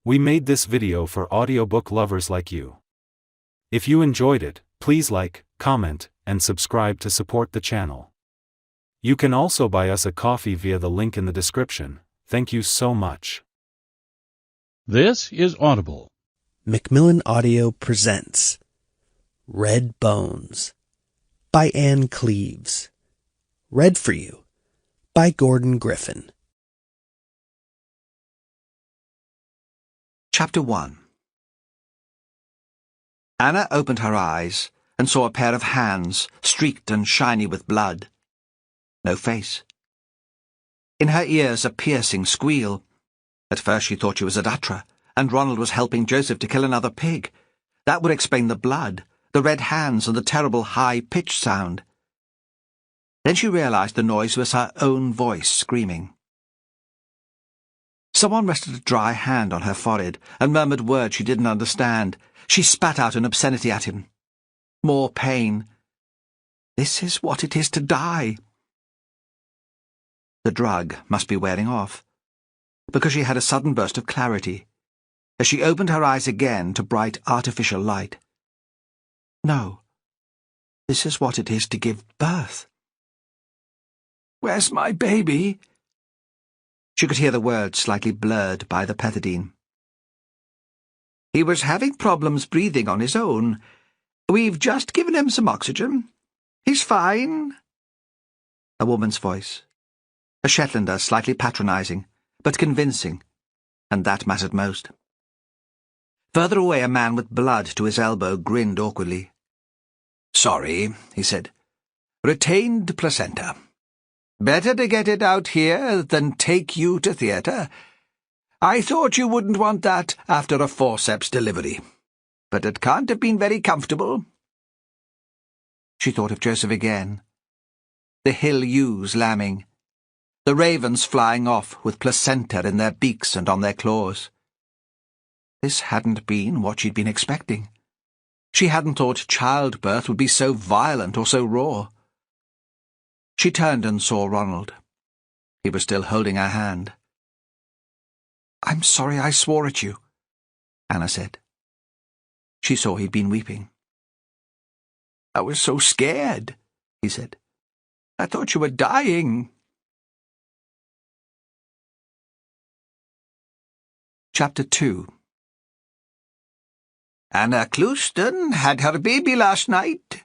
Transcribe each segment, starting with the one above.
We made this video for audiobook lovers like you. If you enjoyed it, please like, comment, and subscribe to support the channel. You can also buy us a coffee via the link in the description. Thank you so much. This is Audible. Macmillan Audio presents Red Bones by Ann Cleeves. Read for you by Gordon Griffin. Chapter 1. Anna opened her eyes and saw a pair of hands, streaked and shiny with blood. No face. In her ears a piercing squeal. At first she thought she was at Atra, and Ronald was helping Joseph to kill another pig. That would explain the blood, the red hands, and the terrible high-pitched sound. Then she realized the noise was her own voice screaming. Someone rested a dry hand on her forehead and murmured words she didn't understand. She spat out an obscenity at him. More pain. This is what it is to die. The drug must be wearing off, because she had a sudden burst of clarity, as she opened her eyes again to bright artificial light. No, this is what it is to give birth. "Where's my baby?" She could hear the words slightly blurred by the pethidine. "He was having problems breathing on his own. We've just given him some oxygen. He's fine." A woman's voice. A Shetlander, slightly patronizing, but convincing, and that mattered most. Further away, a man with blood to his elbow grinned awkwardly. "Sorry," he said. "Retained placenta. Better to get it out here than take you to theatre. I thought you wouldn't want that after a forceps delivery. But it can't have been very comfortable." She thought of Joseph again. The hill ewes lambing. The ravens flying off with placenta in their beaks and on their claws. This hadn't been what she'd been expecting. She hadn't thought childbirth would be so violent or so raw. She turned and saw Ronald. He was still holding her hand. "I'm sorry I swore at you," Anna said. She saw he'd been weeping. "I was so scared," he said. "I thought you were dying." Chapter 2. "Anna Clewiston had her baby last night,"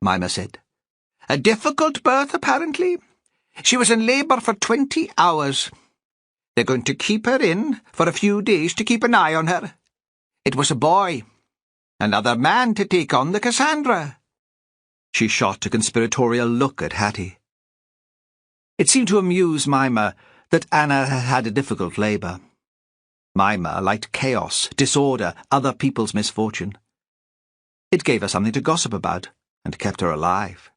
Mimmer said. "A difficult birth, apparently. She was in labour for 20 hours. They're going to keep her in for a few days to keep an eye on her. It was a boy. Another man to take on the Cassandra." She shot a conspiratorial look at Hattie. It seemed to amuse Mimmer that Anna had had a difficult labour. Mimmer liked chaos, disorder, other people's misfortune. It gave her something to gossip about, and kept her alive.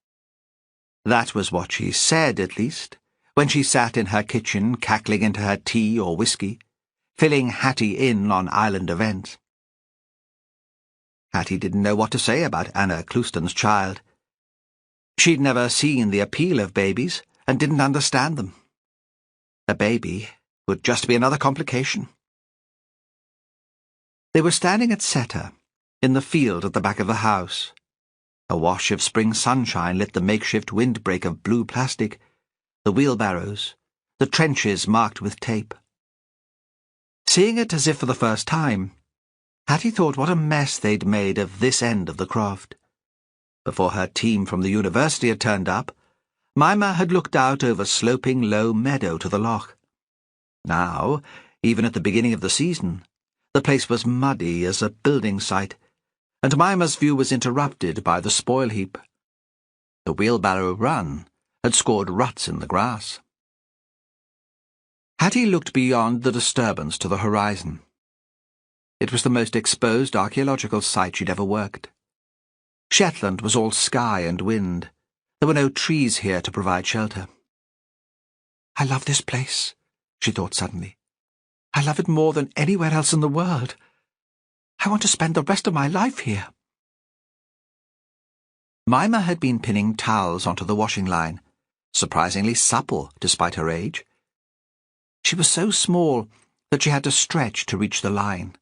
That was what she said, at least, when she sat in her kitchen cackling into her tea or whiskey, filling Hattie in on island events. Hattie didn't know what to say about Anna Clewiston's child. She'd never seen the appeal of babies, and didn't understand them. A baby would just be another complication. They were standing at Seta, in the field at the back of the house. A wash of spring sunshine lit the makeshift windbreak of blue plastic, the wheelbarrows, the trenches marked with tape. Seeing it as if for the first time, Hattie thought what a mess they'd made of this end of the croft. Before her team from the university had turned up, Mimmer had looked out over sloping low meadow to the loch. Now, even at the beginning of the season, the place was muddy as a building site, and Mimmer's view was interrupted by the spoil heap. The wheelbarrow run had scored ruts in the grass. Hattie looked beyond the disturbance to the horizon. It was the most exposed archaeological site she'd ever worked. Shetland was all sky and wind. There were no trees here to provide shelter. "I love this place," she thought suddenly. "I love it more than anywhere else in the world. I want to spend the rest of my life here." Mimmer had been pinning towels onto the washing line, surprisingly supple despite her age. She was so small that she had to stretch to reach the line.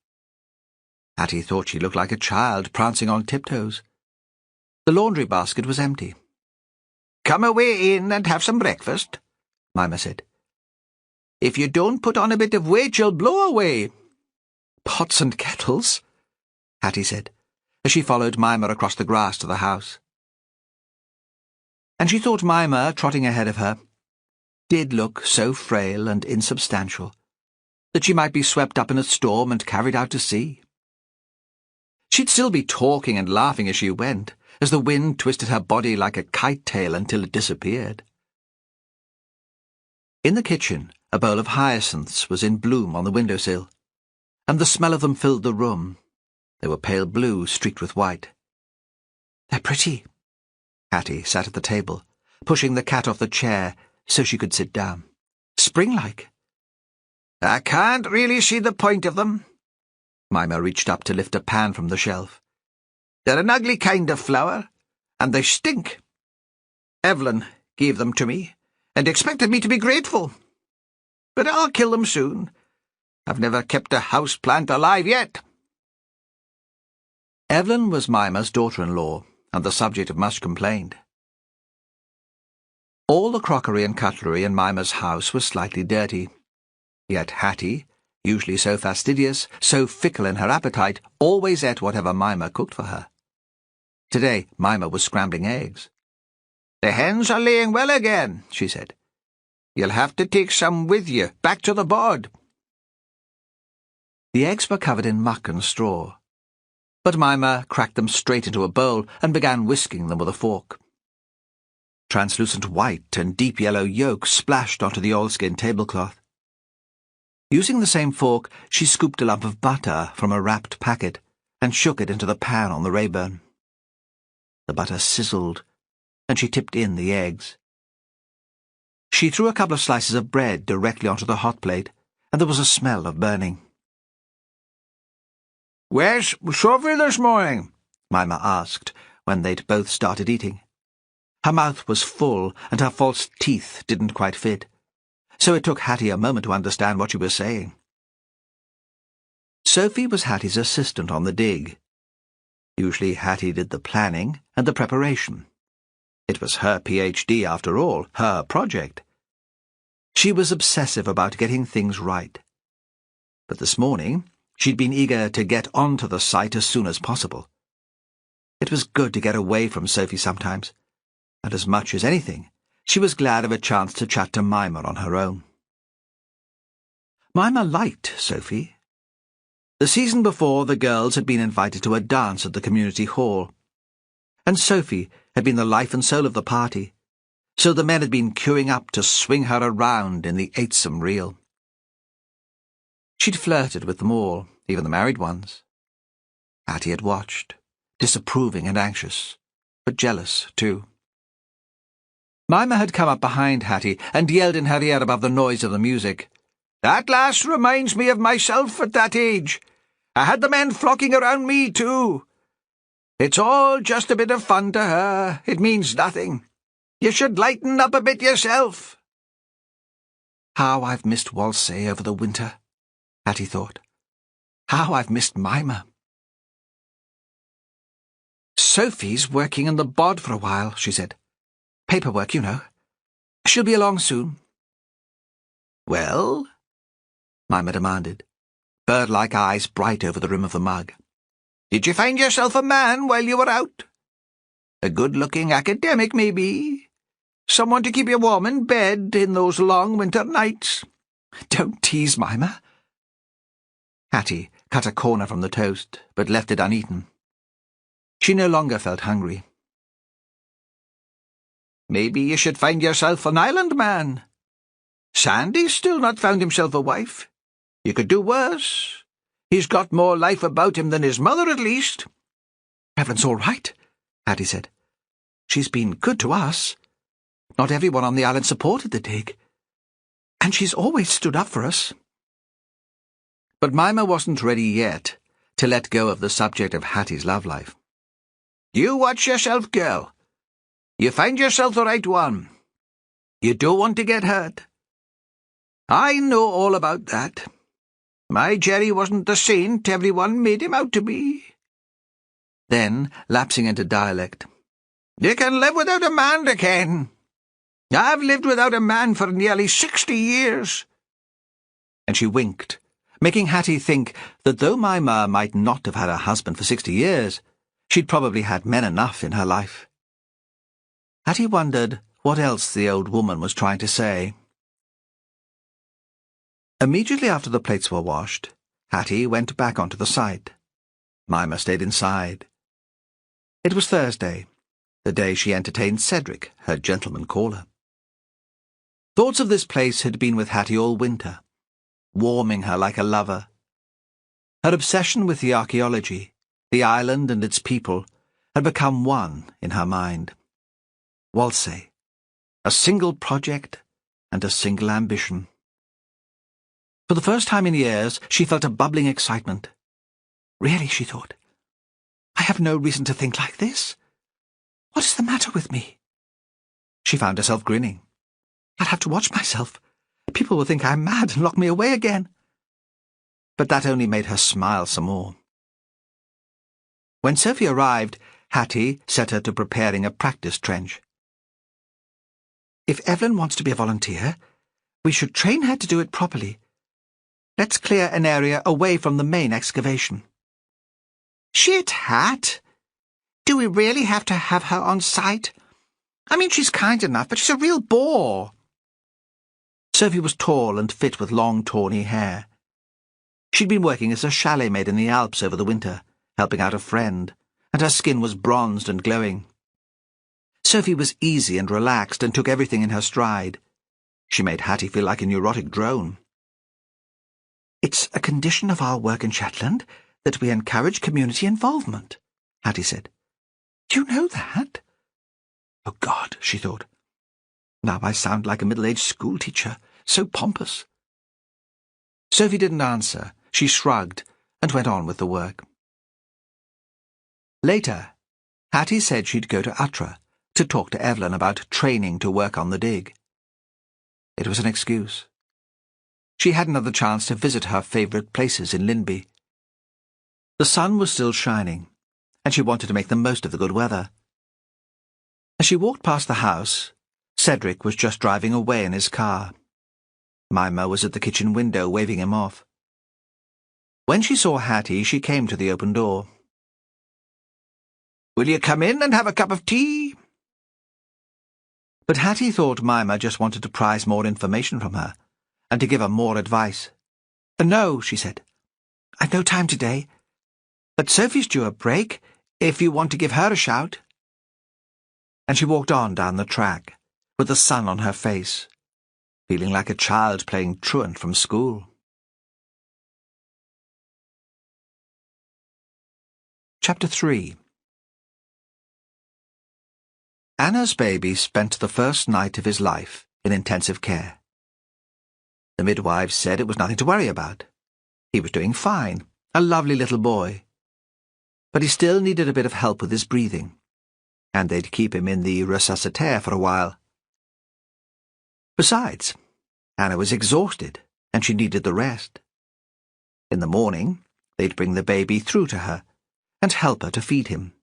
Hattie thought she looked like a child prancing on tiptoes. The laundry basket was empty. "Come away in and have some breakfast," Mimmer said. "If you don't put on a bit of weight, you'll blow away." "Pots and kettles," Hattie said, as she followed Mimmer across the grass to the house. And she thought Mimmer, trotting ahead of her, did look so frail and insubstantial that she might be swept up in a storm and carried out to sea. She'd still be talking and laughing as she went, as the wind twisted her body like a kite-tail until it disappeared. In the kitchen, a bowl of hyacinths was in bloom on the windowsill, and the smell of them filled the room. They were pale blue, streaked with white. "They're pretty." Hattie sat at the table, pushing the cat off the chair so she could sit down. "Spring-like." "I can't really see the point of them." Mimmer reached up to lift a pan from the shelf. "They're an ugly kind of flower, and they stink. Evelyn gave them to me, and expected me to be grateful. But I'll kill them soon. I've never kept a house plant alive yet." Evelyn was Mimmer's daughter-in-law, and the subject of much complaint. All the crockery and cutlery in Mimmer's house was slightly dirty, yet Hattie, usually so fastidious, so fickle in her appetite, always ate whatever Mimmer cooked for her. Today, Mimmer was scrambling eggs. "The hens are laying well again," she said. "You'll have to take some with you, back to the bod." The eggs were covered in muck and straw, but Mimmer cracked them straight into a bowl and began whisking them with a fork. Translucent white and deep yellow yolk splashed onto the oilskin tablecloth. Using the same fork, she scooped a lump of butter from a wrapped packet and shook it into the pan on the Rayburn. The butter sizzled, and she tipped in the eggs. She threw a couple of slices of bread directly onto the hot plate, and there was a smell of burning. "Where's Sophie this morning?" Mimmer asked, when they'd both started eating. Her mouth was full, and her false teeth didn't quite fit, so it took Hattie a moment to understand what she was saying. Sophie was Hattie's assistant on the dig. Usually Hattie did the planning and the preparation. It was her PhD, after all, her project. She was obsessive about getting things right. But this morning, she'd been eager to get onto the site as soon as possible. It was good to get away from Sophie sometimes, and as much as anything, she was glad of a chance to chat to Mimmer on her own. Mimmer liked Sophie. The season before, the girls had been invited to a dance at the community hall, and Sophie had been the life and soul of the party, so the men had been queuing up to swing her around in the 8some reel. She'd flirted with them all, even the married ones. Hattie had watched, disapproving and anxious, but jealous too. Mimmer had come up behind Hattie and yelled in her ear above the noise of the music, "That lass reminds me of myself at that age. I had the men flocking around me too. It's all just a bit of fun to her. It means nothing. You should lighten up a bit yourself." How I've missed Whalsay over the winter, Hattie thought. How I've missed Mimmer. "Sophie's working in the bod for a while," she said. "Paperwork, you know. She'll be along soon." "Well?" Mimmer demanded, bird-like eyes bright over the rim of the mug. "Did you find yourself a man while you were out? A good-looking academic, maybe? Someone to keep you warm in bed in those long winter nights?" "Don't tease, Mimmer." Hattie cut a corner from the toast, but left it uneaten. She no longer felt hungry. "Maybe you should find yourself an island man. Sandy's still not found himself a wife. You could do worse. He's got more life about him than his mother, at least." "Evelyn's all right," Hattie said. "She's been good to us. Not everyone on the island supported the dig, and she's always stood up for us." But Mimmer wasn't ready yet to let go of the subject of Hattie's love life. "You watch yourself, girl. You find yourself the right one. You don't want to get hurt. I know all about that. My Jerry wasn't the saint everyone made him out to be. Then, lapsing into dialect, "You can live without a man, they can. I've lived without a man for nearly 60 years. And she winked, making Hattie think that though Mimmer might not have had a husband for 60 years, she'd probably had men enough in her life. Hattie wondered what else the old woman was trying to say. Immediately after the plates were washed, Hattie went back onto the site. Mimmer stayed inside. It was Thursday, the day she entertained Cedric, her gentleman caller. Thoughts of this place had been with Hattie all winter, warming her like a lover. Her obsession with the archaeology, the island and its people, had become one in her mind. Whalsay, a single project and a single ambition. For the first time in years, she felt a bubbling excitement. Really, she thought, I have no reason to think like this. What is the matter with me? She found herself grinning. I'd have to watch myself. People will think I'm mad and lock me away again. But that only made her smile some more. When Sophie arrived, Hattie set her to preparing a practice trench. If Evelyn wants to be a volunteer, we should train her to do it properly. Let's clear an area away from the main excavation. Shit, Hat! Do we really have to have her on site? I mean, she's kind enough, but she's a real bore. Sophie was tall and fit with long, tawny hair. She'd been working as a chalet maid in the Alps over the winter, helping out a friend, and her skin was bronzed and glowing. Sophie was easy and relaxed and took everything in her stride. She made Hattie feel like a neurotic drone. It's a condition of our work in Shetland that we encourage community involvement, Hattie said. Do you know that? Oh, God, she thought. Now I sound like a middle-aged schoolteacher, so pompous. Sophie didn't answer. She shrugged and went on with the work. Later, Hattie said she'd go to Atra to talk to Evelyn about training to work on the dig. It was an excuse. She had another chance to visit her favourite places in Linby. The sun was still shining, and she wanted to make the most of the good weather. As she walked past the house, Cedric was just driving away in his car. Mimmer was at the kitchen window waving him off. When she saw Hattie, she came to the open door. "Will you come in and have a cup of tea?" But Hattie thought Mimmer just wanted to prize more information from her, and to give her more advice. "No," she said. "I've no time today. But Sophie's due a break, if you want to give her a shout." And she walked on down the track, with the sun on her face, feeling like a child playing truant from school. Chapter 3. Anna's baby spent the first night of his life in intensive care. The midwives said it was nothing to worry about. He was doing fine, a lovely little boy. But he still needed a bit of help with his breathing, and they'd keep him in the resuscitaire for a while. Besides, Anna was exhausted, and she needed the rest. In the morning, they'd bring the baby through to her and help her to feed him.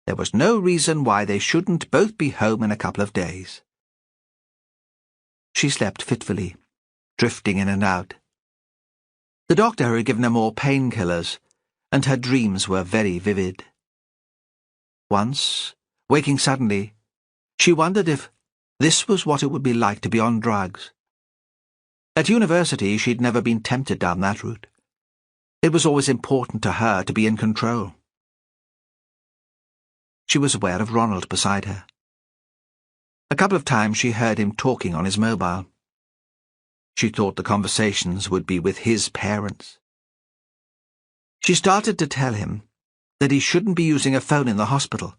There was no reason why they shouldn't both be home in a couple of days. She slept fitfully, drifting in and out. The doctor had given her more painkillers, and her dreams were very vivid. Once, waking suddenly, she wondered if this was what it would be like to be on drugs. At university, she'd never been tempted down that route. It was always important to her to be in control. She was aware of Ronald beside her. A couple of times she heard him talking on his mobile. She thought the conversations would be with his parents. She started to tell him that he shouldn't be using a phone in the hospital.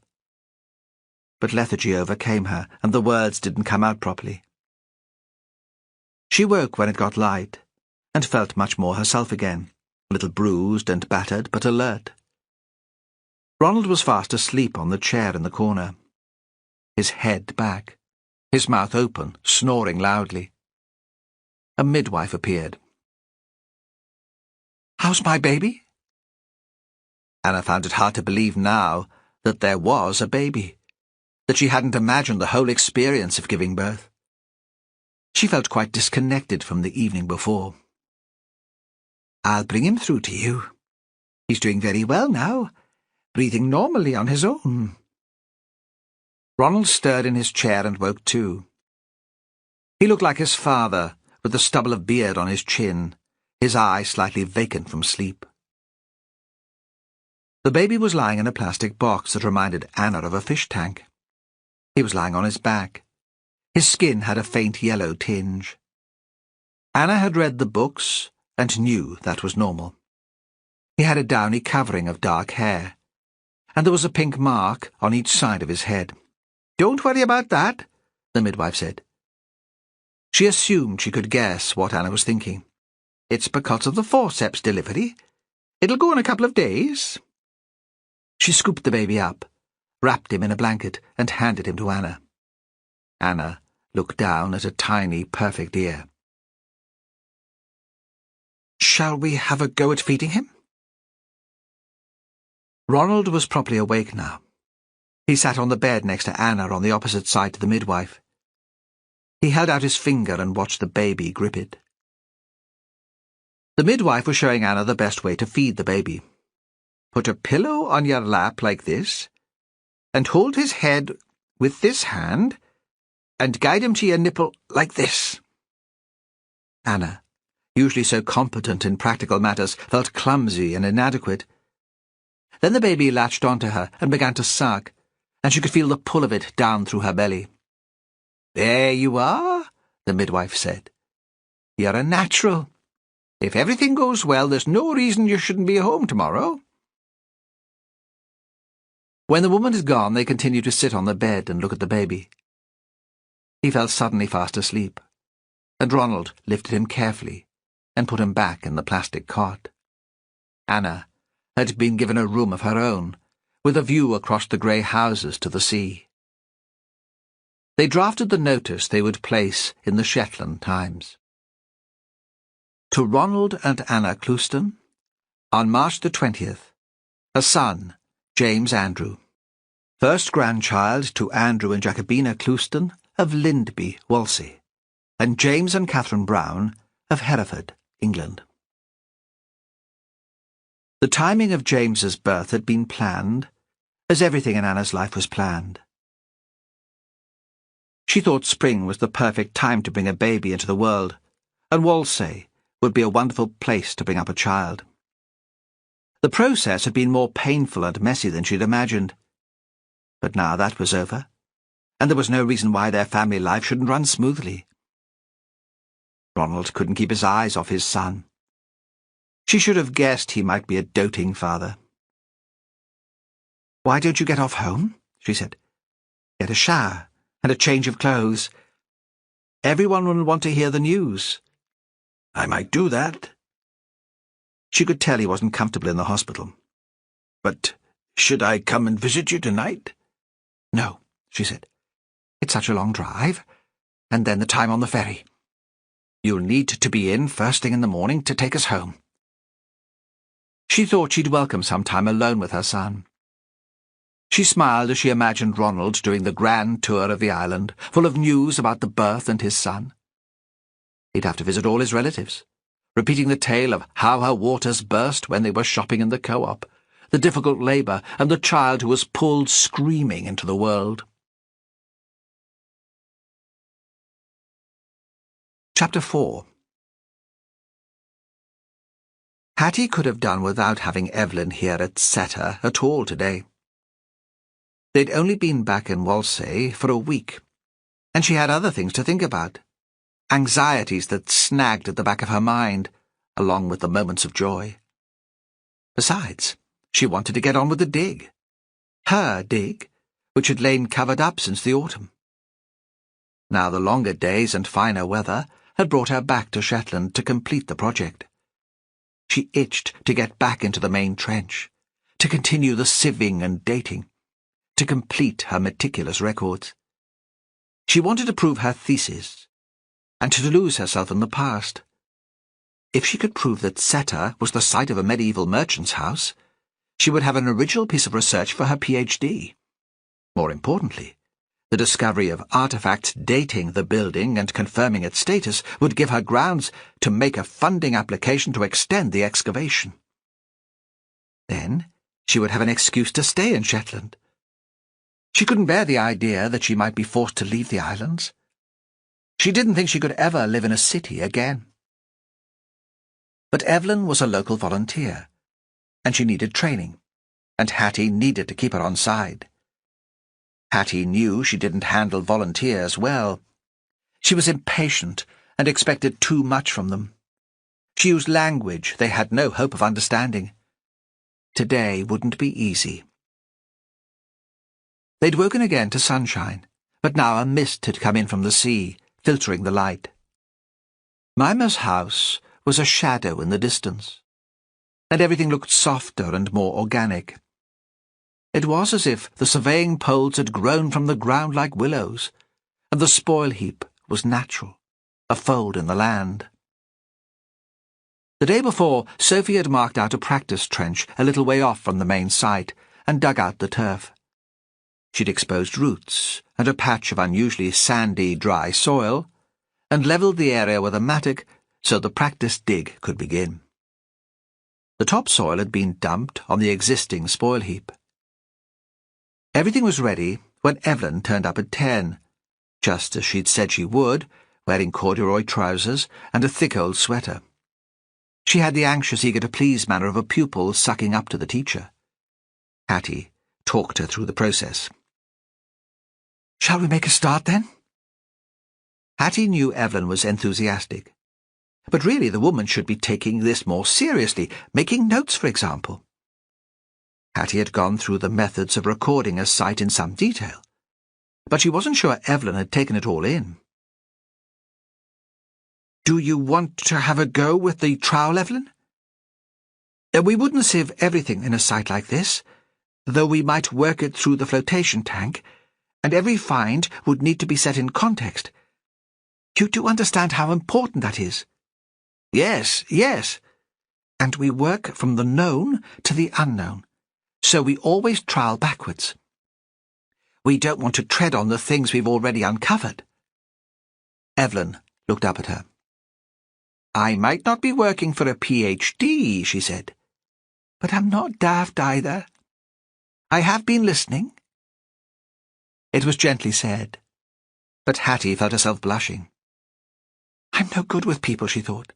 But lethargy overcame her, and the words didn't come out properly. She woke when it got light, and felt much more herself again, a little bruised and battered, but alert. Ronald was fast asleep on the chair in the corner, his head back, his mouth open, snoring loudly. A midwife appeared. How's my baby? Anna found it hard to believe now that there was a baby, that she hadn't imagined the whole experience of giving birth. She felt quite disconnected from the evening before. I'll bring him through to you. He's doing very well now, breathing normally on his own. Ronald stirred in his chair and woke too. He looked like his father, with the stubble of beard on his chin, his eye slightly vacant from sleep. The baby was lying in a plastic box that reminded Anna of a fish tank. He was lying on his back. His skin had a faint yellow tinge. Anna had read the books and knew that was normal. He had a downy covering of dark hair, and there was a pink mark on each side of his head. "Don't worry about that," the midwife said. She assumed she could guess what Anna was thinking. "It's because of the forceps delivery. It'll go in a couple of days." She scooped the baby up, wrapped him in a blanket, and handed him to Anna. Anna looked down at a tiny, perfect ear. "Shall we have a go at feeding him?" Ronald was properly awake now. He sat on the bed next to Anna on the opposite side to the midwife. He held out his finger and watched the baby grip it. The midwife was showing Anna the best way to feed the baby. "Put a pillow on your lap like this, and hold his head with this hand, and guide him to your nipple like this." Anna, usually so competent in practical matters, felt clumsy and inadequate. Then the baby latched onto her and began to suck, and she could feel the pull of it down through her belly. "There you are," the midwife said. "You're a natural. If everything goes well, there's no reason you shouldn't be home tomorrow." When the woman had gone, they continued to sit on the bed and look at the baby. He fell suddenly fast asleep, and Ronald lifted him carefully and put him back in the plastic cot. Anna had been given a room of her own, with a view across the grey houses to the sea. They drafted the notice they would place in the Shetland Times. To Ronald and Anna Clewiston, on March the 20th, a son, James Andrew, first grandchild to Andrew and Jacobina Clewiston of Lindby, Whalsay, and James and Catherine Brown of Hereford, England. The timing of James's birth had been planned, as everything in Anna's life was planned. She thought spring was the perfect time to bring a baby into the world, and Whalsay would be a wonderful place to bring up a child. The process had been more painful and messy than she'd imagined. But now that was over, and there was no reason why their family life shouldn't run smoothly. Ronald couldn't keep his eyes off his son. She should have guessed he might be a doting father. "Why don't you get off home?" she said. "Get a shower and a change of clothes. Everyone will want to hear the news." "I might do that." She could tell he wasn't comfortable in the hospital. "But should I come and visit you tonight?" "No," she said. "It's such a long drive, and then the time on the ferry. You'll need to be in first thing in the morning to take us home." She thought she'd welcome some time alone with her son. She smiled as she imagined Ronald doing the grand tour of the island, full of news about the birth and his son. He'd have to visit all his relatives, repeating the tale of how her waters burst when they were shopping in the co-op, the difficult labour, and the child who was pulled screaming into the world. Chapter 4. Hattie could have done without having Evelyn here at Setter at all today. They'd only been back in Whalsay for a week, and she had other things to think about, anxieties that snagged at the back of her mind, along with the moments of joy. Besides, she wanted to get on with the dig. Her dig, which had lain covered up since the autumn. Now the longer days and finer weather had brought her back to Shetland to complete the project. She itched to get back into the main trench, to continue the sieving and dating, to complete her meticulous records. She wanted to prove her thesis, and to lose herself in the past. if she could prove that Seta was the site of a medieval merchant's house, she would have an original piece of research for her PhD. More importantly, the discovery of artifacts dating the building and confirming its status would give her grounds to make a funding application to extend the excavation. Then she would have an excuse to stay in Shetland. She couldn't bear the idea that she might be forced to leave the islands. She didn't think she could ever live in a city again. But Evelyn was a local volunteer, and she needed training, and Hattie needed to keep her on side. Hattie knew she didn't handle volunteers well. She was impatient and expected too much from them. She used language they had no hope of understanding. Today wouldn't be easy. They'd woken again to sunshine, but now a mist had come in from the sea, filtering the light. Mimmer's house was a shadow in the distance, and everything looked softer and more organic. It was as if the surveying poles had grown from the ground like willows, and the spoil heap was natural, a fold in the land. The day before, Sophie had marked out a practice trench a little way off from the main site and dug out the turf. She'd exposed roots and a patch of unusually sandy, dry soil, and levelled the area with a mattock so the practice dig could begin. The topsoil had been dumped on the existing spoil heap. Everything was ready when Evelyn turned up at 10, just as she'd said she would, wearing corduroy trousers and a thick old sweater. She had the anxious, eager-to-please manner of a pupil sucking up to the teacher. Hattie talked her through the process. "Shall we make a start, then?" Hattie knew Evelyn was enthusiastic. But really the woman should be taking this more seriously, making notes, for example. Hattie had gone through the methods of recording a site in some detail, but she wasn't sure Evelyn had taken it all in. "Do you want to have a go with the trowel, Evelyn? We wouldn't sieve everything in a site like this, though we might work it through the flotation tank, and every find would need to be set in context. You do understand how important that is?" "Yes, yes. And we work from the known to the unknown, so we always trowel backwards. We don't want to tread on the things we've already uncovered." Evelyn looked up at her. "I might not be working for a PhD," she said, "but I'm not daft either. I have been listening." It was gently said, but Hattie felt herself blushing. "I'm no good with people," she thought.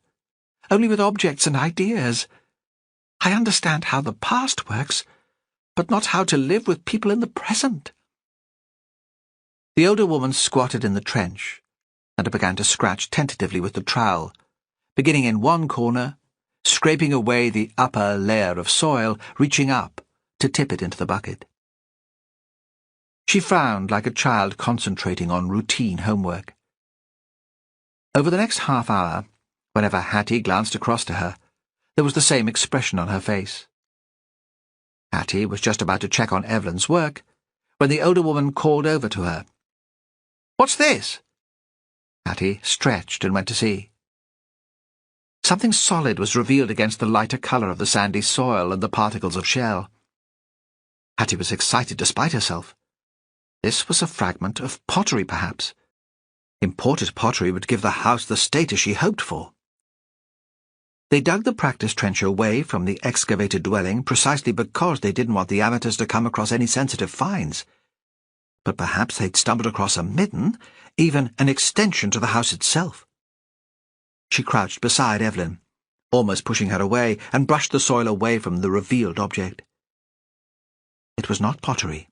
"Only with objects and ideas. I understand how the past works, but not how to live with people in the present." The older woman squatted in the trench and began to scratch tentatively with the trowel, beginning in one corner, scraping away the upper layer of soil, reaching up to tip it into the bucket. She frowned like a child concentrating on routine homework. Over the next half hour, whenever Hattie glanced across to her, there was the same expression on her face. Hattie was just about to check on Evelyn's work when the older woman called over to her. "What's this?" Hattie stretched and went to see. Something solid was revealed against the lighter colour of the sandy soil and the particles of shell. Hattie was excited despite herself. This was a fragment of pottery, perhaps. Imported pottery would give the house the status she hoped for. They dug the practice trench away from the excavated dwelling precisely because they didn't want the amateurs to come across any sensitive finds. But perhaps they'd stumbled across a midden, even an extension to the house itself. She crouched beside Evelyn, almost pushing her away, and brushed the soil away from the revealed object. It was not pottery,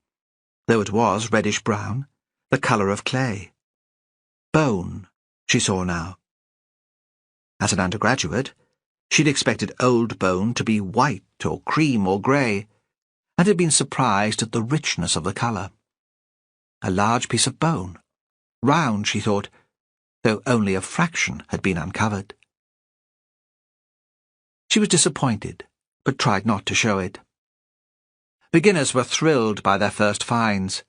though it was reddish-brown, the colour of clay. Bone, she saw now. As an undergraduate, she'd expected old bone to be white or cream or grey, and had been surprised at the richness of the colour. A large piece of bone, round, she thought, though only a fraction had been uncovered. She was disappointed, but tried not to show it. Beginners were thrilled by their first finds.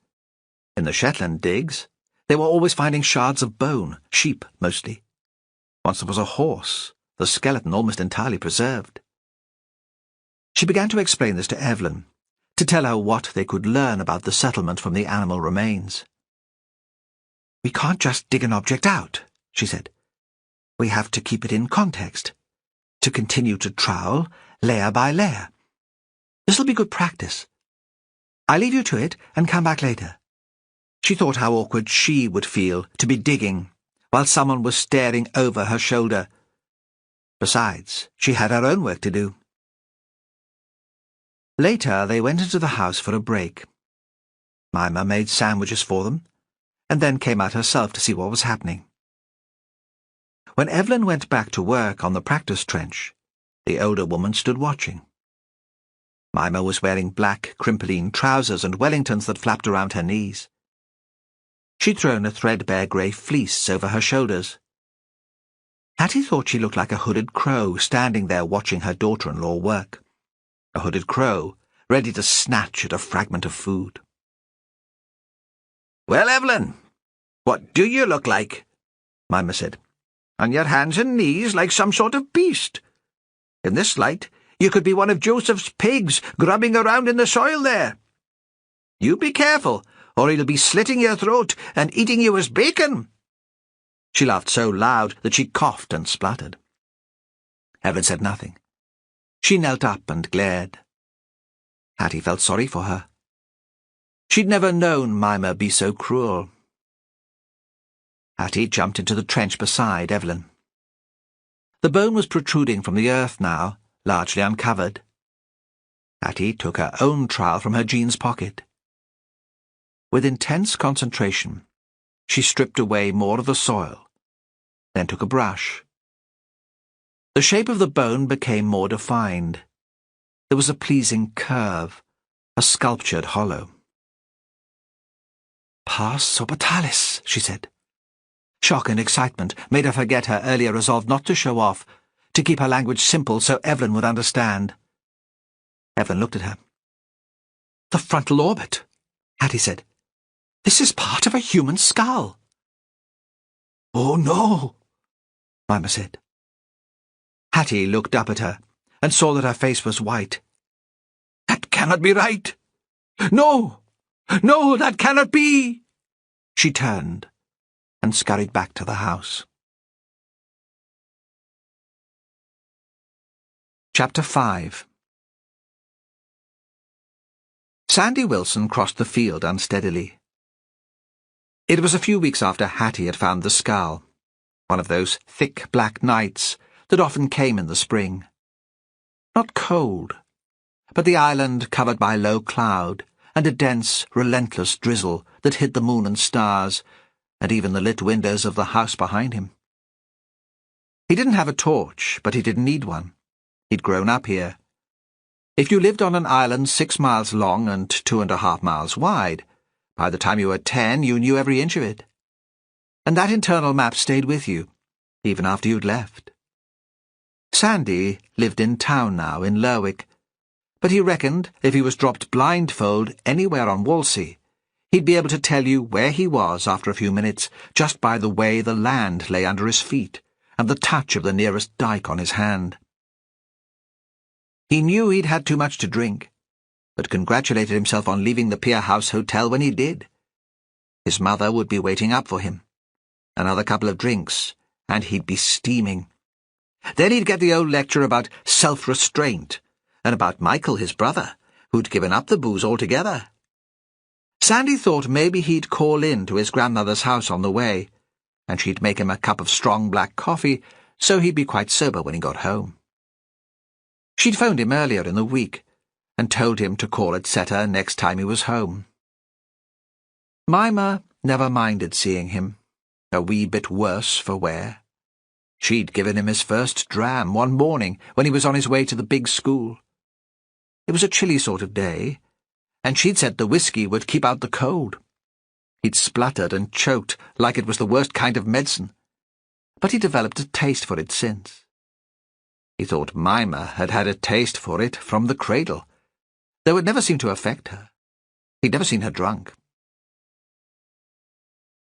In the Shetland digs, they were always finding shards of bone, sheep mostly. Once there was a horse, the skeleton almost entirely preserved. She began to explain this to Evelyn, to tell her what they could learn about the settlement from the animal remains. "We can't just dig an object out," she said. "We have to keep it in context, to continue to trowel layer by layer. This'll be good practice. I'll leave you to it and come back later." She thought how awkward she would feel to be digging while someone was staring over her shoulder. Besides, she had her own work to do. Later, they went into the house for a break. Mimmer made sandwiches for them, and then came out herself to see what was happening. When Evelyn went back to work on the practice trench, the older woman stood watching. Mimmer was wearing black crimpline trousers and Wellingtons that flapped around her knees. She'd thrown a threadbare grey fleece over her shoulders. Hattie thought she looked like a hooded crow standing there watching her daughter-in-law work. A hooded crow, ready to snatch at a fragment of food. "Well, Evelyn, what do you look like?" Mimmer said. "On your hands and knees like some sort of beast. In this light, you could be one of Joseph's pigs grubbing around in the soil there. You be careful, or he'll be slitting your throat and eating you as bacon." She laughed so loud that she coughed and spluttered. Evelyn said nothing. She knelt up and glared. Hattie felt sorry for her. She'd never known Mimmer be so cruel. Hattie jumped into the trench beside Evelyn. The bone was protruding from the earth now, largely uncovered. Hattie took her own trowel from her jeans pocket. With intense concentration, she stripped away more of the soil, then took a brush. The shape of the bone became more defined. There was a pleasing curve, a sculptured hollow. "Pars orbitalis," she said. Shock and excitement made her forget her earlier resolve not to show off, to keep her language simple so Evelyn would understand. Evelyn looked at her. "The frontal orbit," Hattie said. "This is part of a human skull." "Oh, no," Mimmer said. Hattie looked up at her and saw that her face was white. "That cannot be right. No, no, that cannot be." She turned and scurried back to the house. Chapter 5. Sandy Wilson crossed the field unsteadily. It was a few weeks after Hattie had found the skull, one of those thick black nights that often came in the spring. Not cold, but the island covered by low cloud and a dense, relentless drizzle that hid the moon and stars, and even the lit windows of the house behind him. He didn't have a torch, but he didn't need one. He'd grown up here. If you lived on an island 6 miles long and 2.5 miles wide, by the time you were 10 you knew every inch of it. And that internal map stayed with you, even after you'd left. Sandy lived in town now, in Lerwick, but he reckoned if he was dropped blindfold anywhere on Whalsay, he'd be able to tell you where he was after a few minutes, just by the way the land lay under his feet and the touch of the nearest dyke on his hand. He knew he'd had too much to drink, but congratulated himself on leaving the Pier House Hotel when he did. His mother would be waiting up for him. Another couple of drinks, and he'd be steaming. Then he'd get the old lecture about self-restraint, and about Michael, his brother, who'd given up the booze altogether. Sandy thought maybe he'd call in to his grandmother's house on the way, and she'd make him a cup of strong black coffee, so he'd be quite sober when he got home. She'd phoned him earlier in the week, and told him to call at Seta next time he was home. Mimmer never minded seeing him, a wee bit worse for wear. She'd given him his first dram one morning when he was on his way to the big school. It was a chilly sort of day, and she'd said the whiskey would keep out the cold. He'd spluttered and choked like it was the worst kind of medicine, but he developed a taste for it since. He thought Mimmer had had a taste for it from the cradle, though it never seemed to affect her. He'd never seen her drunk.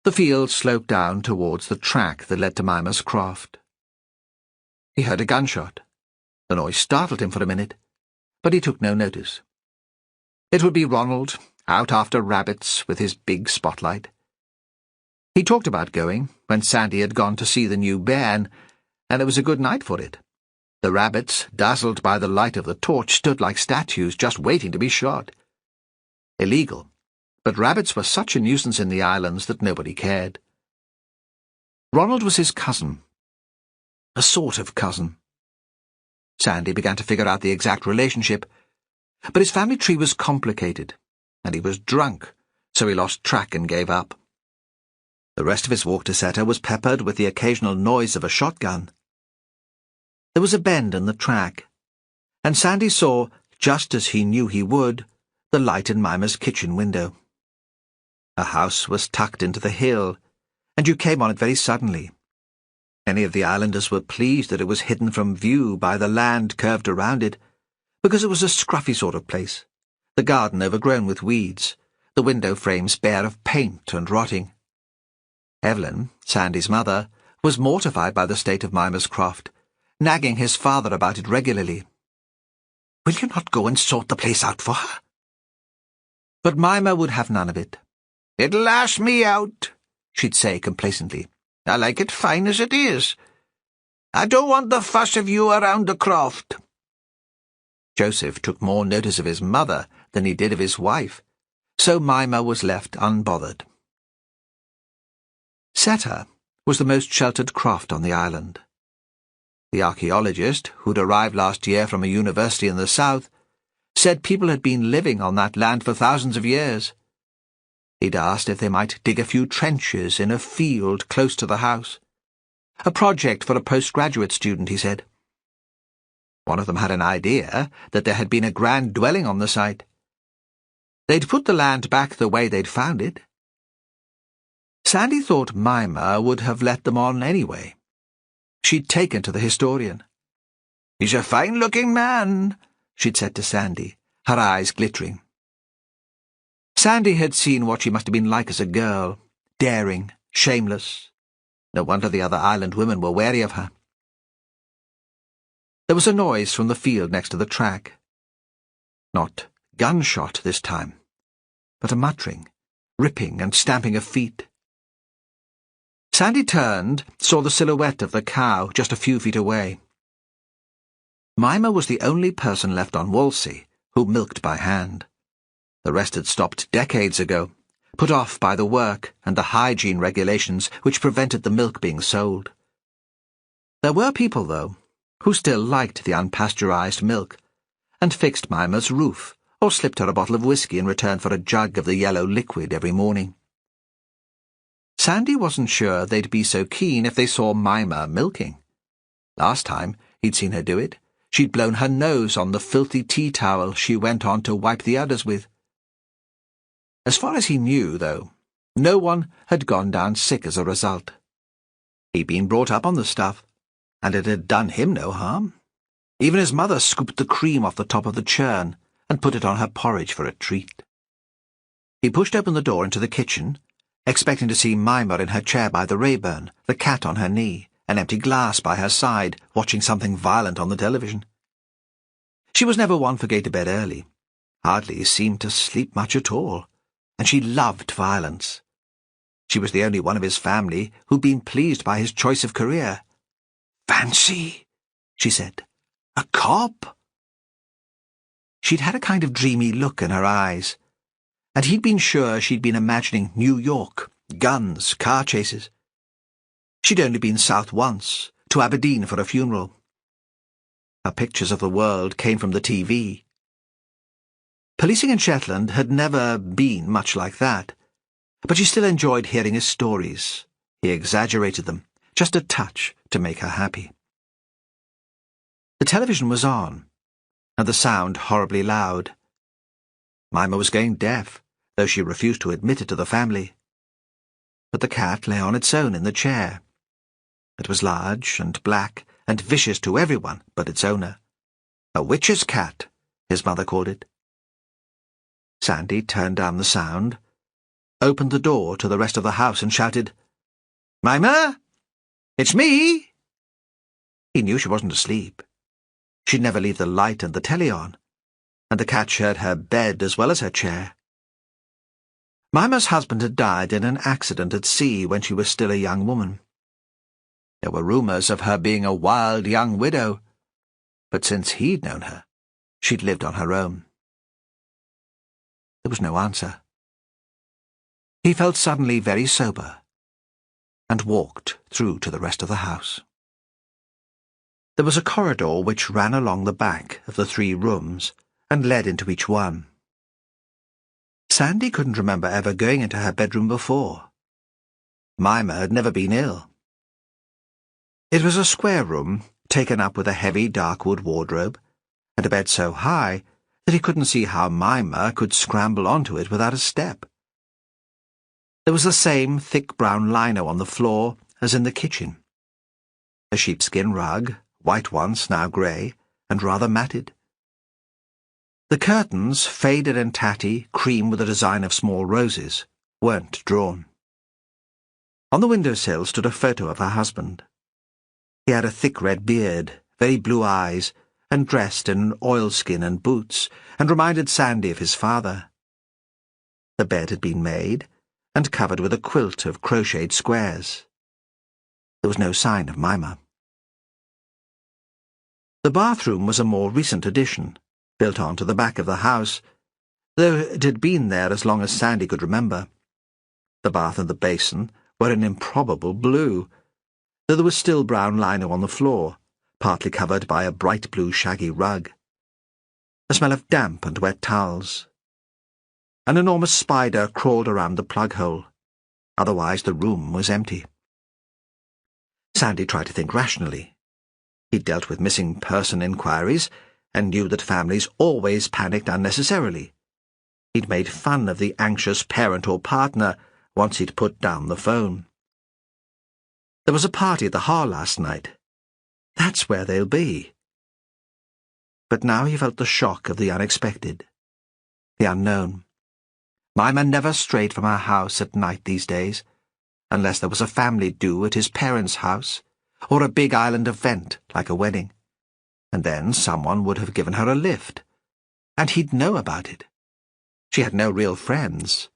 The field sloped down towards the track that led to Mimmer's croft. He heard a gunshot. The noise startled him for a minute, but he took no notice. It would be Ronald, out after rabbits with his big spotlight. He talked about going when Sandy had gone to see the new bairn, and it was a good night for it. The rabbits, dazzled by the light of the torch, stood like statues just waiting to be shot. Illegal, but rabbits were such a nuisance in the islands that nobody cared. Ronald was his cousin. A sort of cousin. Sandy began to figure out the exact relationship, but his family tree was complicated, and he was drunk, so he lost track and gave up. The rest of his walk to Seta was peppered with the occasional noise of a shotgun. There was a bend in the track, and Sandy saw, just as he knew he would, the light in Mimmer's kitchen window. A house was tucked into the hill, and you came on it very suddenly. Many of the islanders were pleased that it was hidden from view by the land curved around it, because it was a scruffy sort of place, the garden overgrown with weeds, the window frames bare of paint and rotting. Evelyn, Sandy's mother, was mortified by the state of Mimmer's croft, nagging his father about it regularly. "Will you not go and sort the place out for her?" But Mimmer would have none of it. "It'll last me out," she'd say complacently. "I like it fine as it is. I don't want the fuss of you around the croft." Joseph took more notice of his mother than he did of his wife, so Mimmer was left unbothered. Seta was the most sheltered croft on the island. The archaeologist, who'd arrived last year from a university in the south, said people had been living on that land for thousands of years. He'd asked if they might dig a few trenches in a field close to the house. A project for a postgraduate student, he said. One of them had an idea that there had been a grand dwelling on the site. They'd put the land back the way they'd found it. Sandy thought Mimmer would have let them on anyway. She'd taken to the historian. "He's a fine-looking man," she'd said to Sandy, her eyes glittering. Sandy had seen what she must have been like as a girl, daring, shameless. No wonder the other island women were wary of her. There was a noise from the field next to the track. Not gunshot this time, but a muttering, ripping and stamping of feet. Sandy turned, saw the silhouette of the cow just a few feet away. Mimmer was the only person left on Whalsay who milked by hand. The rest had stopped decades ago, put off by the work and the hygiene regulations which prevented the milk being sold. There were people, though, who still liked the unpasteurized milk, and fixed Mimmer's roof, or slipped her a bottle of whiskey in return for a jug of the yellow liquid every morning. Sandy wasn't sure they'd be so keen if they saw Mimmer milking. Last time he'd seen her do it, she'd blown her nose on the filthy tea towel she went on to wipe the udders with. As far as he knew, though, no one had gone down sick as a result. He'd been brought up on the stuff, and it had done him no harm. Even his mother scooped the cream off the top of the churn and put it on her porridge for a treat. He pushed open the door into the kitchen, expecting to see Mimmer in her chair by the Rayburn, the cat on her knee, an empty glass by her side, watching something violent on the television. She was never one for going to bed early, hardly seemed to sleep much at all, and she loved violence. She was the only one of his family who'd been pleased by his choice of career. "Fancy," she said, "a cop." She'd had a kind of dreamy look in her eyes, and he'd been sure she'd been imagining New York, guns, car chases. She'd only been south once, to Aberdeen for a funeral. Her pictures of the world came from the TV. Policing in Shetland had never been much like that, but she still enjoyed hearing his stories. He exaggerated them, just a touch to make her happy. The television was on, and the sound horribly loud. Mimmer was going deaf, though she refused to admit it to the family. But the cat lay on its own in the chair. It was large and black and vicious to everyone but its owner. A witch's cat, his mother called it. Sandy turned down the sound, opened the door to the rest of the house and shouted, "Mimmer! It's me!" He knew she wasn't asleep. She'd never leave the light and the telly on, and the cat shared her bed as well as her chair. Mimmer's husband had died in an accident at sea when she was still a young woman. There were rumours of her being a wild young widow, but since he'd known her, she'd lived on her own. There was no answer. He felt suddenly very sober, and walked through to the rest of the house. There was a corridor which ran along the back of the 3 rooms and led into each one. Sandy couldn't remember ever going into her bedroom before. Mimmer had never been ill. It was a square room, taken up with a heavy dark wood wardrobe, and a bed so high that he couldn't see how Mimmer could scramble onto it without a step. There was the same thick brown lino on the floor as in the kitchen. A sheepskin rug, white once, now grey, and rather matted. The curtains, faded and tatty, cream with a design of small roses, weren't drawn. On the windowsill stood a photo of her husband. He had a thick red beard, very blue eyes, and dressed in oilskin and boots, and reminded Sandy of his father. The bed had been made, and covered with a quilt of crocheted squares. There was no sign of Mimmer. The bathroom was a more recent addition, built on to the back of the house, though it had been there as long as Sandy could remember. The bath and the basin were an improbable blue, though there was still brown lino on the floor, partly covered by a bright blue shaggy rug. A smell of damp and wet towels. An enormous spider crawled around the plug hole. Otherwise the room was empty. Sandy tried to think rationally. He'd dealt with missing person inquiries, and knew that families always panicked unnecessarily. He'd made fun of the anxious parent or partner once he'd put down the phone. There was a party at the Hall last night. That's where they'll be. But now he felt the shock of the unexpected, the unknown. Mimmer never strayed from her house at night these days, unless there was a family do at his parents' house, or a big island event like a wedding. And then someone would have given her a lift, and he'd know about it. She had no real friends.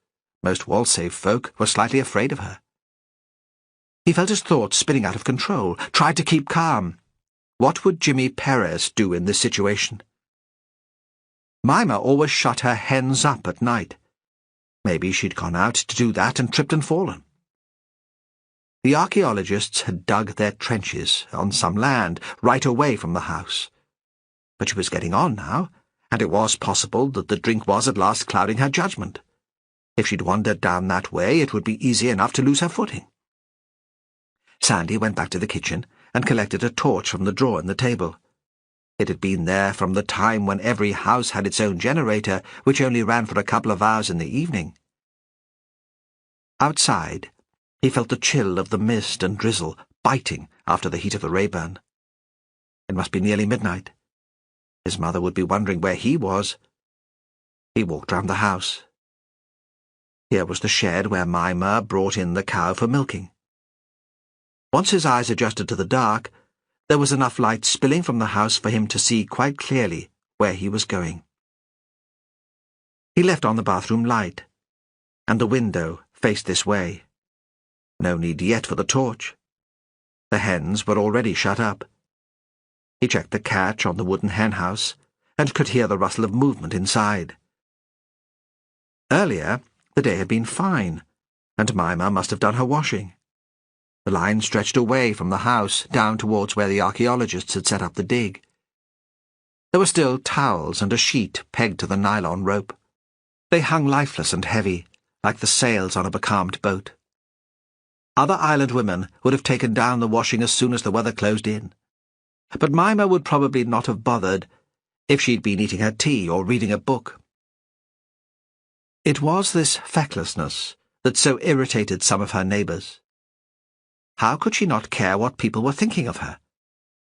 Most Whalsay folk were slightly afraid of her. He felt his thoughts spinning out of control, tried to keep calm. What would Jimmy Perez do in this situation? Mimmer always shut her hens up at night. Maybe she'd gone out to do that and tripped and fallen. The archaeologists had dug their trenches on some land right away from the house. But she was getting on now, and it was possible that the drink was at last clouding her judgment. If she'd wandered down that way, it would be easy enough to lose her footing. Sandy went back to the kitchen and collected a torch from the drawer in the table. It had been there from the time when every house had its own generator, which only ran for a couple of hours in the evening. Outside, he felt the chill of the mist and drizzle biting after the heat of the Rayburn. It must be nearly midnight. His mother would be wondering where he was. He walked round the house. Here was the shed where Mimmer brought in the cow for milking. Once his eyes adjusted to the dark, there was enough light spilling from the house for him to see quite clearly where he was going. He left on the bathroom light, and the window faced this way. No need yet for the torch. The hens were already shut up. He checked the catch on the wooden henhouse, and could hear the rustle of movement inside. Earlier, the day had been fine, and Mimmer must have done her washing. The line stretched away from the house, down towards where the archaeologists had set up the dig. There were still towels and a sheet pegged to the nylon rope. They hung lifeless and heavy, like the sails on a becalmed boat. Other island women would have taken down the washing as soon as the weather closed in. But Mimmer would probably not have bothered if she'd been eating her tea or reading a book. It was this fecklessness that so irritated some of her neighbours. How could she not care what people were thinking of her?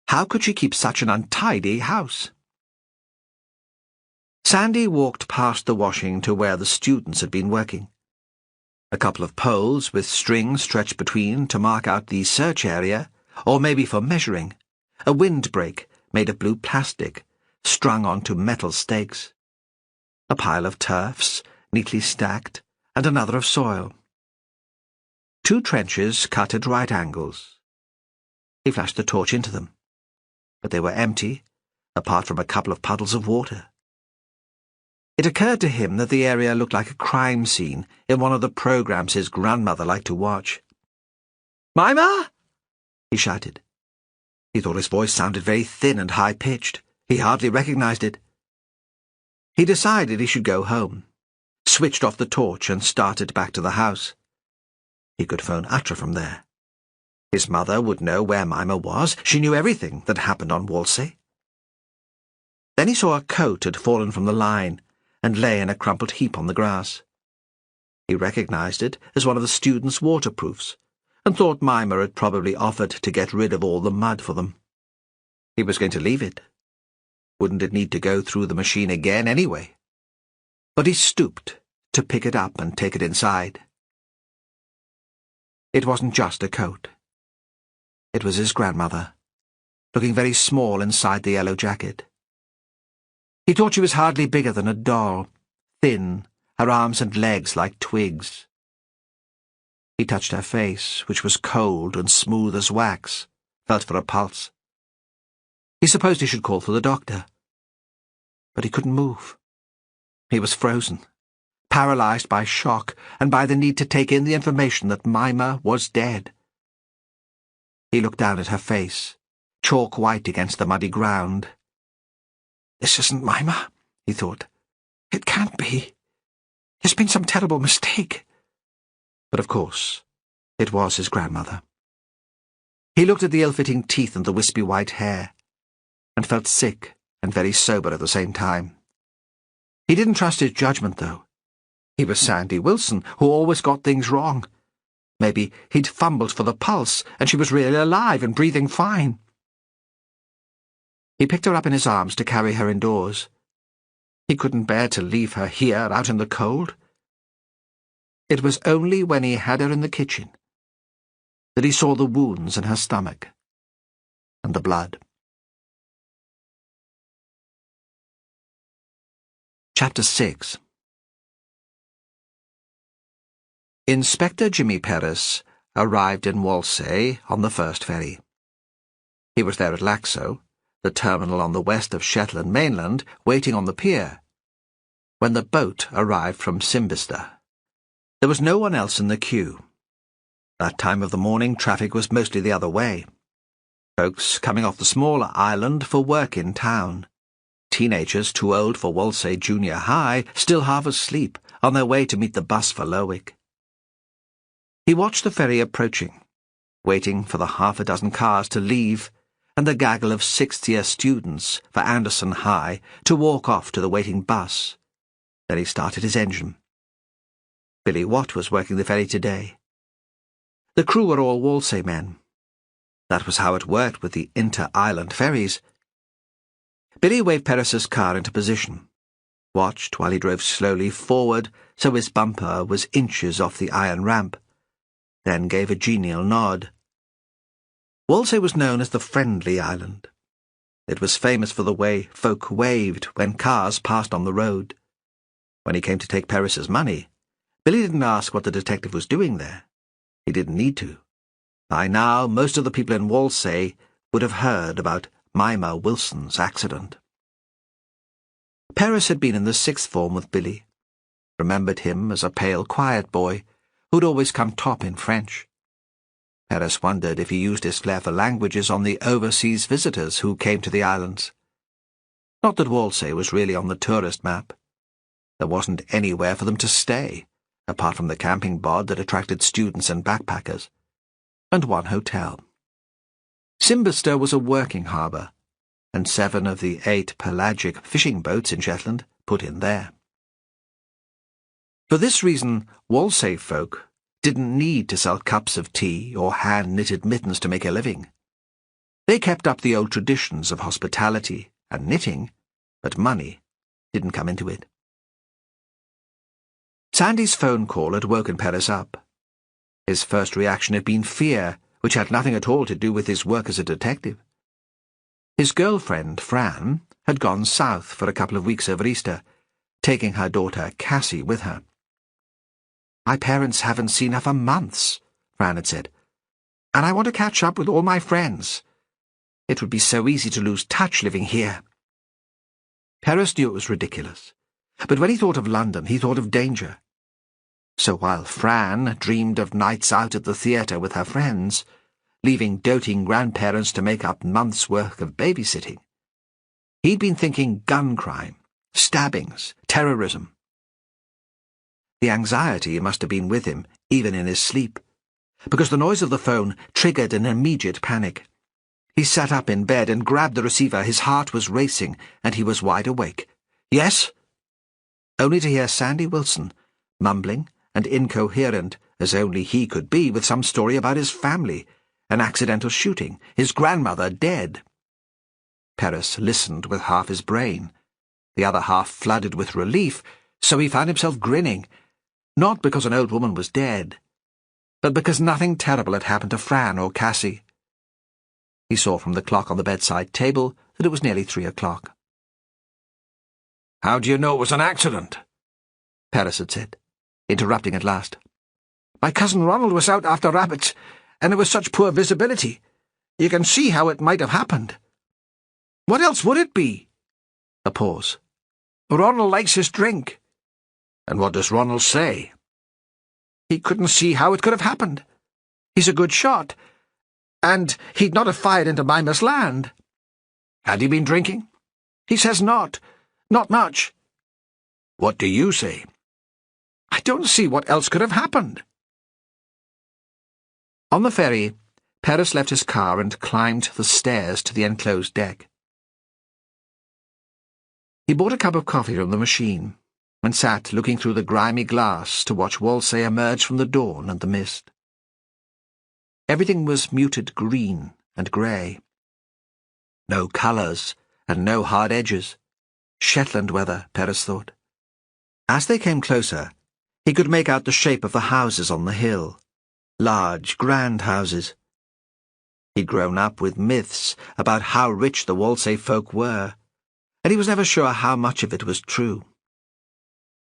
How could she keep such an untidy house? Sandy walked past the washing to where the students had been working. A couple of poles with string stretched between to mark out the search area, or maybe for measuring, a windbreak made of blue plastic, strung onto metal stakes, a pile of turfs, neatly stacked, and another of soil. 2 trenches cut at right angles. He flashed the torch into them, but they were empty, apart from a couple of puddles of water. It occurred to him that the area looked like a crime scene in one of the programs his grandmother liked to watch. "Mimmer!" he shouted. He thought his voice sounded very thin and high-pitched. He hardly recognized it. He decided he should go home, switched off the torch and started back to the house. He could phone Atra from there. His mother would know where Mimmer was. She knew everything that happened on Whalsay. Then he saw a coat had fallen from the line and lay in a crumpled heap on the grass. He recognized it as one of the students' waterproofs, and thought Mimmer had probably offered to get rid of all the mud for them. He was going to leave it. Wouldn't it need to go through the machine again anyway? But he stooped to pick it up and take it inside. It wasn't just a coat. It was his grandmother, looking very small inside the yellow jacket. He thought she was hardly bigger than a doll, thin, her arms and legs like twigs. He touched her face, which was cold and smooth as wax, felt for a pulse. He supposed he should call for the doctor. But he couldn't move. He was frozen, paralyzed by shock and by the need to take in the information that Mimmer was dead. He looked down at her face, chalk white against the muddy ground. "This isn't Mimmer," he thought. "It can't be. There's been some terrible mistake." But of course, it was his grandmother. He looked at the ill-fitting teeth and the wispy white hair, and felt sick and very sober at the same time. He didn't trust his judgment, though. He was Sandy Wilson, who always got things wrong. Maybe he'd fumbled for the pulse, and she was really alive and breathing fine. He picked her up in his arms to carry her indoors. He couldn't bear to leave her here out in the cold. It was only when he had her in the kitchen that he saw the wounds in her stomach and the blood. Chapter 6. Inspector Jimmy Perez arrived in Whalsay on the first ferry. He was there at Laxo, the terminal on the west of Shetland mainland, waiting on the pier, when the boat arrived from Simbister. There was no one else in the queue. That time of the morning, traffic was mostly the other way. Folks coming off the smaller island for work in town. Teenagers too old for Whalsay Junior High, still half asleep, on their way to meet the bus for Lerwick. He watched the ferry approaching, waiting for the 6 cars to leave, and the gaggle of sixth-year students for Anderson High to walk off to the waiting bus. Then he started his engine. Billy Watt was working the ferry today. The crew were all Whalsay men. That was how it worked with the inter-island ferries. Billy waved Perez's car into position, watched while he drove slowly forward so his bumper was inches off the iron ramp, then gave a genial nod. Whalsay was known as the Friendly Island. It was famous for the way folk waved when cars passed on the road. When he came to take Perez's money, Billy didn't ask what the detective was doing there. He didn't need to. By now, most of the people in Whalsay would have heard about Mimmer Wilson's accident. Perez had been in the 6th form with Billy, remembered him as a pale, quiet boy who'd always come top in French. Perez wondered if he used his flair for languages on the overseas visitors who came to the islands. Not that Whalsay was really on the tourist map. There wasn't anywhere for them to stay, apart from the camping bod that attracted students and backpackers, and one hotel. Simbister was a working harbour, and 7 of the 8 pelagic fishing boats in Shetland put in there. For this reason, Whalsay folk didn't need to sell cups of tea or hand-knitted mittens to make a living. They kept up the old traditions of hospitality and knitting, but money didn't come into it. Sandy's phone call had woken Perez up. His first reaction had been fear, which had nothing at all to do with his work as a detective. His girlfriend, Fran, had gone south for a couple of weeks over Easter, taking her daughter Cassie with her. "My parents haven't seen her for months," Fran had said, "and I want to catch up with all my friends. It would be so easy to lose touch living here." Perez knew it was ridiculous, but when he thought of London, he thought of danger. So while Fran dreamed of nights out at the theatre with her friends, leaving doting grandparents to make up months' work of babysitting, he'd been thinking gun crime, stabbings, terrorism. The anxiety must have been with him, even in his sleep, because the noise of the phone triggered an immediate panic. He sat up in bed and grabbed the receiver. His heart was racing, and he was wide awake. "Yes?" Only to hear Sandy Wilson, mumbling and incoherent as only he could be, with some story about his family, an accidental shooting, his grandmother dead. Perez listened with half his brain, the other half flooded with relief, so he found himself grinning, not because an old woman was dead, but because nothing terrible had happened to Fran or Cassie. He saw from the clock on the bedside table that it was nearly 3 o'clock. "How do you know it was an accident?" Perez had said, interrupting at last. "My cousin Ronald was out after rabbits, and it was such poor visibility. You can see how it might have happened." "What else would it be?" A pause. "Ronald likes his drink." "And what does Ronald say?" "He couldn't see how it could have happened. He's a good shot, and he'd not have fired into Mimmer's land." "Had he been drinking?" "He says not. Not much." "What do you say?" "I don't see what else could have happened." On the ferry, Perez left his car and climbed the stairs to the enclosed deck. He bought a cup of coffee from the machine and sat looking through the grimy glass to watch Whalsay emerge from the dawn and the mist. Everything was muted green and grey. No colours and no hard edges. Shetland weather, Perez thought. As they came closer, he could make out the shape of the houses on the hill. Large, grand houses. He'd grown up with myths about how rich the Whalsay folk were, and he was never sure how much of it was true.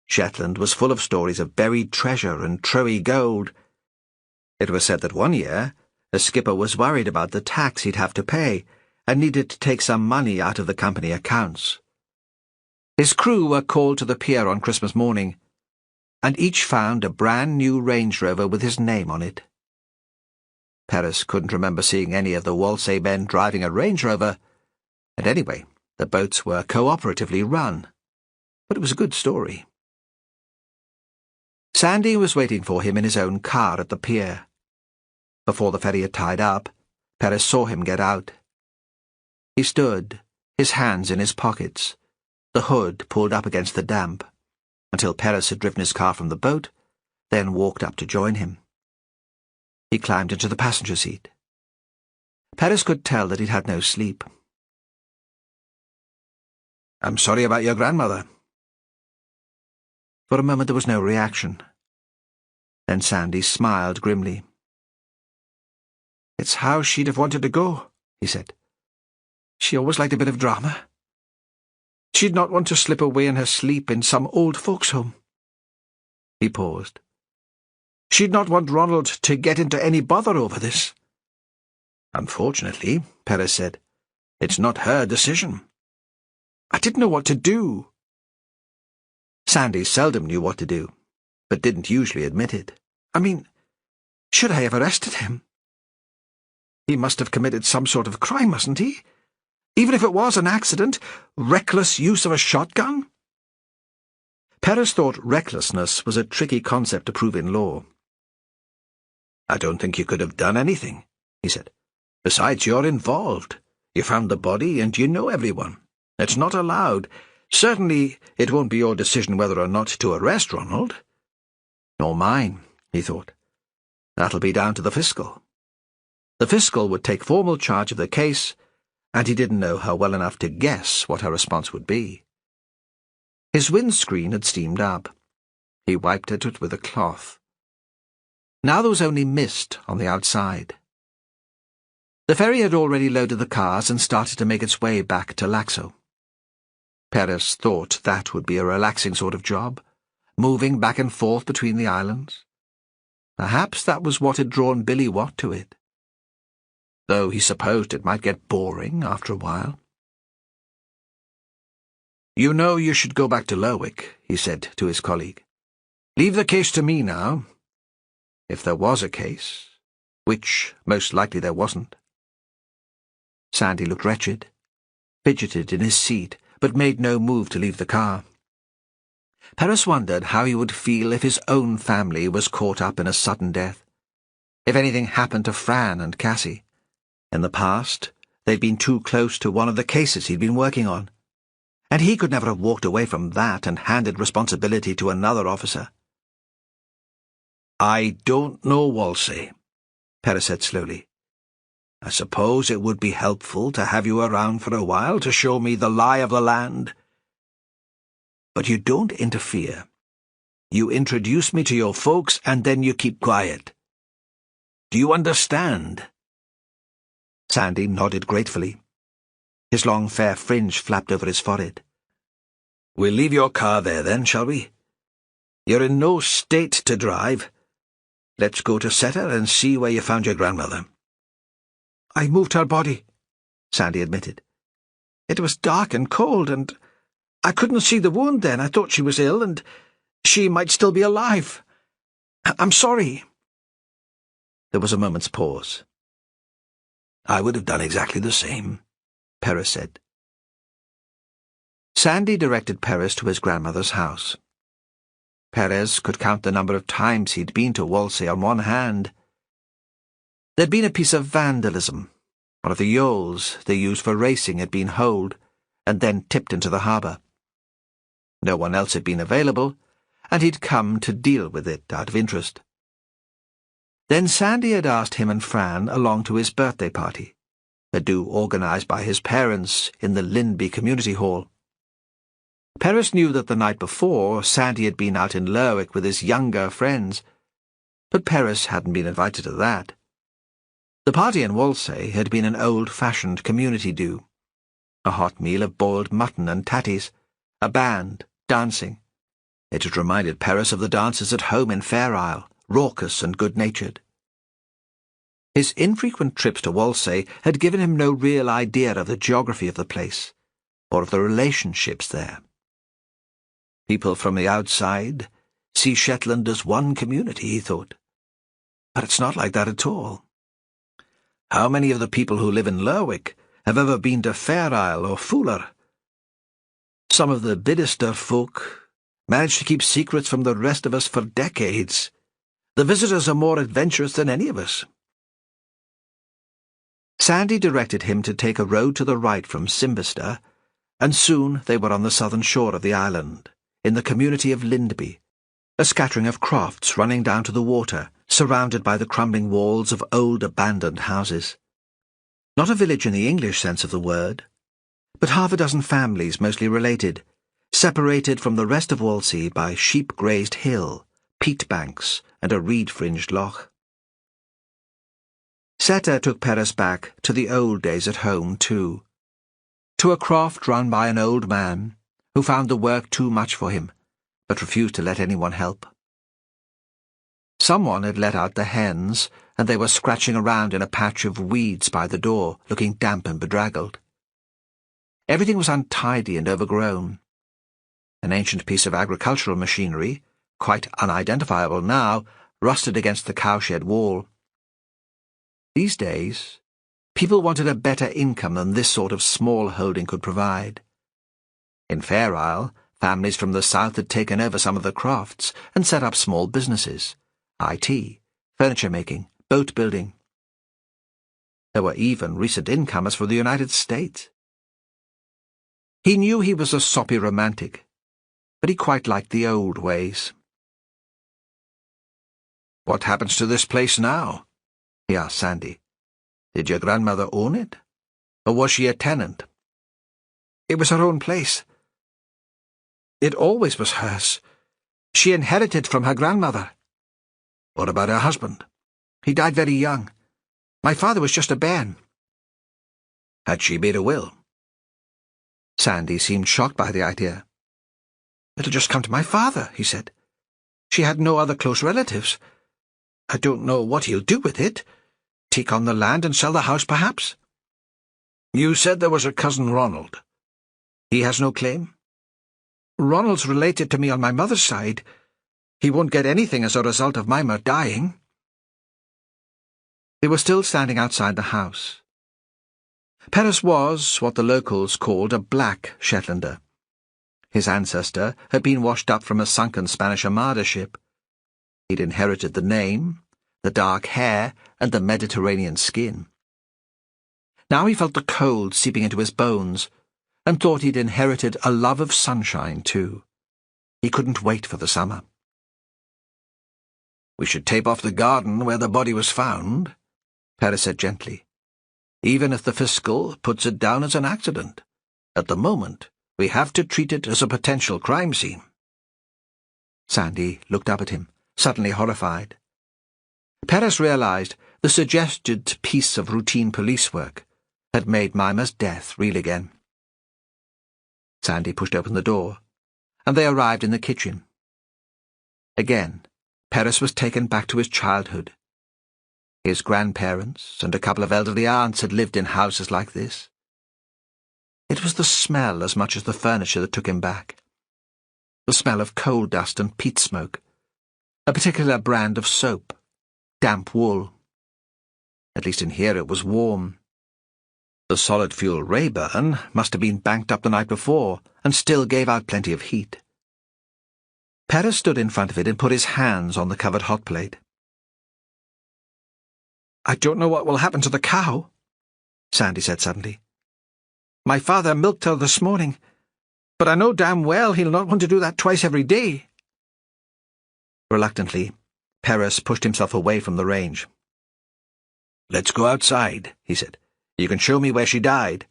Shetland was full of stories of buried treasure and trowy gold. It was said that one year a skipper was worried about the tax he'd have to pay and needed to take some money out of the company accounts. His crew were called to the pier on Christmas morning, and each found a brand-new Range Rover with his name on it. Perez couldn't remember seeing any of the Whalsay men driving a Range Rover, and anyway, the boats were cooperatively run. But it was a good story. Sandy was waiting for him in his own car at the pier. Before the ferry had tied up, Perez saw him get out. He stood, his hands in his pockets, the hood pulled up against the damp, until Perez had driven his car from the boat, then walked up to join him. He climbed into the passenger seat. Perez could tell that he'd had no sleep. "I'm sorry about your grandmother." For a moment there was no reaction. Then Sandy smiled grimly. "It's how she'd have wanted to go," he said. "She always liked a bit of drama. She'd not want to slip away in her sleep in some old folks' home." He paused. "She'd not want Ronald to get into any bother over this." "Unfortunately," Perez said, "it's not her decision." "I didn't know what to do." Sandy seldom knew what to do, but didn't usually admit it. "I mean, should I have arrested him? He must have committed some sort of crime, mustn't he? Even if it was an accident, reckless use of a shotgun?" Perez thought recklessness was a tricky concept to prove in law. "I don't think you could have done anything," he said. "Besides, you're involved. You found the body and you know everyone. It's not allowed. Certainly it won't be your decision whether or not to arrest Ronald." "Nor mine," he thought. "That'll be down to the fiscal." The fiscal would take formal charge of the case, and he didn't know her well enough to guess what her response would be. His windscreen had steamed up. He wiped at it with a cloth. Now there was only mist on the outside. The ferry had already loaded the cars and started to make its way back to Laxo. Perez thought that would be a relaxing sort of job, moving back and forth between the islands. Perhaps that was what had drawn Billy Watt to it, though he supposed it might get boring after a while. "You know you should go back to Lerwick," he said to his colleague. "Leave the case to me now. If there was a case, which most likely there wasn't." Sandy looked wretched, fidgeted in his seat, but made no move to leave the car. Perez wondered how he would feel if his own family was caught up in a sudden death, if anything happened to Fran and Cassie. In the past, they'd been too close to one of the cases he'd been working on, and he could never have walked away from that and handed responsibility to another officer. "I don't know, Whalsay," Perez said slowly. "I suppose it would be helpful to have you around for a while to show me the lie of the land. But you don't interfere. You introduce me to your folks and then you keep quiet. Do you understand?" Sandy nodded gratefully. His long fair fringe flapped over his forehead. "We'll leave your car there then, shall we? You're in no state to drive. Let's go to Seta and see where you found your grandmother." "I moved her body," Sandy admitted. "It was dark and cold, and I couldn't see the wound then. I thought she was ill, and she might still be alive. I'm sorry." There was a moment's pause. "I would have done exactly the same," Perez said. Sandy directed Perez to his grandmother's house. Perez could count the number of times he'd been to Whalsay on one hand. There'd been a piece of vandalism. One of the yawls they used for racing had been holed, and then tipped into the harbour. No one else had been available, and he'd come to deal with it out of interest. Then Sandy had asked him and Fran along to his birthday party, a do organised by his parents in the Lindby Community Hall. Perez knew that the night before Sandy had been out in Lerwick with his younger friends, but Perez hadn't been invited to that. The party in Whalsay had been an old-fashioned community do, a hot meal of boiled mutton and tatties, a band, dancing. It had reminded Perez of the dances at home in Fair Isle, raucous and good-natured. His infrequent trips to Whalsay had given him no real idea of the geography of the place, or of the relationships there. People from the outside see Shetland as one community, he thought. But it's not like that at all. How many of the people who live in Lerwick have ever been to Fair Isle or Fuller? Some of the Biddister folk managed to keep secrets from the rest of us for decades. The visitors are more adventurous than any of us. Sandy directed him to take a road to the right from Simbister, and soon they were on the southern shore of the island, in the community of Lindby, a scattering of crofts running down to the water, surrounded by the crumbling walls of old abandoned houses. Not a village in the English sense of the word, but half a dozen families mostly related, separated from the rest of Whalsay by sheep-grazed hill, peat banks, and a reed-fringed loch. Seta took Perez back to the old days at home, too, to a croft run by an old man who found the work too much for him, but refused to let anyone help. Someone had let out the hens, and they were scratching around in a patch of weeds by the door, looking damp and bedraggled. Everything was untidy and overgrown. An ancient piece of agricultural machinery, quite unidentifiable now, rusted against the cowshed wall. These days, people wanted a better income than this sort of small holding could provide. In Fair Isle, families from the south had taken over some of the crofts and set up small businesses, IT, furniture-making, boat-building. There were even recent incomers from the United States. He knew he was a soppy romantic, but he quite liked the old ways. "What happens to this place now?" he asked Sandy. "Did your grandmother own it, or was she a tenant?" "It was her own place. It always was hers. She inherited from her grandmother." "What about her husband?" "He died very young. My father was just a bairn. Had she made a will? Sandy seemed shocked by the idea. "It'll just come to my father," he said. "She had no other close relatives. I don't know what he'll do with it. Take on the land and sell the house, perhaps." "You said there was a cousin Ronald. He has no claim?" "Ronald's related to me on my mother's side. He won't get anything as a result of Mimmer dying." They were still standing outside the house. Perez was what the locals called a black Shetlander. His ancestor had been washed up from a sunken Spanish Armada ship. He'd inherited the name, the dark hair, and the Mediterranean skin. Now he felt the cold seeping into his bones, and thought he'd inherited a love of sunshine, too. He couldn't wait for the summer. "We should tape off the garden where the body was found," Perez said gently. "Even if the fiscal puts it down as an accident. At the moment, we have to treat it as a potential crime scene." Sandy looked up at him, suddenly horrified. Perez realized the suggested piece of routine police work had made Mimmer's death real again. Sandy pushed open the door, and they arrived in the kitchen. Again, Perez was taken back to his childhood. His grandparents and a couple of elderly aunts had lived in houses like this. It was the smell as much as the furniture that took him back. The smell of coal dust and peat smoke, a particular brand of soap, damp wool. At least in here it was warm. The solid fuel Rayburn must have been banked up the night before and still gave out plenty of heat. Perez stood in front of it and put his hands on the covered hot plate. "I don't know what will happen to the cow," Sandy said suddenly. "My father milked her this morning, but I know damn well he'll not want to do that twice every day." Reluctantly, Perez pushed himself away from the range. "Let's go outside," he said. "You can show me where she died."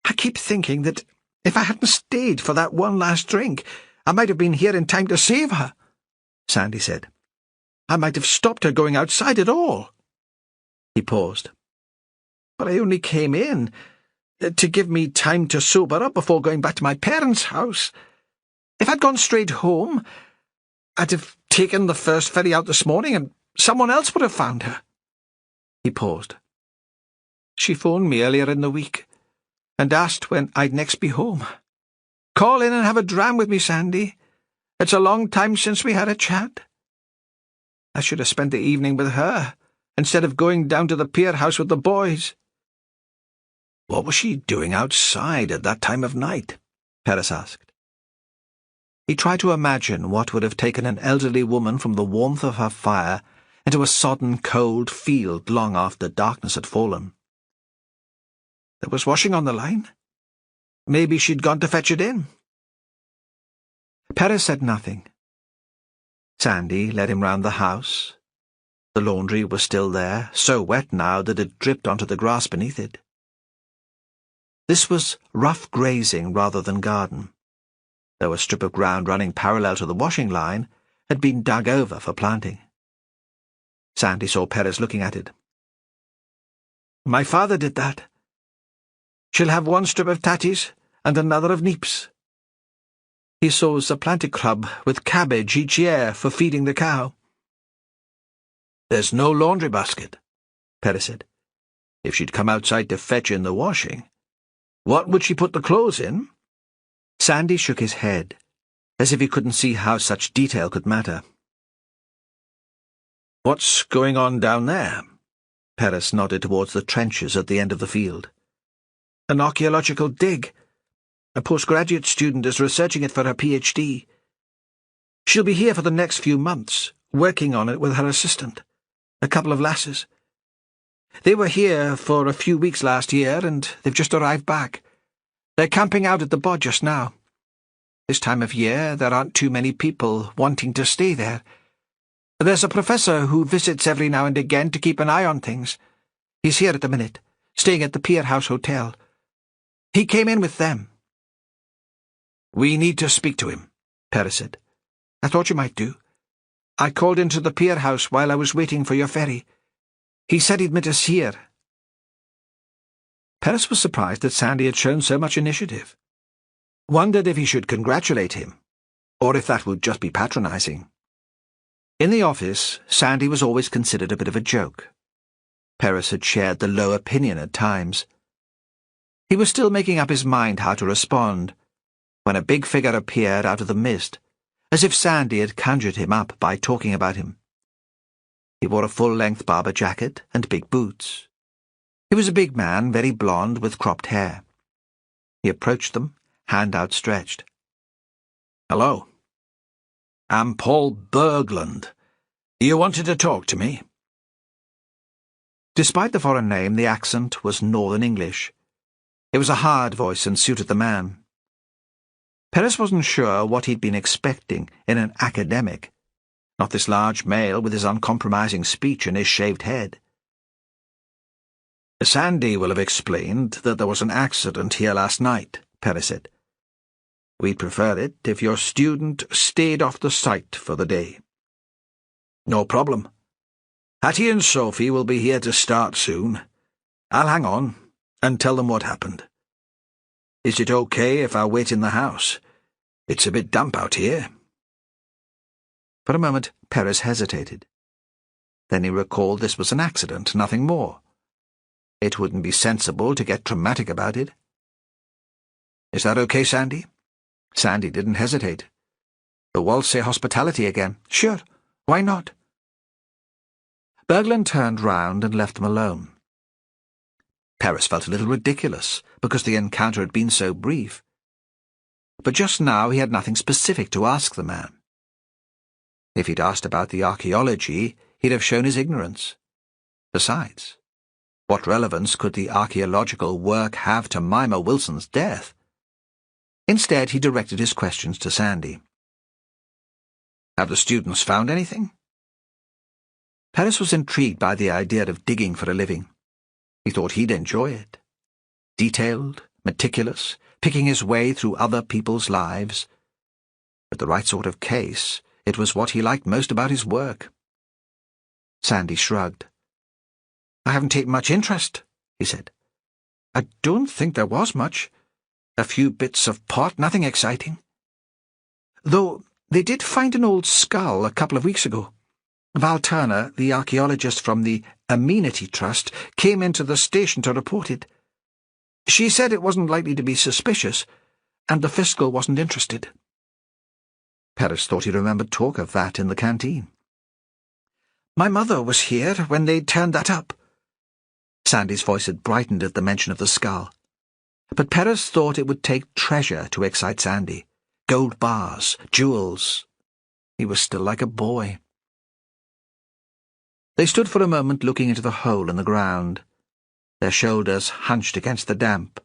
"I keep thinking that if I hadn't stayed for that one last drink, I might have been here in time to save her," Sandy said. "I might have stopped her going outside at all." He paused. "But I only came in to give me time to sober up before going back to my parents' house. If I'd gone straight home, I'd have taken the first ferry out this morning and someone else would have found her." He paused. "She phoned me earlier in the week and asked when I'd next be home. Call in and have a dram with me, Sandy. It's a long time since we had a chat." I should have spent the evening with her instead of going down to the pier house with the boys. "What was she doing outside at that time of night?" Perez asked. He tried to imagine what would have taken an elderly woman from the warmth of her fire into a sodden, cold field long after darkness had fallen. "There was washing on the line. Maybe she'd gone to fetch it in." Perez said nothing. Sandy led him round the house. The laundry was still there, so wet now that it dripped onto the grass beneath it. This was rough grazing rather than garden, though a strip of ground running parallel to the washing line had been dug over for planting. Sandy saw Perez looking at it. "My father did that. She'll have one strip of tatties and another of neeps. He sows a planting crop with cabbage each year for feeding the cow." "There's no laundry basket," Perez said. "If she'd come outside to fetch in the washing, what would she put the clothes in?" Sandy shook his head, as if he couldn't see how such detail could matter. "What's going on down there?" Perez nodded towards the trenches at the end of the field. "An archaeological dig. A postgraduate student is researching it for her PhD. She'll be here for the next few months, working on it with her assistant, a couple of lasses. They were here for a few weeks last year, and they've just arrived back. They're camping out at the bod just now. This time of year, there aren't too many people wanting to stay there. There's a professor who visits every now and again to keep an eye on things. He's here at the minute, staying at the Pier House Hotel. He came in with them." "We need to speak to him," Perez said. "I thought you might do. I called into the pier house while I was waiting for your ferry. He said he'd meet us here." Perez was surprised that Sandy had shown so much initiative. Wondered if he should congratulate him, or if that would just be patronizing. In the office, Sandy was always considered a bit of a joke. Perez had shared the low opinion at times. He was still making up his mind how to respond, when a big figure appeared out of the mist, as if Sandy had conjured him up by talking about him. He wore a full-length barber jacket and big boots. He was a big man, very blond, with cropped hair. He approached them, hand outstretched. "Hello. I'm Paul Berglund. You wanted to talk to me?" Despite the foreign name, the accent was Northern English. It was a hard voice and suited the man. Perez wasn't sure what he'd been expecting in an academic, not this large male with his uncompromising speech and his shaved head. "Sandy will have explained that there was an accident here last night," Perez said. "We'd prefer it if your student stayed off the site for the day." "No problem. Hattie and Sophie will be here to start soon. I'll hang on and tell them what happened. Is it okay if I wait in the house? It's a bit damp out here." For a moment, Perez hesitated. Then he recalled this was an accident, nothing more. It wouldn't be sensible to get dramatic about it. "Is that okay, Sandy?" Sandy didn't hesitate. "The Whalsay hospitality again. Sure, why not?" Berglund turned round and left them alone. Perez felt a little ridiculous because the encounter had been so brief. But just now he had nothing specific to ask the man. If he'd asked about the archaeology, he'd have shown his ignorance. Besides, what relevance could the archaeological work have to Mimmer Wilson's death? Instead, he directed his questions to Sandy. "Have the students found anything?" Perez was intrigued by the idea of digging for a living. He thought he'd enjoy it. Detailed, meticulous, picking his way through other people's lives. With the right sort of case, it was what he liked most about his work. Sandy shrugged. "I haven't taken much interest," he said. "I don't think there was much. A few bits of pot, nothing exciting. Though they did find an old skull a couple of weeks ago. Val Turner, the archaeologist from the Amenity Trust, came into the station to report it. She said it wasn't likely to be suspicious, and the fiscal wasn't interested." Perez thought he remembered talk of that in the canteen. "My mother was here when they turned that up." Sandy's voice had brightened at the mention of the skull. But Perez thought it would take treasure to excite Sandy. Gold bars, jewels. He was still like a boy. They stood for a moment looking into the hole in the ground, their shoulders hunched against the damp.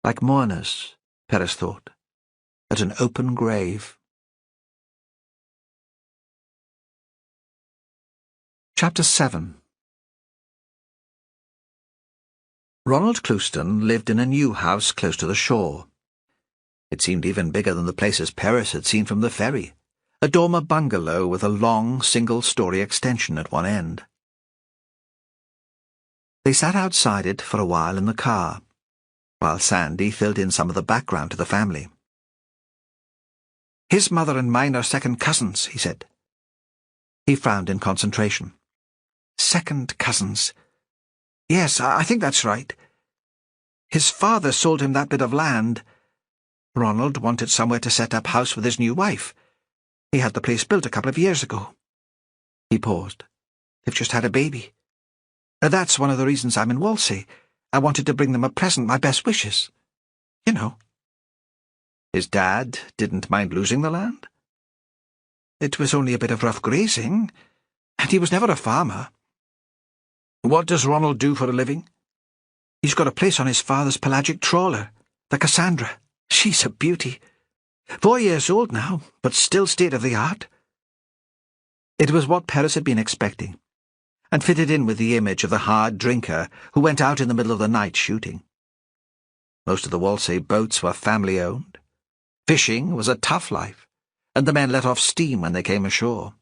Like mourners, Perez thought, at an open grave. Chapter 7. Ronald Clouston lived in a new house close to the shore. It seemed even bigger than the places Perez had seen from the ferry, a dormer bungalow with a long, single-story extension at one end. They sat outside it for a while in the car, while Sandy filled in some of the background to the family. "His mother and mine are second cousins," he said. He frowned in concentration. "Second cousins. Yes, I think that's right. His father sold him that bit of land. Ronald wanted somewhere to set up house with his new wife. He had the place built a couple of years ago." He paused. "They've just had a baby. That's one of the reasons I'm in Whalsay. I wanted to bring them a present, my best wishes. You know." His dad didn't mind losing the land? "It was only a bit of rough grazing, and he was never a farmer." "What does Ronald do for a living?" "He's got a place on his father's pelagic trawler, the Cassandra. She's a beauty. 4 years old now, but still state-of-the-art." It was what Perez had been expecting, and fitted in with the image of the hard drinker who went out in the middle of the night shooting. Most of the Whalsay boats were family-owned. Fishing was a tough life, and the men let off steam when they came ashore.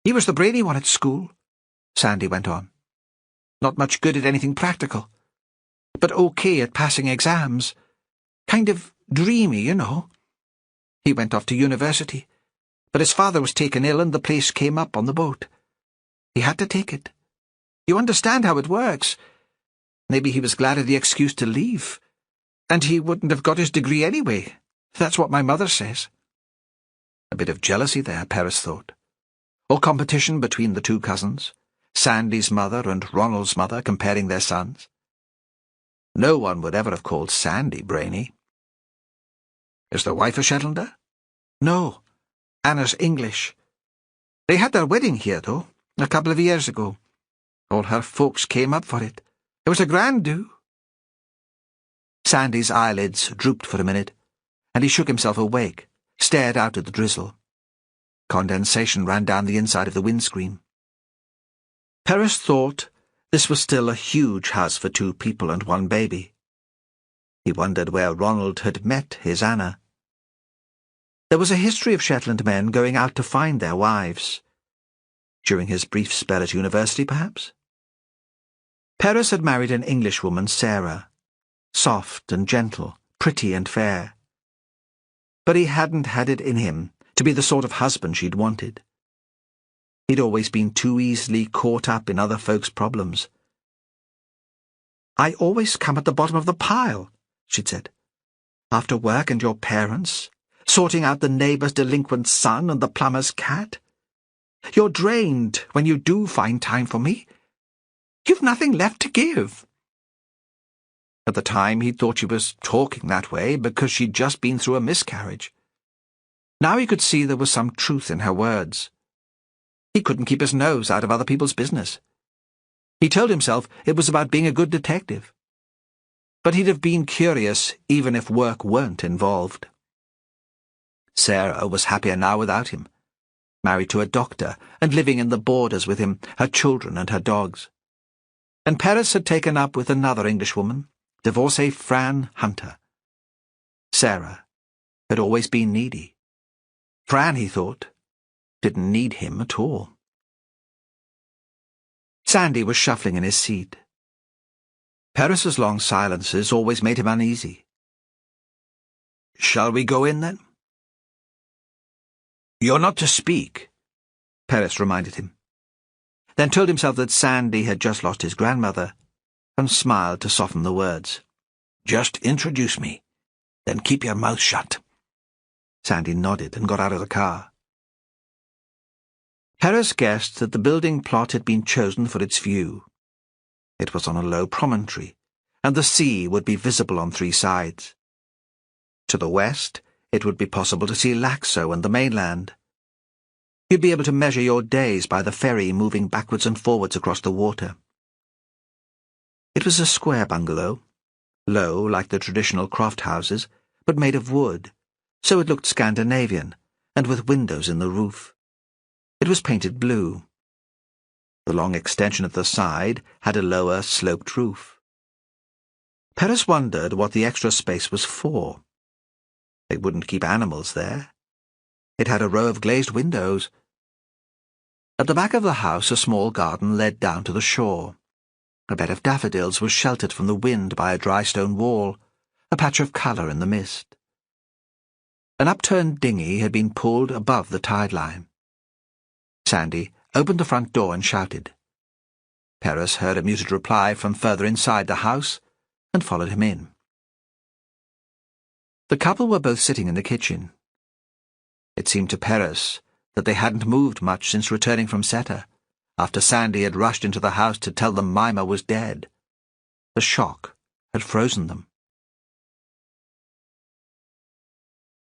"He was the brainy one at school," Sandy went on. "Not much good at anything practical. but okay at passing exams. Kind of dreamy, you know. He went off to university, but his father was taken ill and the place came up on the boat. He had to take it. You understand how it works. Maybe he was glad of the excuse to leave, and he wouldn't have got his degree anyway. That's what my mother says. A bit of jealousy there, Perez thought. Or competition between the two cousins, Sandy's mother and Ronald's mother, comparing their sons. No one would ever have called Sandy brainy. Is the wife a Shetlander? No, Anna's English. They had their wedding here, though, a couple of years ago. All her folks came up for it. It was a grand do. Sandy's eyelids drooped for a minute, and he shook himself awake, stared out at the drizzle. Condensation ran down the inside of the windscreen. Perez thought this was still a huge house for 2 people and 1 baby. He wondered where Ronald had met his Anna. There was a history of Shetland men going out to find their wives. During his brief spell at university, perhaps? Perez had married an Englishwoman, Sarah. Soft and gentle, pretty and fair. But he hadn't had it in him to be the sort of husband she'd wanted. He'd always been too easily caught up in other folks' problems. I always come at the bottom of the pile, she'd said. After work and your parents, sorting out the neighbour's delinquent son and the plumber's cat. You're drained when you do find time for me. You've nothing left to give. At the time, he'd thought she was talking that way because she'd just been through a miscarriage. Now he could see there was some truth in her words. He couldn't keep his nose out of other people's business. He told himself it was about being a good detective. But he'd have been curious even if work weren't involved. Sarah was happier now without him, married to a doctor and living in the borders with him, her children and her dogs. And Perez had taken up with another Englishwoman, divorcee Fran Hunter. Sarah had always been needy. Fran, he thought, didn't need him at all. Sandy was shuffling in his seat. Perez's long silences always made him uneasy. Shall we go in, then? You're not to speak, Perez reminded him, then told himself that Sandy had just lost his grandmother, and smiled to soften the words. Just introduce me, then keep your mouth shut. Sandy nodded and got out of the car. Perez guessed that the building plot had been chosen for its view. It was on a low promontory, and the sea would be visible on 3 sides. To the west, it would be possible to see Laxo and the mainland. You'd be able to measure your days by the ferry moving backwards and forwards across the water. It was a square bungalow, low like the traditional croft houses, but made of wood, so it looked Scandinavian, and with windows in the roof. It was painted blue. The long extension at the side had a lower, sloped roof. Perez wondered what the extra space was for. They wouldn't keep animals there. It had a row of glazed windows. At the back of the house a small garden led down to the shore. A bed of daffodils was sheltered from the wind by a dry stone wall, a patch of colour in the mist. An upturned dinghy had been pulled above the tide line. Sandy opened the front door and shouted. Perez heard a muted reply from further inside the house and followed him in. The couple were both sitting in the kitchen. It seemed to Perez that they hadn't moved much since returning from Seta, after Sandy had rushed into the house to tell them Mimmer was dead. The shock had frozen them.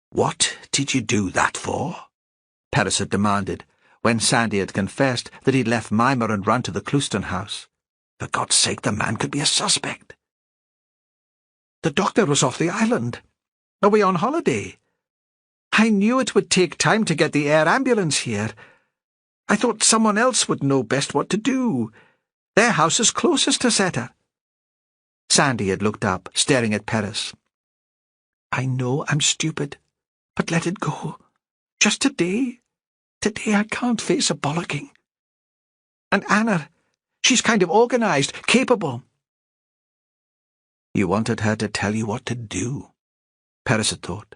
"What did you do that for?" Perez had demanded, when Sandy had confessed that he'd left Mimmer and run to the Clouston house. For God's sake, the man could be a suspect. "The doctor was off the island, away on holiday. I knew it would take time to get the air ambulance here. I thought someone else would know best what to do. Their house is closest to Seta." Sandy had looked up, staring at Perez. "I know I'm stupid, but let it go. Just today. Today I can't face a bollocking. And Anna, she's kind of organised, capable." You wanted her to tell you what to do, Perez had thought.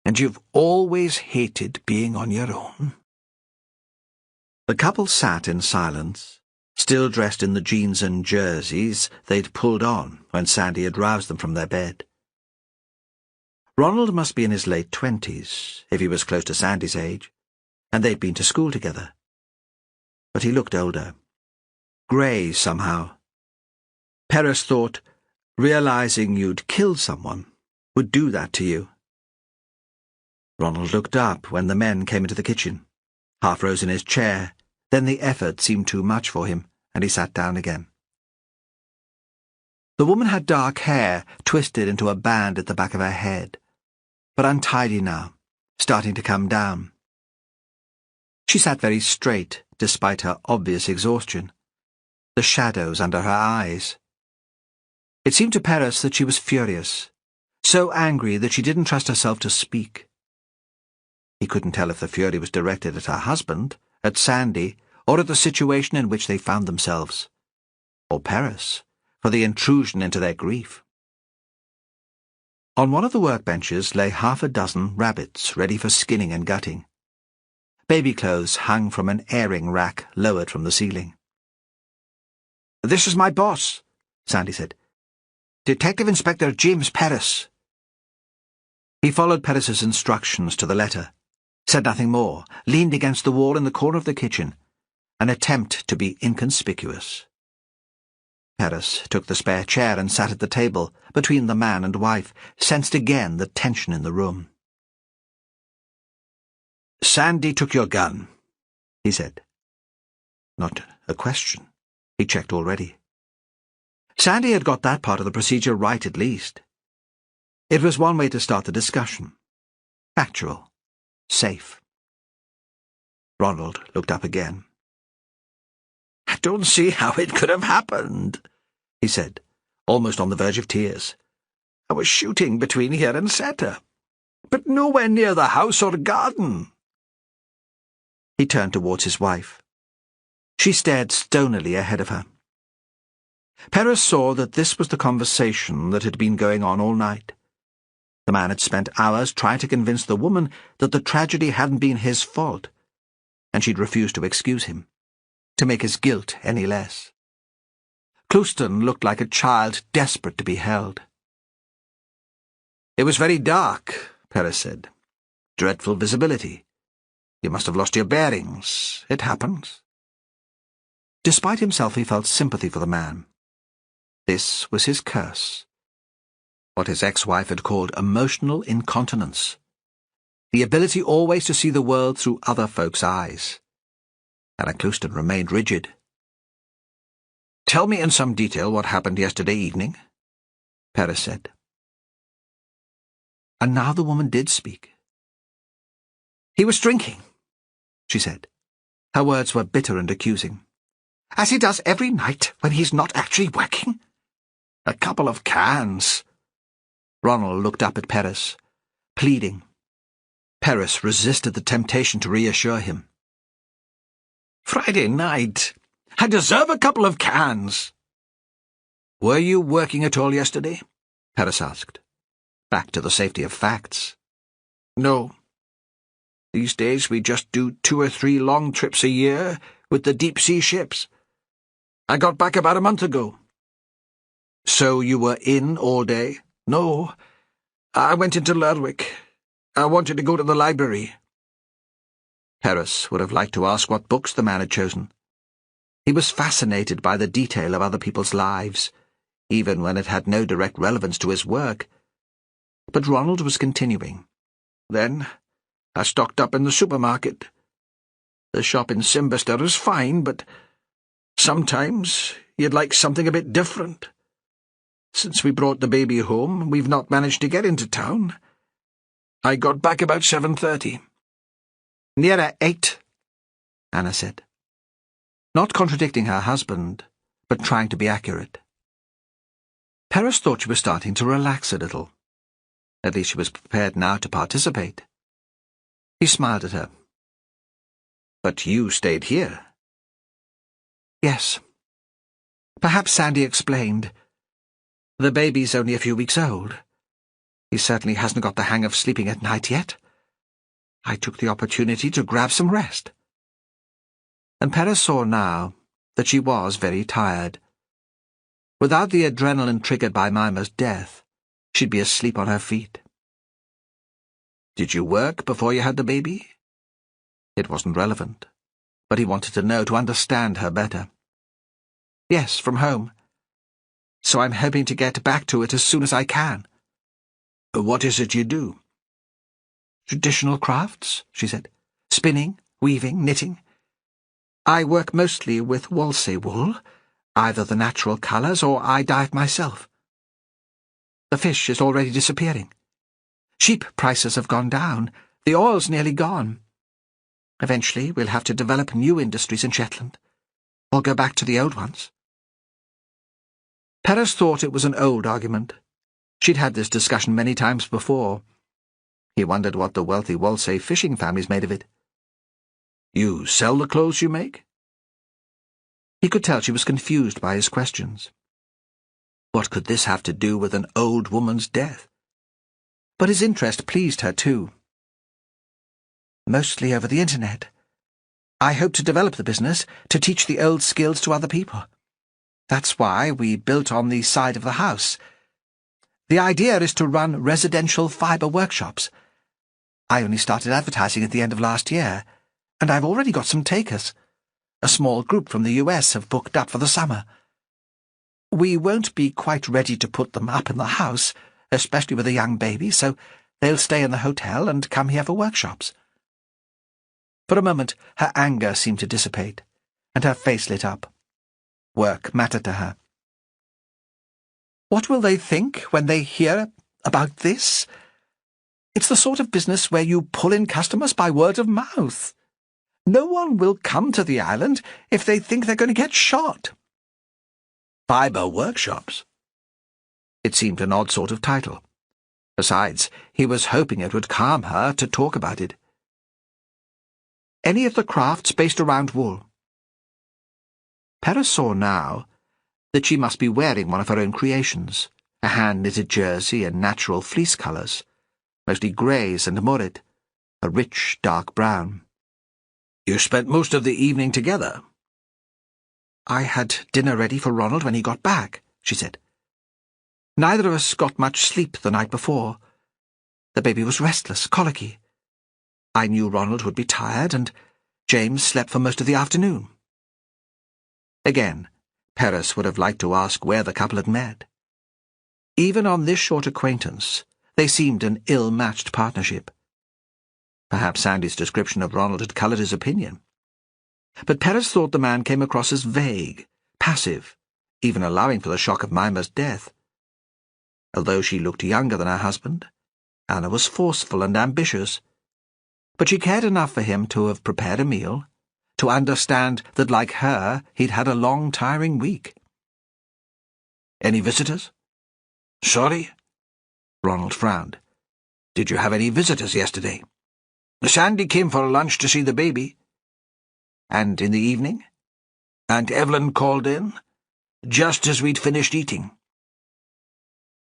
And you've always hated being on your own. The couple sat in silence, still dressed in the jeans and jerseys they'd pulled on when Sandy had roused them from their bed. Ronald must be in his late 20s, if he was close to Sandy's age, and they'd been to school together. But he looked older. Grey, somehow. Perez thought, realizing you'd killed someone would do that to you. Ronald looked up when the men came into the kitchen, half rose in his chair. Then the effort seemed too much for him, and he sat down again. The woman had dark hair twisted into a band at the back of her head, but untidy now, starting to come down. She sat very straight, despite her obvious exhaustion, the shadows under her eyes. It seemed to Perez that she was furious, so angry that she didn't trust herself to speak. He couldn't tell if the fury was directed at her husband, at Sandy, or at the situation in which they found themselves, or Perez, for the intrusion into their grief. On one of the workbenches lay half a dozen rabbits ready for skinning and gutting. Baby clothes hung from an airing rack lowered from the ceiling. "This is my boss," Sandy said. "Detective Inspector James Perez." He followed Perez's instructions to the letter, said nothing more, leaned against the wall in the corner of the kitchen, an attempt to be inconspicuous. Perez took the spare chair and sat at the table, between the man and wife, sensed again the tension in the room. "Sandy took your gun," he said. Not a question. He checked already. Sandy had got that part of the procedure right at least. It was one way to start the discussion. Factual. Safe. Ronald looked up again. "I don't see how it could have happened," he said, almost on the verge of tears. "I was shooting between here and Seta, but nowhere near the house or garden." He turned towards his wife. She stared stonily ahead of her. Perez saw that this was the conversation that had been going on all night. The man had spent hours trying to convince the woman that the tragedy hadn't been his fault, and she'd refused to excuse him, to make his guilt any less. Clouston looked like a child desperate to be held. "It was very dark," Perez said. "Dreadful visibility. You must have lost your bearings. It happens." Despite himself, he felt sympathy for the man. This was his curse. What his ex-wife had called emotional incontinence. The ability always to see the world through other folks' eyes. Anna Clouston remained rigid. "Tell me in some detail what happened yesterday evening," Perez said. And now the woman did speak. "He was drinking," she said. Her words were bitter and accusing. "As he does every night when he's not actually working. A couple of cans." Ronald looked up at Perez, pleading. Perez resisted the temptation to reassure him. "Friday night. I deserve a couple of cans." "Were you working at all yesterday?" Perez asked, back to the safety of facts. "No. These days we just do 2 or 3 long trips a year with the deep-sea ships. I got back about a month ago." "So you were in all day?" "No. I went into Lerwick. I wanted to go to the library." Perez would have liked to ask what books the man had chosen. He was fascinated by the detail of other people's lives, even when it had no direct relevance to his work. But Ronald was continuing. "Then I stocked up in the supermarket. The shop in Simbister is fine, but sometimes you'd like something a bit different. Since we brought the baby home, we've not managed to get into town. I got back about 7:30. "Nearer 8, Anna said, not contradicting her husband, but trying to be accurate. Perez thought she was starting to relax a little. At least she was prepared now to participate. He smiled at her. "But you stayed here." "Yes." Perhaps Sandy explained. The baby's only a few weeks old. He certainly hasn't got the hang of sleeping at night yet. I took the opportunity to grab some rest. And Perez saw now that she was very tired. Without the adrenaline triggered by Mimmer's death, she'd be asleep on her feet. "Did you work before you had the baby?" It wasn't relevant, but he wanted to know to understand her better. "Yes, from home. So I'm hoping to get back to it as soon as I can." "What is it you do?" "Traditional crafts," she said. "Spinning, weaving, knitting. I work mostly with Whalsay wool, either the natural colours or I dye it myself. The fish is already disappearing. Sheep prices have gone down. The oil's nearly gone. Eventually we'll have to develop new industries in Shetland, or go back to the old ones." Perez thought it was an old argument. She'd had this discussion many times before. He wondered what the wealthy Whalsay fishing families made of it. "You sell the clothes you make?" He could tell she was confused by his questions. What could this have to do with an old woman's death? But his interest pleased her too. "Mostly over the internet. I hope to develop the business, to teach the old skills to other people. That's why we built on the side of the house. The idea is to run residential fibre workshops. I only started advertising at the end of last year, and I've already got some takers. A small group from the US have booked up for the summer. We won't be quite ready to put them up in the house, especially with a young baby, so they'll stay in the hotel and come here for workshops." For a moment her anger seemed to dissipate, and her face lit up. Work mattered to her. "What will they think when they hear about this? It's the sort of business where you pull in customers by word of mouth. No one will come to the island if they think they're going to get shot." "Fibre workshops?" It seemed an odd sort of title. Besides, he was hoping it would calm her to talk about it. "Any of the crafts based around wool." Perez saw now that she must be wearing one of her own creations, a hand-knitted jersey in natural fleece colours, mostly greys and murred, a rich dark brown. "You spent most of the evening together?" "I had dinner ready for Ronald when he got back," she said. "Neither of us got much sleep the night before. The baby was restless, colicky. I knew Ronald would be tired, and James slept for most of the afternoon." Again, Perez would have liked to ask where the couple had met. Even on this short acquaintance, they seemed an ill-matched partnership. Perhaps Sandy's description of Ronald had coloured his opinion. But Perez thought the man came across as vague, passive, even allowing for the shock of Mimmer's death. Although she looked younger than her husband, Anna was forceful and ambitious. But she cared enough for him to have prepared a meal, to understand that, like her, he'd had a long, tiring week. "Any visitors?" "Sorry?" Ronald frowned. "Did you have any visitors yesterday?" "Sandy came for lunch to see the baby." "And in the evening?" "Aunt Evelyn called in, just as we'd finished eating."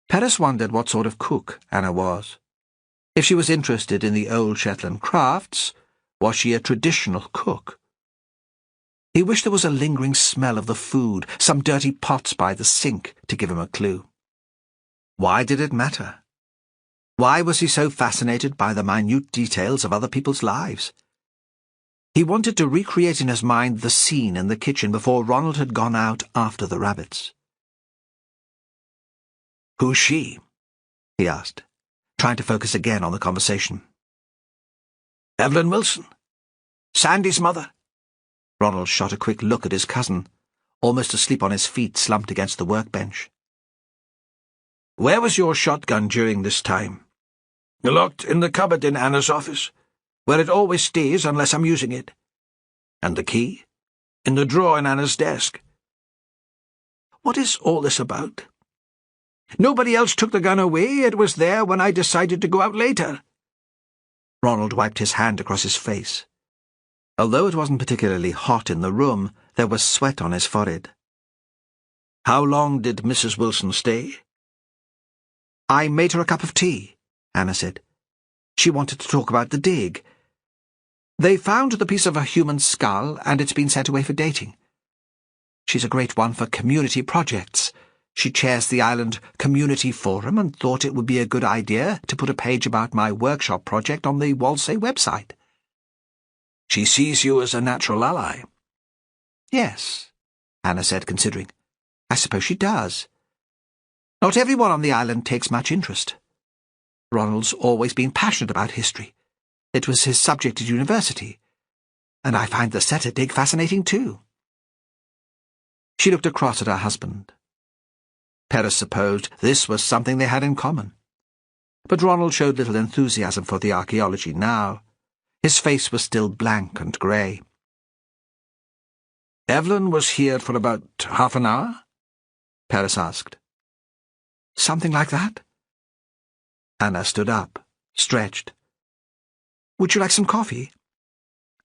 Perez wondered what sort of cook Anna was. If she was interested in the old Shetland crafts, was she a traditional cook? He wished there was a lingering smell of the food, some dirty pots by the sink, to give him a clue. Why did it matter? Why was he so fascinated by the minute details of other people's lives? He wanted to recreate in his mind the scene in the kitchen before Ronald had gone out after the rabbits. "Who's she?" he asked, trying to focus again on the conversation. "Evelyn Wilson. Sandy's mother." Ronald shot a quick look at his cousin, almost asleep on his feet, slumped against the workbench. "Where was your shotgun during this time?" "Locked in the cupboard in Anna's office, where it always stays unless I'm using it." "And the key?" "In the drawer in Anna's desk." "What is all this about?" "Nobody else took the gun away. It was there when I decided to go out later." Ronald wiped his hand across his face. Although it wasn't particularly hot in the room, there was sweat on his forehead. "How long did Mrs. Wilson stay?" "I made her a cup of tea," Anna said. "She wanted to talk about the dig. They found the piece of a human skull, and it's been sent away for dating. She's a great one for community projects. She chairs the island community forum and thought it would be a good idea to put a page about my workshop project on the Whalsay website." "She sees you as a natural ally." "Yes," Anna said, considering. "I suppose she does. Not everyone on the island takes much interest. Ronald's always been passionate about history. It was his subject at university. And I find the setter dig fascinating too." She looked across at her husband. Perez supposed this was something they had in common. But Ronald showed little enthusiasm for the archaeology now. His face was still blank and grey. "Evelyn was here for about half an hour?" Perez asked. "Something like that." Anna stood up, stretched. "Would you like some coffee?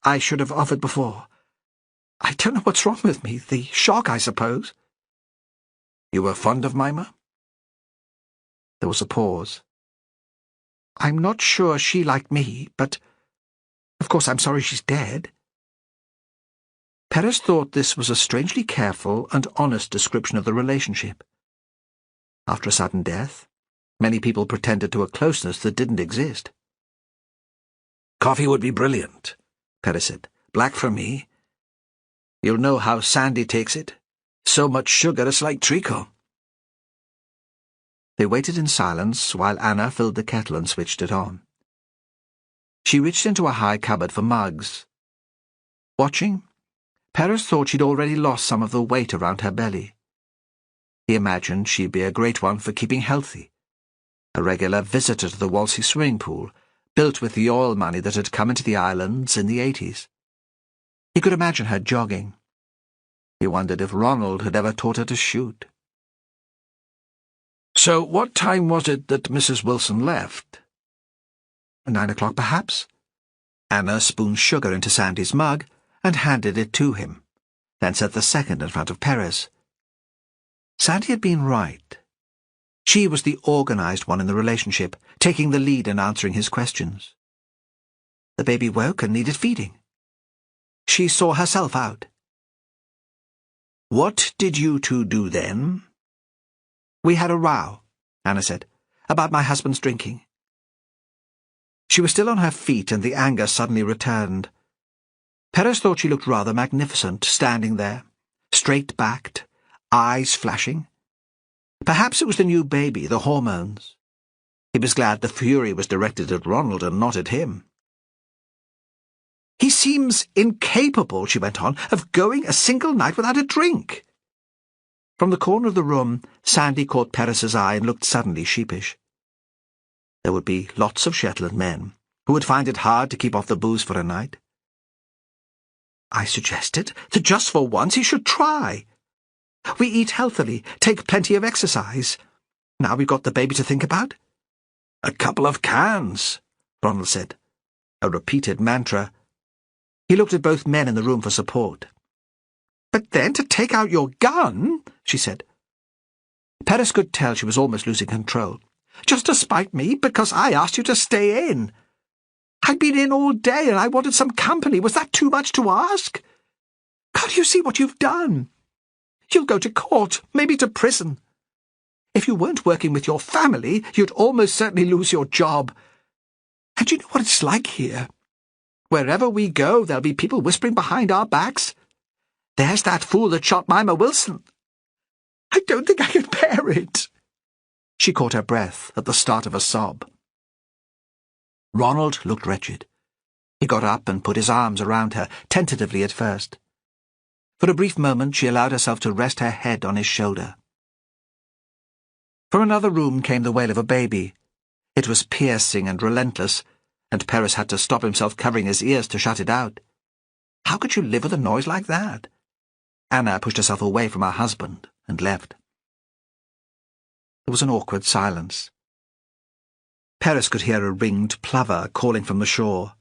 I should have offered before. I don't know what's wrong with me. The shock, I suppose." "You were fond of Mimmer?" There was a pause. "I'm not sure she liked me, but of course I'm sorry she's dead." Perez thought this was a strangely careful and honest description of the relationship. After a sudden death, many people pretended to a closeness that didn't exist. "Coffee would be brilliant," Perez said. "Black for me. You'll know how Sandy takes it. So much sugar it's like treacle." They waited in silence while Anna filled the kettle and switched it on. She reached into a high cupboard for mugs. Watching, Perez thought she'd already lost some of the weight around her belly. He imagined she'd be a great one for keeping healthy, a regular visitor to the Whalsay swimming pool, built with the oil money that had come into the islands in the 80s. He could imagine her jogging. He wondered if Ronald had ever taught her to shoot. "So what time was it that Mrs. Wilson left?" 9 o'clock, perhaps. Anna spooned sugar into Sandy's mug and handed it to him, then set the second in front of Perez. Sandy had been right. She was the organised one in the relationship, taking the lead in answering his questions. The baby woke and needed feeding. She saw herself out. "What did you two do then?" "We had a row," Anna said, "about my husband's drinking." She was still on her feet, and the anger suddenly returned. Perez thought she looked rather magnificent, standing there, straight-backed, eyes flashing. Perhaps it was the new baby, the hormones. He was glad the fury was directed at Ronald and not at him. "He seems incapable," she went on, "of going a single night without a drink." From the corner of the room, Sandy caught Perez's eye and looked suddenly sheepish. There would be lots of Shetland men who would find it hard to keep off the booze for a night. "I suggested that just for once he should try. We eat healthily, take plenty of exercise. Now we've got the baby to think about." "A couple of cans," Ronald said, a repeated mantra. He looked at both men in the room for support. "But then to take out your gun," she said. Perez could tell she was almost losing control. "Just to spite me, because I asked you to stay in. I'd been in all day and I wanted some company. Was that too much to ask? Can't you see what you've done? You'll go to court, maybe to prison. If you weren't working with your family, you'd almost certainly lose your job. And you know what it's like here. Wherever we go, there'll be people whispering behind our backs. There's that fool that shot Mimmer Wilson. I don't think I can bear it." She caught her breath at the start of a sob. Ronald looked wretched. He got up and put his arms around her, tentatively at first. For a brief moment she allowed herself to rest her head on his shoulder. From another room came the wail of a baby. It was piercing and relentless, and Perez had to stop himself covering his ears to shut it out. How could you live with a noise like that? Anna pushed herself away from her husband and left. There was an awkward silence. Perez could hear a ringed plover calling from the shore.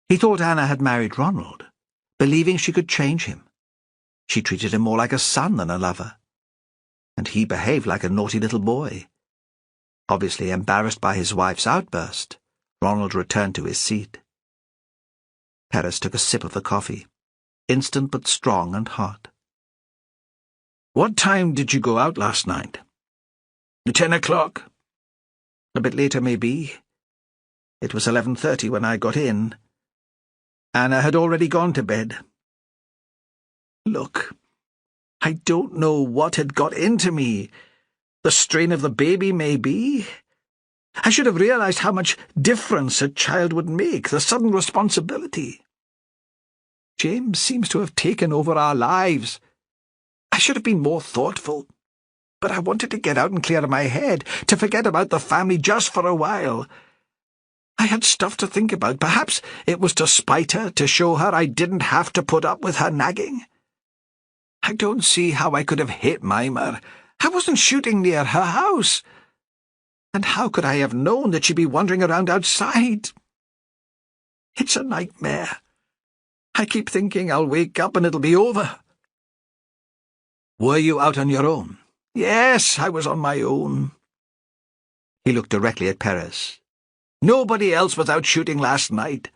He thought Anna had married Ronald, believing she could change him. She treated him more like a son than a lover, and he behaved like a naughty little boy. Obviously embarrassed by his wife's outburst, Ronald returned to his seat. Perez took a sip of the coffee, instant but strong and hot. "What time did you go out last night?" 10 o'clock. A bit later, maybe. It was 11:30 when I got in. Anna had already gone to bed. Look, I don't know what had got into me. The strain of the baby, maybe. I should have realized how much difference a child would make, the sudden responsibility. James seems to have taken over our lives. I should have been more thoughtful, but I wanted to get out and clear my head, to forget about the family just for a while. I had stuff to think about. Perhaps it was to spite her, to show her I didn't have to put up with her nagging. I don't see how I could have hit Mimmer. I wasn't shooting near her house. And how could I have known that she'd be wandering around outside? It's a nightmare. I keep thinking I'll wake up and it'll be over. Were you out on your own? Yes, I was on my own. He looked directly at Perez. Nobody else was out shooting last night.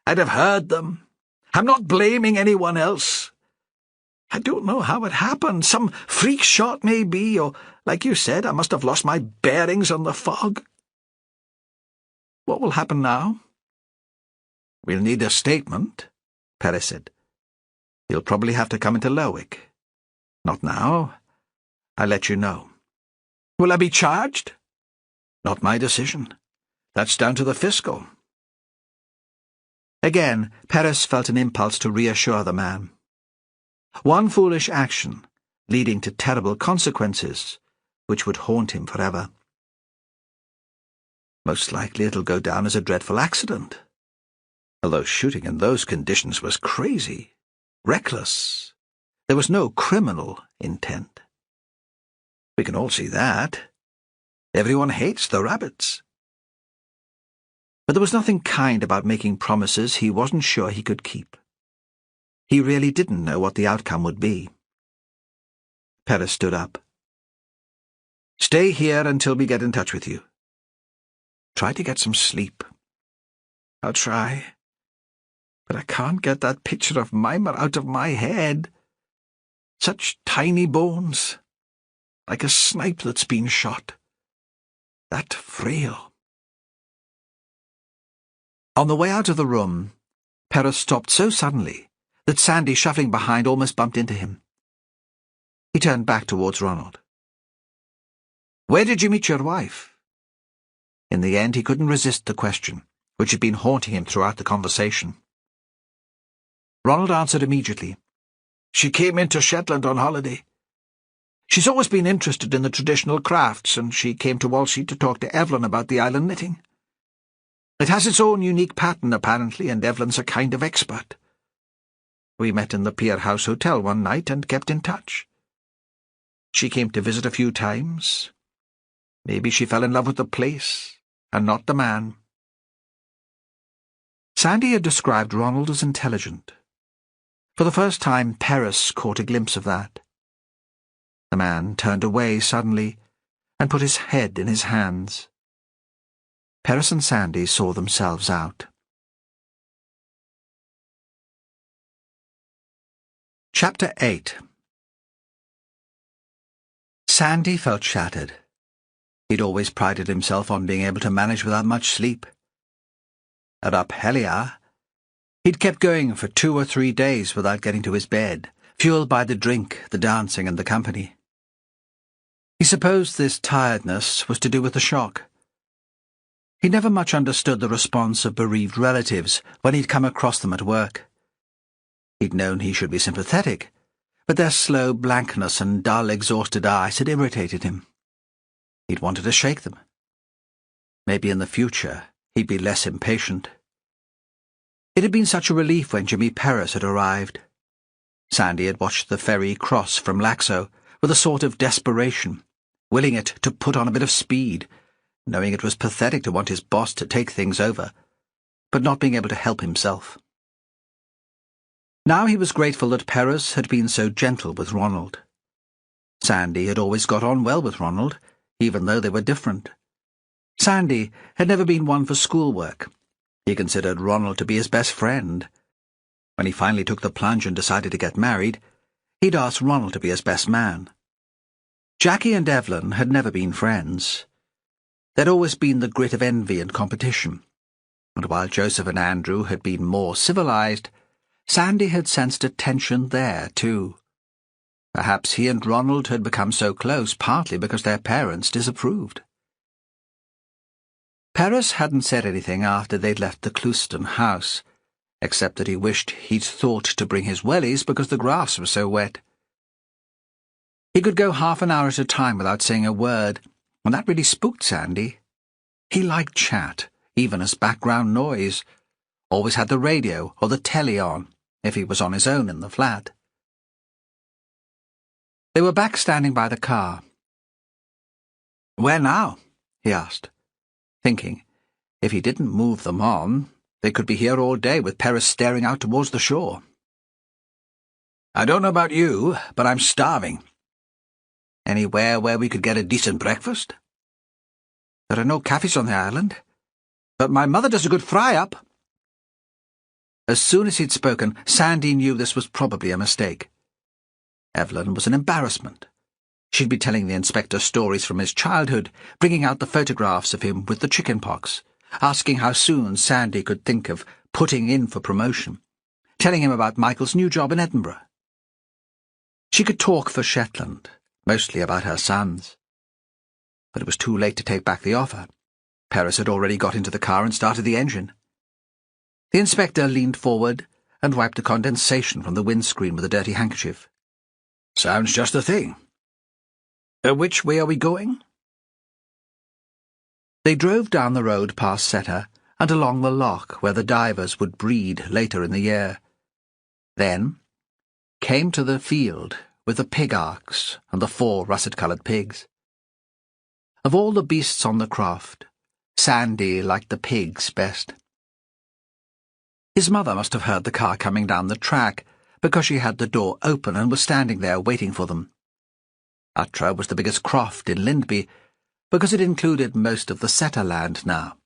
I'd have heard them. I'm not blaming anyone else. I don't know how it happened. Some freak shot, maybe, or, like you said, I must have lost my bearings on the fog. What will happen now? We'll need a statement, Perez said. You'll probably have to come into Lerwick. Not now. I'll let you know. Will I be charged? Not my decision. That's down to the fiscal. Again, Perez felt an impulse to reassure the man. One foolish action, leading to terrible consequences, which would haunt him forever. Most likely it'll go down as a dreadful accident. Although shooting in those conditions was crazy, reckless. There was no criminal intent. We can all see that. Everyone hates the rabbits. But there was nothing kind about making promises he wasn't sure he could keep. He really didn't know what the outcome would be. Perez stood up. Stay here until we get in touch with you. Try to get some sleep. I'll try. But I can't get that picture of Mimmer out of my head. Such tiny bones, like a snipe that's been shot. That frail. On the way out of the room, Perez stopped so suddenly that Sandy, shuffling behind, almost bumped into him. He turned back towards Ronald. Where did you meet your wife? In the end, he couldn't resist the question, which had been haunting him throughout the conversation. Ronald answered immediately. She came into Shetland on holiday. She's always been interested in the traditional crafts, and she came to Whalsay to talk to Evelyn about the island knitting. It has its own unique pattern, apparently, and Evelyn's a kind of expert. We met in the Pier House Hotel one night and kept in touch. She came to visit a few times. Maybe she fell in love with the place, and not the man. Sandy had described Ronald as intelligent. For the first time, Perez caught a glimpse of that. The man turned away suddenly and put his head in his hands. Perez and Sandy saw themselves out. Chapter 8. Sandy felt shattered. He'd always prided himself on being able to manage without much sleep. At Apilogue, he'd kept going for 2 or 3 days without getting to his bed, fueled by the drink, the dancing, and the company. He supposed this tiredness was to do with the shock. He never much understood the response of bereaved relatives when he'd come across them at work. He'd known he should be sympathetic, but their slow blankness and dull, exhausted eyes had irritated him. He'd wanted to shake them. Maybe in the future he'd be less impatient. It had been such a relief when Jimmy Perez had arrived. Sandy had watched the ferry cross from Laxo with a sort of desperation, willing it to put on a bit of speed, knowing it was pathetic to want his boss to take things over, but not being able to help himself. Now he was grateful that Perez had been so gentle with Ronald. Sandy had always got on well with Ronald, even though they were different, Sandy had never been one for schoolwork. He considered Ronald to be his best friend. When he finally took the plunge and decided to get married, he'd asked Ronald to be his best man. Jackie and Evelyn had never been friends. There'd always been the grit of envy and competition, and while Joseph and Andrew had been more civilized, Sandy had sensed a tension there, too. Perhaps he and Ronald had become so close partly because their parents disapproved. Perez hadn't said anything after they'd left the Clouston house, except that he wished he'd thought to bring his wellies because the grass was so wet. He could go half an hour at a time without saying a word, and that really spooked Sandy. He liked chat, even as background noise, always had the radio or the telly on, if he was on his own in the flat. They were back standing by the car. "Where now?" he asked, thinking, if he didn't move them on, they could be here all day with Perez staring out towards the shore. "I don't know about you, but I'm starving. Anywhere where we could get a decent breakfast?" "There are no cafes on the island, but my mother does a good fry-up." As soon as he'd spoken, Sandy knew this was probably a mistake. Evelyn was an embarrassment. She'd be telling the inspector stories from his childhood, bringing out the photographs of him with the chicken pox, asking how soon Sandy could think of putting in for promotion, telling him about Michael's new job in Edinburgh. She could talk for Shetland, mostly about her sons. But it was too late to take back the offer. Perez had already got into the car and started the engine. The inspector leaned forward and wiped the condensation from the windscreen with a dirty handkerchief. "Sounds just the thing. Which way are we going?" They drove down the road past Setter and along the loch where the divers would breed later in the year. Then came to the field with the pig arks and the 4 russet-coloured pigs. Of all the beasts on the croft, Sandy liked the pigs best. His mother must have heard the car coming down the track, because she had the door open and was standing there waiting for them. Utra was the biggest croft in Lindby, because it included most of the Setter land now.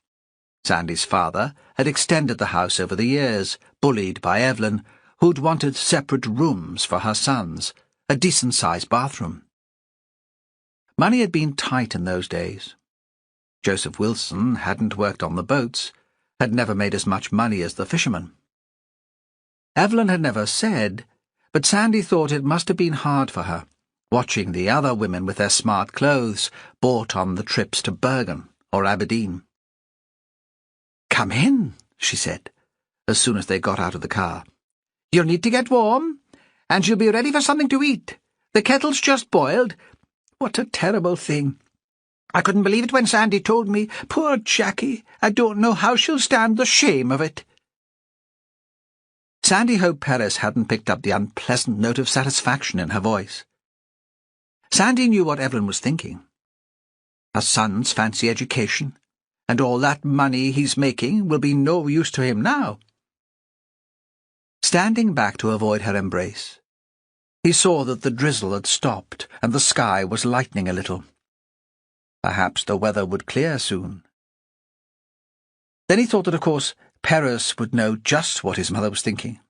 Sandy's father had extended the house over the years, bullied by Evelyn, who'd wanted separate rooms for her sons, a decent-sized bathroom. Money had been tight in those days. Joseph Wilson hadn't worked on the boats, had never made as much money as the fishermen. Evelyn had never said, but Sandy thought it must have been hard for her, watching the other women with their smart clothes bought on the trips to Bergen or Aberdeen. "Come in," she said, as soon as they got out of the car. "You'll need to get warm, and you'll be ready for something to eat. The kettle's just boiled. What a terrible thing. I couldn't believe it when Sandy told me. Poor Jackie, I don't know how she'll stand the shame of it." Sandy hoped Perez hadn't picked up the unpleasant note of satisfaction in her voice. Sandy knew what Evelyn was thinking. Her son's fancy education, and all that money he's making, will be no use to him now. Standing back to avoid her embrace, he saw that the drizzle had stopped and the sky was lightening a little. Perhaps the weather would clear soon. Then he thought that, of course, Perez would know just what his mother was thinking.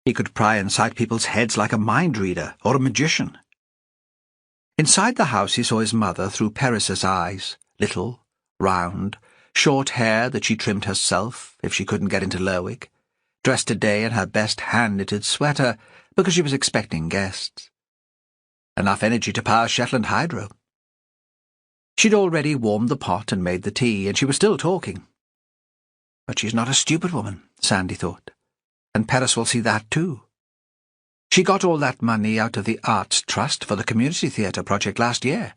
He could pry inside people's heads like a mind reader or a magician. Inside the house he saw his mother through Perez's eyes, little, round, short hair that she trimmed herself if she couldn't get into Lerwick, dressed today in her best hand-knitted sweater because she was expecting guests. Enough energy to power Shetland Hydro. She'd already warmed the pot and made the tea, and she was still talking. But she's not a stupid woman, Sandy thought, and Perez will see that too. She got all that money out of the Arts Trust for the Community Theatre project last year,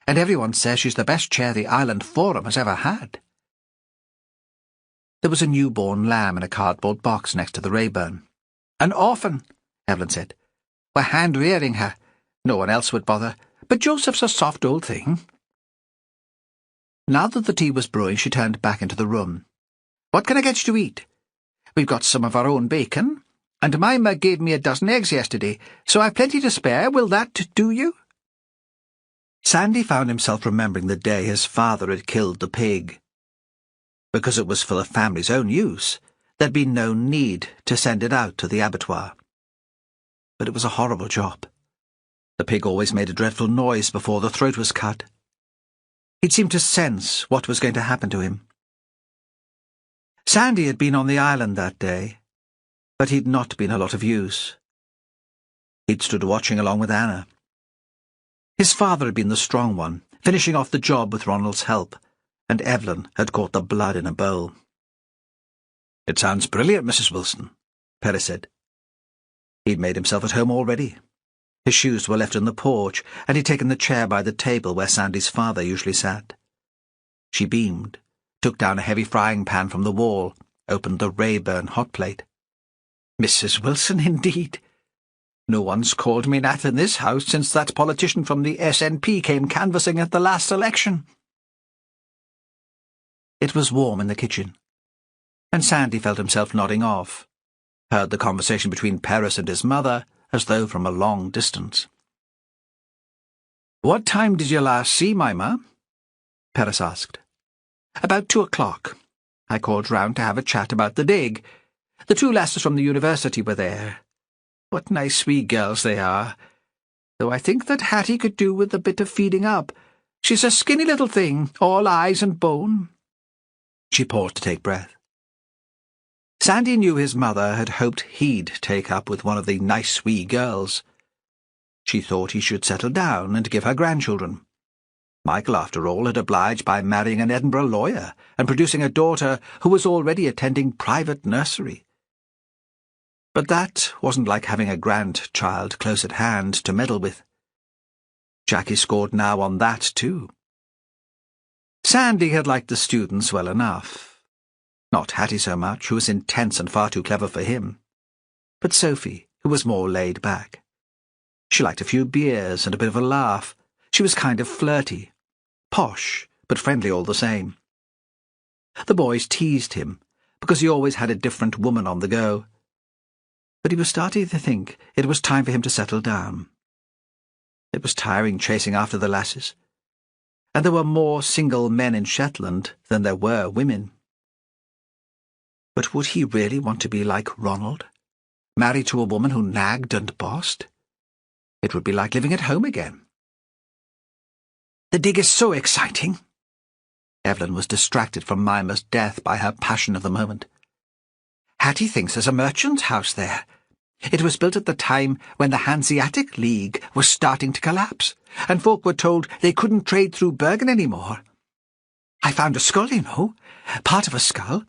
and everyone says she's the best chair the Island Forum has ever had. There was a newborn lamb in a cardboard box next to the Rayburn. "An orphan," Evelyn said. "We're hand-rearing her. No one else would bother, but Joseph's a soft old thing." Now that the tea was brewing, she turned back into the room. "What can I get you to eat? We've got some of our own bacon, and Mimmer gave me a dozen eggs yesterday, so I've plenty to spare. Will that do you?" Sandy found himself remembering the day his father had killed the pig. Because it was for the family's own use, there'd been no need to send it out to the abattoir. But it was a horrible job. The pig always made a dreadful noise before the throat was cut. He'd seemed to sense what was going to happen to him. Sandy had been on the island that day, but he'd not been a lot of use. He'd stood watching along with Anna. His father had been the strong one, finishing off the job with Ronald's help, and Evelyn had caught the blood in a bowl. "It sounds brilliant, Mrs. Wilson," Perez said. He'd made himself at home already. His shoes were left in the porch, and he'd taken the chair by the table where Sandy's father usually sat. She beamed, took down a heavy frying pan from the wall, opened the Rayburn hot plate. "Mrs. Wilson, indeed. No one's called me that in this house since that politician from the SNP came canvassing at the last election." It was warm in the kitchen, and Sandy felt himself nodding off, heard the conversation between Perez and his mother as though from a long distance. "What time did you last see Mimmer?" Perez asked. "About 2 o'clock. I called round to have a chat about the dig. The 2 lasses from the university were there. What nice wee girls they are, though I think that Hattie could do with a bit of feeding up. She's a skinny little thing, all eyes and bone." She paused to take breath. Sandy knew his mother had hoped he'd take up with one of the nice wee girls. She thought he should settle down and give her grandchildren. Michael, after all, had obliged by marrying an Edinburgh lawyer and producing a daughter who was already attending private nursery. But that wasn't like having a grandchild close at hand to meddle with. Jackie scored now on that, too. Sandy had liked the students well enough. Not Hattie so much, who was intense and far too clever for him, but Sophie, who was more laid back. She liked a few beers and a bit of a laugh. She was kind of flirty, posh, but friendly all the same. The boys teased him, because he always had a different woman on the go. But he was starting to think it was time for him to settle down. It was tiring chasing after the lasses, and there were more single men in Shetland than there were women. But would he really want to be like Ronald, married to a woman who nagged and bossed? It would be like living at home again. "The dig is so exciting." Evelyn was distracted from Mimmer's death by her passion of the moment. "Hattie thinks there's a merchant's house there. It was built at the time when the Hanseatic League was starting to collapse, and folk were told they couldn't trade through Bergen anymore. I found a skull, you know, part of a skull.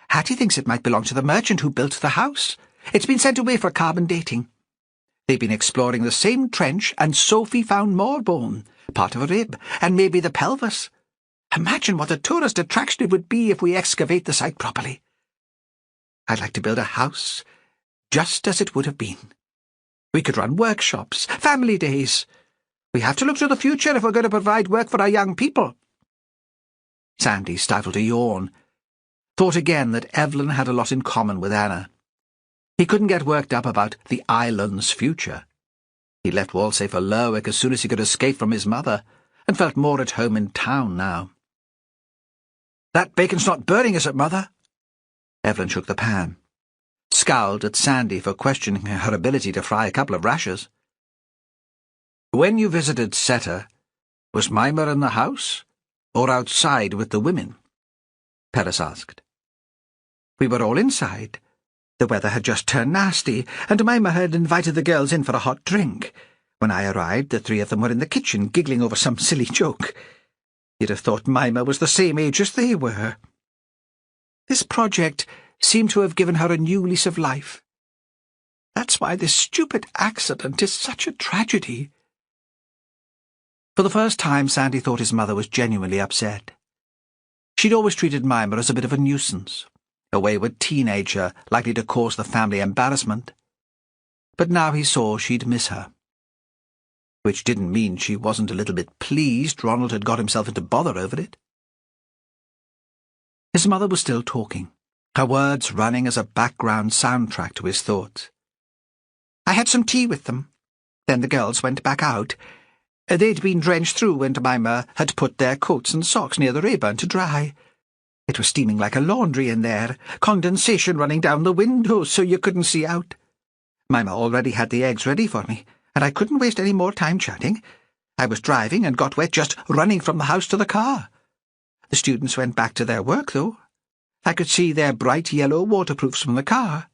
Hattie thinks it might belong to the merchant who built the house. It's been sent away for carbon dating. They've been exploring the same trench, and Sophie found more bone, part of a rib, and maybe the pelvis. Imagine what a tourist attraction it would be if we excavate the site properly. I'd like to build a house just as it would have been. We could run workshops, family days. We have to look to the future if we're going to provide work for our young people." Sandy stifled a yawn, thought again that Evelyn had a lot in common with Anna. He couldn't get worked up about the island's future. He left Whalsay for Lerwick as soon as he could escape from his mother, and felt more at home in town now. "That bacon's not burning, is it, Mother?" Evelyn shook the pan, scowled at Sandy for questioning her ability to fry a couple of rashers. "When you visited Seta, was Mimmer in the house, or outside with the women?" Perez asked. "We were all inside. The weather had just turned nasty, and Mimmer had invited the girls in for a hot drink. When I arrived, the 3 of them were in the kitchen, giggling over some silly joke. You'd have thought Mimmer was the same age as they were. This project seemed to have given her a new lease of life. That's why this stupid accident is such a tragedy." For the first time, Sandy thought his mother was genuinely upset. She'd always treated Mimmer as a bit of a nuisance, a wayward teenager likely to cause the family embarrassment. But now he saw she'd miss her. Which didn't mean she wasn't a little bit pleased Ronald had got himself into bother over it. His mother was still talking, her words running as a background soundtrack to his thoughts. "I had some tea with them. Then the girls went back out. They'd been drenched through, and Mimmer had put their coats and socks near the Rayburn to dry. It was steaming like a laundry in there, condensation running down the windows so you couldn't see out. Mimmer already had the eggs ready for me, and I couldn't waste any more time chatting. I was driving and got wet just running from the house to the car. The students went back to their work, though. I could see their bright yellow waterproofs from the car.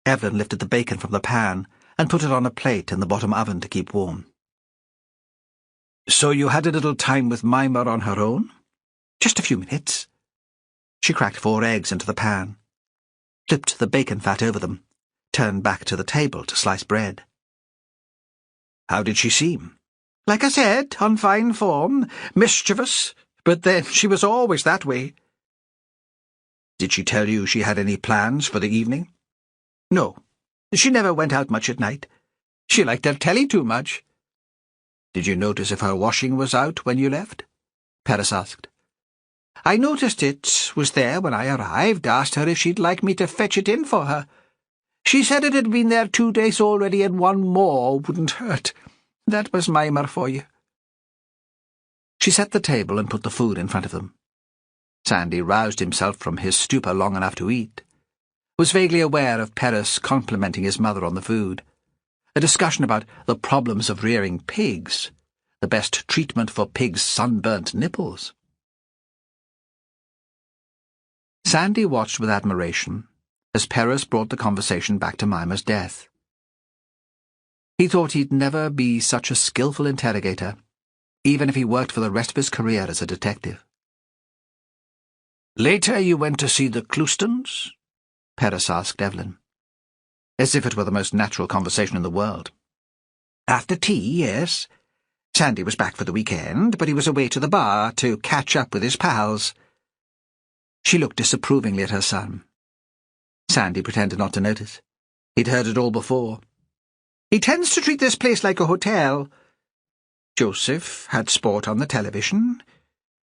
Evelyn lifted the bacon from the pan and put it on a plate in the bottom oven to keep warm. "So you had a little time with Mimmer on her own?" "Just a few minutes." She cracked 4 eggs into the pan, flipped the bacon fat over them, turned back to the table to slice bread. "How did she seem?" "Like I said, on fine form, mischievous, but then she was always that way." "Did she tell you she had any plans for the evening?" "No. She never went out much at night. She liked her telly too much." "Did you notice if her washing was out when you left?" Perez asked. "I noticed it was there when I arrived, asked her if she'd like me to fetch it in for her. She said it had been there 2 days already and one more wouldn't hurt. That was Mimmer for you." She set the table and put the food in front of them. Sandy roused himself from his stupor long enough to eat, was vaguely aware of Perez complimenting his mother on the food, a discussion about the problems of rearing pigs, the best treatment for pigs' sunburnt nipples. Sandy watched with admiration as Perez brought the conversation back to Mimmer's death. He thought he'd never be such a skillful interrogator, even if he worked for the rest of his career as a detective. "Later you went to see the Cloustons?" Perez asked Evelyn, as if it were the most natural conversation in the world. "After tea, yes. Sandy was back for the weekend, but he was away to the bar to catch up with his pals." She looked disapprovingly at her son. Sandy pretended not to notice. He'd heard it all before. "He tends to treat this place like a hotel. Joseph had sport on the television.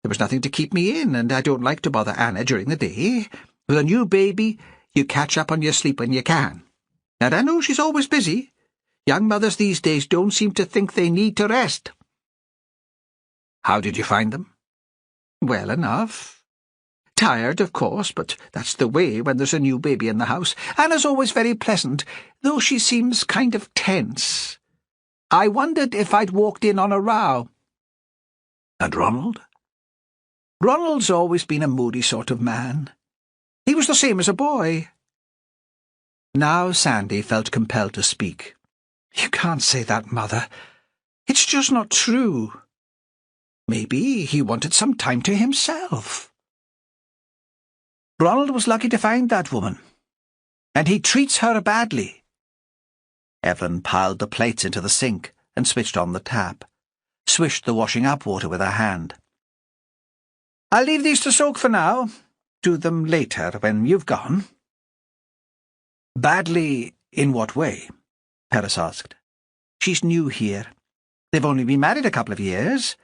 There was nothing to keep me in, and I don't like to bother Anna during the day. With a new baby, you catch up on your sleep when you can. And I know she's always busy. Young mothers these days don't seem to think they need to rest." "How did you find them?" "Well enough. Tired, of course, but that's the way when there's a new baby in the house. Anna's always very pleasant, though she seems kind of tense. I wondered if I'd walked in on a row." "And Ronald?" "Ronald's always been a moody sort of man. He was the same as a boy." Now Sandy felt compelled to speak. "You can't say that, Mother. It's just not true. Maybe he wanted some time to himself. Ronald was lucky to find that woman, and he treats her badly." Evelyn piled the plates into the sink and switched on the tap, swished the washing-up water with her hand. "I'll leave these to soak for now. Do them later when you've gone." "Badly in what way?" Perez asked. "She's new here. They've only been married a couple of years.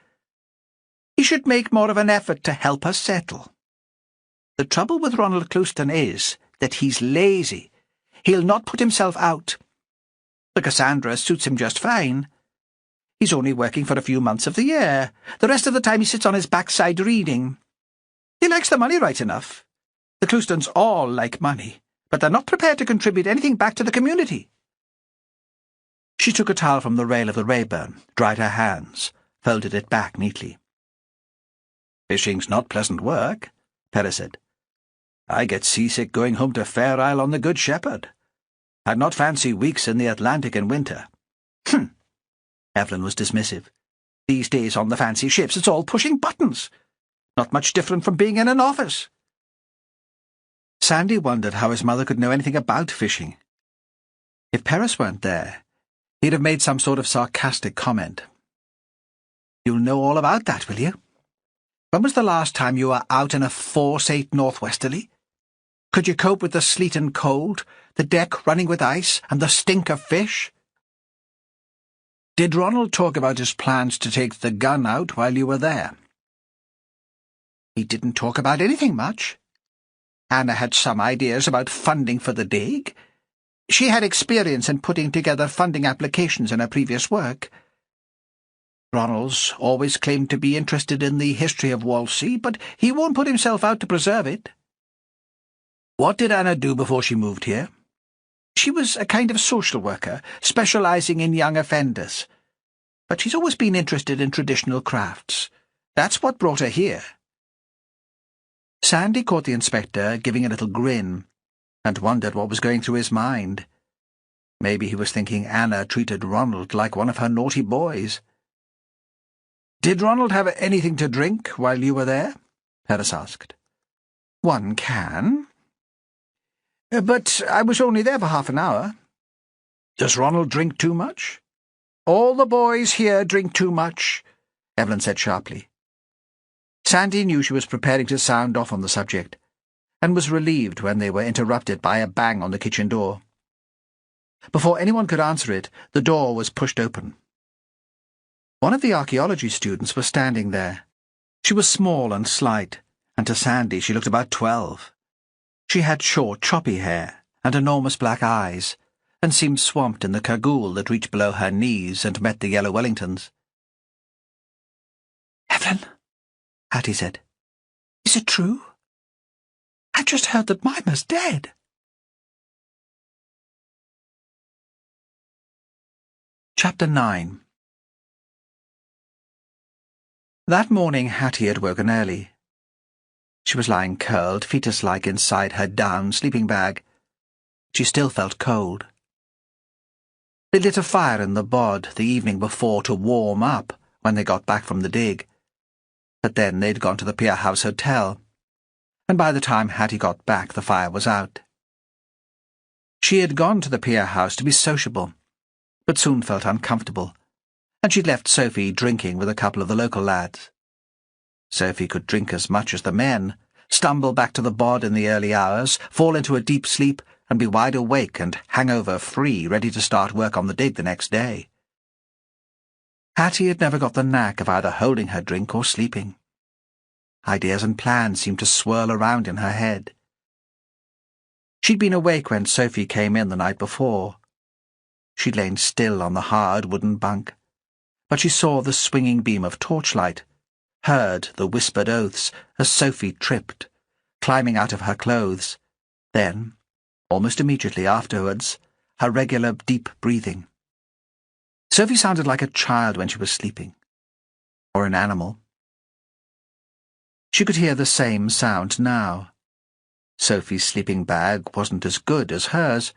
He should make more of an effort to help her settle. The trouble with Ronald Clouston is that he's lazy. He'll not put himself out. The Cassandra suits him just fine. He's only working for a few months of the year. The rest of the time he sits on his backside reading. He likes the money right enough. The Cloustons all like money, but they're not prepared to contribute anything back to the community." She took a towel from the rail of the Rayburn, dried her hands, folded it back neatly. "Fishing's not pleasant work," Perez said. "I get seasick going home to Fair Isle on the Good Shepherd. I'd not fancy weeks in the Atlantic in winter." Evelyn was dismissive. "These days on the fancy ships it's all pushing buttons. Not much different from being in an office." Sandy wondered how his mother could know anything about fishing. If Perez weren't there, he'd have made some sort of sarcastic comment. "You'll know all about that, will you? When was the last time you were out in a force-8 northwesterly? Could you cope with the sleet and cold, the deck running with ice, and the stink of fish?" "Did Ronald talk about his plans to take the gun out while you were there?" "He didn't talk about anything much. Anna had some ideas about funding for the dig. She had experience in putting together funding applications in her previous work. Ronald's always claimed to be interested in the history of Whalsay, but he won't put himself out to preserve it. What did Anna do before she moved here? She was a kind of social worker, specialising in young offenders. But she's always been interested in traditional crafts. That's what brought her here. Sandy caught the inspector giving a little grin, and wondered what was going through his mind. Maybe he was thinking Anna treated Ronald like one of her naughty boys. "Did Ronald have anything to drink while you were there?" Perez asked. "One can. But I was only there for half an hour." "Does Ronald drink too much?" "All the boys here drink too much," Evelyn said sharply. Sandy knew she was preparing to sound off on the subject, and was relieved when they were interrupted by a bang on the kitchen door. Before anyone could answer it, the door was pushed open. One of the archaeology students was standing there. She was small and slight, and to Sandy she looked about 12. She had short, choppy hair and enormous black eyes, and seemed swamped in the cagoule that reached below her knees and met the yellow Wellingtons. "Evelyn," Hattie said, "is it true? I've just heard that Mimmer's dead." Chapter 9. That morning Hattie had woken early. She was lying curled, fetus-like, inside her down sleeping bag. She still felt cold. They lit a fire in the bod the evening before to warm up when they got back from the dig. But then they'd gone to the Pier House Hotel, and by the time Hattie got back the fire was out. She had gone to the Pier House to be sociable, but soon felt uncomfortable, and she'd left Sophie drinking with a couple of the local lads. Sophie could drink as much as the men, stumble back to the bod in the early hours, fall into a deep sleep, and be wide awake and hangover-free, ready to start work on the dig the next day. Hattie had never got the knack of either holding her drink or sleeping. Ideas and plans seemed to swirl around in her head. She'd been awake when Sophie came in the night before. She'd lain still on the hard wooden bunk, but she saw the swinging beam of torchlight, heard the whispered oaths as Sophie tripped, climbing out of her clothes, then, almost immediately afterwards, her regular deep breathing. Sophie sounded like a child when she was sleeping, or an animal. She could hear the same sound now. Sophie's sleeping bag wasn't as good as hers,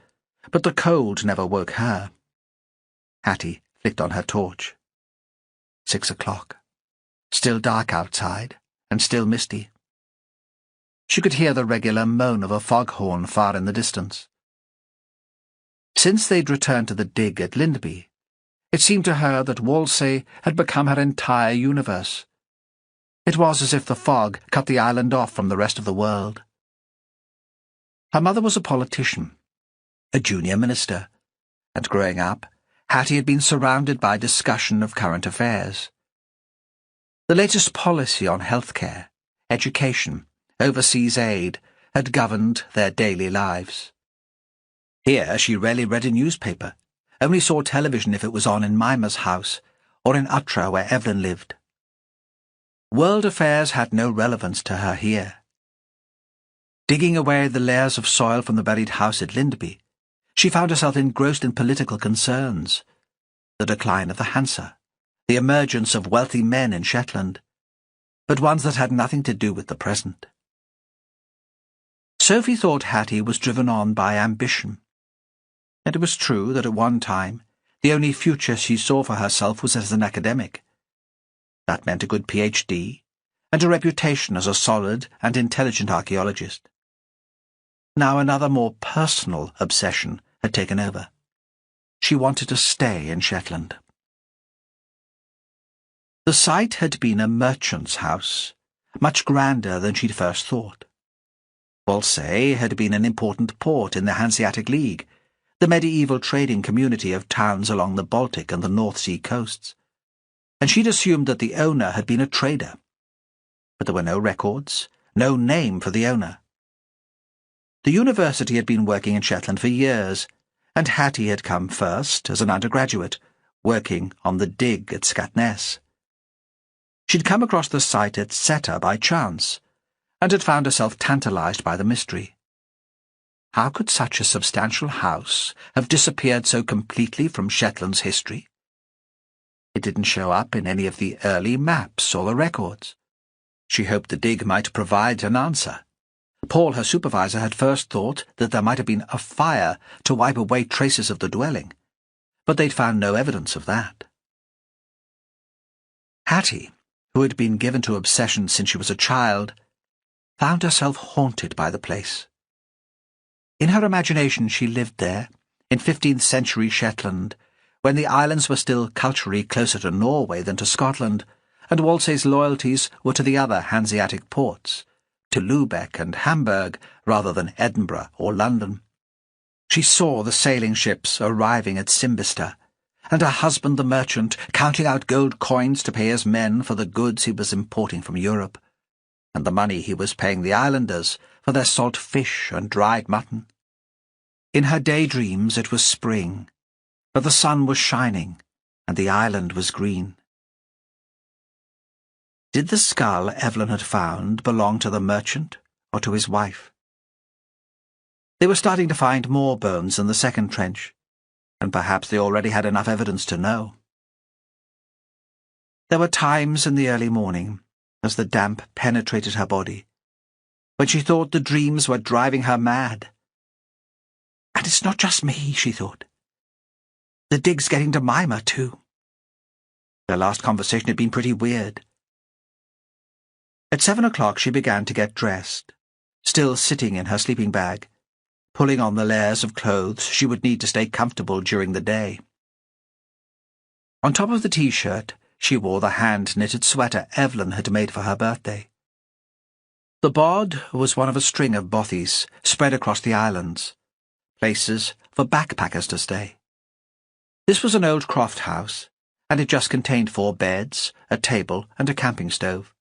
but the cold never woke her. Hattie flicked on her torch. 6 o'clock. Still dark outside, and still misty. She could hear the regular moan of a foghorn far in the distance. Since they'd returned to the dig at Lindby, it seemed to her that Whalsay had become her entire universe. It was as if the fog cut the island off from the rest of the world. Her mother was a politician, a junior minister, and growing up, Hattie had been surrounded by discussion of current affairs. The latest policy on healthcare, education, overseas aid had governed their daily lives. Here she rarely read a newspaper, only saw television if it was on in Mimmer's house or in Utra where Evelyn lived. World affairs had no relevance to her here. Digging away the layers of soil from the buried house at Lindby, she found herself engrossed in political concerns. The decline of the Hansa, the emergence of wealthy men in Shetland, but ones that had nothing to do with the present. Sophie thought Hattie was driven on by ambition, and it was true that at one time the only future she saw for herself was as an academic. That meant a good PhD, and a reputation as a solid and intelligent archaeologist. Now another more personal obsession had taken over. She wanted to stay in Shetland. The site had been a merchant's house, much grander than she'd first thought. Whalsay had been an important port in the Hanseatic League, the medieval trading community of towns along the Baltic and the North Sea coasts, and she'd assumed that the owner had been a trader. But there were no records, no name for the owner. The university had been working in Shetland for years, and Hattie had come first as an undergraduate, working on the dig at Scatness, She'd come across the site at Seta by chance, and had found herself tantalized by the mystery. How could such a substantial house have disappeared so completely from Shetland's history? It didn't show up in any of the early maps or the records. She hoped the dig might provide an answer. Paul, her supervisor, had first thought that there might have been a fire to wipe away traces of the dwelling, but they'd found no evidence of that. Hattie, who had been given to obsession since she was a child, found herself haunted by the place. In her imagination she lived there, in 15th century Shetland, when the islands were still culturally closer to Norway than to Scotland, and Whalsay's loyalties were to the other Hanseatic ports, to Lubeck and Hamburg rather than Edinburgh or London. She saw the sailing ships arriving at Simbista, and her husband the merchant counting out gold coins to pay his men for the goods he was importing from Europe, and the money he was paying the islanders for their salt fish and dried mutton. In her daydreams it was spring, but the sun was shining, and the island was green. Did the skull Evelyn had found belong to the merchant or to his wife? They were starting to find more bones in the second trench, and perhaps they already had enough evidence to know. There were times in the early morning, as the damp penetrated her body, when she thought the dreams were driving her mad. And it's not just me, she thought. The dig's getting to Mimmer, too. Their last conversation had been pretty weird. At 7 o'clock she began to get dressed, still sitting in her sleeping bag, pulling on the layers of clothes she would need to stay comfortable during the day. On top of the T-shirt, she wore the hand-knitted sweater Evelyn had made for her birthday. The bod was one of a string of bothies spread across the islands, places for backpackers to stay. This was an old croft house, and it just contained 4 beds, a table, and a camping stove.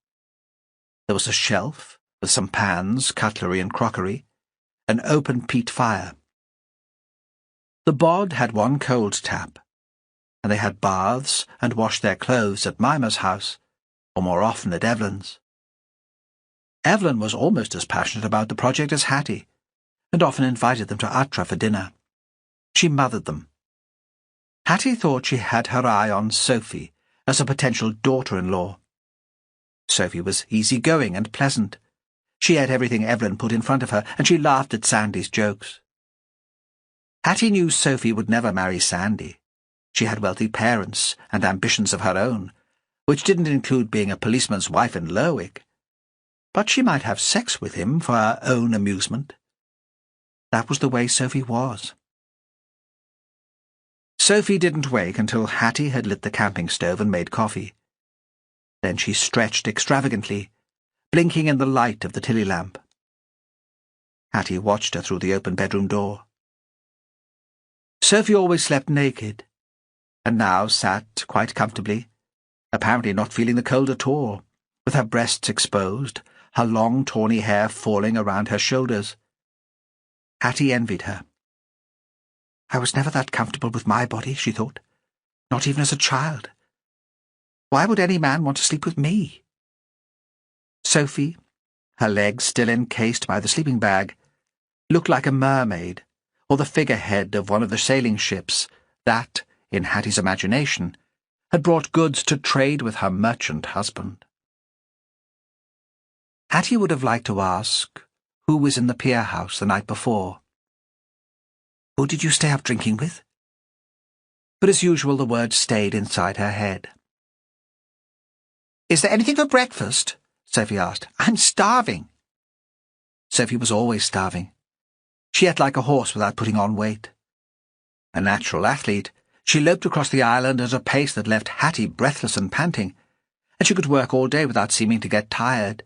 There was a shelf with some pans, cutlery, and crockery, an open peat fire. The bod had 1 cold tap, and they had baths and washed their clothes at Mimmer's house, or more often at Evelyn's. Evelyn was almost as passionate about the project as Hattie, and often invited them to Atra for dinner. She mothered them. Hattie thought she had her eye on Sophie as a potential daughter-in-law. Sophie was easy-going and pleasant. She ate everything Evelyn put in front of her, and she laughed at Sandy's jokes. Hattie knew Sophie would never marry Sandy. She had wealthy parents and ambitions of her own, which didn't include being a policeman's wife in Lerwick. But she might have sex with him for her own amusement. That was the way Sophie was. Sophie didn't wake until Hattie had lit the camping stove and made coffee. Then she stretched extravagantly, blinking in the light of the tilly lamp. Hattie watched her through the open bedroom door. Sophie always slept naked, and now sat quite comfortably, apparently not feeling the cold at all, with her breasts exposed, her long tawny hair falling around her shoulders. Hattie envied her. I was never that comfortable with my body, she thought, not even as a child. Why would any man want to sleep with me? Sophie, her legs still encased by the sleeping bag, looked like a mermaid, or the figurehead of one of the sailing ships that, in Hattie's imagination, had brought goods to trade with her merchant husband. Hattie would have liked to ask who was in the pier house the night before. Who did you stay up drinking with? But as usual the words stayed inside her head. Is there anything for breakfast? Sophie asked. I'm starving. Sophie was always starving. She ate like a horse without putting on weight. A natural athlete, she loped across the island at a pace that left Hattie breathless and panting, and she could work all day without seeming to get tired.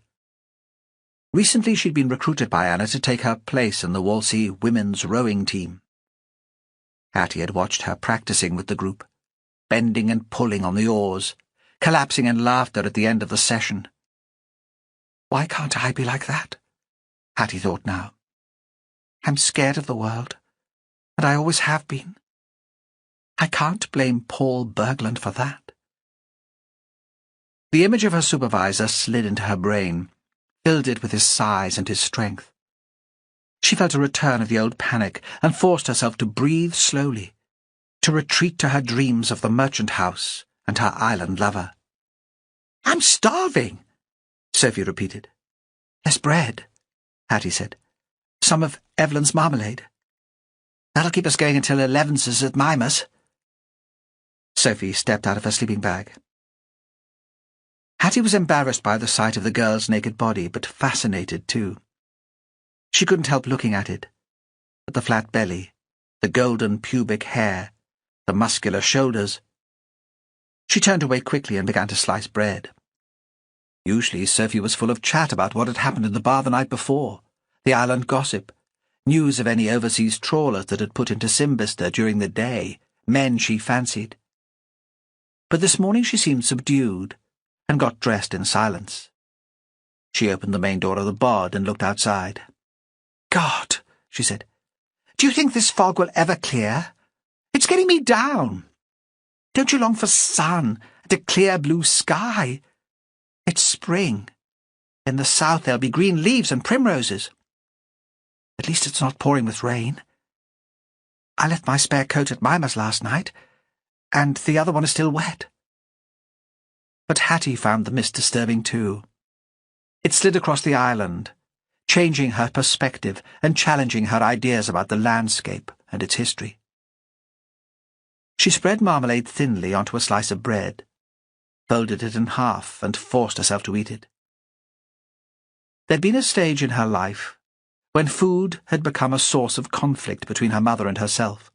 Recently she'd been recruited by Anna to take her place in the Whalsay women's rowing team. Hattie had watched her practicing with the group, bending and pulling on the oars, collapsing in laughter at the end of the session. Why can't I be like that? Hattie thought now. I'm scared of the world, and I always have been. I can't blame Paul Bergland for that. The image of her supervisor slid into her brain, filled it with his size and his strength. She felt a return of the old panic and forced herself to breathe slowly, to retreat to her dreams of the merchant house and her island lover. "I'm starving," Sophie repeated. "There's bread," Hattie said. "Some of Evelyn's marmalade. That'll keep us going until Eleven's at Mimmer's." Sophie stepped out of her sleeping bag. Hattie was embarrassed by the sight of the girl's naked body, but fascinated too. She couldn't help looking at it, at the flat belly, the golden pubic hair, the muscular shoulders. She turned away quickly and began to slice bread. Usually Sophie was full of chat about what had happened in the bar the night before, the island gossip, news of any overseas trawlers that had put into Simbister during the day, men she fancied. But this morning she seemed subdued, and got dressed in silence. She opened the main door of the bod and looked outside. "God," she said, "do you think this fog will ever clear? It's getting me down. Don't you long for sun and a clear blue sky? It's spring. In the south there'll be green leaves and primroses. At least it's not pouring with rain. I left my spare coat at Mimmer's last night, and the other one is still wet." But Hattie found the mist disturbing too. It slid across the island, changing her perspective and challenging her ideas about the landscape and its history. She spread marmalade thinly onto a slice of bread, folded it in half, and forced herself to eat it. There'd been a stage in her life when food had become a source of conflict between her mother and herself.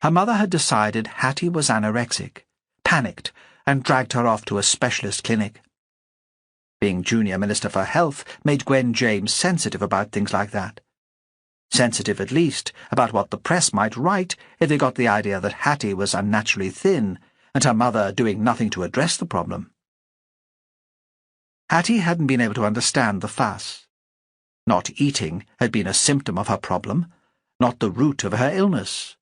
Her mother had decided Hattie was anorexic, panicked, and dragged her off to a specialist clinic. Being Junior Minister for Health made Gwen James sensitive about things like that. Sensitive, at least, about what the press might write if they got the idea that Hattie was unnaturally thin and her mother doing nothing to address the problem. Hattie hadn't been able to understand the fuss. Not eating had been a symptom of her problem, not the root of her illness.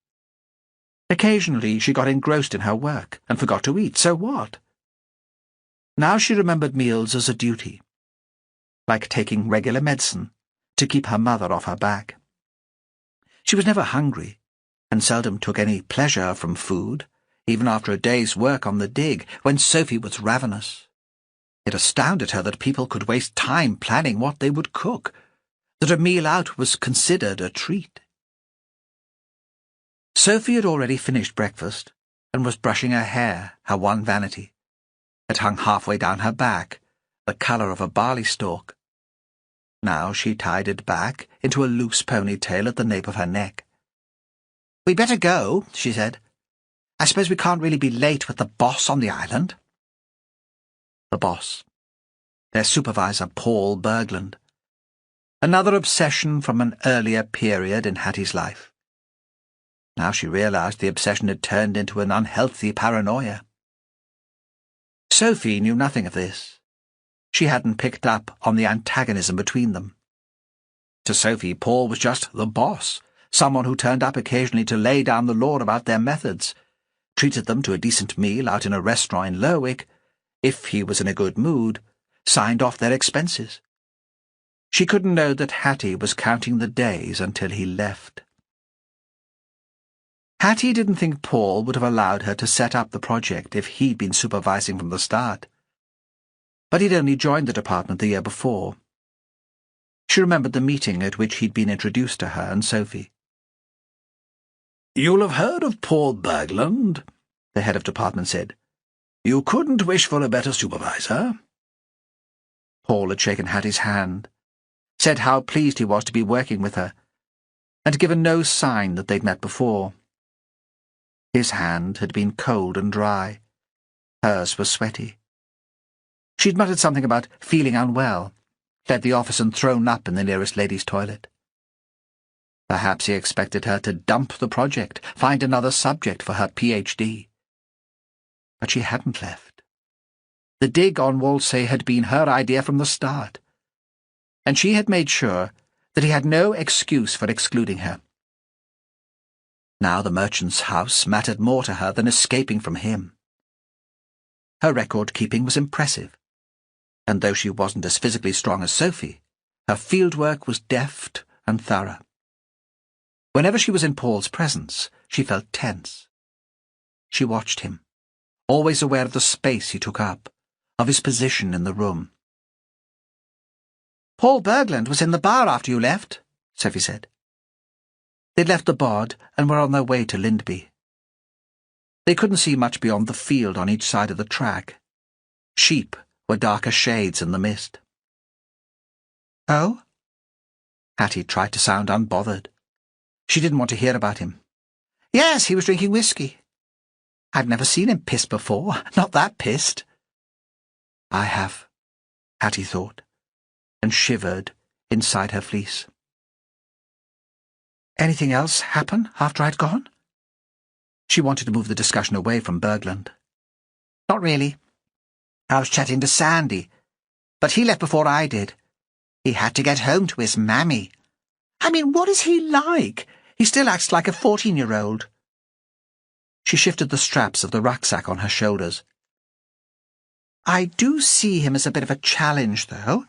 Occasionally she got engrossed in her work and forgot to eat, so what? Now she remembered meals as a duty, like taking regular medicine to keep her mother off her back. She was never hungry, and seldom took any pleasure from food, even after a day's work on the dig, when Sophie was ravenous. It astounded her that people could waste time planning what they would cook, that a meal out was considered a treat. Sophie had already finished breakfast and was brushing her hair, her one vanity. It hung halfway down her back, the colour of a barley stalk. Now she tied it back into a loose ponytail at the nape of her neck. "We'd better go," she said. "I suppose we can't really be late with the boss on the island." The boss. Their supervisor, Paul Bergland. Another obsession from an earlier period in Hattie's life. Now she realized the obsession had turned into an unhealthy paranoia. Sophie knew nothing of this. She hadn't picked up on the antagonism between them. To Sophie, Paul was just the boss, someone who turned up occasionally to lay down the law about their methods, treated them to a decent meal out in a restaurant in Lerwick, if he was in a good mood, signed off their expenses. She couldn't know that Hattie was counting the days until he left. Hattie didn't think Paul would have allowed her to set up the project if he'd been supervising from the start. But he'd only joined the department the year before. She remembered the meeting at which he'd been introduced to her and Sophie. "You'll have heard of Paul Bergland," the head of department said. "You couldn't wish for a better supervisor." Paul had shaken Hattie's hand, said how pleased he was to be working with her, and given no sign that they'd met before. His hand had been cold and dry. Hers was sweaty. She'd muttered something about feeling unwell, left the office and thrown up in the nearest ladies' toilet. Perhaps he expected her to dump the project, find another subject for her PhD. But she hadn't left. The dig on Whalsay had been her idea from the start, and she had made sure that he had no excuse for excluding her. Now the merchant's house mattered more to her than escaping from him. her record-keeping was impressive. And though she wasn't as physically strong as Sophie, her fieldwork was deft and thorough. Whenever she was in Paul's presence, she felt tense. She watched him, always aware of the space he took up, of his position in the room. "Paul Bergland was in the bar after you left," Sophie said. They'd left the bod and were on their way to Lindby. They couldn't see much beyond the field on each side of the track. Sheep were darker shades in the mist. "Oh?" Hattie tried to sound unbothered. She didn't want to hear about him. "Yes, he was drinking whiskey. I've never seen him pissed before, not that pissed." "I have," Hattie thought, and shivered inside her fleece. "Anything else happen after I'd gone?" She wanted to move the discussion away from Bergland. "Not really. I was chatting to Sandy, but he left before I did. He had to get home to his mammy. I mean, what is he like? He still acts like a 14-year-old. She shifted the straps of the rucksack on her shoulders. "I do see him as a bit of a challenge, though.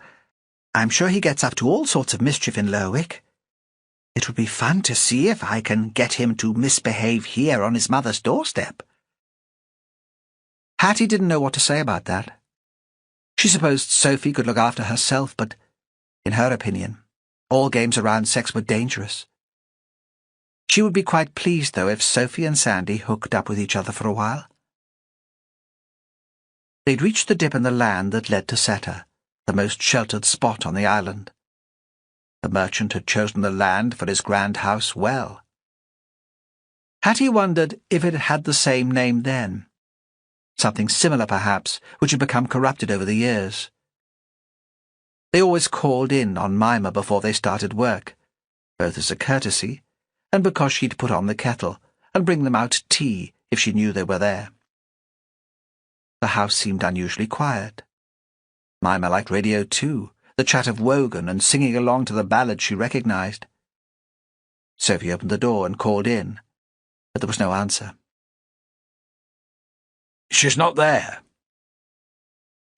I'm sure he gets up to all sorts of mischief in Lerwick. It would be fun to see if I can get him to misbehave here on his mother's doorstep." Hattie didn't know what to say about that. She supposed Sophie could look after herself, but, in her opinion, all games around sex were dangerous. She would be quite pleased, though, if Sophie and Sandy hooked up with each other for a while. They'd reached the dip in the land that led to Seta, the most sheltered spot on the island. The merchant had chosen the land for his grand house well. Hattie wondered if it had the same name then. Something similar, perhaps, which had become corrupted over the years. They always called in on Mimmer before they started work, both as a courtesy and because she'd put on the kettle and bring them out tea if she knew they were there. The house seemed unusually quiet. Mimmer liked radio too, the chat of Wogan and singing along to the ballads she recognized. Sophie opened the door and called in, but there was no answer. "She's not there."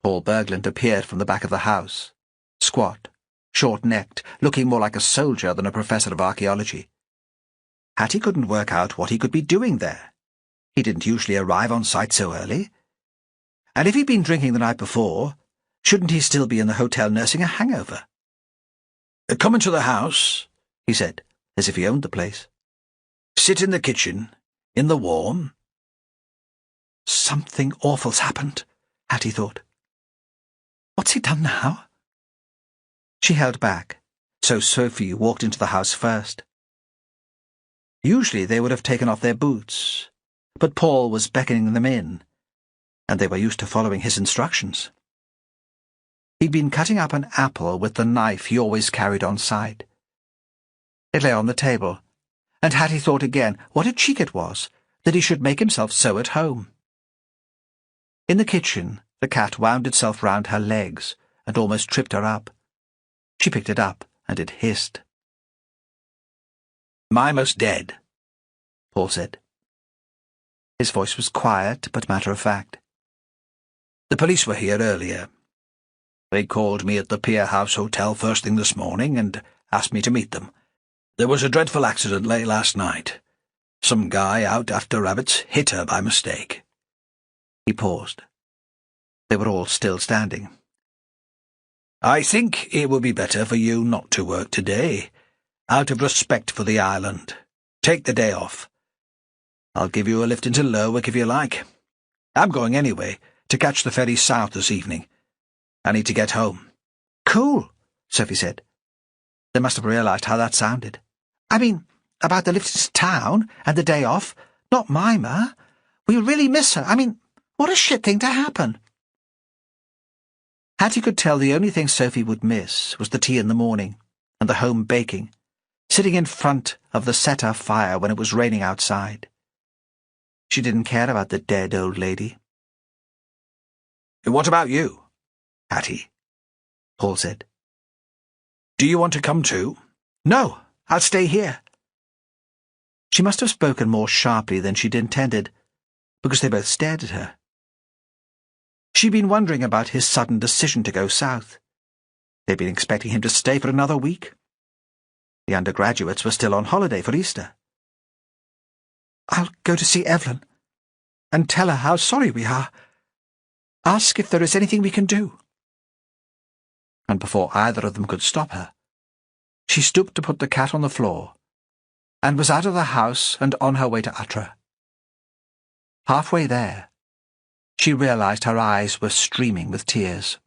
Paul Bergland appeared from the back of the house, squat, short-necked, looking more like a soldier than a professor of archaeology. Hattie couldn't work out what he could be doing there. He didn't usually arrive on site so early. And if he'd been drinking the night before, shouldn't he still be in the hotel nursing a hangover? "Come into the house," he said, as if he owned the place. "Sit in the kitchen, in the warm." Something awful's happened, Hattie thought. What's he done now? She held back, so Sophie walked into the house first. Usually they would have taken off their boots, but Paul was beckoning them in, and they were used to following his instructions. He'd been cutting up an apple with the knife he always carried on side. It lay on the table, and Hattie thought again what a cheek it was that he should make himself so at home. In the kitchen, the cat wound itself round her legs and almost tripped her up. She picked it up, and it hissed. "Mimmer's dead," Paul said. His voice was quiet but matter-of-fact. "The police were here earlier. They called me at the Pier House Hotel first thing this morning and asked me to meet them. There was a dreadful accident late last night. Some guy out after rabbits hit her by mistake." He paused. They were all still standing. "I think it would be better for you not to work today, out of respect for the island. Take the day off. I'll give you a lift into Lerwick if you like. I'm going anyway, to catch the ferry south this evening. I need to get home." "Cool," Sophie said. They must have realized how that sounded. "I mean, about the lift to town and the day off, not Mimmer. We'll really miss her. I mean, what a shit thing to happen." Hattie could tell the only thing Sophie would miss was the tea in the morning and the home baking, sitting in front of the set-up fire when it was raining outside. She didn't care about the dead old lady. "What about you, Hattie?" Paul said. "Do you want to come too?" "No, I'll stay here." She must have spoken more sharply than she'd intended, because they both stared at her. She'd been wondering about his sudden decision to go south. They'd been expecting him to stay for another week. The undergraduates were still on holiday for Easter. "I'll go to see Evelyn and tell her how sorry we are. Ask if there is anything we can do." And before either of them could stop her, she stooped to put the cat on the floor and was out of the house and on her way to Atra. Halfway there, she realized her eyes were streaming with tears.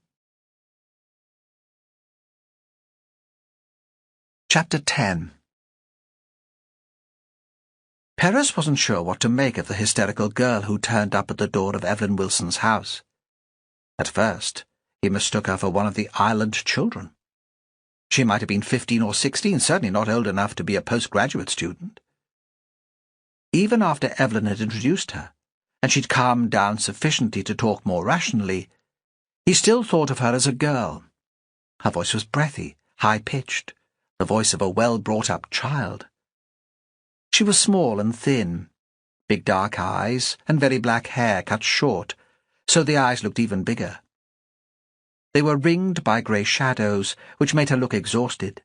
Chapter 10. Perez wasn't sure what to make of the hysterical girl who turned up at the door of Evelyn Wilson's house. At first, he mistook her for one of the island children. She might have been 15 or 16, certainly not old enough to be a postgraduate student. Even after Evelyn had introduced her, and she'd calmed down sufficiently to talk more rationally, he still thought of her as a girl. Her voice was breathy, high-pitched, the voice of a well-brought-up child. She was small and thin, big dark eyes and very black hair cut short, so the eyes looked even bigger. They were ringed by grey shadows, which made her look exhausted.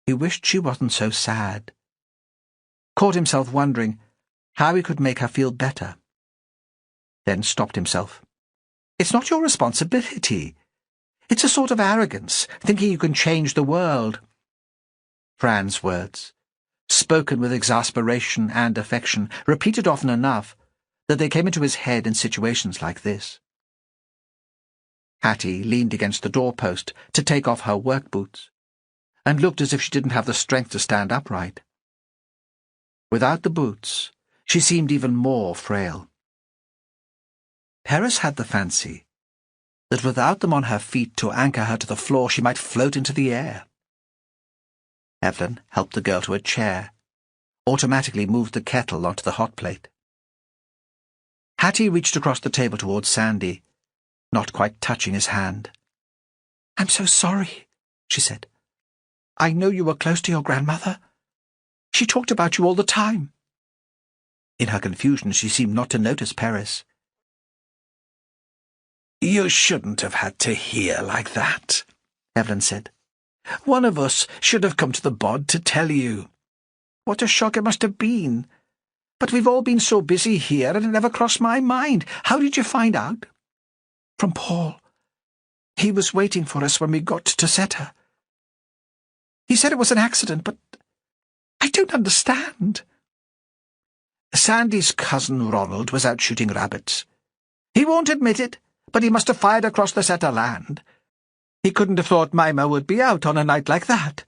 He wished she wasn't so sad. Caught himself wondering how he could make her feel better. Then stopped himself. "It's not your responsibility. It's a sort of arrogance, thinking you can change the world." Fran's words, spoken with exasperation and affection, repeated often enough that they came into his head in situations like this. Hattie leaned against the doorpost to take off her work boots, and looked as if she didn't have the strength to stand upright. Without the boots, she seemed even more frail. Perez had the fancy that without them on her feet to anchor her to the floor, she might float into the air. Evelyn helped the girl to a chair, automatically moved the kettle onto the hot plate. Hattie reached across the table towards Sandy, not quite touching his hand. "I'm so sorry," she said. "I know you were close to your grandmother. She talked about you all the time." In her confusion, she seemed not to notice Perez. "You shouldn't have had to hear like that," Evelyn said. "One of us should have come to the bod to tell you. What a shock it must have been. But we've all been so busy here, and it never crossed my mind. How did you find out?" "From Paul. He was waiting for us when we got to Seta. He said it was an accident, but I don't understand." "Sandy's cousin Ronald was out shooting rabbits. He won't admit it, but he must have fired across the Seta land. He couldn't have thought Mimmer would be out on a night like that.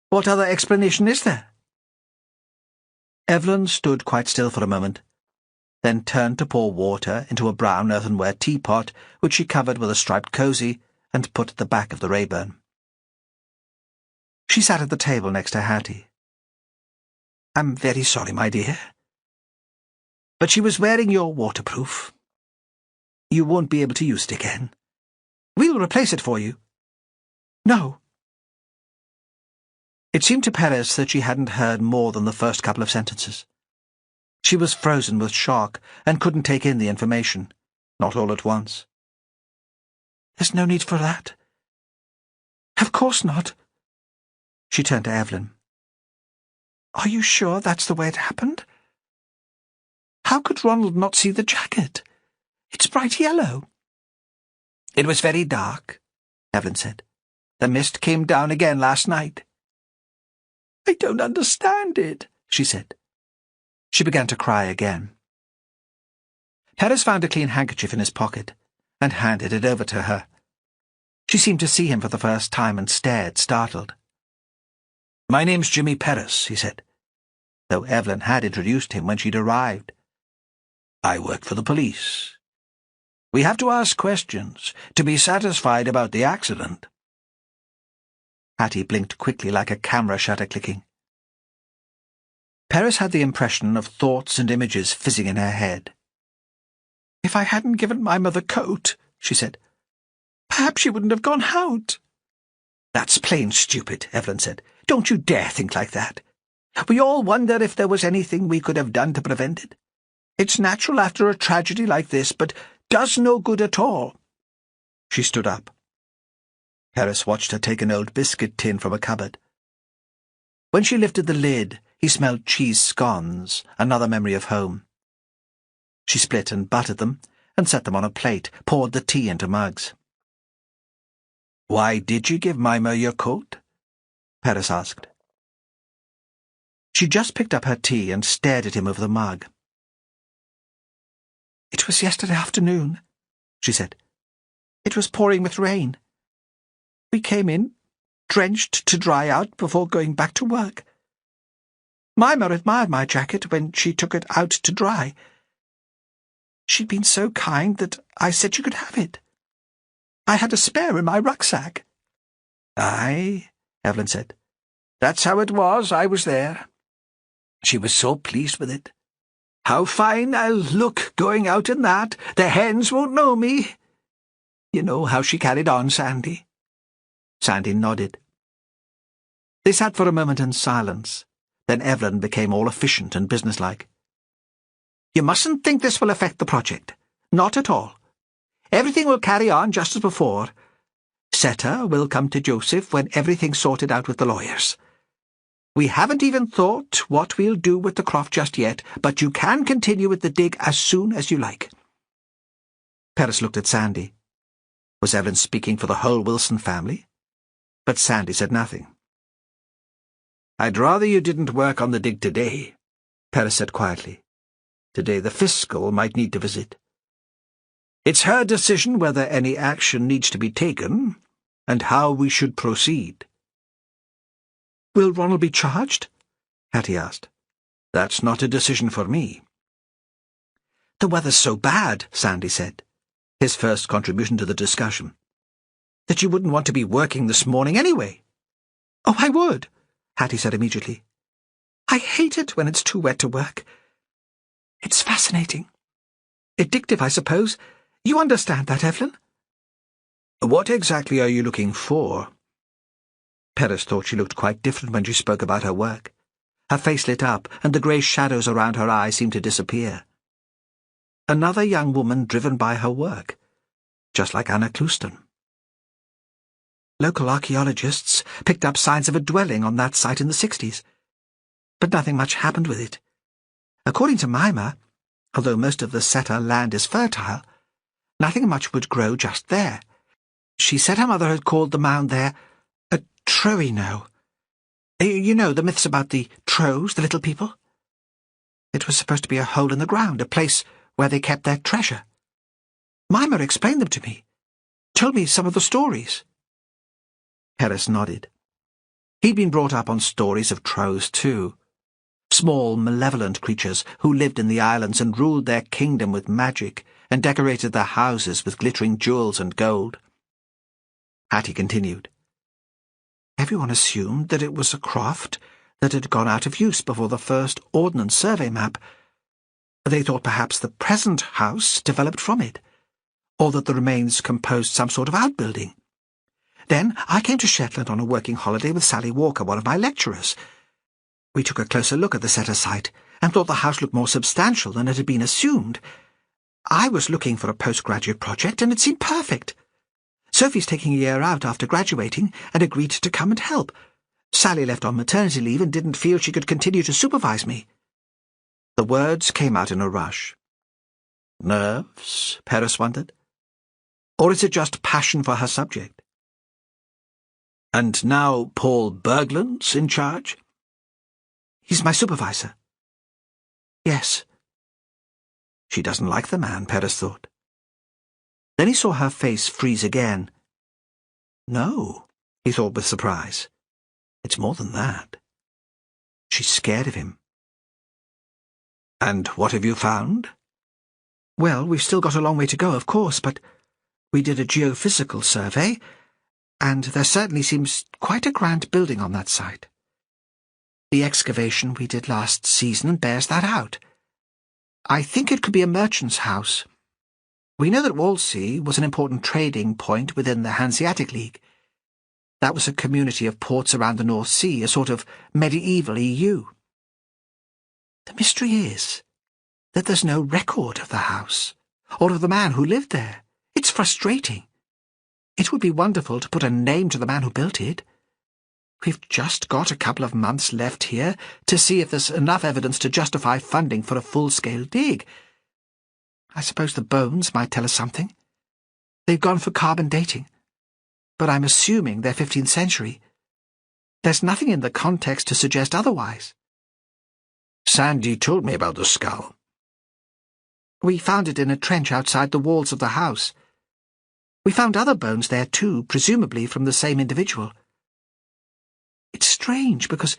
What other explanation is there?" Evelyn stood quite still for a moment, then turned to pour water into a brown earthenware teapot, which she covered with a striped cosy and put at the back of the Rayburn. She sat at the table next to Hattie. "I'm very sorry, my dear. But she was wearing your waterproof. You won't be able to use it again. We'll replace it for you." "No." It seemed to Perez that she hadn't heard more than the first couple of sentences. She was frozen with shock and couldn't take in the information, not all at once. "There's no need for that." "Of course not." She turned to Evelyn. "Are you sure that's the way it happened? How could Ronald not see the jacket? It's bright yellow." "It was very dark," Evelyn said. "The mist came down again last night." "I don't understand it," she said. She began to cry again. Perez found a clean handkerchief in his pocket and handed it over to her. She seemed to see him for the first time and stared, startled. "My name's Jimmy Perez," he said, though Evelyn had introduced him when she'd arrived. "I work for the police. We have to ask questions to be satisfied about the accident." Hattie blinked quickly like a camera shutter clicking. Perez had the impression of thoughts and images fizzing in her head. "If I hadn't given Mimmer the coat," she said, "perhaps she wouldn't have gone out." "That's plain stupid," Evelyn said. "Don't you dare think like that. We all wonder if there was anything we could have done to prevent it. It's natural after a tragedy like this, but does no good at all." She stood up. Perez watched her take an old biscuit tin from a cupboard. When she lifted the lid, he smelled cheese scones, another memory of home. She split and buttered them, and set them on a plate, poured the tea into mugs. "Why did you give Mimmer your coat?" Perez asked. She just picked up her tea and stared at him over the mug. "It was yesterday afternoon," she said. "It was pouring with rain. We came in, drenched to dry out before going back to work. Mimmer admired my jacket when she took it out to dry. She'd been so kind that I said she could have it. I had a spare in my rucksack." "Aye," Evelyn said. "That's how it was. I was there. She was so pleased with it. 'How fine I'll look going out in that. The hens won't know me.' You know how she carried on, Sandy." Sandy nodded. They sat for a moment in silence. Then Evelyn became all efficient and businesslike. "You mustn't think this will affect the project. Not at all. Everything will carry on just as before. Seta will come to Joseph when everything's sorted out with the lawyers. We haven't even thought what we'll do with the croft just yet, but you can continue with the dig as soon as you like." Perez looked at Sandy. Was Evelyn speaking for the whole Wilson family? But Sandy said nothing. "I'd rather you didn't work on the dig today," Perez said quietly. "Today the fiscal might need to visit. It's her decision whether any action needs to be taken, and how we should proceed." "Will Ronald be charged?" Hattie asked. "That's not a decision for me." "The weather's so bad," Sandy said, his first contribution to the discussion, "that you wouldn't want to be working this morning anyway." "Oh, I would," Hattie said immediately. "I hate it when it's too wet to work. It's fascinating. Addictive, I suppose. You understand that, Evelyn?" "What exactly are you looking for?" Perez thought she looked quite different when she spoke about her work. Her face lit up, and the grey shadows around her eyes seemed to disappear. Another young woman driven by her work, just like Anna Cleeves. "Local archaeologists picked up signs of a dwelling on that site in the 60s, but nothing much happened with it. According to Mimmer, although most of the Seta land is fertile, nothing much would grow just there. She said her mother had called the mound there a Troino. You know, the myths about the Troes, the little people? It was supposed to be a hole in the ground, a place where they kept their treasure. Mimmer explained them to me, told me some of the stories." Perez nodded. He'd been brought up on stories of Troes too. Small, malevolent creatures who lived in the islands and ruled their kingdom with magic and decorated their houses with glittering jewels and gold. Hattie continued. "Everyone assumed that it was a croft that had gone out of use before the first Ordnance Survey map. They thought perhaps the present house developed from it, or that the remains composed some sort of outbuilding. Then I came to Shetland on a working holiday with Sally Walker, one of my lecturers. We took a closer look at the Seta site and thought the house looked more substantial than it had been assumed. I was looking for a postgraduate project, and it seemed perfect. Sophie's taking a year out after graduating and agreed to come and help. Sally left on maternity leave and didn't feel she could continue to supervise me." The words came out in a rush. "Nerves?" Perez wondered. "Or is it just passion for her subject?" "And now Paul Berglund's in charge?" "He's my supervisor." "Yes." She doesn't like the man, Perez thought. Then he saw her face freeze again. No, he thought with surprise. It's more than that. She's scared of him. "And what have you found?" "Well, we've still got a long way to go, of course, but we did a geophysical survey, and there certainly seems quite a grand building on that site. The excavation we did last season bears that out. I think it could be a merchant's house. We know that Whalsay was an important trading point within the Hanseatic League. That was a community of ports around the North Sea, a sort of medieval EU. The mystery is that there's no record of the house, or of the man who lived there. It's frustrating. It would be wonderful to put a name to the man who built it. We've just got a couple of months left here to see if there's enough evidence to justify funding for a full-scale dig. I suppose the bones might tell us something. They've gone for carbon dating, but I'm assuming they're 15th century. There's nothing in the context to suggest otherwise. Sandy told me about the skull. We found it in a trench outside the walls of the house. We found other bones there too, presumably from the same individual. It's strange, because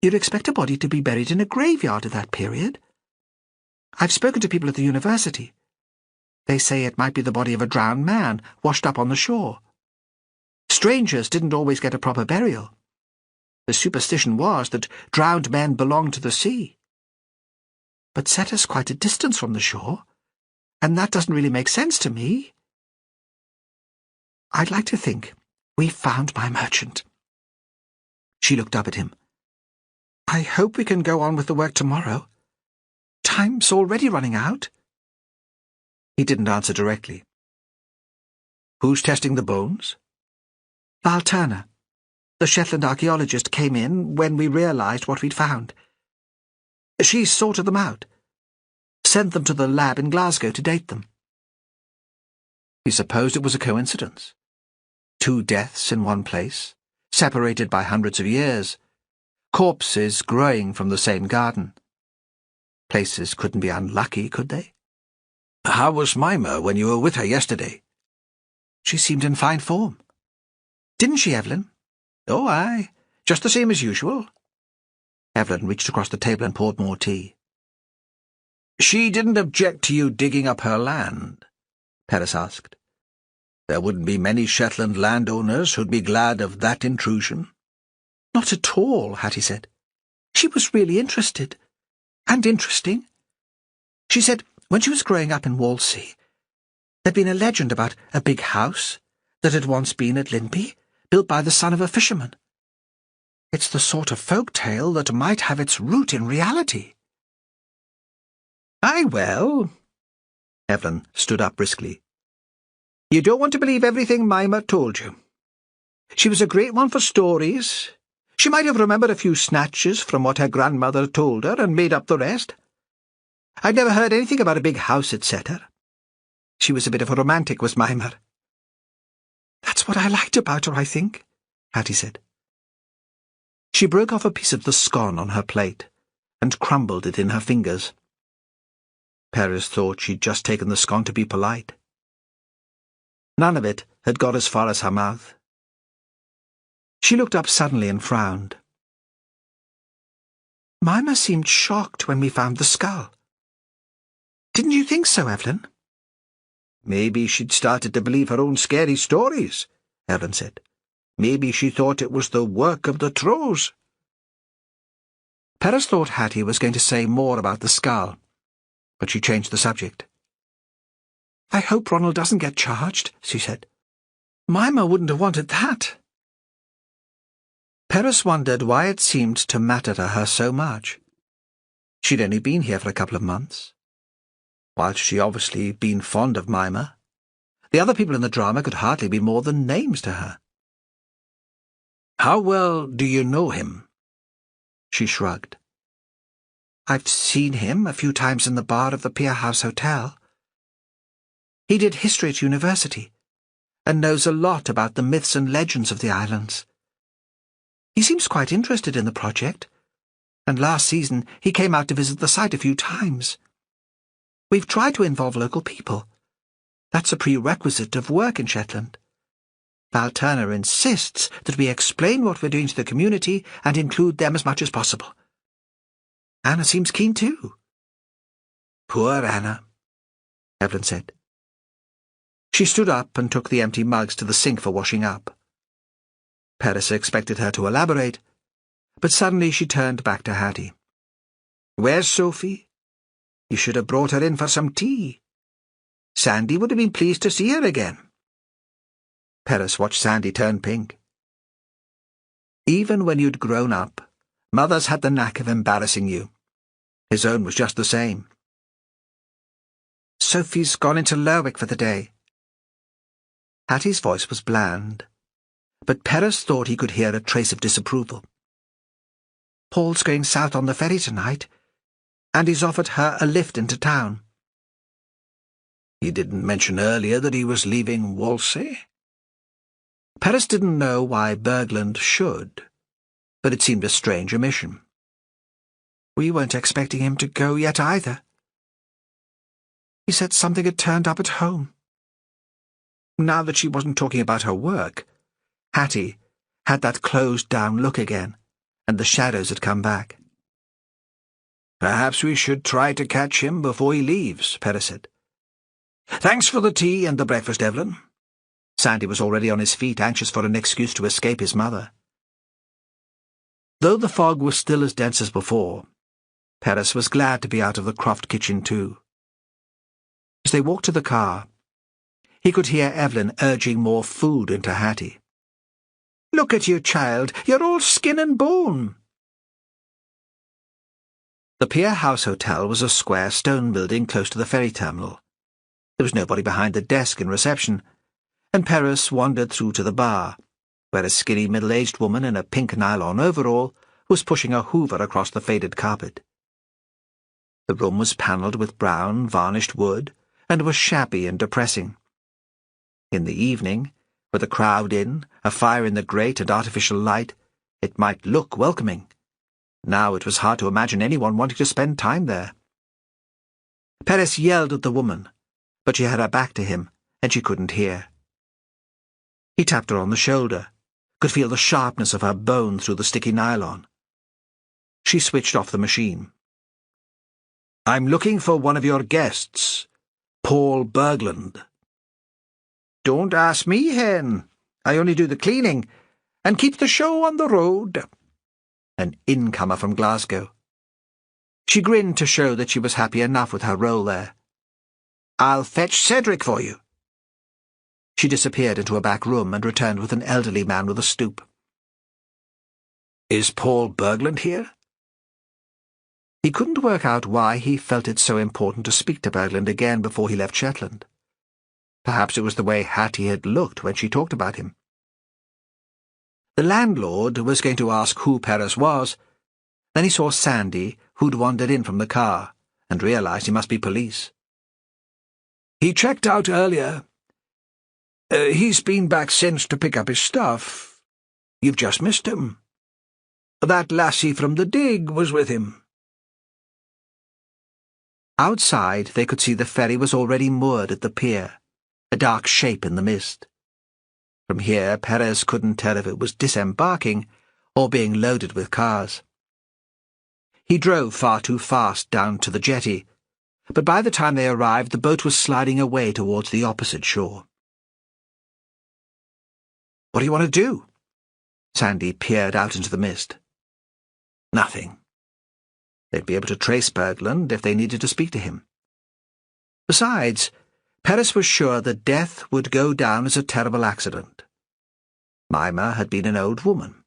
you'd expect a body to be buried in a graveyard at that period. I've spoken to people at the university. They say it might be the body of a drowned man, washed up on the shore. Strangers didn't always get a proper burial. The superstition was that drowned men belonged to the sea. But set us quite a distance from the shore, and that doesn't really make sense to me. I'd like to think we've found my merchant. She looked up at him. I hope we can go on with the work tomorrow. Time's already running out. He didn't answer directly. Who's testing the bones? Turner, the Shetland archaeologist, came in when we realised what we'd found. She sorted them out, sent them to the lab in Glasgow to date them. He supposed it was a coincidence. 2 deaths in one place, separated by hundreds of years, corpses growing from the same garden. Places couldn't be unlucky, could they? How was Mimmer when you were with her yesterday? She seemed in fine form. Didn't she, Evelyn? Oh, aye, just the same as usual. Evelyn reached across the table and poured more tea. She didn't object to you digging up her land? Perez asked. There wouldn't be many Shetland landowners who'd be glad of that intrusion. Not at all, Hattie said. She was really interested. And interesting. She said when she was growing up in Whalsay, there'd been a legend about a big house that had once been at Linby, built by the son of a fisherman. It's the sort of folk tale that might have its root in reality. Aye, well. Evelyn stood up briskly. You don't want to believe everything Mimmer told you. She was a great one for stories. She might have remembered a few snatches from what her grandmother told her and made up the rest. I'd never heard anything about a big house, etc. She was a bit of a romantic, was Mimmer. That's what I liked about her, I think, Hattie said. She broke off a piece of the scone on her plate and crumbled it in her fingers. Perez thought she'd just taken the scone to be polite. None of it had got as far as her mouth. She looked up suddenly and frowned. Mimmer seemed shocked when we found the skull. Didn't you think so, Evelyn? Maybe she'd started to believe her own scary stories, Evelyn said. Maybe she thought it was the work of the trolls. Perez thought Hattie was going to say more about the skull, but she changed the subject. I hope Ronald doesn't get charged, she said. Mimmer wouldn't have wanted that. Perez wondered why it seemed to matter to her so much. She'd only been here for a couple of months. Whilst she obviously been fond of Mimmer, the other people in the drama could hardly be more than names to her. How well do you know him? She shrugged. I've seen him a few times in the bar of the Pier House Hotel. He did history at university, and knows a lot about the myths and legends of the islands. He seems quite interested in the project, and last season he came out to visit the site a few times. We've tried to involve local people. That's a prerequisite of work in Shetland. Turner insists that we explain what we're doing to the community and include them as much as possible. Anna seems keen too. Poor Anna, Evelyn said. She stood up and took the empty mugs to the sink for washing up. Perez expected her to elaborate, but suddenly she turned back to Hattie. Where's Sophie? You should have brought her in for some tea. Sandy would have been pleased to see her again. Perez watched Sandy turn pink. Even when you'd grown up, mothers had the knack of embarrassing you. His own was just the same. Sophie's gone into Lerwick for the day." Hattie's voice was bland, but Perez thought he could hear a trace of disapproval. "Paul's going south on the ferry tonight, and he's offered her a lift into town." "He didn't mention earlier that he was leaving Whalsay?" Perez didn't know why Bergland should, but it seemed a strange omission. "We weren't expecting him to go yet either. He said something had turned up at home." Now that she wasn't talking about her work, Hattie had that closed-down look again, and the shadows had come back. "Perhaps we should try to catch him before he leaves," Perez said. "Thanks for the tea and the breakfast, Evelyn." Sandy was already on his feet, anxious for an excuse to escape his mother. Though the fog was still as dense as before, Perez was glad to be out of the Croft kitchen too. As they walked to the car, he could hear Evelyn urging more food into Hattie. "Look at you, child. You're all skin and bone." The Pier House Hotel was a square stone building close to the ferry terminal. There was nobody behind the desk in reception, and Perez wandered through to the bar, where a skinny middle-aged woman in a pink nylon overall was pushing a hoover across the faded carpet. The room was panelled with brown, varnished wood, and was shabby and depressing. In the evening, with a crowd in, a fire in the grate and artificial light, it might look welcoming. Now it was hard to imagine anyone wanting to spend time there. Perez yelled at the woman, but she had her back to him, and she couldn't hear. He tapped her on the shoulder, could feel the sharpness of her bone through the sticky nylon. She switched off the machine. "I'm looking for one of your guests, Paul Bergland." "Don't ask me, hen. I only do the cleaning, and keep the show on the road." An incomer from Glasgow. She grinned to show that she was happy enough with her role there. "I'll fetch Cedric for you." She disappeared into a back room and returned with an elderly man with a stoop. "Is Paul Bergland here?" He couldn't work out why he felt it so important to speak to Bergland again before he left Shetland. Perhaps it was the way Hattie had looked when she talked about him. The landlord was going to ask who Perez was. Then he saw Sandy, who'd wandered in from the car, and realized he must be police. "He checked out earlier. He's been back since to pick up his stuff. You've just missed him. That lassie from the dig was with him." Outside they could see the ferry was already moored at the pier, a dark shape in the mist. From here Perez couldn't tell if it was disembarking or being loaded with cars. He drove far too fast down to the jetty, but by the time they arrived the boat was sliding away towards the opposite shore. "What do you want to do?" Sandy peered out into the mist. "Nothing. They'd be able to trace Bergland if they needed to speak to him. Besides, Perez was sure that death would go down as a terrible accident. Mimmer had been an old woman,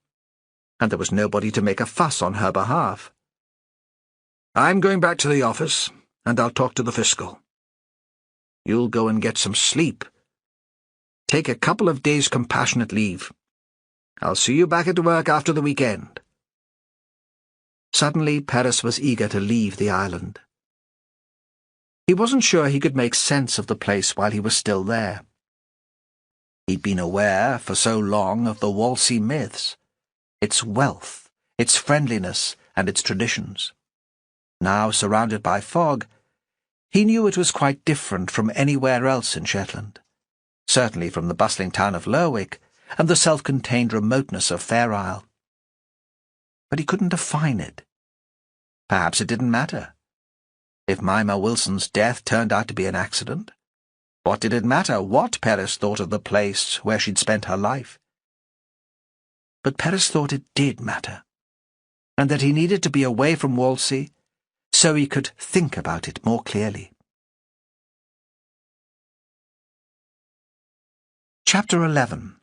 and there was nobody to make a fuss on her behalf. "I'm going back to the office, and I'll talk to the fiscal." "You'll go and get some sleep. Take a couple of days' compassionate leave. I'll see you back at work after the weekend." Suddenly Perez was eager to leave the island. He wasn't sure he could make sense of the place while he was still there. He'd been aware for so long of the Whalsay myths, its wealth, its friendliness, and its traditions. Now, surrounded by fog, he knew it was quite different from anywhere else in Shetland, certainly from the bustling town of Lerwick and the self-contained remoteness of Fair Isle. But he couldn't define it. Perhaps it didn't matter. If Mimmer Wilson's death turned out to be an accident, what did it matter what Perez thought of the place where she'd spent her life? But Perez thought it did matter, and that he needed to be away from Whalsay so he could think about it more clearly. Chapter 11.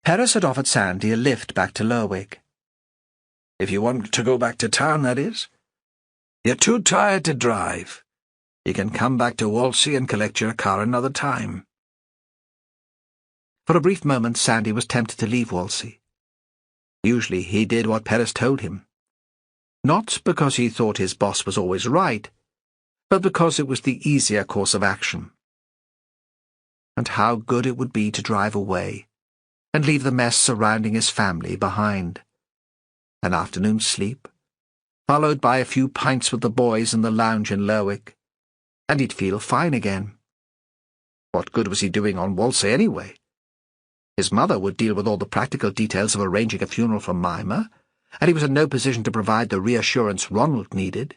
Perez had offered Sandy a lift back to Lerwick. "If you want to go back to town, that is. You're too tired to drive. You can come back to Whalsay and collect your car another time. For a brief moment Sandy was tempted to leave Whalsay. Usually he did what Perez told him. Not because he thought his boss was always right, but because it was the easier course of action. And how good it would be to drive away and leave the mess surrounding his family behind. An afternoon's sleep, followed by a few pints with the boys in the lounge in Lerwick, and he'd feel fine again. What good was he doing on Whalsay anyway? His mother would deal with all the practical details of arranging a funeral for Mimmer, and he was in no position to provide the reassurance Ronald needed.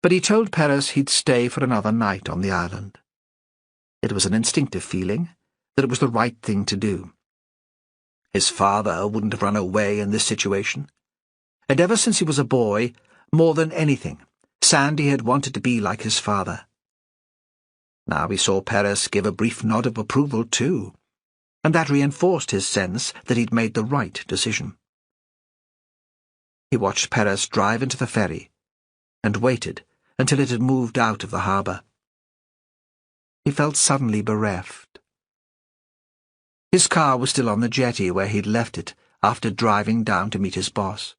But he told Perez he'd stay for another night on the island. It was an instinctive feeling that it was the right thing to do. His father wouldn't have run away in this situation, and ever since he was a boy, more than anything, Sandy had wanted to be like his father. Now he saw Perez give a brief nod of approval too, and that reinforced his sense that he'd made the right decision. He watched Perez drive into the ferry, and waited until it had moved out of the harbour. He felt suddenly bereft. His car was still on the jetty where he'd left it after driving down to meet his boss.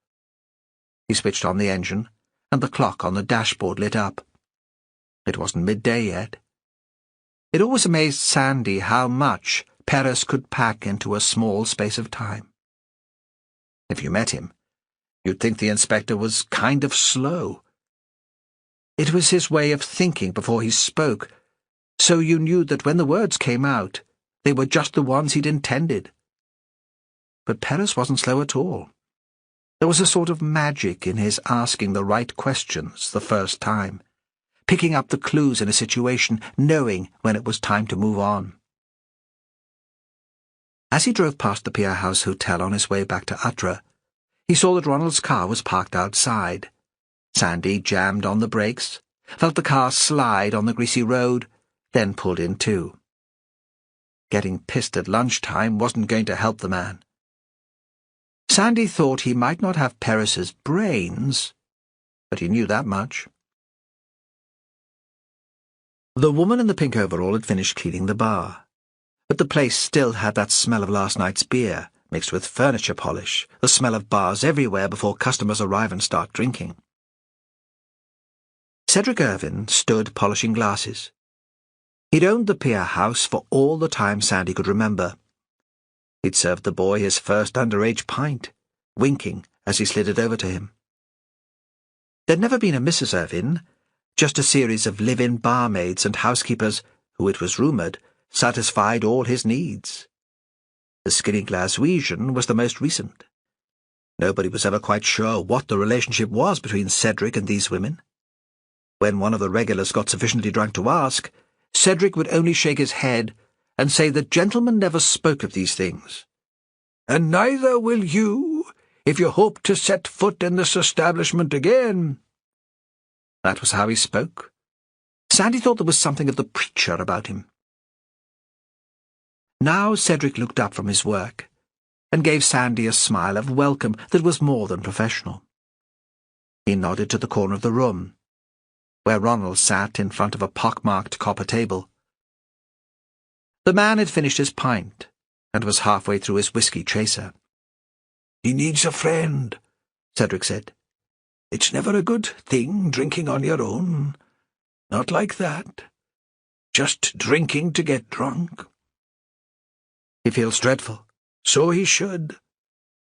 He switched on the engine, and the clock on the dashboard lit up. It wasn't midday yet. It always amazed Sandy how much Perez could pack into a small space of time. If you met him, you'd think the inspector was kind of slow. It was his way of thinking before he spoke, so you knew that when the words came out, they were just the ones he'd intended. But Perez wasn't slow at all. There was a sort of magic in his asking the right questions the first time, picking up the clues in a situation, knowing when it was time to move on. As he drove past the Pier House Hotel on his way back to Uttara, he saw that Ronald's car was parked outside. Sandy jammed on the brakes, felt the car slide on the greasy road, then pulled in too. Getting pissed at lunchtime wasn't going to help the man. Sandy thought he might not have Perez's brains, but he knew that much. The woman in the pink overall had finished cleaning the bar, but the place still had that smell of last night's beer, mixed with furniture polish, the smell of bars everywhere before customers arrive and start drinking. Cedric Irvine stood polishing glasses. He'd owned the Pier House for all the time Sandy could remember. He'd served the boy his first underage pint, winking as he slid it over to him. There'd never been a Mrs. Irvine, just a series of live-in barmaids and housekeepers who, it was rumoured, satisfied all his needs. The skinny Glaswegian was the most recent. Nobody was ever quite sure what the relationship was between Cedric and these women. When one of the regulars got sufficiently drunk to ask, Cedric would only shake his head and say that gentlemen never spoke of these things. "And neither will you, if you hope to set foot in this establishment again." That was how he spoke. Sandy thought there was something of the preacher about him. Now Cedric looked up from his work and gave Sandy a smile of welcome that was more than professional. He nodded to the corner of the room, where Ronald sat in front of a pockmarked copper table. The man had finished his pint and was halfway through his whiskey chaser. "He needs a friend," Cedric said. "It's never a good thing drinking on your own. Not like that. Just drinking to get drunk." "He feels dreadful." "So he should.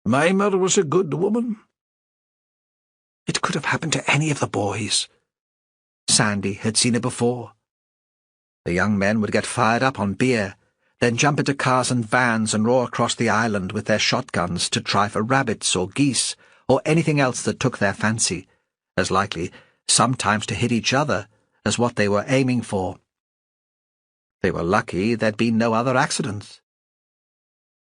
Mimmer was a good woman." It could have happened to any of the boys. Sandy had seen it before. The young men would get fired up on beer, then jump into cars and vans and roar across the island with their shotguns to try for rabbits or geese or anything else that took their fancy, as likely sometimes to hit each other as what they were aiming for. They were lucky there'd been no other accidents.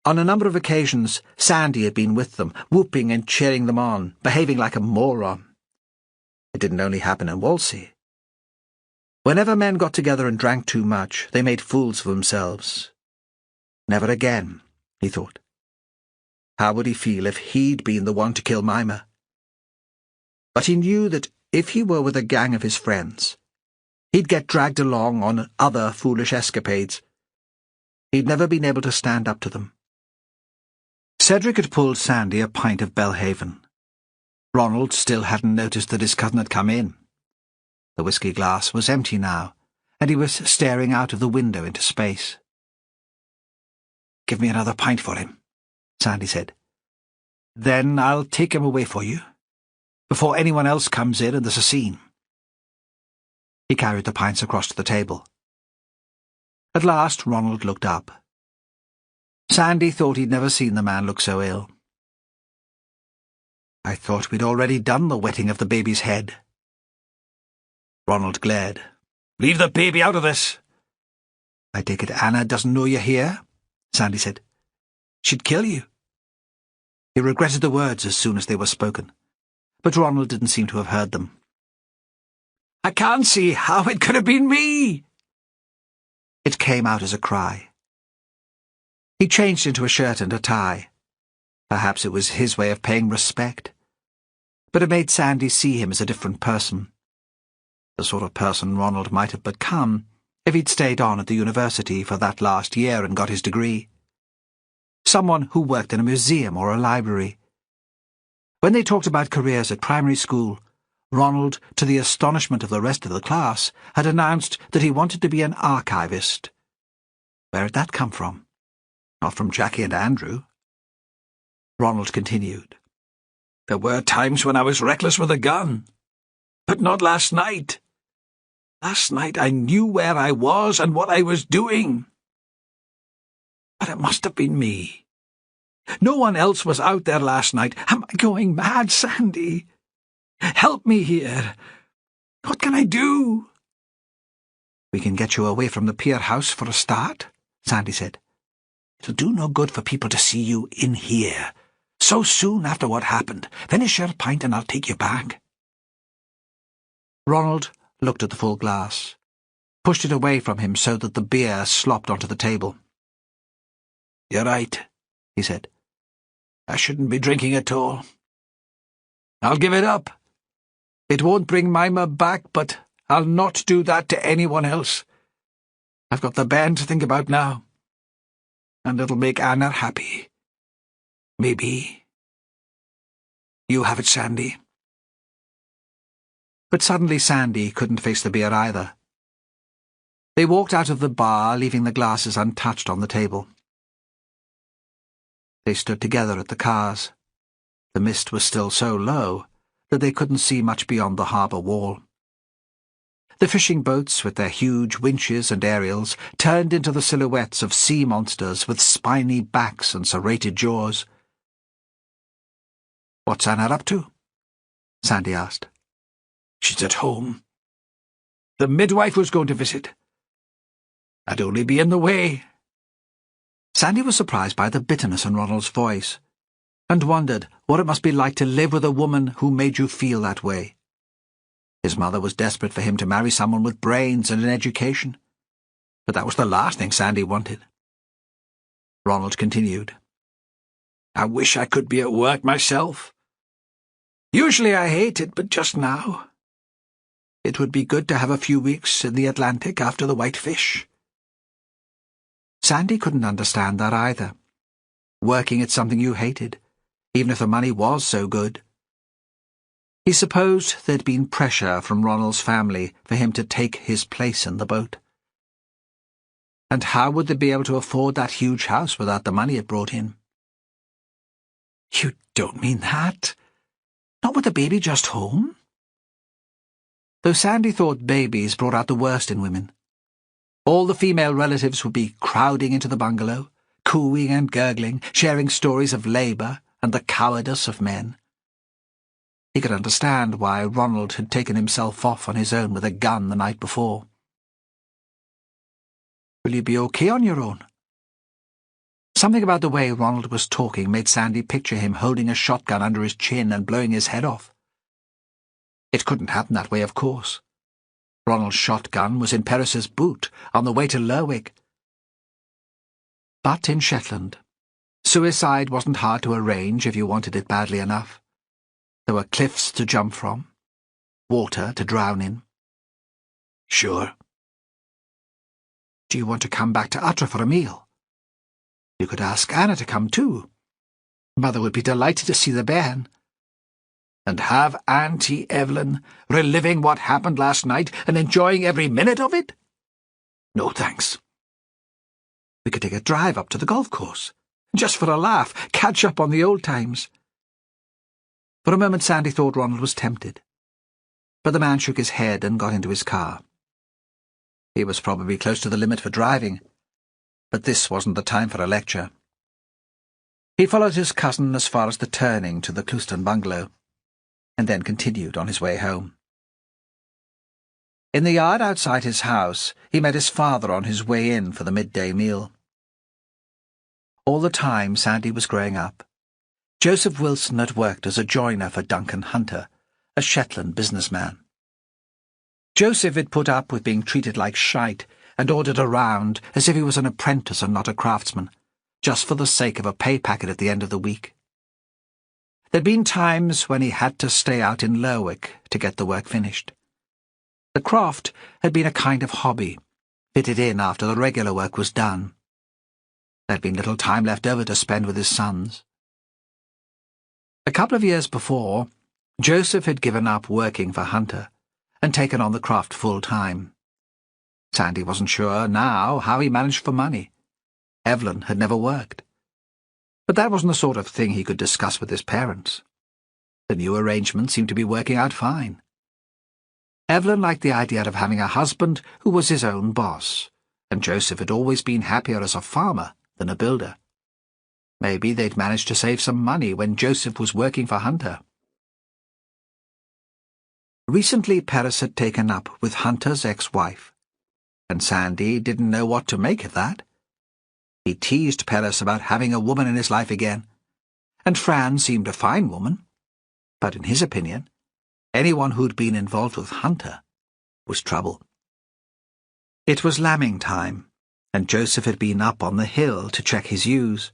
On a number of occasions, Sandy had been with them, whooping and cheering them on, behaving like a moron. It didn't only happen in Whalsay. Whenever men got together and drank too much, they made fools of themselves. Never again, he thought. How would he feel if he'd been the one to kill Mimmer? But he knew that if he were with a gang of his friends, he'd get dragged along on other foolish escapades. He'd never been able to stand up to them. Cedric had pulled Sandy a pint of Belhaven. Ronald still hadn't noticed that his cousin had come in. The whisky glass was empty now, and he was staring out of the window into space. "Give me another pint for him," Sandy said. "Then I'll take him away for you, before anyone else comes in and there's a scene." He carried the pints across to the table. At last Ronald looked up. Sandy thought he'd never seen the man look so ill. "I thought we'd already done the wetting of the baby's head." Ronald glared. "Leave the baby out of this." "I take it Anna doesn't know you're here?" Sandy said. "She'd kill you." He regretted the words as soon as they were spoken, but Ronald didn't seem to have heard them. "I can't see how it could have been me." It came out as a cry. He changed into a shirt and a tie. Perhaps it was his way of paying respect. But it made Sandy see him as a different person. The sort of person Ronald might have become if he'd stayed on at the university for that last year and got his degree. Someone who worked in a museum or a library. When they talked about careers at primary school, Ronald, to the astonishment of the rest of the class, had announced that he wanted to be an archivist. Where had that come from? Not from Jackie and Andrew. Ronald continued. "There were times when I was reckless with a gun, but not last night. Last night I knew where I was and what I was doing. But it must have been me. No one else was out there last night. Am I going mad, Sandy? Help me here. What can I do?" "We can get you away from the pier house for a start," Sandy said. "It'll do no good for people to see you in here, so soon after what happened. Finish your pint and I'll take you back." Ronald looked at the full glass, pushed it away from him so that the beer slopped onto the table. "You're right," he said. "I shouldn't be drinking at all. I'll give it up. It won't bring Mimmer back, but I'll not do that to anyone else. I've got the band to think about now, and it'll make Anna happy. Maybe. You have it, Sandy." But suddenly Sandy couldn't face the beer either. They walked out of the bar, leaving the glasses untouched on the table. They stood together at the cars. The mist was still so low that they couldn't see much beyond the harbour wall. The fishing boats, with their huge winches and aerials, turned into the silhouettes of sea monsters with spiny backs and serrated jaws. "What's Anna up to?" Sandy asked. "She's at home. The midwife was going to visit. I'd only be in the way." Sandy was surprised by the bitterness in Ronald's voice, and wondered what it must be like to live with a woman who made you feel that way. His mother was desperate for him to marry someone with brains and an education, but that was the last thing Sandy wanted. Ronald continued. "I wish I could be at work myself. Usually I hate it, but just now. It would be good to have a few weeks in the Atlantic after the white fish." Sandy couldn't understand that either. Working at something you hated, even if the money was so good. He supposed there'd been pressure from Ronald's family for him to take his place in the boat. And how would they be able to afford that huge house without the money it brought in? "You don't mean that? Not with the baby just home?" Though Sandy thought babies brought out the worst in women. All the female relatives would be crowding into the bungalow, cooing and gurgling, sharing stories of labour and the cowardice of men. He could understand why Ronald had taken himself off on his own with a gun the night before. "Will you be okay on your own?" Something about the way Ronald was talking made Sandy picture him holding a shotgun under his chin and blowing his head off. It couldn't happen that way, of course. Ronald's shotgun was in Perez's boot on the way to Lerwick. But in Shetland, suicide wasn't hard to arrange if you wanted it badly enough. There were cliffs to jump from, water to drown in. Sure. Do you want to come back to Utter for a meal? You could ask Anna to come too. Mother would be delighted to see the bairn. And have Auntie Evelyn reliving what happened last night and enjoying every minute of it? No thanks. We could take a drive up to the golf course, just for a laugh, catch up on the old times. For a moment Sandy thought Ronald was tempted, but the man shook his head and got into his car. He was probably close to the limit for driving, but this wasn't the time for a lecture. He followed his cousin as far as the turning to the Clouston bungalow, and then continued on his way home. In the yard outside his house, he met his father on his way in for the midday meal. All the time Sandy was growing up, Joseph Wilson had worked as a joiner for Duncan Hunter, a Shetland businessman. Joseph had put up with being treated like shite and ordered around as if he was an apprentice and not a craftsman, just for the sake of a pay packet at the end of the week. There'd been times when he had to stay out in Lerwick to get the work finished. The craft had been a kind of hobby, fitted in after the regular work was done. There'd been little time left over to spend with his sons. A couple of years before, Joseph had given up working for Hunter and taken on the craft full-time. Sandy wasn't sure now how he managed for money. Evelyn had never worked. But that wasn't the sort of thing he could discuss with his parents. The new arrangement seemed to be working out fine. Evelyn liked the idea of having a husband who was his own boss, and Joseph had always been happier as a farmer than a builder. Maybe they'd managed to save some money when Joseph was working for Hunter. Recently Perez had taken up with Hunter's ex-wife, and Sandy didn't know what to make of that. He teased Perez about having a woman in his life again, and Fran seemed a fine woman, but in his opinion, anyone who'd been involved with Hunter was trouble. It was lambing time, and Joseph had been up on the hill to check his ewes.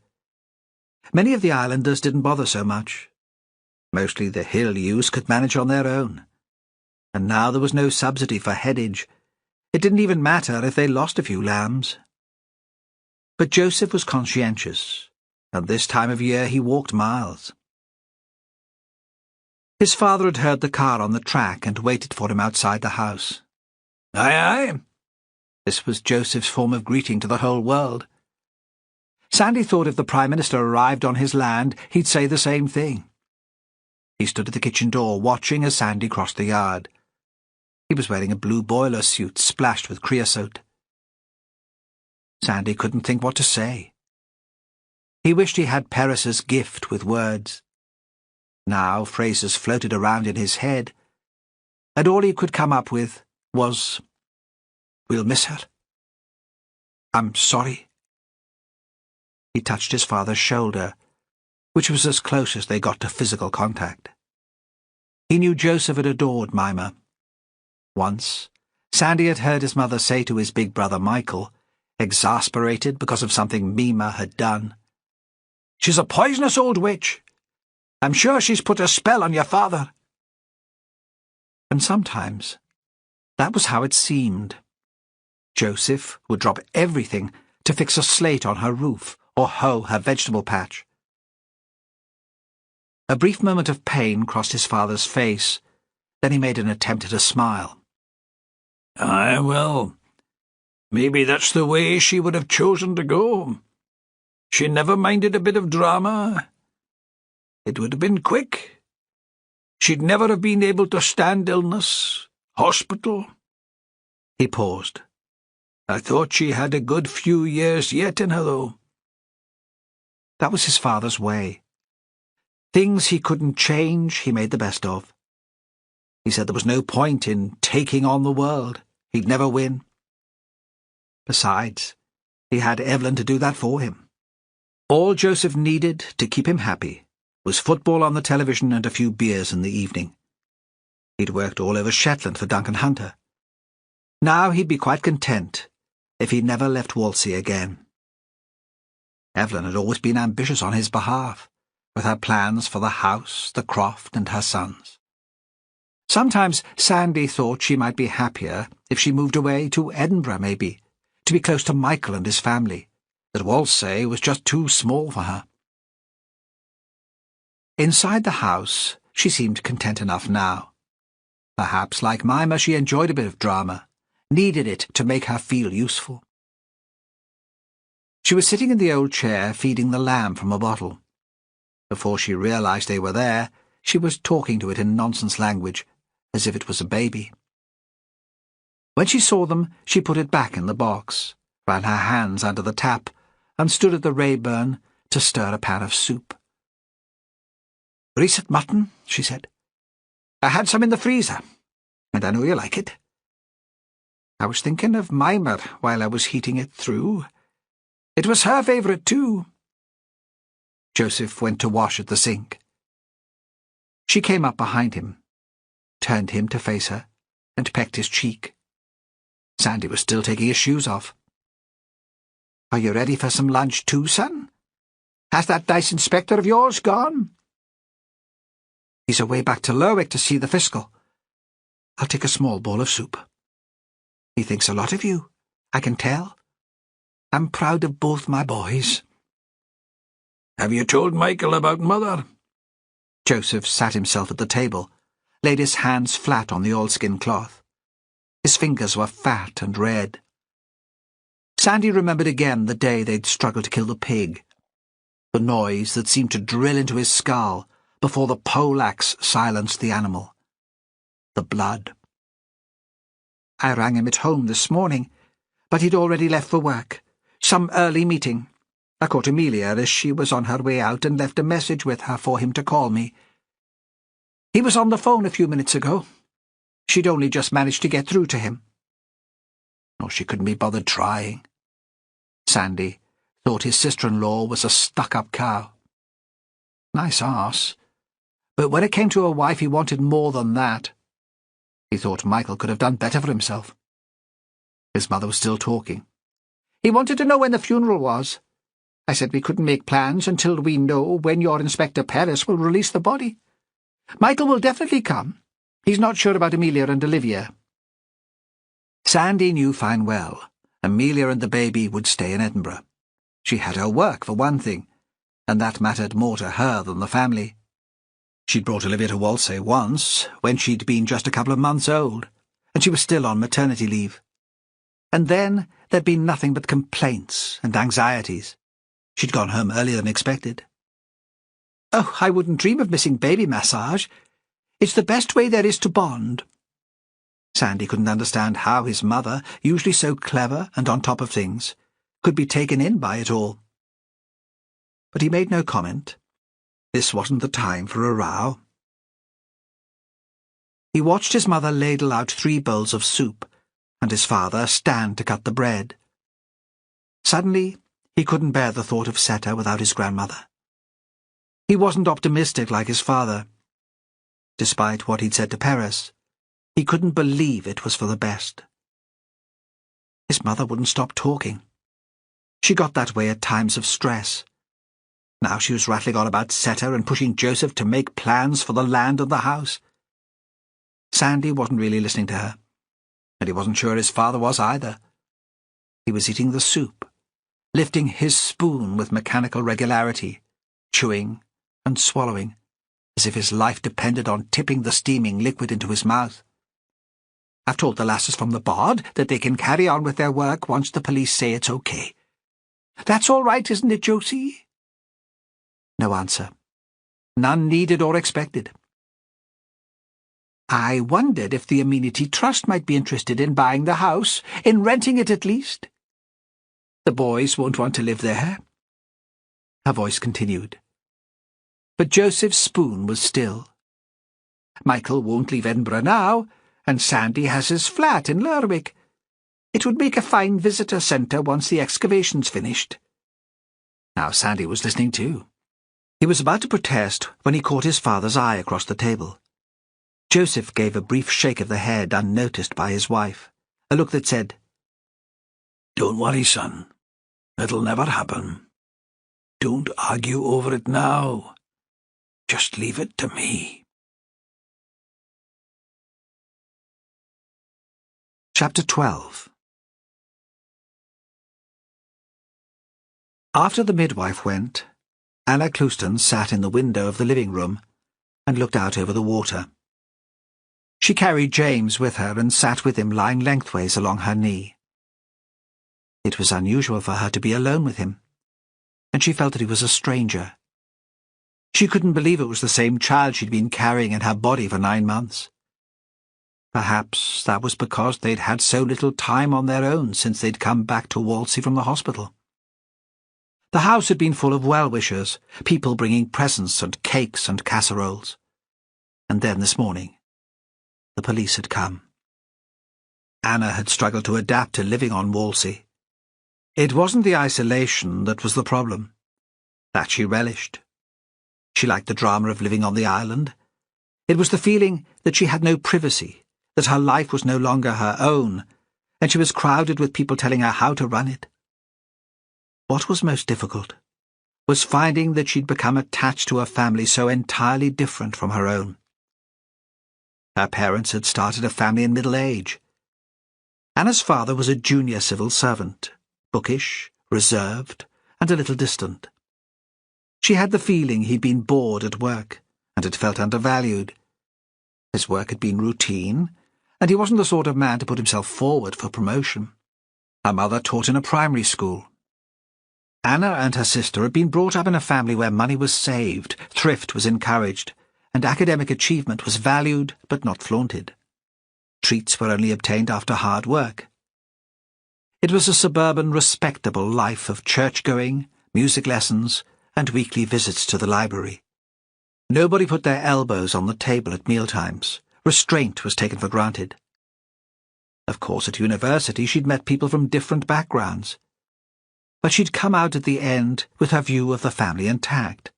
Many of the islanders didn't bother so much. Mostly the hill ewes could manage on their own. And now there was no subsidy for headage. It didn't even matter if they lost a few lambs. But Joseph was conscientious, and this time of year he walked miles. His father had heard the car on the track and waited for him outside the house. Aye, aye. This was Joseph's form of greeting to the whole world. Sandy thought if the Prime Minister arrived on his land, he'd say the same thing. He stood at the kitchen door, watching as Sandy crossed the yard. He was wearing a blue boiler suit splashed with creosote. Sandy couldn't think what to say. He wished he had Perez's gift with words. Now phrases floated around in his head, and all he could come up with was, "We'll miss her. I'm sorry." He touched his father's shoulder, which was as close as they got to physical contact. He knew Joseph had adored Mimmer. Once, Sandy had heard his mother say to his big brother Michael, exasperated because of something Mimmer had done, "She's a poisonous old witch. I'm sure she's put a spell on your father." And sometimes that was how it seemed. Joseph would drop everything to fix a slate on her roof or hoe her vegetable patch. A brief moment of pain crossed his father's face, then he made an attempt at a smile. "Aye, well, maybe that's the way she would have chosen to go. She never minded a bit of drama. It would have been quick. She'd never have been able to stand illness, hospital." He paused. "I thought she had a good few years yet in her, though." That was his father's way. Things he couldn't change, he made the best of. He said there was no point in taking on the world. He'd never win. Besides, he had Evelyn to do that for him. All Joseph needed to keep him happy was football on the television and a few beers in the evening. He'd worked all over Shetland for Duncan Hunter. Now he'd be quite content if he never left Whalsay again. Evelyn had always been ambitious on his behalf, with her plans for the house, the croft, and her sons. Sometimes Sandy thought she might be happier if she moved away to Edinburgh, maybe, to be close to Michael and his family, that Whalsay was just too small for her. Inside the house, she seemed content enough now. Perhaps, like Mimmer, she enjoyed a bit of drama, needed it to make her feel useful. She was sitting in the old chair feeding the lamb from a bottle. Before she realized they were there, she was talking to it in nonsense language, as if it was a baby. When she saw them, she put it back in the box, ran her hands under the tap, and stood at the Rayburn to stir a pan of soup. "Recent mutton," she said. "I had some in the freezer, and I know you like it. I was thinking of Mimmer while I was heating it through. It was her favourite too." Joseph went to wash at the sink. She came up behind him, turned him to face her, and pecked his cheek. Sandy was still taking his shoes off. "Are you ready for some lunch too, son? Has that nice inspector of yours gone?" "He's away back to Lerwick to see the fiscal. I'll take a small bowl of soup. He thinks a lot of you, I can tell. I'm proud of both my boys." "Have you told Michael about Mother?" Joseph sat himself at the table, laid his hands flat on the oilskin cloth. His fingers were fat and red. Sandy remembered again the day they'd struggled to kill the pig, the noise that seemed to drill into his skull before the poleaxe silenced the animal. The blood. "I rang him at home this morning, but he'd already left for work. Some early meeting. I caught Amelia as she was on her way out and left a message with her for him to call me. He was on the phone a few minutes ago. She'd only just managed to get through to him." Oh, she couldn't be bothered trying. Sandy thought his sister-in-law was a stuck-up cow. Nice arse. But when it came to a wife, he wanted more than that. He thought Michael could have done better for himself. His mother was still talking. "He wanted to know when the funeral was. I said we couldn't make plans until we know when your Inspector Perez will release the body. Michael will definitely come. He's not sure about Amelia and Olivia." Sandy knew fine well Amelia and the baby would stay in Edinburgh. She had her work, for one thing, and that mattered more to her than the family. She'd brought Olivia to Whalsay once, when she'd been just a couple of months old, and she was still on maternity leave. And then there'd been nothing but complaints and anxieties. She'd gone home earlier than expected. "Oh, I wouldn't dream of missing baby massage. It's the best way there is to bond." Sandy couldn't understand how his mother, usually so clever and on top of things, could be taken in by it all. But he made no comment. This wasn't the time for a row. He watched his mother ladle out 3 bowls of soup, and his father stand to cut the bread. Suddenly, he couldn't bear the thought of Seta without his grandmother. He wasn't optimistic like his father. Despite what he'd said to Perez, he couldn't believe it was for the best. His mother wouldn't stop talking. She got that way at times of stress. Now she was rattling on about Seta and pushing Joseph to make plans for the land and the house. Sandy wasn't really listening to her, and he wasn't sure his father was either. He was eating the soup, lifting his spoon with mechanical regularity, chewing and swallowing, as if his life depended on tipping the steaming liquid into his mouth. "I've told the lasses from the bod that they can carry on with their work once the police say it's okay. That's all right, isn't it, Josie?" No answer. None needed or expected. "I wondered if the Amenity Trust might be interested in buying the house, in renting it at least. The boys won't want to live there." Her voice continued. But Joseph's spoon was still. "Michael won't leave Edinburgh now, and Sandy has his flat in Lerwick. It would make a fine visitor centre once the excavation's finished." Now Sandy was listening too. He was about to protest when he caught his father's eye across the table. Joseph gave a brief shake of the head unnoticed by his wife, a look that said, "Don't worry, son. It'll never happen. Don't argue over it now. Just leave it to me." Chapter 12. After the midwife went, Anna Clewiston sat in the window of the living room and looked out over the water. She carried James with her and sat with him lying lengthways along her knee. It was unusual for her to be alone with him, and she felt that he was a stranger. She couldn't believe it was the same child she'd been carrying in her body for 9 months. Perhaps that was because they'd had so little time on their own since they'd come back to Whalsay from the hospital. The house had been full of well-wishers, people bringing presents and cakes and casseroles. And then this morning, the police had come. Anna had struggled to adapt to living on Whalsay. It wasn't the isolation that was the problem. That she relished. She liked the drama of living on the island. It was the feeling that she had no privacy, that her life was no longer her own, and she was crowded with people telling her how to run it. What was most difficult was finding that she'd become attached to a family so entirely different from her own. Her parents had started a family in middle age. Anna's father was a junior civil servant, bookish, reserved, and a little distant. She had the feeling he'd been bored at work and had felt undervalued. His work had been routine, and he wasn't the sort of man to put himself forward for promotion. Her mother taught in a primary school. Anna and her sister had been brought up in a family where money was saved, thrift was encouraged, and academic achievement was valued but not flaunted. Treats were only obtained after hard work. It was a suburban, respectable life of church-going, music lessons, and weekly visits to the library. Nobody put their elbows on the table at mealtimes. Restraint was taken for granted. Of course, at university she'd met people from different backgrounds. But she'd come out at the end with her view of the family intact,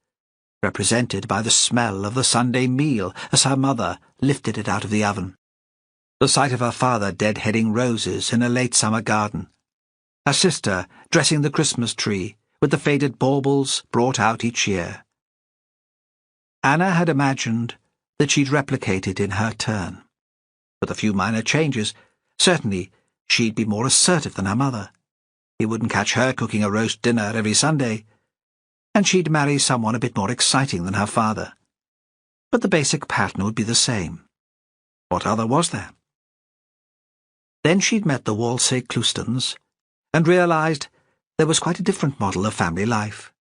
represented by the smell of the Sunday meal as her mother lifted it out of the oven, the sight of her father deadheading roses in a late summer garden, her sister dressing the Christmas tree with the faded baubles brought out each year. Anna had imagined that she'd replicate it in her turn. With a few minor changes, certainly she'd be more assertive than her mother. He wouldn't catch her cooking a roast dinner every Sunday, and she'd marry someone a bit more exciting than her father. But the basic pattern would be the same. What other was there? Then she'd met the Whalsay Clewistons and realized there was quite a different model of family life.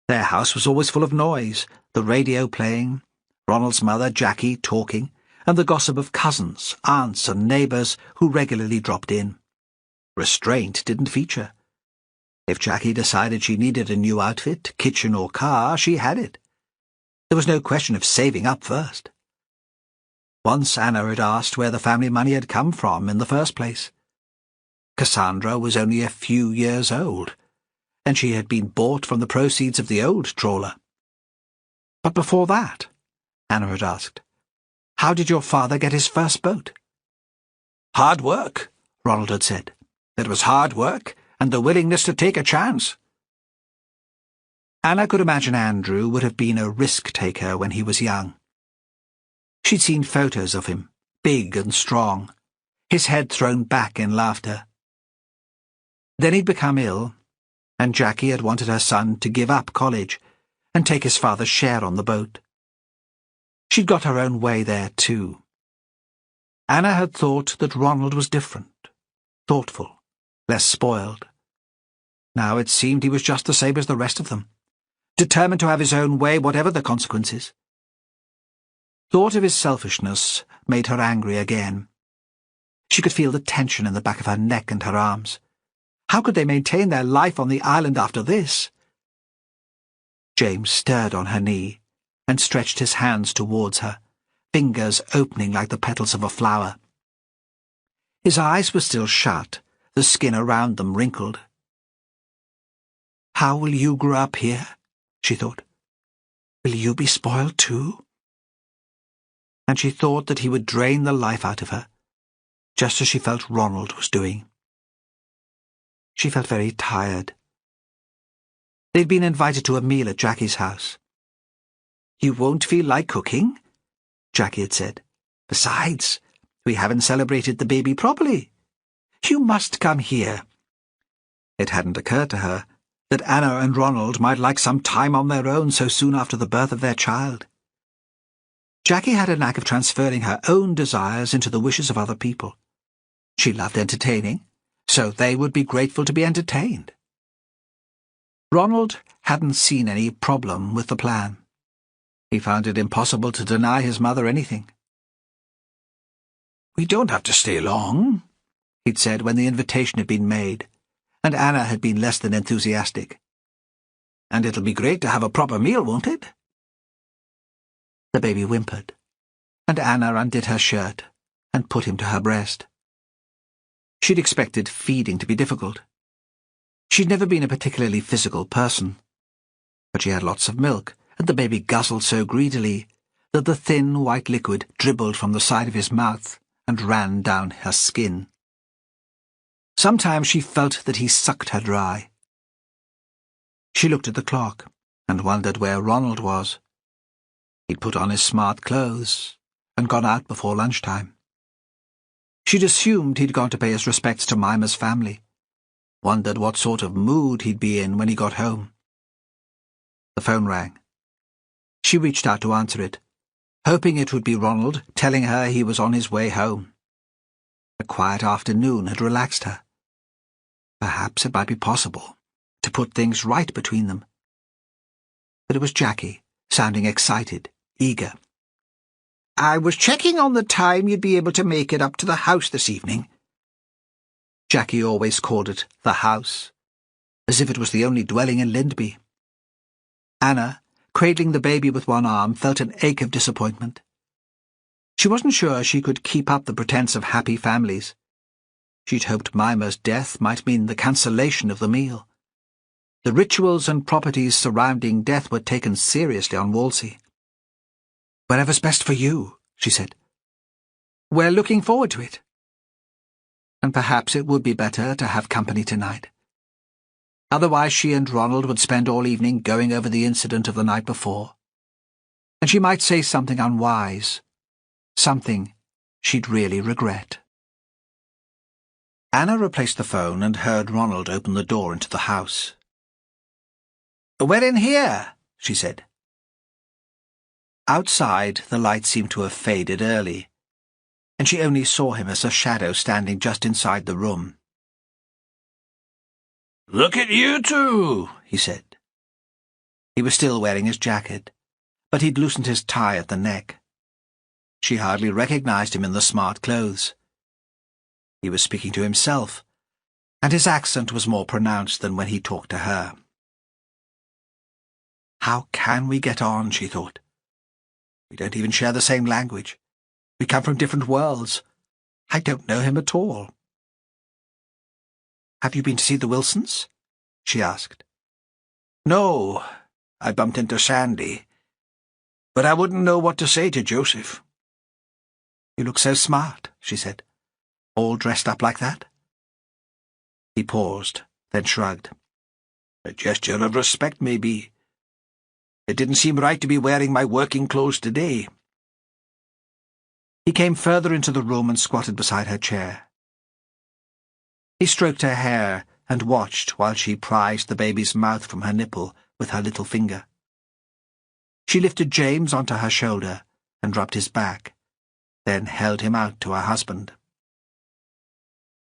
Their house was always full of noise, the radio playing, Ronald's mother, Jackie, talking, and the gossip of cousins, aunts, and neighbours who regularly dropped in. Restraint didn't feature. If Jackie decided she needed a new outfit, kitchen or car, she had it. There was no question of saving up first. Once Anna had asked where the family money had come from in the first place. Cassandra was only a few years old, and she had been bought from the proceeds of the old trawler. But before that, Anna had asked, how did your father get his first boat? Hard work, Ronald had said. It was hard work and the willingness to take a chance. Anna could imagine Andrew would have been a risk-taker when he was young. She'd seen photos of him, big and strong, his head thrown back in laughter. Then he'd become ill, and Jackie had wanted her son to give up college and take his father's share on the boat. She'd got her own way there, too. Anna had thought that Ronald was different, thoughtful, less spoiled. Now it seemed he was just the same as the rest of them, determined to have his own way, whatever the consequences. Thought of his selfishness made her angry again. She could feel the tension in the back of her neck and her arms. How could they maintain their life on the island after this? James stirred on her knee and stretched his hands towards her, fingers opening like the petals of a flower. His eyes were still shut, the skin around them wrinkled. How will you grow up here? She thought. Will you be spoiled too? And she thought that he would drain the life out of her, just as she felt Ronald was doing. She felt very tired. They'd been invited to a meal at Jackie's house. You won't feel like cooking? Jackie had said. Besides, we haven't celebrated the baby properly. You must come here." It hadn't occurred to her that Anna and Ronald might like some time on their own so soon after the birth of their child. Jackie had a knack of transferring her own desires into the wishes of other people. She loved entertaining, so they would be grateful to be entertained. Ronald hadn't seen any problem with the plan. He found it impossible to deny his mother anything. "We don't have to stay long," he'd said when the invitation had been made, and Anna had been less than enthusiastic. "And it'll be great to have a proper meal, won't it?" The baby whimpered, and Anna undid her shirt and put him to her breast. She'd expected feeding to be difficult. She'd never been a particularly physical person, but she had lots of milk, and the baby guzzled so greedily that the thin white liquid dribbled from the side of his mouth and ran down her skin. Sometimes she felt that he sucked her dry. She looked at the clock and wondered where Ronald was. He'd put on his smart clothes and gone out before lunchtime. She'd assumed he'd gone to pay his respects to Mimmer's family, wondered what sort of mood he'd be in when he got home. The phone rang. She reached out to answer it, hoping it would be Ronald telling her he was on his way home. A quiet afternoon had relaxed her. Perhaps it might be possible to put things right between them. But it was Jackie, sounding excited, eager. "I was checking on the time you'd be able to make it up to the house this evening." Jackie always called it the house, as if it was the only dwelling in Lindby. Anna, cradling the baby with one arm, felt an ache of disappointment. She wasn't sure she could keep up the pretense of happy families. She'd hoped Mimmer's death might mean the cancellation of the meal. The rituals and properties surrounding death were taken seriously on Whalsay. "Wherever's best for you," she said. "We're looking forward to it." And perhaps it would be better to have company tonight. Otherwise she and Ronald would spend all evening going over the incident of the night before, and she might say something unwise, something she'd really regret. Anna replaced the phone and heard Ronald open the door into the house. "We're in here," she said. Outside, the light seemed to have faded early, and she only saw him as a shadow standing just inside the room. "Look at you two," he said. He was still wearing his jacket, but he'd loosened his tie at the neck. She hardly recognized him in the smart clothes. He was speaking to himself, and his accent was more pronounced than when he talked to her. How can we get on, she thought. We don't even share the same language. We come from different worlds. I don't know him at all. "Have you been to see the Wilsons?" she asked. "No, I bumped into Sandy. But I wouldn't know what to say to Joseph." "You look so smart," she said. "All dressed up like that?" He paused, then shrugged. "A gesture of respect, maybe. It didn't seem right to be wearing my working clothes today." He came further into the room and squatted beside her chair. He stroked her hair and watched while she prized the baby's mouth from her nipple with her little finger. She lifted James onto her shoulder and rubbed his back, then held him out to her husband.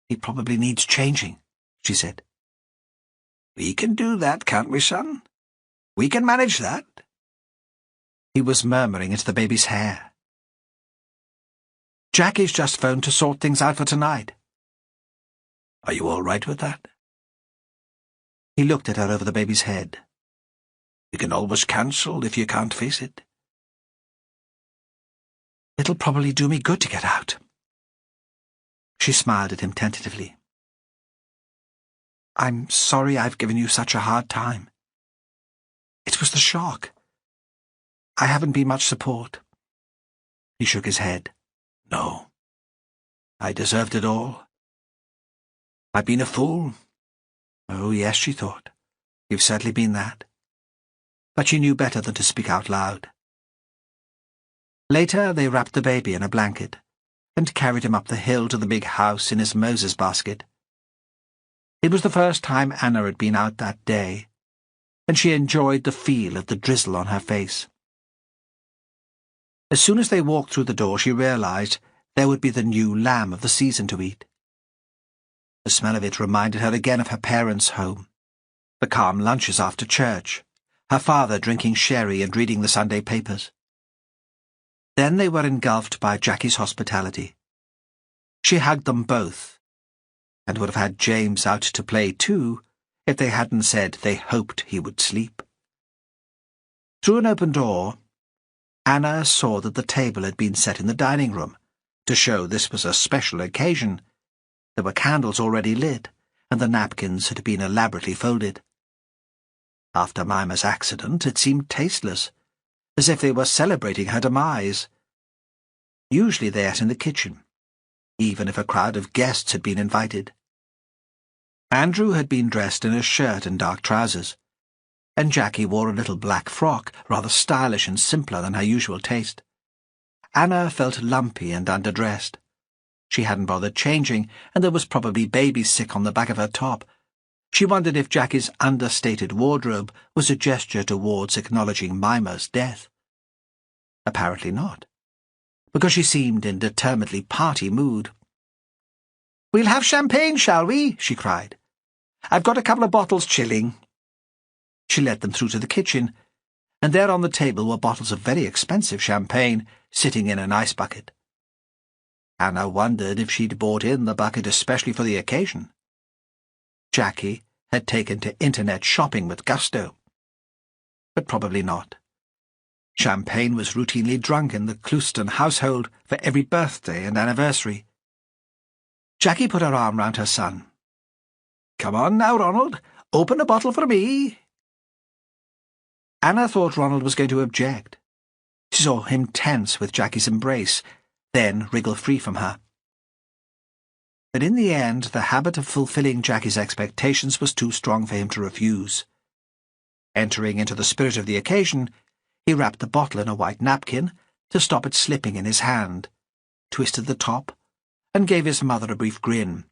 "He probably needs changing," she said. "We can do that, can't we, son? We can manage that." He was murmuring into the baby's hair. "Jackie's just phoned to sort things out for tonight." "Are you all right with that?" He looked at her over the baby's head. "You can always cancel if you can't face it." "It'll probably do me good to get out." She smiled at him tentatively. "I'm sorry I've given you such a hard time. It was the shock. I haven't been much support." He shook his head. "No. I deserved it all. I've been a fool." Oh, yes, she thought. You've certainly been that. But she knew better than to speak out loud. Later, they wrapped the baby in a blanket and carried him up the hill to the big house in his Moses basket. It was the first time Anna had been out that day, and she enjoyed the feel of the drizzle on her face. As soon as they walked through the door, she realized there would be the new lamb of the season to eat. The smell of it reminded her again of her parents' home, the calm lunches after church, her father drinking sherry and reading the Sunday papers. Then they were engulfed by Jackie's hospitality. She hugged them both, and would have had James out to play too, if they hadn't said they hoped he would sleep. Through an open door, Anna saw that the table had been set in the dining room, to show this was a special occasion. There were candles already lit, and the napkins had been elaborately folded. After Mimmer's accident, it seemed tasteless, as if they were celebrating her demise. Usually they ate in the kitchen, even if a crowd of guests had been invited. Andrew had been dressed in a shirt and dark trousers, and Jackie wore a little black frock, rather stylish and simpler than her usual taste. Anna felt lumpy and underdressed. She hadn't bothered changing, and there was probably baby sick on the back of her top. She wondered if Jackie's understated wardrobe was a gesture towards acknowledging Mimmer's death. Apparently not, because she seemed in determinedly party mood. "We'll have champagne, shall we?" she cried. "I've got a couple of bottles chilling." She led them through to the kitchen, and there on the table were bottles of very expensive champagne sitting in an ice bucket. Anna wondered if she'd bought in the bucket especially for the occasion. Jackie had taken to internet shopping with gusto. But probably not. Champagne was routinely drunk in the Clouston household for every birthday and anniversary. Jackie put her arm round her son. "Come on now, Ronald. Open a bottle for me." Anna thought Ronald was going to object. She saw him tense with Jackie's embrace, then wriggle free from her. But in the end, the habit of fulfilling Jackie's expectations was too strong for him to refuse. Entering into the spirit of the occasion, he wrapped the bottle in a white napkin to stop it slipping in his hand, twisted the top, and gave his mother a brief grin,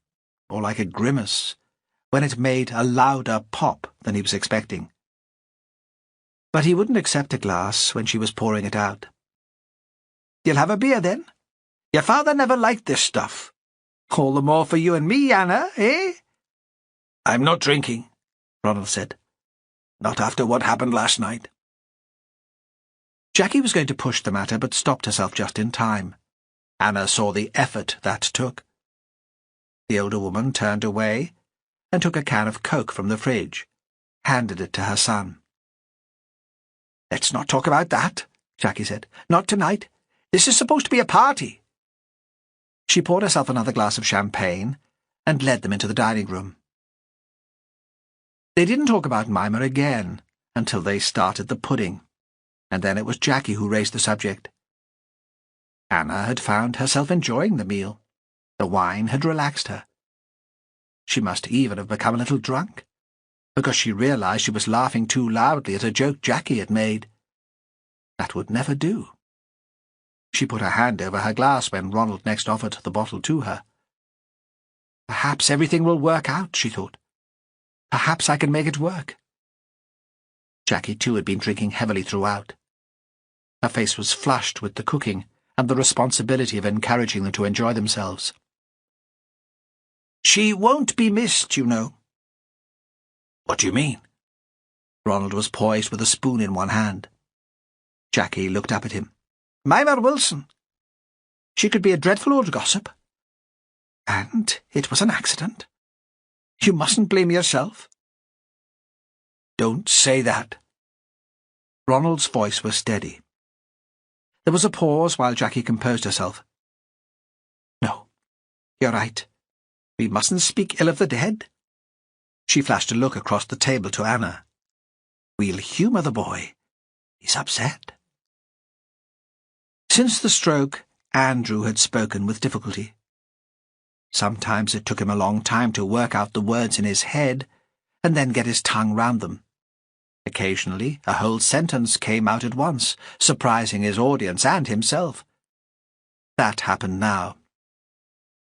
more like a grimace, when it made a louder pop than he was expecting. But he wouldn't accept a glass when she was pouring it out. "You'll have a beer, then? Your father never liked this stuff. All the more for you and me, Anna, eh?" "I'm not drinking," Ronald said. "Not after what happened last night." Jackie was going to push the matter, but stopped herself just in time. Anna saw the effort that took. The older woman turned away and took a can of Coke from the fridge, handed it to her son. "Let's not talk about that," Jackie said. "Not tonight. This is supposed to be a party." She poured herself another glass of champagne and led them into the dining room. They didn't talk about Mimmer again until they started the pudding, and then it was Jackie who raised the subject. Anna had found herself enjoying the meal. The wine had relaxed her. She must even have become a little drunk, because she realized she was laughing too loudly at a joke Jackie had made. That would never do. She put her hand over her glass when Ronald next offered the bottle to her. "Perhaps everything will work out," she thought. "Perhaps I can make it work." Jackie, too, had been drinking heavily throughout. Her face was flushed with the cooking and the responsibility of encouraging them to enjoy themselves. "She won't be missed, you know." "What do you mean?" Ronald was poised with a spoon in one hand. Jackie looked up at him. "Mimmer Wilson. She could be a dreadful old gossip. And it was an accident. You mustn't blame yourself." "Don't say that." Ronald's voice was steady. There was a pause while Jackie composed herself. "No, you're right. We mustn't speak ill of the dead." She flashed a look across the table to Anna. "We'll humour the boy. He's upset." Since the stroke, Andrew had spoken with difficulty. Sometimes it took him a long time to work out the words in his head and then get his tongue round them. Occasionally, a whole sentence came out at once, surprising his audience and himself. That happened now,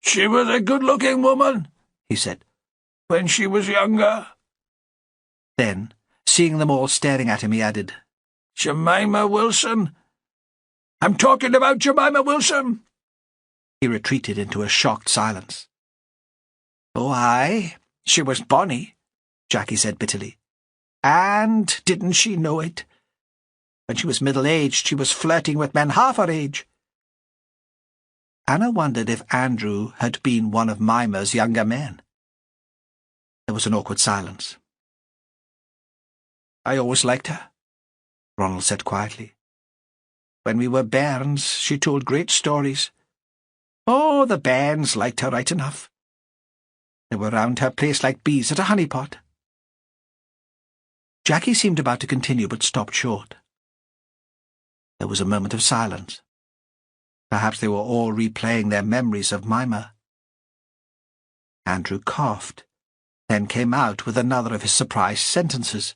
She was a good-looking woman, he said, when she was younger. Then, seeing them all staring at him, he added, Jemima Wilson. I'm talking about Jemima Wilson. He retreated into a shocked silence. Oh, aye, she was bonny, Jackie said bitterly. And didn't she know it? When she was middle-aged, she was flirting with men half her age. Anna wondered if Andrew had been one of Mimmer's younger men. There was an awkward silence. I always liked her, Ronald said quietly. When we were bairns, she told great stories. Oh, the bairns liked her right enough. They were round her place like bees at a honeypot. Jackie seemed about to continue, but stopped short. There was a moment of silence. Perhaps they were all replaying their memories of Mimmer. Andrew coughed, then came out with another of his surprised sentences.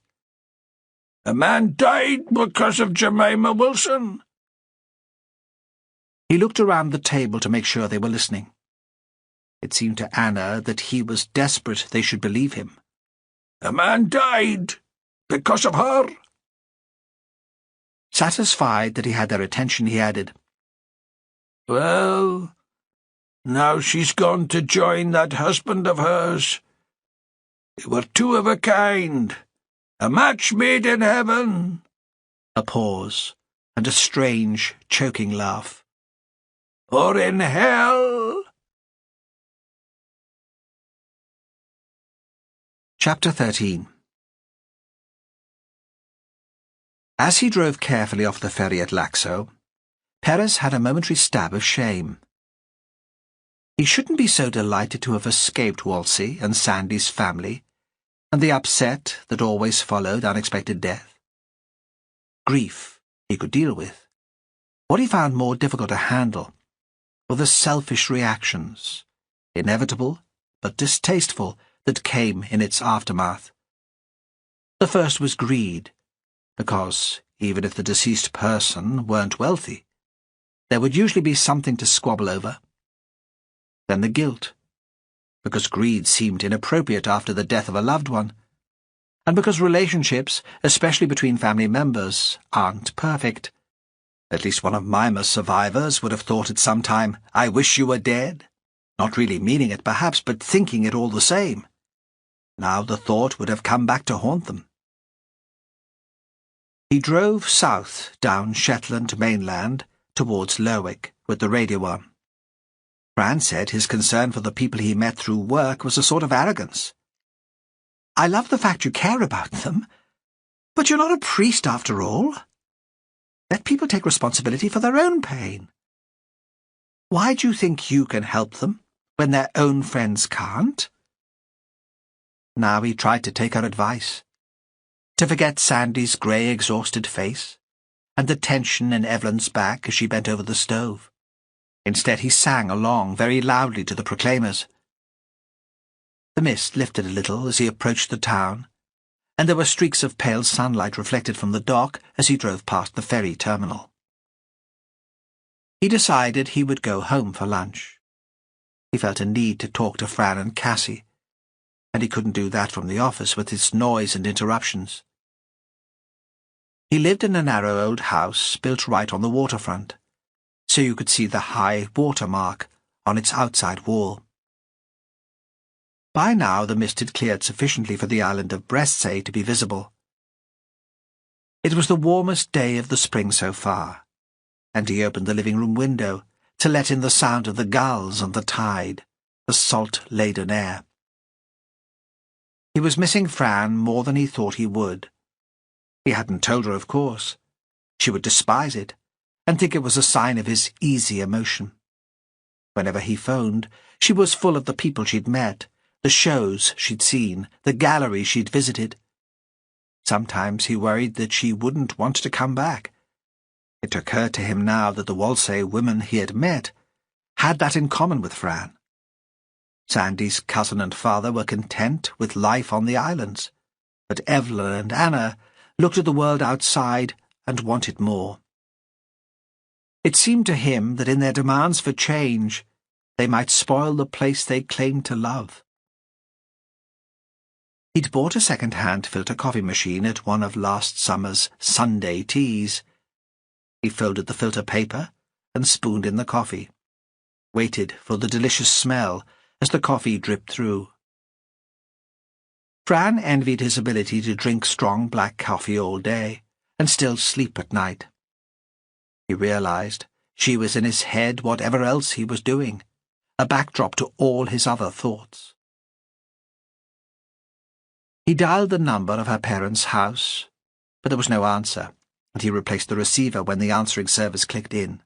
A man died because of Jemima Wilson. He looked around the table to make sure they were listening. It seemed to Anna that he was desperate they should believe him. A man died because of her. Satisfied that he had their attention, he added, Well, now she's gone to join that husband of hers. They were two of a kind, a match made in heaven. A pause, and a strange, choking laugh. Or in hell. Chapter 13. As he drove carefully off the ferry at Laxo, Perez had a momentary stab of shame. He shouldn't be so delighted to have escaped Whalsay and Sandy's family, and the upset that always followed unexpected death. Grief he could deal with. What he found more difficult to handle were the selfish reactions, inevitable but distasteful, that came in its aftermath. The first was greed, because, even if the deceased person weren't wealthy, there would usually be something to squabble over. Then the guilt, because greed seemed inappropriate after the death of a loved one, and because relationships, especially between family members, aren't perfect. At least one of Mimmer's survivors would have thought at some time, I wish you were dead, not really meaning it perhaps, but thinking it all the same. Now the thought would have come back to haunt them. He drove south down Shetland mainland towards Lerwick with the radio on. Fran said his concern for the people he met through work was a sort of arrogance. I love the fact you care about them, but you're not a priest after all. Let people take responsibility for their own pain. Why do you think you can help them when their own friends can't? Now he tried to take her advice, to forget Sandy's grey, exhausted face, and the tension in Evelyn's back as she bent over the stove. Instead he sang along very loudly to the proclaimers. The mist lifted a little as he approached the town, and there were streaks of pale sunlight reflected from the dock as he drove past the ferry terminal. He decided he would go home for lunch. He felt a need to talk to Fran and Cassie, and he couldn't do that from the office with its noise and interruptions. He lived in a narrow old house built right on the waterfront, so you could see the high water mark on its outside wall. By now the mist had cleared sufficiently for the island of Whalsay to be visible. It was the warmest day of the spring so far, and he opened the living-room window to let in the sound of the gulls and the tide, the salt-laden air. He was missing Fran more than he thought he would. He hadn't told her, of course. She would despise it, and think it was a sign of his easy emotion. Whenever he phoned, she was full of the people she'd met, the shows she'd seen, the galleries she'd visited. Sometimes he worried that she wouldn't want to come back. It occurred to him now that the Whalsay women he had met had that in common with Fran. Sandy's cousin and father were content with life on the islands, but Evelyn and Anna looked at the world outside and wanted more. It seemed to him that in their demands for change, They might spoil the place they claimed to love. He'd bought a second-hand filter coffee machine at one of last summer's Sunday teas. He folded the filter paper and spooned in the coffee, waited for the delicious smell as the coffee dripped through. Fran envied his ability to drink strong black coffee all day and still sleep at night. He realized she was in his head whatever else he was doing, a backdrop to all his other thoughts. He dialed the number of her parents' house, but there was no answer, and he replaced the receiver when the answering service clicked in.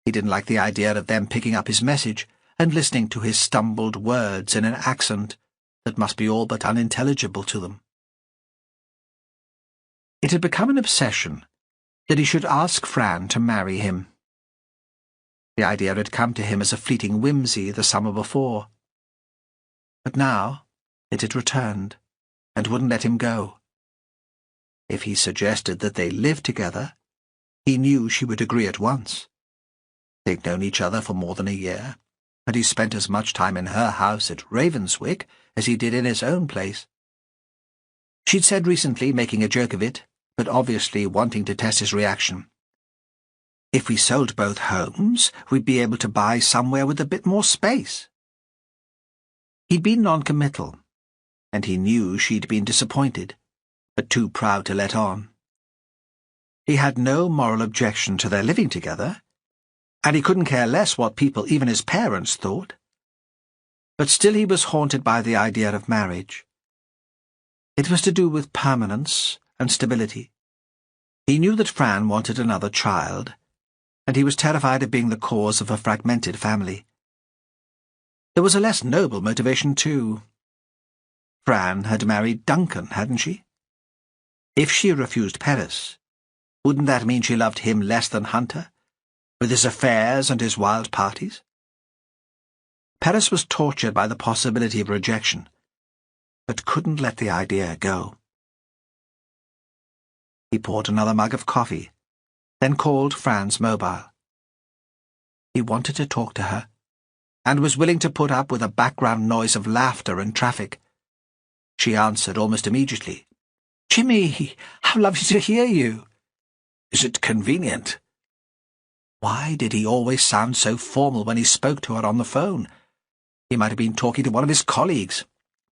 He didn't like the idea of them picking up his message and listening to his stumbled words in an accent that must be all but unintelligible to them. It had become an obsession that he should ask Fran to marry him. The idea had come to him as a fleeting whimsy the summer before. But now it had returned, and wouldn't let him go. If he suggested that they live together, he knew she would agree at once. They'd known each other for more than a year, and he spent as much time in her house at Ravenswick as he did in his own place. She'd said recently, making a joke of it, but obviously wanting to test his reaction, "If we sold both homes, we'd be able to buy somewhere with a bit more space." He'd been non-committal, and he knew she'd been disappointed, but too proud to let on. He had no moral objection to their living together, and he couldn't care less what people, even his parents, thought. But still he was haunted by the idea of marriage. It was to do with permanence and stability. He knew that Fran wanted another child, and he was terrified of being the cause of a fragmented family. There was a less noble motivation, too. Fran had married Duncan, hadn't she? If she refused Perez, wouldn't that mean she loved him less than Hunter, with his affairs and his wild parties? Perez was tortured by the possibility of rejection, but couldn't let the idea go. He poured another mug of coffee, then called Fran's mobile. He wanted to talk to her, and was willing to put up with a background noise of laughter and traffic. She answered almost immediately. "Jimmy, how lovely to hear you." "Is it convenient?" Why did he always sound so formal when he spoke to her on the phone? He might have been talking to one of his colleagues.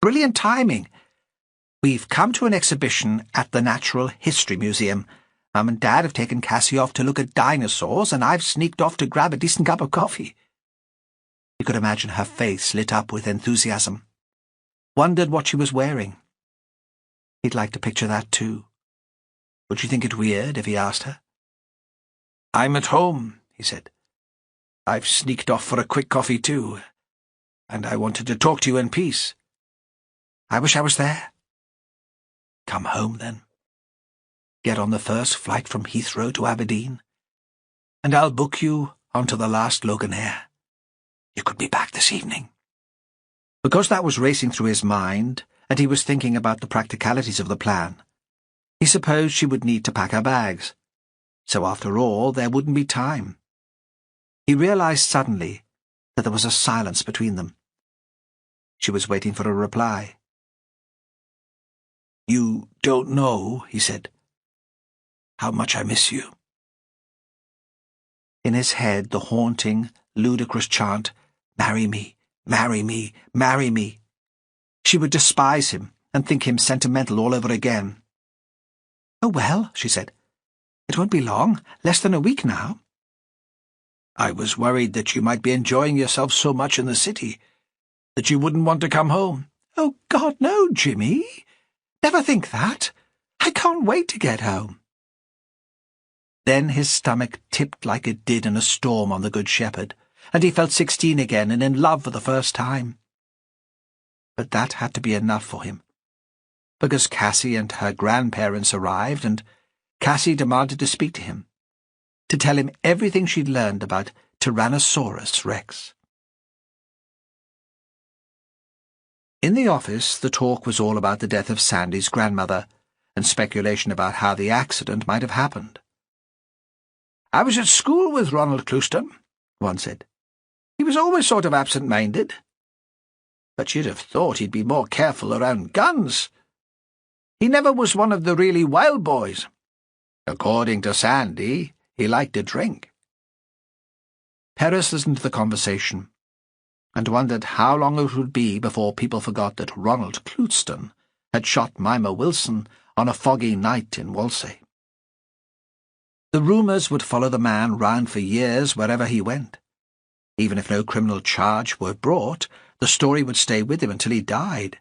Brilliant timing. "We've come to an exhibition at the Natural History Museum. Mum and Dad have taken Cassie off to look at dinosaurs, and I've sneaked off to grab a decent cup of coffee." He could imagine her face lit up with enthusiasm. Wondered what she was wearing. He'd like to picture that too. Would she think it weird if he asked her? "I'm at home," he said. "I've sneaked off for a quick coffee too, and I wanted to talk to you in peace. I wish I was there." "Come home, then. Get on the first flight from Heathrow to Aberdeen, and I'll book you onto the last Loganair. You could be back this evening." Because that was racing through his mind, and he was thinking about the practicalities of the plan, he supposed she would need to pack her bags. So after all, there wouldn't be time. He realized suddenly that there was a silence between them. She was waiting for a reply. "You don't know," he said, "how much I miss you." In his head, the haunting, ludicrous chant, "Marry me, marry me, marry me." She would despise him and think him sentimental all over again. "Oh, well," she said, "it won't be long, less than a week now." "I was worried that you might be enjoying yourself so much in the city that you wouldn't want to come home." "Oh, God, no, Jimmy. Never think that. I can't wait to get home." Then his stomach tipped like it did in a storm on the Good Shepherd, and he felt 16 again and in love for the first time. But that had to be enough for him, because Cassie and her grandparents arrived, and Cassie demanded to speak to him, to tell him everything she'd learned about Tyrannosaurus Rex. In the office, the talk was all about the death of Sandy's grandmother, and speculation about how the accident might have happened. "I was at school with Ronald Clouston," one said. He was always sort of absent-minded. But you'd have thought he'd be more careful around guns. He never was one of the really wild boys. According to Sandy, he liked to drink. Perez listened to the conversation and wondered how long it would be before people forgot that Ronald Clouston had shot Mimmer Wilson on a foggy night in Whalsay. The rumours would follow the man round for years wherever he went. Even if no criminal charge were brought, the story would stay with him until he died.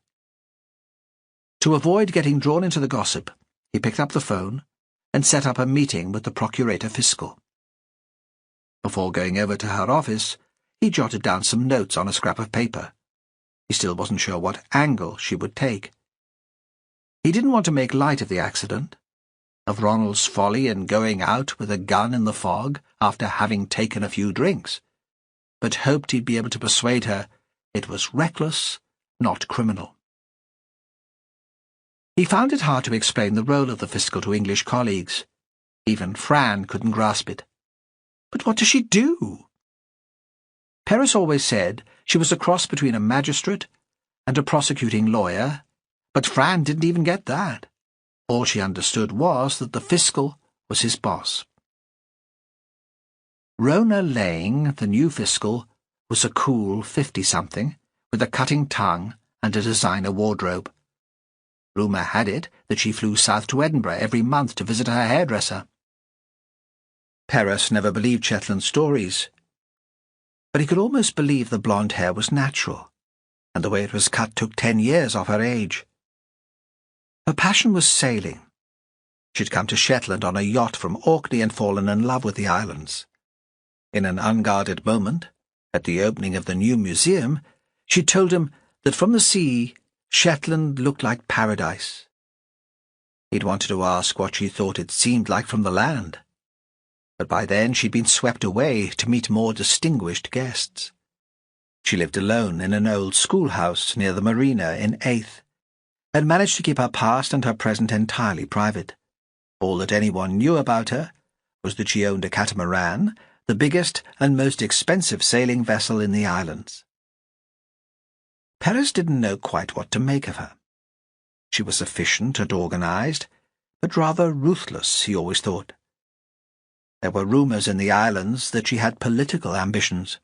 To avoid getting drawn into the gossip, he picked up the phone and set up a meeting with the Procurator Fiscal. Before going over to her office, he jotted down some notes on a scrap of paper. He still wasn't sure what angle she would take. He didn't want to make light of the accident, of Ronald's folly in going out with a gun in the fog after having taken a few drinks, but hoped he'd be able to persuade her it was reckless, not criminal. He found it hard to explain the role of the Fiscal to English colleagues. Even Fran couldn't grasp it. But what does she do? Perez always said she was a cross between a magistrate and a prosecuting lawyer, but Fran didn't even get that. All she understood was that the Fiscal was his boss. Rona Lang, the new Fiscal, was a cool 50-something, with a cutting tongue and a designer wardrobe. Rumour had it that she flew south to Edinburgh every month to visit her hairdresser. Perez never believed Shetland's stories, but he could almost believe the blonde hair was natural, and the way it was cut took 10 years off her age. Her passion was sailing. She'd come to Shetland on a yacht from Orkney and fallen in love with the islands. In an unguarded moment, at the opening of the new museum, she told him that from the sea, Shetland looked like paradise. He'd wanted to ask what she thought it seemed like from the land, but by then she'd been swept away to meet more distinguished guests. She lived alone in an old schoolhouse near the marina in Aith, and managed to keep her past and her present entirely private. All that anyone knew about her was that she owned a catamaran, the biggest and most expensive sailing vessel in the islands. Perez didn't know quite what to make of her. She was efficient and organised, but rather ruthless, he always thought. There were rumours in the islands that she had political ambitions.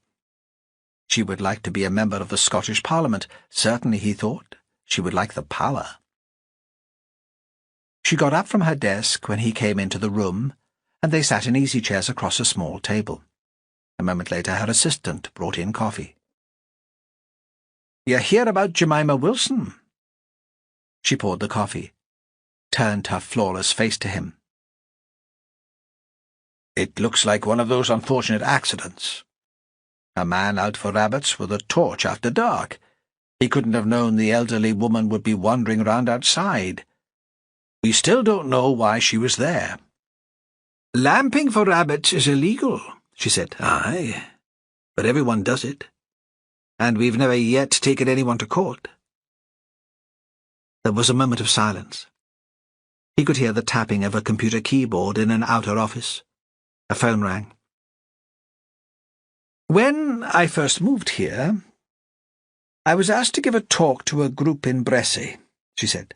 She would like to be a member of the Scottish Parliament. Certainly, he thought, she would like the power. She got up from her desk when he came into the room, and they sat in easy chairs across a small table. A moment later her assistant brought in coffee. "You hear about Jemima Wilson?" She poured the coffee, turned her flawless face to him. "It looks like one of those unfortunate accidents. A man out for rabbits with a torch after dark. He couldn't have known the elderly woman would be wandering round outside. We still don't know why she was there." "Lamping for rabbits is illegal," she said. "Aye, but everyone does it. And we've never yet taken anyone to court." There was a moment of silence. He could hear the tapping of a computer keyboard in an outer office. A phone rang. "When I first moved here, I was asked to give a talk to a group in Brescia," she said.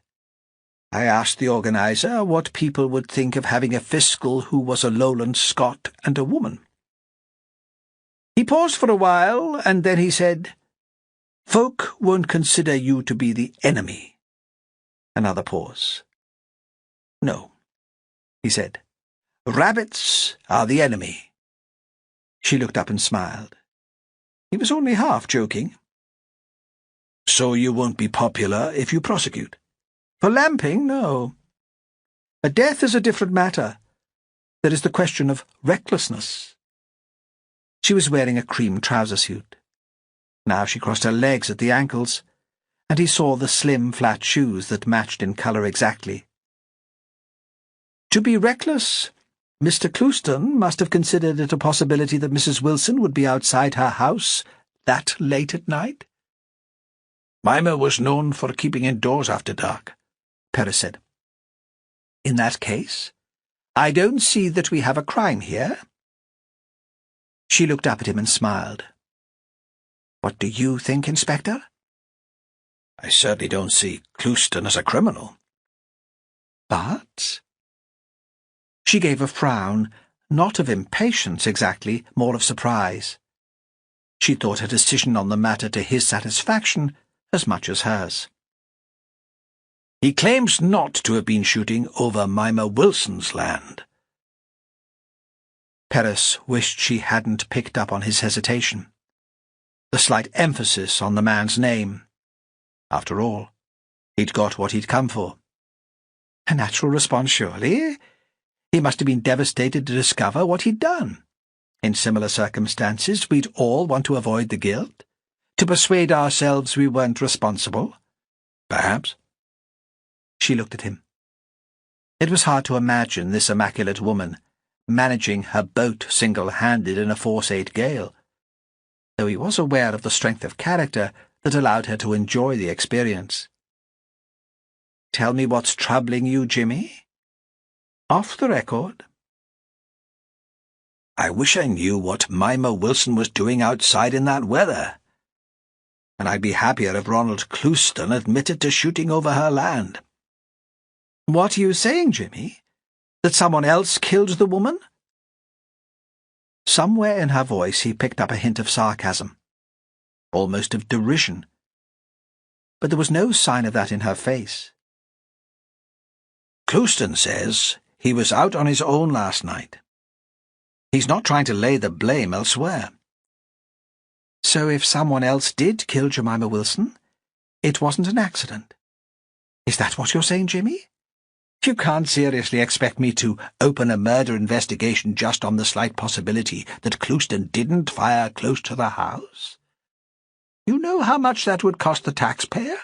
"I asked the organiser what people would think of having a Fiscal who was a lowland Scot and a woman. He paused for a while, and then he said, 'Folk won't consider you to be the enemy.' Another pause. 'No,' he said. 'Rabbits are the enemy.' She looked up and smiled. He was only half joking. 'So you won't be popular if you prosecute?' 'For lamping, no. A death is a different matter. There is the question of recklessness.' She was wearing a cream trouser suit. Now she crossed her legs at the ankles, and he saw the slim, flat shoes that matched in colour exactly. To be reckless, Mr. Clouston must have considered it a possibility that Mrs. Wilson would be outside her house that late at night. "Mimmer was known for keeping indoors after dark," Perez said. "In that case, I don't see that we have a crime here." She looked up at him and smiled. What do you think, Inspector? I certainly don't see Clouston as a criminal. But... She gave a frown, not of impatience exactly, more of surprise. She thought her decision on the matter to his satisfaction as much as hers. He claims not to have been shooting over Mimmer Wilson's land. Perez wished she hadn't picked up on his hesitation. The slight emphasis on the man's name. After all, he'd got what he'd come for. A natural response, surely. He must have been devastated to discover what he'd done. In similar circumstances, we'd all want to avoid the guilt, to persuade ourselves we weren't responsible. Perhaps. She looked at him. It was hard to imagine this immaculate woman managing her boat single-handed in a force-8 gale, though he was aware of the strength of character that allowed her to enjoy the experience. "Tell me what's troubling you, Jimmy? Off the record." I wish I knew what Mimmer Wilson was doing outside in that weather. And I'd be happier if Ronald Clouston admitted to shooting over her land. "What are you saying, Jimmy? That someone else killed the woman?" Somewhere in her voice he picked up a hint of sarcasm, almost of derision. But there was no sign of that in her face. Clouston says he was out on his own last night. He's not trying to lay the blame elsewhere. So if someone else did kill Jemima Wilson, it wasn't an accident. Is that what you're saying, Jimmy? You can't seriously expect me to open a murder investigation just on the slight possibility that Clouston didn't fire close to the house? You know how much that would cost the taxpayer?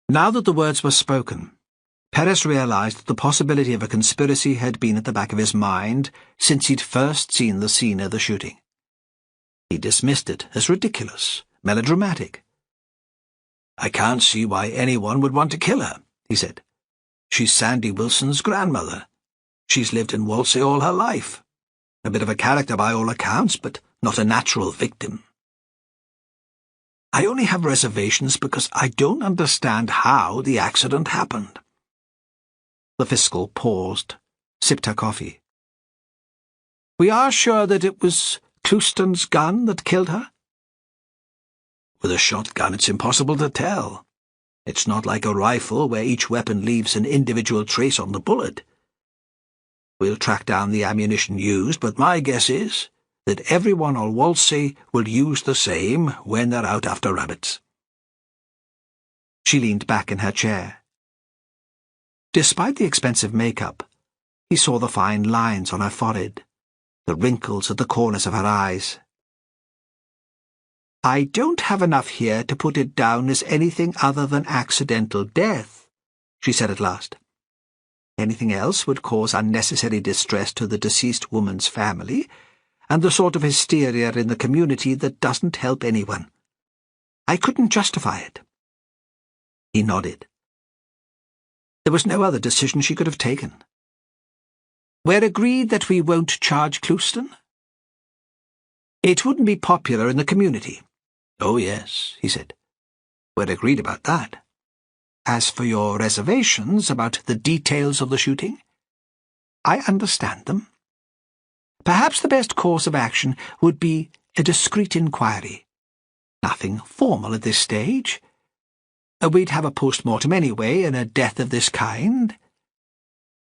Now that the words were spoken, Perez realized that the possibility of a conspiracy had been at the back of his mind since he'd first seen the scene of the shooting. He dismissed it as ridiculous, melodramatic. I can't see why anyone would want to kill her, he said. She's Sandy Wilson's grandmother. She's lived in Whalsay all her life. A bit of a character by all accounts, but not a natural victim. I only have reservations because I don't understand how the accident happened. The fiscal paused, sipped her coffee. We are sure that it was Clouston's gun that killed her? With a shotgun, it's impossible to tell. It's not like a rifle where each weapon leaves an individual trace on the bullet. We'll track down the ammunition used, but my guess is that everyone on Whalsay will use the same when they're out after rabbits. She leaned back in her chair. Despite the expensive makeup, he saw the fine lines on her forehead, the wrinkles at the corners of her eyes. I don't have enough here to put it down as anything other than accidental death, she said at last. Anything else would cause unnecessary distress to the deceased woman's family, and the sort of hysteria in the community that doesn't help anyone. I couldn't justify it. He nodded. There was no other decision she could have taken. We're agreed that we won't charge Clouston? It wouldn't be popular in the community. Oh, yes, he said. We're agreed about that. As for your reservations about the details of the shooting, I understand them. Perhaps the best course of action would be a discreet inquiry. Nothing formal at this stage. We'd have a post-mortem anyway in a death of this kind.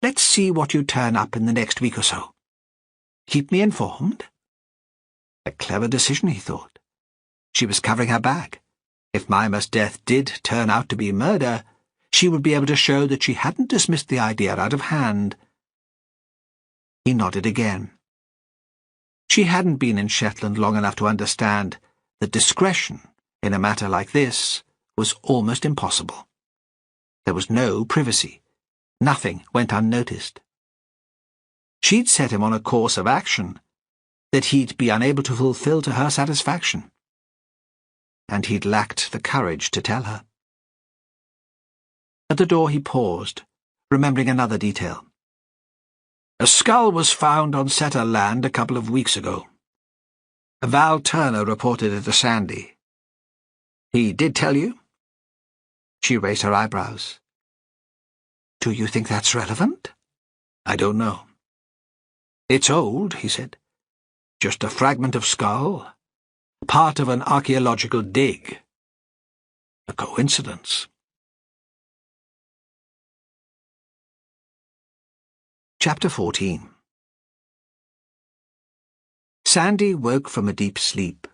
Let's see what you turn up in the next week or so. Keep me informed. A clever decision, he thought. She was covering her back. If Mimmer's death did turn out to be murder, she would be able to show that she hadn't dismissed the idea out of hand. He nodded again. She hadn't been in Shetland long enough to understand that discretion in a matter like this was almost impossible. There was no privacy. Nothing went unnoticed. She'd set him on a course of action that he'd be unable to fulfill to her satisfaction. And he'd lacked the courage to tell her. At the door he paused, remembering another detail. A skull was found on Setter land a couple of weeks ago. Val Turner reported it to Sandy. He did tell you? She raised her eyebrows. Do you think that's relevant? I don't know. It's old, he said. Just a fragment of skull. Part of an archaeological dig. A coincidence. Chapter 14. Sandy woke from a deep sleep.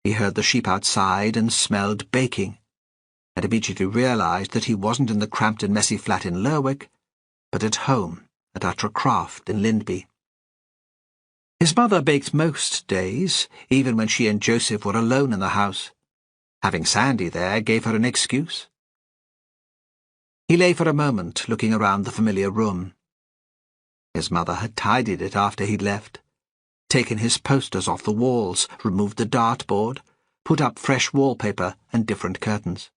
He heard the sheep outside and smelled baking, and immediately realised that he wasn't in the cramped and messy flat in Lerwick, but at home at Atra Croft in Lindby. His mother baked most days, even when she and Joseph were alone in the house. Having Sandy there gave her an excuse. He lay for a moment, looking around the familiar room. His mother had tidied it after he'd left, taken his posters off the walls, removed the dartboard, put up fresh wallpaper and different curtains.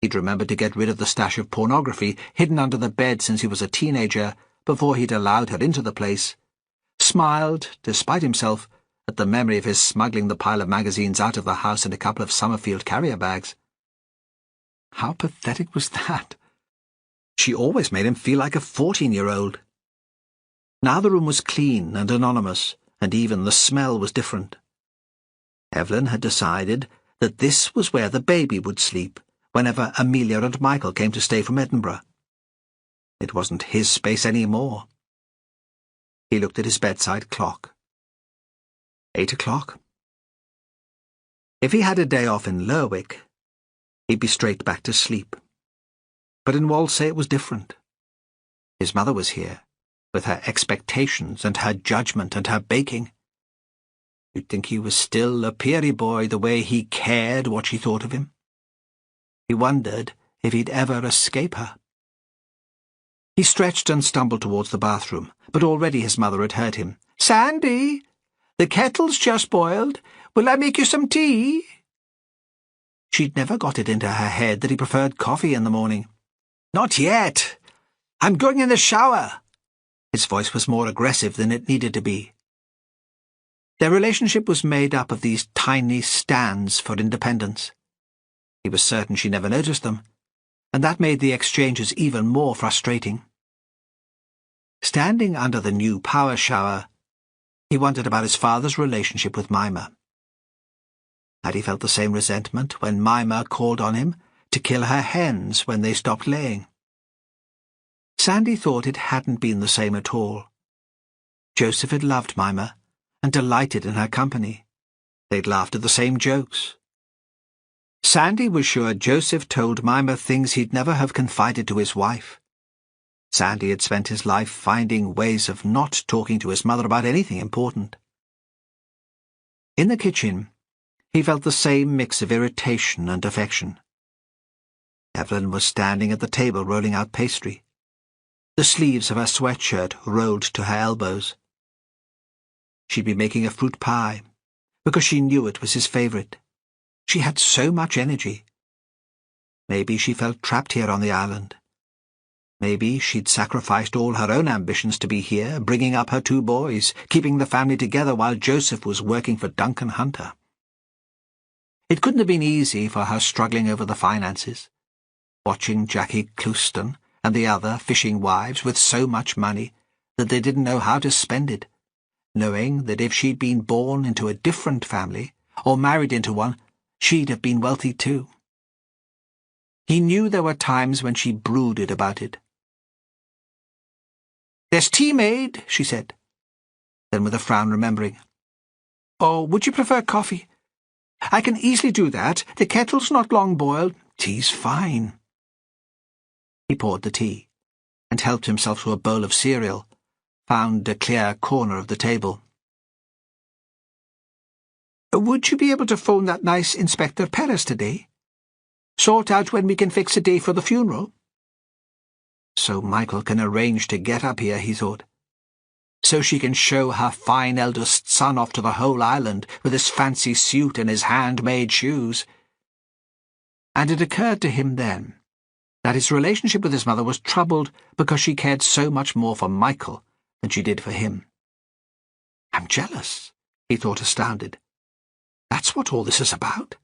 He'd remembered to get rid of the stash of pornography hidden under the bed since he was a teenager, before he'd allowed her into the place, smiled, despite himself, at the memory of his smuggling the pile of magazines out of the house in a couple of Summerfield carrier bags. How pathetic was that? She always made him feel like a 14-year-old. Now the room was clean and anonymous, and even the smell was different. Evelyn had decided that this was where the baby would sleep whenever Amelia and Michael came to stay from Edinburgh. It wasn't his space any more. He looked at his bedside clock. 8 o'clock. If he had a day off in Lerwick, he'd be straight back to sleep. But in Whalsay it was different. His mother was here, with her expectations and her judgment and her baking. You'd think he was still a peery boy the way he cared what she thought of him. He wondered if he'd ever escape her. He stretched and stumbled towards the bathroom, but already his mother had heard him. "Sandy, the kettle's just boiled. Will I make you some tea?" She'd never got it into her head that he preferred coffee in the morning. "Not yet. I'm going in the shower." His voice was more aggressive than it needed to be. Their relationship was made up of these tiny stands for independence. He was certain she never noticed them, and that made the exchanges even more frustrating. Standing under the new power shower, he wondered about his father's relationship with Mimmer. Had he felt the same resentment when Mimmer called on him to kill her hens when they stopped laying? Sandy thought it hadn't been the same at all. Joseph had loved Mimmer and delighted in her company. They'd laughed at the same jokes. Sandy was sure Joseph told Mimmer things he'd never have confided to his wife. Sandy had spent his life finding ways of not talking to his mother about anything important. In the kitchen, he felt the same mix of irritation and affection. Evelyn was standing at the table rolling out pastry. The sleeves of her sweatshirt rolled to her elbows. She'd be making a fruit pie, because she knew it was his favourite. She had so much energy. Maybe she felt trapped here on the island. Maybe she'd sacrificed all her own ambitions to be here, bringing up her 2 boys, keeping the family together while Joseph was working for Duncan Hunter. It couldn't have been easy for her struggling over the finances, watching Jackie Clouston and the other fishing wives with so much money that they didn't know how to spend it, knowing that if she'd been born into a different family, or married into one, she'd have been wealthy too. He knew there were times when she brooded about it. "There's tea made," she said. Then with a frown remembering, "Oh, would you prefer coffee?" "I can easily do that. The kettle's not long boiled." "Tea's fine." He poured the tea, and helped himself to a bowl of cereal, found a clear corner of the table. "Would you be able to phone that nice Inspector Perez today? Sort out when we can fix a day for the funeral?" So Michael can arrange to get up here, he thought. So she can show her fine eldest son off to the whole island with his fancy suit and his handmade shoes. And it occurred to him then that his relationship with his mother was troubled because she cared so much more for Michael than she did for him. "I'm jealous," he thought, astounded. That's what all this is about?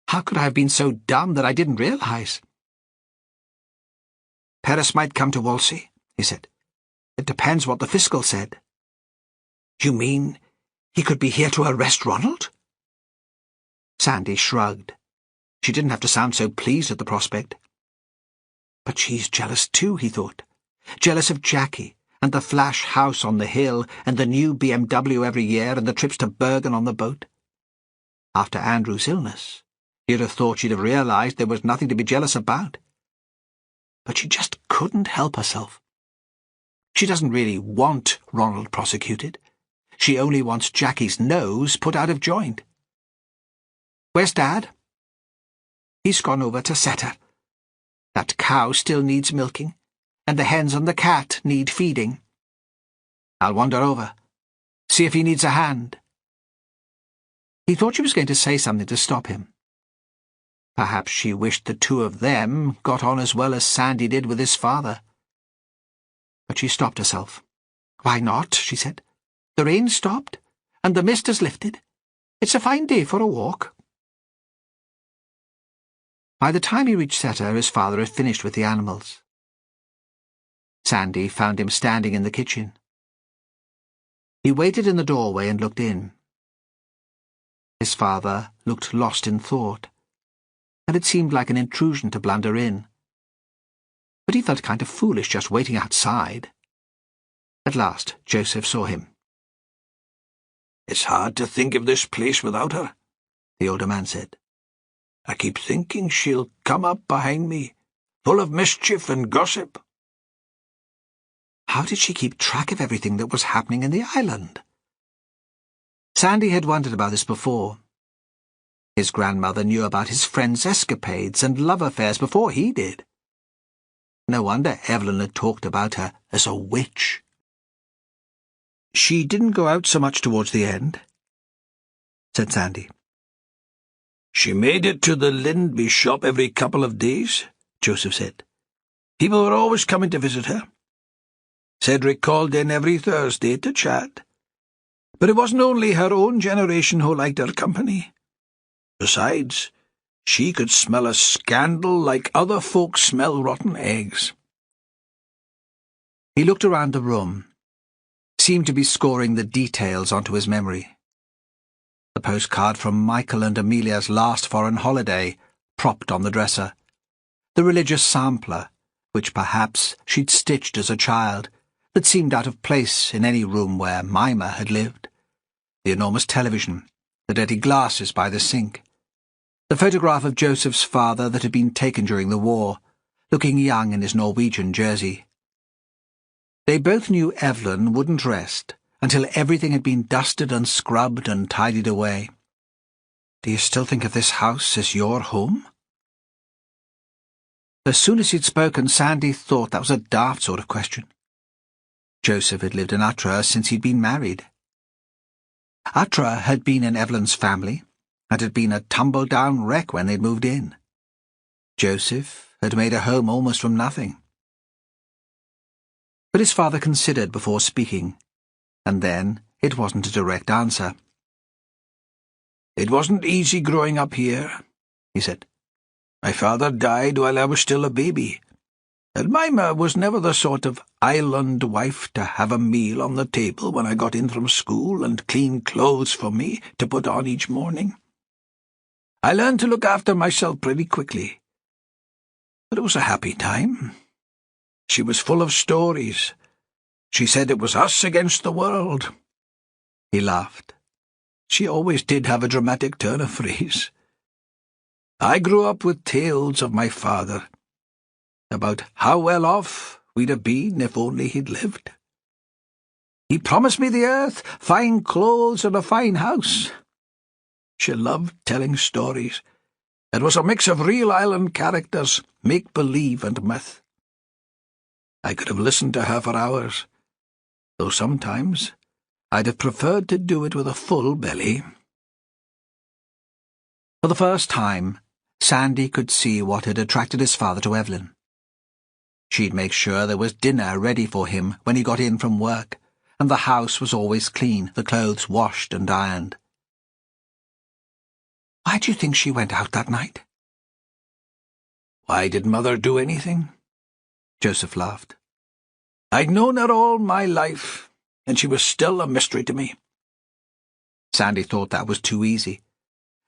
How could I have been so dumb that I didn't realize? Perez might come to Whalsay, he said. It depends what the fiscal said. You mean he could be here to arrest Ronald? Sandy shrugged. She didn't have to sound so pleased at the prospect. But she's jealous too, he thought. Jealous of Jackie, and the flash house on the hill, and the new BMW every year, and the trips to Bergen on the boat. After Andrew's illness, you'd have thought she'd have realized there was nothing to be jealous about. But she just couldn't help herself. She doesn't really want Ronald prosecuted. She only wants Jackie's nose put out of joint. Where's Dad? He's gone over to Setter. That cow still needs milking, and the hens and the cat need feeding. I'll wander over, see if he needs a hand. He thought she was going to say something to stop him. Perhaps she wished the two of them got on as well as Sandy did with his father. But she stopped herself. Why not, she said. The rain's stopped, and the mist has lifted. It's a fine day for a walk. By the time he reached Setter, his father had finished with the animals. Sandy found him standing in the kitchen. He waited in the doorway and looked in. His father looked lost in thought, and it seemed like an intrusion to blunder in. But he felt kind of foolish just waiting outside. At last, Joseph saw him. It's hard to think of this place without her, the older man said. I keep thinking she'll come up behind me, full of mischief and gossip. How did she keep track of everything that was happening in the island? Sandy had wondered about this before. His grandmother knew about his friends' escapades and love affairs before he did. No wonder Evelyn had talked about her as a witch. She didn't go out so much towards the end, said Sandy. She made it to the Lindby shop every couple of days, Joseph said. People were always coming to visit her. Cedric called in every Thursday to chat. But it wasn't only her own generation who liked her company. Besides, she could smell a scandal like other folks smell rotten eggs. He looked around the room, seemed to be scoring the details onto his memory. The postcard from Michael and Amelia's last foreign holiday, propped on the dresser. The religious sampler, which perhaps she'd stitched as a child, that seemed out of place in any room where Mimmer had lived. The enormous television, the dirty glasses by the sink. The photograph of Joseph's father that had been taken during the war, looking young in his Norwegian jersey. They both knew Evelyn wouldn't rest until everything had been dusted and scrubbed and tidied away. Do you still think of this house as your home? As soon as he'd spoken, Sandy thought that was a daft sort of question. Joseph had lived in Atra since he'd been married. Atra had been in Evelyn's family, and had been a tumble-down wreck when they'd moved in. Joseph had made a home almost from nothing. But his father considered before speaking, and then it wasn't a direct answer. It wasn't easy growing up here, he said. My father died while I was still a baby, and Mimmer was never the sort of island wife to have a meal on the table when I got in from school and clean clothes for me to put on each morning. I learned to look after myself pretty quickly. But it was a happy time. She was full of stories. She said it was us against the world. He laughed. She always did have a dramatic turn of phrase. I grew up with tales of my father, about how well off we'd have been if only he'd lived. He promised me the earth, fine clothes and a fine house. She loved telling stories. It was a mix of real island characters, make-believe and myth. I could have listened to her for hours, though sometimes I'd have preferred to do it with a full belly. For the first time, Sandy could see what had attracted his father to Evelyn. She'd make sure there was dinner ready for him when he got in from work, and the house was always clean, the clothes washed and ironed. Why do you think she went out that night? Why did Mother do anything? Joseph laughed. I'd known her all my life, and she was still a mystery to me. Sandy thought that was too easy,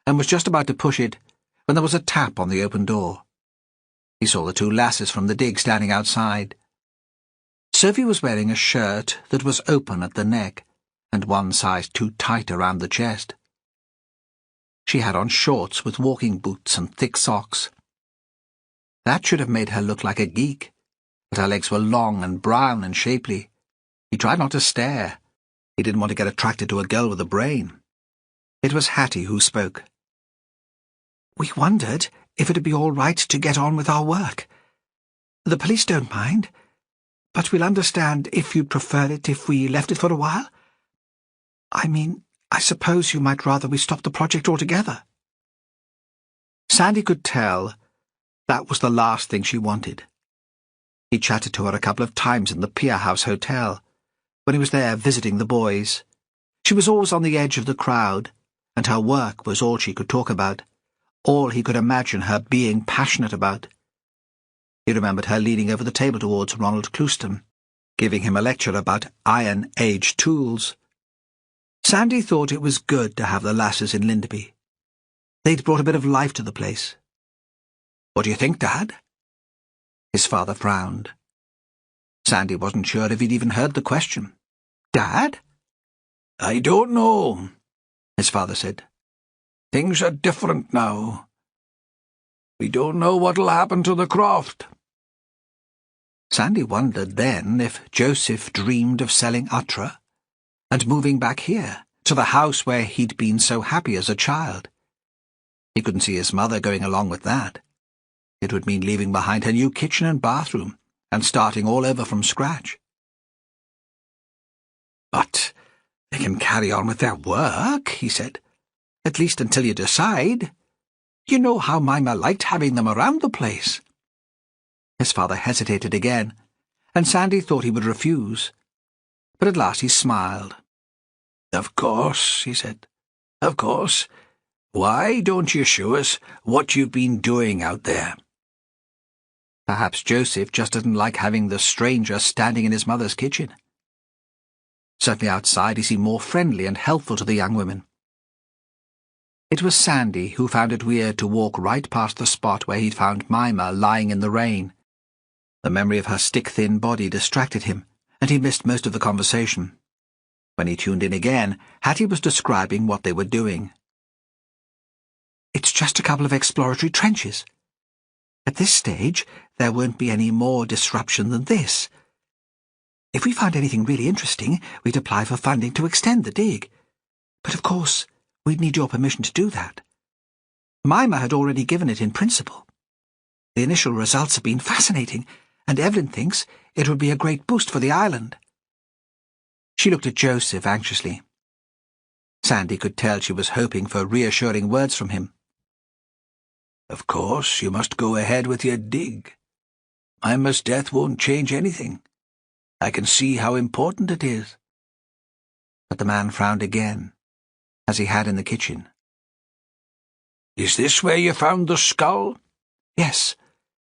and was just about to push it when there was a tap on the open door. He saw the two lasses from the dig standing outside. Sophie was wearing a shirt that was open at the neck, and one size too tight around the chest. She had on shorts with walking boots and thick socks. That should have made her look like a geek, but her legs were long and brown and shapely. He tried not to stare. He didn't want to get attracted to a girl with a brain. It was Hattie who spoke. We wondered if it'd be all right to get on with our work. The police don't mind, but we'll understand if you'd prefer it if we left it for a while. I mean, I suppose you might rather we stopped the project altogether. Sandy could tell that was the last thing she wanted. He chatted to her a couple of times in the Pier House Hotel, when he was there visiting the boys. She was always on the edge of the crowd, and her work was all she could talk about, all he could imagine her being passionate about. He remembered her leaning over the table towards Ronald Clouston, giving him a lecture about Iron Age tools. Sandy thought it was good to have the lasses in Linderby. They'd brought a bit of life to the place. What do you think, Dad? His father frowned. Sandy wasn't sure if he'd even heard the question. Dad? I don't know, his father said. Things are different now. We don't know what'll happen to the croft. Sandy wondered then if Joseph dreamed of selling Utra and moving back here, to the house where he'd been so happy as a child. He couldn't see his mother going along with that. It would mean leaving behind her new kitchen and bathroom and starting all over from scratch. But they can carry on with their work, he said, at least until you decide. You know how Mimmer liked having them around the place. His father hesitated again, and Sandy thought he would refuse. But at last he smiled. Of course, he said. Of course. Why don't you show us what you've been doing out there? Perhaps Joseph just didn't like having the stranger standing in his mother's kitchen. Certainly outside he seemed more friendly and helpful to the young women. It was Sandy who found it weird to walk right past the spot where he'd found Mimmer lying in the rain. The memory of her stick-thin body distracted him, and he missed most of the conversation. When he tuned in again, Hattie was describing what they were doing. It's just a couple of exploratory trenches. At this stage, there won't be any more disruption than this. If we found anything really interesting, we'd apply for funding to extend the dig. But of course, we'd need your permission to do that. Mimmer had already given it in principle. The initial results have been fascinating, and Evelyn thinks it would be a great boost for the island. She looked at Joseph anxiously. Sandy could tell she was hoping for reassuring words from him. Of course, you must go ahead with your dig. Mimmer's death won't change anything. I can see how important it is. But the man frowned again, as he had in the kitchen. Is this where you found the skull? Yes,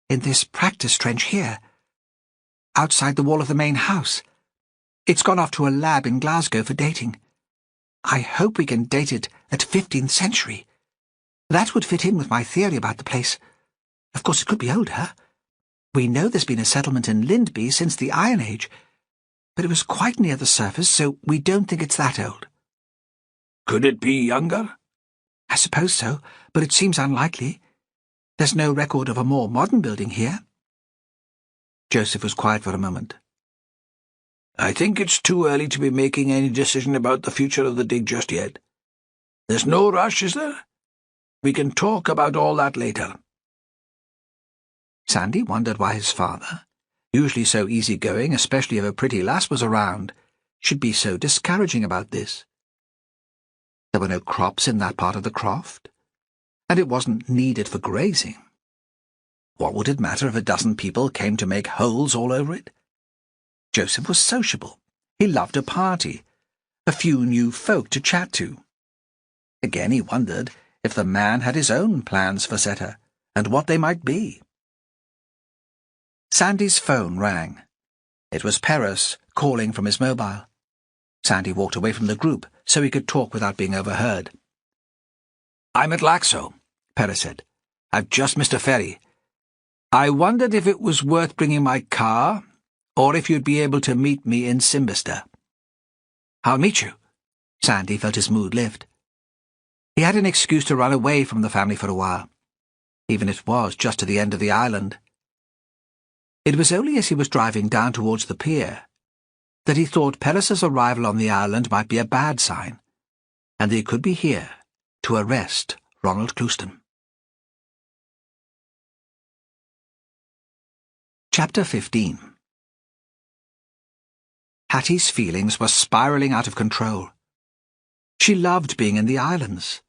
in this practice trench here, outside the wall of the main house. It's gone off to a lab in Glasgow for dating. I hope we can date it at 15th century. That would fit in with my theory about the place. Of course, it could be older. We know there's been a settlement in Lindby since the Iron Age, but it was quite near the surface, so we don't think it's that old. Could it be younger? I suppose so, but it seems unlikely. There's no record of a more modern building here. Joseph was quiet for a moment. I think it's too early to be making any decision about the future of the dig just yet. There's no rush, is there? We can talk about all that later. Sandy wondered why his father, usually so easygoing, especially if a pretty lass was around, should be so discouraging about this. There were no crops in that part of the croft, and it wasn't needed for grazing. What would it matter if a dozen people came to make holes all over it? Joseph was sociable. He loved a party, a few new folk to chat to. Again he wondered if the man had his own plans for Zeta, and what they might be. Sandy's phone rang. It was Perez calling from his mobile. Sandy walked away from the group so he could talk without being overheard. "I'm at Laxo," Perez said. "I've just missed a ferry. I wondered if it was worth bringing my car, or if you'd be able to meet me in Simbister." "I'll meet you." Sandy felt his mood lift. He had an excuse to run away from the family for a while, even if it was just to the end of the island. It was only as he was driving down towards the pier that he thought Perez's arrival on the island might be a bad sign, and that he could be here to arrest Ronald Clouston. Chapter 15. Hattie's feelings were spiralling out of control. She loved being in the islands,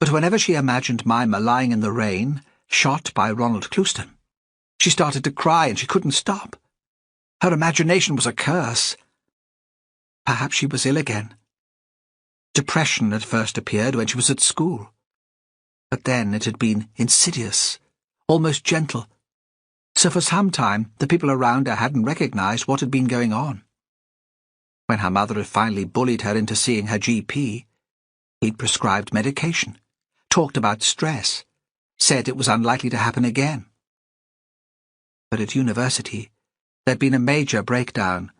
but whenever she imagined Mimmer lying in the rain, shot by Ronald Clouston, she started to cry and she couldn't stop. Her imagination was a curse. Perhaps she was ill again. Depression had first appeared when she was at school, but then it had been insidious, almost gentle, so for some time the people around her hadn't recognized what had been going on. When her mother had finally bullied her into seeing her GP, he'd prescribed medication, talked about stress, said it was unlikely to happen again. But at university, there'd been a major breakdown,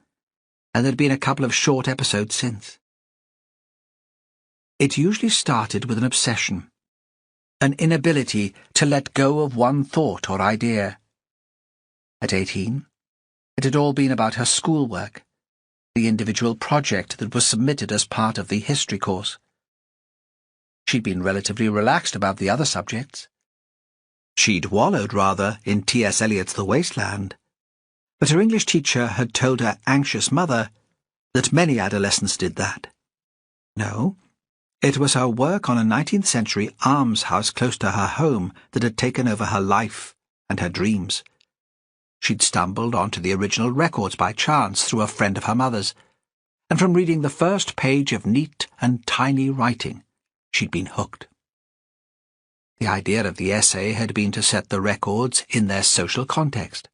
and there'd been a couple of short episodes since. It usually started with an obsession, an inability to let go of one thought or idea. At 18, it had all been about her schoolwork, the individual project that was submitted as part of the history course. She'd been relatively relaxed about the other subjects. She'd wallowed, rather, in T.S. Eliot's The Wasteland, but her English teacher had told her anxious mother that many adolescents did that. No, it was her work on a 19th-century almshouse close to her home that had taken over her life and her dreams. She'd stumbled onto the original records by chance through a friend of her mother's, and from reading the first page of neat and tiny writing, she'd been hooked. The idea of the essay had been to set the records in their social context,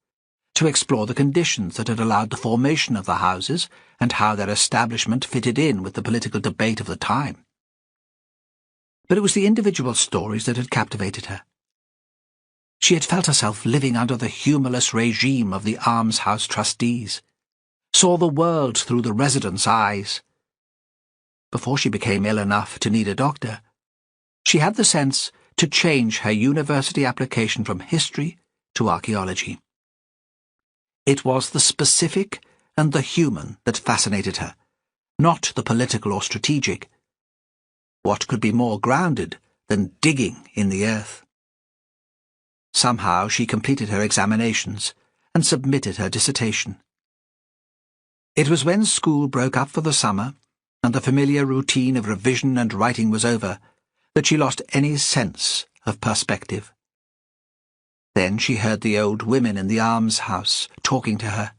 to explore the conditions that had allowed the formation of the houses and how their establishment fitted in with the political debate of the time. But it was the individual stories that had captivated her. She had felt herself living under the humorless regime of the almshouse trustees, saw the world through the residents' eyes. Before she became ill enough to need a doctor, she had the sense to change her university application from history to archaeology. It was the specific and the human that fascinated her, not the political or strategic. What could be more grounded than digging in the earth? Somehow she completed her examinations and submitted her dissertation. It was when school broke up for the summer and the familiar routine of revision and writing was over that she lost any sense of perspective. Then she heard the old women in the almshouse talking to her,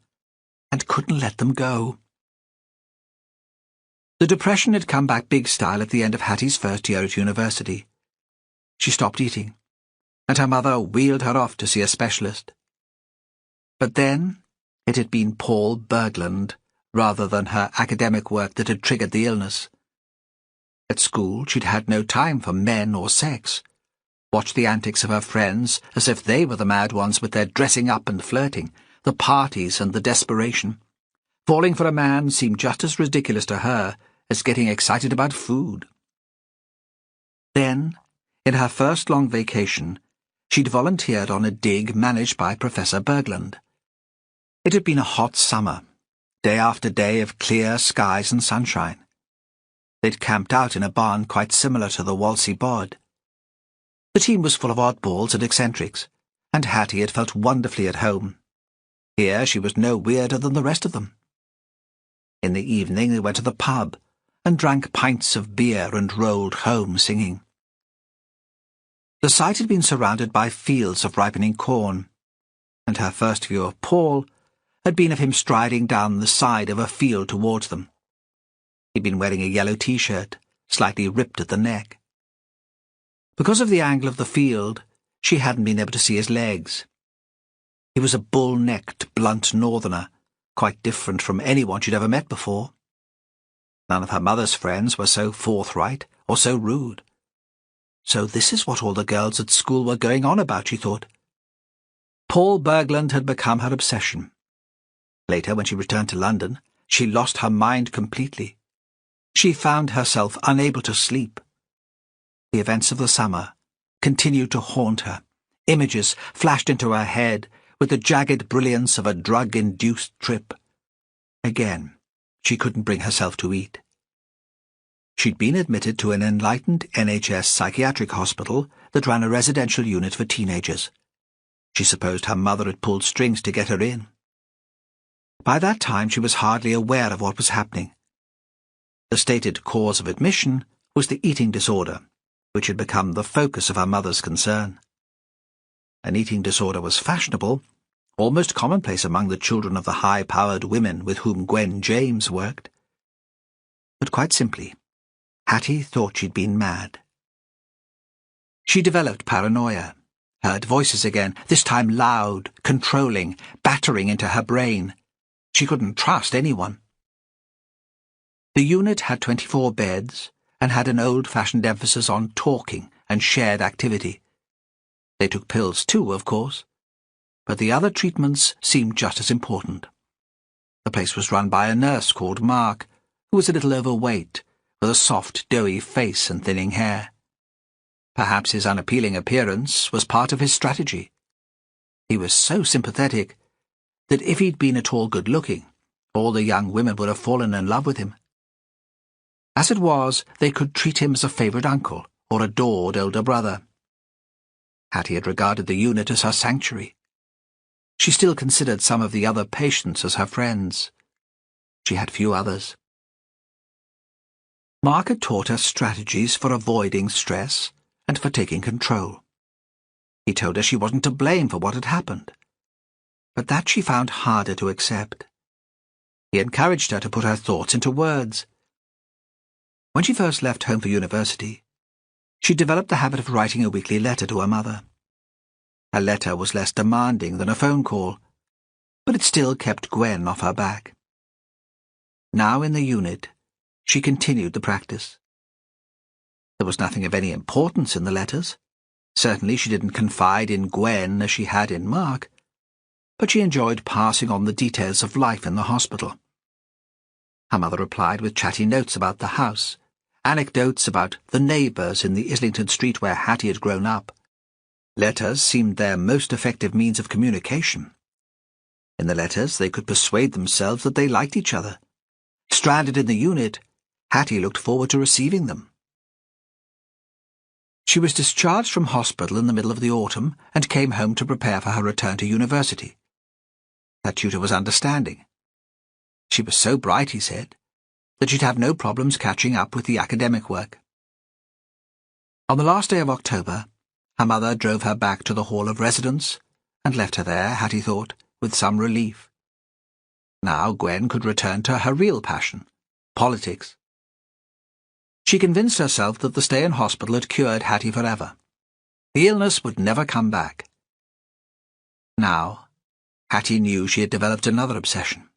and couldn't let them go. The depression had come back big style at the end of Hattie's first year at university. She stopped eating, and her mother wheeled her off to see a specialist. But then it had been Paul Bergland, rather than her academic work, that had triggered the illness. At school she'd had no time for men or sex, watched the antics of her friends as if they were the mad ones with their dressing up and flirting, the parties and the desperation. Falling for a man seemed just as ridiculous to her as getting excited about food. Then, in her first long vacation, she'd volunteered on a dig managed by Professor Bergland. It had been a hot summer, day after day of clear skies and sunshine. They'd camped out in a barn quite similar to the Whalsay bod. The team was full of oddballs and eccentrics, and Hattie had felt wonderfully at home. Here she was no weirder than the rest of them. In the evening they went to the pub and drank pints of beer and rolled home singing. The site had been surrounded by fields of ripening corn, and her first view of Paul had been of him striding down the side of a field towards them. He'd been wearing a yellow t-shirt, slightly ripped at the neck. Because of the angle of the field, she hadn't been able to see his legs. He was a bull-necked, blunt northerner, quite different from anyone she'd ever met before. None of her mother's friends were so forthright or so rude. So this is what all the girls at school were going on about, she thought. Paul Bergland had become her obsession. Later, when she returned to London, she lost her mind completely. She found herself unable to sleep. The events of the summer continued to haunt her. Images flashed into her head with the jagged brilliance of a drug-induced trip. Again, she couldn't bring herself to eat. She'd been admitted to an enlightened NHS psychiatric hospital that ran a residential unit for teenagers. She supposed her mother had pulled strings to get her in. By that time, she was hardly aware of what was happening. The stated cause of admission was the eating disorder, which had become the focus of her mother's concern. An eating disorder was fashionable, almost commonplace among the children of the high-powered women with whom Gwen James worked. But quite simply, Hattie thought she'd been mad. She developed paranoia, heard voices again, this time loud, controlling, battering into her brain. She couldn't trust anyone. The unit had 24 beds and had an old-fashioned emphasis on talking and shared activity. They took pills too, of course, but the other treatments seemed just as important. The place was run by a nurse called Mark, who was a little overweight, with a soft, doughy face and thinning hair. Perhaps his unappealing appearance was part of his strategy. He was so sympathetic that if he'd been at all good-looking, all the young women would have fallen in love with him. As it was, they could treat him as a favourite uncle or adored elder brother. Hattie had regarded the unit as her sanctuary. She still considered some of the other patients as her friends. She had few others. Mark had taught her strategies for avoiding stress and for taking control. He told her she wasn't to blame for what had happened, but that she found harder to accept. He encouraged her to put her thoughts into words. When she first left home for university, she developed the habit of writing a weekly letter to her mother. A letter was less demanding than a phone call, but it still kept Gwen off her back. Now in the unit, she continued the practice. There was nothing of any importance in the letters. Certainly she didn't confide in Gwen as she had in Mark, but she enjoyed passing on the details of life in the hospital. Her mother replied with chatty notes about the house, anecdotes about the neighbours in the Islington street where Hattie had grown up. Letters seemed their most effective means of communication. In the letters they could persuade themselves that they liked each other. Stranded in the unit, Hattie looked forward to receiving them. She was discharged from hospital in the middle of the autumn and came home to prepare for her return to university. Her tutor was understanding. She was so bright, he said, that she'd have no problems catching up with the academic work. On the last day of October, her mother drove her back to the hall of residence and left her there, Hattie thought, with some relief. Now Gwen could return to her real passion, politics. She convinced herself that the stay in hospital had cured Hattie forever. The illness would never come back. Now, Hattie knew she had developed another obsession.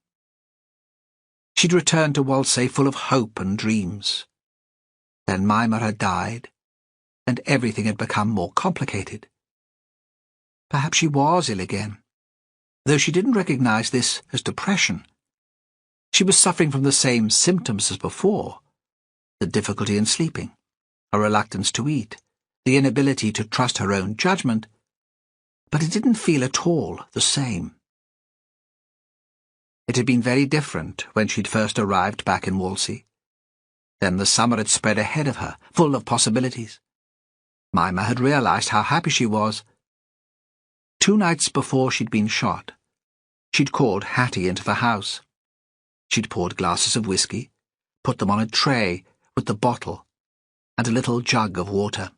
She'd returned to Whalsay full of hope and dreams. Then Mimmer had died, and everything had become more complicated. Perhaps she was ill again, though she didn't recognize this as depression. She was suffering from the same symptoms as before: the difficulty in sleeping, a reluctance to eat, the inability to trust her own judgment, but it didn't feel at all the same. It had been very different when she'd first arrived back in Whalsay. Then the summer had spread ahead of her, full of possibilities. Mimmer had realized how happy she was. 2 nights before she'd been shot, she'd called Hattie into the house. She'd poured glasses of whiskey, put them on a tray with the bottle and a little jug of water.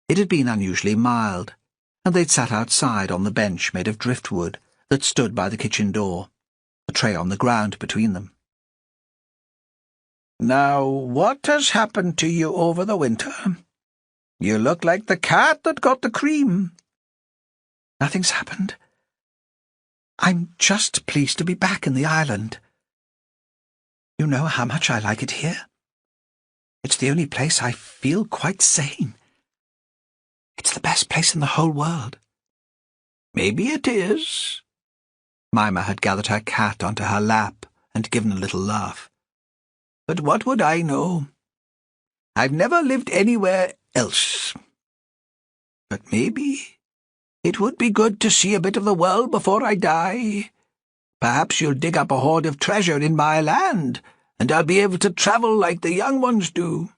It had been unusually mild, and they'd sat outside on the bench made of driftwood that stood by the kitchen door, a tray on the ground between them. "Now, what has happened to you over the winter? You look like the cat that got the cream." "Nothing's happened. I'm just pleased to be back in the island. You know how much I like it here. It's the only place I feel quite sane. It's the best place in the whole world." "Maybe it is." Mimmer had gathered her cat onto her lap and given a little laugh. "But what would I know? I've never lived anywhere else. But maybe it would be good to see a bit of the world before I die. Perhaps you'll dig up a hoard of treasure in my land, and I'll be able to travel like the young ones do."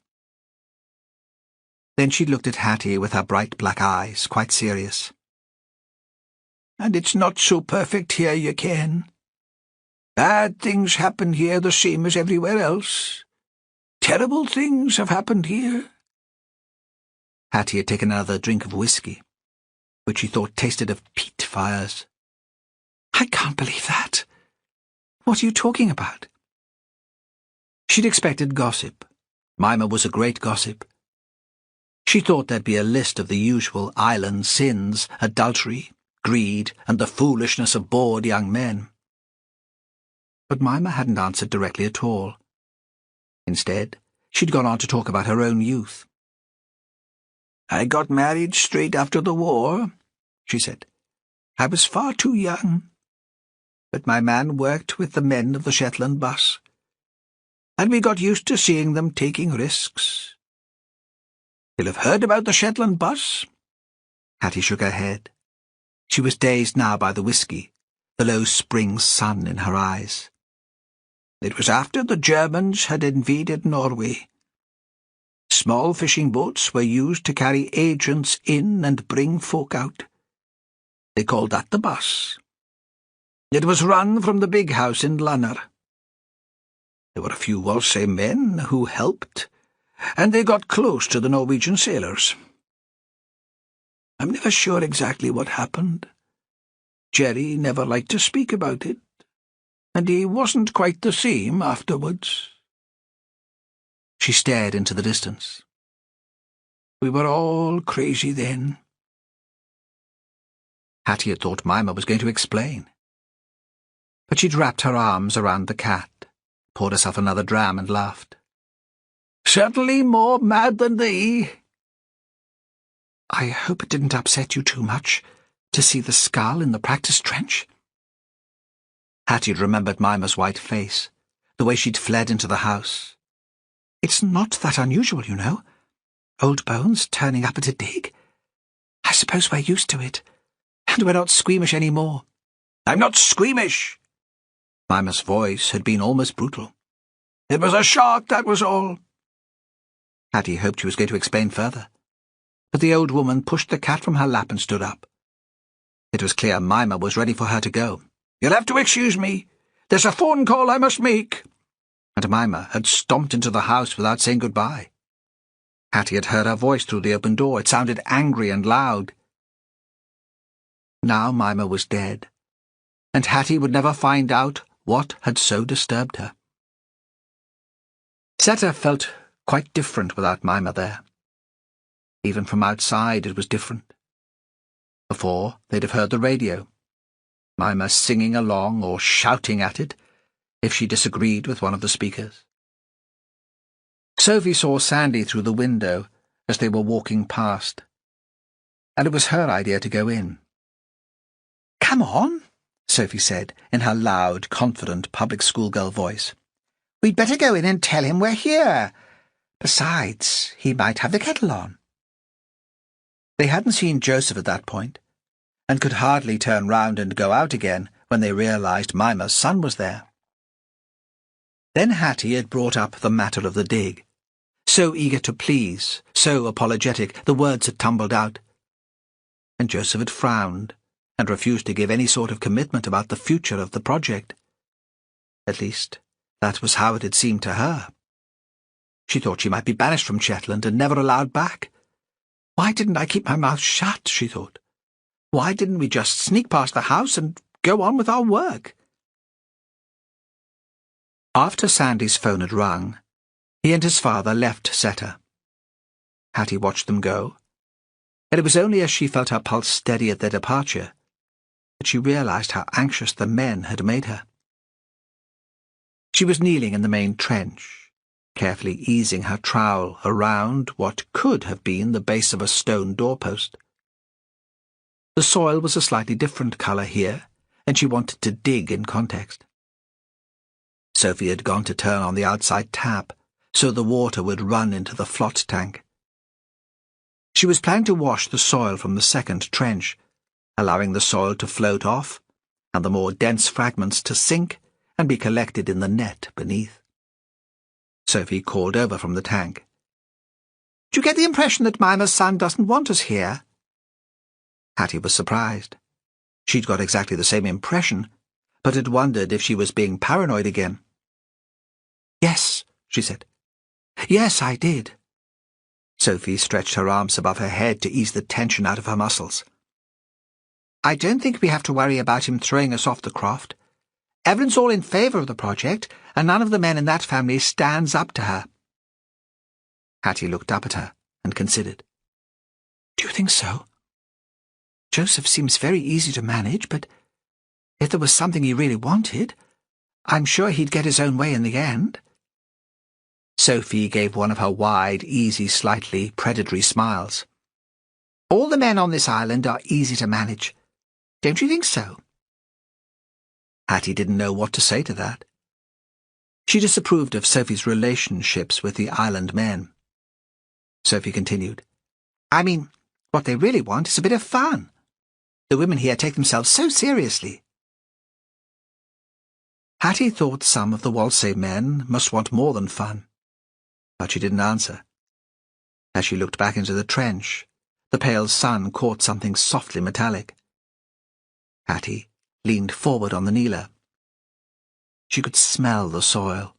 Then she looked at Hattie with her bright black eyes, quite serious. "And it's not so perfect here, you ken. Bad things happen here the same as everywhere else. Terrible things have happened here." Hattie had taken another drink of whiskey, which she thought tasted of peat fires. "I can't believe that. What are you talking about?" She'd expected gossip. Mimmer was a great gossip. She thought there'd be a list of the usual island sins, adultery, greed, and the foolishness of bored young men. But Mimmer hadn't answered directly at all. Instead, she'd gone on to talk about her own youth. "I got married straight after the war," she said. "I was far too young. But my man worked with the men of the Shetland bus, and we got used to seeing them taking risks. You'll have heard about the Shetland bus?" Hattie shook her head. She was dazed now by the whiskey, the low spring sun in her eyes. "It was after the Germans had invaded Norway. Small fishing boats were used to carry agents in and bring folk out. They called that the bus. It was run from the big house in Lanner. There were a few Whalsay men who helped, and they got close to the Norwegian sailors. I'm never sure exactly what happened. Jerry never liked to speak about it, and he wasn't quite the same afterwards." She stared into the distance. "We were all crazy then." Hattie had thought Mimmer was going to explain. But she'd wrapped her arms around the cat, poured herself another dram and laughed. "Certainly more mad than thee." "I hope it didn't upset you too much to see the skull in the practice trench." Hattie had remembered Mimmer's white face, the way she'd fled into the house. "It's not that unusual, you know. Old bones turning up at a dig. I suppose we're used to it, and we're not squeamish any more." "I'm not squeamish." Mimmer's voice had been almost brutal. "It was a shock, that was all." Hattie hoped she was going to explain further, but the old woman pushed the cat from her lap and stood up. It was clear Mimmer was ready for her to go. "You'll have to excuse me. There's a phone call I must make." And Mimmer had stomped into the house without saying goodbye. Hattie had heard her voice through the open door. It sounded angry and loud. Now Mimmer was dead, and Hattie would never find out what had so disturbed her. Seta felt quite different without Mimmer there. Even from outside it was different. Before, they'd have heard the radio, Mimmer singing along or shouting at it if she disagreed with one of the speakers. Sophie saw Sandy through the window as they were walking past, and it was her idea to go in. "Come on," Sophie said in her loud, confident public schoolgirl voice. "We'd better go in and tell him we're here. Besides, he might have the kettle on." They hadn't seen Joseph at that point, and could hardly turn round and go out again when they realised Mimmer's son was there. Then Hattie had brought up the matter of the dig. So eager to please, so apologetic, the words had tumbled out. And Joseph had frowned and refused to give any sort of commitment about the future of the project. At least, that was how it had seemed to her. She thought she might be banished from Shetland and never allowed back. Why didn't I keep my mouth shut, she thought. Why didn't we just sneak past the house and go on with our work." After Sandy's phone had rung, he and his father left Seta. Hattie watched them go, and it was only as she felt her pulse steady at their departure that she realized how anxious the men had made her. She was kneeling in the main trench, carefully easing her trowel around what could have been the base of a stone doorpost. The soil was a slightly different colour here, and she wanted to dig in context. Sophie had gone to turn on the outside tap, so the water would run into the float tank. She was planning to wash the soil from the second trench, allowing the soil to float off, and the more dense fragments to sink and be collected in the net beneath. Sophie called over from the tank. "Do you get the impression that Mimmer's son doesn't want us here?" Hattie was surprised. She'd got exactly the same impression, but had wondered if she was being paranoid again. "Yes," she said. "Yes, I did." Sophie stretched her arms above her head to ease the tension out of her muscles. "I don't think we have to worry about him throwing us off the croft. Evelyn's all in favour of the project, and none of the men in that family stands up to her." Hattie looked up at her and considered. "Do you think so? Joseph seems very easy to manage, but if there was something he really wanted, I'm sure he'd get his own way in the end." Sophie gave one of her wide, easy, slightly predatory smiles. "All the men on this island are easy to manage. Don't you think so?" Hattie didn't know what to say to that. She disapproved of Sophie's relationships with the island men. Sophie continued. "I mean, what they really want is a bit of fun. The women here take themselves so seriously." Hattie thought some of the Whalsay men must want more than fun, but she didn't answer. As she looked back into the trench, the pale sun caught something softly metallic. Hattie leaned forward on the kneeler. She could smell the soil,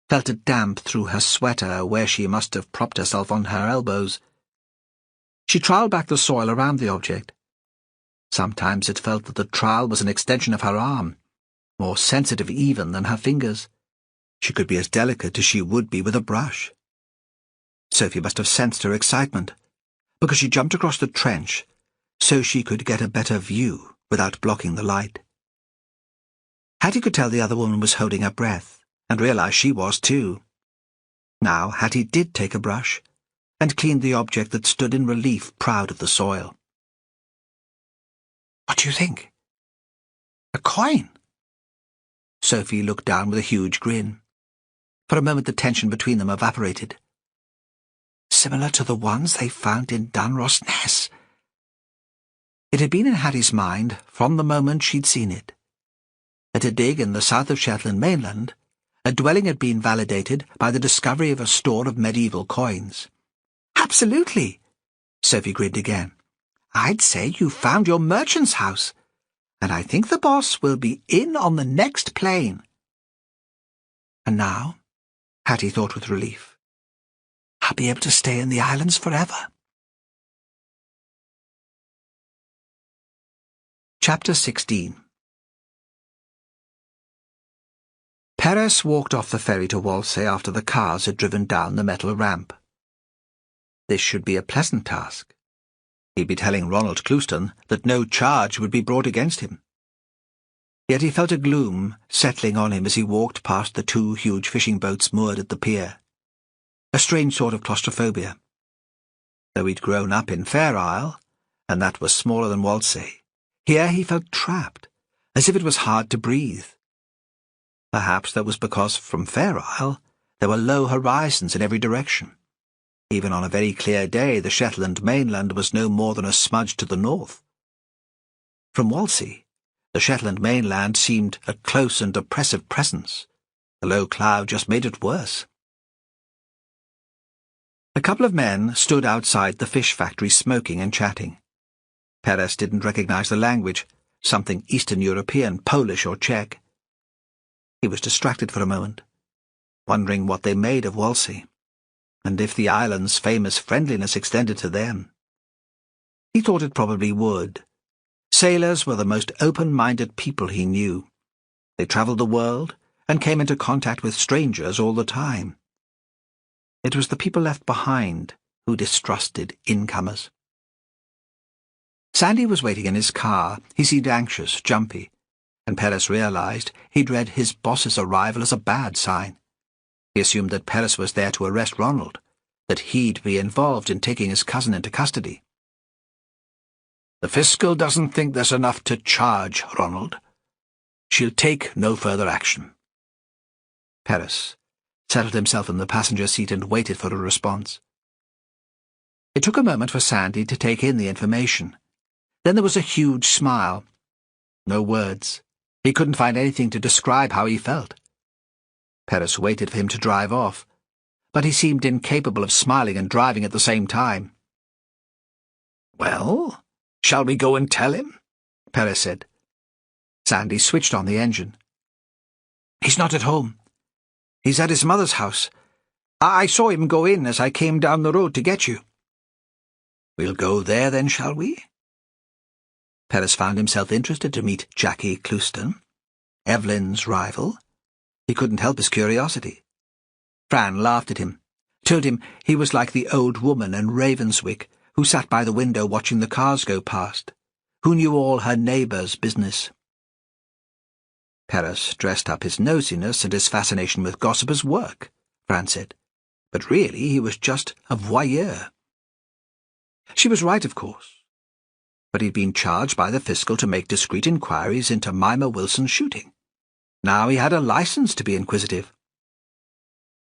felt it damp through her sweater where she must have propped herself on her elbows. She troweled back the soil around the object. Sometimes it felt that the trowel was an extension of her arm, more sensitive even than her fingers. She could be as delicate as she would be with a brush. Sophie must have sensed her excitement, because she jumped across the trench so she could get a better view without blocking the light. Hattie could tell the other woman was holding her breath, and realized she was too. Now Hattie did take a brush, and cleaned the object that stood in relief proud of the soil. "What do you think?" "A coin." Sophie looked down with a huge grin. For a moment the tension between them evaporated. "Similar to the ones they found in Dunross Ness." It had been in Hattie's mind from the moment she'd seen it. At a dig in the south of Shetland mainland, a dwelling had been validated by the discovery of a store of medieval coins. "Absolutely," Sophie grinned again. "I'd say you found your merchant's house, and I think the boss will be in on the next plane." And now, Hattie thought with relief, I'll be able to stay in the islands forever. Chapter 16. Perez walked off the ferry to Whalsay after the cars had driven down the metal ramp. This should be a pleasant task. He'd be telling Ronald Clouston that no charge would be brought against him. Yet he felt a gloom settling on him as he walked past the two huge fishing boats moored at the pier. A strange sort of claustrophobia. Though he'd grown up in Fair Isle, and that was smaller than Whalsay, here he felt trapped, as if it was hard to breathe. Perhaps that was because from Fair Isle there were low horizons in every direction. Even on a very clear day the Shetland mainland was no more than a smudge to the north. From Whalsay, the Shetland mainland seemed a close and oppressive presence. The low cloud just made it worse. A couple of men stood outside the fish factory smoking and chatting. Perez didn't recognize the language, something Eastern European, Polish or Czech. He was distracted for a moment, wondering what they made of Whalsay, and if the island's famous friendliness extended to them. He thought it probably would. Sailors were the most open-minded people he knew. They travelled the world and came into contact with strangers all the time. It was the people left behind who distrusted incomers. Sandy was waiting in his car. He seemed anxious, jumpy, and Perez realised he'd read his boss's arrival as a bad sign. He assumed that Perez was there to arrest Ronald, that he'd be involved in taking his cousin into custody. The Fiscal doesn't think there's enough to charge Ronald. She'll take no further action. Perez settled himself in the passenger seat and waited for a response. It took a moment for Sandy to take in the information. Then there was a huge smile. No words. He couldn't find anything to describe how he felt. Perez waited for him to drive off, but he seemed incapable of smiling and driving at the same time. "Well, shall we go and tell him?" Perez said. Sandy switched on the engine. "He's not at home. He's at his mother's house. I saw him go in as I came down the road to get you." "We'll go there then, shall we?" Perez found himself interested to meet Jackie Clouston, Evelyn's rival. He couldn't help his curiosity. Fran laughed at him, told him he was like the old woman in Ravenswick who sat by the window watching the cars go past, who knew all her neighbours' business. Perez dressed up his nosiness and his fascination with gossip as work, Fran said, but really he was just a voyeur. She was right, of course, but he'd been charged by the Fiscal to make discreet inquiries into Mimmer Wilson's shooting. Now he had a license to be inquisitive.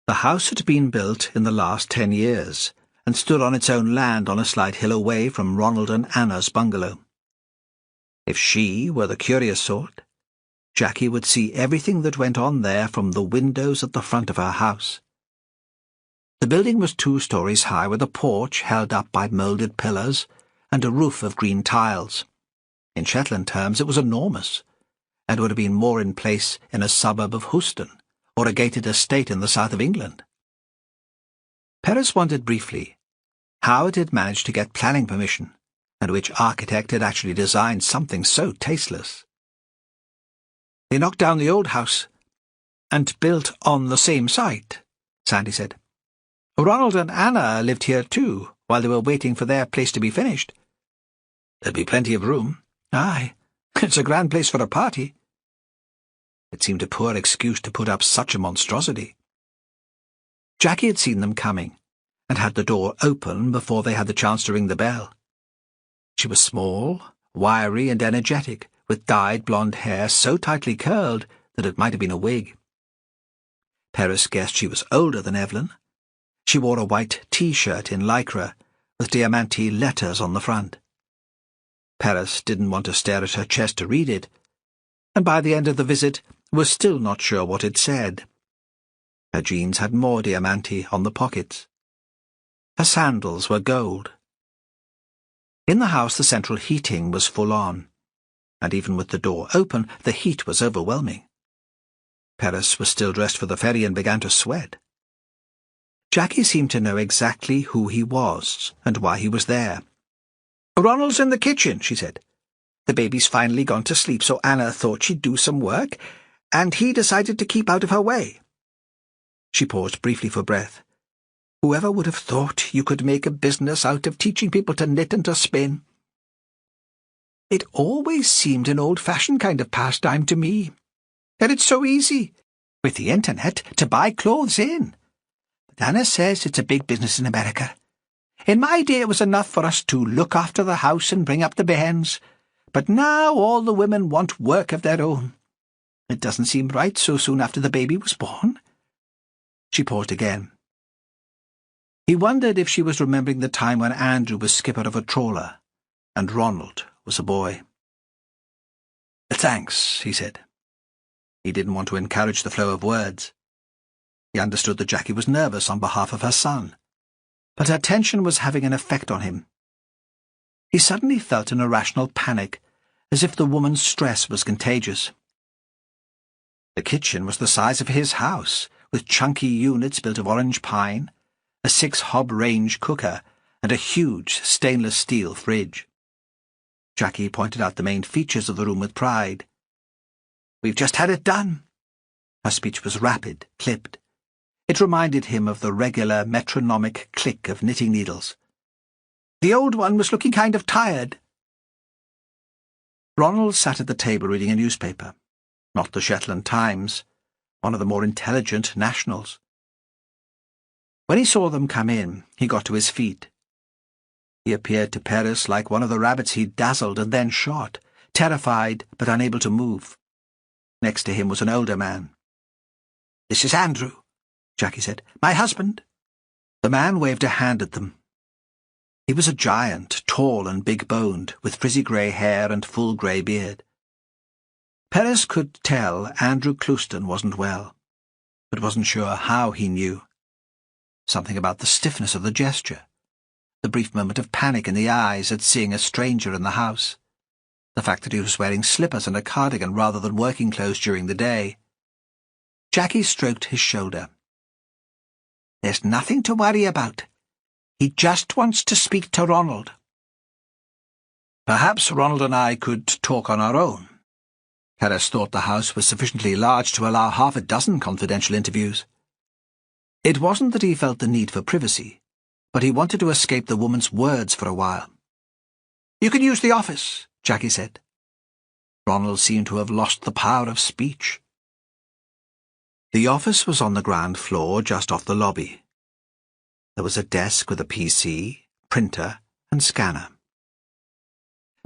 The house had been built in the last 10 years and stood on its own land on a slight hill away from Ronald and Anna's bungalow. If she were the curious sort, Jackie would see everything that went on there from the windows at the front of her house. The building was 2 stories high with a porch held up by moulded pillars and a roof of green tiles. In Shetland terms, it was enormous, and would have been more in place in a suburb of Houston or a gated estate in the south of England. Perez wondered briefly how it had managed to get planning permission, and which architect had actually designed something so tasteless. "They knocked down the old house and built on the same site," Sandy said. "Ronald and Anna lived here too, while they were waiting for their place to be finished. There'll be plenty of room." "Aye, it's a grand place for a party." It seemed a poor excuse to put up such a monstrosity. Jackie had seen them coming, and had the door open before they had the chance to ring the bell. She was small, wiry and energetic, with dyed blonde hair so tightly curled that it might have been a wig. Perez guessed she was older than Evelyn. She wore a white T-shirt in lycra, with diamante letters on the front. Perez didn't want to stare at her chest to read it, and by the end of the visit was still not sure what it said. Her jeans had more diamante on the pockets. Her sandals were gold. In the house the central heating was full on, and even with the door open, the heat was overwhelming. Perez was still dressed for the ferry and began to sweat. Jackie seemed to know exactly who he was and why he was there. "Ronald's in the kitchen," she said. "The baby's finally gone to sleep, so Anna thought she'd do some work, and he decided to keep out of her way." She paused briefly for breath. "Whoever would have thought you could make a business out of teaching people to knit and to spin?" "It always seemed an old-fashioned kind of pastime to me. And it's so easy, with the internet, to buy clothes in. But Anna says it's a big business in America. In my day it was enough for us to look after the house and bring up the bairns, but now all the women want work of their own. It doesn't seem right so soon after the baby was born." She paused again. He wondered if she was remembering the time when Andrew was skipper of a trawler, and Ronald was a boy. "Thanks," he said. He didn't want to encourage the flow of words. He understood that Jackie was nervous on behalf of her son, but her tension was having an effect on him. He suddenly felt an irrational panic, as if the woman's stress was contagious. The kitchen was the size of his house, with chunky units built of orange pine, a 6-hob range cooker, and a huge stainless steel fridge. Jackie pointed out the main features of the room with pride. "We've just had it done." Her speech was rapid, clipped. It reminded him of the regular metronomic click of knitting needles. "The old one was looking kind of tired." Ronald sat at the table reading a newspaper. Not the Shetland Times, one of the more intelligent nationals. When he saw them come in, he got to his feet. He appeared to Perez like one of the rabbits he'd dazzled and then shot, terrified but unable to move. Next to him was an older man. "This is Andrew," Jackie said. "My husband." The man waved a hand at them. He was a giant, tall and big-boned, with frizzy grey hair and full grey beard. Perez could tell Andrew Clouston wasn't well, but wasn't sure how he knew. Something about the stiffness of the gesture, the brief moment of panic in the eyes at seeing a stranger in the house, the fact that he was wearing slippers and a cardigan rather than working clothes during the day. Jackie stroked his shoulder. "There's nothing to worry about. He just wants to speak to Ronald." Perhaps Ronald and I could talk on our own. Perez thought the house was sufficiently large to allow half a dozen confidential interviews. It wasn't that he felt the need for privacy, but he wanted to escape the woman's words for a while. "You can use the office," Jackie said. Ronald seemed to have lost the power of speech. The office was on the ground floor, just off the lobby. There was a desk with a PC, printer, and scanner.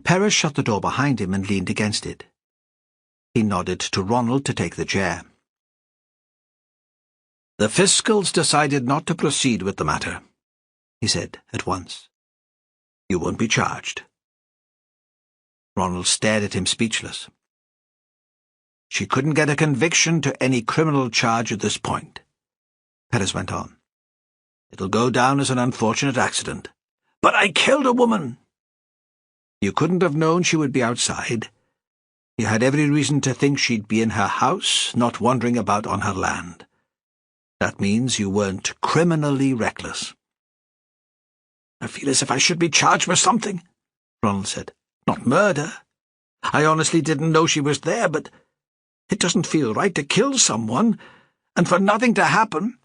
Perez shut the door behind him and leaned against it. He nodded to Ronald to take the chair. "The Fiscals decided not to proceed with the matter," he said at once. "You won't be charged." Ronald stared at him speechless. "She couldn't get a conviction to any criminal charge at this point," Perez went on. "It'll go down as an unfortunate accident. But I killed a woman! You couldn't have known she would be outside. You had every reason to think she'd be in her house, not wandering about on her land. That means you weren't criminally reckless." "I feel as if I should be charged with something," Ronald said. "Not murder. I honestly didn't know she was there, but it doesn't feel right to kill someone, and for nothing to happen."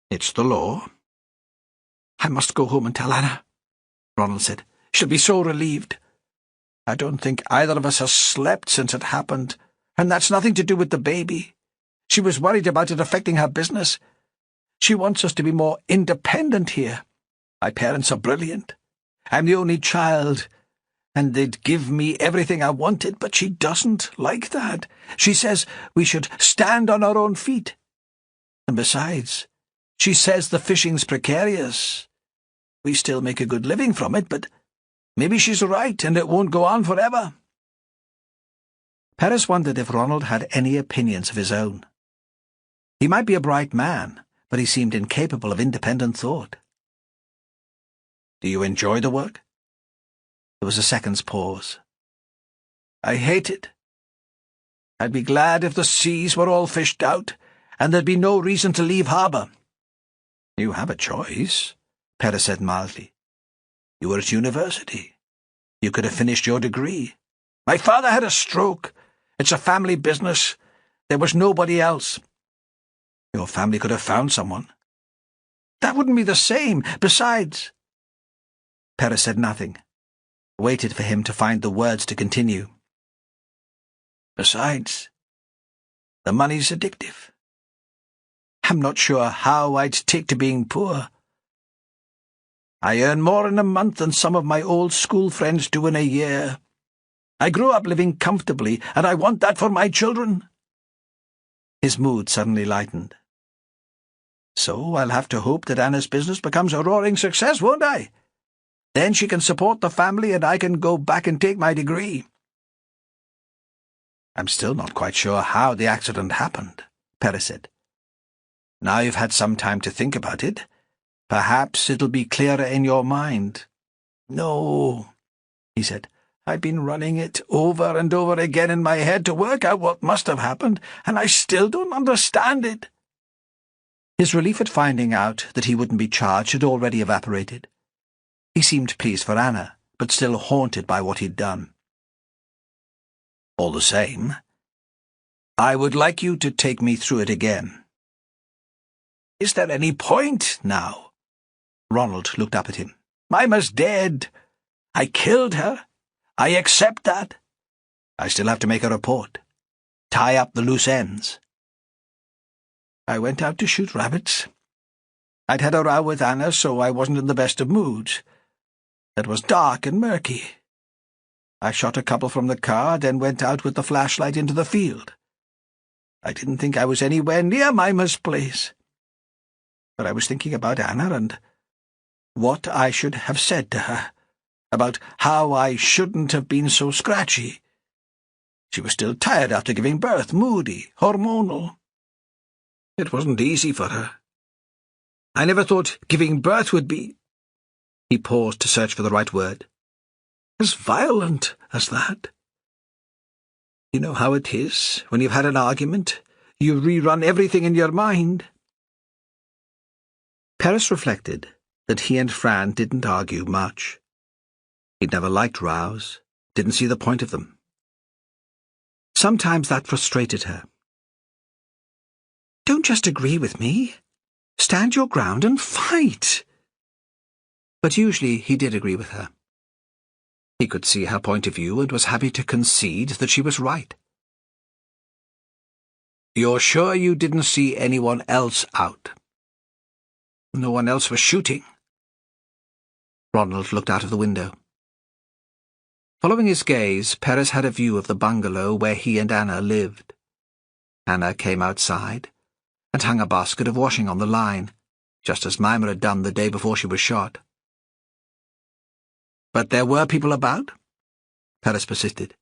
"It's the law." "I must go home and tell Anna," Ronald said. "She'll be so relieved. I don't think either of us has slept since it happened, and that's nothing to do with the baby. She was worried about it affecting her business. She wants us to be more independent here. My parents are brilliant. I'm the only child, and they'd give me everything I wanted, but she doesn't like that. She says we should stand on our own feet. And besides, she says the fishing's precarious. We still make a good living from it, but maybe she's right, and it won't go on forever." Perez wondered if Ronald had any opinions of his own. He might be a bright man, but he seemed incapable of independent thought. "Do you enjoy the work?" There was a second's pause. "I hate it. I'd be glad if the seas were all fished out, and there'd be no reason to leave harbour." "You have a choice," Perez said mildly. "You were at university. You could have finished your degree." "My father had a stroke. It's a family business. There was nobody else." "Your family could have found someone." "That wouldn't be the same. Besides—" Perez said nothing, waited for him to find the words to continue. "Besides, the money's addictive. I'm not sure how I'd take to being poor. I earn more in a month than some of my old school friends do in a year. I grew up living comfortably, and I want that for my children." His mood suddenly lightened. "So I'll have to hope that Anna's business becomes a roaring success, won't I? Then she can support the family, and I can go back and take my degree." "I'm still not quite sure how the accident happened," Perez said. "Now you've had some time to think about it, perhaps it'll be clearer in your mind." "No," he said. "I've been running it over and over again in my head to work out what must have happened, and I still don't understand it." His relief at finding out that he wouldn't be charged had already evaporated. He seemed pleased for Anna, but still haunted by what he'd done. All the same, I would like you to take me through it again. Is there any point now? Ronald looked up at him. Mimmer's dead. I killed her. I accept that. I still have to make a report. Tie up the loose ends. I went out to shoot rabbits. I'd had a row with Anna, so I wasn't in the best of moods. It was dark and murky. I shot a couple from the car, then went out with the flashlight into the field. I didn't think I was anywhere near Mimmer's place. But I was thinking about Anna and what I should have said to her, about how I shouldn't have been so scratchy. She was still tired after giving birth, moody, hormonal. It wasn't easy for her. I never thought giving birth would be— He paused to search for the right word. As violent as that. You know how it is, when you've had an argument, you rerun everything in your mind. Perez reflected that he and Fran didn't argue much. He'd never liked rows, didn't see the point of them. Sometimes that frustrated her. Don't just agree with me. Stand your ground and fight. But usually he did agree with her. He could see her point of view and was happy to concede that she was right. You're sure you didn't see anyone else out? No one else was shooting. Ronald looked out of the window. Following his gaze, Perez had a view of the bungalow where he and Anna lived. Anna came outside and hung a basket of washing on the line, just as Mimmer had done the day before she was shot. But there were people about? Perez persisted.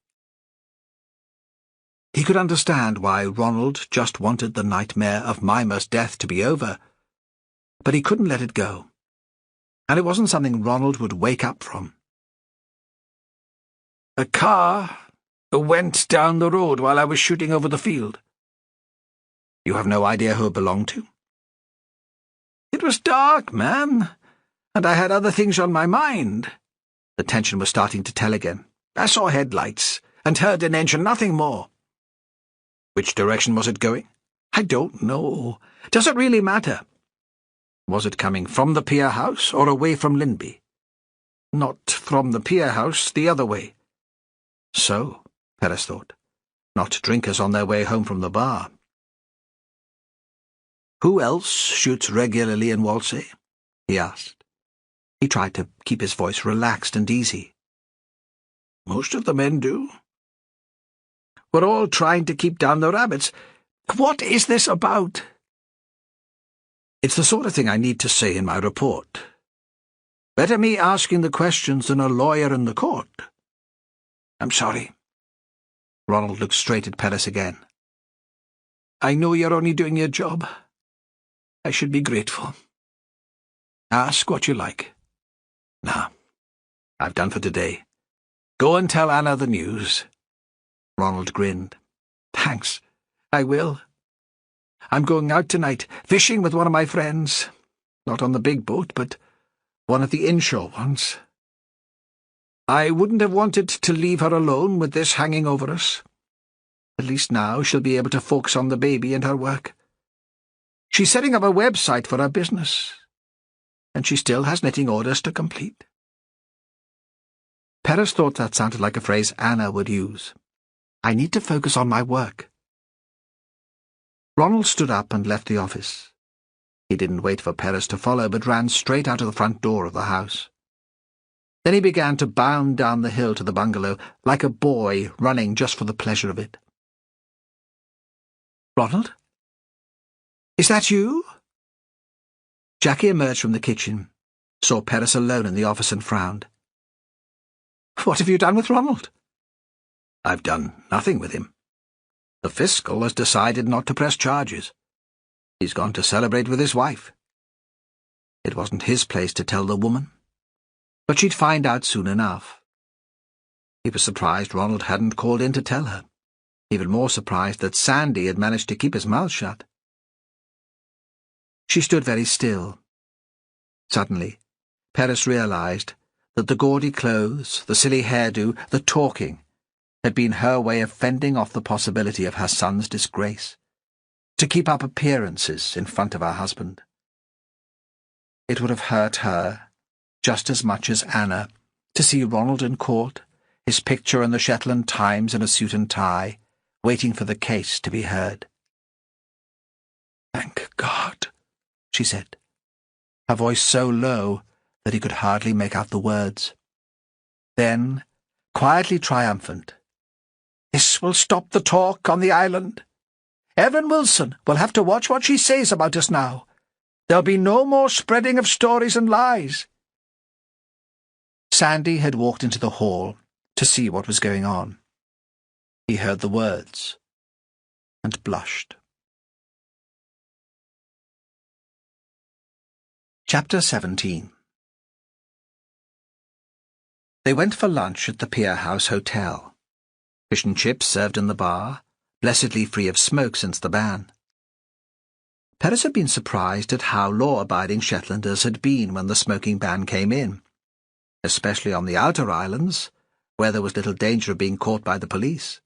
He could understand why Ronald just wanted the nightmare of Mimmer's death to be over, but he couldn't let it go, and it wasn't something Ronald would wake up from. A car went down the road while I was shooting over the field. You have no idea who it belonged to? It was dark, man, and I had other things on my mind. The tension was starting to tell again. I saw headlights and heard an engine, nothing more. Which direction was it going? I don't know. Does it really matter? Was it coming from the pier house or away from Linby? Not from the pier house, the other way. So, Perez thought, not drinkers on their way home from the bar. Who else shoots regularly in Whalsay? He asked. He tried to keep his voice relaxed and easy. Most of the men do. We're all trying to keep down the rabbits. What is this about? It's the sort of thing I need to say in my report. Better me asking the questions than a lawyer in the court. I'm sorry. Ronald looked straight at Perez again. I know you're only doing your job. I should be grateful. Ask what you like. Nah, I've done for today. Go and tell Anna the news. Ronald grinned. Thanks. I will. I'm going out tonight, fishing with one of my friends. Not on the big boat, but one of the inshore ones. I wouldn't have wanted to leave her alone with this hanging over us. At least now she'll be able to focus on the baby and her work. She's setting up a website for her business, and she still has knitting orders to complete. Perez thought that sounded like a phrase Anna would use. I need to focus on my work. Ronald stood up and left the office. He didn't wait for Perez to follow, but ran straight out of the front door of the house. Then he began to bound down the hill to the bungalow, like a boy running just for the pleasure of it. Ronald? Is that you? Jackie emerged from the kitchen, saw Perez alone in the office and frowned. What have you done with Ronald? I've done nothing with him. The fiscal has decided not to press charges. He's gone to celebrate with his wife. It wasn't his place to tell the woman, but she'd find out soon enough. He was surprised Ronald hadn't called in to tell her, even more surprised that Sandy had managed to keep his mouth shut. She stood very still. Suddenly, Perez realized that the gaudy clothes, the silly hairdo, the talking had been her way of fending off the possibility of her son's disgrace, to keep up appearances in front of her husband. It would have hurt her just as much as Anna to see Ronald in court, his picture in the Shetland Times in a suit and tie, waiting for the case to be heard. "Thank God," she said, her voice so low that he could hardly make out the words. Then, quietly triumphant, "This will stop the talk on the island. Evelyn Wilson will have to watch what she says about us now. There'll be no more spreading of stories and lies." Sandy had walked into the hall to see what was going on. He heard the words and blushed. Chapter 17. They went for lunch at the Pier House Hotel. Fish and chips served in the bar, blessedly free of smoke since the ban. Perez had been surprised at how law-abiding Shetlanders had been when the smoking ban came in, especially on the outer islands, where there was little danger of being caught by the police.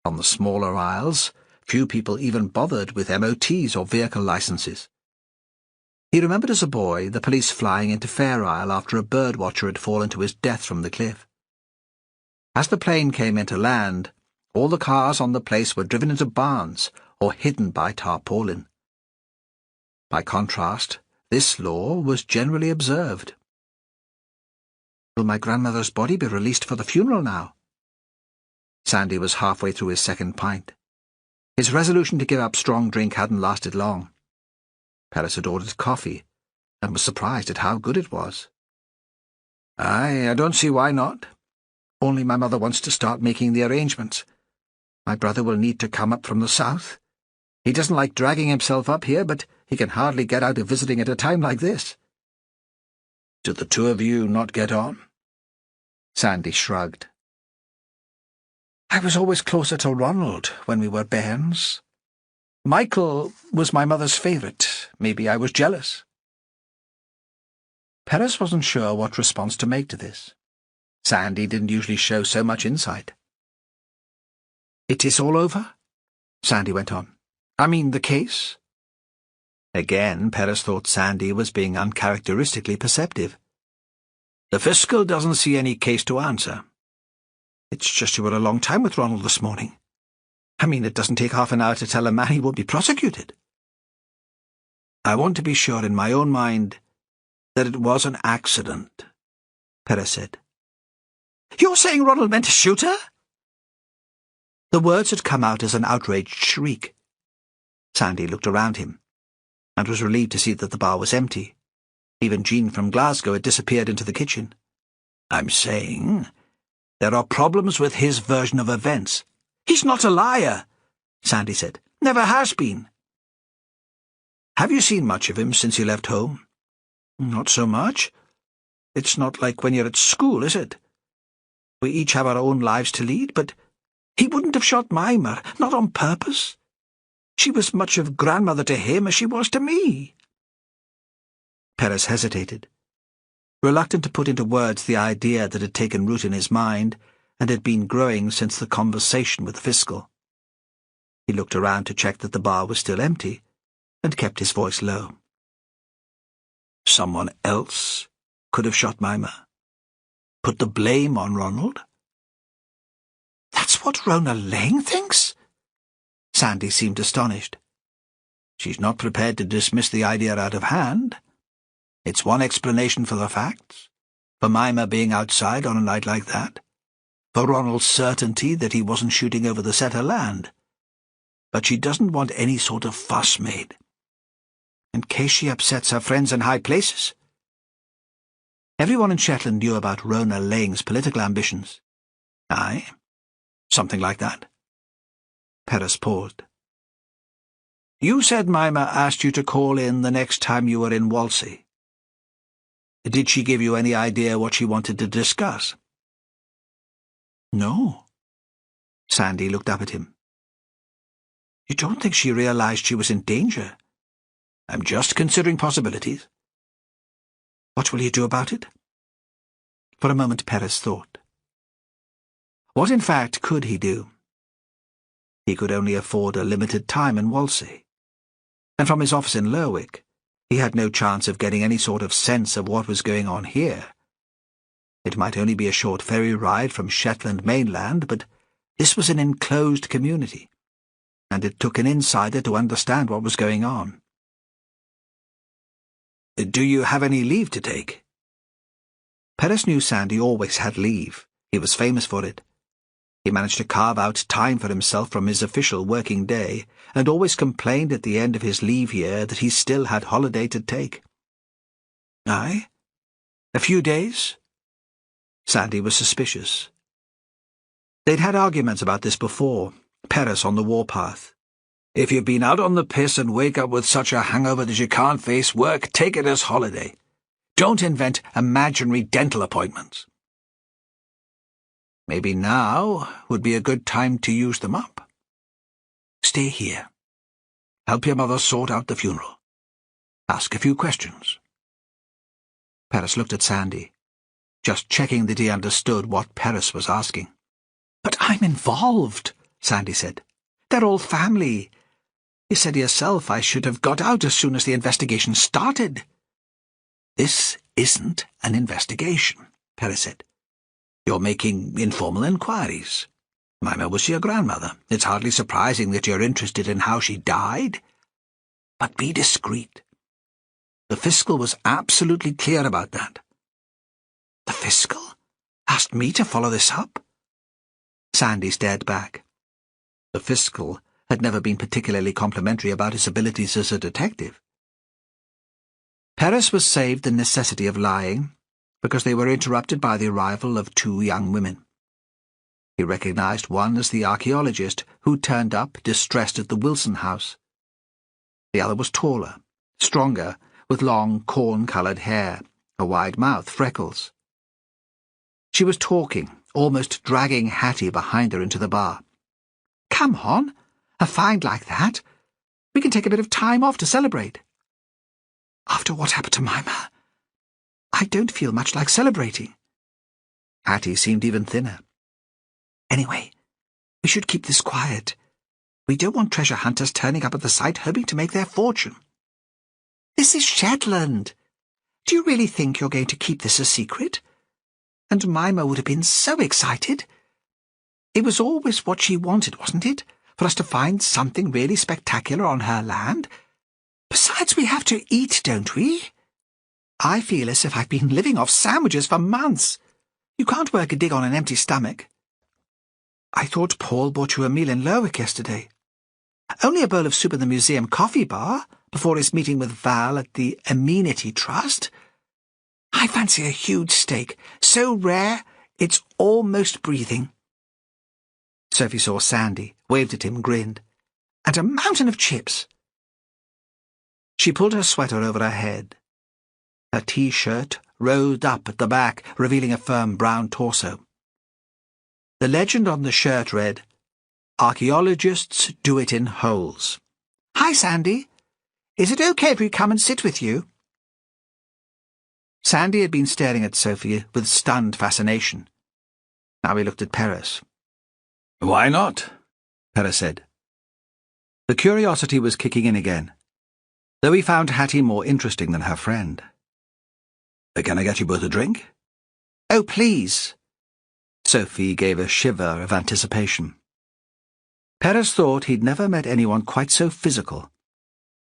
On the smaller isles, few people even bothered with MOTs or vehicle licenses. He remembered as a boy the police flying into Fair Isle after a birdwatcher had fallen to his death from the cliff. As the plane came into land, all the cars on the place were driven into barns or hidden by tarpaulin. By contrast, this law was generally observed. "Will my grandmother's body be released for the funeral now?" Sandy was halfway through his second pint. His resolution to give up strong drink hadn't lasted long. Perez had ordered coffee, and was surprised at how good it was. I don't see why not. Only my mother wants to start making the arrangements. My brother will need to come up from the south. He doesn't like dragging himself up here, but he can hardly get out of visiting at a time like this." "Do the two of you not get on?" Sandy shrugged. "I was always closer to Ronald when we were bairns. Michael was my mother's favourite. Maybe I was jealous." Perez wasn't sure what response to make to this. Sandy didn't usually show so much insight. "It is all over?" Sandy went on. "I mean, the case?" Again, Perez thought Sandy was being uncharacteristically perceptive. "The fiscal doesn't see any case to answer. It's just you were a long time with Ronald this morning. I mean, it doesn't take half an hour to tell a man he won't be prosecuted." "I want to be sure in my own mind that it was an accident," Perez said. "You're saying Ronald meant to shoot her?" The words had come out as an outraged shriek. Sandy looked around him, and was relieved to see that the bar was empty. Even Jean from Glasgow had disappeared into the kitchen. "I'm saying there are problems with his version of events." "He's not a liar," Sandy said. "Never has been." "Have you seen much of him since you left home?" "Not so much. It's not like when you're at school, is it? We each have our own lives to lead, but he wouldn't have shot Mimmer, not on purpose. She was much of grandmother to him as she was to me." Perez hesitated, reluctant to put into words the idea that had taken root in his mind and had been growing since the conversation with the fiscal. He looked around to check that the bar was still empty, and kept his voice low. "Someone else could have shot Mimmer. Put the blame on Ronald?" "That's what Rona Lang thinks?" Sandy seemed astonished. "She's not prepared to dismiss the idea out of hand. It's one explanation for the facts, for Mimmer being outside on a night like that, for Ronald's certainty that he wasn't shooting over the Setter land. But she doesn't want any sort of fuss made, in case she upsets her friends in high places." Everyone in Shetland knew about Rona Lang's political ambitions. "Aye, something like that." Perez paused. "You said Mimmer asked you to call in the next time you were in Whalsay. Did she give you any idea what she wanted to discuss?" "No." Sandy looked up at him. "You don't think she realized she was in danger?" "I'm just considering possibilities." "What will you do about it?" For a moment Perez thought. What in fact could he do? He could only afford a limited time in Whalsay, and from his office in Lerwick he had no chance of getting any sort of sense of what was going on here. It might only be a short ferry ride from Shetland mainland, but this was an enclosed community, and it took an insider to understand what was going on. "Do you have any leave to take?" Perez knew Sandy always had leave. He was famous for it. He managed to carve out time for himself from his official working day, and always complained at the end of his leave year that he still had holiday to take. "Aye? A few days?" Sandy was suspicious. They'd had arguments about this before, Perez on the warpath. "If you've been out on the piss and wake up with such a hangover that you can't face work, take it as holiday. Don't invent imaginary dental appointments." Maybe now would be a good time to use them up. Stay here. Help your mother sort out the funeral. Ask a few questions. Perez looked at Sandy, just checking that he understood what Perez was asking. "But I'm involved," Sandy said. "They're all family. You said yourself I should have got out as soon as the investigation started." "This isn't an investigation," Perez said. "You're making informal inquiries. Mimmer was your grandmother. It's hardly surprising that you're interested in how she died. But be discreet. The fiscal was absolutely clear about that." "The fiscal? Asked me to follow this up?" Sandy stared back. The fiscal had never been particularly complimentary about his abilities as a detective. Perez was saved the necessity of lying, because they were interrupted by the arrival of two young women. He recognized one as the archaeologist who turned up distressed at the Wilson house. The other was taller, stronger, with long corn-coloured hair, a wide mouth, freckles. She was talking, almost dragging Hattie behind her into the bar. "Come on, a find like that. We can take a bit of time off to celebrate." "After what happened to Mimmer, I don't feel much like celebrating." Hattie seemed even thinner. "Anyway, we should keep this quiet. We don't want treasure hunters turning up at the site hoping to make their fortune. This is Shetland. Do you really think you're going to keep this a secret? And Mimmer would have been so excited. It was always what she wanted, wasn't it? For us to find something really spectacular on her land? Besides, we have to eat, don't we? I feel as if I've been living off sandwiches for months. You can't work a dig on an empty stomach." "I thought Paul bought you a meal in Lerwick yesterday." "Only a bowl of soup in the museum coffee bar, before his meeting with Val at the Amenity Trust. I fancy a huge steak, so rare it's almost breathing." Sophie saw Sandy, waved at him, grinned. "And a mountain of chips." She pulled her sweater over her head. Her T-shirt rose up at the back, revealing a firm brown torso. The legend on the shirt read, "Archaeologists do it in holes." "Hi, Sandy. Is it okay if we come and sit with you?" Sandy had been staring at Sophie with stunned fascination. Now he looked at Perez. "Why not?" Perez said. The curiosity was kicking in again, though he found Hattie more interesting than her friend. "Can I get you both a drink?" "Oh, please." Sophie gave a shiver of anticipation. Perez thought he'd never met anyone quite so physical.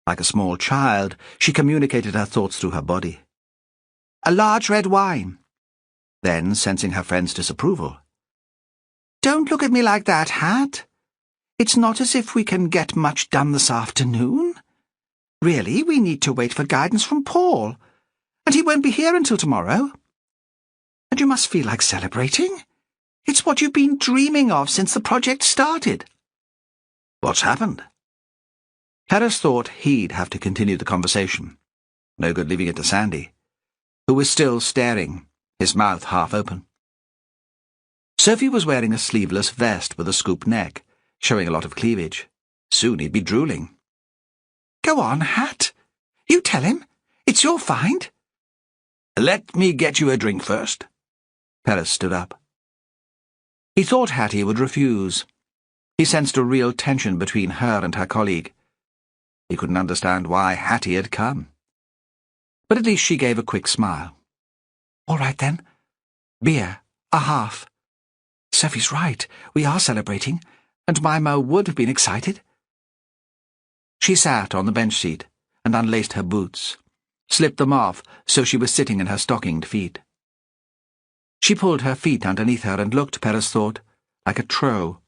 Like a small child, she communicated her thoughts through her body. "A large red wine." Then, sensing her friend's disapproval, "Don't look at me like that, Hat. It's not as if we can get much done this afternoon. Really, we need to wait for guidance from Paul, and he won't be here until tomorrow. And you must feel like celebrating. It's what you've been dreaming of since the project started." "What's happened?" Perez thought he'd have to continue the conversation. No good leaving it to Sandy, who was still staring, his mouth half open. Sophie was wearing a sleeveless vest with a scoop neck, showing a lot of cleavage. Soon he'd be drooling. "Go on, Hat. You tell him. It's your find." "Let me get you a drink first." Perez stood up. He thought Hattie would refuse. He sensed a real tension between her and her colleague. He couldn't understand why Hattie had come. But at least she gave a quick smile. All right, then. Beer. A half. Sophie's right. We are celebrating, and Mimmer would have been excited. She sat on the bench seat and unlaced her boots, slipped them off so she was sitting in her stockinged feet. She pulled her feet underneath her and looked, Perez thought, like a trow,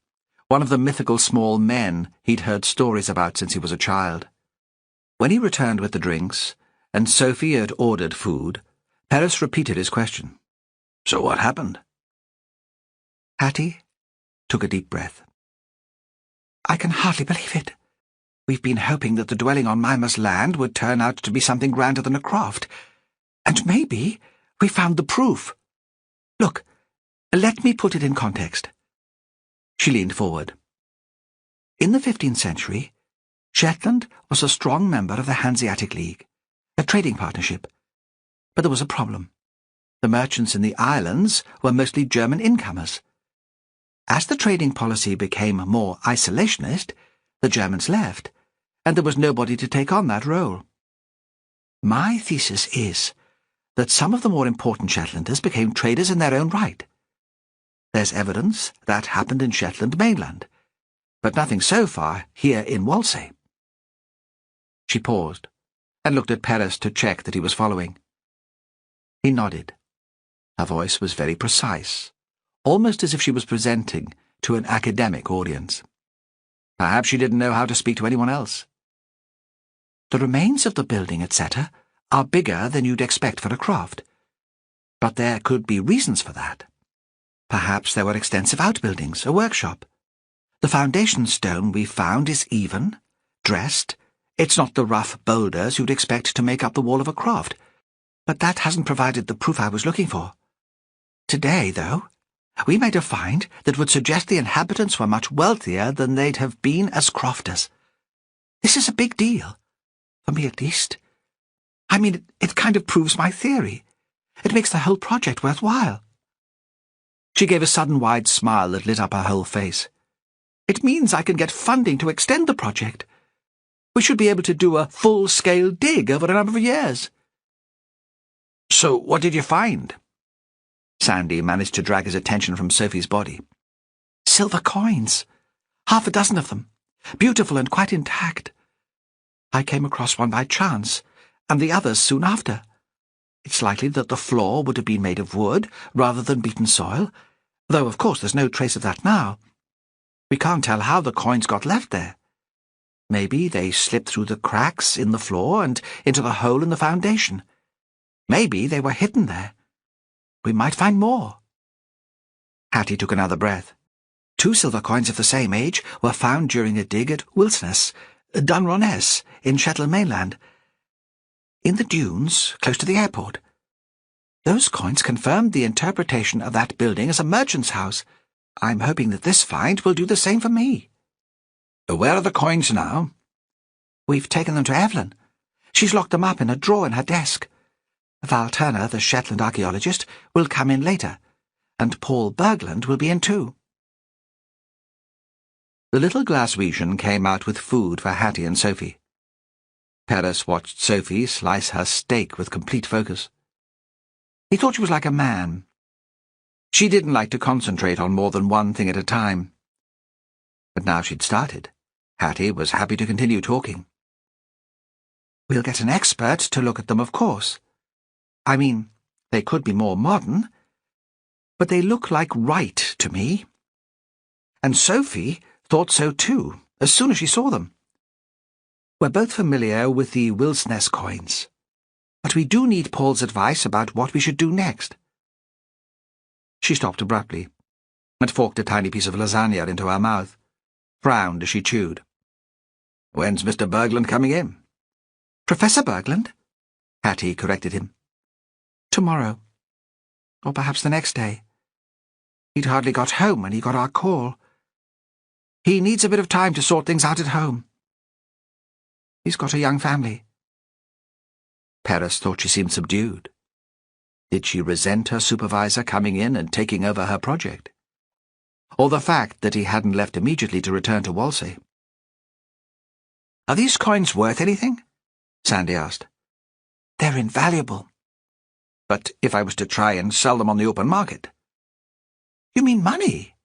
one of the mythical small men he'd heard stories about since he was a child. When he returned with the drinks, and Sophie had ordered food, Perez repeated his question. So what happened? Hattie took a deep breath. I can hardly believe it. We've been hoping that the dwelling on Mimmer's land would turn out to be something grander than a croft. And maybe we found the proof. Look, let me put it in context. She leaned forward. In the 15th century, Shetland was a strong member of the Hanseatic League, a trading partnership. But there was a problem. The merchants in the islands were mostly German incomers. As the trading policy became more isolationist, the Germans left, and there was nobody to take on that role. My thesis is that some of the more important Shetlanders became traders in their own right. There's evidence that happened in Shetland mainland, but nothing so far here in Whalsay. She paused and looked at Perez to check that he was following. He nodded. Her voice was very precise, almost as if she was presenting to an academic audience. Perhaps she didn't know how to speak to anyone else. The remains of the building, etc., are bigger than you'd expect for a croft. But there could be reasons for that. Perhaps there were extensive outbuildings, a workshop. The foundation stone we found is even, dressed. It's not the rough boulders you'd expect to make up the wall of a croft. But that hasn't provided the proof I was looking for. Today, though, we made a find that would suggest the inhabitants were much wealthier than they'd have been as crofters. This is a big deal. For me, at least. I mean, it kind of proves my theory. It makes the whole project worthwhile. She gave a sudden wide smile that lit up her whole face. It means I can get funding to extend the project. We should be able to do a full-scale dig over a number of years. So, what did you find? Sandy managed to drag his attention from Sophie's body. Silver coins. 6 of them. Beautiful and quite intact. I came across one by chance, and the others soon after. It's likely that the floor would have been made of wood rather than beaten soil, though of course there's no trace of that now. We can't tell how the coins got left there. Maybe they slipped through the cracks in the floor and into the hole in the foundation. Maybe they were hidden there. We might find more. Hattie took another breath. 2 silver coins of the same age were found during a dig at Wilsness, Dunroness, in Shetland mainland. In the dunes, close to the airport. Those coins confirmed the interpretation of that building as a merchant's house. I'm hoping that this find will do the same for me. Where are the coins now? We've taken them to Evelyn. She's locked them up in a drawer in her desk. Val Turner, the Shetland archaeologist, will come in later, and Paul Bergland will be in too. The little Glaswegian came out with food for Hattie and Sophie. Perez watched Sophie slice her steak with complete focus. He thought she was like a man. She didn't like to concentrate on more than one thing at a time. But now she'd started, Hattie was happy to continue talking. We'll get an expert to look at them, of course. I mean, they could be more modern, but they look like right to me. And Sophie thought so too, as soon as she saw them. We're both familiar with the Wilsness coins, but we do need Paul's advice about what we should do next. She stopped abruptly, and forked a tiny piece of lasagna into her mouth, frowned as she chewed. When's Mr. Bergland coming in? Professor Bergland? Hattie corrected him. Tomorrow. Or perhaps the next day. He'd hardly got home when he got our call. He needs a bit of time to sort things out at home. He's got a young family. Perez thought she seemed subdued. Did she resent her supervisor coming in and taking over her project? Or the fact that he hadn't left immediately to return to Whalsay? "Are these coins worth anything?" Sandy asked. "They're invaluable." "But if I was to try and sell them on the open market?" "You mean money?"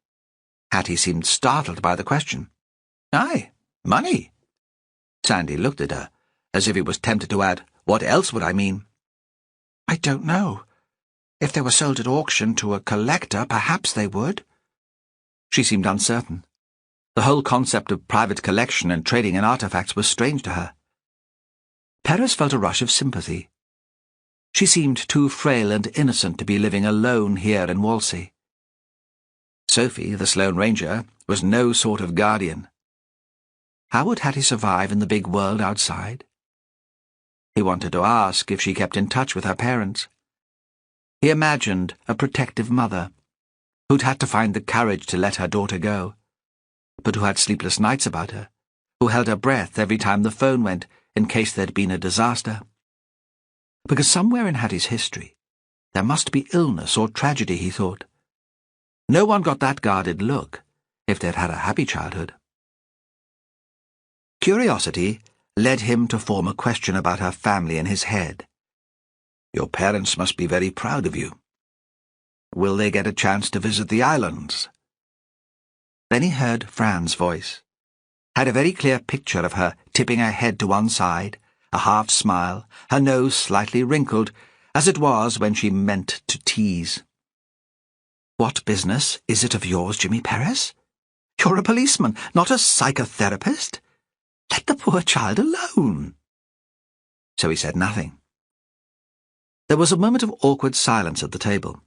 Hattie seemed startled by the question. "Aye, money." Sandy looked at her, as if he was tempted to add, "What else would I mean?" "I don't know. If they were sold at auction to a collector, perhaps they would." She seemed uncertain. The whole concept of private collection and trading in artifacts was strange to her. Perez felt a rush of sympathy. She seemed too frail and innocent to be living alone here in Whalsay. Sophie, the Sloane Ranger, was no sort of guardian. How would Hattie survive in the big world outside? He wanted to ask if she kept in touch with her parents. He imagined a protective mother, who'd had to find the courage to let her daughter go, but who had sleepless nights about her, who held her breath every time the phone went in case there'd been a disaster. Because somewhere in Hattie's history, there must be illness or tragedy, he thought. No one got that guarded look if they'd had a happy childhood. Curiosity led him to form a question about her family in his head. "Your parents must be very proud of you. Will they get a chance to visit the islands?" Then he heard Fran's voice, had a very clear picture of her tipping her head to one side, a half smile, her nose slightly wrinkled, as it was when she meant to tease. "What business is it of yours, Jimmy Perez? You're a policeman, not a psychotherapist. Let the poor child alone." So he said nothing. There was a moment of awkward silence at the table.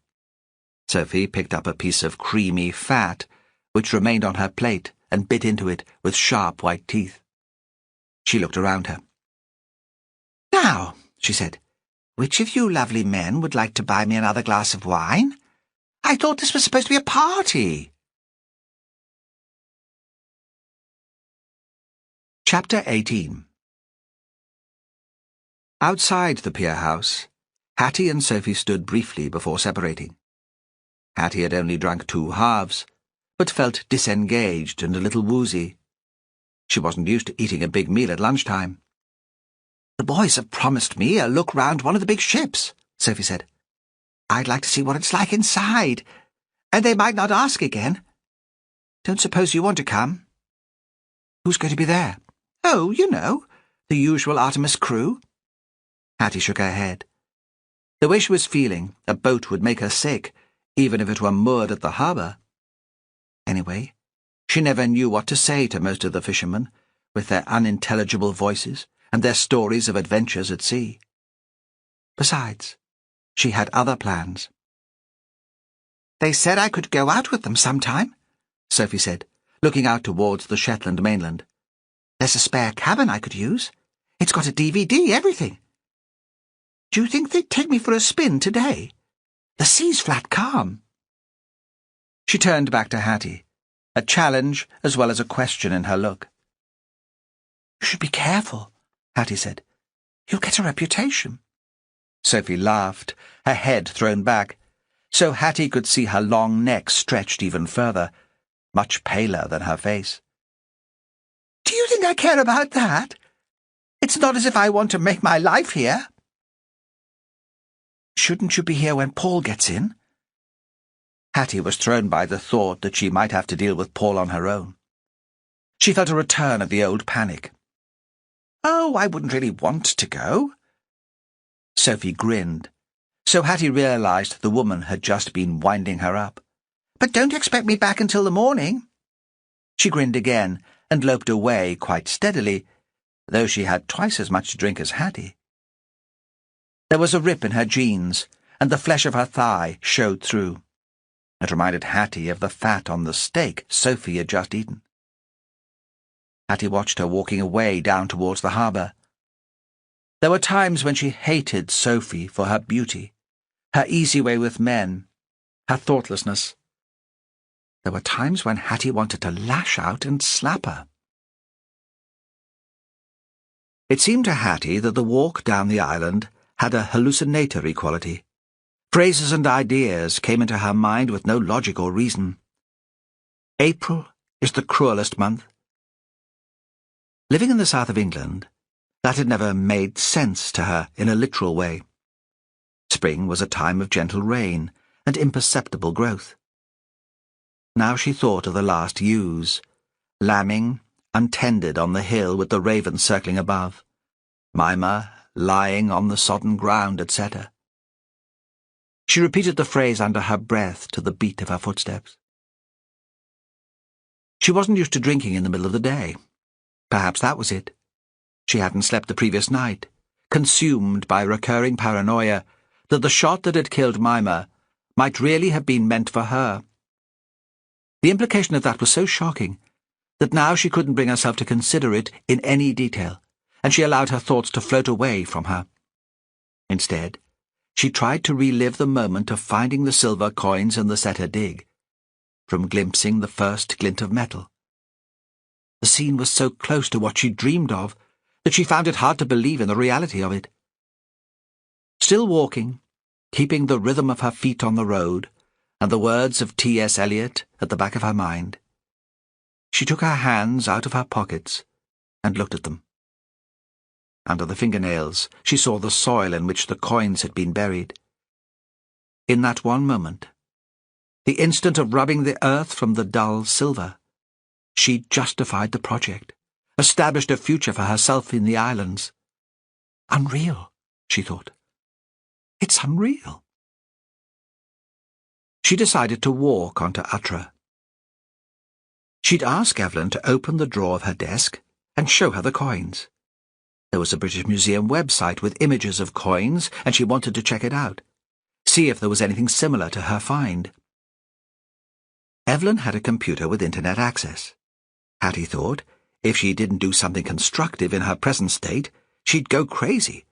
Sophie picked up a piece of creamy fat, which remained on her plate, and bit into it with sharp white teeth. She looked around her. "Now," she said, "which of you lovely men would like to buy me another glass of wine? I thought this was supposed to be a party." Chapter 18. Outside the pier house, Hattie and Sophie stood briefly before separating. Hattie had only drunk 2 halves, but felt disengaged and a little woozy. She wasn't used to eating a big meal at lunchtime. "The boys have promised me a look round one of the big ships," Sophie said. "I'd like to see what it's like inside, and they might not ask again. Don't suppose you want to come?" "Who's going to be there?" "Oh, you know, the usual Artemis crew." Hattie shook her head. The way she was feeling, a boat would make her sick, even if it were moored at the harbour. Anyway, she never knew what to say to most of the fishermen, with their unintelligible voices and their stories of adventures at sea. Besides, she had other plans. "They said I could go out with them sometime," Sophie said, looking out towards the Shetland mainland. "There's a spare cabin I could use. It's got a DVD, everything. Do you think they'd take me for a spin today? The sea's flat calm." She turned back to Hattie, a challenge as well as a question in her look. "You should be careful," Hattie said. "You'll get a reputation." Sophie laughed, her head thrown back, so Hattie could see her long neck stretched even further, much paler than her face. "Do you think I care about that? It's not as if I want to make my life here." "Shouldn't you be here when Paul gets in?" Hattie was thrown by the thought that she might have to deal with Paul on her own. She felt a return of the old panic. "Oh, I wouldn't really want to go." Sophie grinned, so Hattie realized the woman had just been winding her up. "But don't expect me back until the morning." She grinned again and loped away quite steadily, though she had twice as much to drink as Hattie. There was a rip in her jeans, and the flesh of her thigh showed through. It reminded Hattie of the fat on the steak Sophie had just eaten. Hattie watched her walking away down towards the harbour. There were times when she hated Sophie for her beauty, her easy way with men, her thoughtlessness. There were times when Hattie wanted to lash out and slap her. It seemed to Hattie that the walk down the island had a hallucinatory quality, Phrases and ideas came into her mind with no logic or reason. April is the cruelest month. Living in the south of England, that had never made sense to her in a literal way. Spring was a time of gentle rain and imperceptible growth. Now she thought of the last ewes, lambing untended on the hill with the ravens circling above, Mimmer lying on the sodden ground, etc. She repeated the phrase under her breath to the beat of her footsteps. She wasn't used to drinking in the middle of the day. Perhaps that was it. She hadn't slept the previous night, consumed by recurring paranoia that the shot that had killed Mimmer might really have been meant for her. The implication of that was so shocking that now she couldn't bring herself to consider it in any detail, and she allowed her thoughts to float away from her. Instead, she tried to relive the moment of finding the silver coins in the setter dig, from glimpsing the first glint of metal. The scene was so close to what she dreamed of that she found it hard to believe in the reality of it. Still walking, keeping the rhythm of her feet on the road, and the words of T.S. Eliot at the back of her mind, she took her hands out of her pockets and looked at them. Under the fingernails, she saw the soil in which the coins had been buried. In that one moment, the instant of rubbing the earth from the dull silver, she justified the project, established a future for herself in the islands. Unreal, she thought. It's unreal. She decided to walk onto Atra. She'd ask Evelyn to open the drawer of her desk and show her the coins. There was a British Museum website with images of coins, and she wanted to check it out, see if there was anything similar to her find. Evelyn had a computer with internet access. Hattie thought, if she didn't do something constructive in her present state, she'd go crazy,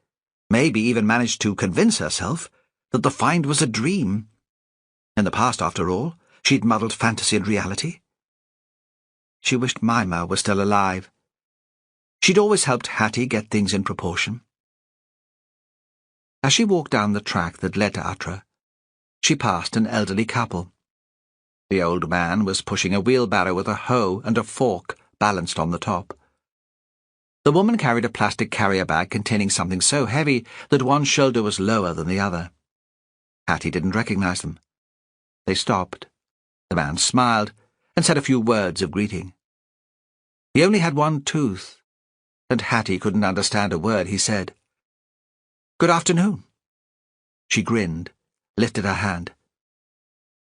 maybe even manage to convince herself that the find was a dream. In the past, after all, she'd muddled fantasy and reality. She wished Mimmer was still alive. She'd always helped Hattie get things in proportion. As she walked down the track that led to Atra, she passed an elderly couple. The old man was pushing a wheelbarrow with a hoe and a fork balanced on the top. The woman carried a plastic carrier bag containing something so heavy that one shoulder was lower than the other. Hattie didn't recognize them. They stopped. The man smiled and said a few words of greeting. He only had one tooth, and Hattie couldn't understand a word he said. "Good afternoon." She grinned, lifted her hand.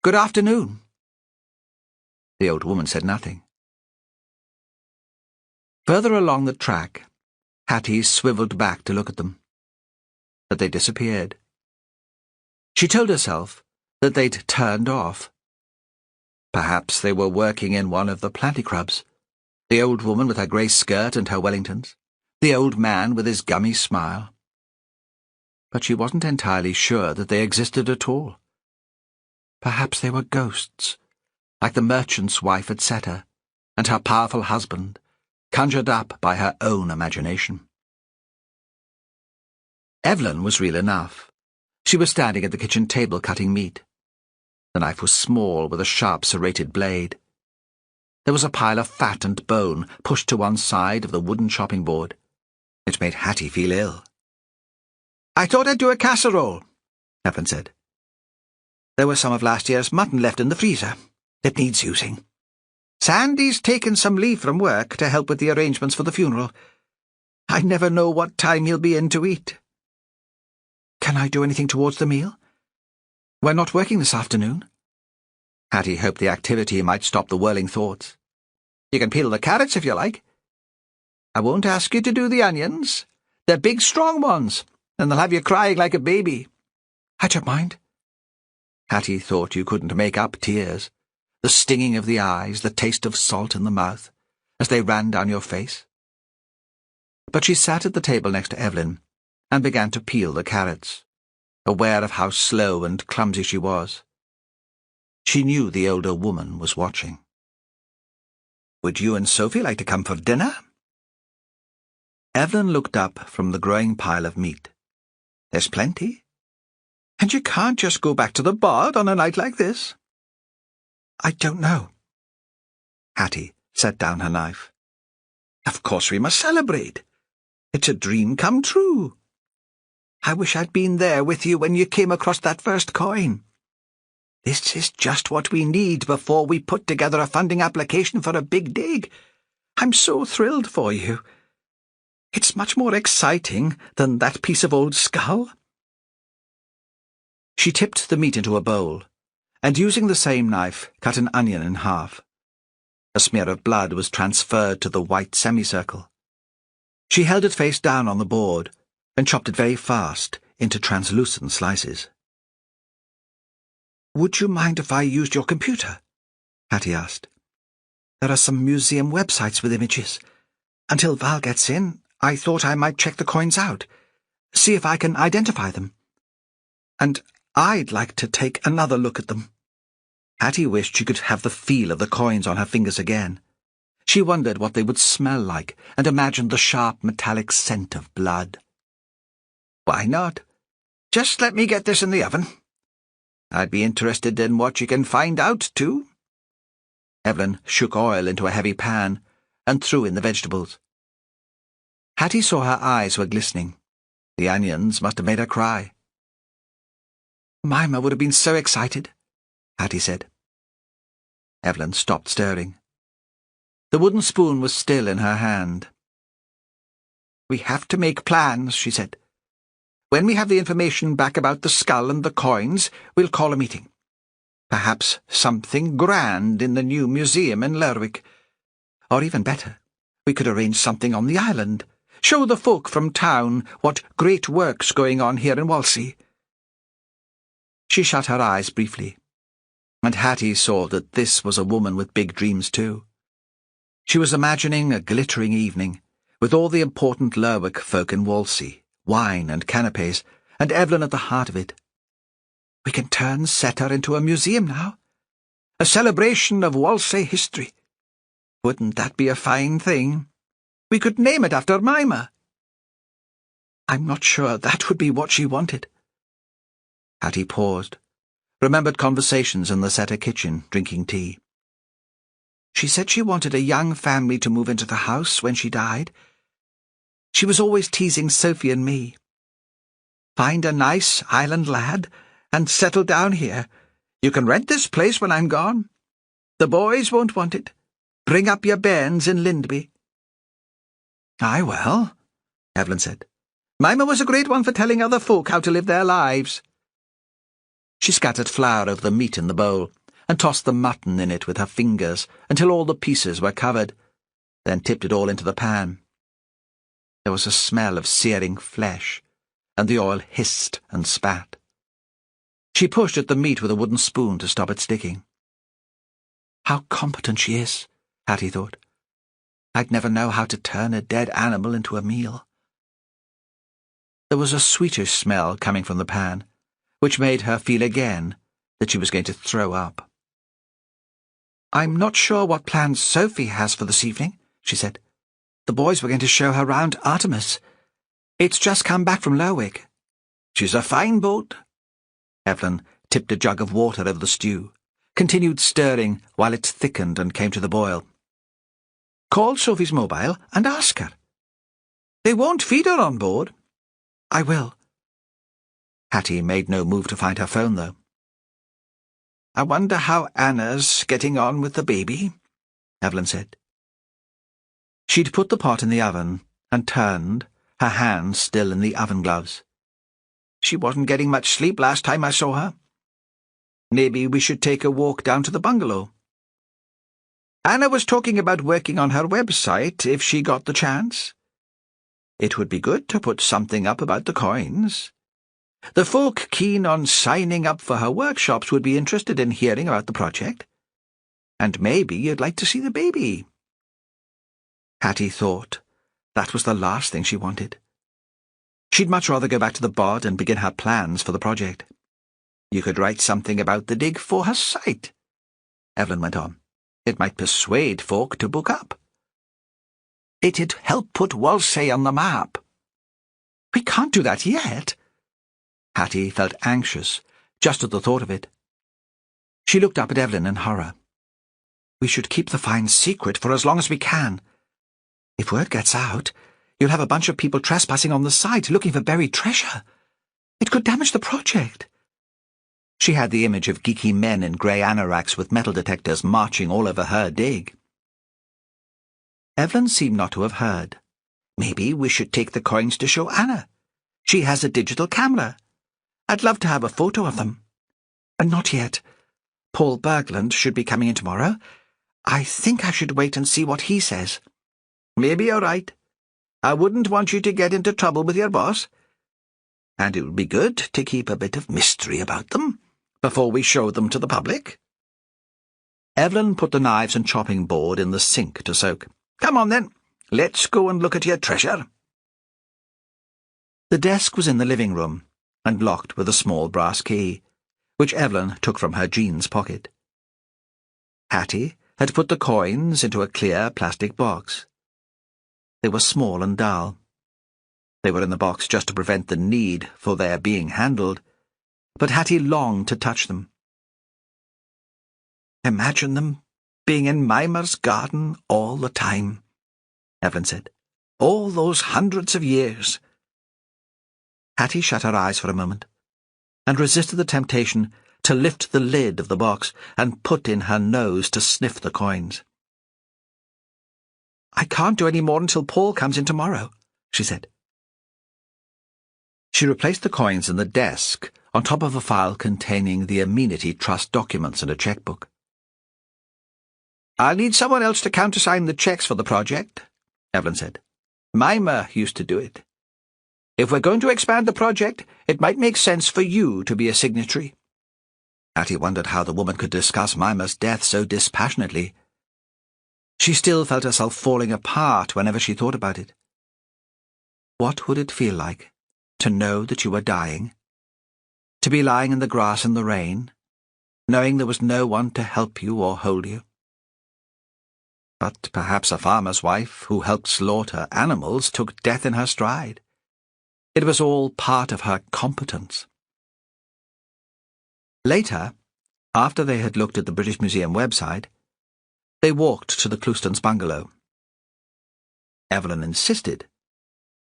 "Good afternoon." The old woman said nothing. Further along the track, Hattie swiveled back to look at them. But they disappeared. She told herself that they'd turned off. Perhaps they were working in one of the planticrubs, the old woman with her grey skirt and her Wellingtons, the old man with his gummy smile. But she wasn't entirely sure that they existed at all. Perhaps they were ghosts, like the merchant's wife at Setter, and her powerful husband, conjured up by her own imagination. Evelyn was real enough. She was standing at the kitchen table cutting meat. The knife was small, with a sharp serrated blade. There was a pile of fat and bone pushed to one side of the wooden chopping board. It made Hattie feel ill. "I thought I'd do a casserole," Evelyn said. "There was some of last year's mutton left in the freezer. It needs using. Sandy's taken some leave from work to help with the arrangements for the funeral. I never know what time he'll be in to eat." "Can I do anything towards the meal? We're not working this afternoon." Hattie hoped the activity might stop the whirling thoughts. "You can peel the carrots if you like. I won't ask you to do the onions. They're big, strong ones, and they'll have you crying like a baby." "I don't mind." Hattie thought you couldn't make up tears, the stinging of the eyes, the taste of salt in the mouth, as they ran down your face. But she sat at the table next to Evelyn and began to peel the carrots, aware of how slow and clumsy she was. She knew the older woman was watching. "Would you and Sophie like to come for dinner?" Evelyn looked up from the growing pile of meat. "There's plenty." And you can't just go back to the bod on a night like this. I don't know. Hattie set down her knife. Of course we must celebrate. It's a dream come true. I wish I'd been there with you when you came across that first coin. This is just what we need before we put together a funding application for a big dig. I'm so thrilled for you. It's much more exciting than that piece of old skull. She tipped the meat into a bowl, and using the same knife, cut an onion in half. A smear of blood was transferred to the white semicircle. She held it face down on the board, and chopped it very fast into translucent slices. Would you mind if I used your computer? Hattie asked. There are some museum websites with images. Until Val gets in, I thought I might check the coins out, see if I can identify them. And I'd like to take another look at them. Hattie wished she could have the feel of the coins on her fingers again. She wondered what they would smell like and imagined the sharp metallic scent of blood. Why not? Just let me get this in the oven. I'd be interested in what you can find out, too. Evelyn shook oil into a heavy pan and threw in the vegetables. Hattie saw her eyes were glistening. The onions must have made her cry. Mimmer would have been so excited, Hattie said. Evelyn stopped stirring. The wooden spoon was still in her hand. We have to make plans, she said. When we have the information back about the skull and the coins, we'll call a meeting. Perhaps something grand in the new museum in Lerwick. Or even better, we could arrange something on the island. Show the folk from town what great work's going on here in Whalsay. She shut her eyes briefly, and Hattie saw that this was a woman with big dreams too. She was imagining a glittering evening, with all the important Lerwick folk in Whalsay, wine and canapes, and Evelyn at the heart of it. We can turn Setter into a museum now. A celebration of Whalsay history. Wouldn't that be a fine thing? We could name it after Mimmer. I'm not sure that would be what she wanted. Hattie paused, remembered conversations in the Setter kitchen, drinking tea. She said she wanted a young family to move into the house when she died. She was always teasing Sophie and me. Find a nice island lad and settle down here. You can rent this place when I'm gone. The boys won't want it. Bring up your bairns in Lindby. Aye, well, Evelyn said. Mimmer was a great one for telling other folk how to live their lives. She scattered flour over the meat in the bowl and tossed the mutton in it with her fingers until all the pieces were covered, then tipped it all into the pan. There was a smell of searing flesh, and the oil hissed and spat. She pushed at the meat with a wooden spoon to stop it sticking. How competent she is, Hattie thought. I'd never know how to turn a dead animal into a meal. There was a sweetish smell coming from the pan, which made her feel again that she was going to throw up. I'm not sure what plans Sophie has for this evening, she said. The boys were going to show her round Artemis. It's just come back from Lerwick. She's a fine boat. Evelyn tipped a jug of water over the stew, continued stirring while it thickened and came to the boil. Call Sophie's mobile and ask her. They won't feed her on board. I will. Hattie made no move to find her phone, though. I wonder how Anna's getting on with the baby, Evelyn said. She'd put the pot in the oven and turned, her hands still in the oven gloves. She wasn't getting much sleep last time I saw her. Maybe we should take a walk down to the bungalow. Anna was talking about working on her website if she got the chance. It would be good to put something up about the coins. The folk keen on signing up for her workshops would be interested in hearing about the project. And maybe you'd like to see the baby. Hattie thought that was the last thing she wanted. She'd much rather go back to the bod and begin her plans for the project. You could write something about the dig for her site, Evelyn went on. It might persuade folk to book up. It'd help put Whalsay on the map. We can't do that yet. Hattie felt anxious just at the thought of it. She looked up at Evelyn in horror. "We should keep the find secret for as long as we can. If word gets out, you'll have a bunch of people trespassing on the site looking for buried treasure. It could damage the project." She had the image of geeky men in grey anoraks with metal detectors marching all over her dig. Evelyn seemed not to have heard. "Maybe we should take the coins to show Anna. She has a digital camera. I'd love to have a photo of them." "Not yet. Paul Bergland should be coming in tomorrow. I think I should wait and see what he says." "Maybe you're right. I wouldn't want you to get into trouble with your boss. And it would be good to keep a bit of mystery about them before we show them to the public." Evelyn put the knives and chopping board in the sink to soak. "Come on, then. Let's go and look at your treasure." The desk was in the living room and locked with a small brass key, which Evelyn took from her jeans pocket. Hattie had put the coins into a clear plastic box. They were small and dull. They were in the box just to prevent the need for their being handled, but Hattie longed to touch them. "Imagine them being in Mimmer's garden all the time," Evelyn said. "All those hundreds of years." Hattie shut her eyes for a moment, and resisted the temptation to lift the lid of the box and put in her nose to sniff the coins. "I can't do any more until Paul comes in tomorrow," she said. She replaced the coins in the desk on top of a file containing the Amenity Trust documents and a checkbook. "I'll need someone else to countersign the checks for the project," Evelyn said. "Mimmer used to do it. If we're going to expand the project, it might make sense for you to be a signatory." Hattie wondered how the woman could discuss Mimmer's death so dispassionately. She still felt herself falling apart whenever she thought about it. What would it feel like to know that you were dying? To be lying in the grass in the rain, knowing there was no one to help you or hold you? But perhaps a farmer's wife who helped slaughter animals took death in her stride. It was all part of her competence. Later, after they had looked at the British Museum website, they walked to the Cloustons' bungalow. Evelyn insisted,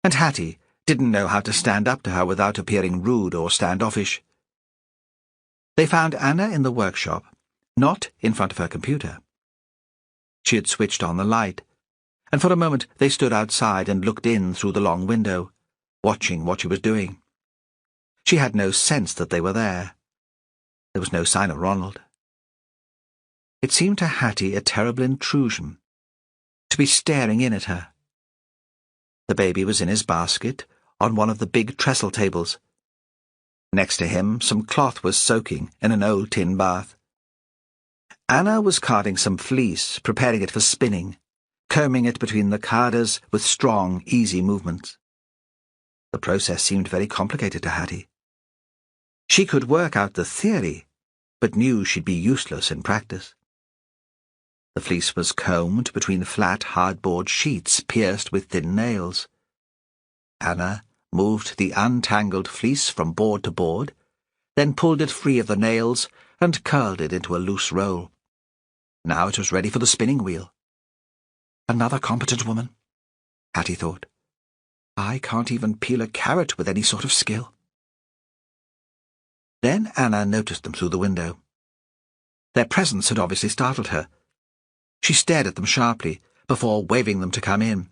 and Hattie didn't know how to stand up to her without appearing rude or standoffish. They found Anna in the workshop, not in front of her computer. She had switched on the light, and for a moment they stood outside and looked in through the long window, watching what she was doing. She had no sense that they were there. There was no sign of Ronald. It seemed to Hattie a terrible intrusion, to be staring in at her. The baby was in his basket on one of the big trestle tables. Next to him, some cloth was soaking in an old tin bath. Anna was carding some fleece, preparing it for spinning, combing it between the carders with strong, easy movements. The process seemed very complicated to Hattie. She could work out the theory, but knew she'd be useless in practice. The fleece was combed between flat hardboard sheets pierced with thin nails. Anna moved the untangled fleece from board to board, then pulled it free of the nails and curled it into a loose roll. Now it was ready for the spinning wheel. Another competent woman, Hattie thought. I can't even peel a carrot with any sort of skill. Then Anna noticed them through the window. Their presence had obviously startled her. She stared at them sharply before waving them to come in.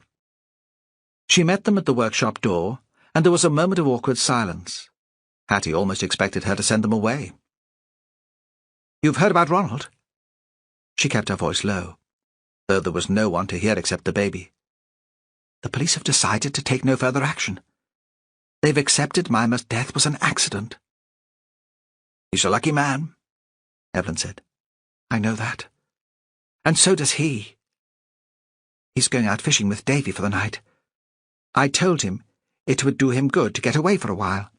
She met them at the workshop door, and there was a moment of awkward silence. Hattie almost expected her to send them away. "You've heard about Ronald?" She kept her voice low, though there was no one to hear except the baby. "The police have decided to take no further action. They've accepted Mimmer's death was an accident." "He's a lucky man," Evelyn said. "I know that. And so does he. He's going out fishing with Davy for the night. I told him it would do him good to get away for a while."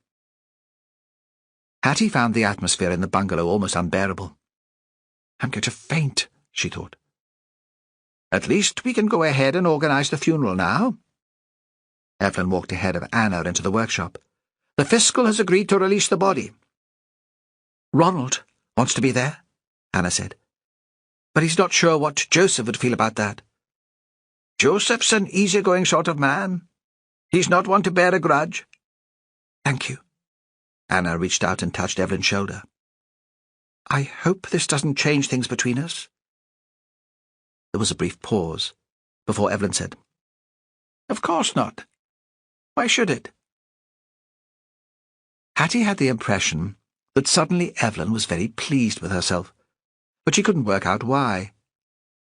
Hattie found the atmosphere in the bungalow almost unbearable. "I'm going to faint," she thought. "At least we can go ahead and organize the funeral now." Evelyn walked ahead of Anna into the workshop, The Fiscal has agreed to release the body. Ronald wants to be there, Anna said. But he's not sure what Joseph would feel about that. Joseph's an easygoing sort of man. He's not one to bear a grudge. Thank you. Anna reached out and touched Evelyn's shoulder. I hope this doesn't change things between us. There was a brief pause before Evelyn said, Of course not. Why should it? Hattie had the impression that suddenly Evelyn was very pleased with herself, but she couldn't work out why.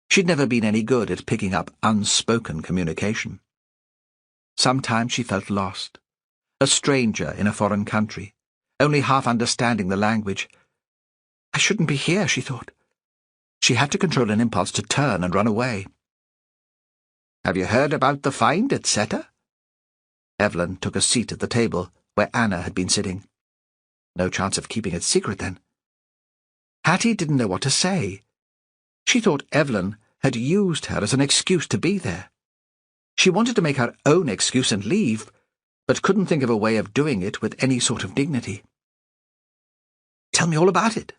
She'd never been any good at picking up unspoken communication. Sometimes she felt lost, a stranger in a foreign country, only half understanding the language. I shouldn't be here, she thought. She had to control an impulse to turn and run away. Have you heard about the find at Seta? Evelyn took a seat at the table where Anna had been sitting. No chance of keeping it secret, then. Hattie didn't know what to say. She thought Evelyn had used her as an excuse to be there. She wanted to make her own excuse and leave, but couldn't think of a way of doing it with any sort of dignity. Tell me all about it.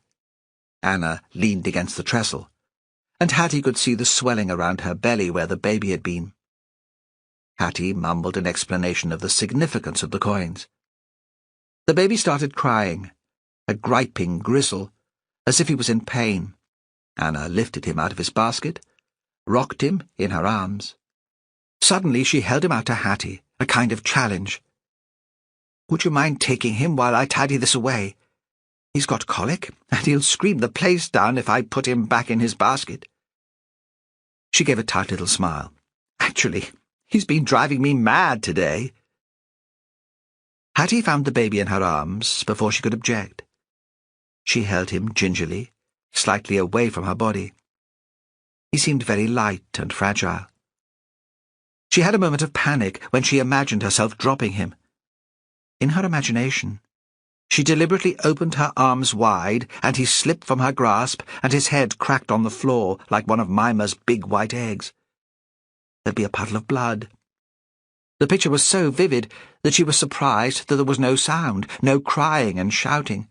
Anna leaned against the trestle, and Hattie could see the swelling around her belly where the baby had been. Hattie mumbled an explanation of the significance of the coins. The baby started crying, a griping gristle, as if he was in pain. Anna lifted him out of his basket, rocked him in her arms. Suddenly she held him out to Hattie, a kind of challenge. Would you mind taking him while I tidy this away? He's got colic, and he'll scream the place down if I put him back in his basket. She gave a tight little smile. Actually, he's been driving me mad today. Hattie found the baby in her arms before she could object. She held him gingerly, slightly away from her body. He seemed very light and fragile. She had a moment of panic when she imagined herself dropping him. In her imagination, she deliberately opened her arms wide, and he slipped from her grasp, and his head cracked on the floor like one of Mimmer's big white eggs. There'd be a puddle of blood. The picture was so vivid that she was surprised that there was no sound, no crying and shouting.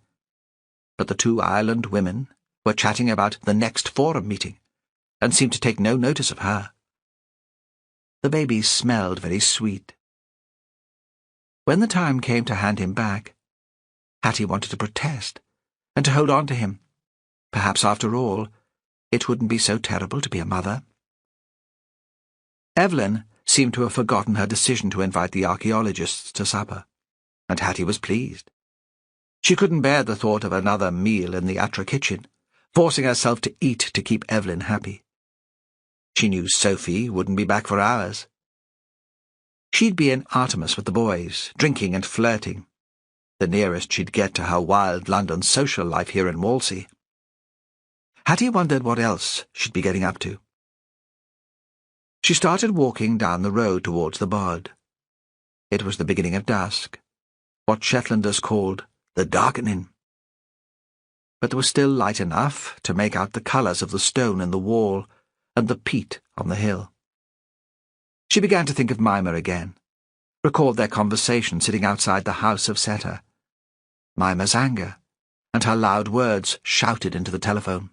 But the two Ireland women were chatting about the next forum meeting, and seemed to take no notice of her. The baby smelled very sweet. When the time came to hand him back, Hattie wanted to protest, and to hold on to him. Perhaps, after all, it wouldn't be so terrible to be a mother. Evelyn seemed to have forgotten her decision to invite the archaeologists to supper, and Hattie was pleased. She couldn't bear the thought of another meal in the Atra kitchen, forcing herself to eat to keep Evelyn happy. She knew Sophie wouldn't be back for hours. She'd be in Artemis with the boys, drinking and flirting, the nearest she'd get to her wild London social life here in Whalsay. Hattie wondered what else she'd be getting up to. She started walking down the road towards the bod. It was the beginning of dusk, what Shetlanders called the darkening. But there was still light enough to make out the colours of the stone in the wall and the peat on the hill. She began to think of Mimmer again, recalled their conversation sitting outside the house of Seta, Mimmer's anger, and her loud words shouted into the telephone.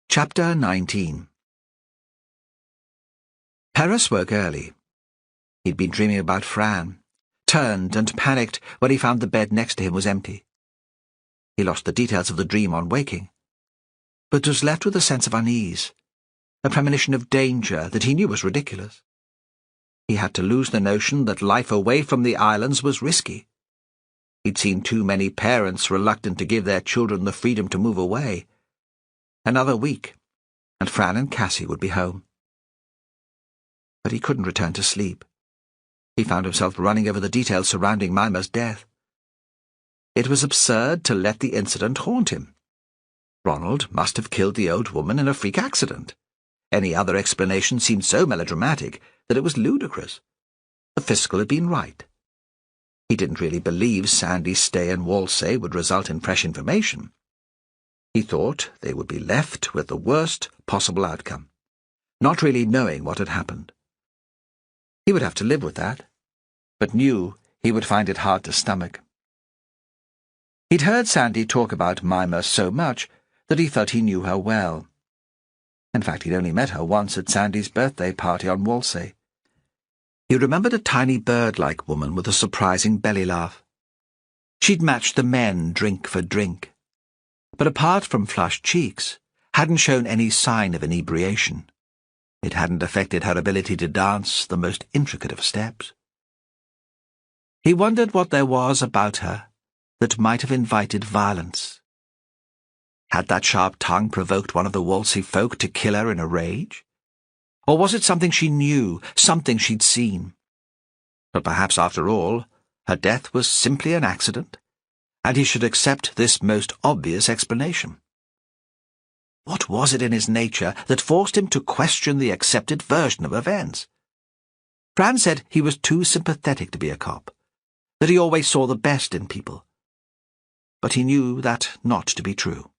Chapter 19. Perez woke early. He'd been dreaming about Fran, turned and panicked when he found the bed next to him was empty. He lost the details of the dream on waking, but was left with a sense of unease, a premonition of danger that he knew was ridiculous. He had to lose the notion that life away from the islands was risky. He'd seen too many parents reluctant to give their children the freedom to move away. Another week, and Fran and Cassie would be home. But he couldn't return to sleep. He found himself running over the details surrounding Mimmer's death. It was absurd to let the incident haunt him. Ronald must have killed the old woman in a freak accident. Any other explanation seemed so melodramatic that it was ludicrous. The Fiscal had been right. He didn't really believe Sandy's stay in Whalsay would result in fresh information. He thought they would be left with the worst possible outcome, not really knowing what had happened. He would have to live with that, but knew he would find it hard to stomach. He'd heard Sandy talk about Mimmer so much that he thought he knew her well. In fact, he'd only met her once at Sandy's birthday party on Whalsay. He remembered a tiny bird-like woman with a surprising belly laugh. She'd matched the men drink for drink, but apart from flushed cheeks, hadn't shown any sign of inebriation. It hadn't affected her ability to dance the most intricate of steps. He wondered what there was about her that might have invited violence. Had that sharp tongue provoked one of the Whalsay folk to kill her in a rage? Or was it something she knew, something she'd seen? But perhaps, after all, her death was simply an accident, and he should accept this most obvious explanation. What was it in his nature that forced him to question the accepted version of events? Fran said he was too sympathetic to be a cop, that he always saw the best in people. But he knew that not to be true.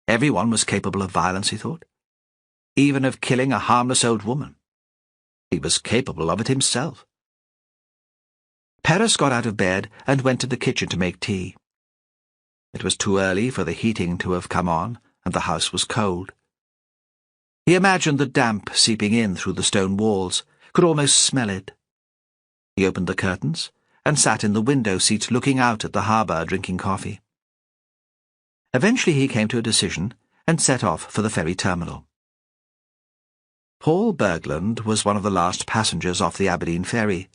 Everyone was capable of violence, he thought, even of killing a harmless old woman. He was capable of it himself. Perez got out of bed and went to the kitchen to make tea. It was too early for the heating to have come on, and the house was cold. He imagined the damp seeping in through the stone walls, could almost smell it. He opened the curtains and sat in the window seat looking out at the harbour drinking coffee. Eventually he came to a decision and set off for the ferry terminal. Paul Bergland was one of the last passengers off the Aberdeen ferry.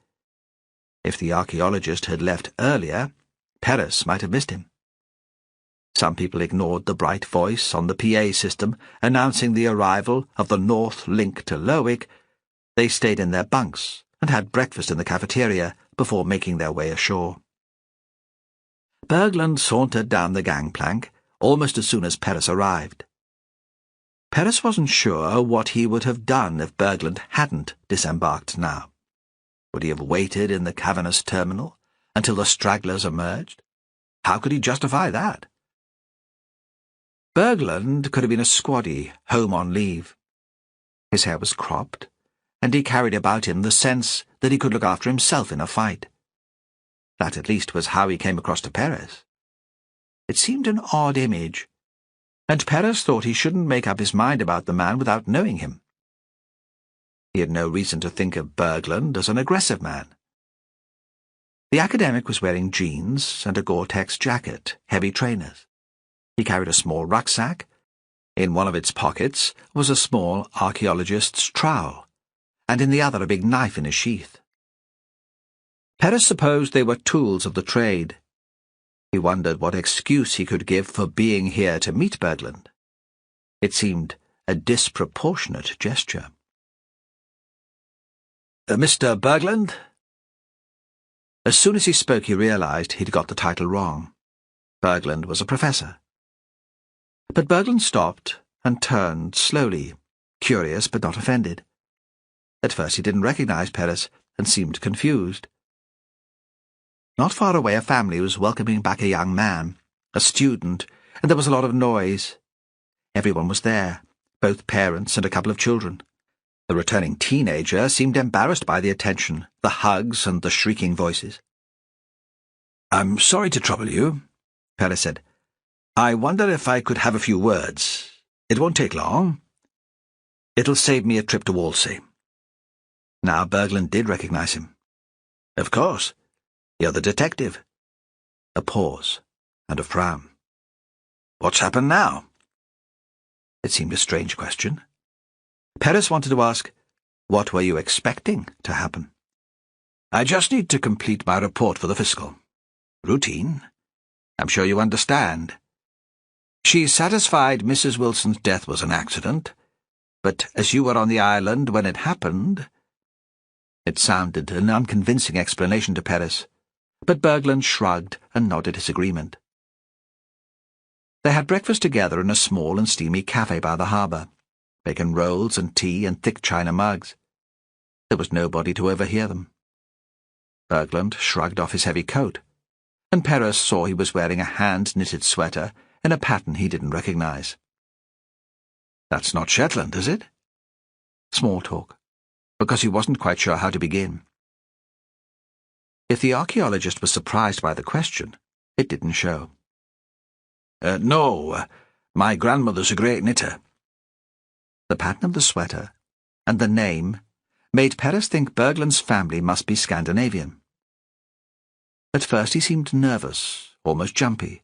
If the archaeologist had left earlier, Perez might have missed him. Some people ignored the bright voice on the PA system announcing the arrival of the North Link to Lerwick. They stayed in their bunks and had breakfast in the cafeteria before making their way ashore. Bergland sauntered down the gangplank almost as soon as Perez arrived. Perez wasn't sure what he would have done if Bergland hadn't disembarked now. Would he have waited in the cavernous terminal until the stragglers emerged? How could he justify that? Bergland could have been a squaddy, home on leave. His hair was cropped, and he carried about him the sense that he could look after himself in a fight. That at least was how he came across to Perez. It seemed an odd image, and Perez thought he shouldn't make up his mind about the man without knowing him. He had no reason to think of Bergland as an aggressive man. The academic was wearing jeans and a Gore-Tex jacket, heavy trainers. He carried a small rucksack. In one of its pockets was a small archaeologist's trowel, and in the other a big knife in his sheath. Perez supposed they were tools of the trade. He wondered what excuse he could give for being here to meet Bergland. It seemed a disproportionate gesture. "Mr. Bergland?" As soon as he spoke, he realized he'd got the title wrong. Bergland was a professor. But Bergland stopped and turned slowly, curious but not offended. At first he didn't recognize Perez and seemed confused. Not far away a family was welcoming back a young man, a student, and there was a lot of noise. Everyone was there, both parents and a couple of children. The returning teenager seemed embarrassed by the attention, the hugs and the shrieking voices. "I'm sorry to trouble you," Perez said. "I wonder if I could have a few words. It won't take long. It'll save me a trip to Whalsay." Now Bergland did recognize him. "Of course. You're the detective." A pause and a frown. "What's happened now?" It seemed a strange question. Perez wanted to ask, "What were you expecting to happen?" "I just need to complete my report for the fiscal. Routine. I'm sure you understand. She's satisfied Mrs. Wilson's death was an accident, but as you were on the island when it happened—" It sounded an unconvincing explanation to Perez, but Bergland shrugged and nodded his agreement. They had breakfast together in a small and steamy cafe by the harbour, bacon rolls and tea in thick china mugs. There was nobody to overhear them. Bergland shrugged off his heavy coat, and Perez saw he was wearing a hand-knitted sweater in a pattern he didn't recognize. "That's not Shetland, is it?" Small talk. because he wasn't quite sure how to begin. If the archaeologist was surprised by the question, it didn't show. No, my grandmother's a great knitter. The pattern of the sweater and the name made Perez think Berglund's family must be Scandinavian. At first he seemed nervous, almost jumpy.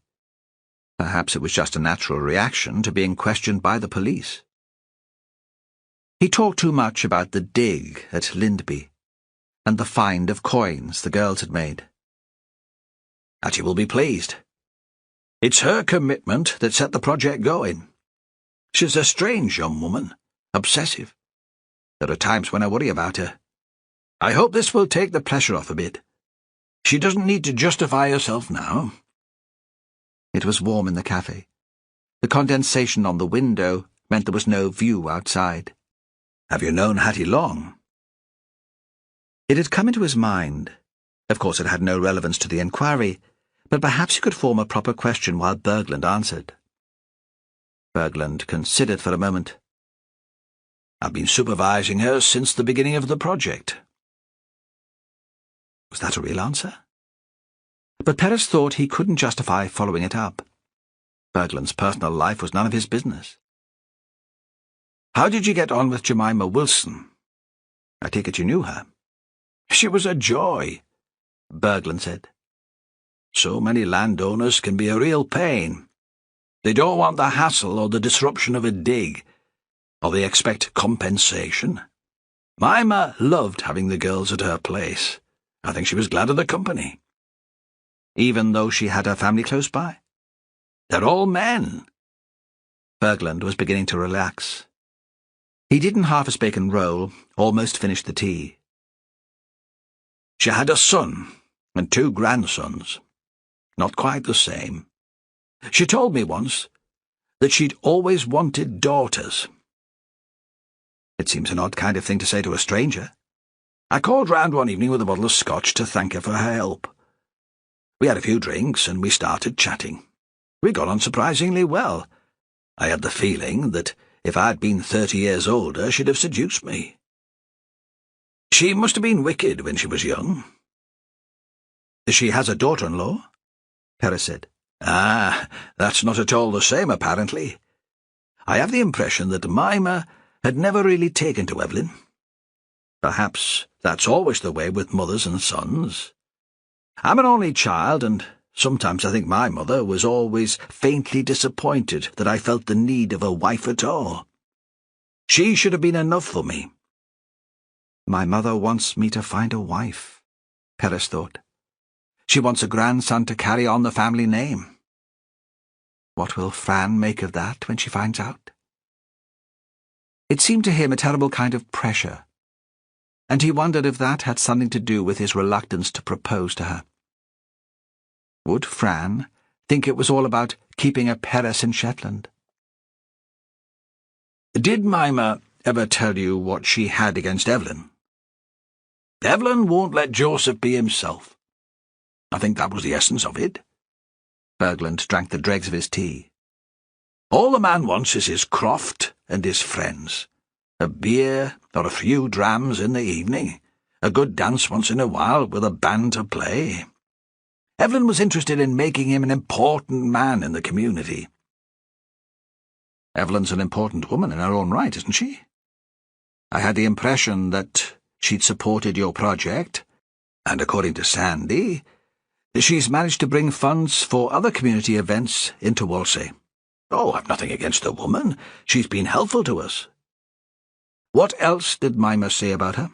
Perhaps it was just a natural reaction to being questioned by the police. He talked too much about the dig at Lindby and the find of coins the girls had made. Hattie will be pleased. It's her commitment that set the project going. She's a strange young woman, obsessive. There are times when I worry about her. I hope this will take the pressure off a bit. She doesn't need to justify herself now. It was warm in the cafe. The condensation on the window meant there was no view outside. Have you known Hattie long? It had come into his mind. Of course it had no relevance to the inquiry, but perhaps he could form a proper question while Berglund answered. Berglund considered for a moment. I've been supervising her since the beginning of the project. Was that a real answer? But Perez thought he couldn't justify following it up. Berglund's personal life was none of his business. How did you get on with Jemima Wilson? I take it you knew her. She was a joy, Berglund said. So many landowners can be a real pain. They don't want the hassle or the disruption of a dig, or they expect compensation. Mimmer loved having the girls at her place. I think she was glad of the company. Even though she had her family close by? They're all men. Berglund was beginning to relax. He'd eaten half a bacon roll, almost finished the tea. She had a son and 2 grandsons. Not quite the same. She told me once that she'd always wanted daughters. It seems an odd kind of thing to say to a stranger. I called round one evening with a bottle of scotch to thank her for her help. We had a few drinks and we started chatting. We got on surprisingly well. I had the feeling that if I'd been 30 years older, she'd have seduced me. She must have been wicked when she was young. She has a daughter-in-law? Perez said. Ah, that's not at all the same, apparently. I have the impression that Mimmer had never really taken to Evelyn. Perhaps that's always the way with mothers and sons. I'm an only child, and sometimes I think my mother was always faintly disappointed that I felt the need of a wife at all. She should have been enough for me. My mother wants me to find a wife, Perez thought. She wants a grandson to carry on the family name. What will Fran make of that when she finds out? It seemed to him a terrible kind of pressure, and he wondered if that had something to do with his reluctance to propose to her. Would Fran think it was all about keeping a Perez in Shetland? Did Mimmer ever tell you what she had against Evelyn? Evelyn won't let Joseph be himself. I think that was the essence of it. Berglund drank the dregs of his tea. All the man wants is his croft and his friends. A beer or a few drams in the evening. A good dance once in a while with a band to play. Evelyn was interested in making him an important man in the community. Evelyn's an important woman in her own right, isn't she? I had the impression that she'd supported your project, and according to Sandy, she's managed to bring funds for other community events into Whalsay. Oh, I've nothing against the woman. She's been helpful to us. What else did Mimmer say about her?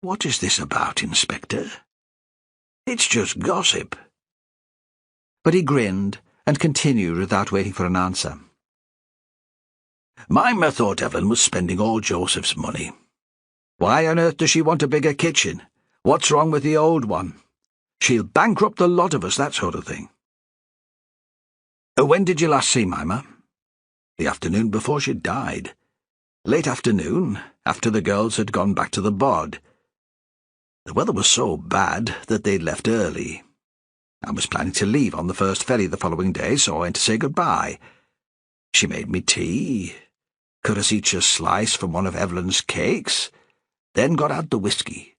What is this about, Inspector? It's just gossip. But he grinned and continued without waiting for an answer. Mimmer thought Evelyn was spending all Joseph's money. Why on earth does she want a bigger kitchen? What's wrong with the old one? She'll bankrupt the lot of us, that sort of thing. When did you last see Mimmer? The afternoon before she died. Late afternoon, after the girls had gone back to the bod. The weather was so bad that they'd left early. I was planning to leave on the first ferry the following day, so I went to say goodbye. She made me tea. cut us each a slice from one of Evelyn's cakes, then got out the whiskey.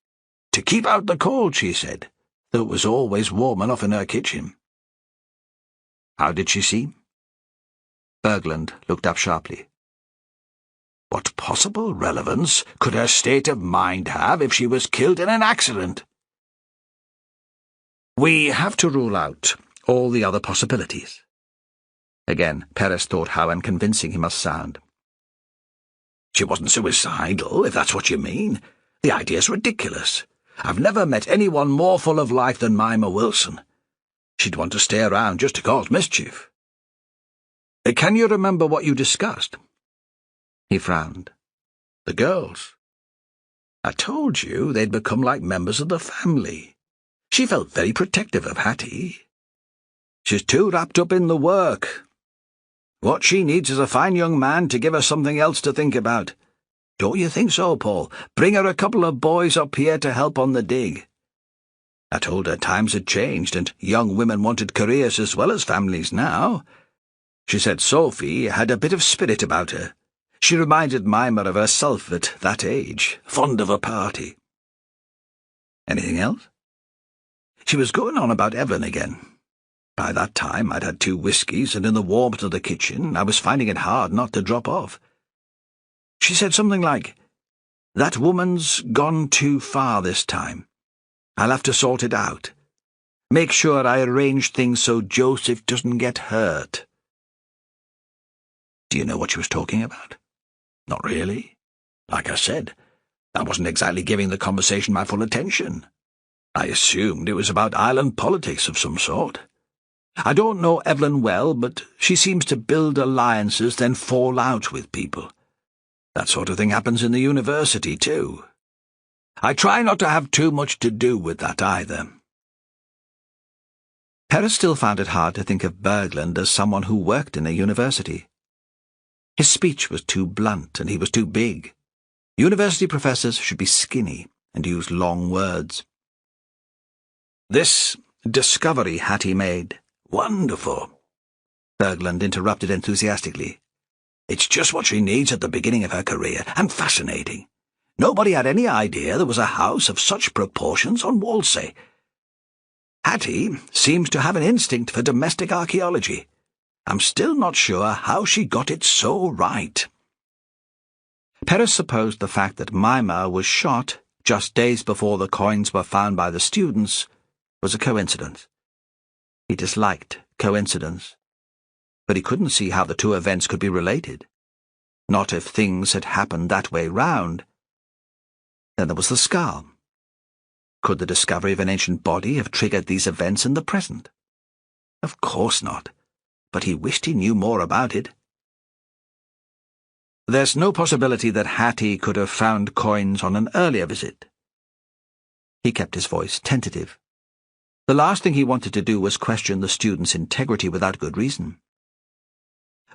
To keep out the cold, she said, though it was always warm enough in her kitchen. How did she seem? Bergland looked up sharply. What possible relevance could her state of mind have if she was killed in an accident? We have to rule out all the other possibilities. Again, Perez thought how unconvincing he must sound. She wasn't suicidal, if that's what you mean. The idea's ridiculous. I've never met anyone more full of life than Mimmer Wilson. She'd want to stay around just to cause mischief. Can you remember what you discussed? He frowned. The girls. I told you they'd become like members of the family. She felt very protective of Hattie. She's too wrapped up in the work. What she needs is a fine young man to give her something else to think about. Don't you think so, Paul? Bring her a couple of boys up here to help on the dig. I told her times had changed and young women wanted careers as well as families now. She said Sophie had a bit of spirit about her. She reminded Mimmer of herself at that age, fond of a party. Anything else? She was going on about Evelyn again. By that time I'd had 2 whiskies, and in the warmth of the kitchen I was finding it hard not to drop off. She said something like, "That woman's gone too far this time. I'll have to sort it out. Make sure I arrange things so Joseph doesn't get hurt." Do you know what she was talking about? Not really. Like I said, I wasn't exactly giving the conversation my full attention. I assumed it was about island politics of some sort. I don't know Evelyn well, but she seems to build alliances, then fall out with people. That sort of thing happens in the university, too. I try not to have too much to do with that either. Perez still found it hard to think of Bergland as someone who worked in a university. His speech was too blunt, and he was too big. University professors should be skinny and use long words. This discovery Hattie made. Wonderful, Bergland interrupted enthusiastically. It's just what she needs at the beginning of her career, and fascinating. Nobody had any idea there was a house of such proportions on Whalsay. Hattie seems to have an instinct for domestic archaeology. I'm still not sure how she got it so right. Perez supposed the fact that Mimmer was shot just days before the coins were found by the students was a coincidence. He disliked coincidence, but he couldn't see how the 2 events could be related. Not if things had happened that way round. Then there was the skull. Could the discovery of an ancient body have triggered these events in the present? Of course not, but he wished he knew more about it. There's no possibility that Hattie could have found coins on an earlier visit. He kept his voice tentative. The last thing he wanted to do was question the student's integrity without good reason.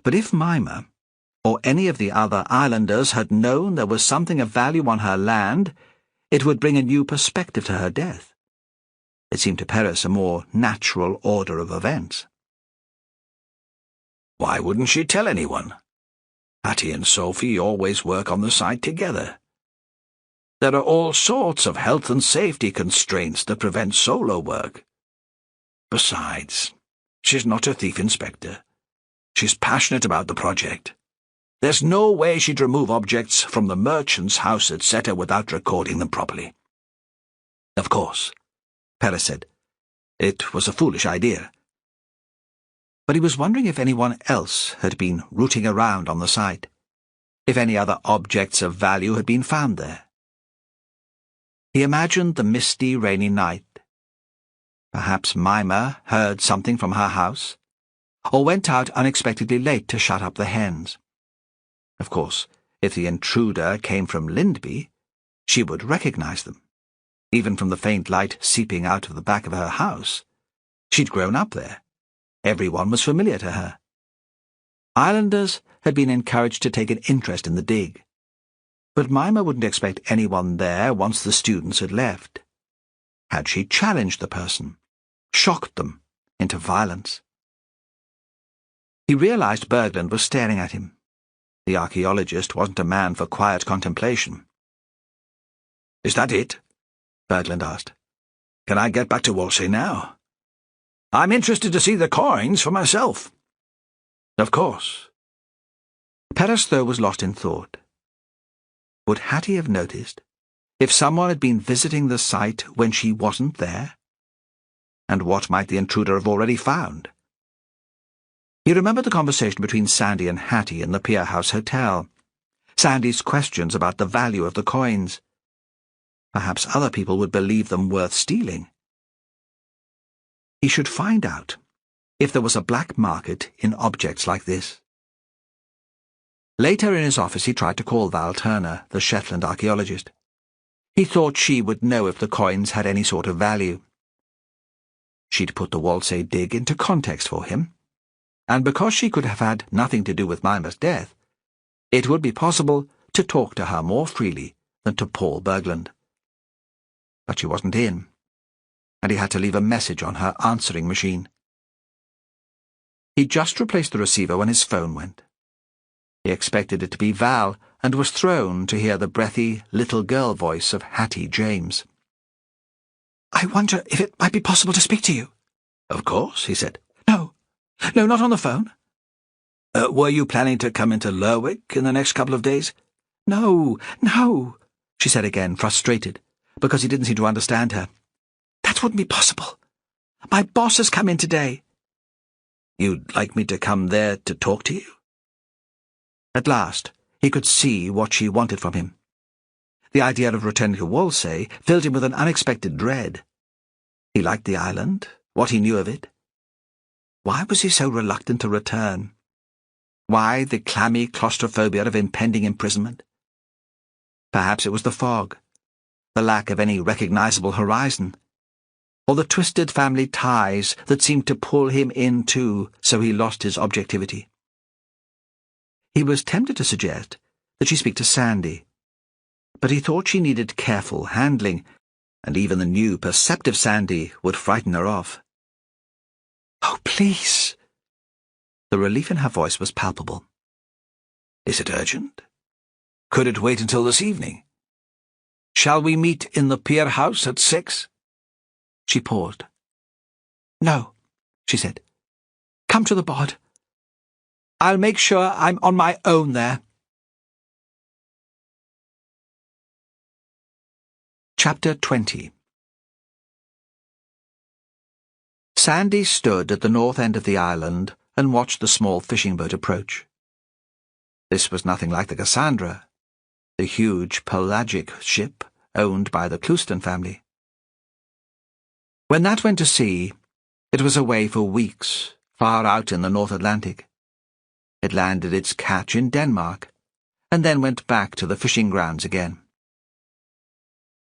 But if Mimmer, or any of the other islanders, had known there was something of value on her land, it would bring a new perspective to her death. It seemed to Perez a more natural order of events. Why wouldn't she tell anyone? Hattie and Sophie always work on the site together. There are all sorts of health and safety constraints that prevent solo work. Besides, she's not a thief inspector. She's passionate about the project. There's no way she'd remove objects from the merchant's house, etc., without recording them properly. Of course, Perez said. It was a foolish idea. But he was wondering if anyone else had been rooting around on the site, if any other objects of value had been found there. He imagined the misty, rainy night. Perhaps Mimmer heard something from her house, or went out unexpectedly late to shut up the hens. Of course, if the intruder came from Lindby, she would recognize them, even from the faint light seeping out of the back of her house. She'd grown up there. Everyone was familiar to her. Islanders had been encouraged to take an interest in the dig, but Mimmer wouldn't expect anyone there once the students had left. Had she challenged the person, shocked them into violence? He realized Bergland was staring at him. The archaeologist wasn't a man for quiet contemplation. "Is that it?" Berglund asked. "Can I get back to Whalsay now? I'm interested to see the coins for myself." "Of course." Perez, though, was lost in thought. Would Hattie have noticed if someone had been visiting the site when she wasn't there? And what might the intruder have already found? He remembered the conversation between Sandy and Hattie in the Pier House Hotel. Sandy's questions about the value of the coins. Perhaps other people would believe them worth stealing. He should find out if there was a black market in objects like this. Later in his office he tried to call Val Turner, the Shetland archaeologist. He thought she would know if the coins had any sort of value. She'd put the Whalsay dig into context for him, and because she could have had nothing to do with Mimmer's death, it would be possible to talk to her more freely than to Paul Berglund. But she wasn't in, and he had to leave a message on her answering machine. He just replaced the receiver when his phone went. He expected it to be Val, and was thrown to hear the breathy little girl voice of Hattie James. "I wonder if it might be possible to speak to you." "Of course," he said. No, not on the phone." Were you planning to come into Lerwick in the next couple of days?" No, she said again, frustrated, because he didn't seem to understand her. "That wouldn't be possible. My boss has come in today." "You'd like me to come there to talk to you?" At last, he could see what she wanted from him. The idea of returning to Whalsay filled him with an unexpected dread. He liked the island, what he knew of it. Why was he so reluctant to return? Why the clammy claustrophobia of impending imprisonment? Perhaps it was the fog, the lack of any recognizable horizon, or the twisted family ties that seemed to pull him in too, so he lost his objectivity. He was tempted to suggest that she speak to Sandy, but he thought she needed careful handling, and even the new, perceptive Sandy would frighten her off. "Oh, please!" The relief in her voice was palpable. "Is it urgent? Could it wait until this evening? Shall we meet in the Pier House at 6? She paused. "No," she said. "Come to the bod. I'll make sure I'm on my own there." Chapter 20. Sandy stood at the north end of the island and watched the small fishing boat approach. This was nothing like the Cassandra, the huge pelagic ship owned by the Clouston family. When that went to sea, it was away for weeks, far out in the North Atlantic. It landed its catch in Denmark, and then went back to the fishing grounds again.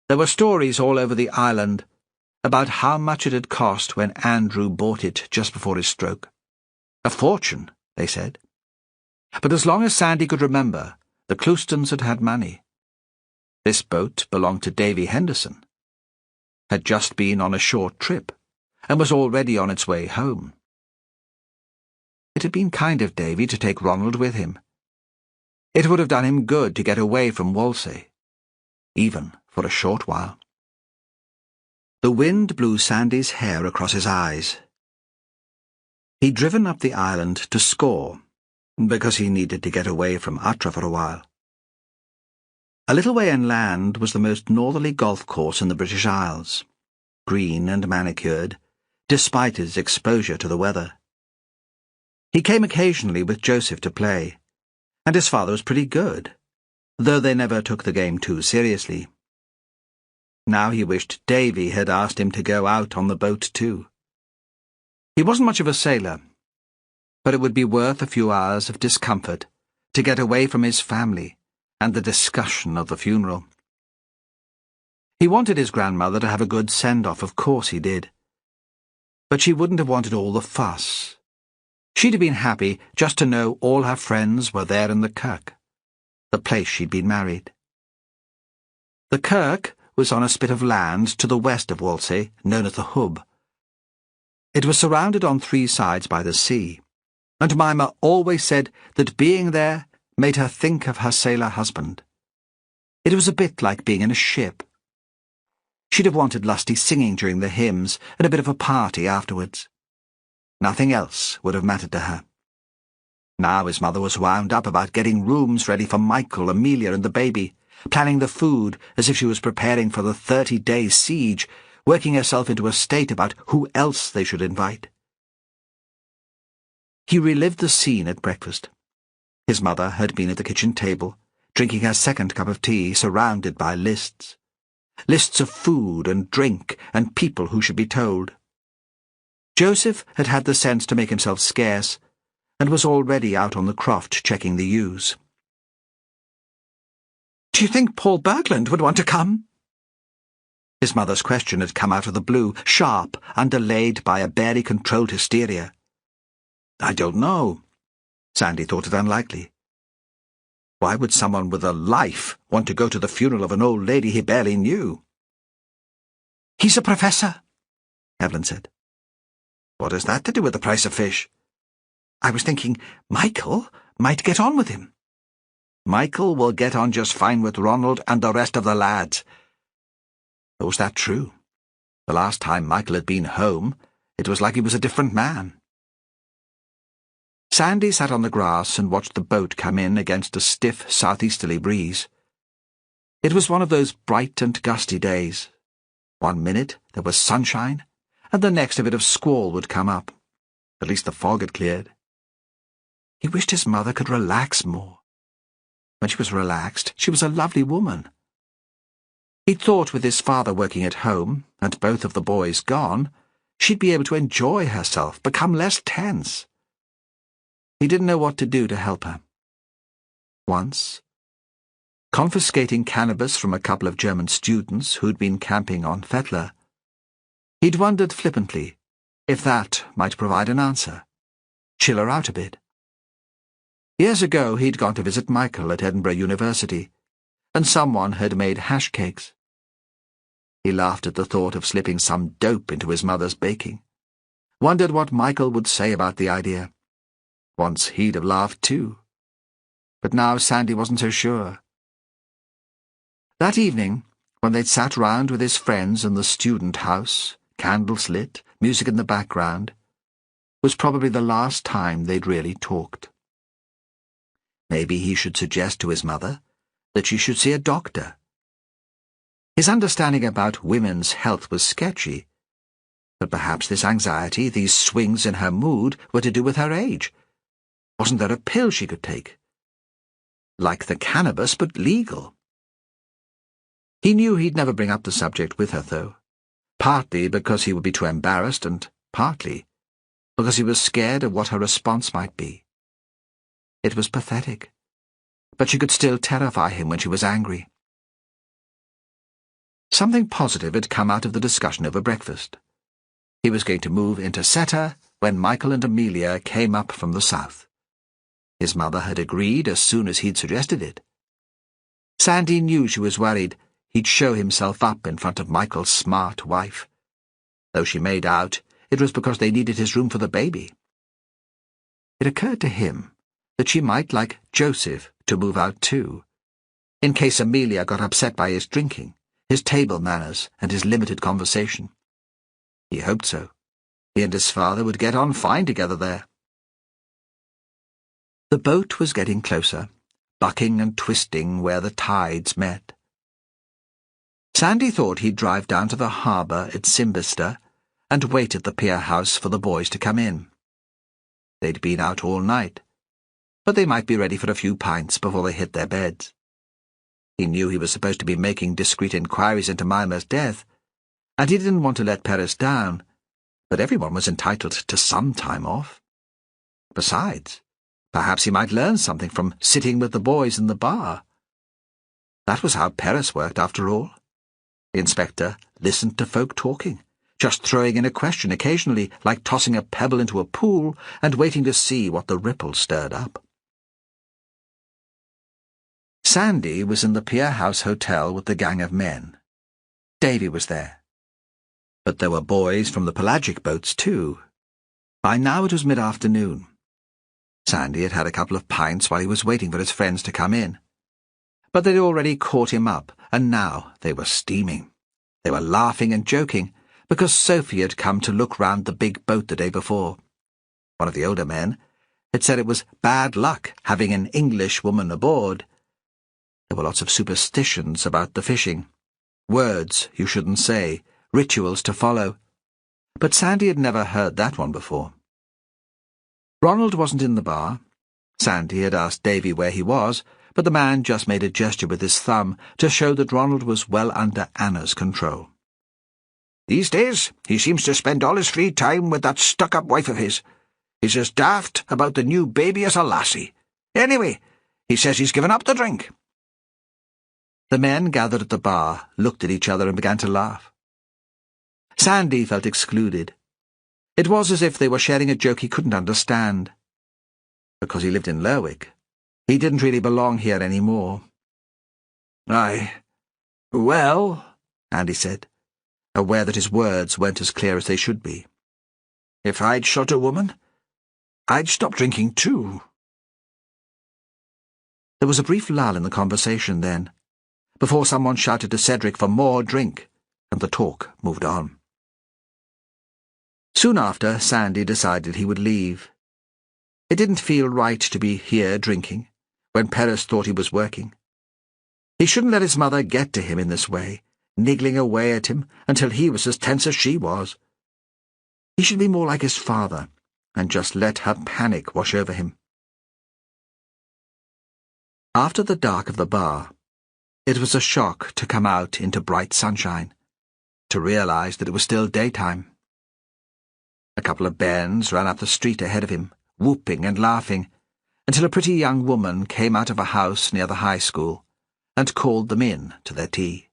There were stories all over the island about how much it had cost when Andrew bought it just before his stroke. A fortune, they said. But as long as Sandy could remember, the Cloustons had had money. This boat belonged to Davy Henderson, had just been on a short trip, and was already on its way home. It had been kind of Davy to take Ronald with him. It would have done him good to get away from Whalsay, even for a short while. The wind blew Sandy's hair across his eyes. He'd driven up the island to score, because he needed to get away from Atra for a while. A little way inland was the most northerly golf course in the British Isles, green and manicured, despite his exposure to the weather. He came occasionally with Joseph to play, and his father was pretty good, though they never took the game too seriously. Now he wished Davy had asked him to go out on the boat too. He wasn't much of a sailor, but it would be worth a few hours of discomfort to get away from his family and the discussion of the funeral. He wanted his grandmother to have a good send-off, of course he did. But she wouldn't have wanted all the fuss. She'd have been happy just to know all her friends were there in the kirk, the place she'd been married. The kirk was on a spit of land to the west of Whalsay, known as the Hub. It was surrounded on 3 sides by the sea, and Mimmer always said that being there made her think of her sailor husband. It was a bit like being in a ship. She'd have wanted lusty singing during the hymns and a bit of a party afterwards. Nothing else would have mattered to her. Now his mother was wound up about getting rooms ready for Michael, Amelia, and the baby, planning the food as if she was preparing for the 30-day siege, working herself into a state about who else they should invite. He relived the scene at breakfast. His mother had been at the kitchen table, drinking her second cup of tea, surrounded by lists. Lists of food and drink and people who should be told. Joseph had had the sense to make himself scarce, and was already out on the croft checking the ewes. "Do you think Paul Bergland would want to come?" His mother's question had come out of the blue, sharp, underlaid by a barely controlled hysteria. I don't know. Sandy thought it unlikely. Why would someone with a life want to go to the funeral of an old lady he barely knew? "He's a professor," Evelyn said. What has that to do with the price of fish? "I was thinking Michael might get on with him." Michael will get on just fine with Ronald and the rest of the lads. But was that true? The last time Michael had been home, it was like he was a different man. Sandy sat on the grass and watched the boat come in against a stiff southeasterly breeze. It was one of those bright and gusty days. 1 minute there was sunshine, and the next a bit of squall would come up. At least the fog had cleared. He wished his mother could relax more. When she was relaxed, she was a lovely woman. He'd thought with his father working at home, and both of the boys gone, she'd be able to enjoy herself, become less tense. He didn't know what to do to help her. Once, confiscating cannabis from a couple of German students who'd been camping on Fettler, he'd wondered flippantly if that might provide an answer, chill her out a bit. Years ago he'd gone to visit Michael at Edinburgh University, and someone had made hash cakes. He laughed at the thought of slipping some dope into his mother's baking, wondered what Michael would say about the idea. Once he'd have laughed too. But now Sandy wasn't so sure. That evening, when they'd sat round with his friends in the student house, candles lit, music in the background, was probably the last time they'd really talked. Maybe he should suggest to his mother that she should see a doctor. His understanding about women's health was sketchy, but perhaps this anxiety, these swings in her mood, were to do with her age. Wasn't there a pill she could take? Like the cannabis, but legal. He knew he'd never bring up the subject with her, though, partly because he would be too embarrassed, and partly because he was scared of what her response might be. It was pathetic, but she could still terrify him when she was angry. Something positive had come out of the discussion over breakfast. He was going to move into Seta when Michael and Amelia came up from the south. His mother had agreed as soon as he'd suggested it. Sandy knew she was worried he'd show himself up in front of Michael's smart wife. Though she made out it was because they needed his room for the baby. It occurred to him that she might like Joseph to move out too, in case Amelia got upset by his drinking, his table manners, and his limited conversation. He hoped so. He and his father would get on fine together there. The boat was getting closer, bucking and twisting where the tides met. Sandy thought he'd drive down to the harbour at Simbister and wait at the pier house for the boys to come in. They'd been out all night, but they might be ready for a few pints before they hit their beds. He knew he was supposed to be making discreet inquiries into Mimmer's death, and he didn't want to let Perez down, but everyone was entitled to some time off. Besides, perhaps he might learn something from sitting with the boys in the bar. That was how Perez worked, after all. The inspector listened to folk talking, just throwing in a question occasionally, like tossing a pebble into a pool and waiting to see what the ripple stirred up. Sandy was in the Pier House Hotel with the gang of men. Davy was there. But there were boys from the pelagic boats too. By now it was mid-afternoon. Sandy had had a couple of pints while he was waiting for his friends to come in. But they'd already caught him up, and now they were steaming. They were laughing and joking, because Sophie had come to look round the big boat the day before. One of the older men had said it was bad luck having an English woman aboard. There were lots of superstitions about the fishing. Words you shouldn't say, rituals to follow. But Sandy had never heard that one before. Ronald wasn't in the bar. Sandy had asked Davy where he was, but the man just made a gesture with his thumb to show that Ronald was well under Anna's control. These days, he seems to spend all his free time with that stuck-up wife of his. He's as daft about the new baby as a lassie. Anyway, he says he's given up the drink. The men gathered at the bar looked at each other and began to laugh. Sandy felt excluded. It was as if they were sharing a joke he couldn't understand. Because he lived in Lerwick, he didn't really belong here any more. Aye. Well, Andy said, aware that his words weren't as clear as they should be. If I'd shot a woman, I'd stop drinking too. There was a brief lull in the conversation then, before someone shouted to Cedric for more drink, and the talk moved on. Soon after, Sandy decided he would leave. It didn't feel right to be here drinking, when Perez thought he was working. He shouldn't let his mother get to him in this way, niggling away at him until he was as tense as she was. He should be more like his father, and just let her panic wash over him. After the dark of the bar, it was a shock to come out into bright sunshine, to realize that it was still daytime. A couple of bairns ran up the street ahead of him, whooping and laughing, until a pretty young woman came out of a house near the high school and called them in to their tea.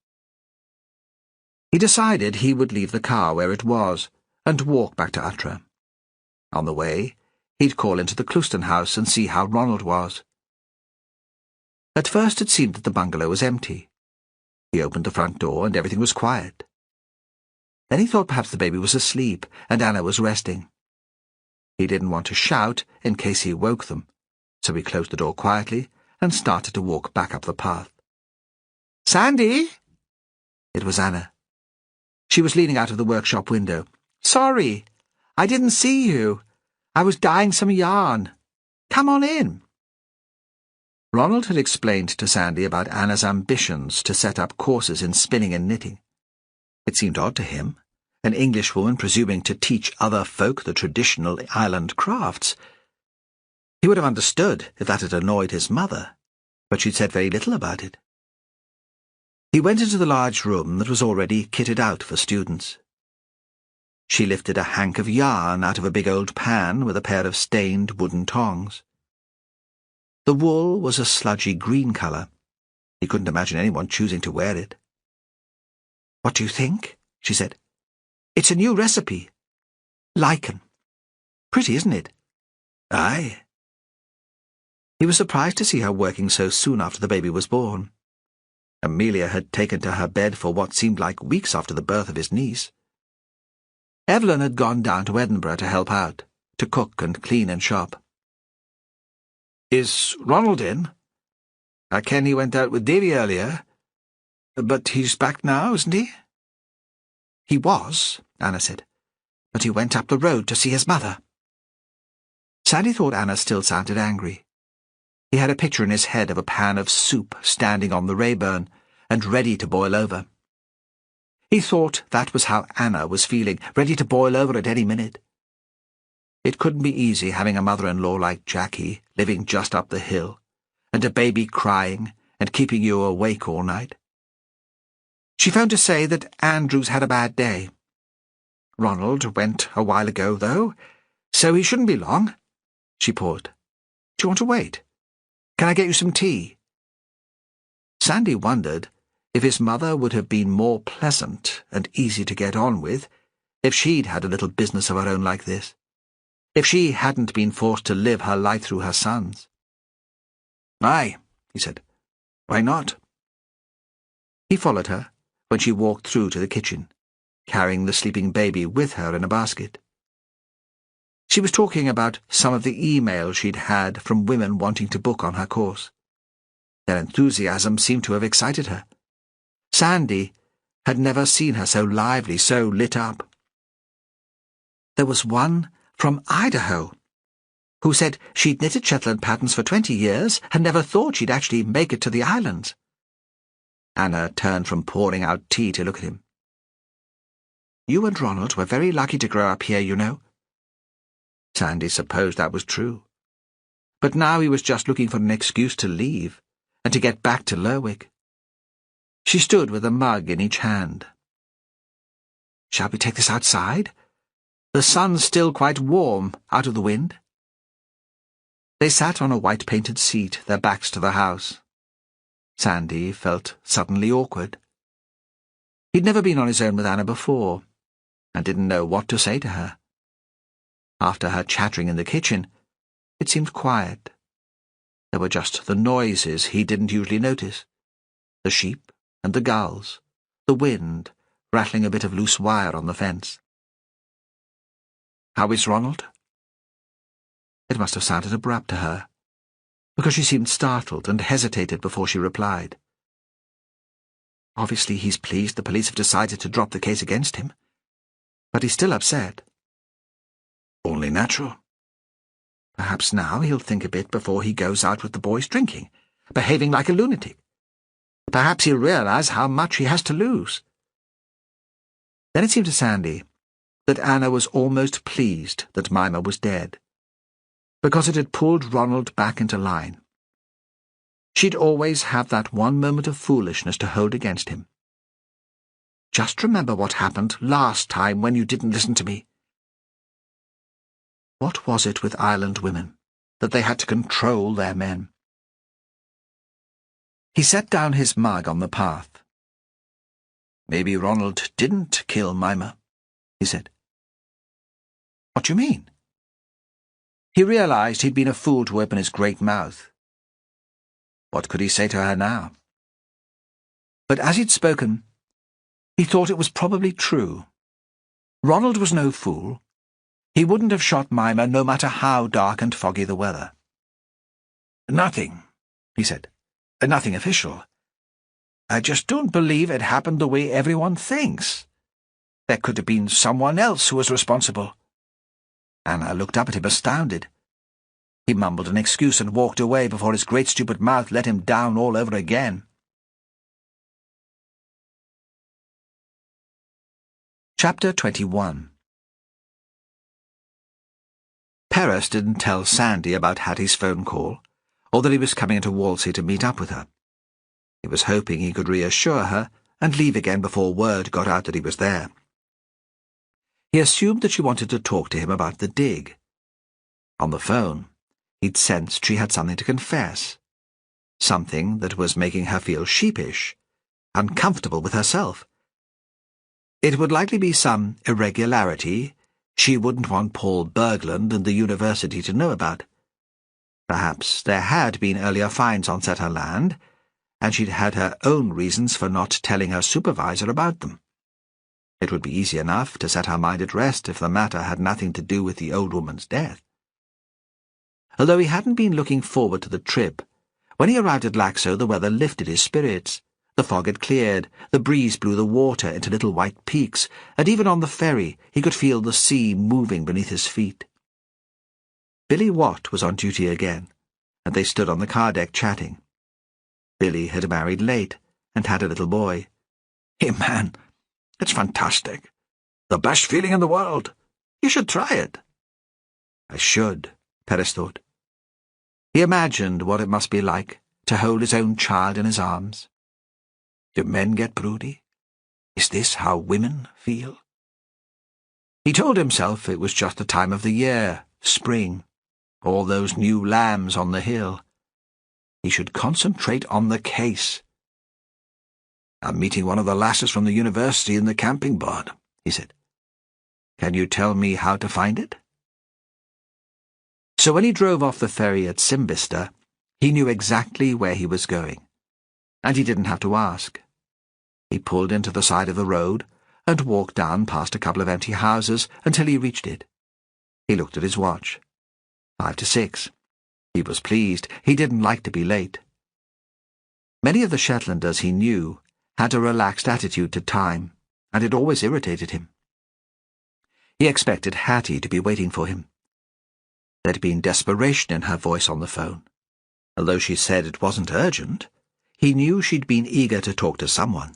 He decided he would leave the car where it was and walk back to Uttera. On the way, he'd call into the Clouston house and see how Ronald was. At first it seemed that the bungalow was empty. He opened the front door and everything was quiet. Then he thought perhaps the baby was asleep and Anna was resting. He didn't want to shout in case he woke them, so he closed the door quietly and started to walk back up the path. "Sandy?" It was Anna. She was leaning out of the workshop window. "Sorry, I didn't see you. I was dyeing some yarn. Come on in." Ronald had explained to Sandy about Anna's ambitions to set up courses in spinning and knitting. It seemed odd to him, an Englishwoman presuming to teach other folk the traditional island crafts. He would have understood if that had annoyed his mother, but she'd said very little about it. He went into the large room that was already kitted out for students. She lifted a hank of yarn out of a big old pan with a pair of stained wooden tongs. The wool was a sludgy green colour. He couldn't imagine anyone choosing to wear it. "What do you think?" she said. "It's a new recipe. Lichen. Pretty, isn't it?" Aye. He was surprised to see her working so soon after the baby was born. Amelia had taken to her bed for what seemed like weeks after the birth of his niece. Evelyn had gone down to Edinburgh to help out, to cook and clean and shop. "Is Ronald in? I ken he went out with Davy earlier, but he's back now, isn't he?" "He was," Anna said, "but he went up the road to see his mother." Sandy thought Anna still sounded angry. He had a picture in his head of a pan of soup standing on the Rayburn and ready to boil over. He thought that was how Anna was feeling, ready to boil over at any minute. It couldn't be easy having a mother-in-law like Jackie living just up the hill, and a baby crying and keeping you awake all night. She phoned to say that Andrew's had a bad day. "Ronald went a while ago, though, so he shouldn't be long." She paused. "Do you want to wait? Can I get you some tea?" Sandy wondered if his mother would have been more pleasant and easy to get on with if she'd had a little business of her own like this, if she hadn't been forced to live her life through her sons. "Aye," he said. "Why not?" He followed her when she walked through to the kitchen, carrying the sleeping baby with her in a basket. She was talking about some of the emails she'd had from women wanting to book on her course. Their enthusiasm seemed to have excited her. Sandy had never seen her so lively, so lit up. There was one from Idaho who said she'd knitted Shetland patterns for 20 years and never thought she'd actually make it to the islands. Anna turned from pouring out tea to look at him. "You and Ronald were very lucky to grow up here, you know." Sandy supposed that was true. But now he was just looking for an excuse to leave and to get back to Lerwick. She stood with a mug in each hand. "Shall we take this outside? The sun's still quite warm out of the wind." They sat on a white-painted seat, their backs to the house. Sandy felt suddenly awkward. He'd never been on his own with Anna before, and didn't know what to say to her. After her chattering in the kitchen, it seemed quiet. There were just the noises he didn't usually notice. The sheep and the gulls, the wind rattling a bit of loose wire on the fence. "How is Ronald?" It must have sounded abrupt to her, because she seemed startled and hesitated before she replied. "Obviously he's pleased the police have decided to drop the case against him, but he's still upset." "Only natural." "Perhaps now he'll think a bit before he goes out with the boys drinking, behaving like a lunatic. Perhaps he'll realize how much he has to lose." Then it seemed to Sandy that Anna was almost pleased that Mimmer was dead, because it had pulled Ronald back into line. She'd always have that one moment of foolishness to hold against him. "Just remember what happened last time when you didn't listen to me." What was it with island women, that they had to control their men? He set down his mug on the path. "Maybe Ronald didn't kill Mimmer," he said. "What do you mean?" He realized he'd been a fool to open his great mouth. What could he say to her now? But as he'd spoken, he thought it was probably true. Ronald was no fool. He wouldn't have shot Mimmer no matter how dark and foggy the weather. "Nothing," he said. "Nothing official. I just don't believe it happened the way everyone thinks. There could have been someone else who was responsible." Anna looked up at him, astounded. He mumbled an excuse and walked away before his great stupid mouth let him down all over again. Chapter 21. Perez didn't tell Sandy about Hattie's phone call, or that he was coming into Whalsay to meet up with her. He was hoping he could reassure her and leave again before word got out that he was there. He assumed that she wanted to talk to him about the dig. On the phone, he'd sensed she had something to confess, something that was making her feel sheepish, uncomfortable with herself. It would likely be some irregularity she wouldn't want Paul Bergland and the university to know about. Perhaps there had been earlier finds on Setter land, and she'd had her own reasons for not telling her supervisor about them. It would be easy enough to set her mind at rest if the matter had nothing to do with the old woman's death. Although he hadn't been looking forward to the trip, when he arrived at Laxo the weather lifted his spirits. The fog had cleared, the breeze blew the water into little white peaks, and even on the ferry he could feel the sea moving beneath his feet. Billy Watt was on duty again, and they stood on the car deck chatting. Billy had married late and had a little boy. "Hey, man, it's fantastic. The best feeling in the world. You should try it." "I should," Perez thought. He imagined what it must be like to hold his own child in his arms. Do men get broody? Is this how women feel? He told himself it was just the time of the year, spring, all those new lambs on the hill. He should concentrate on the case. "I'm meeting one of the lasses from the university in the camping barn," he said. "Can you tell me how to find it?" So when he drove off the ferry at Simbista, he knew exactly where he was going, and he didn't have to ask. He pulled into the side of the road and walked down past a couple of empty houses until he reached it. He looked at his watch. 5 to 6. He was pleased. He didn't like to be late. Many of the Shetlanders he knew had a relaxed attitude to time, and it always irritated him. He expected Hattie to be waiting for him. There'd been desperation in her voice on the phone. Although she said it wasn't urgent, he knew she'd been eager to talk to someone.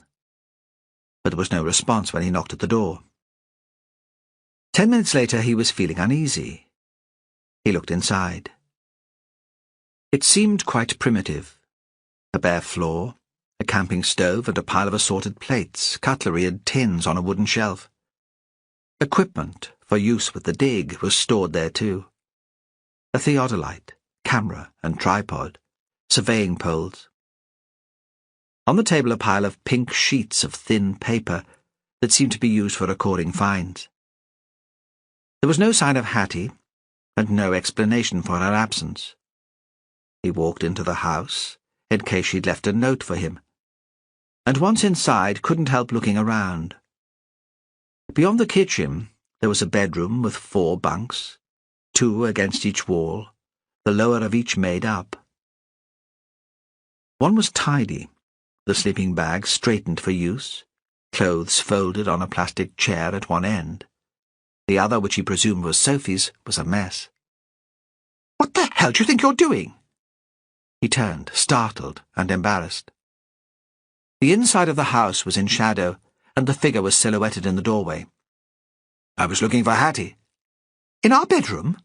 But there was no response when he knocked at the door. 10 minutes later he was feeling uneasy. He looked inside. It seemed quite primitive. A bare floor, a camping stove and a pile of assorted plates, cutlery and tins on a wooden shelf. Equipment for use with the dig was stored there too. A theodolite, camera and tripod, surveying poles. On the table a pile of pink sheets of thin paper that seemed to be used for recording finds. There was no sign of Hattie, and no explanation for her absence. He walked into the house, in case she'd left a note for him, and once inside couldn't help looking around. Beyond the kitchen there was a bedroom with 4 bunks, 2 against each wall, the lower of each made up. One was tidy, the sleeping bag straightened for use, clothes folded on a plastic chair at one end. The other, which he presumed was Sophie's, was a mess. "What the hell do you think you're doing?" He turned, startled and embarrassed. The inside of the house was in shadow, and the figure was silhouetted in the doorway. "I was looking for Hattie." "In our bedroom?"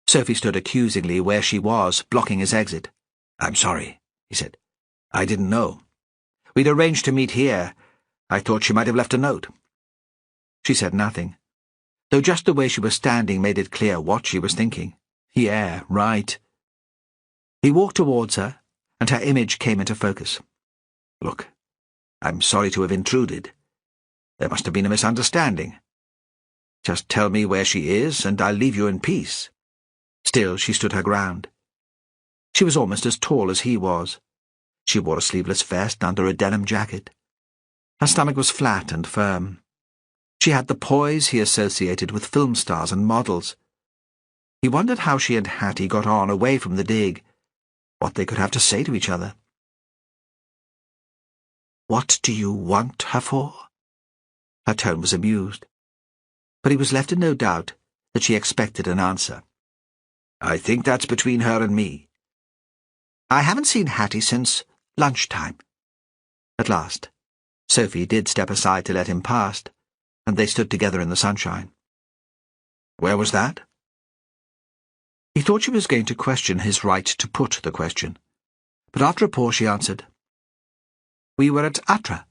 Sophie stood accusingly where she was, blocking his exit. "I'm sorry," he said. "I didn't know. We'd arranged to meet here. I thought she might have left a note." She said nothing, though just the way she was standing made it clear what she was thinking. Yeah, right. He walked towards her, and her image came into focus. "Look, I'm sorry to have intruded. There must have been a misunderstanding. Just tell me where she is, and I'll leave you in peace." Still, she stood her ground. She was almost as tall as he was. She wore a sleeveless vest under a denim jacket. Her stomach was flat and firm. She had the poise he associated with film stars and models. He wondered how she and Hattie got on away from the dig, what they could have to say to each other. "What do you want her for?" Her tone was amused, but he was left in no doubt that she expected an answer. "I think that's between her and me." "I haven't seen Hattie since lunchtime." At last, Sophie did step aside to let him past, and they stood together in the sunshine. "Where was that?" He thought she was going to question his right to put the question, but after a pause she answered, "We were at Atra.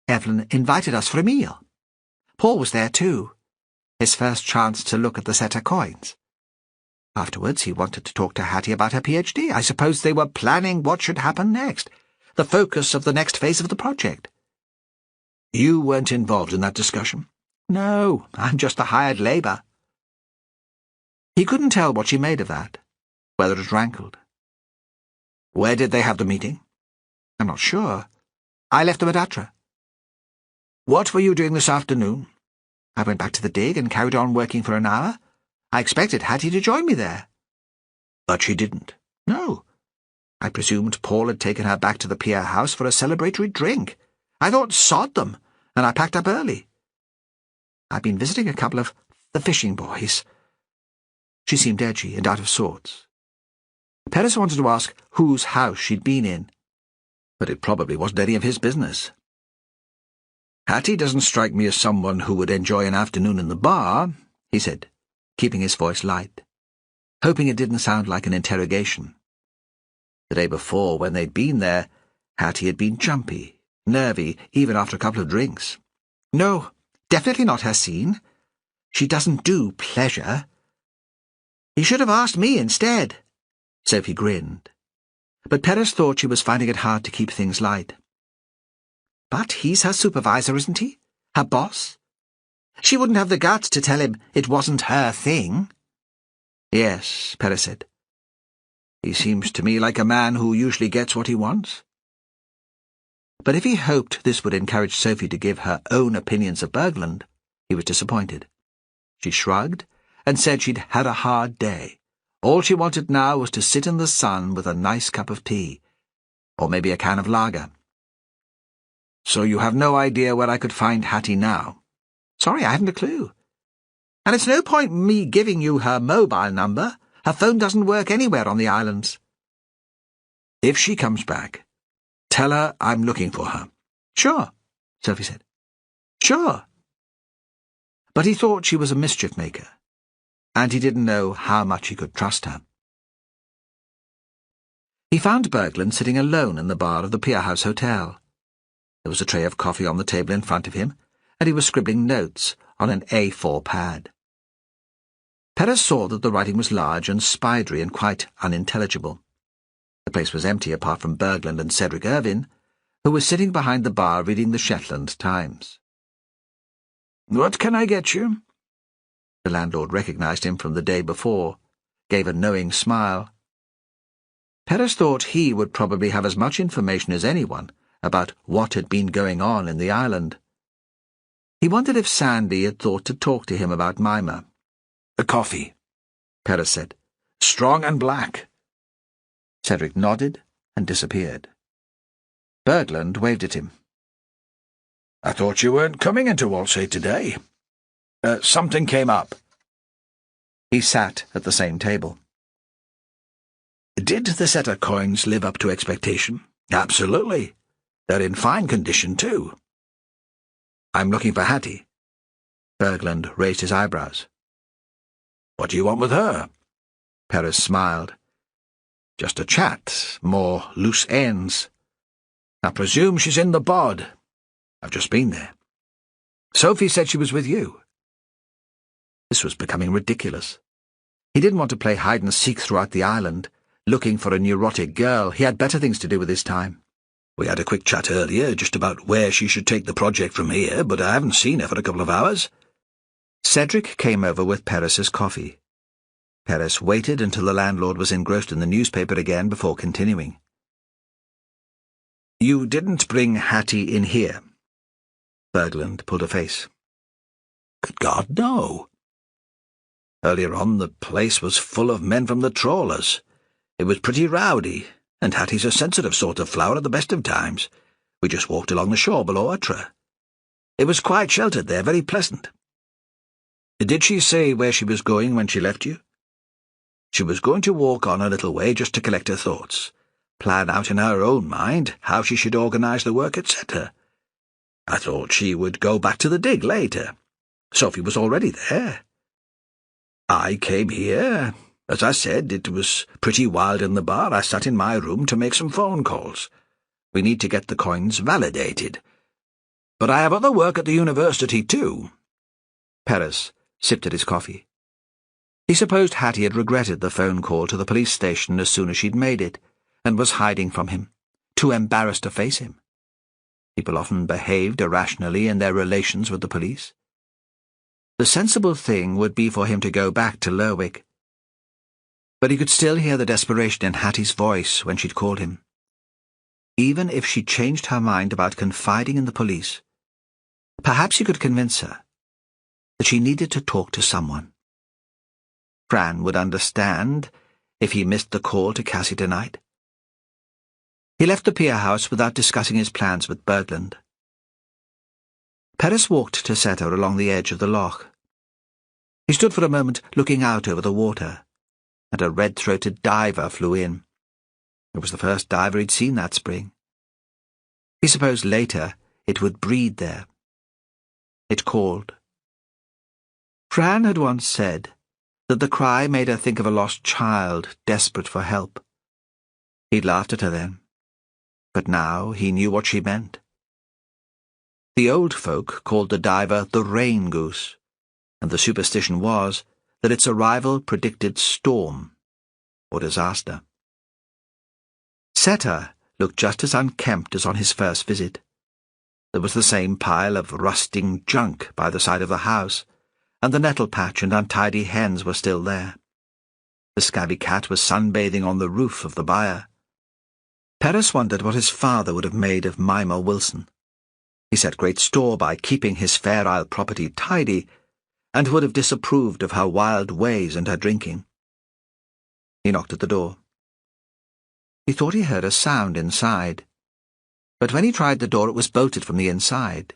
Evelyn invited us for a meal. Paul was there too, his first chance to look at the set of coins. Afterwards he wanted to talk to Hattie about her PhD. I suppose they were planning what should happen next, the focus of the next phase of the project." "You weren't involved in that discussion?" "No, I'm just the hired labour." He couldn't tell what she made of that, whether it rankled. "Where did they have the meeting?" "I'm not sure. I left them at Atra." "What were you doing this afternoon?" "I went back to the dig and carried on working for an hour. I expected Hattie to join me there." "But she didn't?" "No. I presumed Paul had taken her back to the pier house for a celebratory drink. I thought, sod them, and I packed up early. I've been visiting a couple of the fishing boys." She seemed edgy and out of sorts. Perez wanted to ask whose house she'd been in, but it probably wasn't any of his business. "Hattie doesn't strike me as someone who would enjoy an afternoon in the bar," he said, keeping his voice light, hoping it didn't sound like an interrogation. The day before, when they'd been there, Hattie had been jumpy, nervy, even after a couple of drinks. "No, definitely not her scene. She doesn't do pleasure." "He should have asked me instead." Sophie grinned, but Perez thought she was finding it hard to keep things light. "But he's her supervisor, isn't he? Her boss? She wouldn't have the guts to tell him it wasn't her thing." "Yes," Perez said. "He seems to me like a man who usually gets what he wants." But if he hoped this would encourage Sophie to give her own opinions of Bergland, he was disappointed. She shrugged and said she'd had a hard day. All she wanted now was to sit in the sun with a nice cup of tea, or maybe a can of lager. So you have no idea where I could find Hattie now? Sorry, I haven't a clue. And it's no point me giving you her mobile number. Her phone doesn't work anywhere on the islands. If she comes back, tell her I'm looking for her. Sure, Sophie said. Sure. But he thought she was a mischief maker, and he didn't know how much he could trust her. He found Berglund sitting alone in the bar of the Pier House Hotel. There was a tray of coffee on the table in front of him, and he was scribbling notes on an A4 pad. Perez saw that the writing was large and spidery and quite unintelligible. The place was empty apart from Berglund and Cedric Irvine, who was sitting behind the bar reading the Shetland Times. "What can I get you?" The landlord recognized him from the day before, gave a knowing smile. Perez thought he would probably have as much information as anyone about what had been going on in the island. He wondered if Sandy had thought to talk to him about Mimmer. "A coffee," Perez said. "Strong and black." Cedric nodded and disappeared. Berglund waved at him. "I thought you weren't coming into Whalsay today. Something came up." He sat at the same table. "Did the setter coins live up to expectation?" "Absolutely. They're in fine condition, too." "I'm looking for Hattie." Berglund raised his eyebrows. "What do you want with her?" Perez smiled. "Just a chat, more loose ends. I presume she's in the bod. I've just been there. Sophie said she was with you." This was becoming ridiculous. He didn't want to play hide-and-seek throughout the island, looking for a neurotic girl. He had better things to do with his time. "We had a quick chat earlier, just about where she should take the project from here, but I haven't seen her for a couple of hours." Cedric came over with Perez's coffee. Perez waited until the landlord was engrossed in the newspaper again before continuing. "You didn't bring Hattie in here?" Berglund pulled a face. "Good God, no. Earlier on, the place was full of men from the trawlers. It was pretty rowdy, and Hattie's a sensitive sort of flower at the best of times. We just walked along the shore below Utra. It was quite sheltered there, very pleasant." "Did she say where she was going when she left you?" "She was going to walk on a little way just to collect her thoughts, plan out in her own mind how she should organize the work, etc. I thought she would go back to the dig later. Sophie was already there. I came here. As I said, it was pretty wild in the bar. I sat in my room to make some phone calls. We need to get the coins validated. But I have other work at the university, too." Perez sipped at his coffee. He supposed Hattie had regretted the phone call to the police station as soon as she'd made it, and was hiding from him, too embarrassed to face him. People often behaved irrationally in their relations with the police. The sensible thing would be for him to go back to Lerwick. But he could still hear the desperation in Hattie's voice when she'd called him. Even if she changed her mind about confiding in the police, perhaps he could convince her that she needed to talk to someone. Fran would understand if he missed the call to Cassie tonight. He left the pier house without discussing his plans with Berglund. Perez walked to Setter along the edge of the loch. He stood for a moment looking out over the water, and a red-throated diver flew in. It was the first diver he'd seen that spring. He supposed later it would breed there. It called. Fran had once said that the cry made her think of a lost child desperate for help. He'd laughed at her then, but now he knew what she meant. The old folk called the diver the rain goose, and the superstition was that its arrival predicted storm or disaster. Setter looked just as unkempt as on his first visit. There was the same pile of rusting junk by the side of the house, and the nettle patch and untidy hens were still there. The scabby cat was sunbathing on the roof of the byre. Perez wondered what his father would have made of Mimmer Wilson. He set great store by keeping his Fair Isle property tidy, and would have disapproved of her wild ways and her drinking. He knocked at the door. He thought he heard a sound inside, but when he tried the door it was bolted from the inside.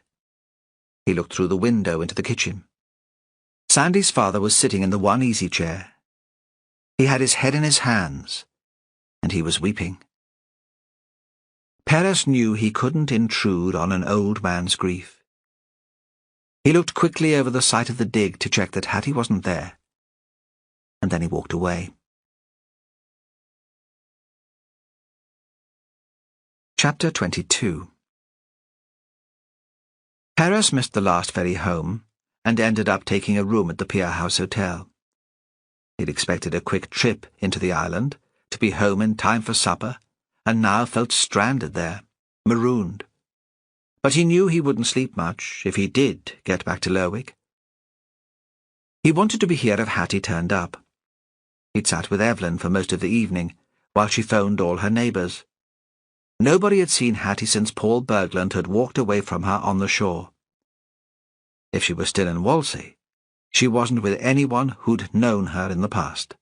He looked through the window into the kitchen. Sandy's father was sitting in the one easy chair. He had his head in his hands, and he was weeping. Perez knew he couldn't intrude on an old man's grief. He looked quickly over the site of the dig to check that Hattie wasn't there, and then he walked away. Chapter 22. Perez missed the last ferry home and ended up taking a room at the Pier House Hotel. He'd expected a quick trip into the island, to be home in time for supper, and now felt stranded there, marooned. But he knew he wouldn't sleep much if he did get back to Lerwick. He wanted to be here if Hattie turned up. He'd sat with Evelyn for most of the evening, while she phoned all her neighbours. Nobody had seen Hattie since Paul Bergland had walked away from her on the shore. If she was still in Whalsay, she wasn't with anyone who'd known her in the past.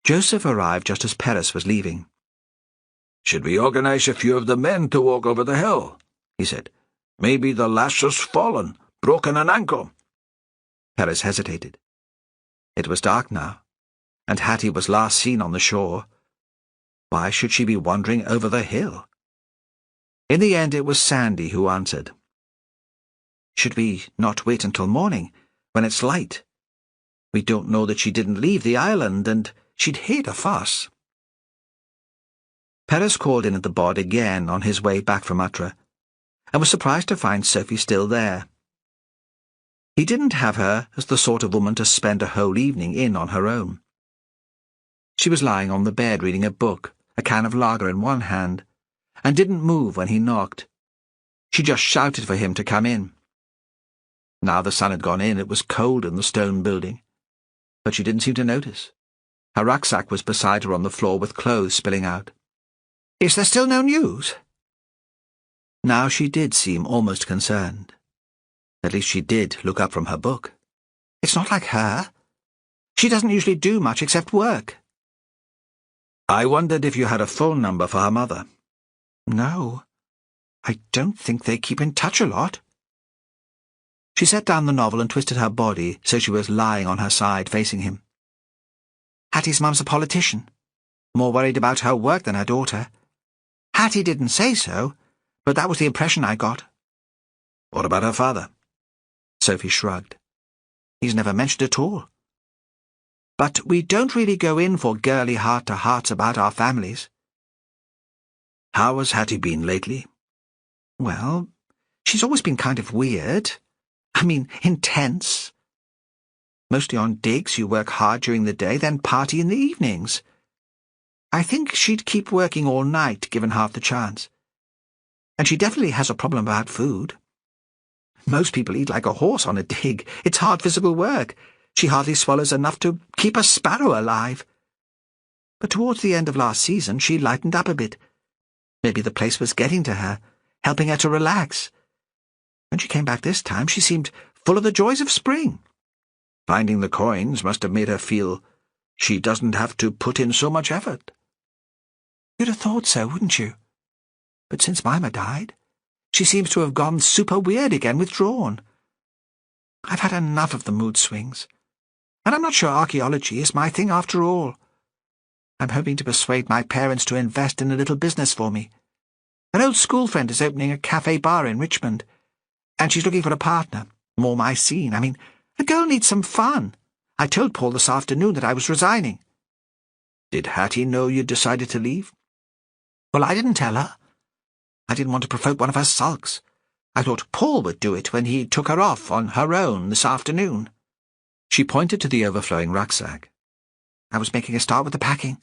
Joseph arrived just as Perez was leaving. "Should we organise a few of the men to walk over the hill?" he said. "Maybe the lass has fallen, broken an ankle." Perez hesitated. It was dark now, and Hattie was last seen on the shore. Why should she be wandering over the hill? In the end it was Sandy who answered. "Should we not wait until morning, when it's light? We don't know that she didn't leave the island, and she'd hate a fuss." Perez called in at the bod again on his way back from Uttara, and was surprised to find Sophie still there. He didn't have her as the sort of woman to spend a whole evening in on her own. She was lying on the bed reading a book, a can of lager in one hand, and didn't move when he knocked. She just shouted for him to come in. Now the sun had gone in, it was cold in the stone building, but she didn't seem to notice. Her rucksack was beside her on the floor with clothes spilling out. "Is there still no news?" Now she did seem almost concerned. At least she did look up from her book. "It's not like her. She doesn't usually do much except work." "I wondered if you had a phone number for her mother." "No. I don't think they keep in touch a lot." She set down the novel and twisted her body so she was lying on her side facing him. "Hattie's mum's a politician. More worried about her work than her daughter. Hattie didn't say so, but that was the impression I got." "What about her father?" Sophie shrugged. "He's never mentioned it at all. But we don't really go in for girly heart-to-hearts about our families." "How has Hattie been lately?" "Well, she's always been kind of weird. I mean, intense. Mostly on digs, you work hard during the day, then party in the evenings. I think she'd keep working all night, given half the chance. And she definitely has a problem about food. Most people eat like a horse on a dig. It's hard physical work. She hardly swallows enough to keep a sparrow alive. But towards the end of last season, she lightened up a bit. Maybe the place was getting to her, helping her to relax. When she came back this time, she seemed full of the joys of spring." "Finding the coins must have made her feel she doesn't have to put in so much effort." "You'd have thought so, wouldn't you? But since Mimmer died, she seems to have gone super weird again, withdrawn. I've had enough of the mood swings, and I'm not sure archaeology is my thing after all. I'm hoping to persuade my parents to invest in a little business for me. An old school friend is opening a cafe-bar in Richmond, and she's looking for a partner, more my scene. I mean, a girl needs some fun. I told Paul this afternoon that I was resigning." "Did Hattie know you'd decided to leave?" "Well, I didn't tell her. I didn't want to provoke one of her sulks. I thought Paul would do it when he took her off on her own this afternoon." She pointed to the overflowing rucksack. "I was making a start with the packing.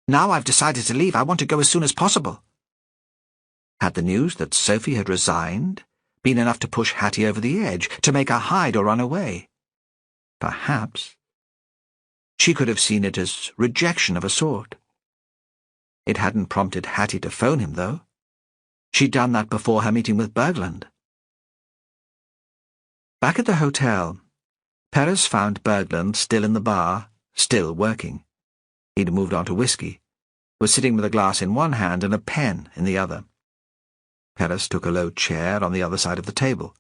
Now I've decided to leave, I want to go as soon as possible." Had the news that Sophie had resigned been enough to push Hattie over the edge, to make her hide or run away? Perhaps. She could have seen it as rejection of a sort. It hadn't prompted Hattie to phone him, though. She'd done that before her meeting with Bergland. Back at the hotel, Perez found Berglund still in the bar, still working. He'd moved on to whiskey, was sitting with a glass in one hand and a pen in the other. Perez took a low chair on the other side of the table.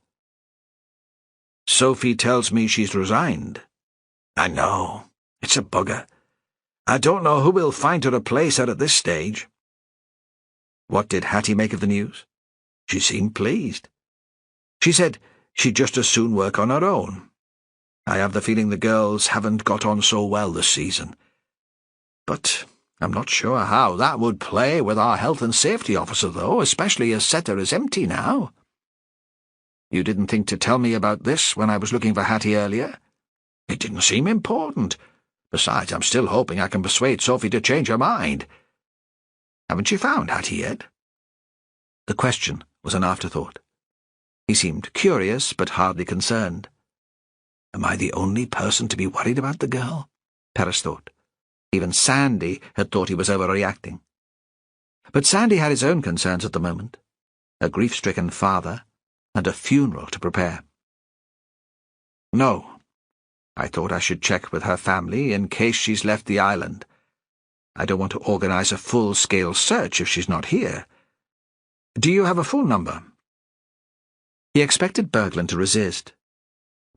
Sophie tells me she's resigned. I know. It's a bugger. I don't know who will find to replace her at this stage. What did Hattie make of the news? She seemed pleased. She said she'd just as soon work on her own. I have the feeling the girls haven't got on so well this season. But I'm not sure how that would play with our health and safety officer, though, especially as Setter is empty now. You didn't think to tell me about this when I was looking for Hattie earlier? It didn't seem important. Besides, I'm still hoping I can persuade Sophie to change her mind. Haven't you found Hattie yet? The question was an afterthought. He seemed curious, but hardly concerned. Am I the only person to be worried about the girl? Perez thought. Even Sandy had thought he was overreacting. But Sandy had his own concerns at the moment. A grief-stricken father, and a funeral to prepare. No. I thought I should check with her family in case she's left the island. I don't want to organize a full-scale search if she's not here. Do you have a phone number? He expected Berglund to resist,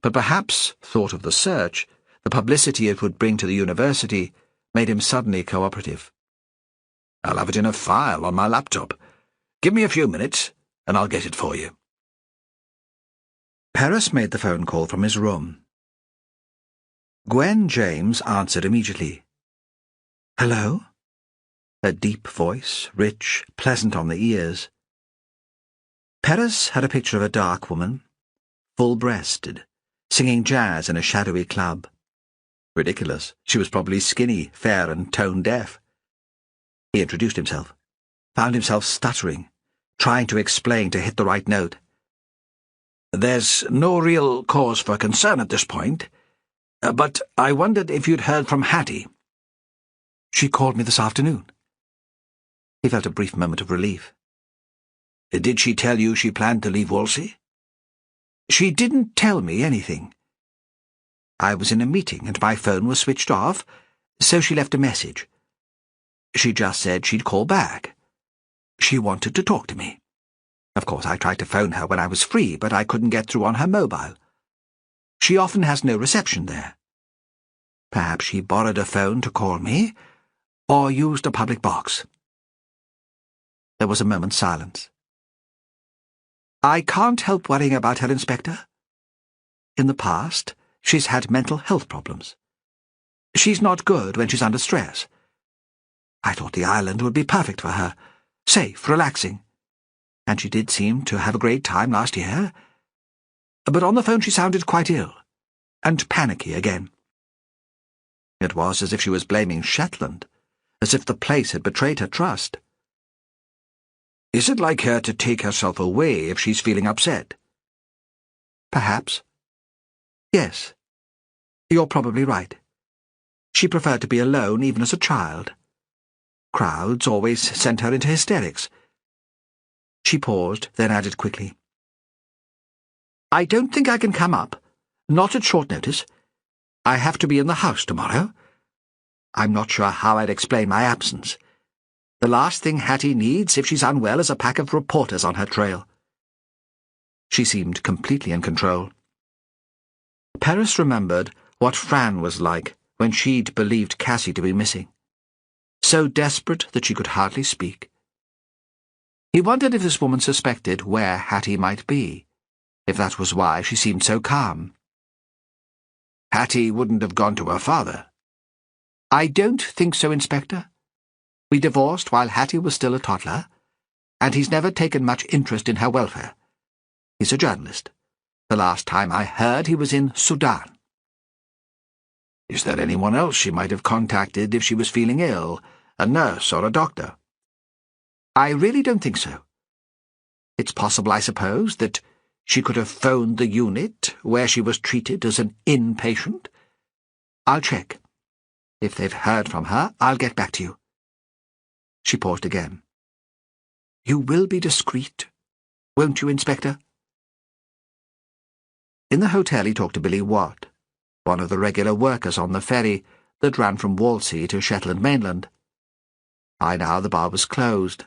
but perhaps thought of the search, the publicity it would bring to the university, made him suddenly cooperative. I'll have it in a file on my laptop. Give me a few minutes, and I'll get it for you. Perez made the phone call from his room. Gwen James answered immediately. "Hello?" A deep voice, rich, pleasant on the ears. Perez had a picture of a dark woman, full-breasted, singing jazz in a shadowy club. Ridiculous. She was probably skinny, fair, and tone-deaf. He introduced himself, found himself stuttering, trying to explain to hit the right note. There's no real cause for concern at this point, but I wondered if you'd heard from Hattie. She called me this afternoon. He felt a brief moment of relief. Did she tell you she planned to leave Whalsay? She didn't tell me anything. I was in a meeting and my phone was switched off, so she left a message. She just said she'd call back. She wanted to talk to me. Of course, I tried to phone her when I was free, but I couldn't get through on her mobile. She often has no reception there. Perhaps she borrowed a phone to call me, or used a public box. There was a moment's silence. I can't help worrying about her, Inspector. In the past, she's had mental health problems. She's not good when she's under stress. I thought the island would be perfect for her, safe, relaxing. And she did seem to have a great time last year. But on the phone she sounded quite ill, and panicky again. It was as if she was blaming Shetland, as if the place had betrayed her trust. Is it like her to take herself away if she's feeling upset? Perhaps. Yes. You're probably right. She preferred to be alone even as a child. Crowds always sent her into hysterics. She paused, then added quickly, I don't think I can come up. Not at short notice. I have to be in the house tomorrow. I'm not sure how I'd explain my absence. The last thing Hattie needs if she's unwell is a pack of reporters on her trail. She seemed completely in control. Perez remembered what Fran was like when she'd believed Cassie to be missing. So desperate that she could hardly speak. He wondered if this woman suspected where Hattie might be, if that was why she seemed so calm. Hattie wouldn't have gone to her father. I don't think so, Inspector. We divorced while Hattie was still a toddler, and he's never taken much interest in her welfare. He's a journalist. The last time I heard he was in Sudan. Is there anyone else she might have contacted if she was feeling ill, a nurse or a doctor? I really don't think so. It's possible, I suppose, that she could have phoned the unit where she was treated as an inpatient. I'll check. If they've heard from her, I'll get back to you. She paused again. You will be discreet, won't you, Inspector? In the hotel he talked to Billy Watt, one of the regular workers on the ferry that ran from Whalsay to Shetland mainland. By now the bar was closed.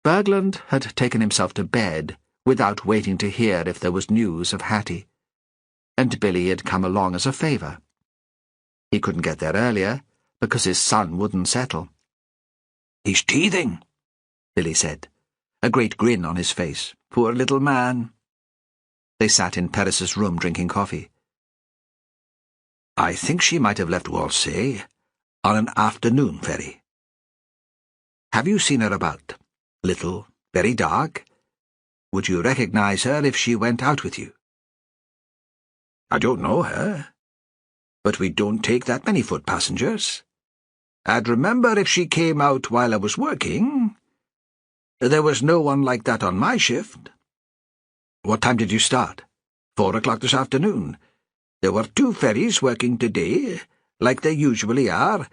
Bergland had taken himself to bed without waiting to hear if there was news of Hattie, and Billy had come along as a favour. He couldn't get there earlier because his son wouldn't settle. "He's teething," Billy said, a great grin on his face. "Poor little man." They sat in Perez's room drinking coffee. "I think she might have left Whalsay on an afternoon ferry." "Have you seen her about? Little, very dark? Would you recognize her if she went out with you?" "I don't know her, but we don't take that many foot passengers. I'd remember if she came out while I was working. There was no one like that on my shift." "What time did you start?" 4 o'clock this afternoon. There were 2 ferries working today, like they usually are.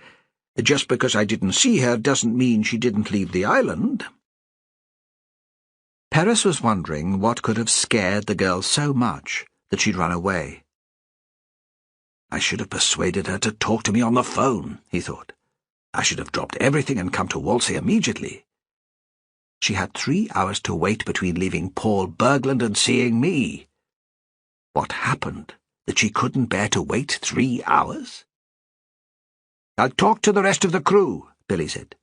Just because I didn't see her doesn't mean she didn't leave the island." Perez was wondering what could have scared the girl so much that she'd run away. "I should have persuaded her to talk to me on the phone," he thought. "I should have dropped everything and come to Whalsay immediately." She had 3 hours to wait between leaving Paul Bergland and seeing me. What happened that she couldn't bear to wait 3 hours? "I'll talk to the rest of the crew," Billy said.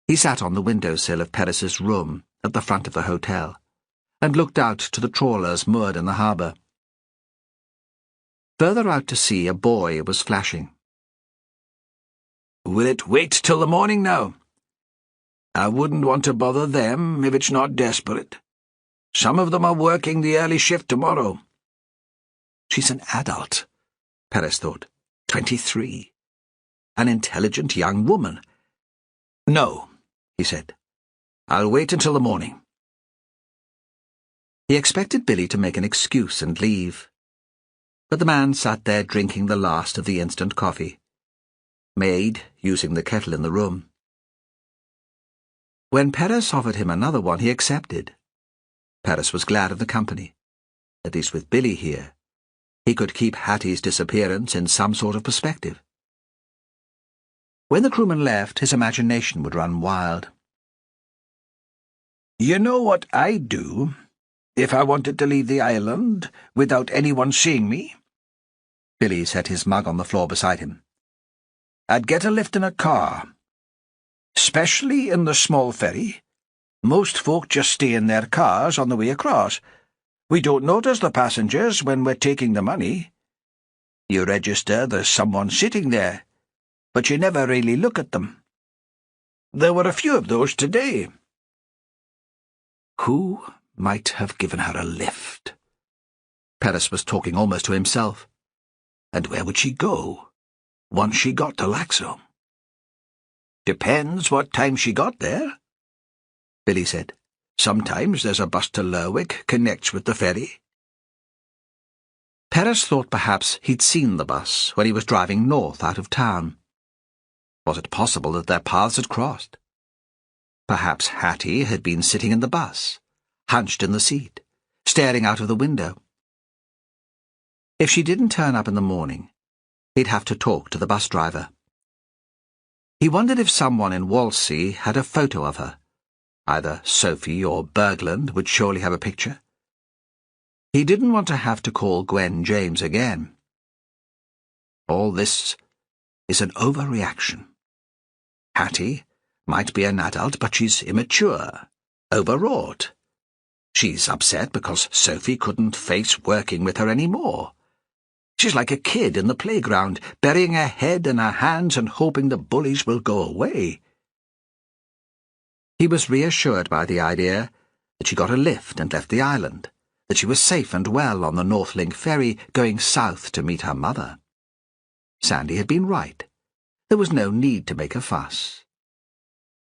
He sat on the windowsill of Perez's room at the front of the hotel and looked out to the trawlers moored in the harbour. Further out to sea a buoy was flashing. "Will it wait till the morning now? I wouldn't want to bother them if it's not desperate. Some of them are working the early shift tomorrow." She's an adult, Perez thought. 23. An intelligent young woman. "No," he said. "I'll wait until the morning." He expected Billy to make an excuse and leave, but the man sat there drinking the last of the instant coffee, made using the kettle in the room. When Perez offered him another one, he accepted. Perez was glad of the company. At least with Billy here, he could keep Hattie's disappearance in some sort of perspective. When the crewman left, his imagination would run wild. "You know what I'd do if I wanted to leave the island without anyone seeing me?" Billy set his mug on the floor beside him. "I'd get a lift in a car. Especially in the small ferry. Most folk just stay in their cars on the way across. We don't notice the passengers when we're taking the money. You register there's someone sitting there, but you never really look at them. There were a few of those today." Who might have given her a lift? Perez was talking almost to himself. And where would she go once she got to Laxo? "Depends what time she got there," Billy said. "Sometimes there's a bus to Lerwick connects with the ferry." Perez thought perhaps he'd seen the bus when he was driving north out of town. Was it possible that their paths had crossed? Perhaps Hattie had been sitting in the bus, hunched in the seat, staring out of the window. If she didn't turn up in the morning, he'd have to talk to the bus driver. He wondered if someone in Whalsay had a photo of her. Either Sophie or Bergland would surely have a picture. He didn't want to have to call Gwen James again. All this is an overreaction. Hattie might be an adult, but she's immature, overwrought. She's upset because Sophie couldn't face working with her anymore. She's like a kid in the playground, burying her head in her hands and hoping the bullies will go away. He was reassured by the idea that she got a lift and left the island, that she was safe and well on the Northlink ferry going south to meet her mother. Sandy had been right. There was no need to make a fuss.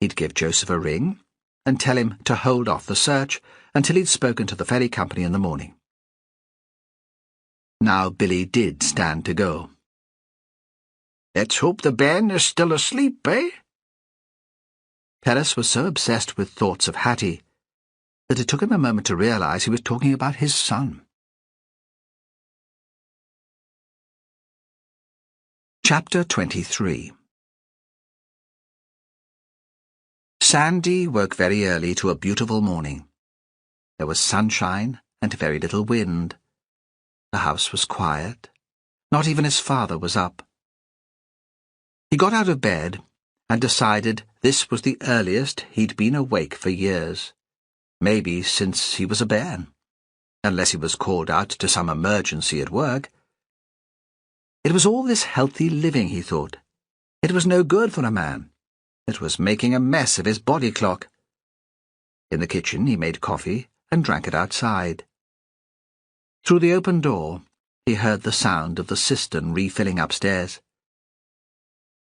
He'd give Joseph a ring and tell him to hold off the search until he'd spoken to the ferry company in the morning. Now Billy did stand to go. "Let's hope the Ben is still asleep, eh?" Perez was so obsessed with thoughts of Hattie that it took him a moment to realize he was talking about his son. Chapter 23. Sandy woke very early to a beautiful morning. There was sunshine and very little wind. The house was quiet. Not even his father was up. He got out of bed and decided this was the earliest he'd been awake for years, maybe since he was a bairn, unless he was called out to some emergency at work. It was all this healthy living, he thought. It was no good for a man. It was making a mess of his body clock. In the kitchen he made coffee and drank it outside. Through the open door he heard the sound of the cistern refilling upstairs.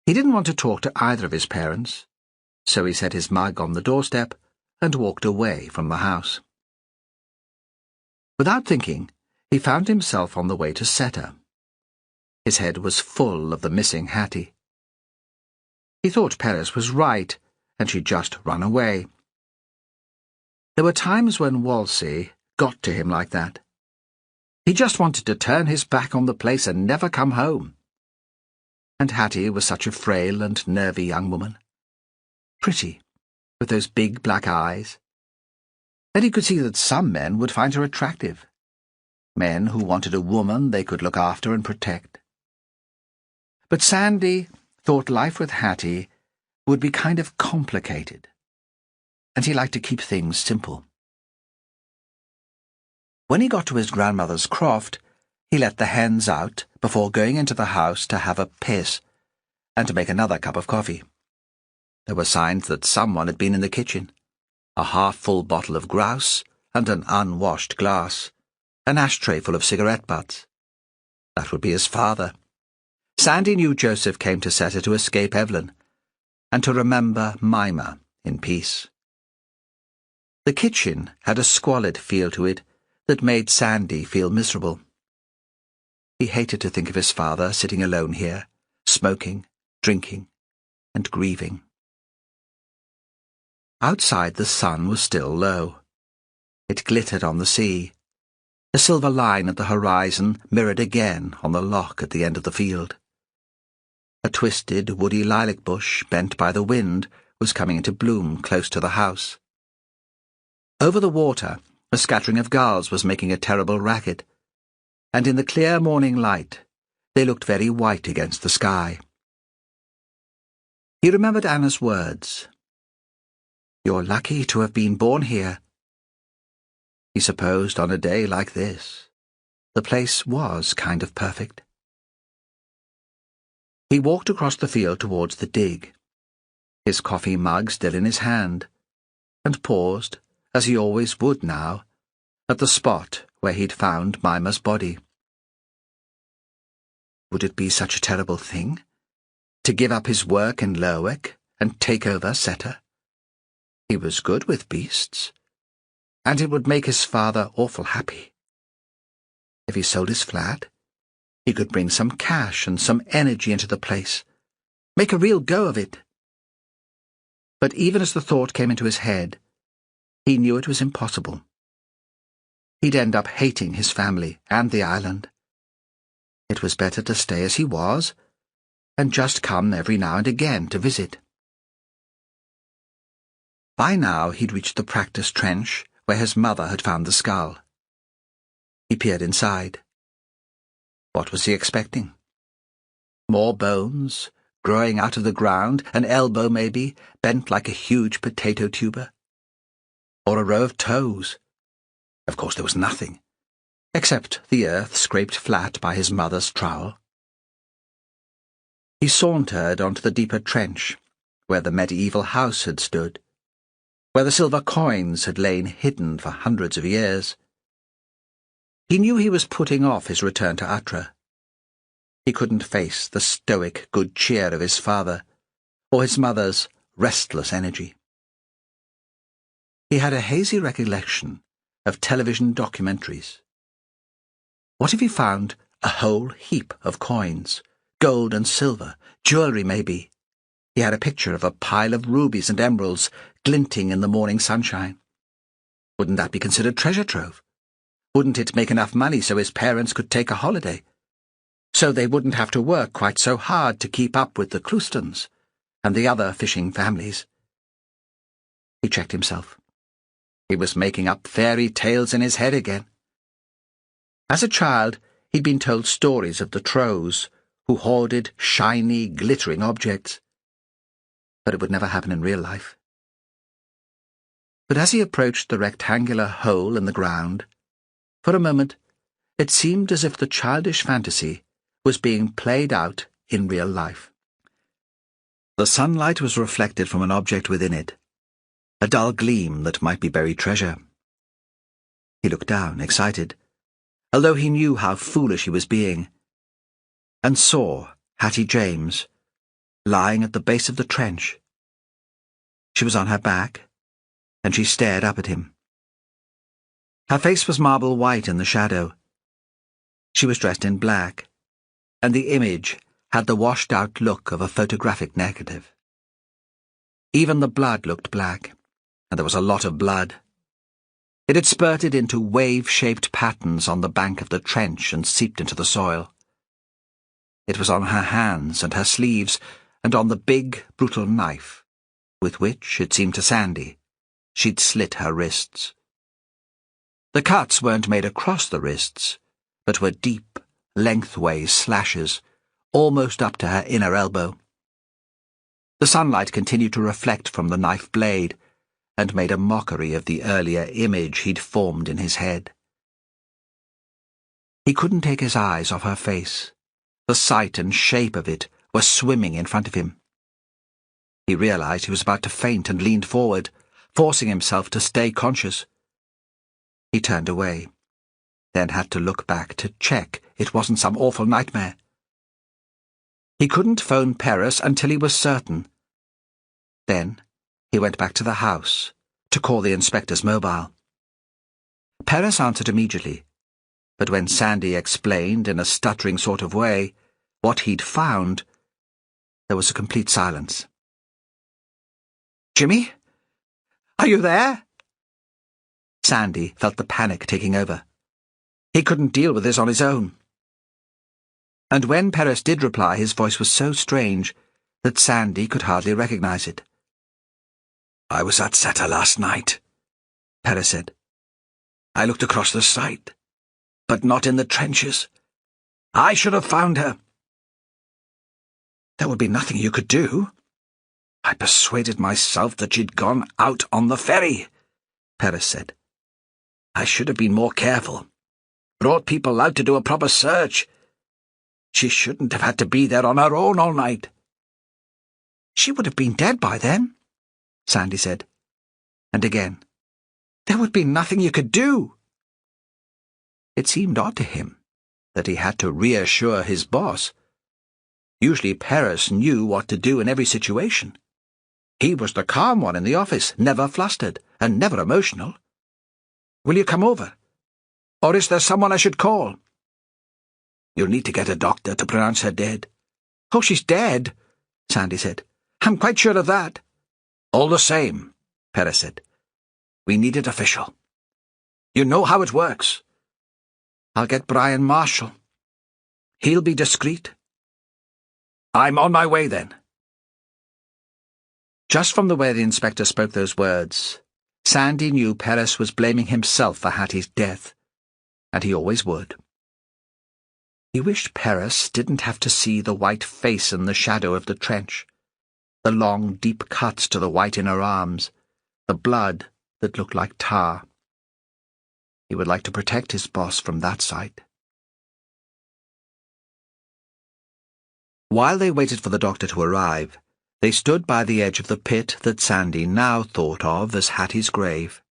He didn't want to talk to either of his parents, so he set his mug on the doorstep and walked away from the house. Without thinking, he found himself on the way to Setter. His head was full of the missing Hattie. He thought Perez was right, and she'd just run away. There were times when Whalsay got to him like that. He just wanted to turn his back on the place and never come home. And Hattie was such a frail and nervy young woman. Pretty, with those big black eyes. And he could see that some men would find her attractive. Men who wanted a woman they could look after and protect. But Sandy thought life with Hattie would be kind of complicated, and he liked to keep things simple. When he got to his grandmother's croft, he let the hens out before going into the house to have a piss and to make another cup of coffee. There were signs that someone had been in the kitchen. A half-full bottle of grouse and an unwashed glass, an ashtray full of cigarette butts. That would be his father. Sandy knew Joseph came to Setter to escape Evelyn, and to remember Mimmer in peace. The kitchen had a squalid feel to it that made Sandy feel miserable. He hated to think of his father sitting alone here, smoking, drinking, and grieving. Outside the sun was still low. It glittered on the sea. The silver line at the horizon mirrored again on the loch at the end of the field. A twisted, woody lilac bush, bent by the wind, was coming into bloom close to the house. Over the water, a scattering of gulls was making a terrible racket, and in the clear morning light, they looked very white against the sky. He remembered Anna's words. "You're lucky to have been born here." He supposed on a day like this, the place was kind of perfect. He walked across the field towards the dig, his coffee mug still in his hand, and paused, as he always would now, at the spot where he'd found Mimmer's body. Would it be such a terrible thing, to give up his work in Lerwick and take over Setter? He was good with beasts, and it would make his father awful happy. If he sold his flat, he could bring some cash and some energy into the place, make a real go of it. But even as the thought came into his head, he knew it was impossible. He'd end up hating his family and the island. It was better to stay as he was, and just come every now and again to visit. By now he'd reached the practice trench where his mother had found the skull. He peered inside. What was he expecting? More bones, growing out of the ground, an elbow maybe, bent like a huge potato tuber? Or a row of toes? Of course there was nothing, except the earth scraped flat by his mother's trowel. He sauntered onto the deeper trench, where the medieval house had stood, where the silver coins had lain hidden for hundreds of years. He knew he was putting off his return to Atra. He couldn't face the stoic good cheer of his father, or his mother's restless energy. He had a hazy recollection of television documentaries. What if he found a whole heap of coins, gold and silver, jewellery maybe? He had a picture of a pile of rubies and emeralds glinting in the morning sunshine. Wouldn't that be considered treasure trove? Wouldn't it make enough money so his parents could take a holiday? So they wouldn't have to work quite so hard to keep up with the Cloustons and the other fishing families. He checked himself. He was making up fairy tales in his head again. As a child, he'd been told stories of the Trows, who hoarded shiny, glittering objects. But it would never happen in real life. But as he approached the rectangular hole in the ground, for a moment, it seemed as if the childish fantasy was being played out in real life. The sunlight was reflected from an object within it, a dull gleam that might be buried treasure. He looked down, excited, although he knew how foolish he was being, and saw Hattie James lying at the base of the trench. She was on her back, and she stared up at him. Her face was marble white in the shadow. She was dressed in black, and the image had the washed-out look of a photographic negative. Even the blood looked black, and there was a lot of blood. It had spurted into wave-shaped patterns on the bank of the trench and seeped into the soil. It was on her hands and her sleeves, and on the big, brutal knife, with which, it seemed to Sandy, she'd slit her wrists. The cuts weren't made across the wrists, but were deep, lengthways slashes, almost up to her inner elbow. The sunlight continued to reflect from the knife blade, and made a mockery of the earlier image he'd formed in his head. He couldn't take his eyes off her face. The sight and shape of it were swimming in front of him. He realized he was about to faint and leaned forward, forcing himself to stay conscious. He turned away, then had to look back to check it wasn't some awful nightmare. He couldn't phone Perez until he was certain. Then he went back to the house to call the inspector's mobile. Perez answered immediately, but when Sandy explained in a stuttering sort of way what he'd found, there was a complete silence. "Jimmy? Are you there?" Sandy felt the panic taking over. He couldn't deal with this on his own. And when Perez did reply, his voice was so strange that Sandy could hardly recognize it. "I was at Seta last night," Perez said. "I looked across the site, but not in the trenches. I should have found her." "There would be nothing you could do." "I persuaded myself that she'd gone out on the ferry," Perez said. "I should have been more careful. Brought people out to do a proper search. She shouldn't have had to be there on her own all night." "She would have been dead by then," Sandy said. And again, "There would be nothing you could do." It seemed odd to him that he had to reassure his boss. Usually Perez knew what to do in every situation. He was the calm one in the office, never flustered, and never emotional. "Will you come over? Or is there someone I should call?" "You'll need to get a doctor to pronounce her dead." "Oh, she's dead," Sandy said. "I'm quite sure of that." "All the same," Perez said, "we need it official. You know how it works." "I'll get Brian Marshall. He'll be discreet." "I'm on my way, then." Just from the way the inspector spoke those words, Sandy knew Perez was blaming himself for Hattie's death, and he always would. He wished Perez didn't have to see the white face in the shadow of the trench, the long, deep cuts to the white inner arms, the blood that looked like tar. He would like to protect his boss from that sight. While they waited for the doctor to arrive, they stood by the edge of the pit that Sandy now thought of as Hattie's grave.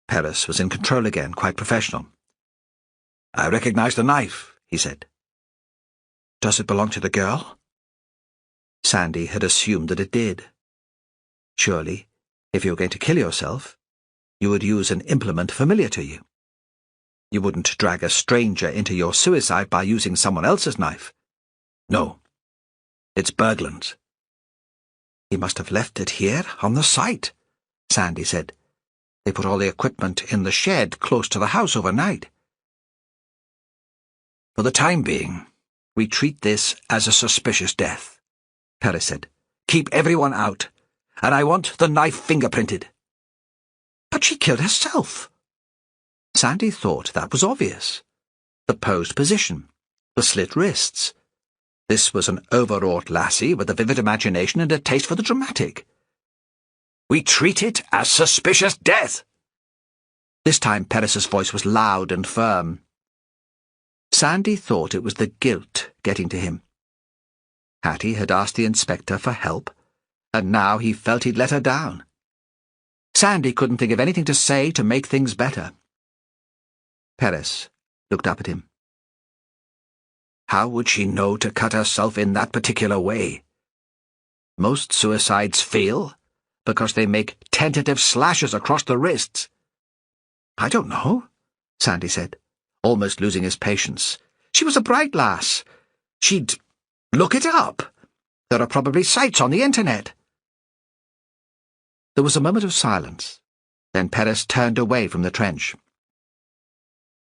Perez was in control again, quite professional. "I recognize the knife," he said. "Does it belong to the girl?" Sandy had assumed that it did. Surely, if you were going to kill yourself, you would use an implement familiar to you. You wouldn't drag a stranger into your suicide by using someone else's knife. "No, it's Berglund's." "He must have left it here on the site," Sandy said. They put all the equipment in the shed close to the house overnight. For the time being, we treat this as a suspicious death, Perez said. Keep everyone out, and I want the knife fingerprinted. But she killed herself. Sandy thought that was obvious. The posed position, the slit wrists. This was an overwrought lassie with a vivid imagination and a taste for the dramatic. We treat it as suspicious death. This time Perez's voice was loud and firm. Sandy thought it was the guilt getting to him. Hattie had asked the inspector for help, and now he felt he'd let her down. Sandy couldn't think of anything to say to make things better. Perez looked up at him. How would she know to cut herself in that particular way? Most suicides fail because they make tentative slashes across the wrists. I don't know, Sandy said, almost losing his patience. She was a bright lass. She'd look it up. There are probably sites on the internet. There was a moment of silence. Then Perez turned away from the trench.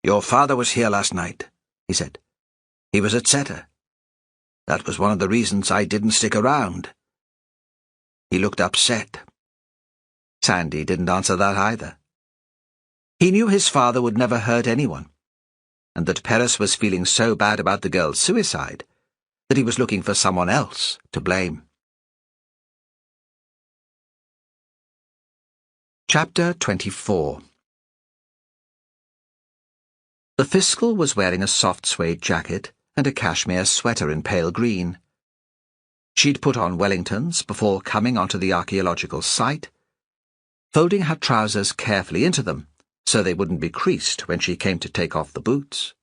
Your father was here last night, he said. He was at Seta. That was one of the reasons I didn't stick around. He looked upset. Sandy didn't answer that either. He knew his father would never hurt anyone, and that Perez was feeling so bad about the girl's suicide that he was looking for someone else to blame. Chapter 24. The Fiscal was wearing a soft suede jacket and a cashmere sweater in pale green. She'd put on Wellingtons before coming onto the archaeological site, folding her trousers carefully into them so they wouldn't be creased when she came to take off the boots.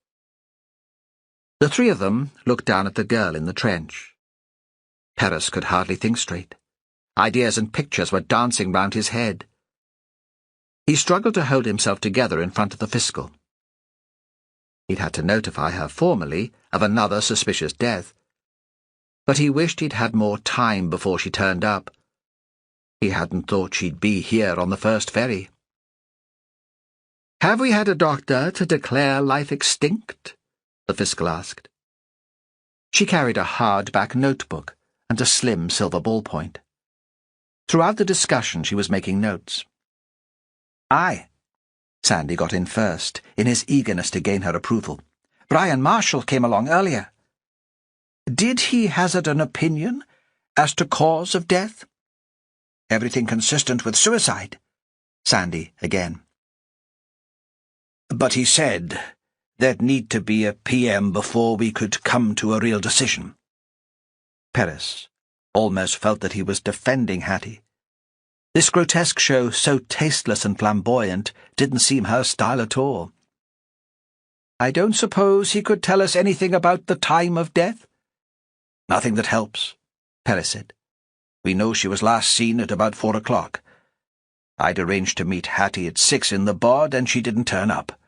The three of them looked down at the girl in the trench. Perez could hardly think straight. Ideas and pictures were dancing round his head. He struggled to hold himself together in front of the Fiscal. He'd had to notify her formally of another suspicious death, but he wished he'd had more time before she turned up. He hadn't thought she'd be here on the first ferry. "Have we had a doctor to declare life extinct?" the Fiscal asked. She carried a hardback notebook and a slim silver ballpoint. Throughout the discussion she was making notes. "Aye." Sandy got in first, in his eagerness to gain her approval. "Brian Marshall came along earlier." "Did he hazard an opinion as to cause of death?" "Everything consistent with suicide." Sandy again. But he said there'd need to be a PM before we could come to a real decision. Perez almost felt that he was defending Hattie. This grotesque show, so tasteless and flamboyant, didn't seem her style at all. "I don't suppose he could tell us anything about the time of death?" "Nothing that helps," Perez said. "We know she was last seen at about 4 o'clock. I'd arranged to meet Hattie at 6 in the bod, and she didn't turn up.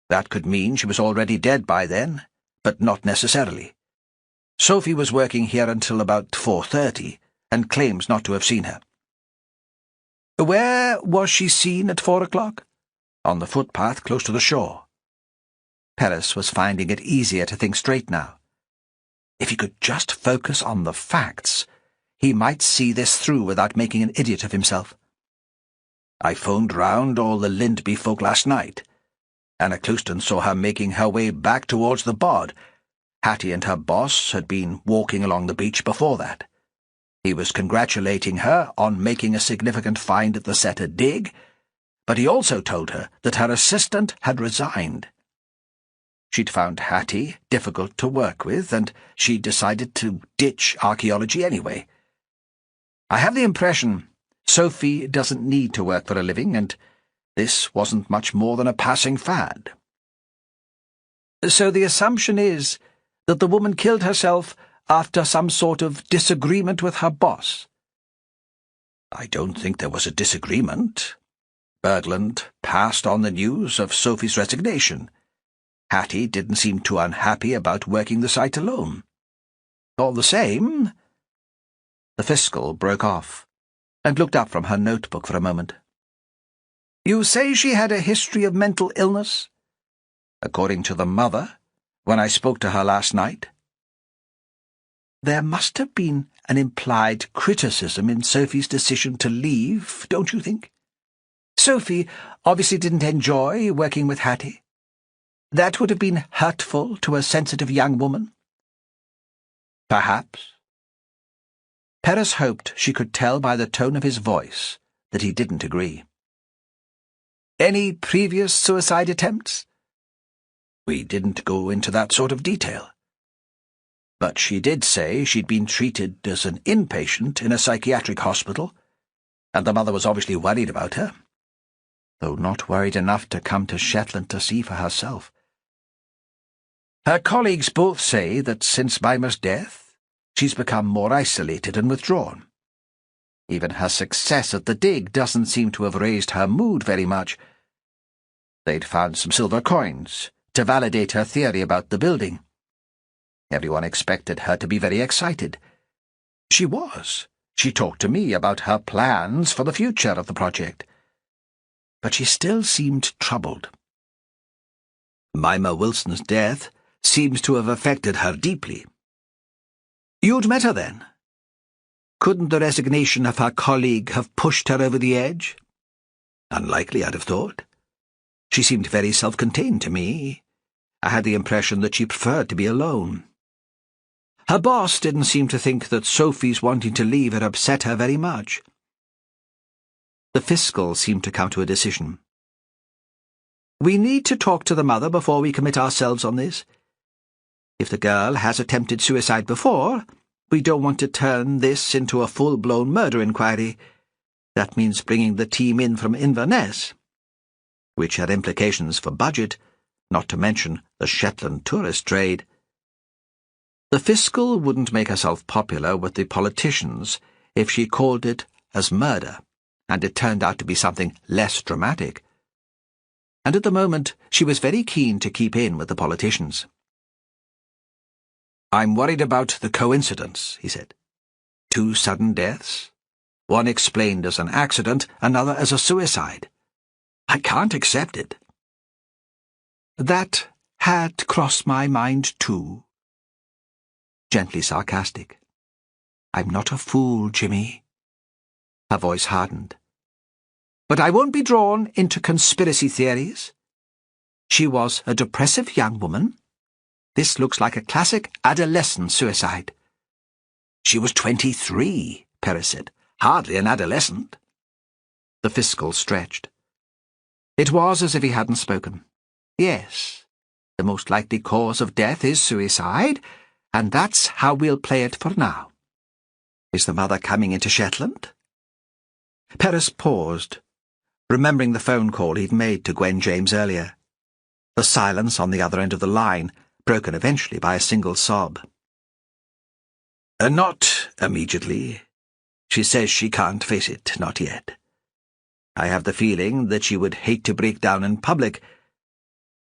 That could mean she was already dead by then, but not necessarily. Sophie was working here until about 4:30, and claims not to have seen her." "Where was she seen at 4 o'clock?" "On the footpath close to the shore." Perez was finding it easier to think straight now. If he could just focus on the facts, he might see this through without making an idiot of himself. "I phoned round all the Lindby folk last night. Anna Clouston saw her making her way back towards the bod. Hattie and her boss had been walking along the beach before that. He was congratulating her on making a significant find at the Seta dig, but he also told her that her assistant had resigned. She'd found Hattie difficult to work with, and she'd decided to ditch archaeology anyway. I have the impression Sophie doesn't need to work for a living, and this wasn't much more than a passing fad." "So the assumption is that the woman killed herself after some sort of disagreement with her boss?" "I don't think there was a disagreement. Berglund passed on the news of Sophie's resignation. Hattie didn't seem too unhappy about working the site alone. All the same—" The Fiscal broke off and looked up from her notebook for a moment. You say she had a history of mental illness? According to the mother, when I spoke to her last night. There must have been an implied criticism in Sophie's decision to leave, don't you think? Sophie obviously didn't enjoy working with Hattie. That would have been hurtful to a sensitive young woman. Perhaps. Perez hoped she could tell by the tone of his voice that he didn't agree. Any previous suicide attempts? We didn't go into that sort of detail. But she did say she'd been treated as an inpatient in a psychiatric hospital, and the mother was obviously worried about her, though not worried enough to come to Shetland to see for herself. Her colleagues both say that since Mimmer's death, she's become more isolated and withdrawn. Even her success at the dig doesn't seem to have raised her mood very much. They'd found some silver coins to validate her theory about the building. Everyone expected her to be very excited. She was. She talked to me about her plans for the future of the project. But she still seemed troubled. Mimmer Wilson's death seems to have affected her deeply. You'd met her then? Couldn't the resignation of her colleague have pushed her over the edge? Unlikely, I'd have thought. She seemed very self-contained to me. I had the impression that she preferred to be alone. Her boss didn't seem to think that Sophie's wanting to leave had upset her very much. The fiscal seemed to come to a decision. We need to talk to the mother before we commit ourselves on this. If the girl has attempted suicide before, we don't want to turn this into a full-blown murder inquiry. That means bringing the team in from Inverness, which had implications for budget, not to mention the Shetland tourist trade. The fiscal wouldn't make herself popular with the politicians if she called it as murder, and it turned out to be something less dramatic. And at the moment, she was very keen to keep in with the politicians. I'm worried about the coincidence, he said. 2 sudden deaths, one explained as an accident, another as a suicide. I can't accept it. That had crossed my mind too. Gently sarcastic. I'm not a fool, Jimmy. Her voice hardened. But I won't be drawn into conspiracy theories. She was a depressive young woman. This looks like a classic adolescent suicide. She was 23, Perez said. Hardly an adolescent. The fiscal stretched. It was as if he hadn't spoken. Yes, the most likely cause of death is suicide, and that's how we'll play it for now. Is the mother coming into Shetland? Perez paused, remembering the phone call he'd made to Gwen James earlier. The silence on the other end of the line, broken eventually by a single sob. Not immediately. She says she can't face it, not yet. I have the feeling that she would hate to break down in public,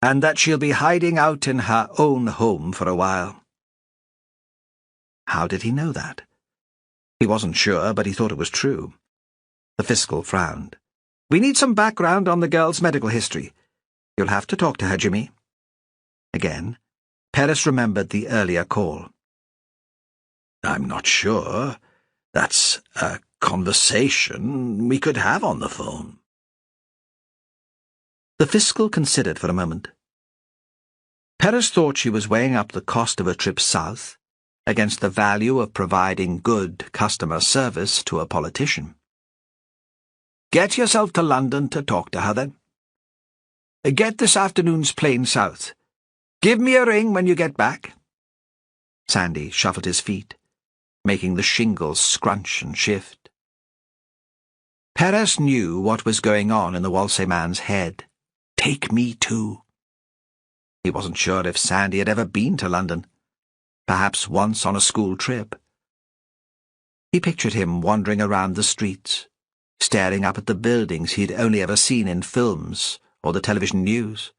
and that she'll be hiding out in her own home for a while. How did he know that? He wasn't sure, but he thought it was true. The fiscal frowned. We need some background on the girl's medical history. You'll have to talk to her, Jimmy. Again, Perez remembered the earlier call. I'm not sure. That's a conversation we could have on the phone. The fiscal considered for a moment. Perez thought she was weighing up the cost of a trip south against the value of providing good customer service to a politician. Get yourself to London to talk to her, then. Get this afternoon's plane south. Give me a ring when you get back. Sandy shuffled his feet, making the shingles scrunch and shift. Perez knew what was going on in the Whalsay man's head. Take me too. He wasn't sure if Sandy had ever been to London, perhaps once on a school trip. He pictured him wandering around the streets, staring up at the buildings he'd only ever seen in films or the television news.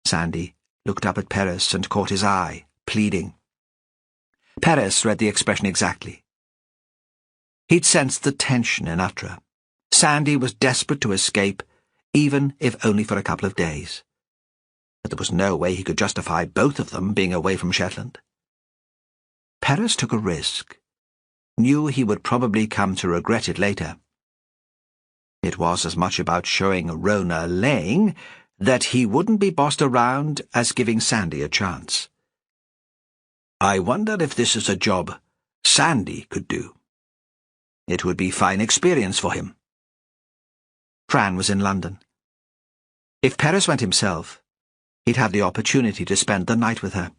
Sandy looked up at Perez and caught his eye, pleading. Perez read the expression exactly. He'd sensed the tension in Uttara, Sandy was desperate to escape, even if only for a couple of days. But there was no way he could justify both of them being away from Shetland. Perez took a risk, knew he would probably come to regret it later. It was as much about showing Rona Lang that he wouldn't be bossed around as giving Sandy a chance. I wonder if this is a job Sandy could do. It would be fine experience for him. Fran was in London. If Perez went himself, he'd have the opportunity to spend the night with her.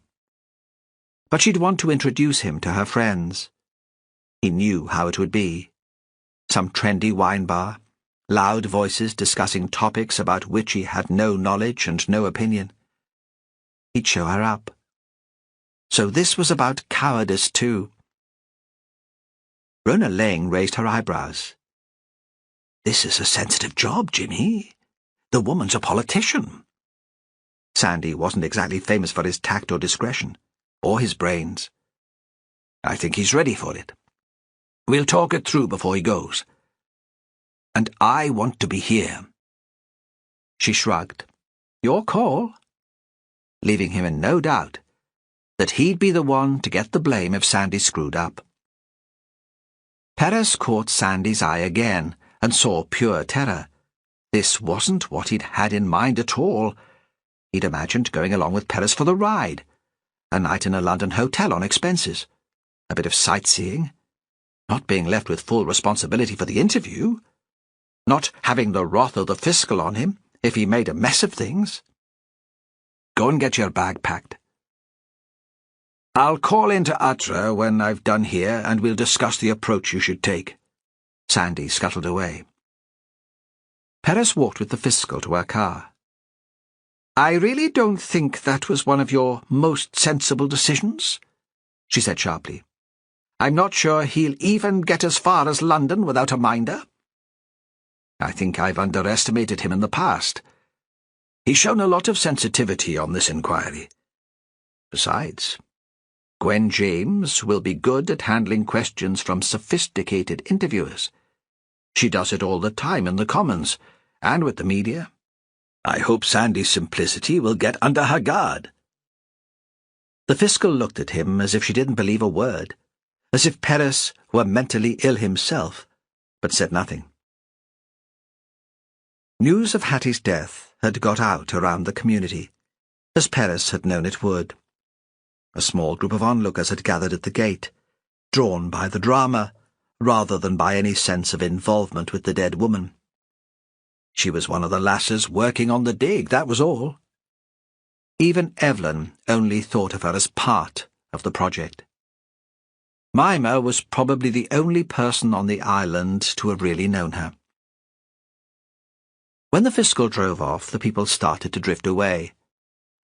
But she'd want to introduce him to her friends. He knew how it would be. Some trendy wine bar, loud voices discussing topics about which he had no knowledge and no opinion. He'd show her up. So this was about cowardice too. Rona Lang raised her eyebrows. This is a sensitive job, Jimmy. The woman's a politician. Sandy wasn't exactly famous for his tact or discretion, or his brains. I think he's ready for it. We'll talk it through before he goes. And I want to be here. She shrugged. Your call. Leaving him in no doubt that he'd be the one to get the blame if Sandy screwed up. Perez caught Sandy's eye again and saw pure terror. This wasn't what he'd had in mind at all. He'd imagined going along with Perez for the ride, a night in a London hotel on expenses, a bit of sightseeing, not being left with full responsibility for the interview, not having the wrath of the fiscal on him if he made a mess of things. Go and get your bag packed. I'll call into Atra when I've done here, and we'll discuss the approach you should take. Sandy scuttled away. Perez walked with the fiscal to her car. I really don't think that was one of your most sensible decisions, she said sharply. I'm not sure he'll even get as far as London without a minder. I think I've underestimated him in the past. He's shown a lot of sensitivity on this inquiry. Besides, Gwen James will be good at handling questions from sophisticated interviewers. She does it all the time in the Commons, and with the media. I hope Sandy's simplicity will get under her guard. The fiscal looked at him as if she didn't believe a word, as if Perez were mentally ill himself, but said nothing. News of Hattie's death had got out around the community, as Perez had known it would. A small group of onlookers had gathered at the gate, drawn by the drama, rather than by any sense of involvement with the dead woman. She was one of the lasses working on the dig, that was all. Even Evelyn only thought of her as part of the project. Mimmer was probably the only person on the island to have really known her. When the fiscal drove off, the people started to drift away,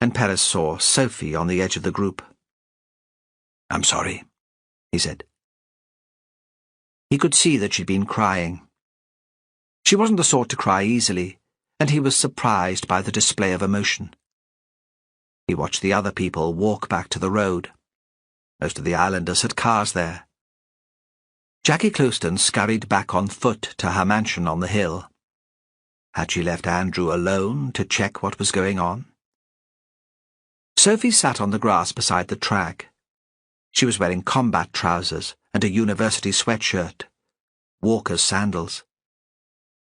and Perez saw Sophie on the edge of the group. I'm sorry, he said. He could see that she'd been crying. She wasn't the sort to cry easily, and he was surprised by the display of emotion. He watched the other people walk back to the road. Most of the islanders had cars there. Jackie Clouston scurried back on foot to her mansion on the hill. Had she left Andrew alone to check what was going on? Sophie sat on the grass beside the track. She was wearing combat trousers and a university sweatshirt, walker's sandals.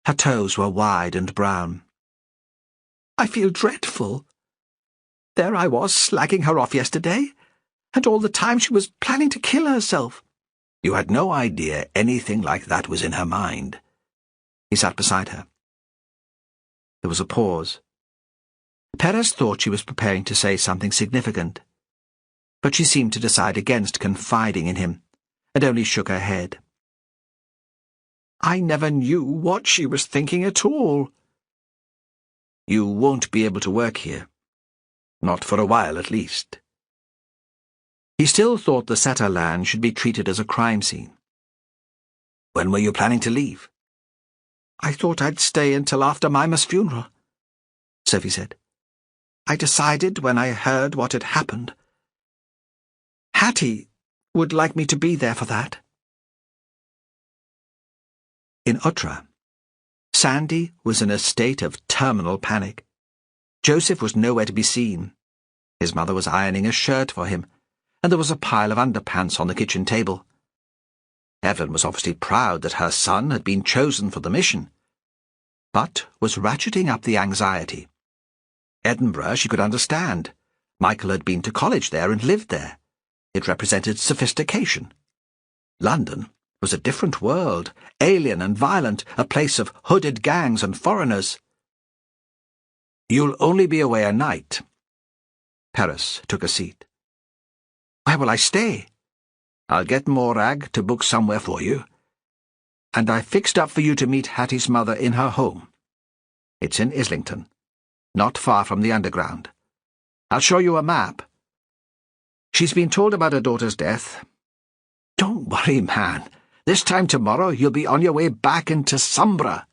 Her toes were wide and brown. I feel dreadful. There I was, slagging her off yesterday, and all the time she was planning to kill herself. You had no idea anything like that was in her mind. He sat beside her. There was a pause. Perez thought she was preparing to say something significant, but she seemed to decide against confiding in him, and only shook her head. I never knew what she was thinking at all. You won't be able to work here. Not for a while, at least. He still thought the Setter land should be treated as a crime scene. When were you planning to leave? I thought I'd stay until after Mimmer's funeral, Sophie said. I decided when I heard what had happened. Hattie would like me to be there for that. In Utra, Sandy was in a state of terminal panic. Joseph was nowhere to be seen. His mother was ironing a shirt for him, and there was a pile of underpants on the kitchen table. Evelyn was obviously proud that her son had been chosen for the mission, but was ratcheting up the anxiety. Edinburgh she could understand. Michael had been to college there and lived there. It represented sophistication. London was a different world, alien and violent, a place of hooded gangs and foreigners. "You'll only be away a night." Perez took a seat. "Where will I stay?" "I'll get Morag to book somewhere for you. And I fixed up for you to meet Hattie's mother in her home. It's in Islington, not far from the Underground. I'll show you a map. She's been told about her daughter's death. Don't worry, man. This time tomorrow you'll be on your way back into Sombra."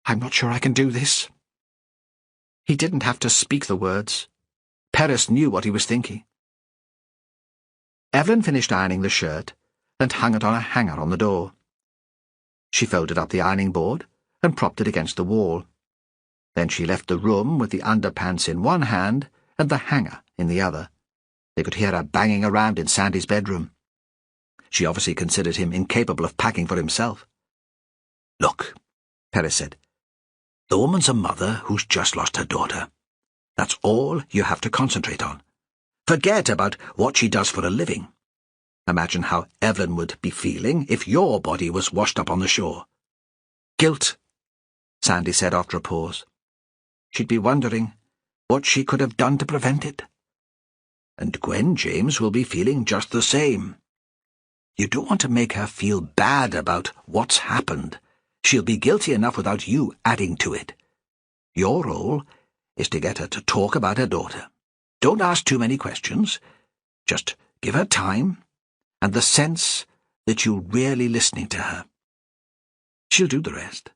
"I'm not sure I can do this." He didn't have to speak the words. Perez knew what he was thinking. Evelyn finished ironing the shirt and hung it on a hanger on the door. She folded up the ironing board and propped it against the wall. Then she left the room with the underpants in one hand and the hanger in the other. They could hear her banging around in Sandy's bedroom. She obviously considered him incapable of packing for himself. "Look," Perez said, "the woman's a mother who's just lost her daughter. That's all you have to concentrate on. Forget about what she does for a living. Imagine how Evelyn would be feeling if your body was washed up on the shore." "Guilt," Sandy said after a pause. "She'd be wondering what she could have done to prevent it." "And Gwen James will be feeling just the same. You don't want to make her feel bad about what's happened. She'll be guilty enough without you adding to it. Your role is to get her to talk about her daughter. Don't ask too many questions. Just give her time and the sense that you're really listening to her. She'll do the rest."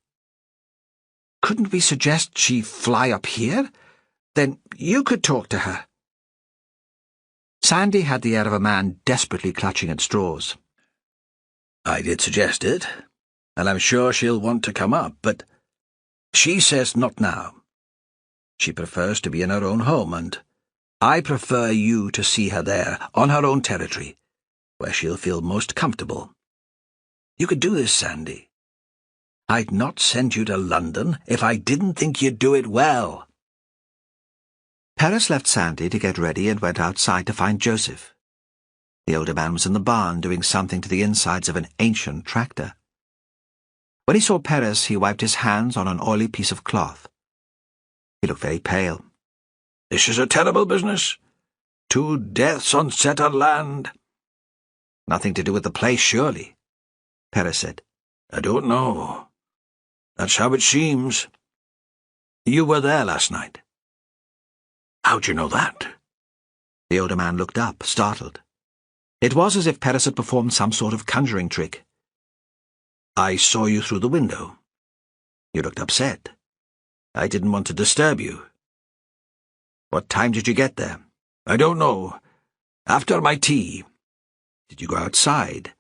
"Couldn't we suggest she fly up here? Then you could talk to her." Sandy had the air of a man desperately clutching at straws. "I did suggest it, and I'm sure she'll want to come up, but she says not now. She prefers to be in her own home, and I prefer you to see her there, on her own territory, where she'll feel most comfortable. You could do this, Sandy. I'd not send you to London if I didn't think you'd do it well." Perez left Sandy to get ready and went outside to find Joseph. The older man was in the barn doing something to the insides of an ancient tractor. When he saw Perez, he wiped his hands on an oily piece of cloth. He looked very pale. "This is a terrible business. 2 deaths on Setter land." "Nothing to do with the place, surely," Perez said. "I don't know. That's how it seems. You were there last night." "How'd you know that?" The older man looked up, startled. It was as if Perez had performed some sort of conjuring trick. "I saw you through the window. You looked upset. I didn't want to disturb you." "What time did you get there?" "I don't know. After my tea." "Did you go outside?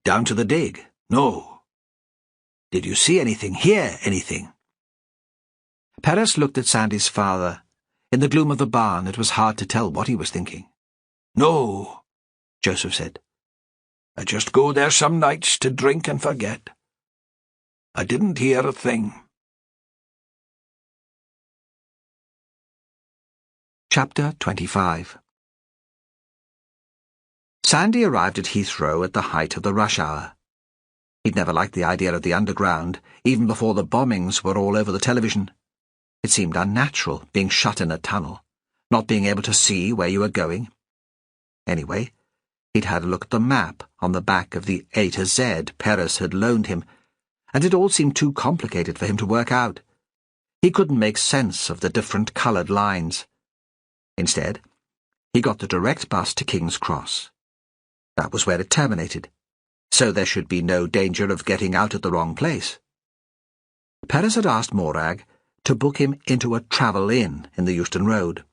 "Down to the dig." "No." "Did you see anything, hear anything?" Perez looked at Sandy's father. In the gloom of the barn, it was hard to tell what he was thinking. "No," Joseph said. "I just go there some nights to drink and forget. I didn't hear a thing." Chapter 25. Sandy arrived at Heathrow at the height of the rush hour. He'd never liked the idea of the Underground, even before the bombings were all over the television. It seemed unnatural, being shut in a tunnel, not being able to see where you were going. Anyway, he'd had a look at the map on the back of the A to Z Perez had loaned him, and it all seemed too complicated for him to work out. He couldn't make sense of the different coloured lines. Instead, he got the direct bus to King's Cross. That was where it terminated, so there should be no danger of getting out at the wrong place. Perez had asked Morag to book him into a travel inn in the Euston Road.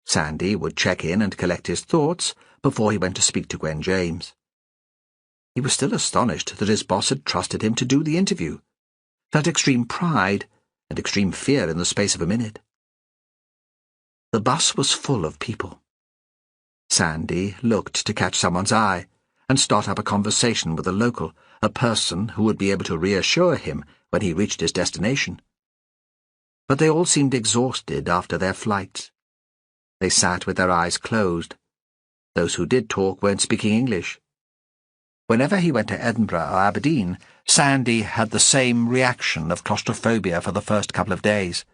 Sandy would check in and collect his thoughts before he went to speak to Gwen James. He was still astonished that his boss had trusted him to do the interview. felt extreme pride and extreme fear in the space of a minute. The bus was full of people. Sandy looked to catch someone's eye and start up a conversation with a local, a person who would be able to reassure him when he reached his destination. But they all seemed exhausted after their flights. They sat with their eyes closed. Those who did talk weren't speaking English. Whenever he went to Edinburgh or Aberdeen, Sandy had the same reaction of claustrophobia for the first couple of days.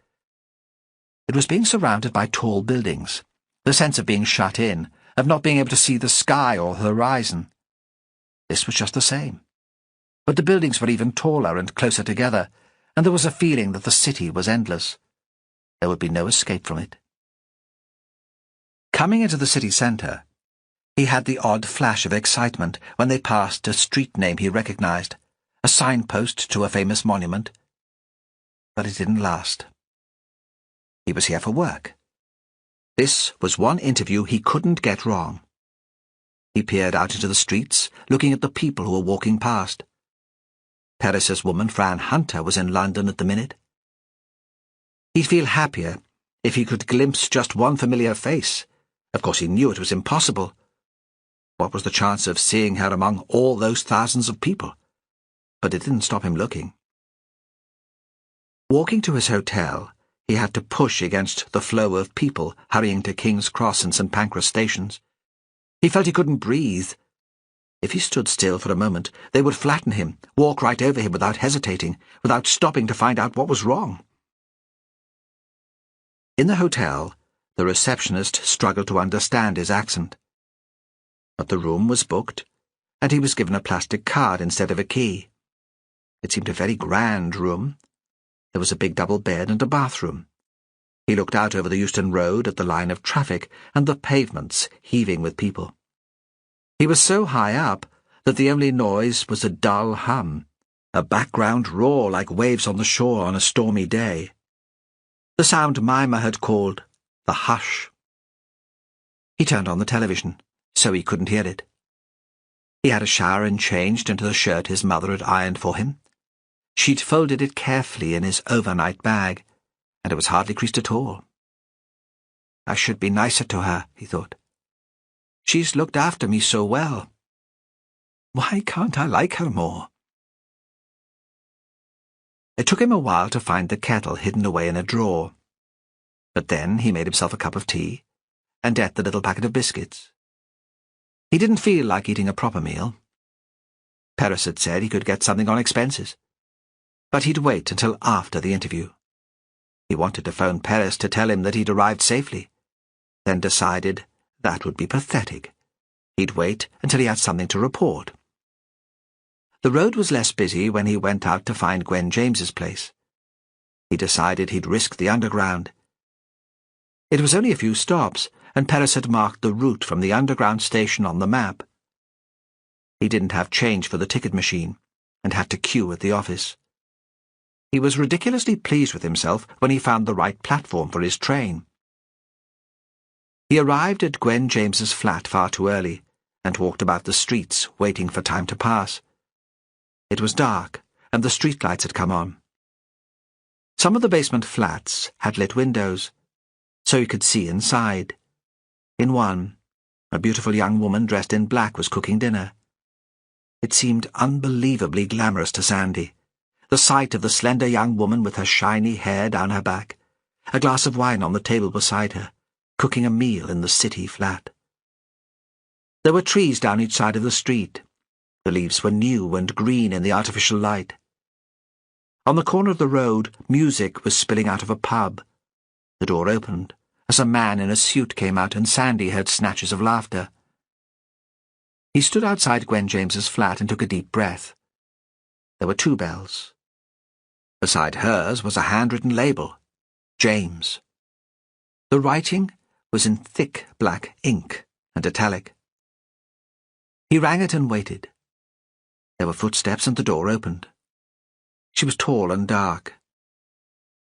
It was being surrounded by tall buildings, the sense of being shut in, of not being able to see the sky or the horizon. This was just the same. But the buildings were even taller and closer together, and there was a feeling that the city was endless. There would be no escape from it. Coming into the city centre, he had the odd flash of excitement when they passed a street name he recognized, a signpost to a famous monument. But it didn't last. He was here for work. This was one interview he couldn't get wrong. He peered out into the streets, looking at the people who were walking past. Perez's woman, Fran Hunter, was in London at the minute. He'd feel happier if he could glimpse just one familiar face. Of course, he knew it was impossible. What was the chance of seeing her among all those thousands of people? But it didn't stop him looking. Walking to his hotel, he had to push against the flow of people hurrying to King's Cross and St. Pancras stations. He felt he couldn't breathe. If he stood still for a moment, they would flatten him, walk right over him without hesitating, without stopping to find out what was wrong. In the hotel, the receptionist struggled to understand his accent. But the room was booked, and he was given a plastic card instead of a key. It seemed a very grand room. There was a big double bed and a bathroom. He looked out over the Euston Road at the line of traffic and the pavements heaving with people. He was so high up that the only noise was a dull hum, a background roar like waves on the shore on a stormy day. The sound Mimmer had called the hush. He turned on the television, so he couldn't hear it. He had a shower and changed into the shirt his mother had ironed for him. She'd folded it carefully in his overnight bag, and it was hardly creased at all. I should be nicer to her, he thought. She's looked after me so well. Why can't I like her more? It took him a while to find the kettle hidden away in a drawer. But then he made himself a cup of tea, and ate the little packet of biscuits. He didn't feel like eating a proper meal. Perez had said he could get something on expenses. But he'd wait until after the interview. He wanted to phone Perez to tell him that he'd arrived safely, then decided that would be pathetic. He'd wait until he had something to report. The road was less busy when he went out to find Gwen James's place. He decided he'd risk the underground. It was only a few stops, and Perez had marked the route from the underground station on the map. He didn't have change for the ticket machine, and had to queue at the office. He was ridiculously pleased with himself when he found the right platform for his train. He arrived at Gwen James's flat far too early, and walked about the streets, waiting for time to pass. It was dark, and the streetlights had come on. Some of the basement flats had lit windows, so he could see inside. In one, a beautiful young woman dressed in black was cooking dinner. It seemed unbelievably glamorous to Sandy. The sight of the slender young woman with her shiny hair down her back, a glass of wine on the table beside her, cooking a meal in the city flat. There were trees down each side of the street. The leaves were new and green in the artificial light. On the corner of the road, music was spilling out of a pub. The door opened as a man in a suit came out, and Sandy heard snatches of laughter. He stood outside Gwen James's flat and took a deep breath. There were 2 bells. Beside hers was a handwritten label, James. The writing was in thick black ink and italic. He rang it and waited. There were footsteps and the door opened. She was tall and dark.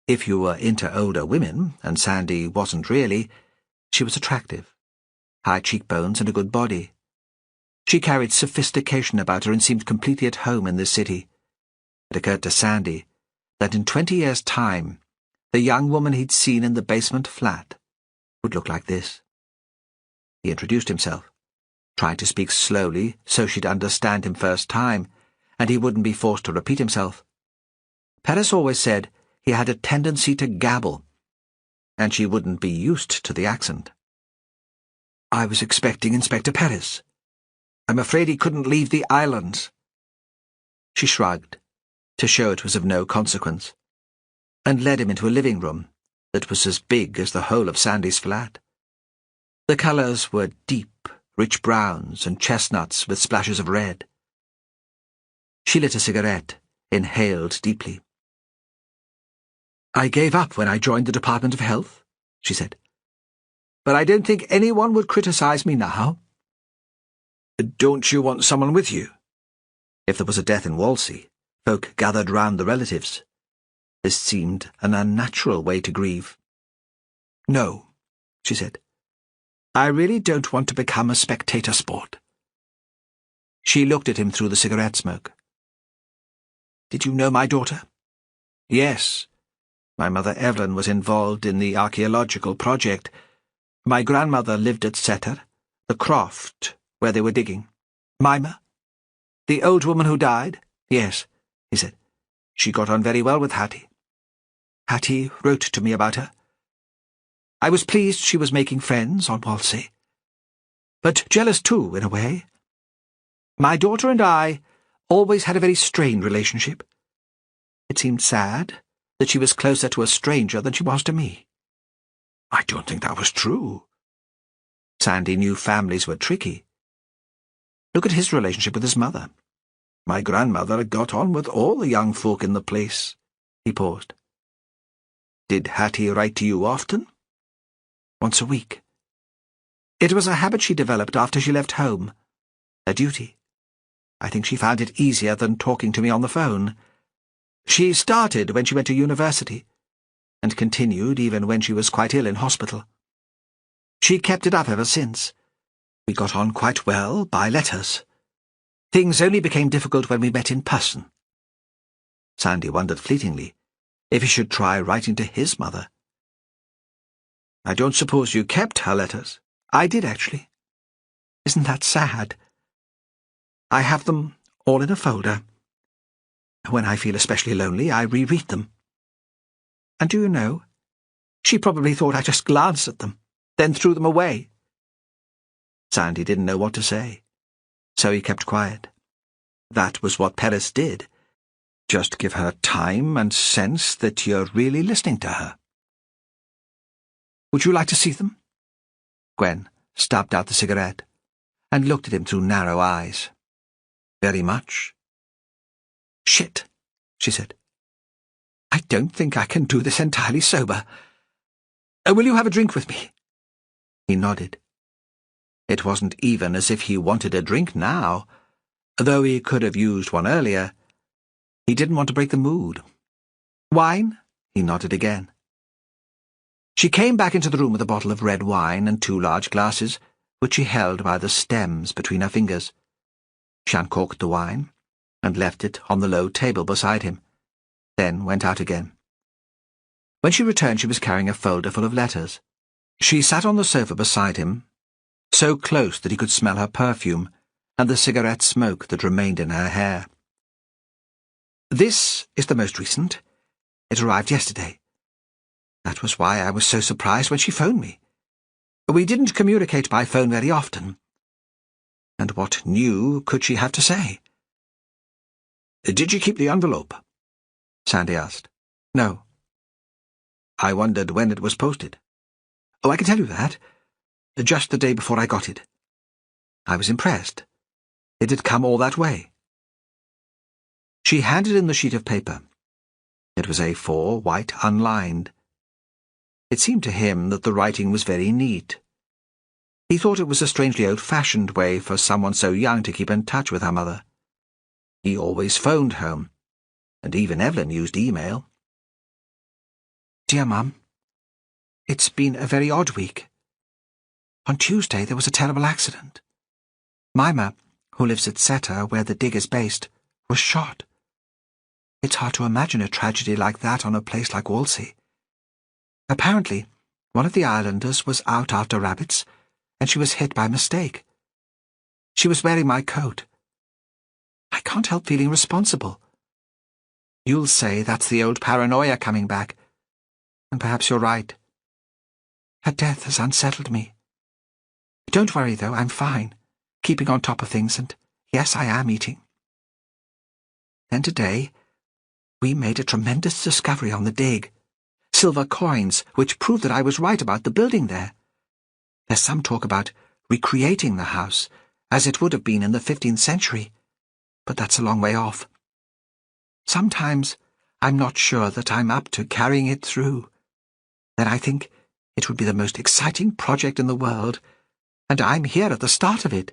If you were into older women, and Sandy wasn't really, she was attractive. High cheekbones and a good body. She carried sophistication about her and seemed completely at home in this city. It occurred to Sandy that in 20 years' time, the young woman he'd seen in the basement flat would look like this. He introduced himself, tried to speak slowly so she'd understand him first time, and he wouldn't be forced to repeat himself. Perez always said he had a tendency to gabble, and she wouldn't be used to the accent. "I was expecting Inspector Perez. I'm afraid he couldn't leave the islands." She shrugged, to show it was of no consequence, and led him into a living room that was as big as the whole of Sandy's flat. The colours were deep, rich browns and chestnuts with splashes of red. She lit a cigarette, inhaled deeply. "I gave up when I joined the Department of Health," she said. "But I don't think anyone would criticize me now." "Don't you want someone with you?" If there was a death in Whalsay, folk gathered round the relatives. This seemed an unnatural way to grieve. "No," she said. "I really don't want to become a spectator sport." She looked at him through the cigarette smoke. "Did you know my daughter?" "Yes. My mother Evelyn was involved in the archaeological project. My grandmother lived at Setter, the croft where they were digging." "Mimmer? The old woman who died?" "Yes," he said. "She got on very well with Hattie. Hattie wrote to me about her. I was pleased she was making friends on Whalsay, but jealous too, in a way. My daughter and I always had a very strained relationship. It seemed sad that she was closer to a stranger than she was to me." "I don't think that was true." Sandy knew families were tricky. Look at his relationship with his mother. My grandmother got on with all the young folk in the place. He paused. "Did Hattie write to you often?" "Once a week. It was a habit she developed after she left home. A duty. I think she found it easier than talking to me on the phone. She started when she went to university, and continued even when she was quite ill in hospital. She kept it up ever since. We got on quite well by letters. Things only became difficult when we met in person." Sandy wondered fleetingly if he should try writing to his mother. "I don't suppose you kept her letters?" "I did, actually. Isn't that sad? I have them all in a folder. When I feel especially lonely, I reread them. And do you know, she probably thought I just glanced at them, then threw them away." Sandy didn't know what to say, so he kept quiet. That was what Perez did. Just give her time and sense that you're really listening to her. "Would you like to see them?" Gwen stubbed out the cigarette and looked at him through narrow eyes. "Very much." "Shit," she said. "I don't think I can do this entirely sober. Will you have a drink with me?" He nodded. It wasn't even as if he wanted a drink now, though he could have used one earlier. He didn't want to break the mood. "Wine?" He nodded again. She came back into the room with a bottle of red wine and 2 large glasses, which she held by the stems between her fingers. She uncorked the wine and left it on the low table beside him, then went out again. When she returned, she was carrying a folder full of letters. She sat on the sofa beside him, so close that he could smell her perfume and the cigarette smoke that remained in her hair. "This is the most recent. It arrived yesterday. That was why I was so surprised when she phoned me. We didn't communicate by phone very often. And what new could she have to say?" "Did you keep the envelope?" Sandy asked. "No." "I wondered when it was posted." "Oh, I can tell you that. Just the day before I got it. I was impressed. It had come all that way." She handed in the sheet of paper. It was A4, white, unlined. It seemed to him that the writing was very neat. He thought it was a strangely old-fashioned way for someone so young to keep in touch with her mother. He always phoned home, and even Evelyn used email. "Dear Mum, it's been a very odd week. On Tuesday there was a terrible accident. Mimmer, who lives at Setter, where the dig is based, was shot. It's hard to imagine a tragedy like that on a place like Whalsay. Apparently, one of the islanders was out after rabbits, and she was hit by mistake. She was wearing my coat. I can't help feeling responsible. You'll say that's the old paranoia coming back, and perhaps you're right. Her death has unsettled me. Don't worry, though, I'm fine, keeping on top of things, and yes, I am eating. Then today, we made a tremendous discovery on the dig. Silver coins, which prove that I was right about the building there. There's some talk about recreating the house, as it would have been in the 15th century, but that's a long way off. Sometimes I'm not sure that I'm up to carrying it through. Then I think it would be the most exciting project in the world, and I'm here at the start of it.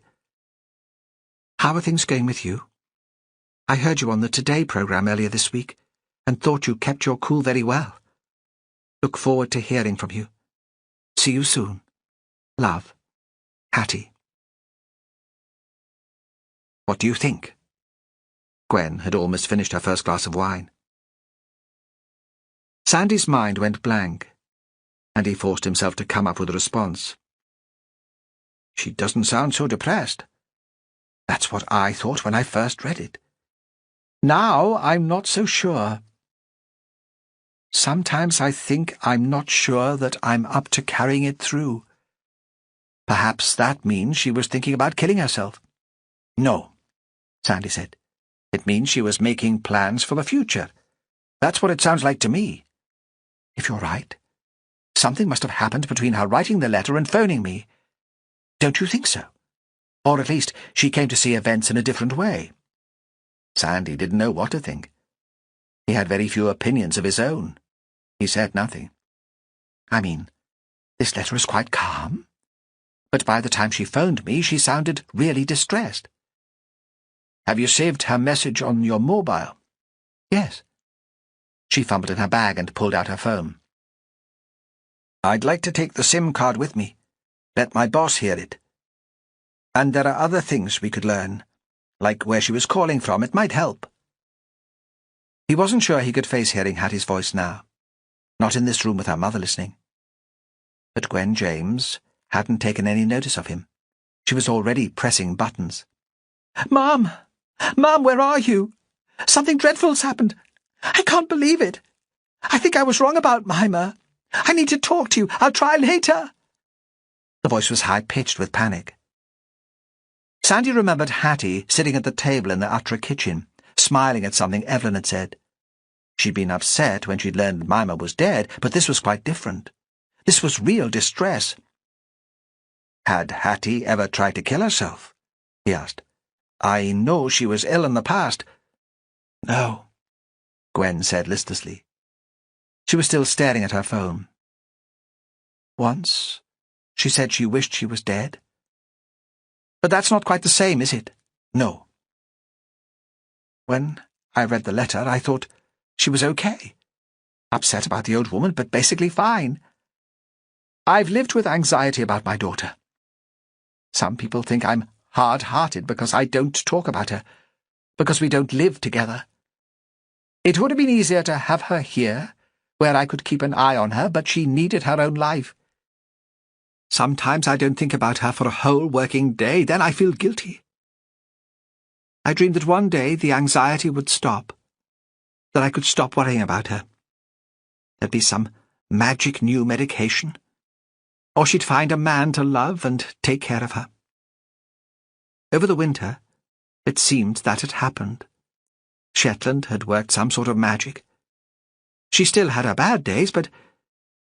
How are things going with you? I heard you on the Today program earlier this week, and thought you kept your cool very well. Look forward to hearing from you. See you soon. Love, Hattie. What do you think? Gwen had almost finished her first glass of wine. Sandy's mind went blank, and he forced himself to come up with a response. She doesn't sound so depressed. That's what I thought when I first read it. Now I'm not so sure. Sometimes I think I'm not sure that I'm up to carrying it through. Perhaps that means she was thinking about killing herself. No, Sandy said. It means she was making plans for the future. That's what it sounds like to me. If you're right, something must have happened between her writing the letter and phoning me. Don't you think so? Or at least she came to see events in a different way. Sandy didn't know what to think. He had very few opinions of his own. He said nothing. I mean, this letter is quite calm. But by the time she phoned me, she sounded really distressed. Have you saved her message on your mobile? Yes. She fumbled in her bag and pulled out her phone. I'd like to take the SIM card with me. Let my boss hear it. And there are other things we could learn, like where she was calling from. It might help. He wasn't sure he could face hearing Hattie's voice now. Not in this room with her mother listening. But Gwen James hadn't taken any notice of him. She was already pressing buttons. Mom! Mom, where are you? Something dreadful's happened. I can't believe it. I think I was wrong about Mimmer. I need to talk to you. I'll try later. The voice was high-pitched with panic. Sandy remembered Hattie sitting at the table in the Uttra kitchen, smiling at something Evelyn had said. She'd been upset when she'd learned Mimmer was dead, but this was quite different. This was real distress. Had Hattie ever tried to kill herself? He asked. I know she was ill in the past. No, Gwen said listlessly. She was still staring at her phone. Once, she said she wished she was dead. But that's not quite the same, is it? No. When I read the letter, I thought she was okay. Upset about the old woman, but basically fine. I've lived with anxiety about my daughter. Some people think I'm hard-hearted because I don't talk about her, because we don't live together. It would have been easier to have her here, where I could keep an eye on her, but she needed her own life. Sometimes I don't think about her for a whole working day, then I feel guilty. I dreamed that one day the anxiety would stop, that I could stop worrying about her. There'd be some magic new medication, or she'd find a man to love and take care of her. Over the winter, it seemed that had happened. Shetland had worked some sort of magic. She still had her bad days, but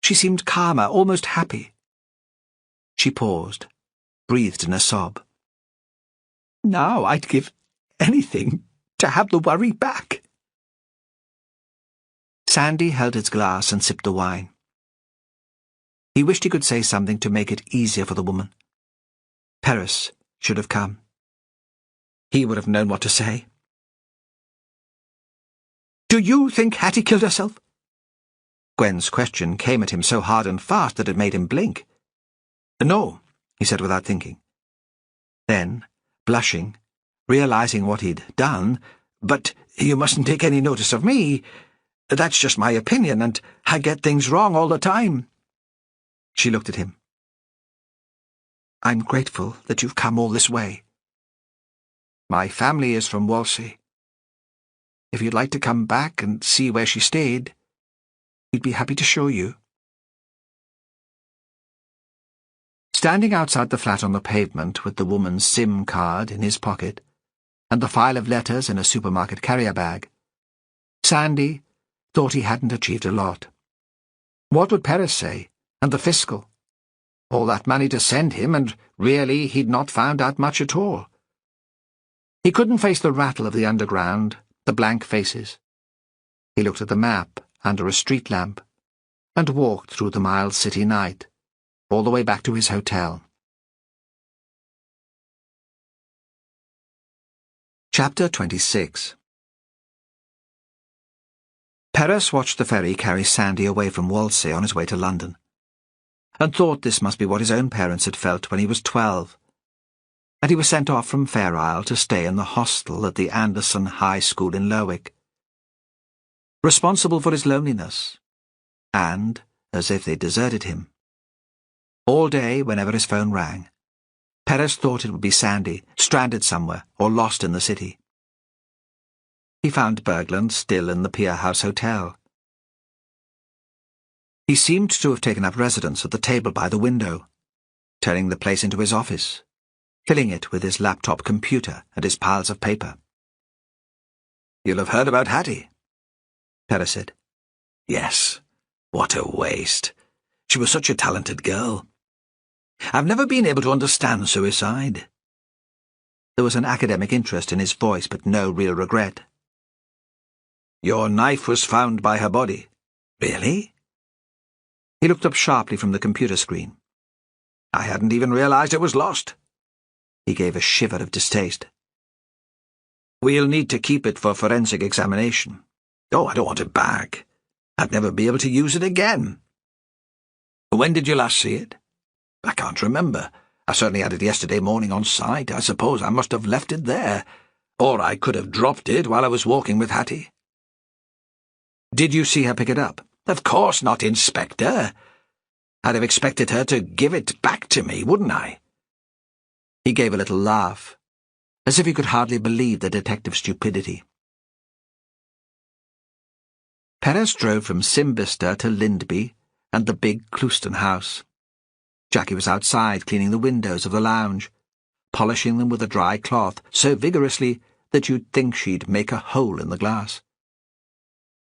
she seemed calmer, almost happy. She paused, breathed in a sob. Now I'd give anything to have the worry back. Sandy held his glass and sipped the wine. He wished he could say something to make it easier for the woman. Perez should have come. He would have known what to say. Do you think Hattie killed herself? Gwen's question came at him so hard and fast that it made him blink. No, he said without thinking. Then, blushing, realizing what he'd done, but you mustn't take any notice of me. That's just my opinion, and I get things wrong all the time." She looked at him. "I'm grateful that you've come all this way. My family is from Whalsay. If you'd like to come back and see where she stayed, we'd be happy to show you." Standing outside the flat on the pavement with the woman's SIM card in his pocket and the file of letters in a supermarket carrier bag, Sandy thought he hadn't achieved a lot. What would Perez say, and the fiscal? All that money to send him, and really he'd not found out much at all. He couldn't face the rattle of the underground, the blank faces. He looked at the map under a street lamp and walked through the mild city night, all the way back to his hotel. Chapter 26. Perez watched the ferry carry Sandy away from Whalsay on his way to London, and thought this must be what his own parents had felt when he was 12, and he was sent off from Fair Isle to stay in the hostel at the Anderson High School in Lerwick. Responsible for his loneliness, and as if they deserted him. All day, whenever his phone rang, Perez thought it would be Sandy, stranded somewhere or lost in the city. He found Bergland still in the Pier House Hotel. He seemed to have taken up residence at the table by the window, turning the place into his office, filling it with his laptop computer and his piles of paper. "You'll have heard about Hattie," Perez said. "Yes. What a waste. She was such a talented girl. I've never been able to understand suicide." There was an academic interest in his voice, but no real regret. "Your knife was found by her body." "Really?" He looked up sharply from the computer screen. "I hadn't even realized it was lost." He gave a shiver of distaste. "We'll need to keep it for forensic examination." "Oh, I don't want it back. I'd never be able to use it again." "When did you last see it?" "I can't remember. I certainly had it yesterday morning on site. I suppose I must have left it there. Or I could have dropped it while I was walking with Hattie." "Did you see her pick it up?" "Of course not, Inspector. I'd have expected her to give it back to me, wouldn't I?" He gave a little laugh, as if he could hardly believe the detective's stupidity. Perez drove from Simbista to Lindby and the big Clouston house. Jackie was outside cleaning the windows of the lounge, polishing them with a dry cloth so vigorously that you'd think she'd make a hole in the glass.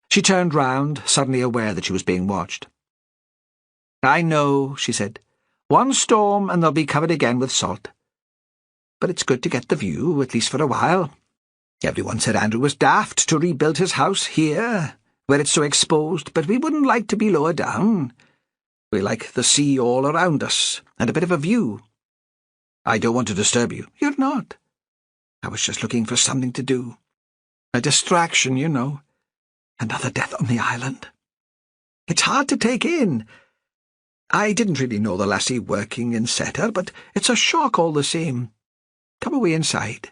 She turned round, suddenly aware that she was being watched. "I know," she said. "One storm and they'll be covered again with salt. But it's good to get the view, at least for a while. Everyone said Andrew was daft to rebuild his house here, where it's so exposed, but we wouldn't like to be lower down. We like the sea all around us, and a bit of a view." "I don't want to disturb you." "You're not. I was just looking for something to do. A distraction, you know. Another death on the island. It's hard to take in. I didn't really know the lassie working in Setter, but it's a shock all the same. Come away inside."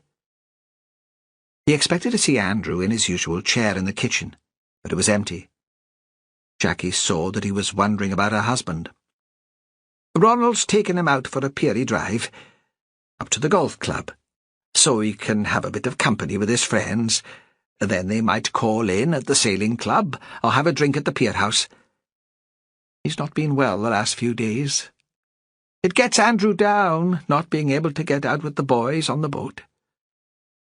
He expected to see Andrew in his usual chair in the kitchen, but it was empty. Jackie saw that he was wondering about her husband. "Ronald's taken him out for a Peary drive, up to the golf club, so he can have a bit of company with his friends. Then they might call in at the sailing club or have a drink at the pier house. He's not been well the last few days. It gets Andrew down, not being able to get out with the boys on the boat.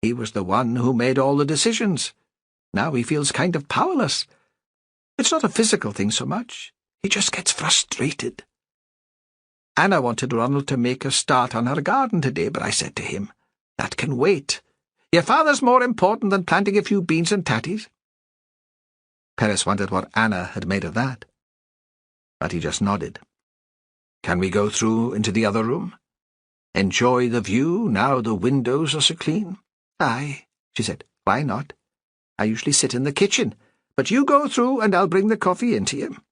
He was the one who made all the decisions. Now he feels kind of powerless. It's not a physical thing so much. He just gets frustrated. Anna wanted Ronald to make a start on her garden today, but I said to him, 'That can wait. Your father's more important than planting a few beans and tatties.'" Perez wondered what Anna had made of that, but he just nodded. "Can we go through into the other room? Enjoy the view now the windows are so clean?" "Aye," she said. "Why not? I usually sit in the kitchen, but you go through and I'll bring the coffee in to you."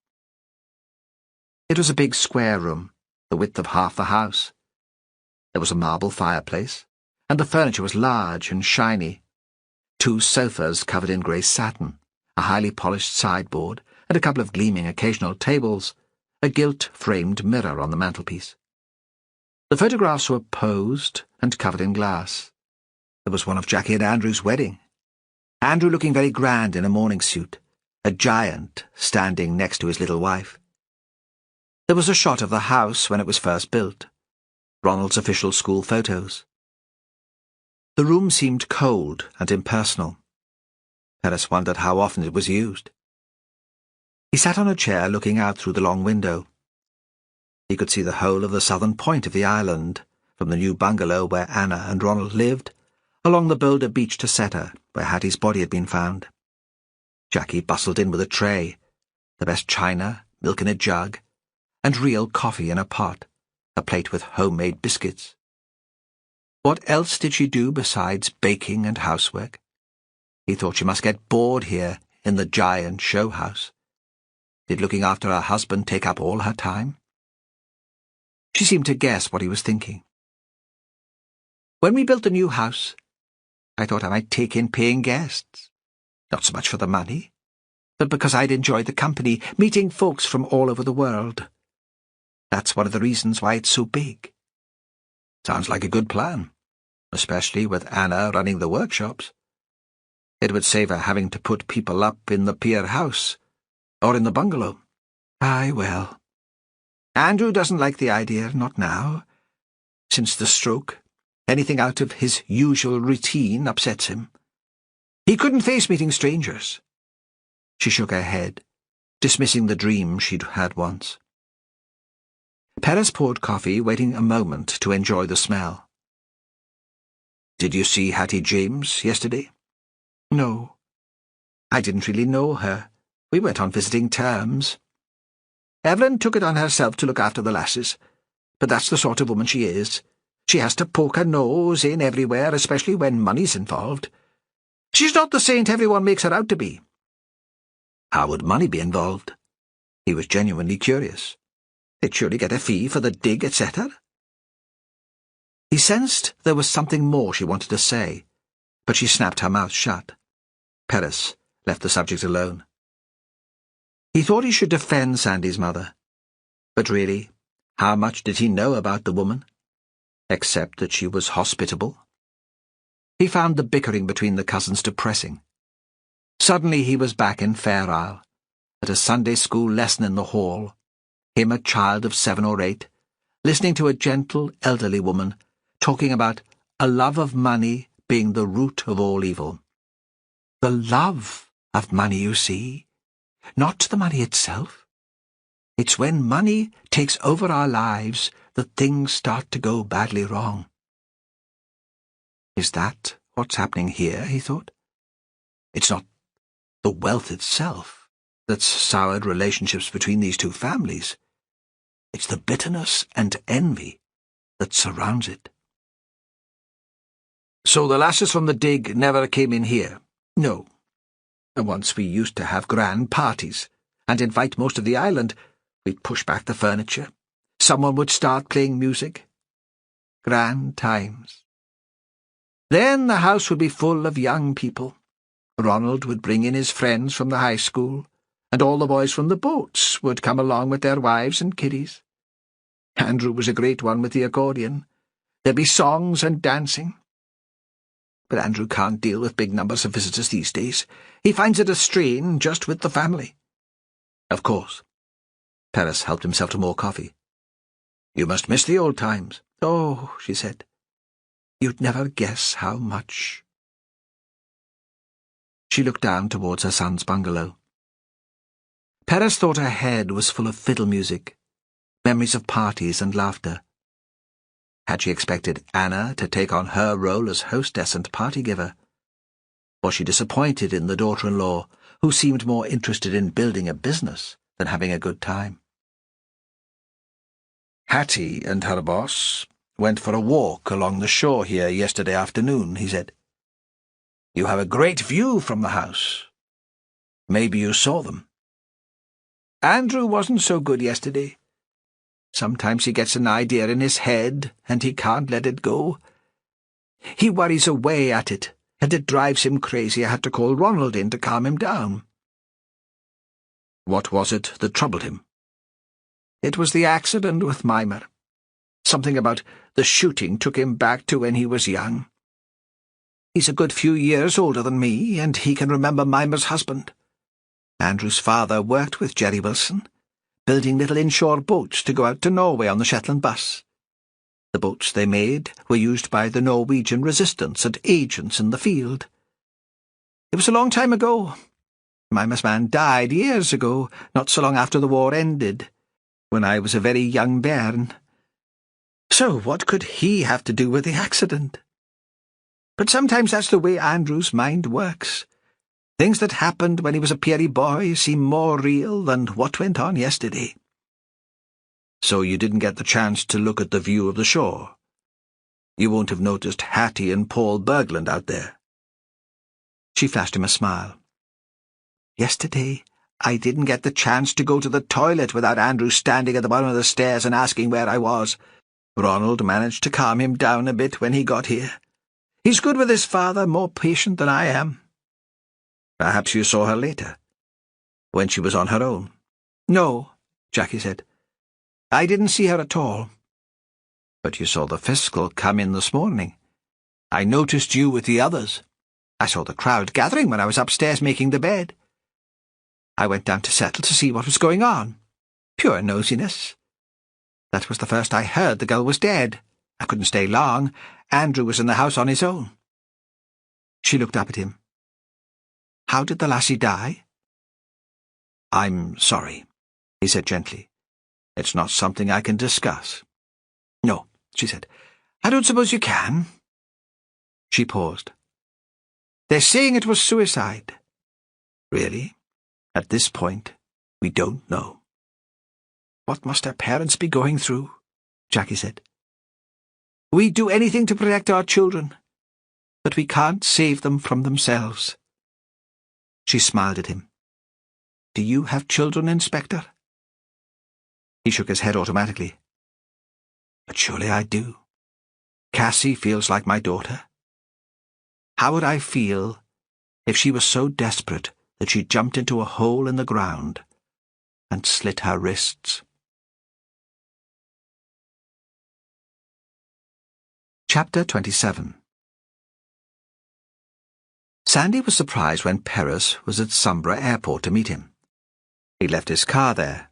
It was a big square room, the width of half the house. There was a marble fireplace, and the furniture was large and shiny. 2 sofas covered in grey satin, a highly polished sideboard, and a couple of gleaming occasional tables, a gilt-framed mirror on the mantelpiece. The photographs were posed and covered in glass. There was one of Jackie and Andrew's wedding. Andrew looking very grand in a morning suit, a giant standing next to his little wife. There was a shot of the house when it was first built, Ronald's official school photos. The room seemed cold and impersonal. Perez wondered how often it was used. He sat on a chair looking out through the long window. He could see the whole of the southern point of the island, from the new bungalow where Anna and Ronald lived, along the boulder beach to Seta, where Hattie's body had been found. Jackie bustled in with a tray, the best china, milk in a jug, and real coffee in a pot, a plate with homemade biscuits. What else did she do besides baking and housework? He thought she must get bored here in the giant show house. Did looking after her husband take up all her time? She seemed to guess what he was thinking. When we built the new house, I thought I might take in paying guests. Not so much for the money, but because I'd enjoy the company, meeting folks from all over the world. That's one of the reasons why it's so big. Sounds like a good plan, especially with Anna running the workshops. It would save her having to put people up in the pier house, or in the bungalow. Aye, well. Andrew doesn't like the idea, not now. Since the stroke, anything out of his usual routine upsets him. He couldn't face meeting strangers. She shook her head, dismissing the dream she'd had once. Perez poured coffee, waiting a moment to enjoy the smell. "Did you see Hattie James yesterday?" "No. I didn't really know her. We went on visiting terms. Evelyn took it on herself to look after the lasses, but that's the sort of woman she is. She has to poke her nose in everywhere, especially when money's involved. She's not the saint everyone makes her out to be." How would money be involved? He was genuinely curious. They'd surely get a fee for the dig, etc. He sensed there was something more she wanted to say, but she snapped her mouth shut. Perez left the subject alone. He thought he should defend Sandy's mother, but really, how much did he know about the woman? Except that she was hospitable. He found the bickering between the cousins depressing. Suddenly he was back in Fair Isle, at a Sunday school lesson in the hall, him a child of 7 or 8, listening to a gentle, elderly woman talking about a love of money being the root of all evil. The love of money, you see, not the money itself. It's when money takes over our lives that things start to go badly wrong. Is that what's happening here, he thought? It's not the wealth itself that's soured relationships between these two families. It's the bitterness and envy that surrounds it. "So the lasses from the dig never came in here?" "No. Once we used to have grand parties, and invite most of the island. We'd push back the furniture. Someone would start playing music. Grand times. Then the house would be full of young people. Ronald would bring in his friends from the high school, and all the boys from the boats would come along with their wives and kiddies. Andrew was a great one with the accordion. There'd be songs and dancing. But Andrew can't deal with big numbers of visitors these days. He finds it a strain just with the family." "Of course." Perez helped himself to more coffee. "You must miss the old times." "Oh," she said, "you'd never guess how much." She looked down towards her son's bungalow. Perez thought her head was full of fiddle music, memories of parties and laughter. Had she expected Anna to take on her role as hostess and party-giver? Was she disappointed in the daughter-in-law, who seemed more interested in building a business than having a good time? "Hattie and her boss went for a walk along the shore here yesterday afternoon," he said. "You have a great view from the house. Maybe you saw them." "Andrew wasn't so good yesterday. Sometimes he gets an idea in his head, and he can't let it go. He worries away at it, and it drives him crazy. I had to call Ronald in to calm him down." "What was it that troubled him?" "It was the accident with Mimmer. Something about the shooting took him back to when he was young. He's a good few years older than me, and he can remember Mimmer's husband. Andrew's father worked with Jerry Wilson, building little inshore boats to go out to Norway on the Shetland bus. The boats they made were used by the Norwegian resistance and agents in the field. It was a long time ago. Mimmer's man died years ago, not so long after the war ended, when I was a very young bairn. So what could he have to do with the accident? But sometimes that's the way Andrew's mind works. Things that happened when he was a peery boy seem more real than what went on yesterday." "So you didn't get the chance to look at the view of the shore? You won't have noticed Hattie and Paul Bergland out there?" She flashed him a smile. "Yesterday, I didn't get the chance to go to the toilet without Andrew standing at the bottom of the stairs and asking where I was. Ronald managed to calm him down a bit when he got here. He's good with his father, more patient than I am." "Perhaps you saw her later, when she was on her own?" "No," Jackie said. "I didn't see her at all." "But you saw the fiscal come in this morning. I noticed you with the others." "I saw the crowd gathering when I was upstairs making the bed. I went down to settle to see what was going on. Pure nosiness. That was the first I heard the girl was dead. I couldn't stay long. Andrew was in the house on his own." She looked up at him. "How did the lassie die?" "I'm sorry," he said gently. "It's not something I can discuss." "No," she said. "I don't suppose you can." She paused. "They're saying it was suicide." "Really? At this point, we don't know." "What must her parents be going through?" Jackie said. "We do anything to protect our children, but we can't save them from themselves." She smiled at him. "Do you have children, Inspector?" He shook his head automatically. "But surely I do. Cassie feels like my daughter." "How would I feel if she was so desperate that she jumped into a hole in the ground and slit her wrists?" Chapter 27. Sandy was surprised when Perez was at Sumborough Airport to meet him. He'd left his car there,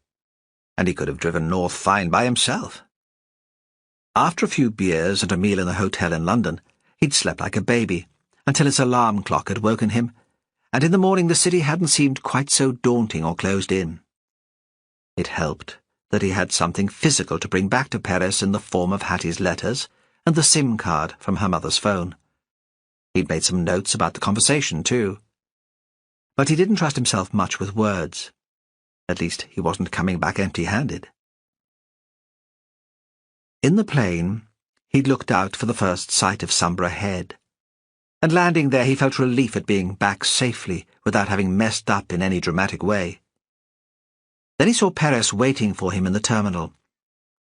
and he could have driven north fine by himself. After a few beers and a meal in a hotel in London, he'd slept like a baby, until his alarm clock had woken him, and in the morning the city hadn't seemed quite so daunting or closed in. It helped that he had something physical to bring back to Perez in the form of Hattie's letters and the SIM card from her mother's phone. He'd made some notes about the conversation, too. But he didn't trust himself much with words. At least he wasn't coming back empty-handed. In the plane, he'd looked out for the first sight of Sumborough Head, and landing there he felt relief at being back safely without having messed up in any dramatic way. Then he saw Perez waiting for him in the terminal,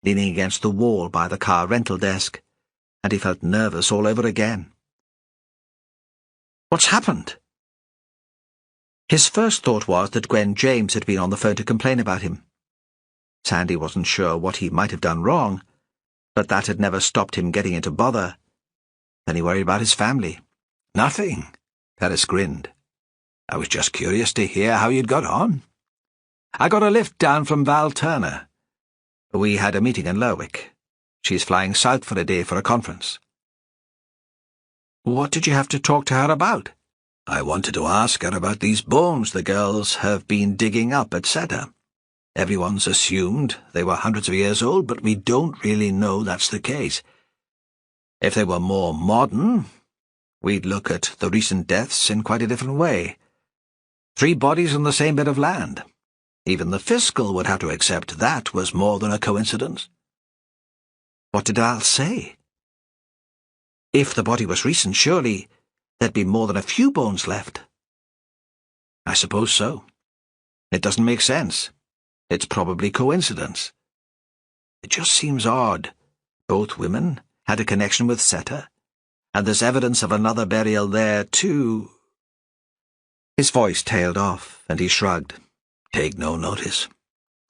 leaning against the wall by the car rental desk, and he felt nervous all over again. "What's happened?" His first thought was that Gwen James had been on the phone to complain about him. Sandy wasn't sure what he might have done wrong, but that had never stopped him getting into bother. Then he worried about his family. "Nothing," Perez grinned. "I was just curious to hear how you'd got on. I got a lift down from Val Turner. We had a meeting in Lerwick. She's flying south for a day for a conference." "What did you have to talk to her about?" "I wanted to ask her about these bones the girls have been digging up at Seta. Everyone's assumed they were hundreds of years old, but we don't really know that's the case. If they were more modern, we'd look at the recent deaths in quite a different way. 3 bodies on the same bit of land. Even the fiscal would have to accept that was more than a coincidence." "What did Al say?" "If the body was recent, surely there'd be more than a few bones left." "I suppose so. It doesn't make sense. It's probably coincidence. It just seems odd. Both women had a connection with Seta, And there's evidence of another burial there, too. His voice tailed off, and he shrugged. Take no notice.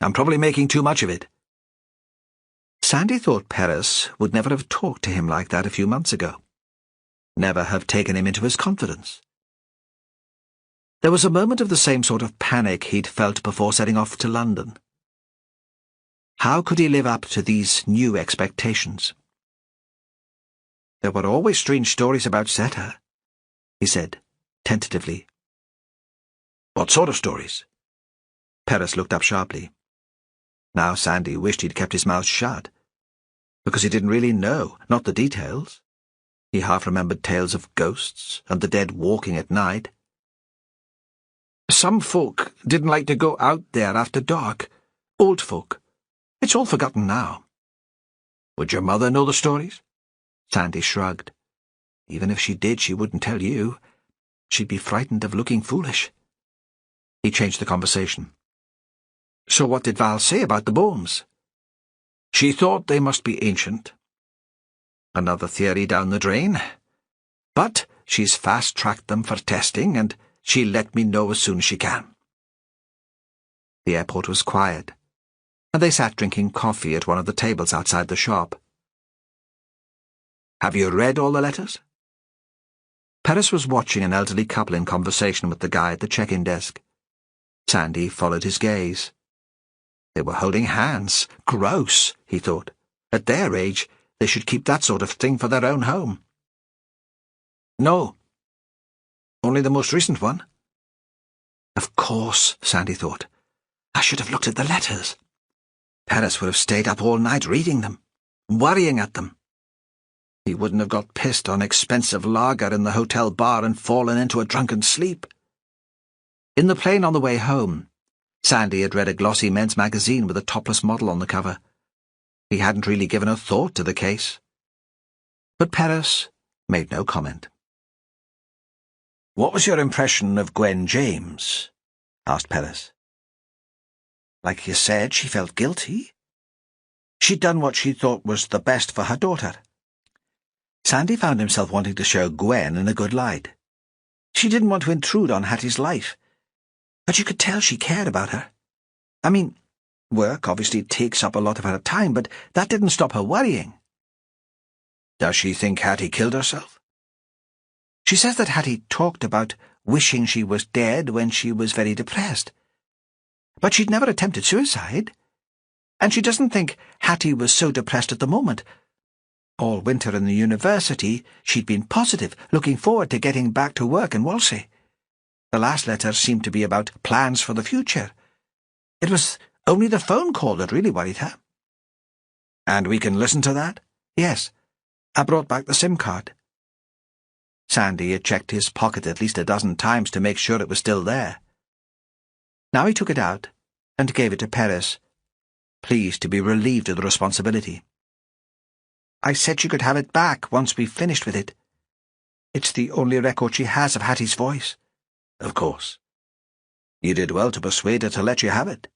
I'm probably making too much of it. Sandy thought Perez would never have talked to him like that a few months ago. Never have taken him into his confidence. There was a moment of the same sort of panic he'd felt before setting off to London. How could he live up to these new expectations? There were always strange stories about Seta, he said, tentatively. What sort of stories? Perez looked up sharply. Now Sandy wished he'd kept his mouth shut, because he didn't really know, not the details. He half remembered tales of ghosts and the dead walking at night. Some folk didn't like to go out there after dark. Old folk. It's all forgotten now. Would your mother know the stories? Sandy shrugged. Even if she did, she wouldn't tell you. She'd be frightened of looking foolish. He changed the conversation. So what did Val say about the bones? She thought they must be ancient. Another theory down the drain. But she's fast-tracked them for testing, and she'll let me know as soon as she can. The airport was quiet, and they sat drinking coffee at one of the tables outside the shop. Have you read all the letters? Perez was watching an elderly couple in conversation with the guy at the check-in desk. Sandy followed his gaze. They were holding hands. Gross, he thought. At their age, they should keep that sort of thing for their own home. No. Only the most recent one. Of course, Sandy thought. I should have looked at the letters. Perez would have stayed up all night reading them, worrying at them. He wouldn't have got pissed on expensive lager in the hotel bar and fallen into a drunken sleep. In the plane on the way home, Sandy had read a glossy men's magazine with a topless model on the cover. He hadn't really given a thought to the case. But Perez made no comment. What was your impression of Gwen James? Asked Perez. Like you said, she felt guilty. She'd done what she thought was the best for her daughter. Sandy found himself wanting to show Gwen in a good light. She didn't want to intrude on Hattie's life, but you could tell she cared about her. I mean, work obviously takes up a lot of her time, but that didn't stop her worrying. Does she think Hattie killed herself? She says that Hattie talked about wishing she was dead when she was very depressed. But she'd never attempted suicide. And she doesn't think Hattie was so depressed at the moment. All winter in the university, she'd been positive, looking forward to getting back to work in Whalsay. The last letter seemed to be about plans for the future. It was only the phone call that really worried her. And we can listen to that? Yes. I brought back the SIM card. Sandy had checked his pocket at least a dozen times to make sure it was still there. Now he took it out and gave it to Perez, pleased to be relieved of the responsibility. I said she could have it back once we've finished with it. It's the only record she has of Hattie's voice. Of course. You did well to persuade her to let you have it.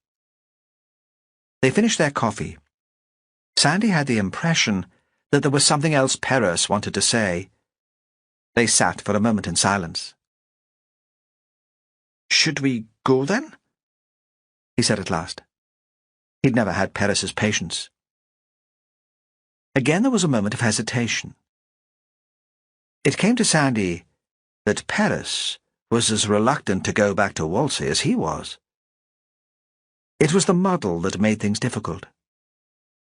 They finished their coffee. Sandy had the impression that there was something else Perez wanted to say. They sat for a moment in silence. Should we go, then? He said at last. He'd never had Perez's patience. Again there was a moment of hesitation. It came to Sandy that Perez was as reluctant to go back to Whalsay as he was. It was the muddle that made things difficult.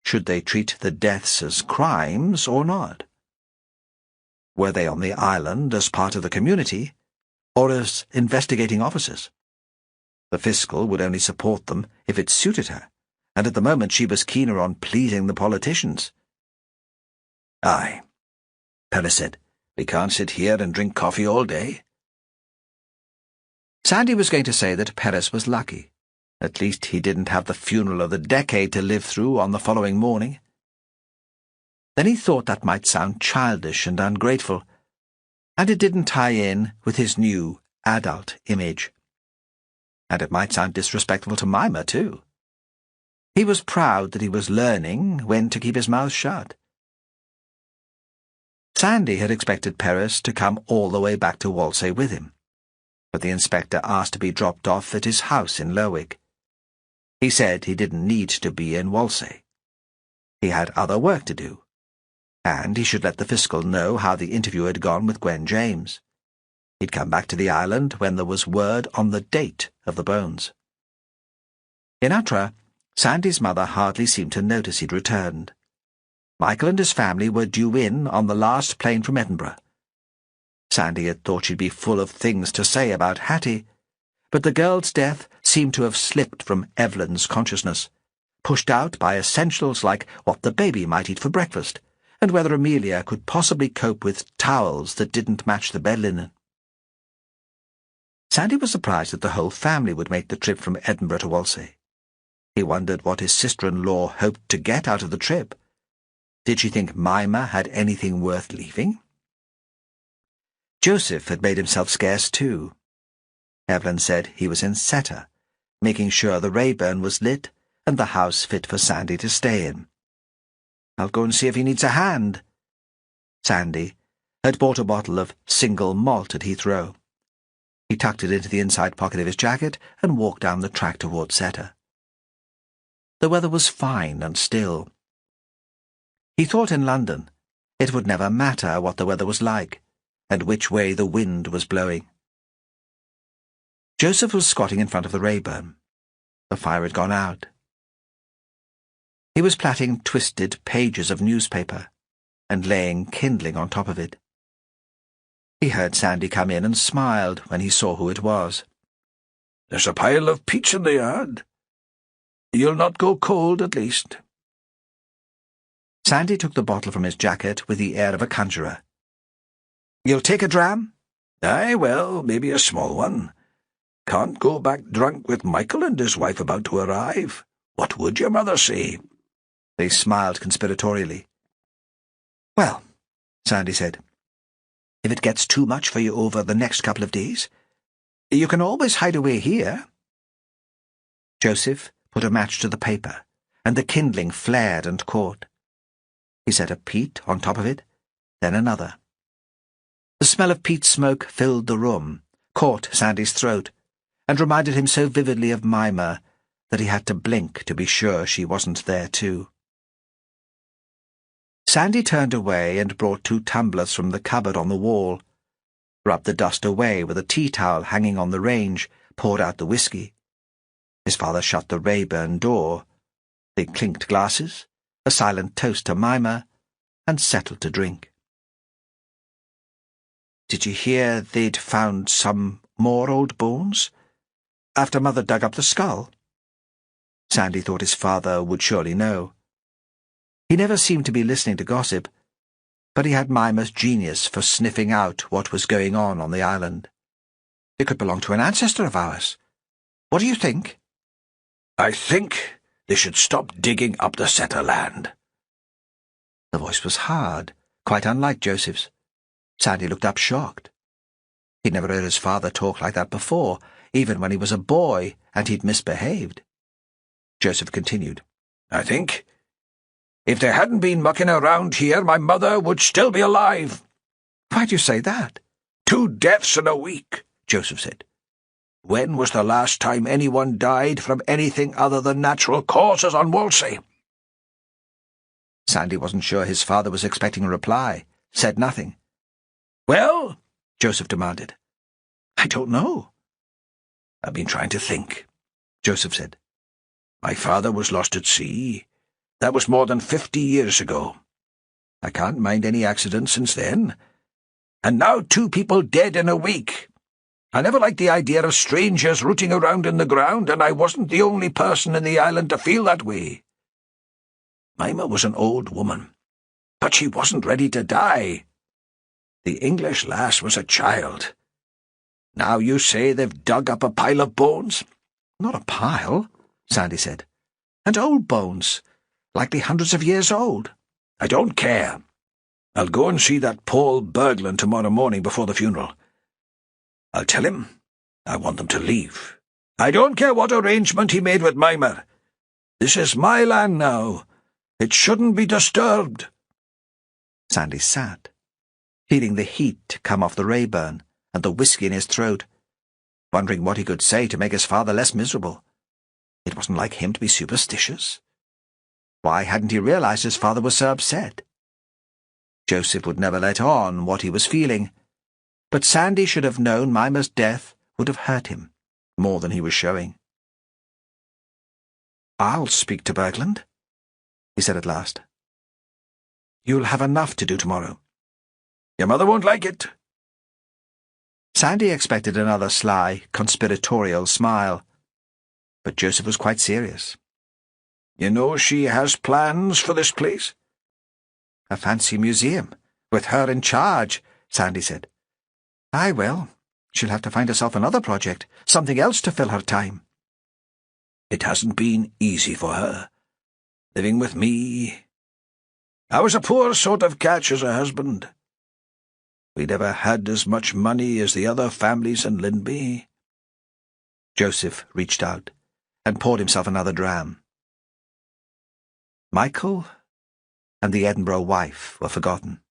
Should they treat the deaths as crimes or not? Were they on the island as part of the community, or as investigating officers? The fiscal would only support them if it suited her, and at the moment she was keener on pleasing the politicians. Aye, Perez said. We can't sit here and drink coffee all day. Sandy was going to say that Perez was lucky. At least he didn't have the funeral of the decade to live through on the following morning. Then he thought that might sound childish and ungrateful, and it didn't tie in with his new adult image. And it might sound disrespectful to Mimmer, too. He was proud that he was learning when to keep his mouth shut. Sandy had expected Perez to come all the way back to Whalsay with him, but the inspector asked to be dropped off at his house in Lerwick. He said he didn't need to be in Whalsay. He had other work to do, and he should let the fiscal know how the interview had gone with Gwen James. He'd come back to the island when there was word on the date of the bones. In Atra, Sandy's mother hardly seemed to notice he'd returned. Michael and his family were due in on the last plane from Edinburgh. Sandy had thought she'd be full of things to say about Hattie, but the girl's death seemed to have slipped from Evelyn's consciousness, pushed out by essentials like what the baby might eat for breakfast, and whether Amelia could possibly cope with towels that didn't match the bed linen. Sandy was surprised that the whole family would make the trip from Edinburgh to Whalsay. He wondered what his sister-in-law hoped to get out of the trip. Did she think Mimmer had anything worth leaving? Joseph had made himself scarce too. Evelyn said he was in Seta, making sure the Rayburn was lit and the house fit for Sandy to stay in. "I'll go and see if he needs a hand." Sandy had bought a bottle of single malt at Heathrow. He tucked it into the inside pocket of his jacket and walked down the track towards Seta. The weather was fine and still. He thought in London it would never matter what the weather was like and which way the wind was blowing. Joseph was squatting in front of the Rayburn. The fire had gone out. He was plaiting twisted pages of newspaper and laying kindling on top of it. He heard Sandy come in and smiled when he saw who it was. "There's a pile of peats in the yard. You'll not go cold, at least." Sandy took the bottle from his jacket with the air of a conjurer. "You'll take a dram?" "Aye, well, maybe a small one. Can't go back drunk with Michael and his wife about to arrive. What would your mother say?" They smiled conspiratorially. "Well," Sandy said, "if it gets too much for you over the next couple of days, you can always hide away here." Joseph put a match to the paper, and the kindling flared and caught. He set a peat on top of it, then another. The smell of peat smoke filled the room, caught Sandy's throat, and reminded him so vividly of Mimmer that he had to blink to be sure she wasn't there too. Sandy turned away and brought 2 tumblers from the cupboard on the wall, rubbed the dust away with a tea towel hanging on the range, poured out the whiskey. His father shut the Rayburn door. They clinked glasses, a silent toast to Mimmer, and settled to drink. "Did you hear they'd found some more old bones? After Mother dug up the skull?" Sandy thought his father would surely know. He never seemed to be listening to gossip, but he had Mimmer's genius for sniffing out what was going on the island. "It could belong to an ancestor of ours. What do you think?" "I think they should stop digging up the Seta land." The voice was hard, quite unlike Joseph's. Sandy looked up shocked. He'd never heard his father talk like that before, even when he was a boy and he'd misbehaved. Joseph continued, "I think if they hadn't been mucking around here, my mother would still be alive." "Why'd you say that?" 2 deaths in a week, Joseph said. "When was the last time anyone died from anything other than natural causes on Whalsay?" Sandy wasn't sure his father was expecting a reply, said nothing. "Well?" Joseph demanded. "I don't know." "I've been trying to think," Joseph said. "My father was lost at sea. That was more than 50 years ago. I can't mind any accidents since then. And now 2 people dead in a week. I never liked the idea of strangers rooting around in the ground, and I wasn't the only person in the island to feel that way. Mimmer was an old woman, but she wasn't ready to die. The English lass was a child. Now you say they've dug up a pile of bones?" "Not a pile," Sandy said. "And old bones, likely hundreds of years old." "I don't care. I'll go and see that Paul Berglund tomorrow morning before the funeral. I'll tell him I want them to leave. I don't care what arrangement he made with Mimmer. This is my land now. It shouldn't be disturbed." Sandy sat. feeling the heat come off the Rayburn and the whisky in his throat, wondering what he could say to make his father less miserable. It wasn't like him to be superstitious. Why hadn't he realized his father was so upset? Joseph would never let on what he was feeling, but Sandy should have known Mimmer's death would have hurt him more than he was showing. "I'll speak to Bergland," he said at last. "You'll have enough to do tomorrow." "Your mother won't like it." Sandy expected another sly, conspiratorial smile, but Joseph was quite serious. "You know she has plans for this place?" "A fancy museum, with her in charge," Sandy said. "Aye, well, she'll have to find herself another project, something else to fill her time." "It hasn't been easy for her, living with me. I was a poor sort of catch as a husband. We never had as much money as the other families in Lindby." Joseph reached out and poured himself another dram. Michael and the Edinburgh wife were forgotten.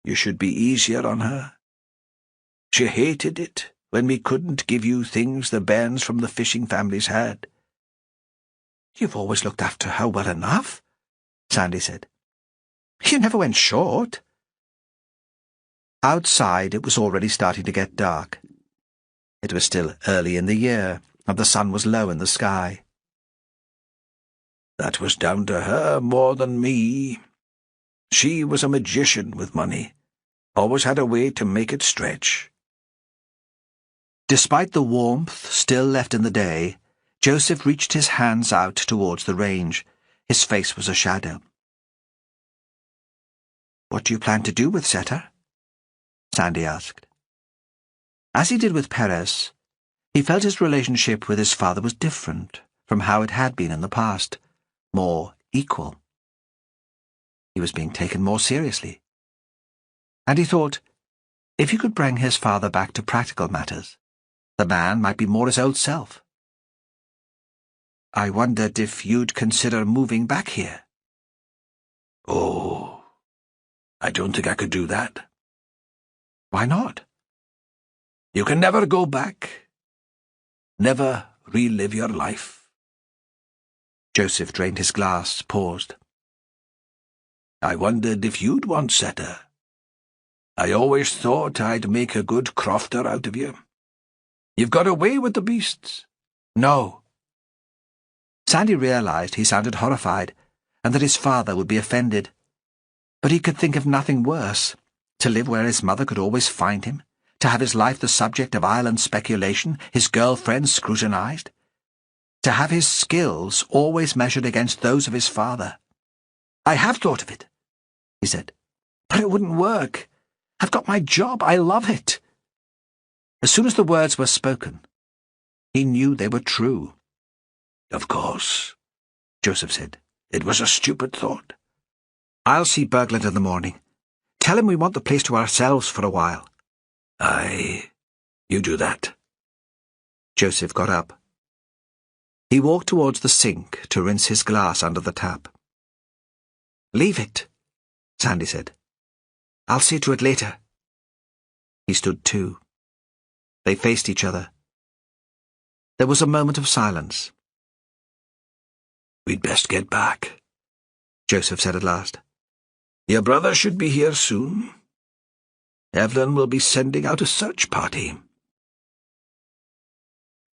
"You should be easier on her. She hated it when we couldn't give you things the bairns from the fishing families had." "You've always looked after her well enough," Sandy said. "You never went short." Outside it was already starting to get dark. It was still early in the year, and the sun was low in the sky. "That was down to her more than me. She was a magician with money, always had a way to make it stretch." Despite the warmth still left in the day, Joseph reached his hands out towards the range. His face was a shadow. "What do you plan to do with Setter?" Sandy asked. As he did with Perez, he felt his relationship with his father was different from how it had been in the past, more equal. He was being taken more seriously. And he thought, if he could bring his father back to practical matters, the man might be more his old self. "I wondered if you'd consider moving back here." "Oh, I don't think I could do that." "Why not?" "You can never go back. Never relive your life." Joseph drained his glass, paused. "I wondered if you'd want Setter. I always thought I'd make a good crofter out of you. You've got away with the beasts." "No." Sandy realized he sounded horrified, and that his father would be offended. But he could think of nothing worse, to live where his mother could always find him, to have his life the subject of island speculation, his girlfriends scrutinized, to have his skills always measured against those of his father. "I have thought of it," he said, "but it wouldn't work. I've got my job. I love it." As soon as the words were spoken, he knew they were true. "Of course," Joseph said. "It was a stupid thought." "I'll see Bergland in the morning. Tell him we want the place to ourselves for a while." "Aye, you do that." Joseph got up. He walked towards the sink to rinse his glass under the tap. "Leave it," Sandy said. "I'll see to it later." He stood too. They faced each other. There was a moment of silence. "We'd best get back," Joseph said at last. "Your brother should be here soon. Evelyn will be sending out a search party."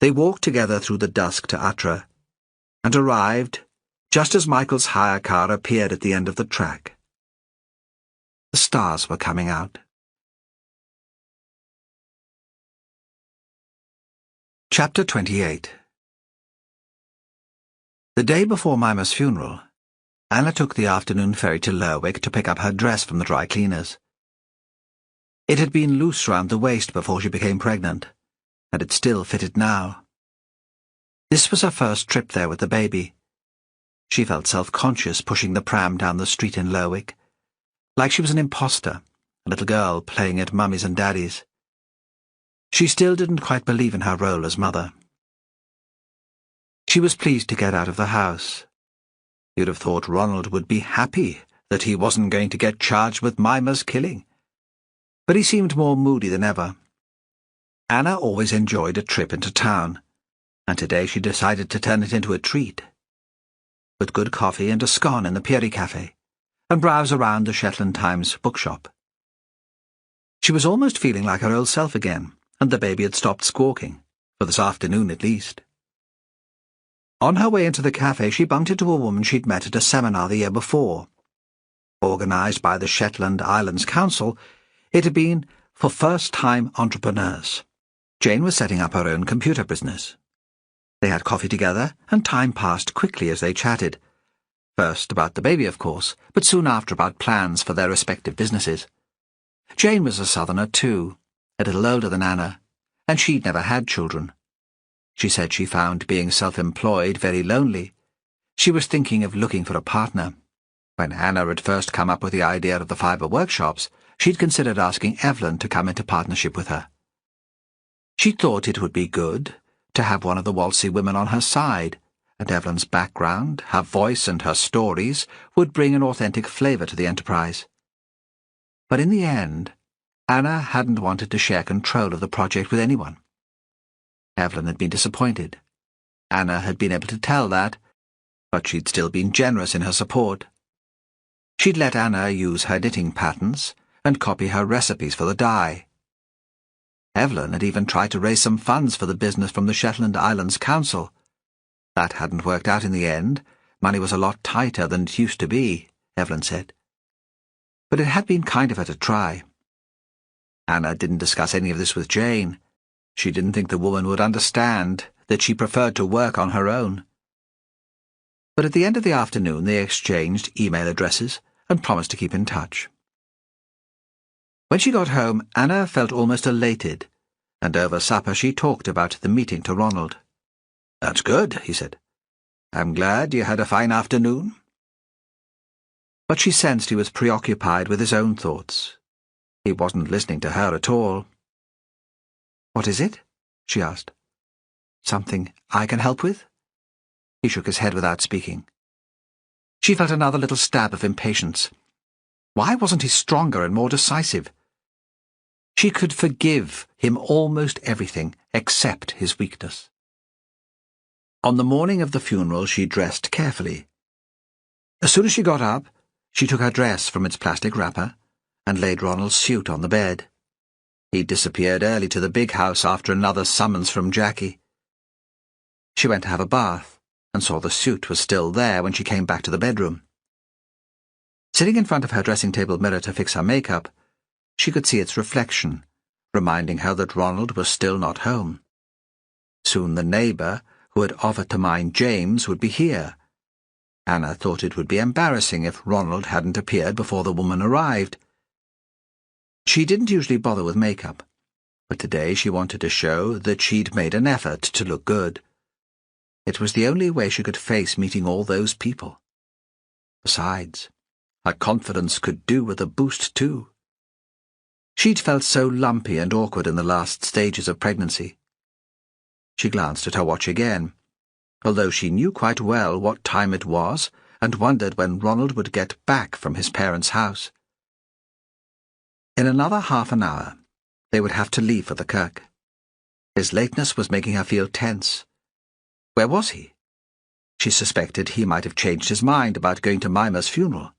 They walked together through the dusk to Atra, and arrived just as Michael's hire car appeared at the end of the track. The stars were coming out. Chapter 28. The day before Mimmer's funeral, Anna took the afternoon ferry to Lerwick to pick up her dress from the dry cleaners. It had been loose round the waist before she became pregnant, and it still fitted now. This was her first trip there with the baby. She felt self-conscious pushing the pram down the street in Lerwick, like she was an imposter, a little girl playing at Mummy's and Daddy's. She still didn't quite believe in her role as mother. She was pleased to get out of the house. You'd have thought Ronald would be happy that he wasn't going to get charged with Mimmer's killing. But he seemed more moody than ever. Anna always enjoyed a trip into town, and today she decided to turn it into a treat. With good coffee and a scone in the Peary Cafe, and browse around the Shetland Times bookshop. She was almost feeling like her old self again, and the baby had stopped squawking, for this afternoon at least. On her way into the cafe, she bumped into a woman she'd met at a seminar the year before. Organised by the Shetland Islands Council, it had been for first-time entrepreneurs. Jane was setting up her own computer business. They had coffee together, and time passed quickly as they chatted. First about the baby, of course, but soon after about plans for their respective businesses. Jane was a southerner too, a little older than Anna, and she'd never had children. She said she found being self-employed very lonely. She was thinking of looking for a partner. When Anna had first come up with the idea of the fibre workshops, she'd considered asking Evelyn to come into partnership with her. She thought it would be good to have one of the Whalsay women on her side, and Evelyn's background, her voice and her stories would bring an authentic flavour to the enterprise. But in the end, Anna hadn't wanted to share control of the project with anyone. Evelyn had been disappointed. Anna had been able to tell that, but she'd still been generous in her support. She'd let Anna use her knitting patterns and copy her recipes for the dye. Evelyn had even tried to raise some funds for the business from the Shetland Islands Council. That hadn't worked out in the end. Money was a lot tighter than it used to be, Evelyn said. But it had been kind of her to try. Anna didn't discuss any of this with Jane. She didn't think the woman would understand that she preferred to work on her own. But at the end of the afternoon they exchanged email addresses and promised to keep in touch. When she got home, Anna felt almost elated, and over supper she talked about the meeting to Ronald. "That's good," he said. "I'm glad you had a fine afternoon." But she sensed he was preoccupied with his own thoughts. He wasn't listening to her at all. "What is it?" she asked. "Something I can help with?" He shook his head without speaking. She felt another little stab of impatience. Why wasn't he stronger and more decisive? She could forgive him almost everything except his weakness. On the morning of the funeral she dressed carefully. As soon as she got up, she took her dress from its plastic wrapper and laid Ronald's suit on the bed. He'd disappeared early to the big house after another summons from Jackie. She went to have a bath and saw the suit was still there when she came back to the bedroom. Sitting in front of her dressing-table mirror to fix her makeup, she could see its reflection, reminding her that Ronald was still not home. Soon the neighbour, who had offered to mind James, would be here. Anna thought it would be embarrassing if Ronald hadn't appeared before the woman arrived. She didn't usually bother with makeup, but today she wanted to show that she'd made an effort to look good. It was the only way she could face meeting all those people. Besides, her confidence could do with a boost too. She'd felt so lumpy and awkward in the last stages of pregnancy. She glanced at her watch again, although she knew quite well what time it was and wondered when Ronald would get back from his parents' house. In another half an hour, they would have to leave for the kirk. His lateness was making her feel tense. Where was he? She suspected he might have changed his mind about going to Mimmer's funeral.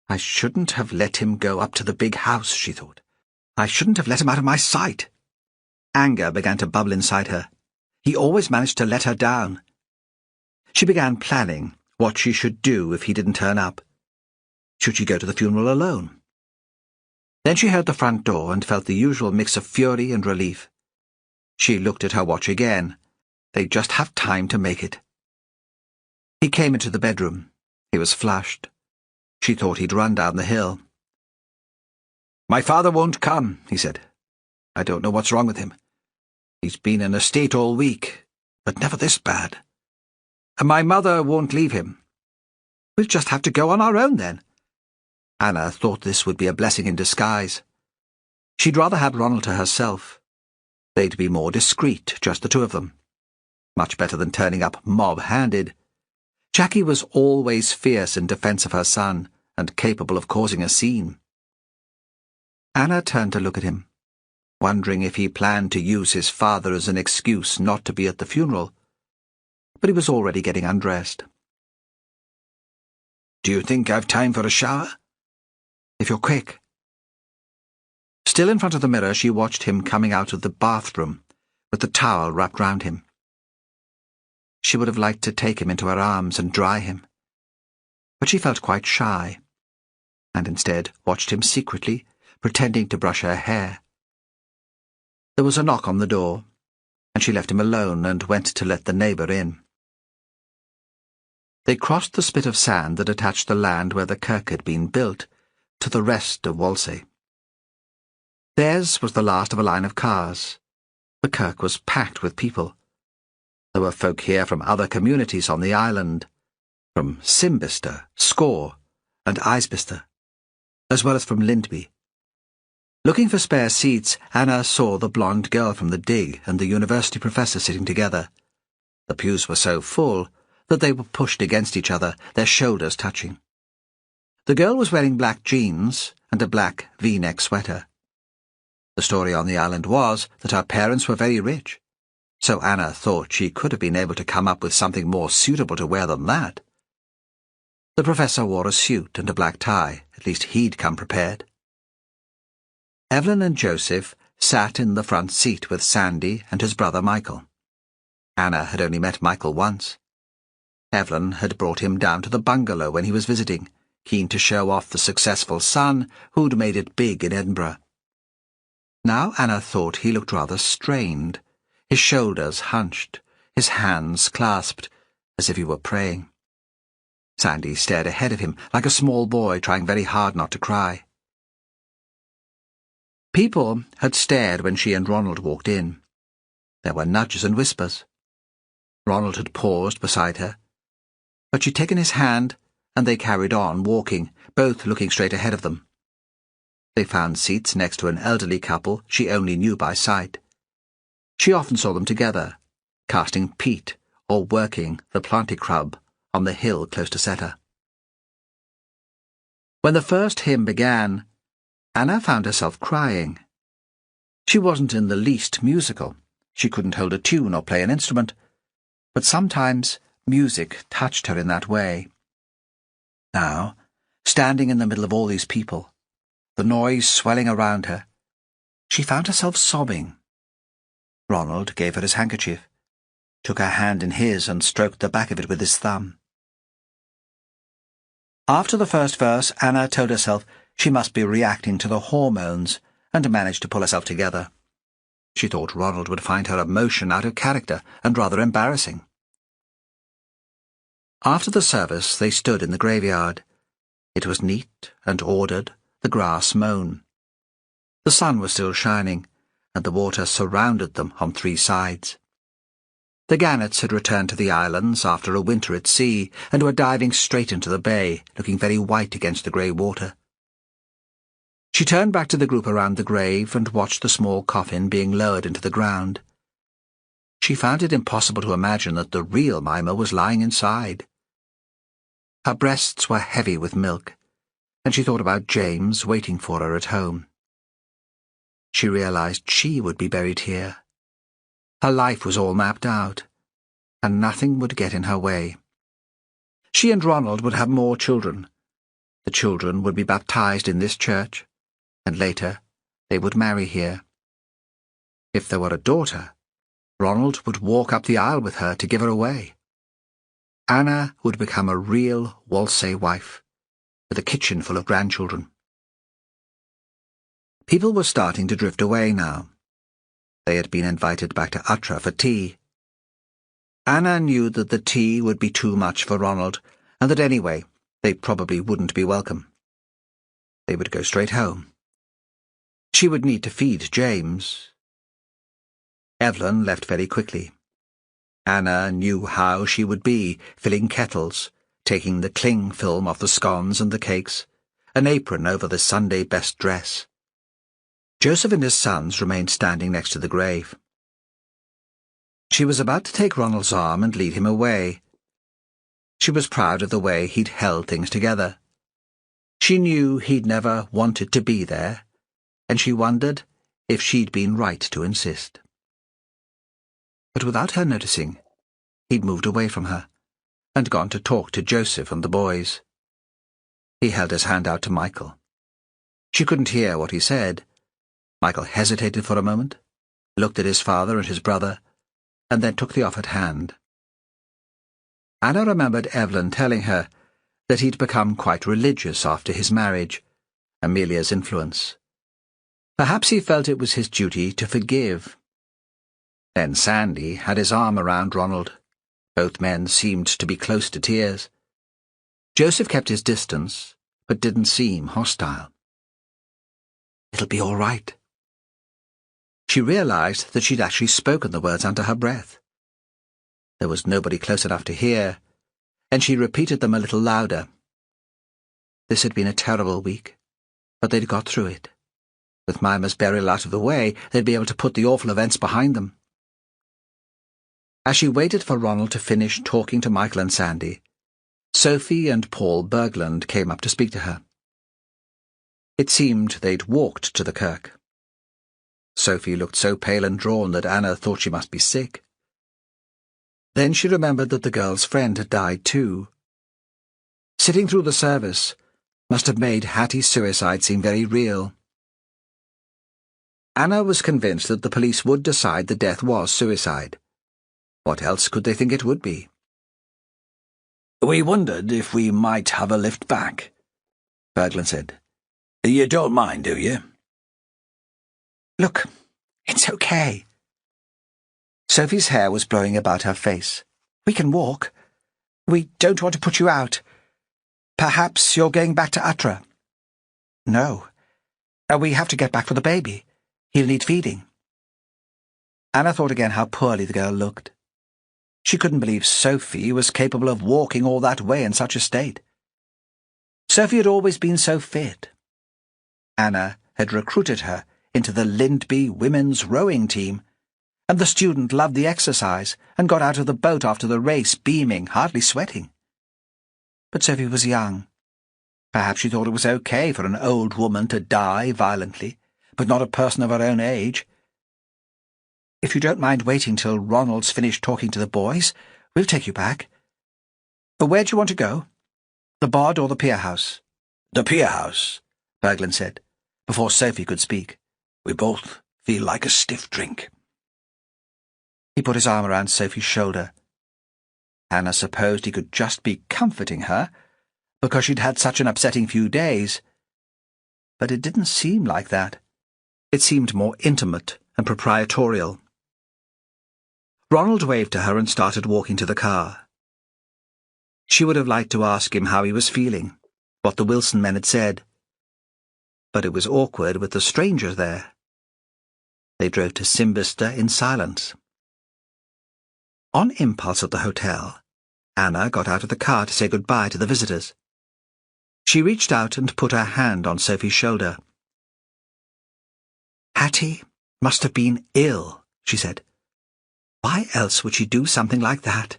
I shouldn't have let him go up to the big house, she thought. I shouldn't have let him out of my sight. Anger began to bubble inside her. He always managed to let her down. She began planning what she should do if he didn't turn up. Should she go to the funeral alone? Then she heard the front door and felt the usual mix of fury and relief. She looked at her watch again. They'd just have time to make it. He came into the bedroom. He was flushed. She thought he'd run down the hill. "My father won't come," he said. "I don't know what's wrong with him. He's been in a state all week, but never this bad. And my mother won't leave him. We'll just have to go on our own then." Anna thought this would be a blessing in disguise. She'd rather have Ronald to herself. They'd be more discreet, just the two of them. Much better than turning up mob-handed. Jackie was always fierce in defence of her son and capable of causing a scene. Anna turned to look at him, wondering if he planned to use his father as an excuse not to be at the funeral, but he was already getting undressed. "Do you think I've time for a shower?" "If you're quick." Still in front of the mirror, she watched him coming out of the bathroom with the towel wrapped round him. She would have liked to take him into her arms and dry him, but she felt quite shy, and instead watched him secretly, pretending to brush her hair. There was a knock on the door, and she left him alone and went to let the neighbour in. They crossed the spit of sand that attached the land where the kirk had been built to the rest of Whalsay. Theirs was the last of a line of cars. The kirk was packed with people. There were folk here from other communities on the island, from Simbister, Score, and Isbister, as well as from Lindby. Looking for spare seats, Anna saw the blonde girl from the dig and the university professor sitting together. The pews were so full that they were pushed against each other, their shoulders touching. The girl was wearing black jeans and a black V-neck sweater. The story on the island was that her parents were very rich, so Anna thought she could have been able to come up with something more suitable to wear than that. The professor wore a suit and a black tie. At least he'd come prepared. Evelyn and Joseph sat in the front seat with Sandy and his brother Michael. Anna had only met Michael once. Evelyn had brought him down to the bungalow when he was visiting, keen to show off the successful son who'd made it big in Edinburgh. Now Anna thought he looked rather strained, his shoulders hunched, his hands clasped, as if he were praying. Sandy stared ahead of him like a small boy trying very hard not to cry. People had stared when she and Ronald walked in. There were nudges and whispers. Ronald had paused beside her, but she'd taken his hand, and they carried on walking, both looking straight ahead of them. They found seats next to an elderly couple she only knew by sight. She often saw them together, casting peat or working the planticrub on the hill close to Setter. When the first hymn began, Anna found herself crying. She wasn't in the least musical. She couldn't hold a tune or play an instrument, but sometimes music touched her in that way. Now, standing in the middle of all these people, the noise swelling around her, she found herself sobbing. Ronald gave her his handkerchief, took her hand in his and stroked the back of it with his thumb. After the first verse, Anna told herself she must be reacting to the hormones and managed to pull herself together. She thought Ronald would find her emotion out of character and rather embarrassing. After the service, they stood in the graveyard. It was neat and ordered, the grass mown. The sun was still shining, and the water surrounded them on three sides. The gannets had returned to the islands after a winter at sea, and were diving straight into the bay, looking very white against the grey water. She turned back to the group around the grave and watched the small coffin being lowered into the ground. She found it impossible to imagine that the real Mimmer was lying inside. Her breasts were heavy with milk, and she thought about James waiting for her at home. She realized she would be buried here. Her life was all mapped out, and nothing would get in her way. She and Ronald would have more children. The children would be baptized in this church, and later they would marry here. If there were a daughter, Ronald would walk up the aisle with her to give her away. Anna would become a real Whalsay wife, with a kitchen full of grandchildren. People were starting to drift away now. They had been invited back to Utra for tea. Anna knew that the tea would be too much for Ronald, and that anyway they probably wouldn't be welcome. They would go straight home. She would need to feed James. Evelyn left very quickly. Anna knew how she would be, filling kettles, taking the cling film off the scones and the cakes, an apron over the Sunday best dress. Joseph and his sons remained standing next to the grave. She was about to take Ronald's arm and lead him away. She was proud of the way he'd held things together. She knew he'd never wanted to be there, and she wondered if she'd been right to insist. But without her noticing, he'd moved away from her and gone to talk to Joseph and the boys. He held his hand out to Michael. She couldn't hear what he said. Michael hesitated for a moment, looked at his father and his brother, and then took the offered hand. Anna remembered Evelyn telling her that he'd become quite religious after his marriage, Amelia's influence. Perhaps he felt it was his duty to forgive. Then Sandy had his arm around Ronald. Both men seemed to be close to tears. Joseph kept his distance, but didn't seem hostile. "It'll be all right." She realized that she'd actually spoken the words under her breath. There was nobody close enough to hear, and she repeated them a little louder. This had been a terrible week, but they'd got through it. With Mimmer's burial out of the way, they'd be able to put the awful events behind them. As she waited for Ronald to finish talking to Michael and Sandy, Sophie and Paul Bergland came up to speak to her. It seemed they'd walked to the kirk. Sophie looked so pale and drawn that Anna thought she must be sick. Then she remembered that the girl's friend had died too. Sitting through the service must have made Hattie's suicide seem very real. Anna was convinced that the police would decide the death was suicide. What else could they think it would be? "We wondered if we might have a lift back," Berglund said. "You don't mind, do you?" "Look, it's okay." Sophie's hair was blowing about her face. "We can walk. We don't want to put you out. Perhaps you're going back to Atra." "No. We have to get back for the baby. He'll need feeding." Anna thought again how poorly the girl looked. She couldn't believe Sophie was capable of walking all that way in such a state. Sophie had always been so fit. Anna had recruited her into the Lindby women's rowing team, and the student loved the exercise and got out of the boat after the race beaming, hardly sweating. But Sophie was young. Perhaps she thought it was okay for an old woman to die violently, but not a person of her own age. "If you don't mind waiting till Ronald's finished talking to the boys, we'll take you back. Where do you want to go? The bod or the pier house?" "The pier house," Berglund said, before Sophie could speak. "We both feel like a stiff drink." He put his arm around Sophie's shoulder. Anna supposed he could just be comforting her, because she'd had such an upsetting few days. But it didn't seem like that. It seemed more intimate and proprietorial. Ronald waved to her and started walking to the car. She would have liked to ask him how he was feeling, what the Wilson men had said. But it was awkward with the stranger there. They drove to Simbister in silence. On impulse at the hotel, Anna got out of the car to say goodbye to the visitors. She reached out and put her hand on Sophie's shoulder. "Hattie must have been ill," she said. "Why else would she do something like that?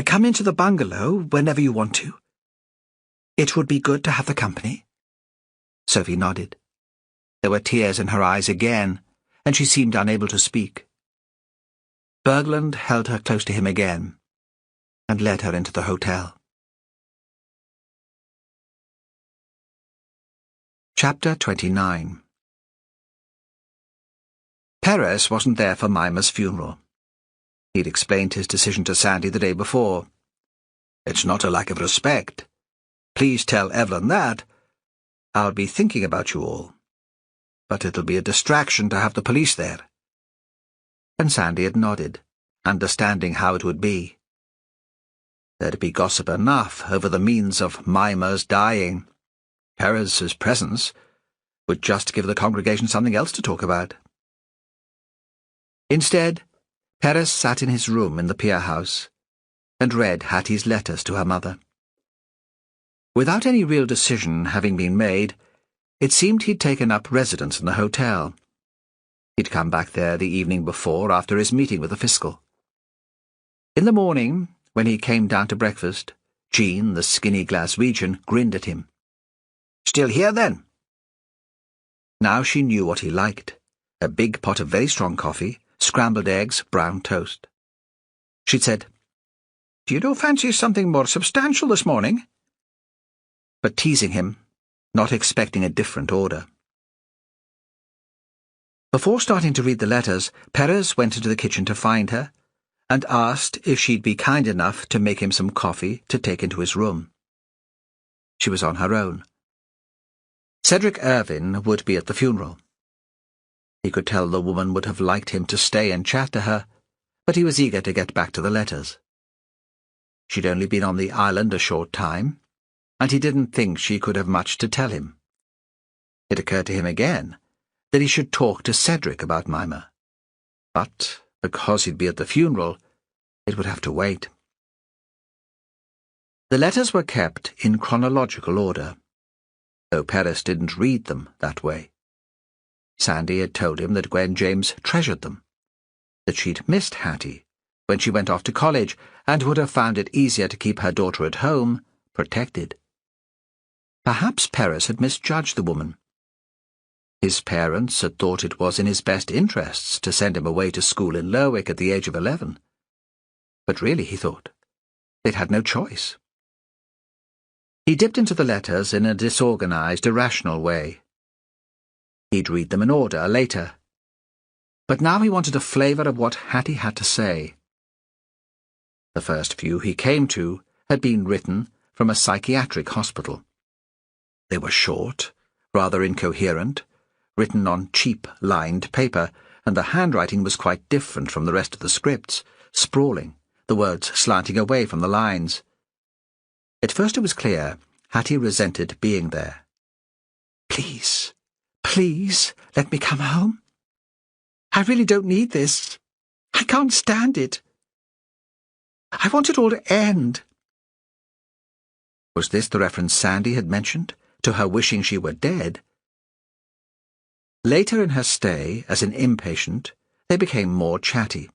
Come into the bungalow whenever you want to. It would be good to have the company." Sophie nodded. There were tears in her eyes again, and she seemed unable to speak. Berglund held her close to him again and led her into the hotel. Chapter 29. Perez wasn't there for Mimmer's funeral. He'd explained his decision to Sandy the day before. "It's not a lack of respect. Please tell Evelyn that. I'll be thinking about you all. But it'll be a distraction to have the police there." And Sandy had nodded, understanding how it would be. There'd be gossip enough over the means of Mimmer's dying. Perez's presence would just give the congregation something else to talk about. Instead, Perez sat in his room in the pier house and read Hattie's letters to her mother. Without any real decision having been made, it seemed he'd taken up residence in the hotel. He'd come back there the evening before after his meeting with the fiscal. In the morning, when he came down to breakfast, Jean, the skinny Glaswegian, grinned at him. "Still here, then?" Now she knew what he liked: a big pot of very strong coffee, scrambled eggs, brown toast. She'd said, "Do you don't fancy something more substantial this morning?" but teasing him, not expecting a different order. Before starting to read the letters, Perez went into the kitchen to find her, and asked if she'd be kind enough to make him some coffee to take into his room. She was on her own. Cedric Irvine would be at the funeral. He could tell the woman would have liked him to stay and chat to her, but he was eager to get back to the letters. She'd only been on the island a short time, and he didn't think she could have much to tell him. It occurred to him again that he should talk to Cedric about Mimmer. But, because he'd be at the funeral, it would have to wait. The letters were kept in chronological order, though Perez didn't read them that way. Sandy had told him that Gwen James treasured them, that she'd missed Hattie when she went off to college and would have found it easier to keep her daughter at home, protected. Perhaps Perez had misjudged the woman. His parents had thought it was in his best interests to send him away to school in Lerwick at the age of 11. But really, he thought, they'd had no choice. He dipped into the letters in a disorganized, irrational way. He'd read them in order later. But now he wanted a flavour of what Hattie had to say. The first few he came to had been written from a psychiatric hospital. They were short, rather incoherent, written on cheap, lined paper, and the handwriting was quite different from the rest of the scripts, sprawling, the words slanting away from the lines. At first it was clear Hattie resented being there. "Please, please, let me come home. I really don't need this. I can't stand it. I want it all to end." Was this the reference Sandy had mentioned, to her wishing she were dead? Later in her stay, as an inpatient, they became more chatty.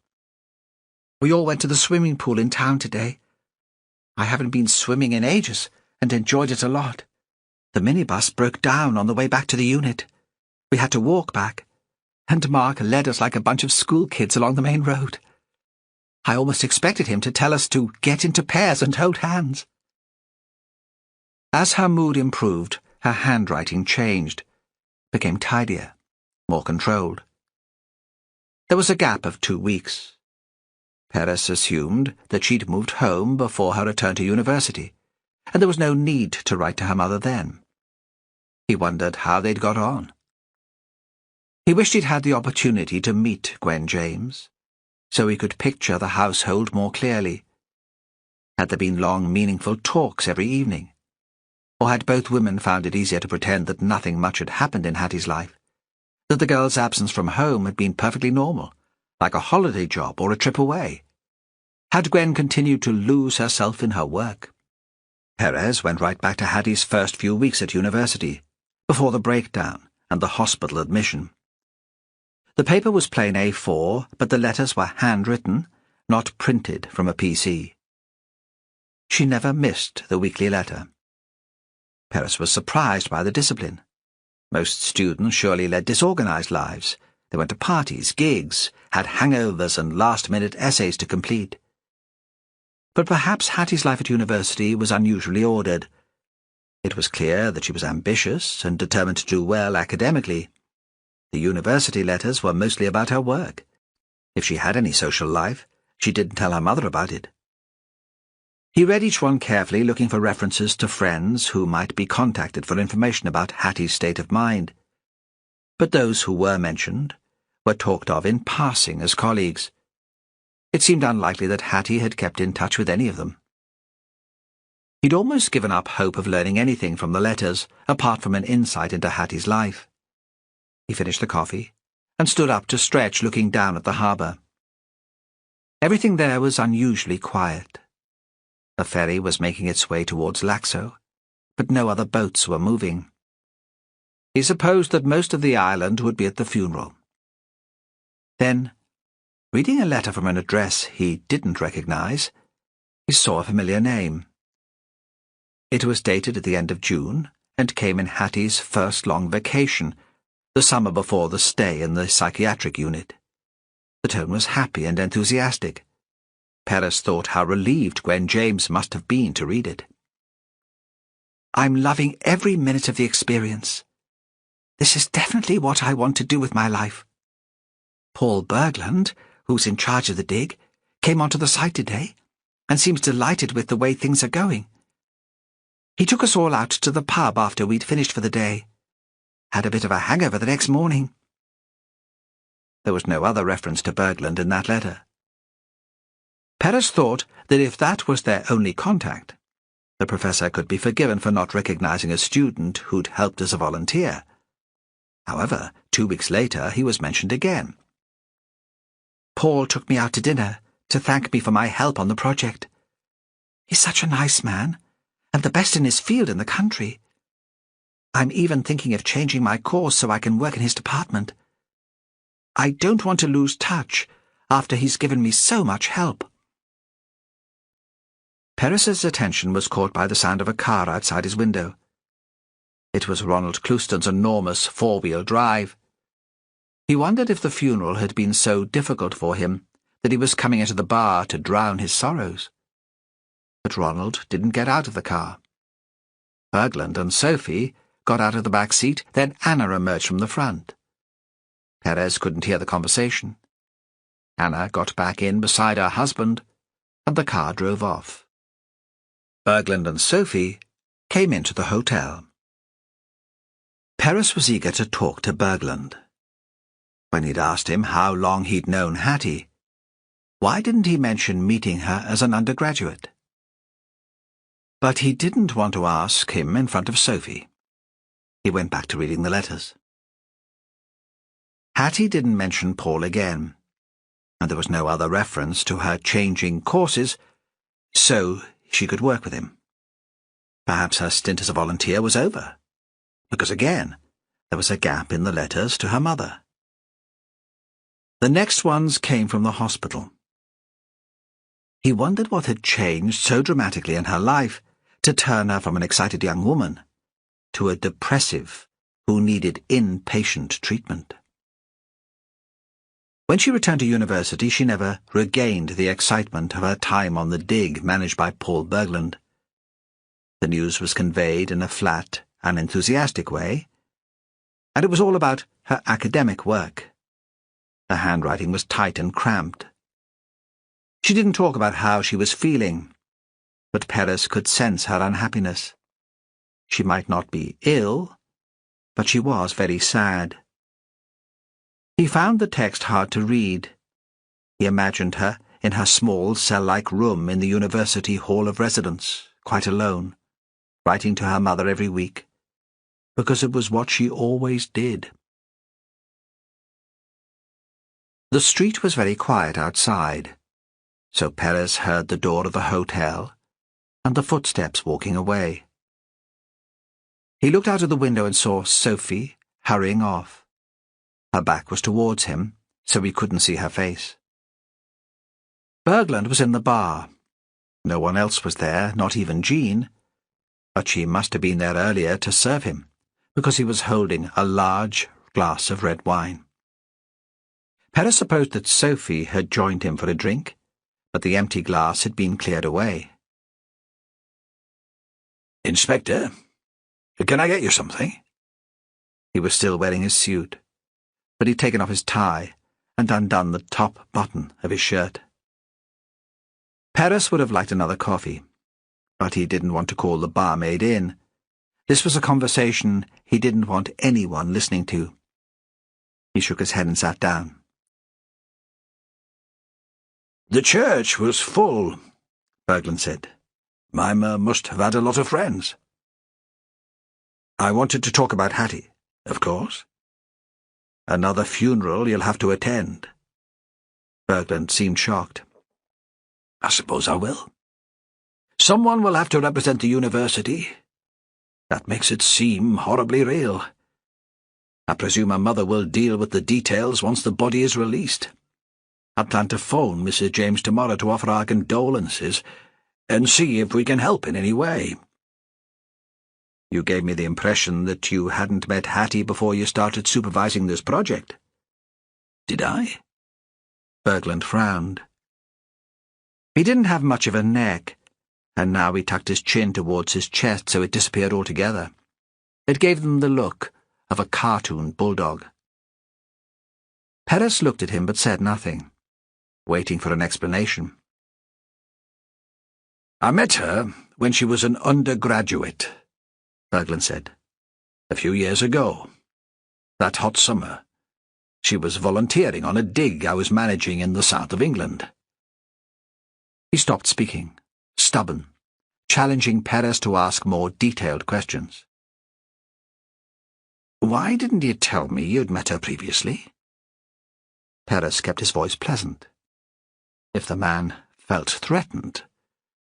"We all went to the swimming pool in town today. I haven't been swimming in ages, and enjoyed it a lot. The minibus broke down on the way back to the unit. We had to walk back, and Mark led us like a bunch of school kids along the main road. I almost expected him to tell us to get into pairs and hold hands." As her mood improved, her handwriting changed, became tidier, more controlled. There was a gap of 2 weeks. Perez assumed that she'd moved home before her return to university, and there was no need to write to her mother then. He wondered how they'd got on. He wished he'd had the opportunity to meet Gwen James, so he could picture the household more clearly. Had there been long, meaningful talks every evening? Or had both women found it easier to pretend that nothing much had happened in Hattie's life, that the girl's absence from home had been perfectly normal, like a holiday job or a trip away? Had Gwen continued to lose herself in her work? Perez went right back to Hattie's first few weeks at university, before the breakdown and the hospital admission. The paper was plain A4, but the letters were handwritten, not printed from a PC. She never missed the weekly letter. Perez was surprised by the discipline. Most students surely led disorganized lives. They went to parties, gigs, had hangovers and last-minute essays to complete. But perhaps Hattie's life at university was unusually ordered. It was clear that she was ambitious and determined to do well academically. The university letters were mostly about her work. If she had any social life, she didn't tell her mother about it. He read each one carefully, looking for references to friends who might be contacted for information about Hattie's state of mind. But those who were mentioned were talked of in passing as colleagues. It seemed unlikely that Hattie had kept in touch with any of them. He'd almost given up hope of learning anything from the letters, apart from an insight into Hattie's life. He finished the coffee and stood up to stretch, looking down at the harbour. Everything there was unusually quiet. A ferry was making its way towards Laxo, but no other boats were moving. He supposed that most of the island would be at the funeral. Then, reading a letter from an address he didn't recognize, He saw a familiar name. It was dated at the end of June and came in Hattie's first long vacation, the summer before the stay in the psychiatric unit. The tone was happy and enthusiastic. Perez thought how relieved Gwen James must have been to read it. "I'm loving every minute of the experience. This is definitely what I want to do with my life. Paul Bergland, who's in charge of the dig, came onto the site today and seems delighted with the way things are going. He took us all out to the pub after we'd finished for the day. Had a bit of a hangover the next morning." There was no other reference to Bergland in that letter. Perez thought that if that was their only contact, the professor could be forgiven for not recognizing a student who'd helped as a volunteer. However, 2 weeks later he was mentioned again. "Paul took me out to dinner to thank me for my help on the project. He's such a nice man, and the best in his field in the country. I'm even thinking of changing my course so I can work in his department. I don't want to lose touch after he's given me so much help." Perez's attention was caught by the sound of a car outside his window. It was Ronald Clouston's enormous four-wheel drive. He wondered if the funeral had been so difficult for him that he was coming into the bar to drown his sorrows. But Ronald didn't get out of the car. Bergland and Sophie got out of the back seat, then Anna emerged from the front. Perez couldn't hear the conversation. Anna got back in beside her husband, and the car drove off. Bergland and Sophie came into the hotel. Perez was eager to talk to Bergland. When he'd asked him how long he'd known Hattie, why didn't he mention meeting her as an undergraduate? But he didn't want to ask him in front of Sophie. He went back to reading the letters. Hattie didn't mention Paul again, and there was no other reference to her changing courses, so she could work with him. Perhaps her stint as a volunteer was over, because again, there was a gap in the letters to her mother. The next ones came from the hospital. He wondered what had changed so dramatically in her life to turn her from an excited young woman to a depressive who needed inpatient treatment. When she returned to university, she never regained the excitement of her time on the dig managed by Paul Bergland. The news was conveyed in a flat, unenthusiastic way, and it was all about her academic work. The handwriting was tight and cramped. She didn't talk about how she was feeling, but Perez could sense her unhappiness. She might not be ill, but she was very sad. He found the text hard to read. He imagined her in her small cell-like room in the University Hall of Residence, quite alone, writing to her mother every week, because it was what she always did. The street was very quiet outside, so Perez heard the door of the hotel and the footsteps walking away. He looked out of the window and saw Sophie hurrying off. Her back was towards him, so he couldn't see her face. Bergland was in the bar. No one else was there, not even Jean, but she must have been there earlier to serve him, because he was holding a large glass of red wine. Perez supposed that Sophie had joined him for a drink, but the empty glass had been cleared away. "Inspector, can I get you something?" He was still wearing his suit, but he'd taken off his tie and undone the top button of his shirt. Perez would have liked another coffee, but he didn't want to call the barmaid in. This was a conversation he didn't want anyone listening to. He shook his head and sat down. "The church was full," Bergland said. "Mimmer must have had a lot of friends." "I wanted to talk about Hattie, of course. Another funeral you'll have to attend." Bergland seemed shocked. "I suppose I will. Someone will have to represent the university. That makes it seem horribly real. I presume her mother will deal with the details once the body is released. I plan to phone Mrs. James tomorrow to offer our condolences. and see if we can help in any way. You gave me the impression that you hadn't met Hattie before you started supervising this project. Did I? Berglund frowned. He didn't have much of a neck, and now he tucked his chin towards his chest so it disappeared altogether. It gave them the look of a cartoon bulldog. Perez looked at him but said nothing, waiting for an explanation. I met her when she was an undergraduate, Berglund said. A few years ago. That hot summer. She was volunteering on a dig I was managing in the south of England. He stopped speaking, stubborn, challenging Perez to ask more detailed questions. Why didn't you tell me you'd met her previously? Perez kept his voice pleasant. If the man felt threatened,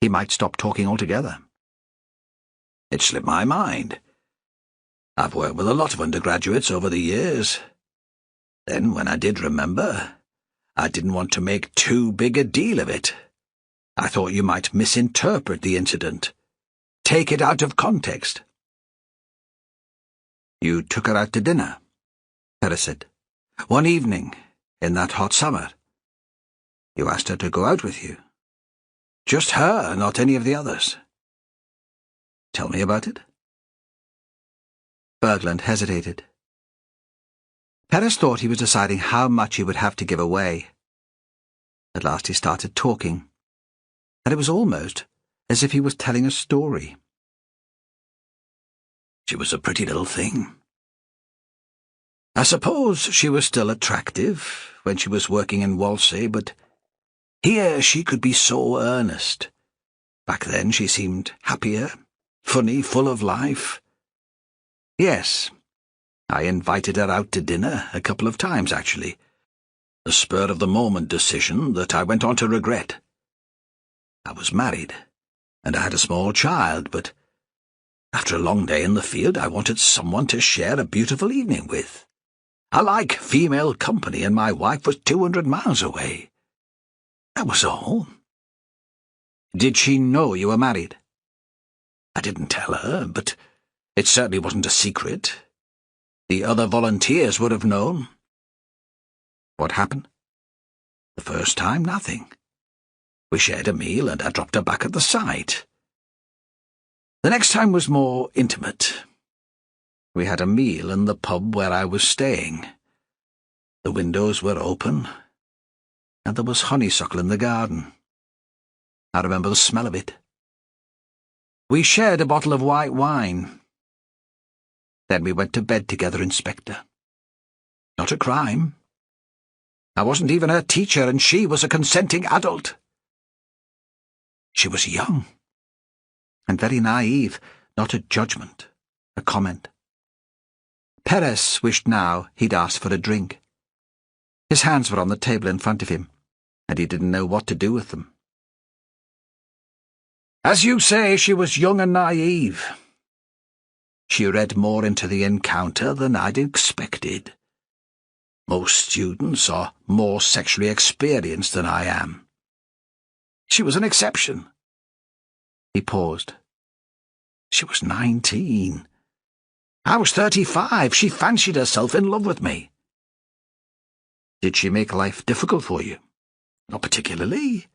he might stop talking altogether. It slipped my mind. I've worked with a lot of undergraduates over the years. Then, when I did remember, I didn't want to make too big a deal of it. I thought you might misinterpret the incident, take it out of context. You took her out to dinner, Perez said. One evening, in that hot summer. You asked her to go out with you. Just her, not any of the others. Tell me about it. Berglund hesitated. Perez thought he was deciding how much he would have to give away. At last he started talking, and it was almost as if he was telling a story. She was a pretty little thing. I suppose she was still attractive when she was working in Whalsay, but here she could be so earnest. Back then she seemed happier, funny, full of life. Yes, I invited her out to dinner a couple of times, actually. A spur-of-the-moment decision that I went on to regret. I was married, and I had a small child, but after a long day in the field I wanted someone to share a beautiful evening with. I like female company, and my wife was 200 miles away. That was all. Did she know you were married? I didn't tell her, but it certainly wasn't a secret. The other volunteers would have known. What happened? The first time, nothing. We shared a meal, and I dropped her back at the site. The next time was more intimate. We had a meal in the pub where I was staying. The windows were open, and there was honeysuckle in the garden. I remember the smell of it. We shared a bottle of white wine. Then we went to bed together, Inspector. Not a crime. I wasn't even her teacher, and she was a consenting adult. She was young. And very naive, not a judgment, a comment. Perez wished now he'd asked for a drink. His hands were on the table in front of him, and he didn't know what to do with them. As you say, she was young and naive. She read more into the encounter than I'd expected. Most students are more sexually experienced than I am. She was an exception. He paused. She was 19. I was 35. She fancied herself in love with me. Did she make life difficult for you? Not particularly.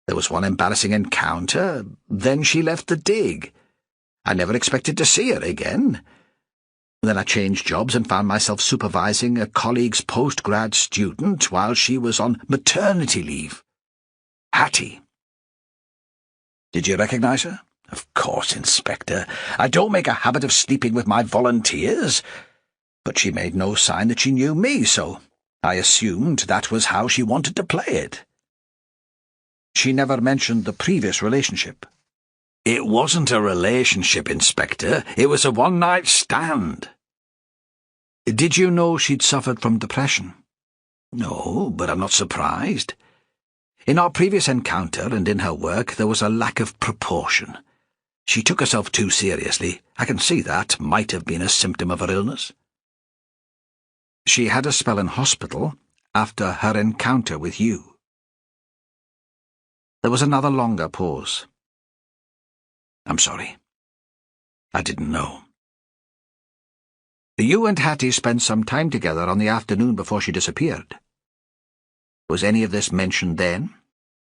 There was one embarrassing encounter, then she left the dig. I never expected to see her again. Then I changed jobs and found myself supervising a colleague's postgrad student while she was on maternity leave. Hattie. Did you recognize her? Of course, Inspector. I don't make a habit of sleeping with my volunteers. But she made no sign that she knew me, so I assumed that was how she wanted to play it. She never mentioned the previous relationship. It wasn't a relationship, Inspector. It was a one-night stand. Did you know she'd suffered from depression? No, but I'm not surprised. In our previous encounter and in her work, there was a lack of proportion. She took herself too seriously. I can see that might have been a symptom of her illness. She had a spell in hospital after her encounter with you. There was another longer pause. I'm sorry. I didn't know. You and Hattie spent some time together on the afternoon before she disappeared. Was any of this mentioned then?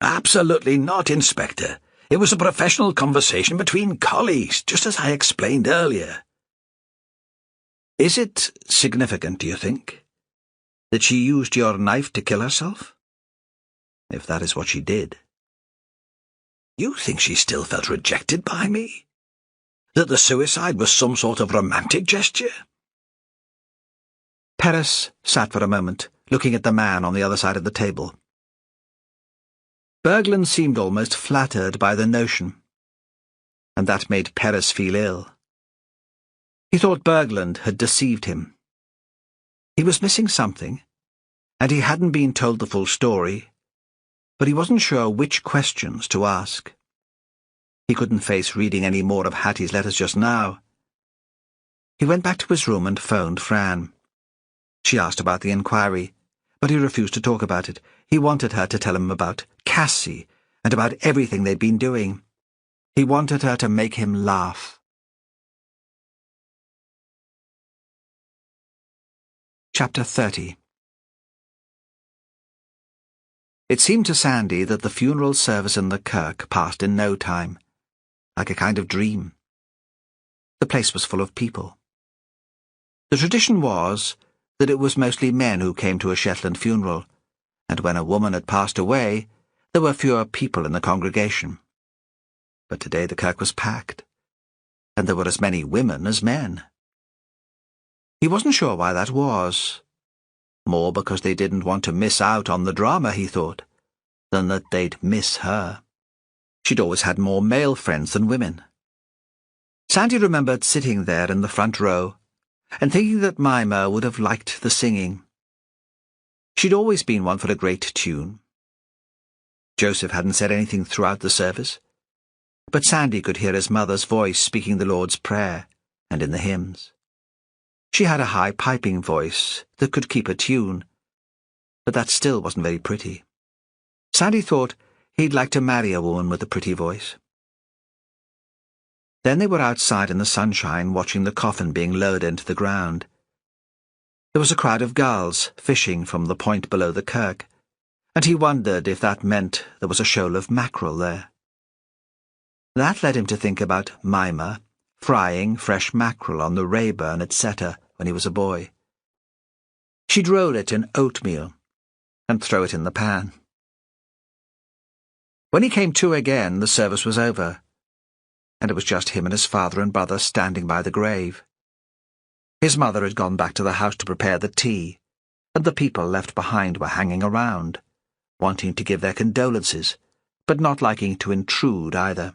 Absolutely not, Inspector. It was a professional conversation between colleagues, just as I explained earlier. Is it significant, do you think, that she used your knife to kill herself? If that is what she did. You think she still felt rejected by me? That the suicide was some sort of romantic gesture? Perez sat for a moment, looking at the man on the other side of the table. Berglund seemed almost flattered by the notion, and that made Perez feel ill. He thought Berglund had deceived him. He was missing something, and he hadn't been told the full story, but he wasn't sure which questions to ask. He couldn't face reading any more of Hattie's letters just now. He went back to his room and phoned Fran. She asked about the inquiry, but he refused to talk about it. He wanted her to tell him about Cassie and about everything they'd been doing. He wanted her to make him laugh. Chapter 30. It seemed to Sandy that the funeral service in the kirk passed in no time, like a kind of dream. The place was full of people. The tradition was that it was mostly men who came to a Shetland funeral, and when a woman had passed away, there were fewer people in the congregation. But today the kirk was packed, and there were as many women as men. He wasn't sure why that was. More because they didn't want to miss out on the drama, he thought, than that they'd miss her. She'd always had more male friends than women. Sandy remembered sitting there in the front row and thinking that Mimmer would have liked the singing. She'd always been one for a great tune. Joseph hadn't said anything throughout the service, but Sandy could hear his mother's voice speaking the Lord's Prayer and in the hymns. She had a high piping voice that could keep a tune, but that still wasn't very pretty. Sandy thought he'd like to marry a woman with a pretty voice. Then they were outside in the sunshine watching the coffin being lowered into the ground. There was a crowd of gulls fishing from the point below the kirk, and he wondered if that meant there was a shoal of mackerel there. That led him to think about Mimmer frying fresh mackerel on the Rayburn at Seta when he was a boy. She'd roll it in oatmeal and throw it in the pan. When he came to again, the service was over, and it was just him and his father and brother standing by the grave. His mother had gone back to the house to prepare the tea, and the people left behind were hanging around, wanting to give their condolences, but not liking to intrude either.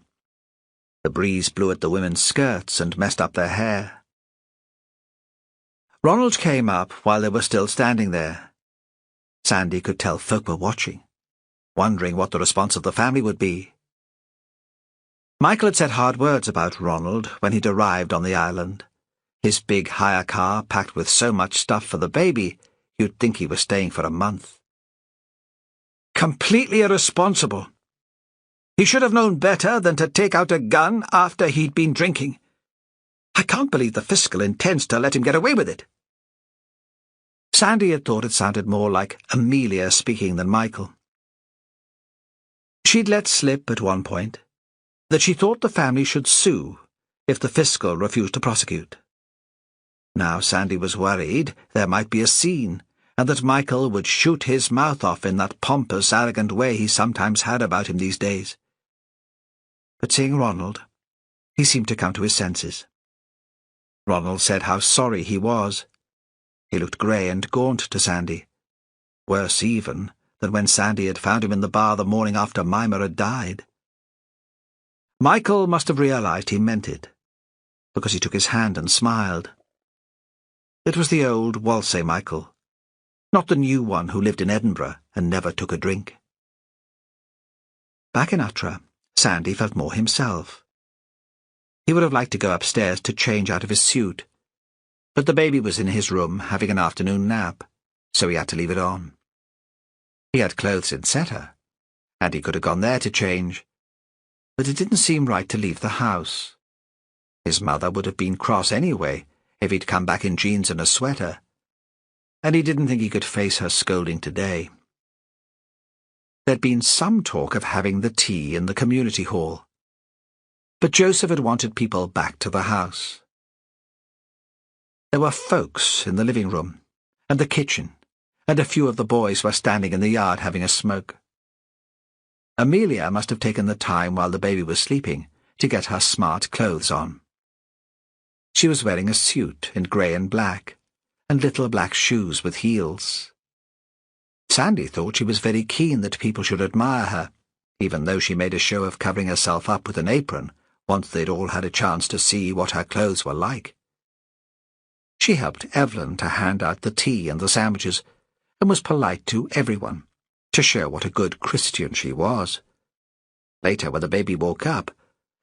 The breeze blew at the women's skirts and messed up their hair. Ronald came up while they were still standing there. Sandy could tell folk were watching, wondering what the response of the family would be. Michael had said hard words about Ronald when he'd arrived on the island. His big hire car packed with so much stuff for the baby, you'd think he was staying for a month. Completely irresponsible. He should have known better than to take out a gun after he'd been drinking. I can't believe the fiscal intends to let him get away with it. Sandy had thought it sounded more like Amelia speaking than Michael. She'd let slip at one point that she thought the family should sue if the fiscal refused to prosecute. Now Sandy was worried there might be a scene, and that Michael would shoot his mouth off in that pompous, arrogant way he sometimes had about him these days. But seeing Ronald, he seemed to come to his senses. Ronald said how sorry he was. He looked grey and gaunt to Sandy, worse even than when Sandy had found him in the bar the morning after Mimmer had died. Michael must have realised he meant it, because he took his hand and smiled. It was the old Whalsay Michael, not the new one who lived in Edinburgh and never took a drink. Back in Uttara, Sandy felt more himself. He would have liked to go upstairs to change out of his suit, but the baby was in his room having an afternoon nap, so he had to leave it on. He had clothes in Seta, and he could have gone there to change, but it didn't seem right to leave the house. His mother would have been cross anyway if he'd come back in jeans and a sweater, and he didn't think he could face her scolding today. There'd been some talk of having the tea in the community hall, but Joseph had wanted people back to the house. There were folks in the living room and the kitchen, and a few of the boys were standing in the yard having a smoke. Amelia must have taken the time while the baby was sleeping to get her smart clothes on. She was wearing a suit in grey and black, and little black shoes with heels. Sandy thought she was very keen that people should admire her, even though she made a show of covering herself up with an apron once they'd all had a chance to see what her clothes were like. She helped Evelyn to hand out the tea and the sandwiches, and was polite to everyone, to show what a good Christian she was. Later, when the baby woke up,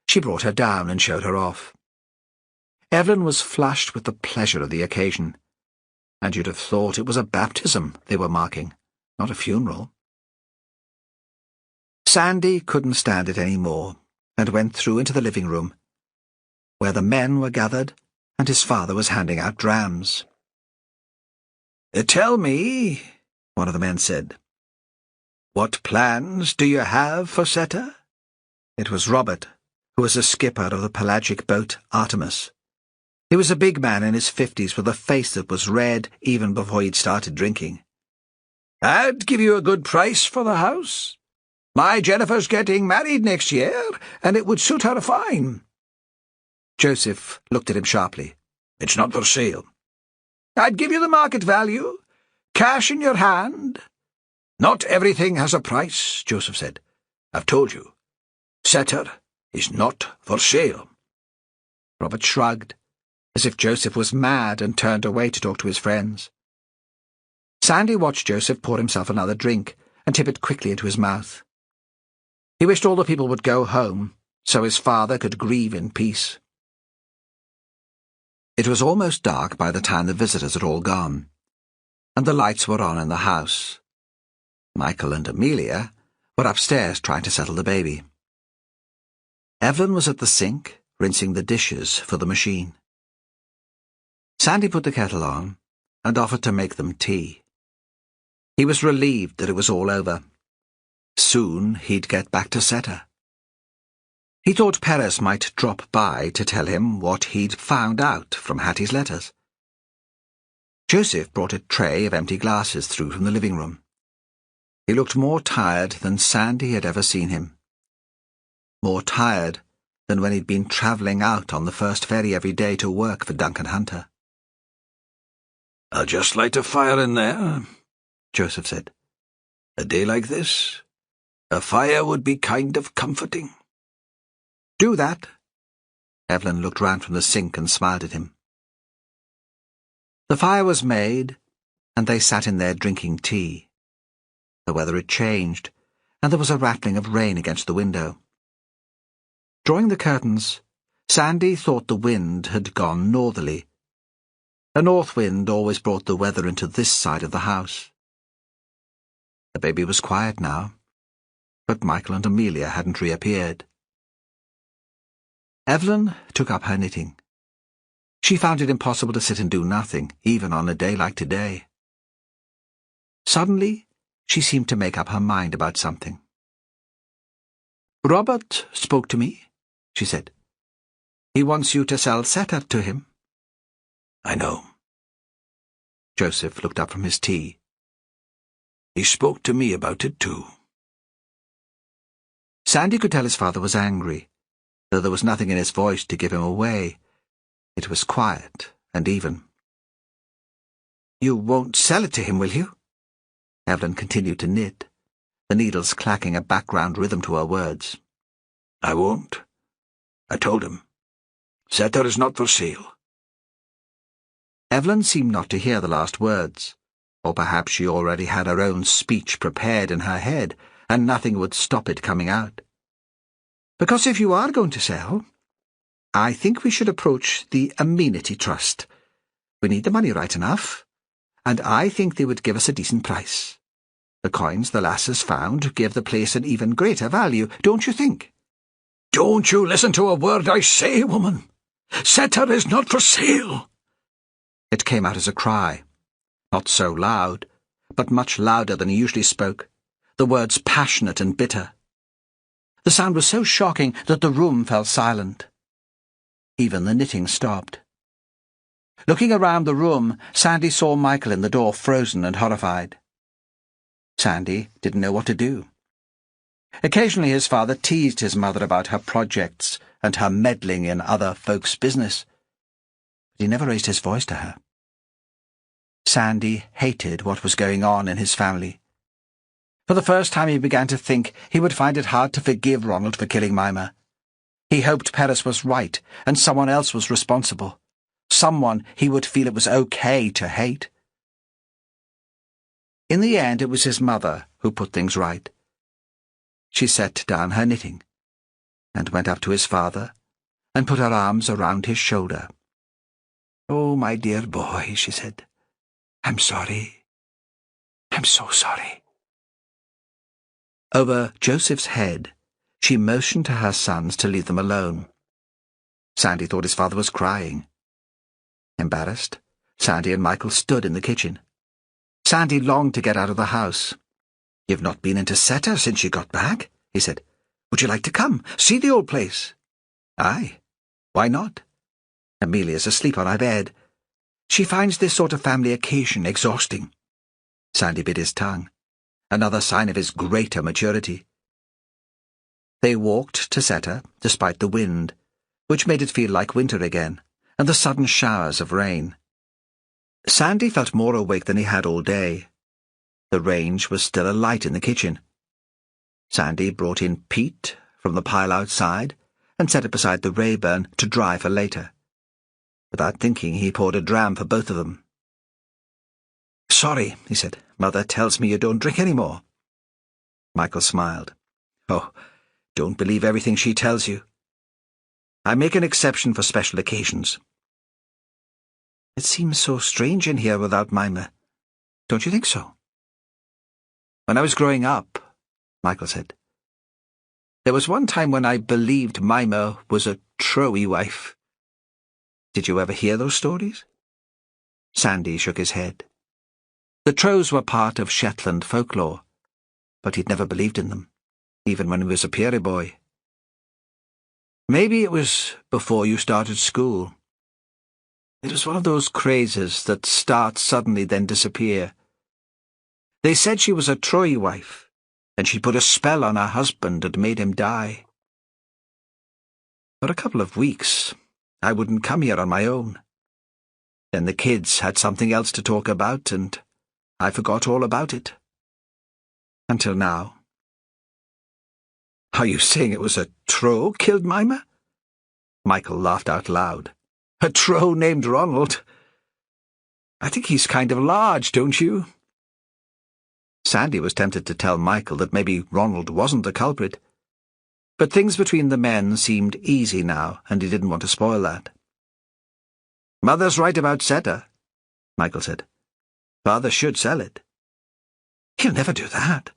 she brought her down and showed her off. Evelyn was flushed with the pleasure of the occasion, and you'd have thought it was a baptism they were marking, not a funeral. Sandy couldn't stand it any more, and went through into the living room, where the men were gathered, and his father was handing out drams. Tell me, one of the men said, what plans do you have for Seta? It was Robert, who was a skipper of the pelagic boat Artemis. He was a big man in his 50s with a face that was red even before he'd started drinking. I'd give you a good price for the house. My Jennifer's getting married next year, and it would suit her fine. Joseph looked at him sharply. It's not for sale. I'd give you the market value, cash in your hand. Not everything has a price, Joseph said. I've told you. Seta is not for sale. Robert shrugged, as if Joseph was mad, and turned away to talk to his friends. Sandy watched Joseph pour himself another drink and tip it quickly into his mouth. He wished all the people would go home, so his father could grieve in peace. It was almost dark by the time the visitors had all gone, and the lights were on in the house. Michael and Amelia were upstairs trying to settle the baby. Evelyn was at the sink, rinsing the dishes for the machine. Sandy put the kettle on and offered to make them tea. He was relieved that it was all over. Soon he'd get back to Seta. He thought Perez might drop by to tell him what he'd found out from Hattie's letters. Joseph brought a tray of empty glasses through from the living room. He looked more tired than Sandy had ever seen him. More tired than when he'd been travelling out on the first ferry every day to work for Duncan Hunter. I'll just light a fire in there, Joseph said. A day like this, a fire would be kind of comforting. Do that. Evelyn looked round from the sink and smiled at him. The fire was made, and they sat in there drinking tea. The weather had changed, and there was a rattling of rain against the window. Drawing the curtains, Sandy thought the wind had gone northerly. A north wind always brought the weather into this side of the house. The baby was quiet now, but Michael and Amelia hadn't reappeared. Evelyn took up her knitting. She found it impossible to sit and do nothing, even on a day like today. Suddenly, she seemed to make up her mind about something. "Robert spoke to me," she said. "He wants you to sell Seta to him." I know. Joseph looked up from his tea. He spoke to me about it too. Sandy could tell his father was angry, though there was nothing in his voice to give him away. It was quiet and even. "You won't sell it to him, will you?" Evelyn continued to knit, the needles clacking a background rhythm to her words. I won't. I told him. Seta is not for sale. Evelyn seemed not to hear the last words, or perhaps she already had her own speech prepared in her head, and nothing would stop it coming out. "Because if you are going to sell, I think we should approach the Amenity Trust. We need the money right enough, and I think they would give us a decent price. The coins the lasses found give the place an even greater value, don't you think?" Don't you listen to a word I say, woman. Seta is not for sale. It came out as a cry. Not so loud, but much louder than he usually spoke, the words passionate and bitter. The sound was so shocking that the room fell silent. Even the knitting stopped. Looking around the room, Sandy saw Michael in the door, frozen and horrified. Sandy didn't know what to do. Occasionally his father teased his mother about her projects and her meddling in other folks' business, but he never raised his voice to her. Sandy hated what was going on in his family. For the first time he began to think he would find it hard to forgive Ronald for killing Mimmer. He hoped Perez was right and someone else was responsible. Someone he would feel it was okay to hate. In the end, it was his mother who put things right. She set down her knitting and went up to his father and put her arms around his shoulder. "Oh, my dear boy," she said, "I'm sorry. I'm so sorry." Over Joseph's head, she motioned to her sons to leave them alone. Sandy thought his father was crying. Embarrassed, Sandy and Michael stood in the kitchen. Sandy longed to get out of the house. "You've not been into Seta since you got back," he said. "Would you like to come, see the old place?" "Aye, why not? Amelia's asleep on our bed. She finds this sort of family occasion exhausting." Sandy bit his tongue, another sign of his greater maturity. They walked to Seta, despite the wind, which made it feel like winter again, and the sudden showers of rain. Sandy felt more awake than he had all day. The range was still alight in the kitchen. Sandy brought in peat from the pile outside and set it beside the Rayburn to dry for later. Without thinking, he poured a dram for both of them. "Sorry," he said. "Mother tells me you don't drink any more." Michael smiled. "Oh, don't believe everything she tells you. I make an exception for special occasions." "It seems so strange in here without Mimmer. Don't you think so?" "When I was growing up," Michael said, "there was one time when I believed Mimmer was a trowy wife. Did you ever hear those stories?" Sandy shook his head. The Trows were part of Shetland folklore, but he'd never believed in them, even when he was a Peary boy. "Maybe it was before you started school. It was one of those crazes that start suddenly then disappear. They said she was a Troy wife, and she put a spell on her husband and made him die. For a couple of weeks, I wouldn't come here on my own. Then the kids had something else to talk about, and I forgot all about it. Until now." "Are you saying it was a Trow killed Mimmer?" Michael laughed out loud. "A Trow named Ronald? I think he's kind of large, don't you?" Sandy was tempted to tell Michael that maybe Ronald wasn't the culprit, but things between the men seemed easy now, and he didn't want to spoil that. "Mother's right about Seta," Michael said. "Father should sell it." "He'll never do that."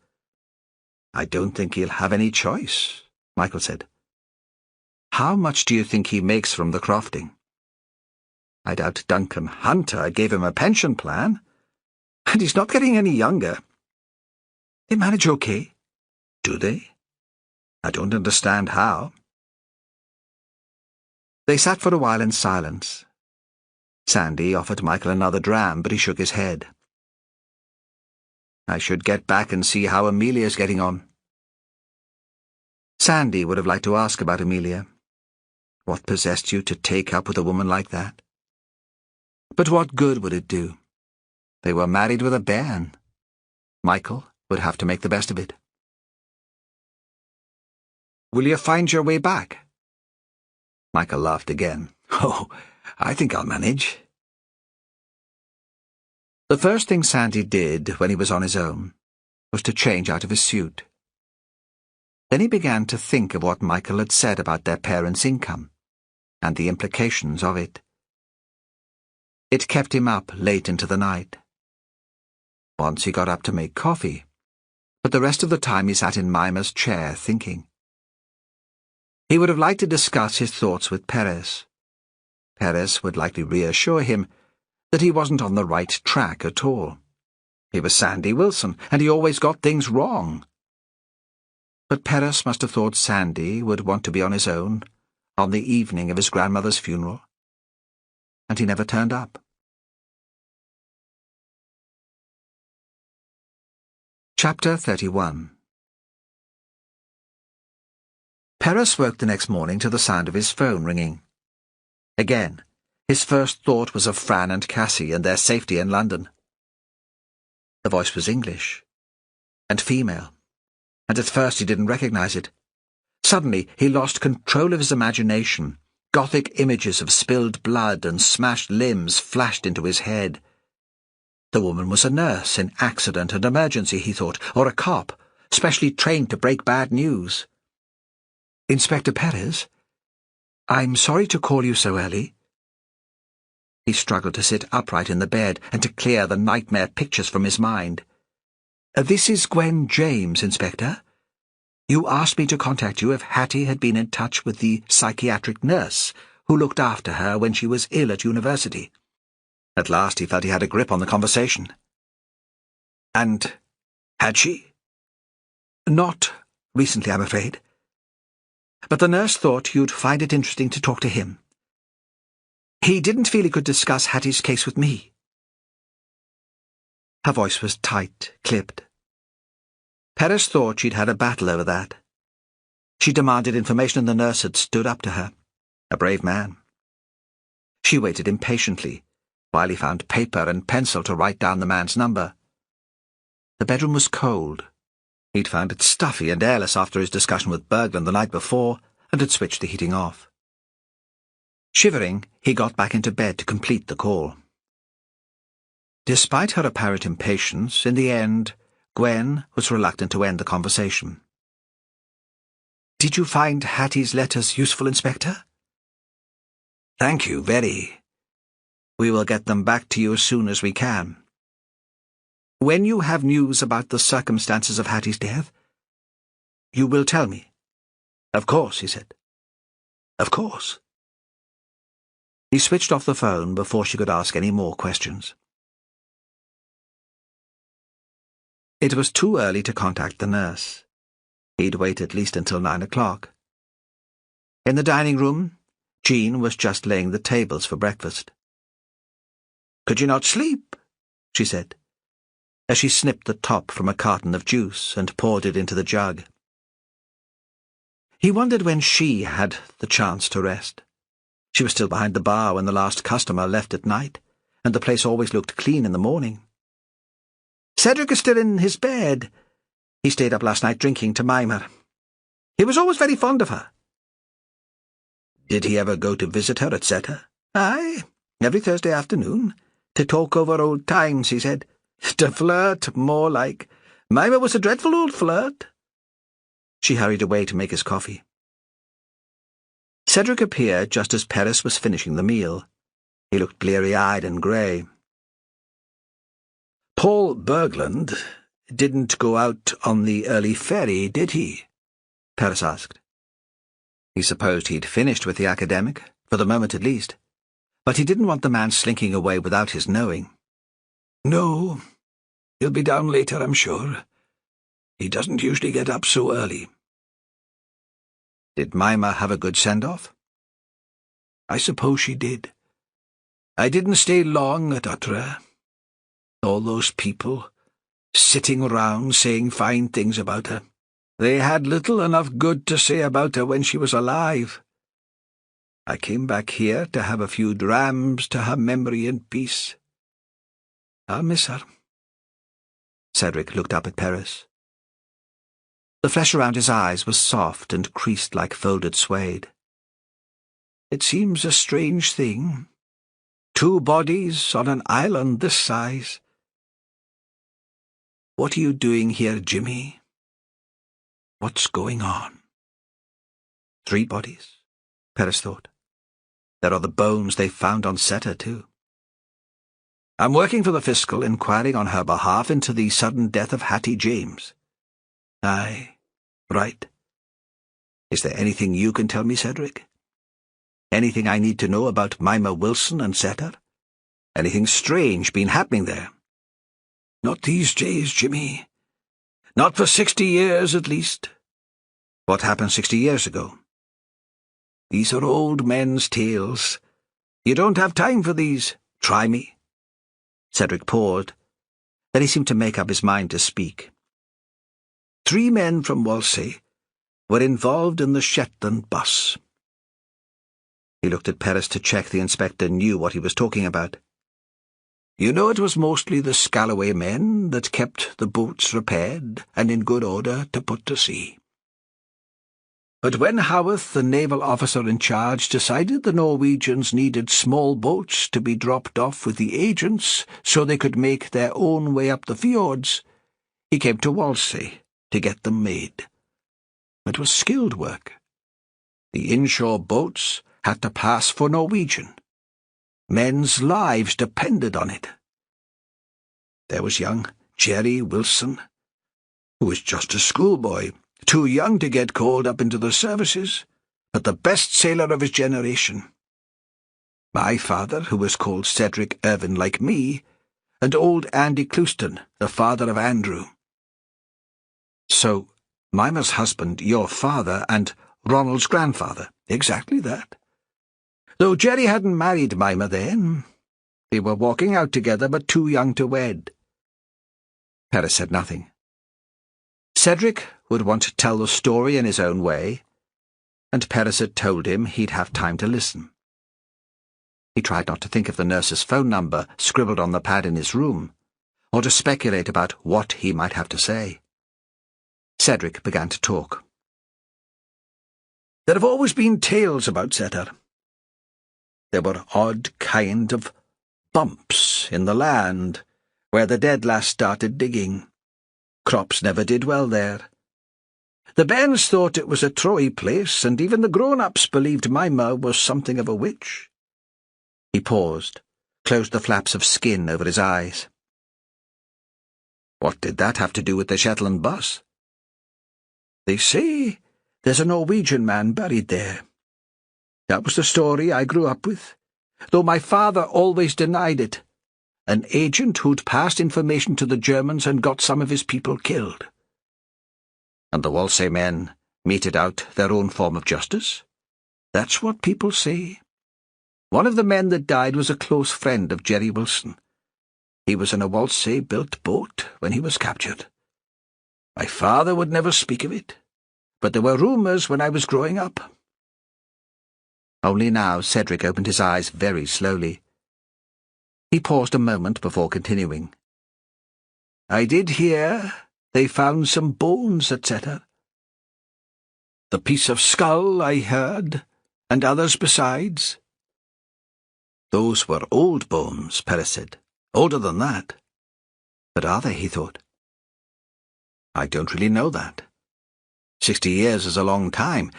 "I don't think he'll have any choice," Michael said. "How much do you think he makes from the crofting?" "I doubt Duncan Hunter gave him a pension plan, and he's not getting any younger." "They manage okay?" "Do they? I don't understand how." They sat for a while in silence. Sandy offered Michael another dram, but he shook his head. "I should get back and see how Amelia's getting on." Sandy would have liked to ask about Amelia. What possessed you to take up with a woman like that? But what good would it do? They were married with a bairn. Michael would have to make the best of it. "Will you find your way back?" Michael laughed again. "Oh, I think I'll manage." The first thing Sandy did when he was on his own was to change out of his suit. Then he began to think of what Michael had said about their parents' income and the implications of it. It kept him up late into the night. Once he got up to make coffee, but the rest of the time he sat in Mimmer's chair thinking. He would have liked to discuss his thoughts with Perez. Perez would likely reassure him that he wasn't on the right track at all. He was Sandy Wilson, and he always got things wrong. But Perez must have thought Sandy would want to be on his own on the evening of his grandmother's funeral, and he never turned up. Chapter 31. Perez woke the next morning to the sound of his phone ringing. Again, his first thought was of Fran and Cassie and their safety in London. The voice was English and female, and at first he didn't recognize it. Suddenly he lost control of his imagination. Gothic images of spilled blood and smashed limbs flashed into his head. The woman was a nurse in accident and emergency, he thought, or a cop, specially trained to break bad news. "Inspector Perez? I'm sorry to call you so early." He struggled to sit upright in the bed and to clear the nightmare pictures from his mind. "This is Gwen James, Inspector. You asked me to contact you if Hattie had been in touch with the psychiatric nurse who looked after her when she was ill at university." At last he felt he had a grip on the conversation. "And had she?" "Not recently, I'm afraid. But the nurse thought you'd find it interesting to talk to him. He didn't feel he could discuss Hattie's case with me." Her voice was tight, clipped. Perez thought she'd had a battle over that. She demanded information and the nurse had stood up to her. A brave man. She waited impatiently while he found paper and pencil to write down the man's number. The bedroom was cold. He'd found it stuffy and airless after his discussion with Berglund the night before and had switched the heating off. Shivering, he got back into bed to complete the call. Despite her apparent impatience, in the end, Gwen was reluctant to end the conversation. "Did you find Hattie's letters useful, Inspector?" "Thank you, very. We will get them back to you as soon as we can." "When you have news about the circumstances of Hattie's death, you will tell me." "Of course," he said. "Of course." He switched off the phone before she could ask any more questions. It was too early to contact the nurse. He'd wait at least until 9 o'clock. In the dining room, Jean was just laying the tables for breakfast. "Could you not sleep?" she said, as she snipped the top from a carton of juice and poured it into the jug. He wondered when she had the chance to rest. She was still behind the bar when the last customer left at night, and the place always looked clean in the morning. "Cedric is still in his bed. He stayed up last night drinking to Mimmer. He was always very fond of her." "Did he ever go to visit her at Zeta?" "Aye, every Thursday afternoon. To talk over old times, he said. To flirt, more like. Mimmer was a dreadful old flirt." She hurried away to make his coffee. Cedric appeared just as Perez was finishing the meal. He looked bleary-eyed and grey. "Paul Berglund didn't go out on the early ferry, did he?" Perez asked. He supposed he'd finished with the academic, for the moment at least, but he didn't want the man slinking away without his knowing. "No, he'll be down later, I'm sure. He doesn't usually get up so early." "Did Mimmer have a good send-off?" "I suppose she did. I didn't stay long at Uttra. All those people sitting round saying fine things about her. They had little enough good to say about her when she was alive. I came back here to have a few drams to her memory in peace. I'll miss her." Cedric looked up at Perez. The flesh around his eyes was soft and creased like folded suede. "It seems a strange thing. 2 bodies on an island this size. What are you doing here, Jimmy? What's going on?" 3 bodies, Perez thought. There are the bones they found on Seta, too. "I'm working for the Fiscal, inquiring on her behalf into the sudden death of Hattie James." "Aye, right. Is there anything you can tell me, Cedric? Anything I need to know about Mimmer Wilson and Setter? Anything strange been happening there? Not these days, Jimmy. Not for 60 years, at least. What happened 60 years ago? These are old men's tales. You don't have time for these. Try me. Cedric paused. Then he seemed to make up his mind to speak. 3 men from Whalsay were involved in the Shetland bus. He looked at Perez to check the inspector knew what he was talking about. You know it was mostly the Scalloway men that kept the boats repaired and in good order to put to sea. But when Howarth, the naval officer in charge, decided the Norwegians needed small boats to be dropped off with the agents so they could make their own way up the fjords, he came to Whalsay to get them made. It was skilled work. The inshore boats had to pass for Norwegian. Men's lives depended on it. There was young Jerry Wilson, who was just a schoolboy, too young to get called up into the services, but the best sailor of his generation. My father, who was called Cedric Irvin like me, and old Andy Clouston, the father of Andrew. So, Mimmer's husband, your father, and Ronald's grandfather. Exactly that. Though Jerry hadn't married Mimmer then. They were walking out together, but too young to wed. Perez said nothing. Cedric would want to tell the story in his own way, and Perez had told him he'd have time to listen. He tried not to think of the nurse's phone number scribbled on the pad in his room, or to speculate about what he might have to say. Cedric began to talk. There have always been tales about Setter. There were odd kind of bumps in the land where the dead lass started digging. Crops never did well there. The bairns thought it was a Troy place, and even the grown-ups believed Mimmer was something of a witch. He paused, closed the flaps of skin over his eyes. What did that have to do with the Shetland bus? They say there's a Norwegian man buried there. That was the story I grew up with, though my father always denied it. An agent who'd passed information to the Germans and got some of his people killed. And the Whalsay men meted out their own form of justice? That's what people say. One of the men that died was a close friend of Jerry Wilson. He was in a Whalsay-built boat when he was captured. My father would never speak of it, but there were rumours when I was growing up. Only now Cedric opened his eyes very slowly. He paused a moment before continuing. I did hear they found some bones, etc. The piece of skull, I heard, and others besides. Those were old bones, Perez said. Older than that. But are they, he thought. I don't really know that. 60 years is a long time.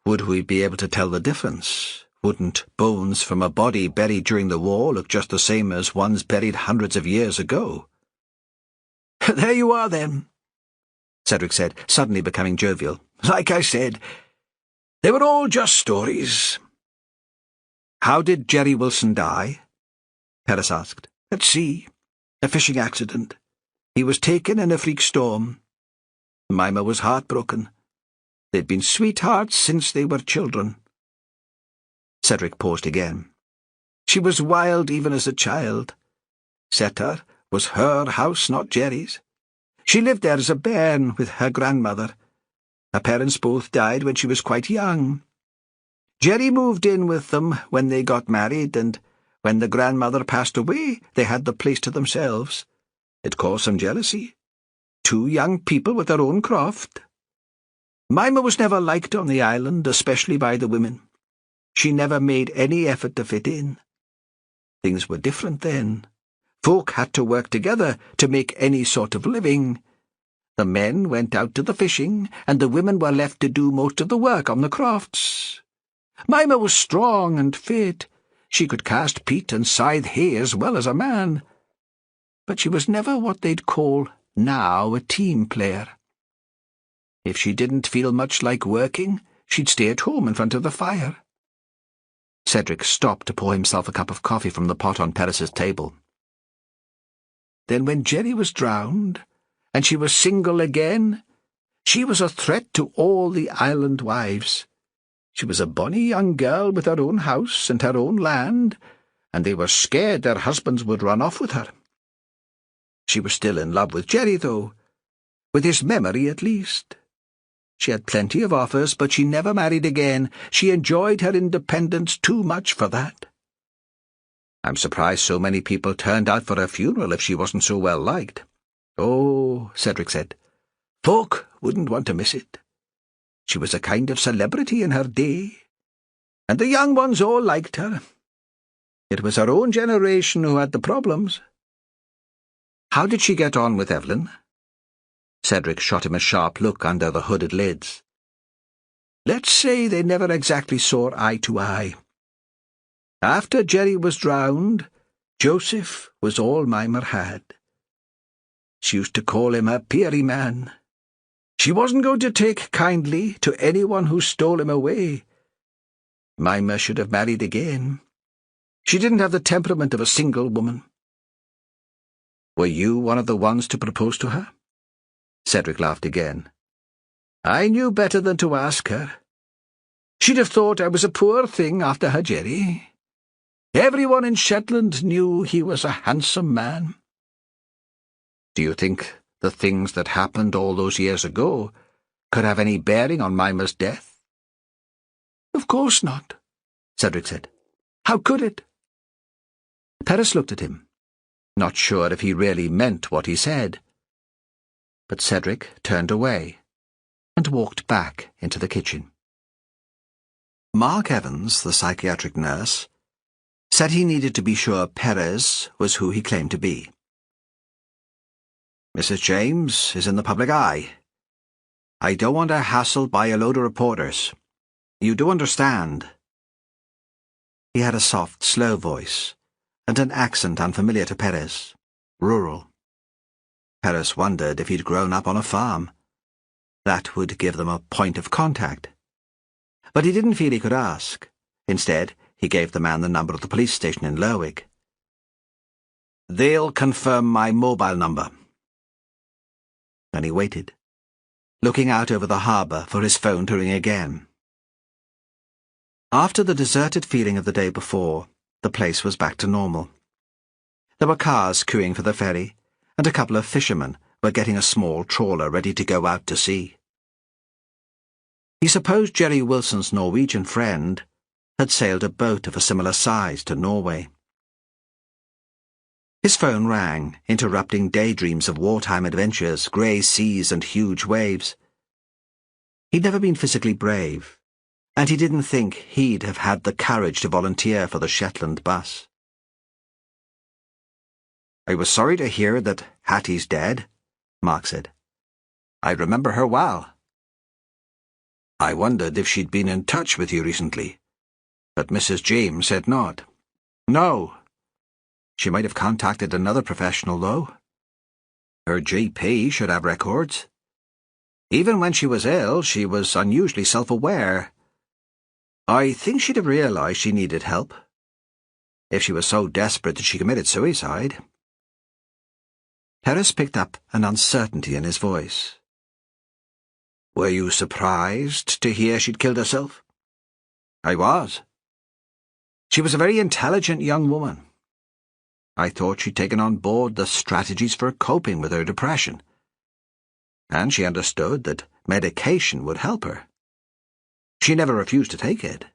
Would we be able to tell the difference? Wouldn't bones from a body buried during the war look just the same as ones buried hundreds of years ago? There you are, then, Cedric said, suddenly becoming jovial. Like I said, they were all just stories. How did Jerry Wilson die? Perez asked. At sea. A fishing accident. He was taken in a freak storm. Mimmer was heartbroken. They'd been sweethearts since they were children. Cedric paused again. She was wild even as a child. Setter was her house, not Jerry's. She lived there as a bairn with her grandmother. Her parents both died when she was quite young. Jerry moved in with them when they got married, and when the grandmother passed away, they had the place to themselves. It caused some jealousy. 2 young people with their own croft. Mimmer was never liked on the island, especially by the women. She never made any effort to fit in. Things were different then. Folk had to work together to make any sort of living. The men went out to the fishing, and the women were left to do most of the work on the crofts. Mimmer was strong and fit. She could cast peat and scythe hay as well as a man. But she was never what they'd call now a team player. If she didn't feel much like working, she'd stay at home in front of the fire. Cedric stopped to pour himself a cup of coffee from the pot on Perez's table. Then when Jerry was drowned, and she was single again, she was a threat to all the island wives. She was a bonny young girl with her own house and her own land, and they were scared their husbands would run off with her. She was still in love with Jerry, though, with his memory at least. She had plenty of offers, but she never married again. She enjoyed her independence too much for that. I'm surprised so many people turned out for her funeral if she wasn't so well liked. Oh, Cedric said, folk wouldn't want to miss it. She was a kind of celebrity in her day, and the young ones all liked her. It was her own generation who had the problems. How did she get on with Evelyn? Cedric shot him a sharp look under the hooded lids. Let's say they never exactly saw eye to eye. After Jerry was drowned, Joseph was all Mimmer had. She used to call him her peery man. She wasn't going to take kindly to anyone who stole him away. Mimmer should have married again. She didn't have the temperament of a single woman. Were you one of the ones to propose to her? Cedric laughed again. I knew better than to ask her. She'd have thought I was a poor thing after her Jerry. Everyone in Shetland knew he was a handsome man. Do you think the things that happened all those years ago could have any bearing on Mimmer's death? Of course not, Cedric said. How could it? Perez looked at him, not sure if he really meant what he said. But Cedric turned away and walked back into the kitchen. Mark Evans, the psychiatric nurse, said he needed to be sure Perez was who he claimed to be. Mrs. James is in the public eye. I don't want her hassled by a load of reporters. You do understand. He had a soft, slow voice and an accent unfamiliar to Perez, rural. Perez wondered if he'd grown up on a farm. That would give them a point of contact. But he didn't feel he could ask. Instead, he gave the man the number of the police station in Lerwick. They'll confirm my mobile number. Then he waited, looking out over the harbour for his phone to ring again. After the deserted feeling of the day before, the place was back to normal. There were cars queuing for the ferry, and a couple of fishermen were getting a small trawler ready to go out to sea. He supposed Jerry Wilson's Norwegian friend had sailed a boat of a similar size to Norway. His phone rang, interrupting daydreams of wartime adventures, grey seas and huge waves. He'd never been physically brave, and he didn't think he'd have had the courage to volunteer for the Shetland bus. I was sorry to hear that Hattie's dead, Mark said. I remember her well. I wondered if she'd been in touch with you recently, but Mrs. James said not. No. She might have contacted another professional, though. Her GP should have records. Even when she was ill, she was unusually self-aware. I think she'd have realised she needed help, if she was so desperate that she committed suicide. Perez picked up an uncertainty in his voice. Were you surprised to hear she'd killed herself? I was. She was a very intelligent young woman. I thought she'd taken on board the strategies for coping with her depression, and she understood that medication would help her. She never refused to take it.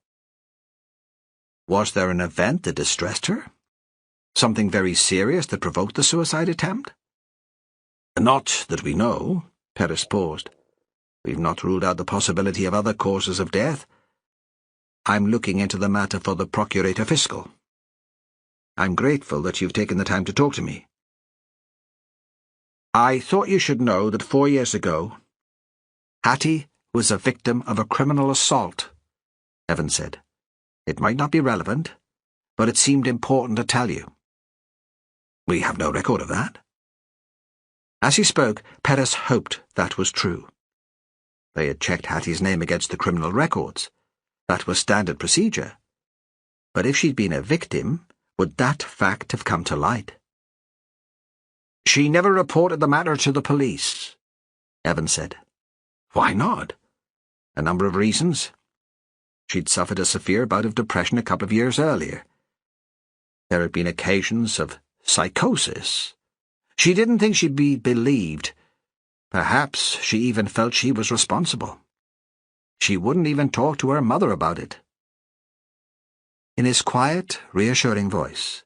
Was there an event that distressed her? Something very serious that provoked the suicide attempt? Not that we know, Perez paused. We've not ruled out the possibility of other causes of death. I'm looking into the matter for the Procurator Fiscal. I'm grateful that you've taken the time to talk to me. I thought you should know that 4 years ago, Hattie was a victim of a criminal assault, Evans said. It might not be relevant, but it seemed important to tell you. We have no record of that. As he spoke, Perez hoped that was true. They had checked Hattie's name against the criminal records. That was standard procedure. But if she'd been a victim, would that fact have come to light? She never reported the matter to the police, Evan said. Why not? A number of reasons. She'd suffered a severe bout of depression a couple of years earlier. There had been occasions of psychosis. She didn't think she'd be believed. Perhaps she even felt she was responsible. She wouldn't even talk to her mother about it. In his quiet, reassuring voice,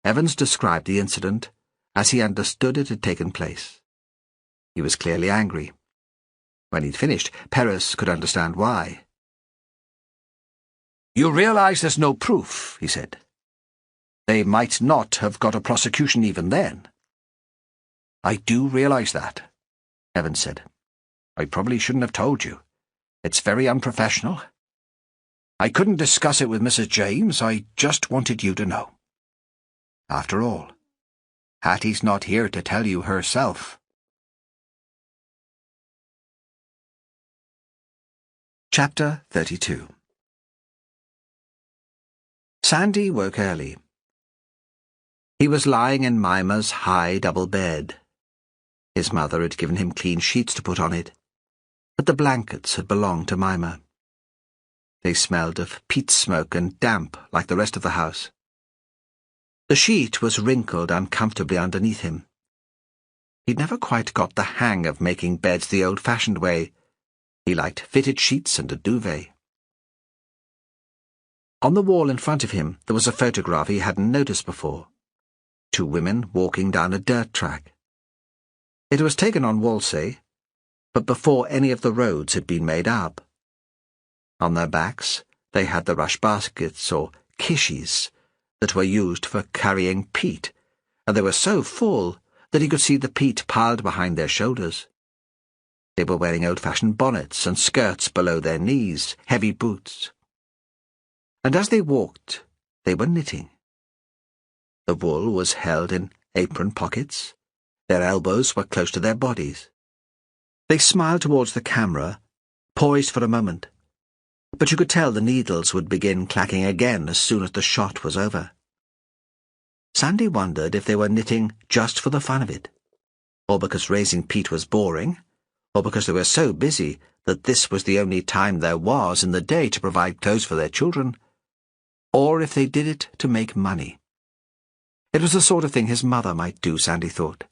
Evans described the incident as he understood it had taken place. He was clearly angry. When he'd finished, Perez could understand why. You realize there's no proof, he said. They might not have got a prosecution even then. I do realize that, Evans said. I probably shouldn't have told you. It's very unprofessional. I couldn't discuss it with Mrs. James. I just wanted you to know. After all, Hattie's not here to tell you herself. Chapter 32. Sandy woke early. He was lying in Mimmer's high double bed. His mother had given him clean sheets to put on it, but the blankets had belonged to Mimmer. They smelled of peat smoke and damp like the rest of the house. The sheet was wrinkled uncomfortably underneath him. He'd never quite got the hang of making beds the old-fashioned way. He liked fitted sheets and a duvet. On the wall in front of him there was a photograph he hadn't noticed before. 2 women walking down a dirt track. It was taken on Whalsay, but before any of the roads had been made up. On their backs they had the rush baskets, or kishies, that were used for carrying peat, and they were so full that he could see the peat piled behind their shoulders. They were wearing old-fashioned bonnets and skirts below their knees, heavy boots. And as they walked, they were knitting. The wool was held in apron pockets. Their elbows were close to their bodies. They smiled towards the camera, poised for a moment, but you could tell the needles would begin clacking again as soon as the shot was over. Sandy wondered if they were knitting just for the fun of it, or because raising peat was boring, or because they were so busy that this was the only time there was in the day to provide clothes for their children, or if they did it to make money. It was the sort of thing his mother might do, Sandy thought.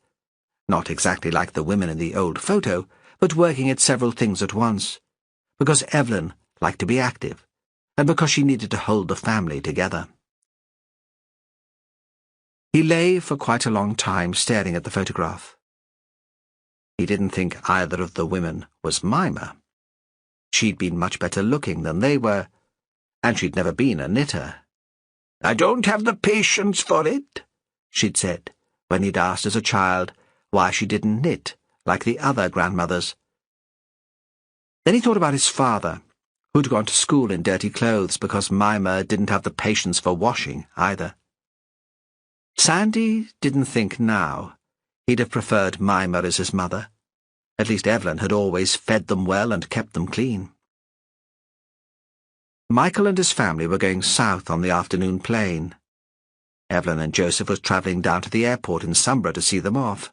Not exactly like the women in the old photo, but working at several things at once, because Evelyn liked to be active, and because she needed to hold the family together. He lay for quite a long time staring at the photograph. He didn't think either of the women was Mimmer. She'd been much better looking than they were, and she'd never been a knitter. I don't have the patience for it, she'd said, when he'd asked as a child why she didn't knit like the other grandmothers. Then he thought about his father, who'd gone to school in dirty clothes because Mimmer didn't have the patience for washing either. Sandy didn't think now he'd have preferred Mimmer as his mother. At least Evelyn had always fed them well and kept them clean. Michael and his family were going south on the afternoon plane. Evelyn and Joseph was travelling down to the airport in Sombra to see them off.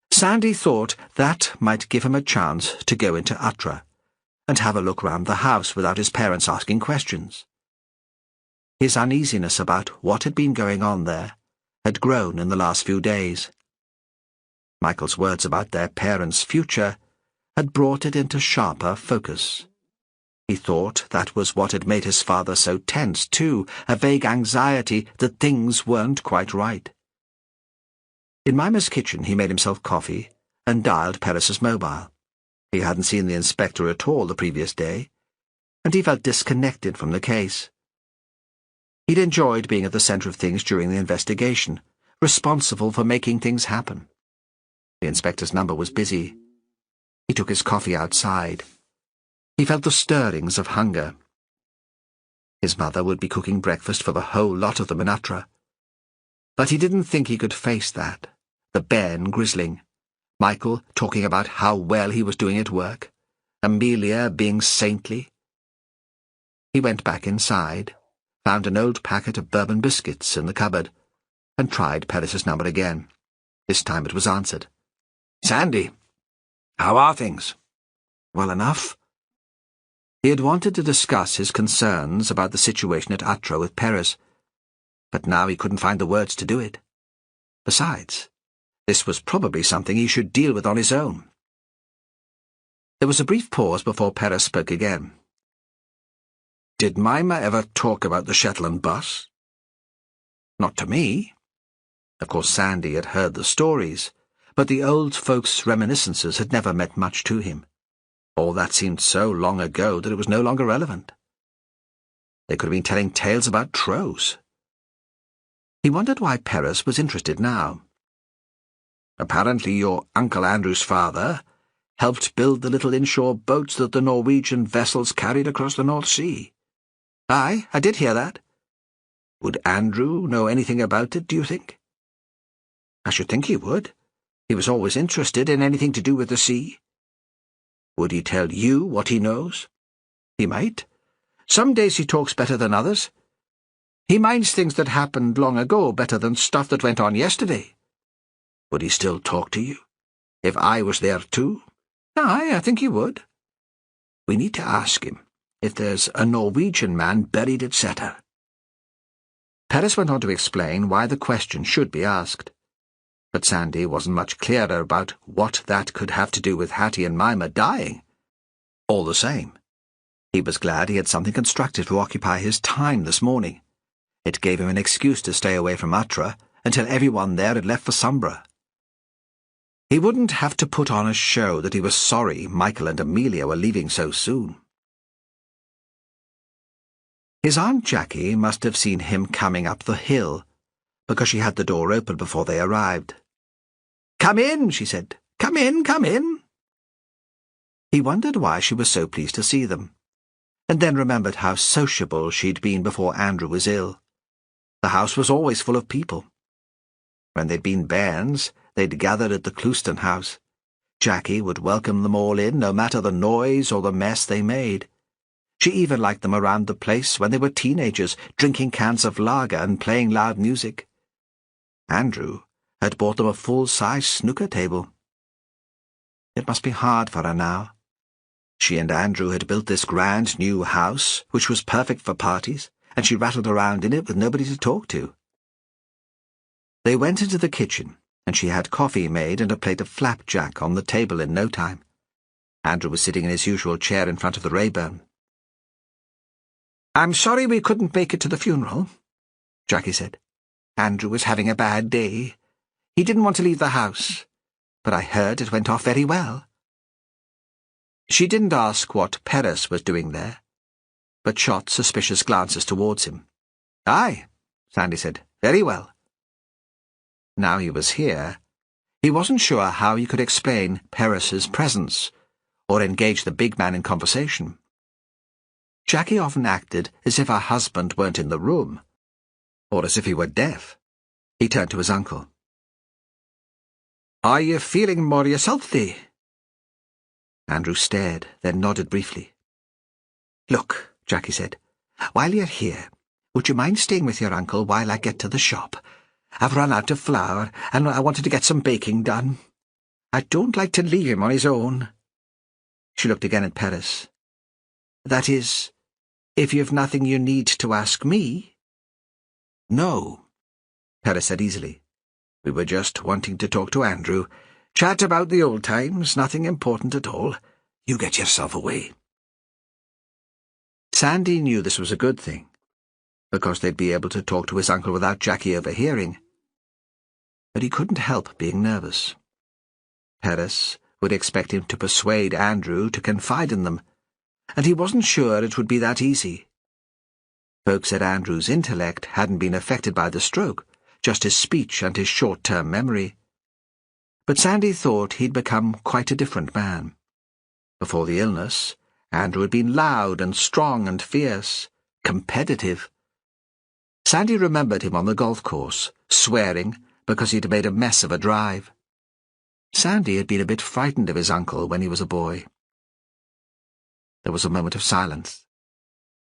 Sandy thought that might give him a chance to go into Utra and have a look round the house without his parents asking questions. His uneasiness about what had been going on there had grown in the last few days. Michael's words about their parents' future had brought it into sharper focus. He thought that was what had made his father so tense, too, a vague anxiety that things weren't quite right. In Mimmer's kitchen he made himself coffee and dialed Perez's mobile. He hadn't seen the inspector at all the previous day, and he felt disconnected from the case. He'd enjoyed being at the centre of things during the investigation, responsible for making things happen. The inspector's number was busy. He took his coffee outside. He felt the stirrings of hunger. His mother would be cooking breakfast for the whole lot of them in Utra. But he didn't think he could face that. The bairn grizzling. Michael talking about how well he was doing at work. Amelia being saintly. He went back inside, found an old packet of bourbon biscuits in the cupboard, and tried Perez's number again. This time it was answered. "Sandy, how are things?" Well enough. He had wanted to discuss his concerns about the situation at Atra with Perez, but now he couldn't find the words to do it. Besides, this was probably something he should deal with on his own. There was a brief pause before Perez spoke again. "Did Mimmer ever talk about the Shetland bus?" Not to me. Of course Sandy had heard the stories, but the old folks' reminiscences had never meant much to him. All that seemed so long ago that it was no longer relevant. They could have been telling tales about Trows. He wondered why Perez was interested now. "Apparently your Uncle Andrew's father helped build the little inshore boats that the Norwegian vessels carried across the North Sea." Aye, I did hear that. "Would Andrew know anything about it, do you think?" I should think he would. He was always interested in anything to do with the sea. "Would he tell you what he knows?" He might. Some days he talks better than others. He minds things that happened long ago better than stuff that went on yesterday. "Would he still talk to you, if I was there too?" Aye, I think he would. "We need to ask him if there's a Norwegian man buried at Setter." Perez went on to explain why the question should be asked. But Sandy wasn't much clearer about what that could have to do with Hattie and Mimmer dying. All the same, he was glad he had something constructive to occupy his time this morning. It gave him an excuse to stay away from Atra until everyone there had left for Sombra. He wouldn't have to put on a show that he was sorry Michael and Amelia were leaving so soon. His Aunt Jackie must have seen him coming up the hill, because she had the door open before they arrived. "Come in," she said. "Come in, come in." He wondered why she was so pleased to see them, and then remembered how sociable she'd been before Andrew was ill. The house was always full of people. When they'd been bairns, they'd gathered at the Clouston house. Jackie would welcome them all in, no matter the noise or the mess they made. She even liked them around the place when they were teenagers, drinking cans of lager and playing loud music. Andrew had bought them a full-size snooker table. It must be hard for her now. She and Andrew had built this grand new house, which was perfect for parties, and she rattled around in it with nobody to talk to. They went into the kitchen, and she had coffee made and a plate of flapjack on the table in no time. Andrew was sitting in his usual chair in front of the Rayburn. "I'm sorry we couldn't make it to the funeral," Jackie said. "Andrew was having a bad day. He didn't want to leave the house, but I heard it went off very well." She didn't ask what Perez was doing there, but shot suspicious glances towards him. "Aye," Sandy said. "Very well." Now he was here, he wasn't sure how he could explain Perez's presence, or engage the big man in conversation. Jackie often acted as if her husband weren't in the room, or as if he were deaf. He turned to his uncle. "Are you feeling more yourself, thee?" Andrew stared, then nodded briefly. "Look," Jackie said, "while you're here, would you mind staying with your uncle while I get to the shop? I've run out of flour, and I wanted to get some baking done. I don't like to leave him on his own." She looked again at Perez. "That is, if you've nothing you need to ask me." "No," Perez said easily. "We were just wanting to talk to Andrew. Chat about the old times, nothing important at all. you get yourself away." Sandy knew this was a good thing, because they'd be able to talk to his uncle without Jackie overhearing. But he couldn't help being nervous. Perez would expect him to persuade Andrew to confide in them, and he wasn't sure it would be that easy. Folks said Andrew's intellect hadn't been affected by the stroke, just his speech and his short-term memory. But Sandy thought he'd become quite a different man. Before the illness, Andrew had been loud and strong and fierce, competitive. Sandy remembered him on the golf course, swearing because he'd made a mess of a drive. Sandy had been a bit frightened of his uncle when he was a boy. There was a moment of silence.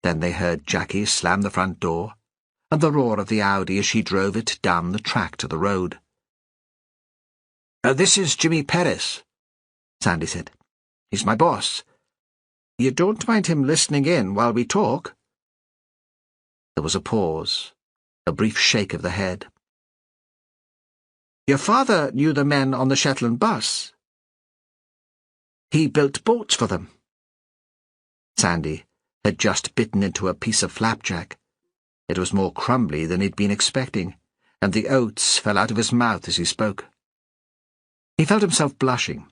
Then they heard Jackie slam the front door, and the roar of the Audi as she drove it down the track to the road. This is Jimmy Perez, Sandy said. He's my boss. You don't mind him listening in while we talk? There was a pause, a brief shake of the head. Your father knew the men on the Shetland bus. He built boats for them. Sandy had just bitten into a piece of flapjack. It was more crumbly than he'd been expecting, and the oats fell out of his mouth as he spoke. He felt himself blushing,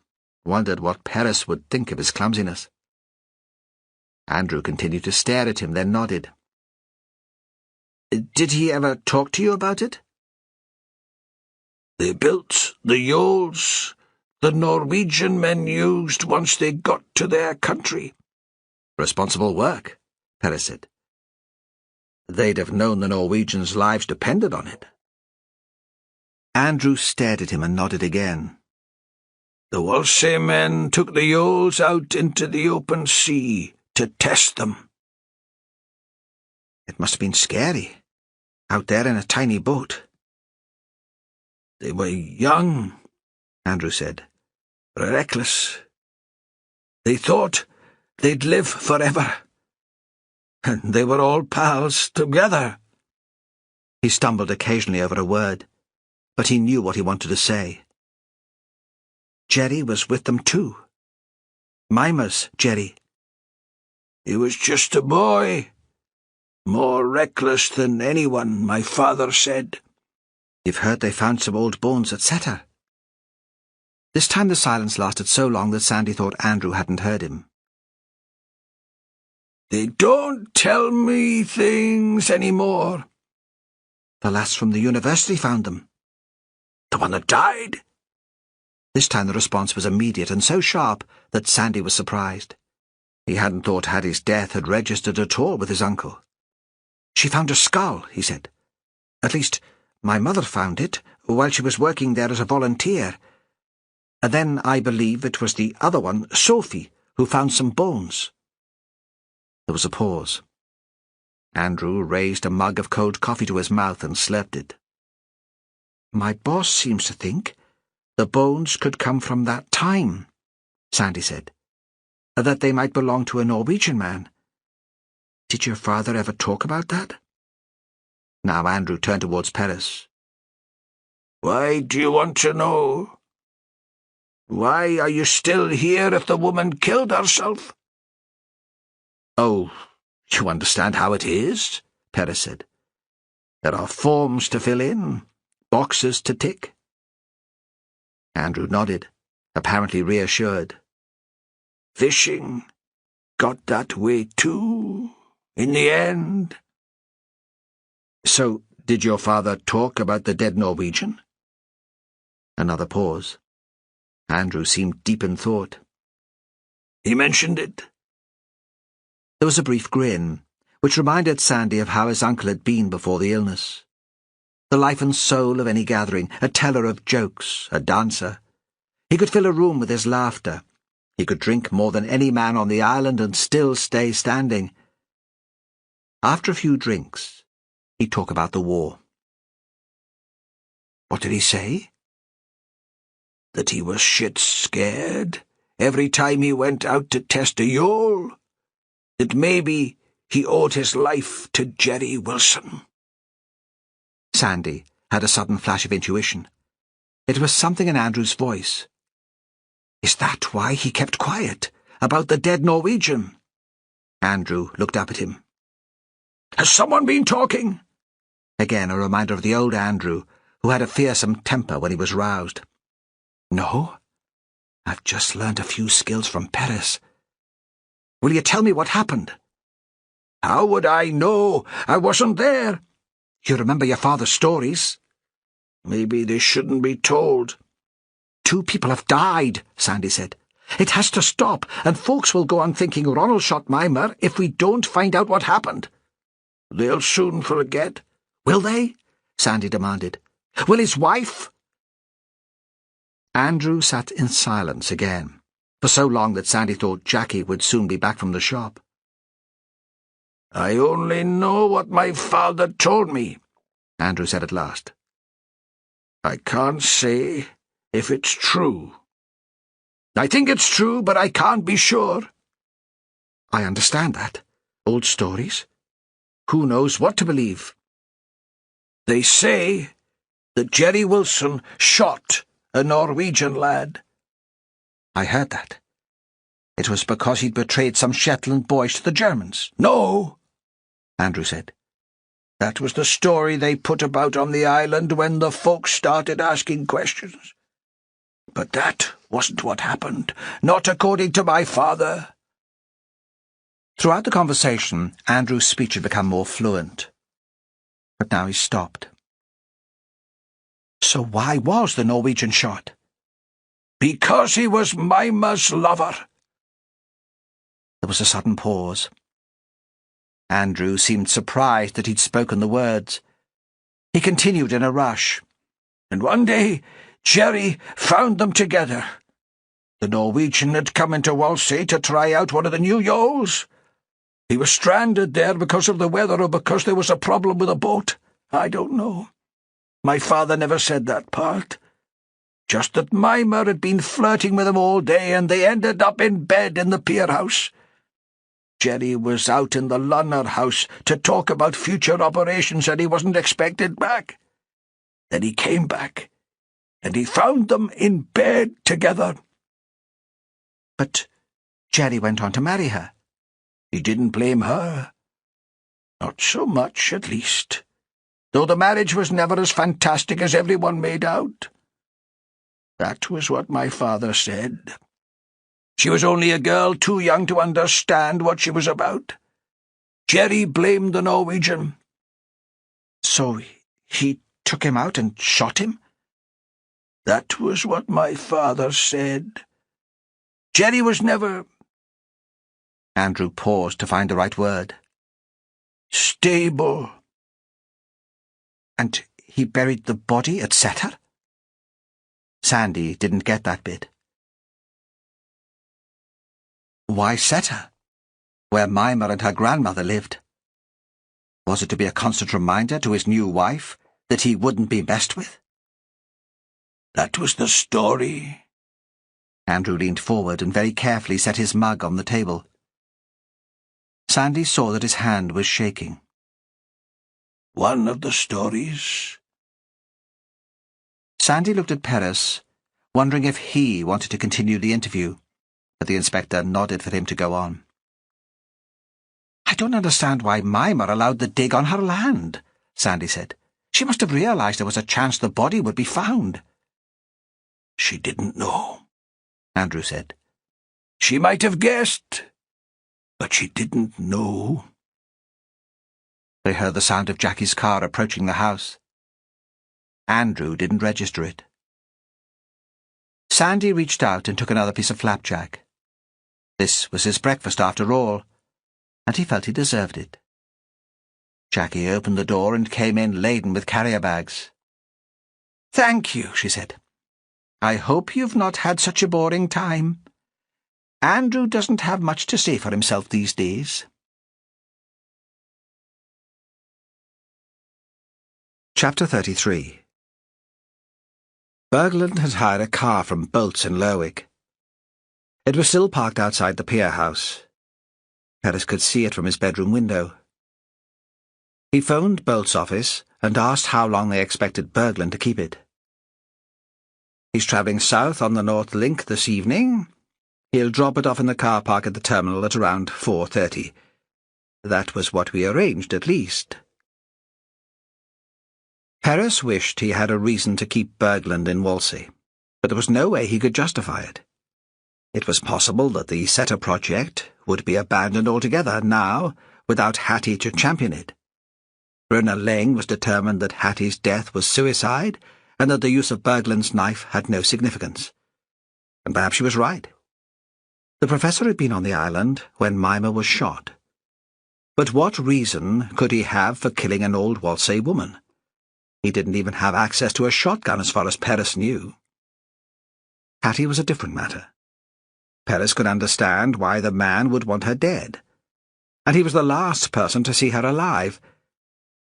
wondered what Perez would think of his clumsiness. Andrew continued to stare at him, then nodded. Did he ever talk to you about it? They built the yawls the Norwegian men used once they got to their country. Responsible work, Perez said. They'd have known the Norwegians' lives depended on it. Andrew stared at him and nodded again. The Whalsay men took the yawls out into the open sea to test them. It must have been scary, out there in a tiny boat. They were young, Andrew said. Reckless. They thought they'd live forever. And they were all pals together. He stumbled occasionally over a word, but he knew what he wanted to say. Jerry was with them too. Mimmer's Jerry. He was just a boy. More reckless than anyone, my father said. You've heard they found some old bones at Setter. This time the silence lasted so long that Sandy thought Andrew hadn't heard him. They don't tell me things anymore. The lass from the university found them. The one that died? This time the response was immediate and so sharp that Sandy was surprised. He hadn't thought Hattie's death had registered at all with his uncle. She found a skull, he said. At least, my mother found it while she was working there as a volunteer. And then I believe it was the other one, Sophie, who found some bones. There was a pause. Andrew raised a mug of cold coffee to his mouth and slurped it. My boss seems to think the bones could come from that time, Sandy said. That they might belong to a Norwegian man. Did your father ever talk about that? Now Andrew turned towards Perez. Why do you want to know? Why are you still here if the woman killed herself? Oh, you understand how it is, Perez said. There are forms to fill in, boxes to tick. Andrew nodded, apparently reassured. Fishing got that way too, in the end. So, did your father talk about the dead Norwegian? Another pause. Andrew seemed deep in thought. He mentioned it. There was a brief grin, which reminded Sandy of how his uncle had been before the illness. The life and soul of any gathering, a teller of jokes, a dancer. He could fill a room with his laughter. He could drink more than any man on the island and still stay standing. After a few drinks, he'd talk about the war. What did he say? That he was shit scared every time he went out to test a yawl. That maybe he owed his life to Jerry Wilson. Sandy had a sudden flash of intuition. It was something in Andrew's voice. Is that why he kept quiet about the dead Norwegian? Andrew looked up at him. Has someone been talking? Again a reminder of the old Andrew, who had a fearsome temper when he was roused. No, I've just learned a few skills from Perez. Will you tell me what happened? How would I know? I wasn't there. You remember your father's stories? Maybe they shouldn't be told. 2 people have died, Sandy said. It has to stop, and folks will go on thinking Ronald shot Mimmer if we don't find out what happened. They'll soon forget. Will they? Sandy demanded. Will his wife? Andrew sat in silence again. for so long that Sandy thought Jackie would soon be back from the shop. "I only know what my father told me," Andrew said at last. "I can't say if it's true. I think it's true, but I can't be sure." "I understand that. Old stories. Who knows what to believe?" "They say that Jerry Wilson shot a Norwegian lad." "I heard that. It was because he'd betrayed some Shetland boys to the Germans." "No," Andrew said. "that was the story they put about on the island when the folks started asking questions. But that wasn't what happened, not according to my father." Throughout the conversation, Andrew's speech had become more fluent. But now he stopped. "So why was the Norwegian shot?" "Because he was Mimmer's lover." There was a sudden pause. Andrew seemed surprised that he'd spoken the words. He continued in a rush. "And one day Jerry found them together. The Norwegian had come into Whalsay to try out one of the new yawls. He was stranded there because of the weather or because there was a problem with a boat. I don't know. My father never said that part. Just that Mimmer had been flirting with him all day and they ended up in bed in the pier house. Jerry was out in the Lunner house to talk about future operations and he wasn't expected back. Then he came back, and he found them in bed together." "But Jerry went on to marry her." "He didn't blame her. Not so much, at least. Though the marriage was never as fantastic as everyone made out. That was what my father said. She was only a girl too young to understand what she was about. Jerry blamed the Norwegian." "So he took him out and shot him?" "That was what my father said. Jerry was never—" Andrew paused to find the right word. "Stable." "And he buried the body at Setter?" Sandy didn't get that bit. Why Setter? Where Mimmer and her grandmother lived. Was it to be a constant reminder to his new wife that he wouldn't be messed with? "That was the story." Andrew leaned forward and very carefully set his mug on the table. Sandy saw that his hand was shaking. "One of the stories." Sandy looked at Perez, wondering if he wanted to continue the interview, but the inspector nodded for him to go on. "I don't understand why Mimmer allowed the dig on her land," Sandy said. "She must have realized there was a chance the body would be found." "She didn't know," Andrew said. "She might have guessed, but she didn't know." They heard the sound of Jackie's car approaching the house. Andrew didn't register it. Sandy reached out and took another piece of flapjack. This was his breakfast after all, and he felt he deserved it. Jackie opened the door and came in laden with carrier bags. "Thank you," she said. "I hope you've not had such a boring time. Andrew doesn't have much to say for himself these days." Chapter 33. Berglund had hired a car from Bolt's in Lerwick. It was still parked outside the pier house. Perez could see it from his bedroom window. He phoned Bolt's office and asked how long they expected Berglund to keep it. "He's travelling south on the North Link this evening. He'll drop it off in the car park at the terminal at around 4:30. That was what we arranged, at least." Perez wished he had a reason to keep Berglund in Whalsay, but there was no way he could justify it. It was possible that the Setter project would be abandoned altogether now, without Hattie to champion it. Bruna Ling was determined that Hattie's death was suicide, and that the use of Berglund's knife had no significance. And perhaps she was right. The professor had been on the island when Mimmer was shot. But what reason could he have for killing an old Whalsay woman? He didn't even have access to a shotgun as far as Perez knew. Hattie was a different matter. Perez could understand why the man would want her dead, and he was the last person to see her alive.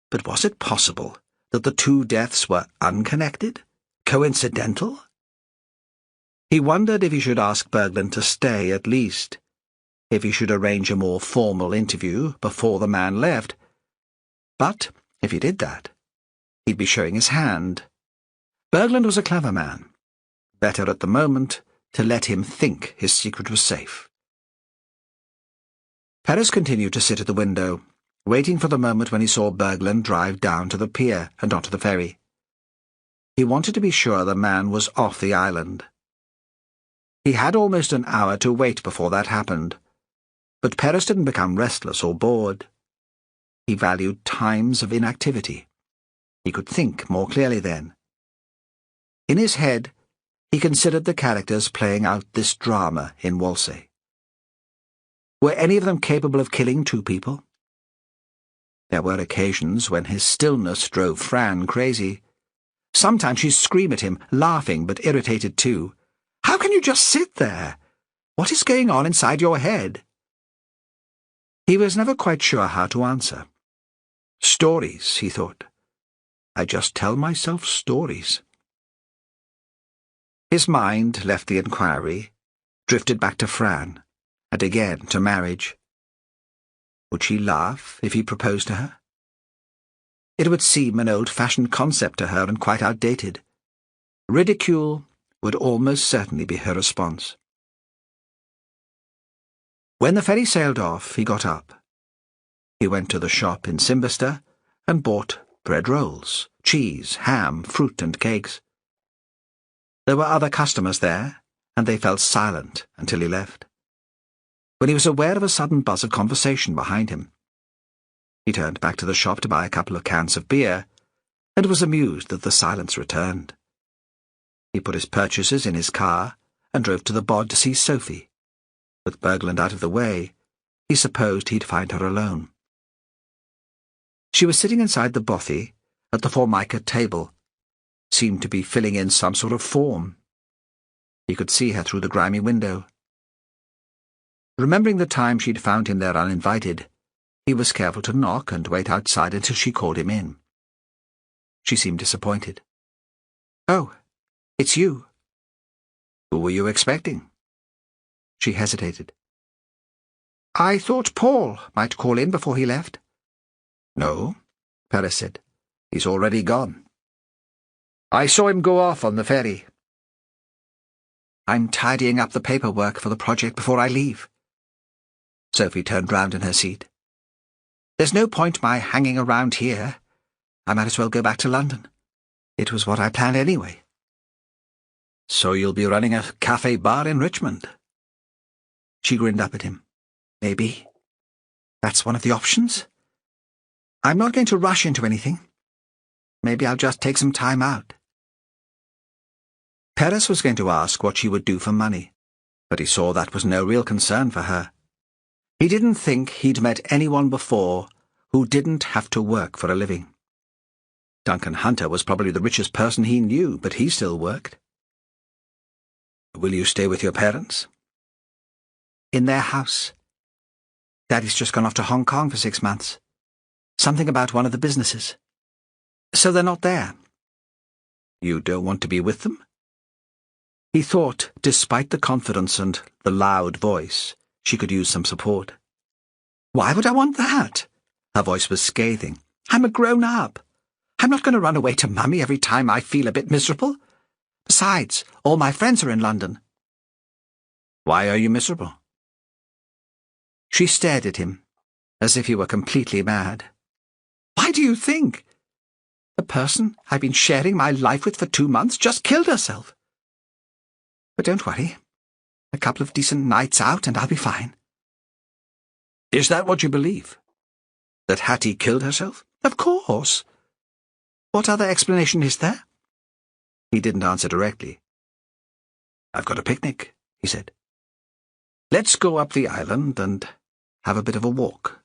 But was it possible that the two deaths were unconnected? Coincidental? He wondered if he should ask Berglund to stay at least, if he should arrange a more formal interview before the man left. But if he did that, he'd be showing his hand. Berglund was a clever man. Better at the moment to let him think his secret was safe. Perez continued to sit at the window, waiting for the moment when he saw Berglund drive down to the pier and onto the ferry. He wanted to be sure the man was off the island. He had almost an hour to wait before that happened, but Perez didn't become restless or bored. He valued times of inactivity. He could think more clearly then. In his head, he considered the characters playing out this drama in Whalsay. Were any of them capable of killing two people? There were occasions when his stillness drove Fran crazy. Sometimes she'd scream at him, laughing but irritated too. "How can you just sit there? What is going on inside your head?" He was never quite sure how to answer. Stories, he thought. I just tell myself stories. His mind left the inquiry, drifted back to Fran, and again to marriage. Would she laugh if he proposed to her? It would seem an old-fashioned concept to her and quite outdated. Ridicule would almost certainly be her response. When the ferry sailed off, he got up. He went to the shop in Simberster and bought bread rolls, cheese, ham, fruit and cakes. There were other customers there, and they fell silent until he left. When he was aware of a sudden buzz of conversation behind him, he turned back to the shop to buy a couple of cans of beer, and was amused that the silence returned. He put his purchases in his car and drove to the bod to see Sophie. With Berglund out of the way, he supposed he'd find her alone. She was sitting inside the bothy at the formica table, seemed to be filling in some sort of form. He could see her through the grimy window. Remembering the time she'd found him there uninvited, he was careful to knock and wait outside until she called him in. She seemed disappointed. "Oh, it's you." "Who were you expecting?" She hesitated. "I thought Paul might call in before he left." "No," Perez said. "He's already gone. I saw him go off on the ferry." "I'm tidying up the paperwork for the project before I leave." Sophie turned round in her seat. "There's no point my hanging around here. I might as well go back to London. It was what I planned anyway." "So you'll be running a cafe-bar in Richmond?" She grinned up at him. "Maybe. That's one of the options. I'm not going to rush into anything. Maybe I'll just take some time out." Perez was going to ask what she would do for money, but he saw that was no real concern for her. He didn't think he'd met anyone before who didn't have to work for a living. Duncan Hunter was probably the richest person he knew, but he still worked. "Will you stay with your parents?" "In their house. Daddy's just gone off to Hong Kong for 6 months. Something about one of the businesses. So they're not there." "You don't want to be with them?" He thought, despite the confidence and the loud voice, she could use some support. "Why would I want that?" Her voice was scathing. "I'm a grown-up. I'm not going to run away to Mummy every time I feel a bit miserable. Besides, all my friends are in London." "Why are you miserable?" She stared at him, as if he were completely mad. "Why do you think? The person I've been sharing my life with for 2 months just killed herself. But don't worry. A couple of decent nights out and I'll be fine." "Is that what you believe? That Hattie killed herself?" "Of course. What other explanation is there?" He didn't answer directly. "I've got a picnic," he said. "Let's go up the island and have a bit of a walk."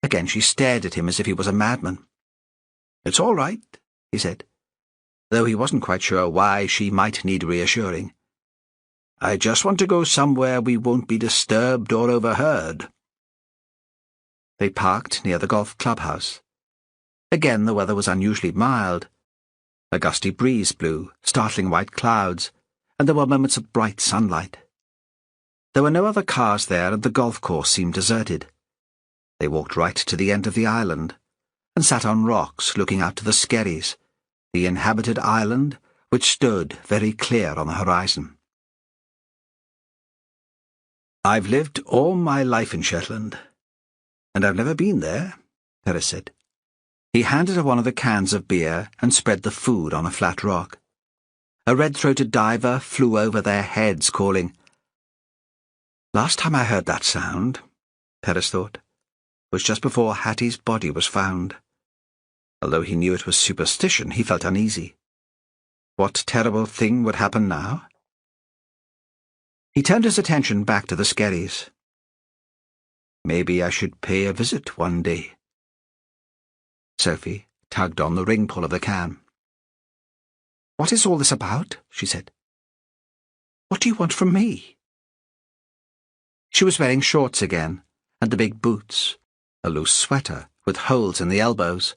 Again she stared at him as if he was a madman. "It's all right," he said, though he wasn't quite sure why she might need reassuring. I just want to go somewhere we won't be disturbed or overheard." They parked near the golf clubhouse. Again the weather was unusually mild. A gusty breeze blew, startling white clouds, and there were moments of bright sunlight. There were no other cars there, and the golf course seemed deserted. They walked right to the end of the island, and sat on rocks looking out to the Skerries, the inhabited island which stood very clear on the horizon. "I've lived all my life in Shetland, and I've never been there," Perez said. He handed her one of the cans of beer and spread the food on a flat rock. A red-throated diver flew over their heads, calling. Last time I heard that sound, Perez thought, was just before Hattie's body was found. Although he knew it was superstition, he felt uneasy. What terrible thing would happen now? He turned his attention back to the Skerries. Maybe I should pay a visit one day. Sophie tugged on the ring pull of the can. "What is all this about?" she said. "What do you want from me?" She was wearing shorts again, and the big boots, a loose sweater with holes in the elbows.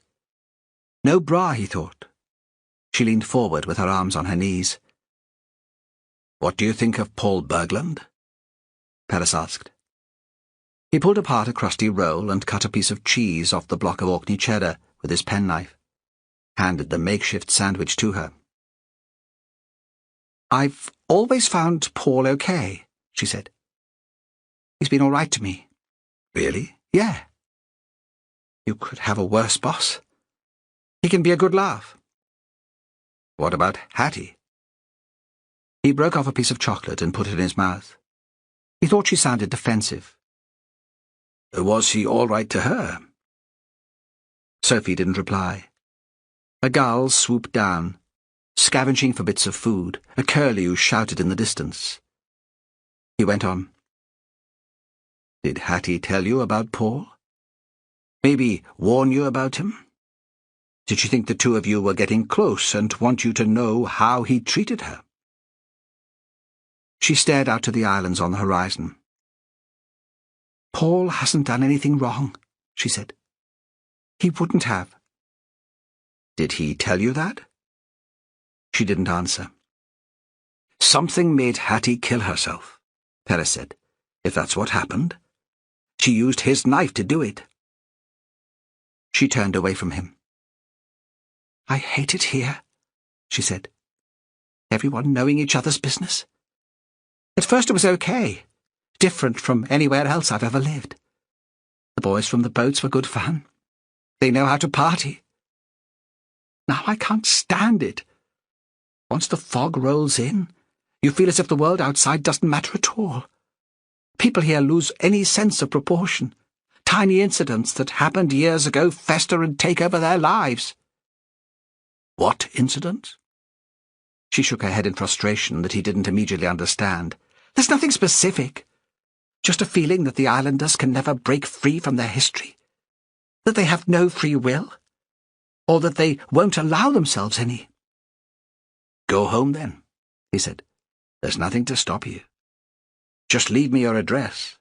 No bra, he thought. She leaned forward with her arms on her knees. "What do you think of Paul Berglund?" Perez asked. He pulled apart a crusty roll and cut a piece of cheese off the block of Orkney cheddar with his penknife, handed the makeshift sandwich to her. "I've always found Paul okay," she said. "He's been all right to me." "Really?" "Yeah. You could have a worse boss. He can be a good laugh." "What about Hattie?" He broke off a piece of chocolate and put it in his mouth. He thought she sounded defensive. "Was he all right to her?" Sophie didn't reply. A gull swooped down, scavenging for bits of food. A curlew shouted in the distance. He went on. "Did Hattie tell you about Paul? Maybe warn you about him? Did she think the two of you were getting close and want you to know how he treated her?" She stared out to the islands on the horizon. "Paul hasn't done anything wrong," she said. "He wouldn't have." "Did he tell you that?" She didn't answer. "Something made Hattie kill herself," Perez said. "If that's what happened. She used his knife to do it." She turned away from him. "I hate it here," she said. "Everyone knowing each other's business. At first it was okay, different from anywhere else I've ever lived. The boys from the boats were good fun. They know how to party. Now I can't stand it. Once the fog rolls in, you feel as if the world outside doesn't matter at all. People here lose any sense of proportion. Tiny incidents that happened years ago fester and take over their lives." "What incidents?" She shook her head in frustration that he didn't immediately understand. "There's nothing specific. Just a feeling that the islanders can never break free from their history. That they have no free will. Or that they won't allow themselves any." "Go home, then," he said. "There's nothing to stop you. Just leave me your address."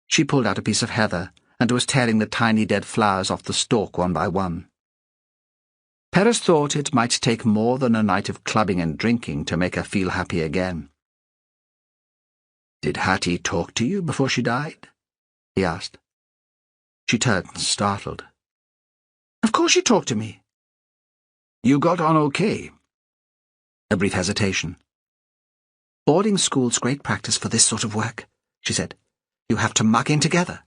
She pulled out a piece of heather and was tearing the tiny dead flowers off the stalk one by one. Perez thought it might take more than a night of clubbing and drinking to make her feel happy again. "Did Hattie talk to you before she died?" he asked. She turned, startled. "Of course she talked to me." "You got on okay?" A brief hesitation. "Boarding school's great practice for this sort of work," she said. "You have to muck in together."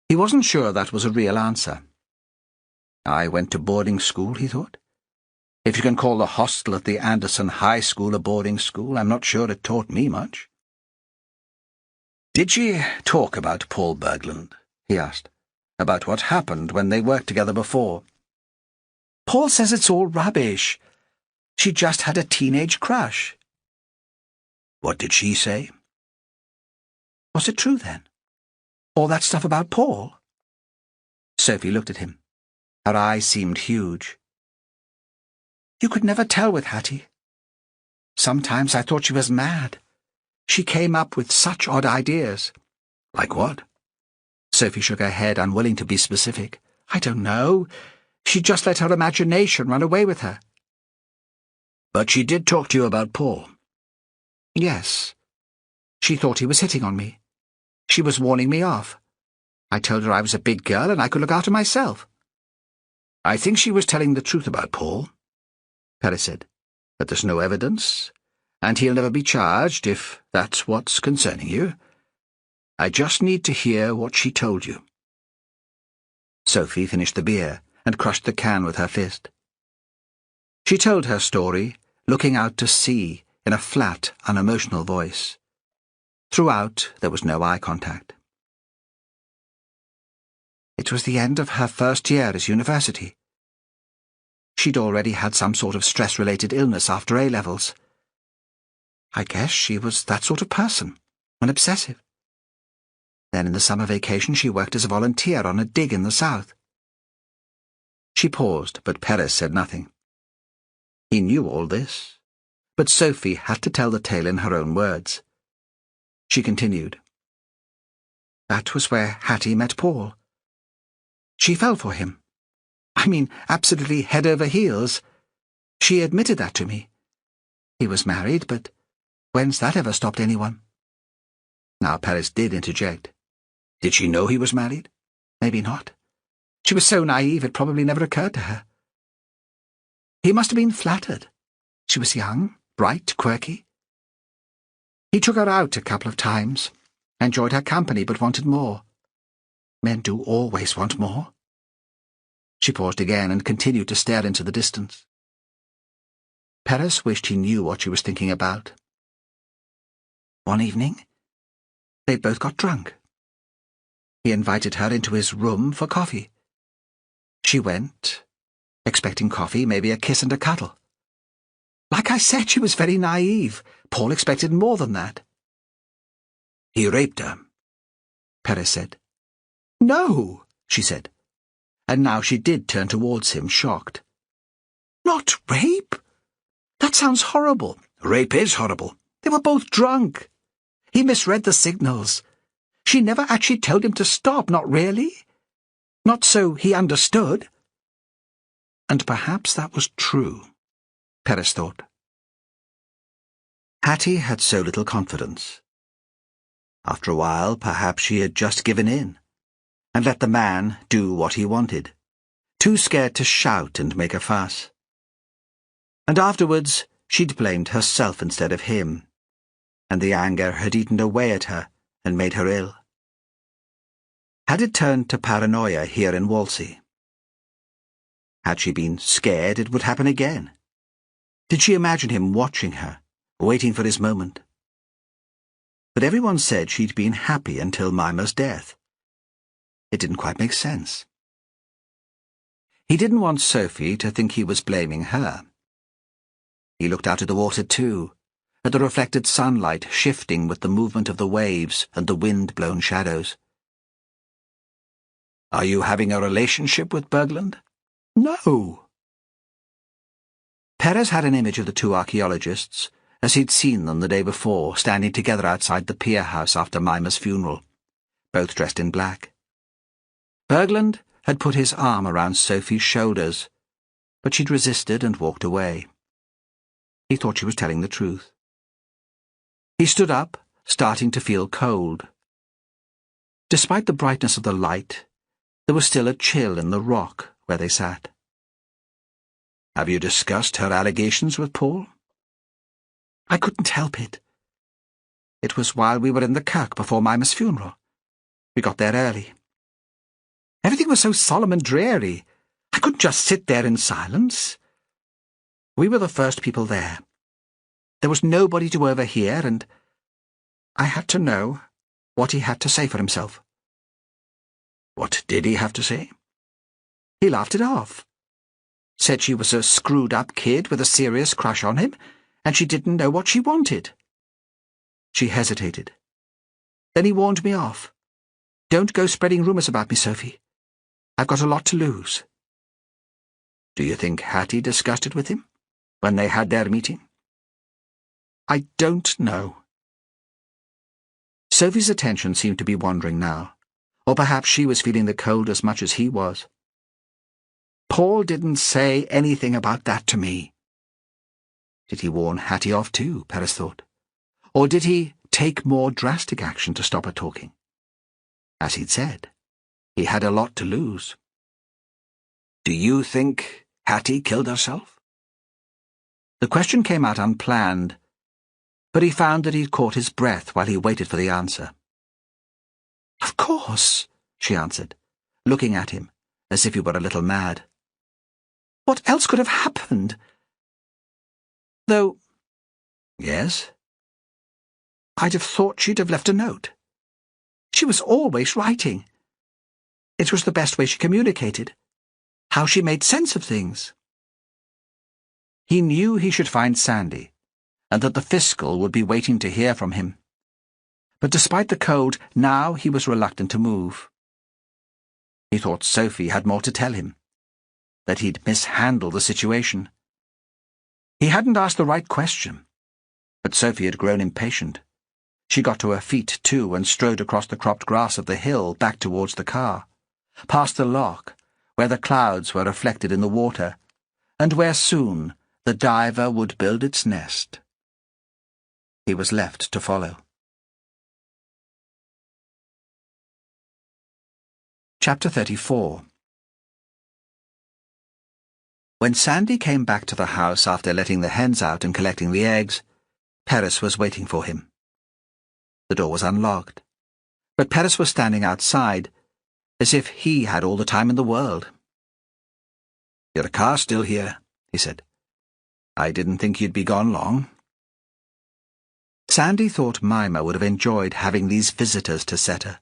He wasn't sure that was a real answer. I went to boarding school, he thought. If you can call the hostel at the Anderson High School a boarding school, I'm not sure it taught me much. "Did she talk about Paul Berglund?" he asked. "About what happened when they worked together before?" "Paul says it's all rubbish. She just had a teenage crush." "What did she say?" Was it true, then? All that stuff about Paul? Sophie looked at him. Her eyes seemed huge. "You could never tell with Hattie. Sometimes I thought she was mad. She came up with such odd ideas. Like what? Sophie shook her head, unwilling to be specific. I don't know. She just let her imagination run away with her. But she did talk to you about Paul. Yes. She thought he was hitting on me. She was warning me off. I told her I was a big girl and I could look after myself. I think she was telling the truth about Paul, Perez said. but there's no evidence, and he'll never be charged if that's what's concerning you. I just need to hear what she told you. Sophie finished the beer and crushed the can with her fist. She told her story, looking out to sea in a flat, unemotional voice. Throughout, there was no eye contact. It was the end of her first year as university. She'd already had some sort of stress-related illness after A-levels. I guess she was that sort of person, an obsessive. Then in the summer vacation she worked as a volunteer on a dig in the south. She paused, but Perez said nothing. He knew all this, but Sophie had to tell the tale in her own words. She continued. That was where Hattie met Paul. She fell for him. I mean, absolutely head over heels. She admitted that to me. He was married, but when's that ever stopped anyone? Now Perez did interject. Did she know he was married? Maybe not. She was so naive it probably never occurred to her. He must have been flattered. She was young, bright, quirky. He took her out a couple of times, enjoyed her company but wanted more. Men do always want more. She paused again and continued to stare into the distance. Perez wished he knew what she was thinking about. One evening, they'd both got drunk. He invited her into his room for coffee. She went, expecting coffee, maybe a kiss and a cuddle. Like I said, she was very naive. Paul expected more than that. He raped her, Perez said. No, she said. And now she did turn towards him, shocked. Not rape? That sounds horrible. Rape is horrible. They were both drunk. He misread the signals. She never actually told him to stop, not really. Not so he understood. And perhaps that was true, Perez thought. Hattie had so little confidence. After a while, perhaps she had just given in, and let the man do what he wanted, too scared to shout and make a fuss. And afterwards, she'd blamed herself instead of him, and the anger had eaten away at her and made her ill. Had it turned to paranoia here in Whalsay? Had she been scared it would happen again? Did she imagine him watching her, waiting for his moment? But everyone said she'd been happy until Mimmer's death. It didn't quite make sense. He didn't want Sophie to think he was blaming her. He looked out at the water too, at the reflected sunlight shifting with the movement of the waves and the wind-blown shadows. Are you having a relationship with Berglund? No. Perez had an image of the two archaeologists, as he'd seen them the day before, standing together outside the pier house after Mimmer's funeral, both dressed in black. Berglund had put his arm around Sophie's shoulders, but she'd resisted and walked away. He thought she was telling the truth. He stood up, starting to feel cold. Despite the brightness of the light, there was still a chill in the rock where they sat. Have you discussed her allegations with Paul? I couldn't help it. It was while we were in the kirk before Mimmer's funeral. We got there early. Everything was so solemn and dreary. I couldn't just sit there in silence. We were the first people there. There was nobody to overhear, and I had to know what he had to say for himself. What did he have to say? He laughed it off. Said she was a screwed-up kid with a serious crush on him, and she didn't know what she wanted. She hesitated. Then he warned me off. Don't go spreading rumours about me, Sophie. I've got a lot to lose. Do you think Hattie discussed it with him, when they had their meeting? I don't know. Sophie's attention seemed to be wandering now, or perhaps she was feeling the cold as much as he was. Paul didn't say anything about that to me. Did he warn Hattie off too, Perez thought? Or did he take more drastic action to stop her talking? As he'd said, he had a lot to lose. Do you think Hattie killed herself? The question came out unplanned, but he found that he'd caught his breath while he waited for the answer. Of course, she answered, looking at him as if he were a little mad. What else could have happened? Though, Yes? I'd have thought she'd have left a note. She was always writing. It was the best way she communicated, how she made sense of things. He knew he should find Sandy, and that the fiscal would be waiting to hear from him. But despite the cold, now he was reluctant to move. He thought Sophie had more to tell him, that he'd mishandled the situation. He hadn't asked the right question, but Sophie had grown impatient. She got to her feet, too, and strode across the cropped grass of the hill back towards the car, past the loch, where the clouds were reflected in the water, and where soon the diver would build its nest. He was left to follow. Chapter 34. When Sandy came back to the house after letting the hens out and collecting the eggs, Perez was waiting for him. The door was unlocked, but Perez was standing outside, as if he had all the time in the world. Your car's still here, he said. I didn't think you'd be gone long. Sandy thought Mimmer would have enjoyed having these visitors to Setter.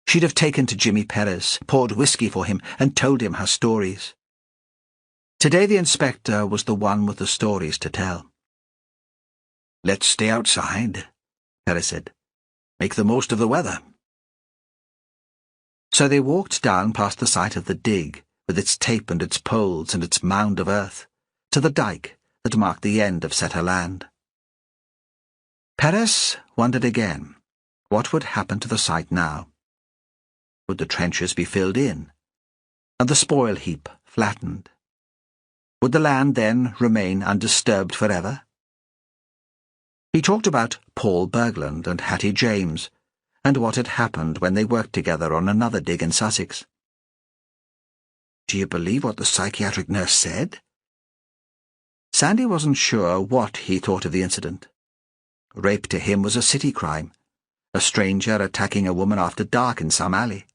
She'd have taken to Jimmy Perez, poured whiskey for him, and told him her stories. Today the inspector was the one with the stories to tell. Let's stay outside, Perez said. Make the most of the weather. So they walked down past the site of the dig, with its tape and its poles and its mound of earth, to the dyke that marked the end of Setter land. Perez wondered again what would happen to the site now. Would the trenches be filled in, and the spoil heap flattened? Would the land then remain undisturbed forever? He talked about Paul Bergland and Hattie James, and what had happened when they worked together on another dig in Sussex. Do you believe what the psychiatric nurse said? Sandy wasn't sure what he thought of the incident. Rape to him was a city crime, a stranger attacking a woman after dark in some alley.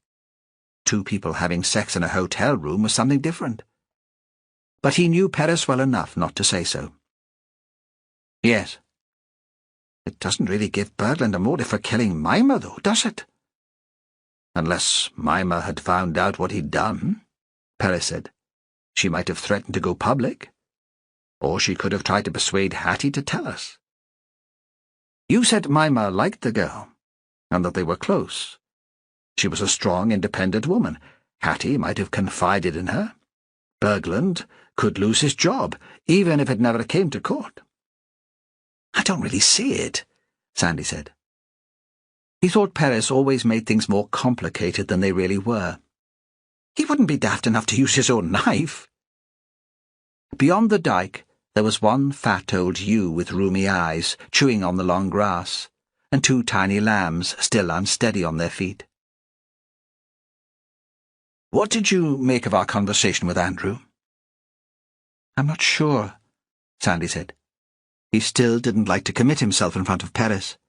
Two people having sex in a hotel room was something different. But he knew Perez well enough not to say so. Yes. It doesn't really give Bergland a motive for killing Mimmer, though, does it? Unless Mimmer had found out what he'd done, Perez said. She might have threatened to go public. Or she could have tried to persuade Hattie to tell us. You said Mimmer liked the girl, and that they were close. She was a strong, independent woman. Hattie might have confided in her. Bergland could lose his job, even if it never came to court. I don't really see it, Sandy said. He thought Perez always made things more complicated than they really were. He wouldn't be daft enough to use his own knife. Beyond the dyke, there was one fat old ewe with rheumy eyes, chewing on the long grass, and two tiny lambs still unsteady on their feet. What did you make of our conversation with Andrew? I'm not sure, Sandy said. He still didn't like to commit himself in front of Perez.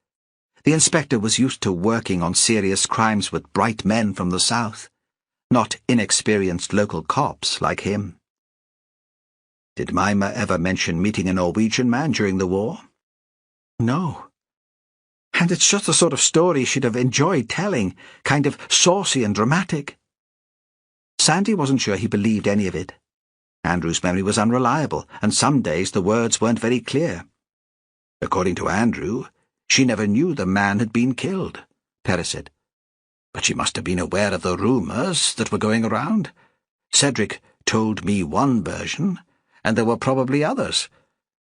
The inspector was used to working on serious crimes with bright men from the south, not inexperienced local cops like him. Did Mimmer ever mention meeting a Norwegian man during the war? No. And it's just the sort of story she'd have enjoyed telling, kind of saucy and dramatic. Sandy wasn't sure he believed any of it. Andrew's memory was unreliable, and some days the words weren't very clear. According to Andrew, she never knew the man had been killed, Perez said. But she must have been aware of the rumours that were going around. Cedric told me one version, and there were probably others.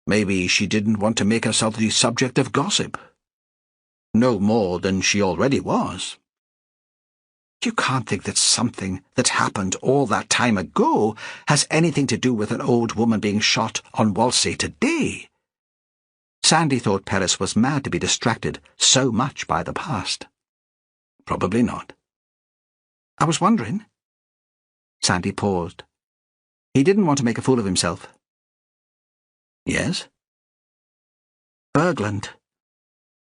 Maybe she didn't want to make herself the subject of gossip. No more than she already was. You can't think that something that happened all that time ago has anything to do with an old woman being shot on Whalsay today. Sandy thought Perez was mad to be distracted so much by the past. Probably not. I was wondering. Sandy paused. He didn't want to make a fool of himself. Yes? Bergland.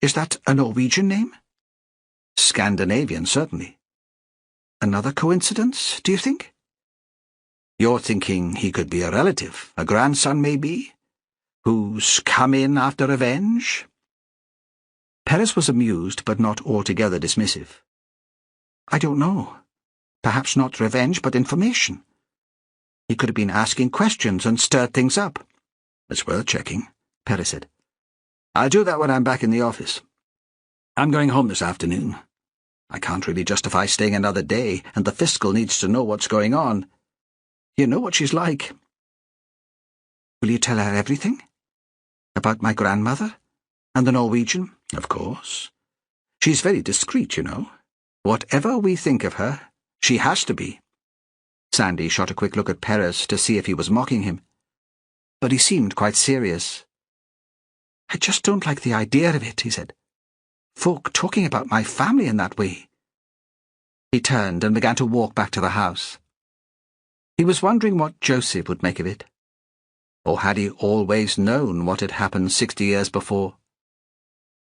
Is that a Norwegian name? Scandinavian, certainly. Another coincidence, do you think? You're thinking he could be a relative, a grandson maybe, who's come in after revenge? Perez was amused, but not altogether dismissive. I don't know. Perhaps not revenge, but information. He could have been asking questions and stirred things up. It's worth checking, Perez said. I'll do that when I'm back in the office. I'm going home this afternoon. I can't really justify staying another day, and the fiscal needs to know what's going on. You know what she's like. Will you tell her everything? About my grandmother? And the Norwegian? Of course. She's very discreet, you know. Whatever we think of her, she has to be. Sandy shot a quick look at Perez to see if he was mocking him. But he seemed quite serious. I just don't like the idea of it, he said. Folk talking about my family in that way. He turned and began to walk back to the house. He was wondering what Joseph would make of it. Or had he always known what had happened 60 years before?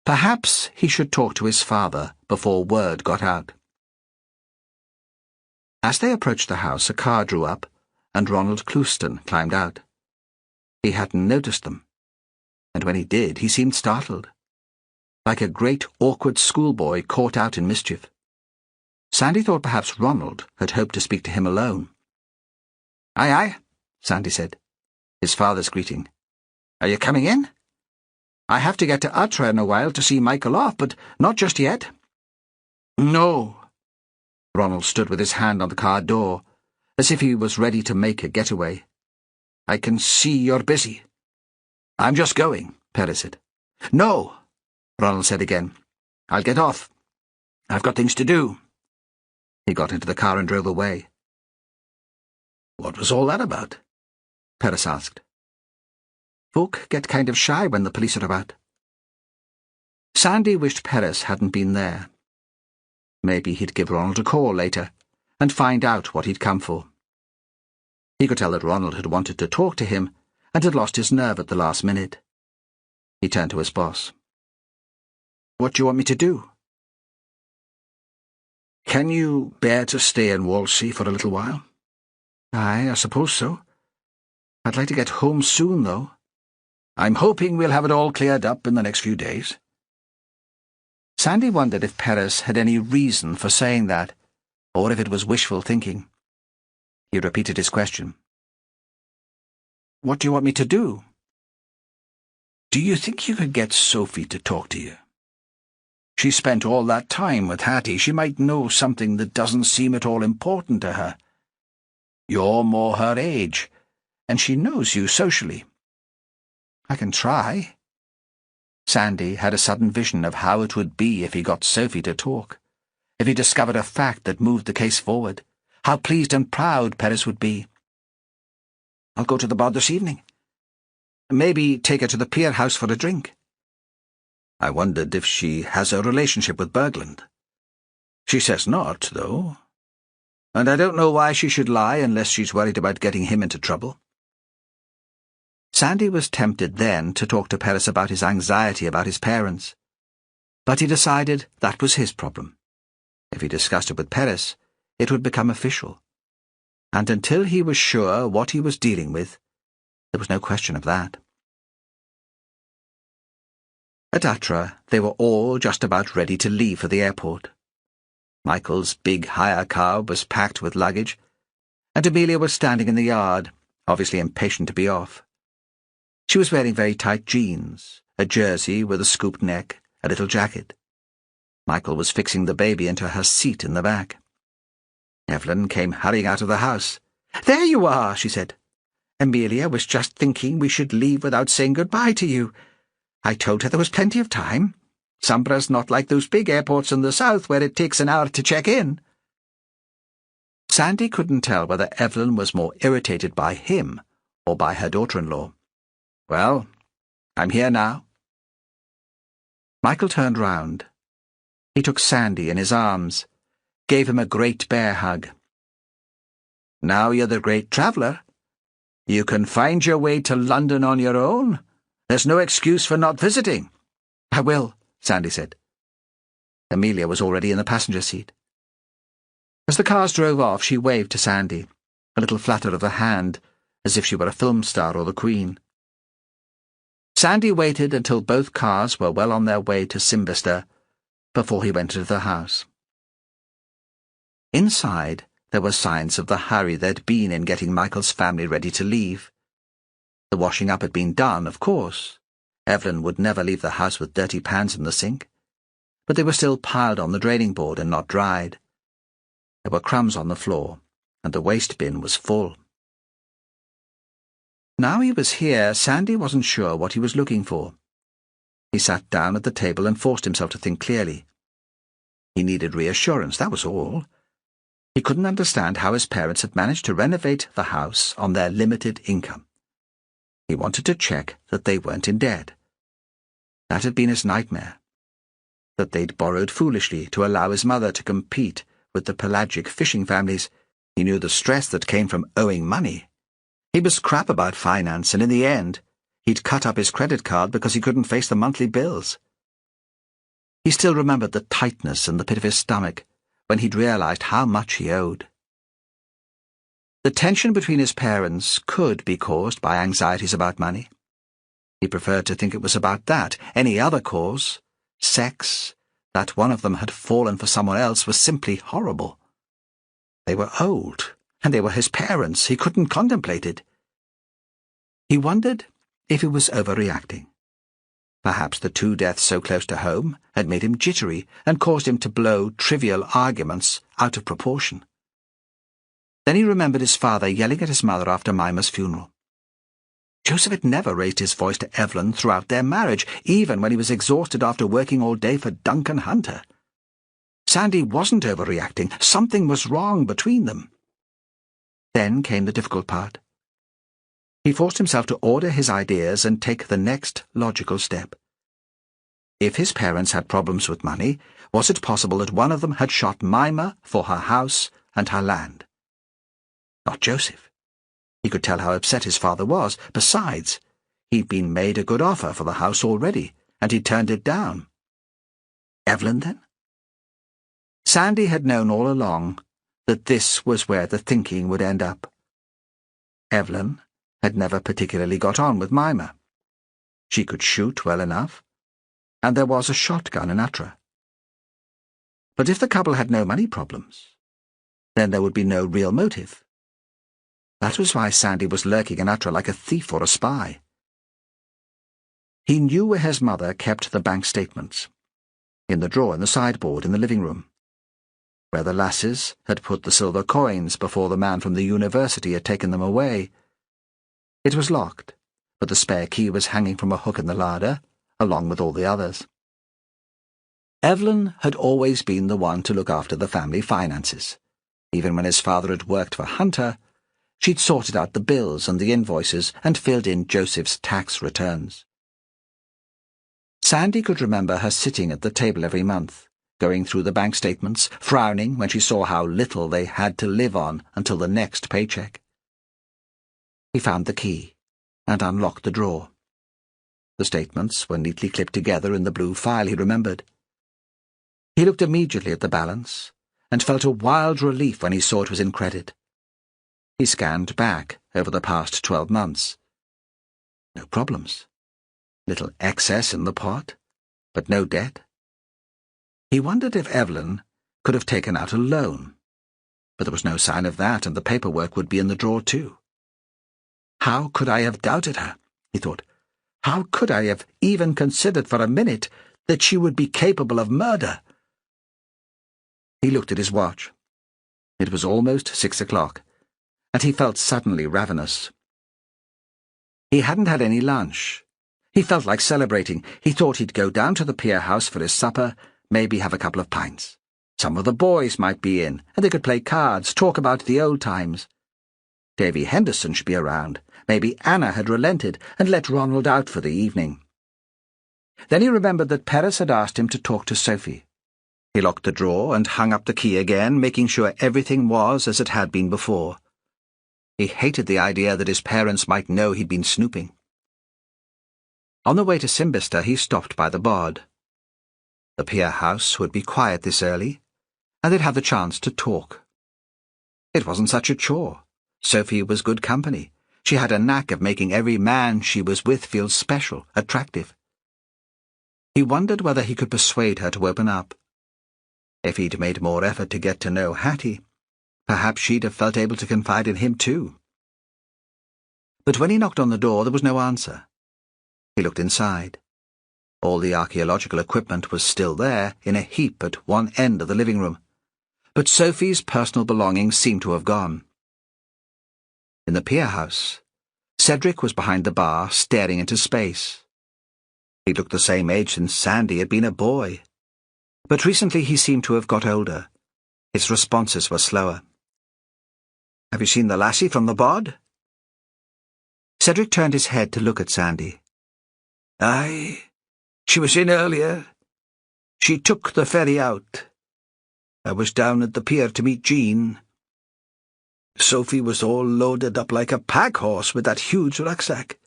Perhaps he should talk to his father before word got out. As they approached the house, a car drew up, and Ronald Clouston climbed out. He hadn't noticed them, and when he did, he seemed startled, like a great awkward schoolboy caught out in mischief. Sandy thought perhaps Ronald had hoped to speak to him alone. "Aye, aye," Sandy said, his father's greeting. "Are you coming in? I have to get to Uttera in a while to see Michael off, but not just yet." "No." Ronald stood with his hand on the car door, as if he was ready to make a getaway. "I can see you're busy." "I'm just going," Perez said. "No," Ronald said again. "I'll get off. I've got things to do." He got into the car and drove away. "What was all that about?" Perez asked. Folk get kind of shy when the police are about. Sandy wished Perez hadn't been there. Maybe he'd give Ronald a call later and find out what he'd come for. He could tell that Ronald had wanted to talk to him and had lost his nerve at the last minute. He turned to his boss. "What do you want me to do?" "Can you bear to stay in Whalsay for a little while?" "Aye, I suppose so. I'd like to get home soon, though." "I'm hoping we'll have it all cleared up in the next few days." Sandy wondered if Perez had any reason for saying that, or if it was wishful thinking. He repeated his question. "What do you want me to do?" "Do you think you could get Sophie to talk to you? She spent all that time with Hattie. She might know something that doesn't seem at all important to her. You're more her age, and she knows you socially." "I can try." Sandy had a sudden vision of how it would be if he got Sophie to talk, if he discovered a fact that moved the case forward, how pleased and proud Perez would be. "I'll go to the bar this evening. Maybe take her to the Pier House for a drink." "I wondered if she has a relationship with Bergland. She says not, though. And I don't know why she should lie unless she's worried about getting him into trouble." Sandy was tempted then to talk to Perez about his anxiety about his parents. But he decided that was his problem. If he discussed it with Perez, it would become official. And until he was sure what he was dealing with, there was no question of that. At Uttera, they were all just about ready to leave for the airport. Michael's big hire car was packed with luggage, and Amelia was standing in the yard, obviously impatient to be off. She was wearing very tight jeans, a jersey with a scooped neck, a little jacket. Michael was fixing the baby into her seat in the back. Evelyn came hurrying out of the house. "There you are," she said. Amelia was just thinking we should leave without saying goodbye to you. I told her there was plenty of time. Sambra's not like those big airports in the south where it takes an hour to check in." Sandy couldn't tell whether Evelyn was more irritated by him or by her daughter-in-law. "Well, I'm here now." Michael turned round. He took Sandy in his arms, gave him a great bear hug. "Now you're the great traveller. You can find your way to London on your own. There's no excuse for not visiting." "I will," Sandy said. Amelia was already in the passenger seat. As the cars drove off, she waved to Sandy, a little flutter of the hand, as if she were a film star or the Queen. Sandy waited until both cars were well on their way to Simbister before he went into the house. Inside, there were signs of the hurry there'd been in getting Michael's family ready to leave. The washing up had been done, of course. Evelyn would never leave the house with dirty pans in the sink. But they were still piled on the draining board and not dried. There were crumbs on the floor, and the waste bin was full. Now he was here, Sandy wasn't sure what he was looking for. He sat down at the table and forced himself to think clearly. He needed reassurance, that was all. He couldn't understand how his parents had managed to renovate the house on their limited income. He wanted to check that they weren't in debt. That had been his nightmare. That they'd borrowed foolishly to allow his mother to compete with the pelagic fishing families. He knew the stress that came from owing money. He was crap about finance, and in the end, he'd cut up his credit card because he couldn't face the monthly bills. He still remembered the tightness in the pit of his stomach when he'd realized how much he owed. The tension between his parents could be caused by anxieties about money. He preferred to think it was about that. Any other cause, sex, that one of them had fallen for someone else, was simply horrible. They were old, and they were his parents. He couldn't contemplate it. He wondered if he was overreacting. Perhaps the two deaths so close to home had made him jittery and caused him to blow trivial arguments out of proportion. Then he remembered his father yelling at his mother after Mimmer's funeral. Joseph had never raised his voice to Evelyn throughout their marriage, even when he was exhausted after working all day for Duncan Hunter. Sandy wasn't overreacting. Something was wrong between them. Then came the difficult part. He forced himself to order his ideas and take the next logical step. If his parents had problems with money, was it possible that one of them had shot Mimmer for her house and her land? Not Joseph. He could tell how upset his father was. Besides, he'd been made a good offer for the house already, and he'd turned it down. Evelyn, then? Sandy had known all along that this was where the thinking would end up. Evelyn had never particularly got on with Mimmer. She could shoot well enough, and there was a shotgun in Atra. But if the couple had no money problems, then there would be no real motive. That was why Sandy was lurking in Atra like a thief or a spy. He knew where his mother kept the bank statements, in the drawer in the sideboard in the living room, where the lasses had put the silver coins before the man from the university had taken them away. It was locked, but the spare key was hanging from a hook in the larder, along with all the others. Evelyn had always been the one to look after the family finances. Even when his father had worked for Hunter, she'd sorted out the bills and the invoices and filled in Joseph's tax returns. Sandy could remember her sitting at the table every month, going through the bank statements, frowning when she saw how little they had to live on until the next paycheck. He found the key and unlocked the drawer. The statements were neatly clipped together in the blue file he remembered. He looked immediately at the balance and felt a wild relief when he saw it was in credit. He scanned back over the past 12 months. No problems. Little excess in the pot, but no debt. He wondered if Evelyn could have taken out a loan, but there was no sign of that, and the paperwork would be in the drawer too. How could I have doubted her? He thought. How could I have even considered for a minute that she would be capable of murder? He looked at his watch. It was almost 6 o'clock, and he felt suddenly ravenous. He hadn't had any lunch. He felt like celebrating. He thought he'd go down to the pier house for his supper, maybe have a couple of pints. Some of the boys might be in, and they could play cards, talk about the old times. Davy Henderson should be around. Maybe Anna had relented and let Ronald out for the evening. Then he remembered that Perez had asked him to talk to Sophie. He locked the drawer and hung up the key again, making sure everything was as it had been before. He hated the idea that his parents might know he'd been snooping. On the way to Simbister, he stopped by the bod. The pier house would be quiet this early, and they'd have the chance to talk. It wasn't such a chore. Sophie was good company. She had a knack of making every man she was with feel special, attractive. He wondered whether he could persuade her to open up. If he'd made more effort to get to know Hattie, perhaps she'd have felt able to confide in him too. But when he knocked on the door, there was no answer. He looked inside. All the archaeological equipment was still there, in a heap at one end of the living room, but Sophie's personal belongings seemed to have gone. In the pier house, Cedric was behind the bar, staring into space. He looked the same age since Sandy had been a boy, but recently he seemed to have got older. His responses were slower. "Have you seen the lassie from the bod?" Cedric turned his head to look at Sandy. "Aye, she was in earlier. She took the ferry out. I was down at the pier to meet Jean. Sophie was all loaded up like a pack horse with that huge rucksack.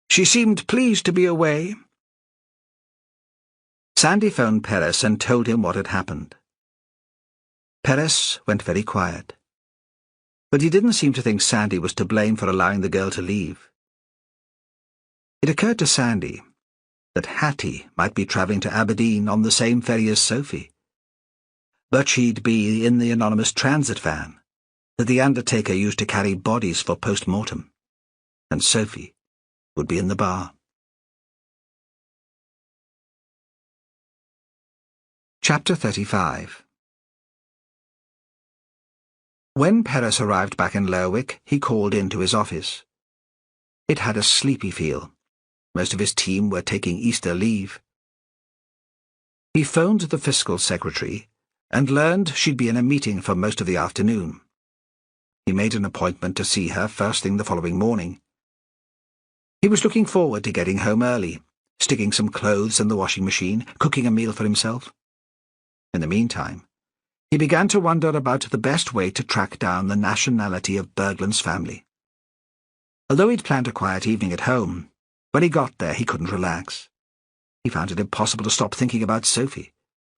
She seemed pleased to be away." Sandy phoned Perez and told him what had happened. Perez went very quiet, but he didn't seem to think Sandy was to blame for allowing the girl to leave. It occurred to Sandy that Hattie might be travelling to Aberdeen on the same ferry as Sophie, but she'd be in the anonymous transit van that the undertaker used to carry bodies for post-mortem, and Sophie would be in the bar. Chapter 35. When Perez arrived back in Lerwick, he called into his office. It had a sleepy feel. Most of his team were taking Easter leave. He phoned the fiscal secretary and learned she'd be in a meeting for most of the afternoon. He made an appointment to see her first thing the following morning. He was looking forward to getting home early, sticking some clothes in the washing machine, cooking a meal for himself. In the meantime, he began to wonder about the best way to track down the nationality of Berglund's family. Although he'd planned a quiet evening at home, when he got there he couldn't relax. He found it impossible to stop thinking about Sophie,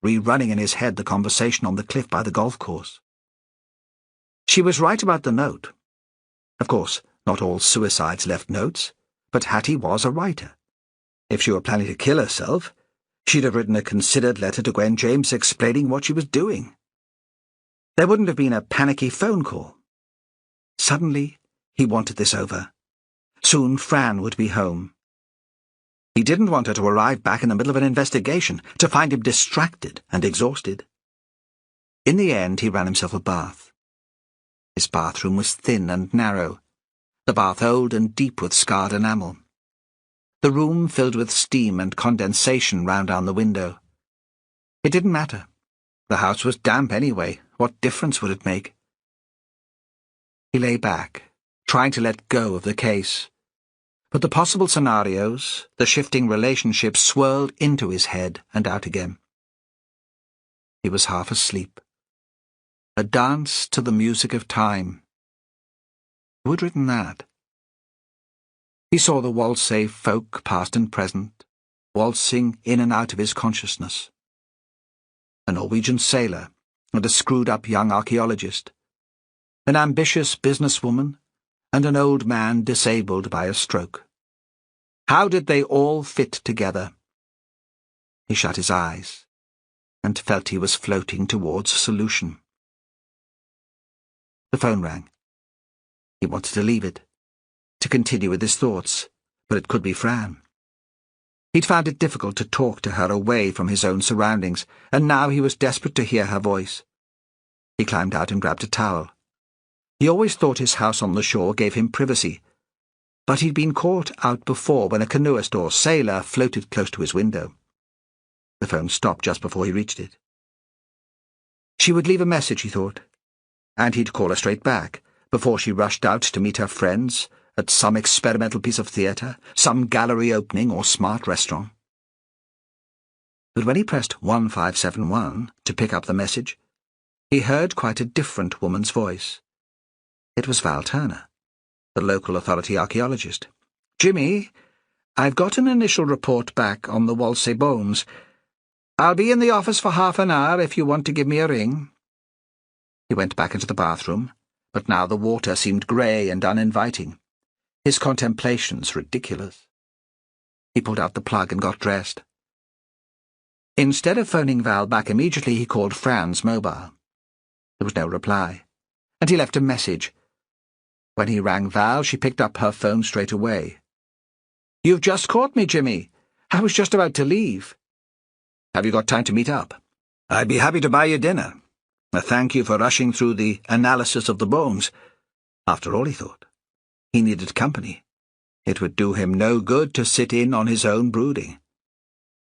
rerunning in his head the conversation on the cliff by the golf course. She was right about the note. Of course, not all suicides left notes, but Hattie was a writer. If she were planning to kill herself, she'd have written a considered letter to Gwen James explaining what she was doing. There wouldn't have been a panicky phone call. Suddenly, he wanted this over. Soon Fran would be home. He didn't want her to arrive back in the middle of an investigation, to find him distracted and exhausted. In the end, he ran himself a bath. His bathroom was thin and narrow, the bath old and deep with scarred enamel. The room filled with steam and condensation ran down the window. It didn't matter. The house was damp anyway. What difference would it make? He lay back, trying to let go of the case. But the possible scenarios, the shifting relationships swirled into his head and out again. He was half asleep. A dance to the music of time. Who had written that? He saw the Whalsay folk, past and present, waltzing in and out of his consciousness. A Norwegian sailor and a screwed-up young archaeologist, an ambitious businesswoman and an old man disabled by a stroke. How did they all fit together? He shut his eyes and felt he was floating towards a solution. The phone rang. He wanted to leave it, to continue with his thoughts, but it could be Fran. He'd found it difficult to talk to her away from his own surroundings, and now he was desperate to hear her voice. He climbed out and grabbed a towel. He always thought his house on the shore gave him privacy, but he'd been caught out before when a canoeist or sailor floated close to his window. The phone stopped just before he reached it. She would leave a message, he thought, and he'd call her straight back, before she rushed out to meet her friends at some experimental piece of theatre, some gallery opening or smart restaurant. But when he pressed 1571 to pick up the message, he heard quite a different woman's voice. It was Val Turner, the local authority archaeologist. "Jimmy, I've got an initial report back on the Whalsay bones. I'll be in the office for half an hour if you want to give me a ring." He went back into the bathroom, but now the water seemed grey and uninviting, his contemplations ridiculous. He pulled out the plug and got dressed. Instead of phoning Val back immediately, he called Fran's mobile. There was no reply, and he left a message. When he rang Val, she picked up her phone straight away. "You've just caught me, Jimmy. I was just about to leave. Have you got time to meet up?" "I'd be happy to buy you dinner. Thank you for rushing through the analysis of the bones." After all, he thought, he needed company. It would do him no good to sit in on his own brooding.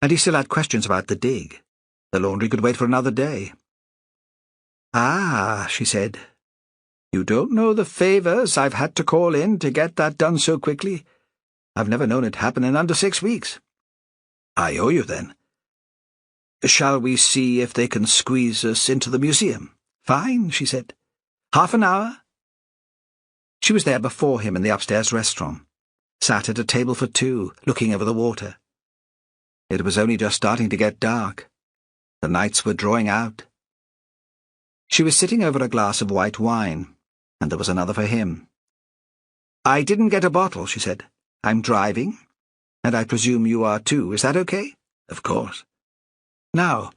And he still had questions about the dig. The laundry could wait for another day. "Ah," she said, "you don't know the favours I've had to call in to get that done so quickly. I've never known it happen in under 6 weeks." "I owe you, then." "Shall we see if they can squeeze us into the museum?" "Fine," she said. "Half an hour?" She was there before him in the upstairs restaurant, sat at a table for two, looking over the water. It was only just starting to get dark. The nights were drawing out. She was sitting over a glass of white wine, and there was another for him. "I didn't get a bottle," she said. "I'm driving, and I presume you are too. Is that okay?" "Of course." "Now,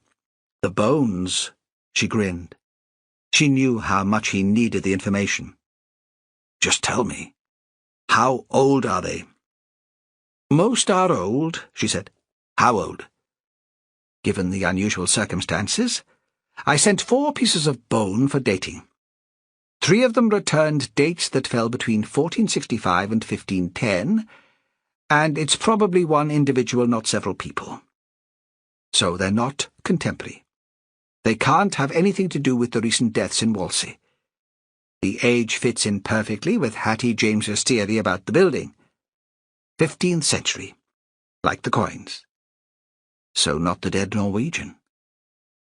the bones," she grinned. She knew how much he needed the information. "Just tell me. How old are they?" "Most are old," she said. "How old?" "Given the unusual circumstances, I sent 4 pieces of bone for dating. 3 of them returned dates that fell between 1465 and 1510, and it's probably one individual, not several people. So they're not contemporary. They can't have anything to do with the recent deaths in Whalsay. The age fits in perfectly with Hattie James's theory about the building. 15th century, like the coins. So not the dead Norwegian.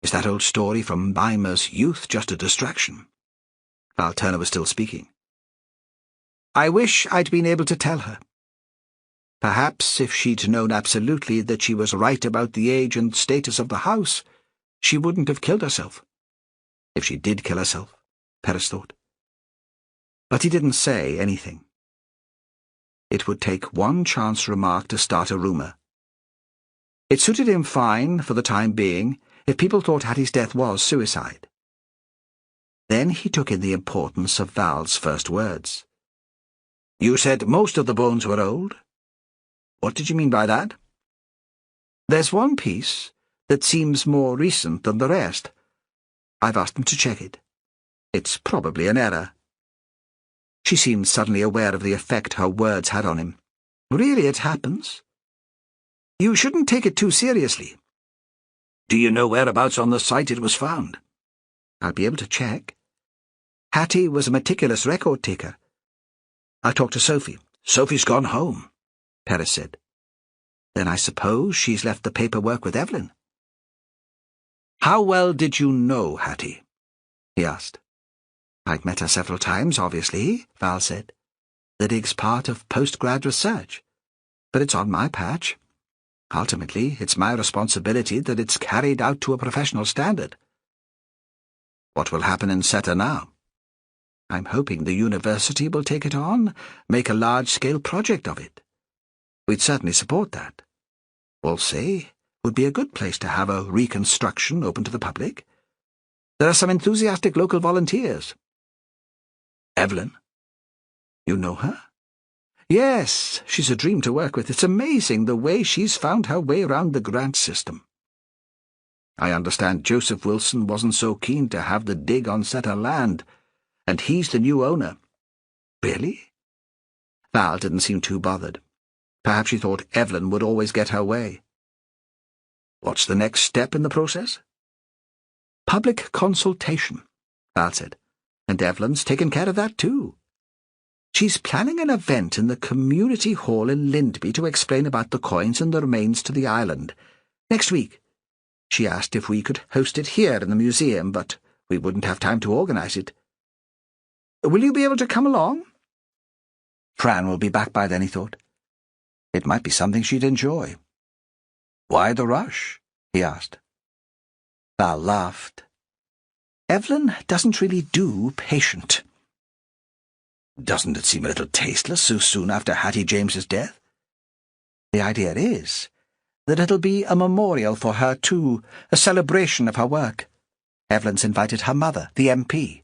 Is that old story from Mimmer's youth just a distraction?" Val Turner was still speaking. "I wish I'd been able to tell her. Perhaps if she'd known absolutely that she was right about the age and status of the house, she wouldn't have killed herself. If she did kill herself, Perez thought. But he didn't say anything. It would take one chance remark to start a rumour. It suited him fine, for the time being, if people thought Hattie's death was suicide. Then he took in the importance of Val's first words. "You said most of the bones were old. What did you mean by that?" "There's one piece that seems more recent than the rest. I've asked them to check it. It's probably an error." She seemed suddenly aware of the effect her words had on him. "Really, it happens. You shouldn't take it too seriously." "Do you know whereabouts on the site it was found?" "I'll be able to check. Hattie was a meticulous record taker. I'll talk to Sophie." "Sophie's gone home," Perez said. "Then I suppose she's left the paperwork with Evelyn." "How well did you know Hattie?" he asked. "I'd met her several times, obviously," Val said. "The dig's part of post-grad research, but it's on my patch. Ultimately, it's my responsibility that it's carried out to a professional standard." "What will happen in Seta now?" "I'm hoping the university will take it on, make a large-scale project of it. We'd certainly support that. Whalsay would be a good place to have a reconstruction open to the public. There are some enthusiastic local volunteers." "Evelyn? You know her?" "Yes, she's a dream to work with. It's amazing the way she's found her way around the grant system. I understand Joseph Wilson wasn't so keen to have the dig on Seta land, and he's the new owner." "Really?" Val didn't seem too bothered. Perhaps she thought Evelyn would always get her way. What's the next step in the process? Public consultation, Val said. And Evelyn's taken care of that too. She's planning an event in the community hall in Lindby to explain about the coins and the remains to the island. Next week. She asked if we could host it here in the museum, but we wouldn't have time to organise it. Will you be able to come along? Fran will be back by then, he thought. It might be something she'd enjoy. Why the rush? He asked. Val laughed. Evelyn doesn't really do patient. Doesn't it seem a little tasteless so soon after Hattie James's death? The idea is that it'll be a memorial for her too, a celebration of her work. Evelyn's invited her mother, the MP.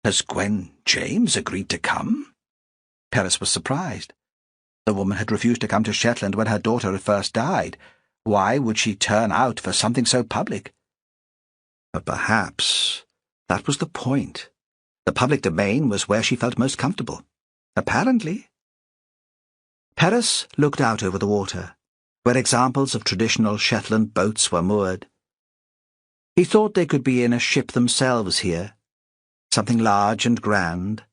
Has Gwen James agreed to come? Perez was surprised. The woman had refused to come to Shetland when her daughter had first died. Why would she turn out for something so public? But perhaps that was the point. The public domain was where she felt most comfortable. Apparently. Perez looked out over the water, where examples of traditional Shetland boats were moored. He thought they could be in a ship themselves here, something large and grand,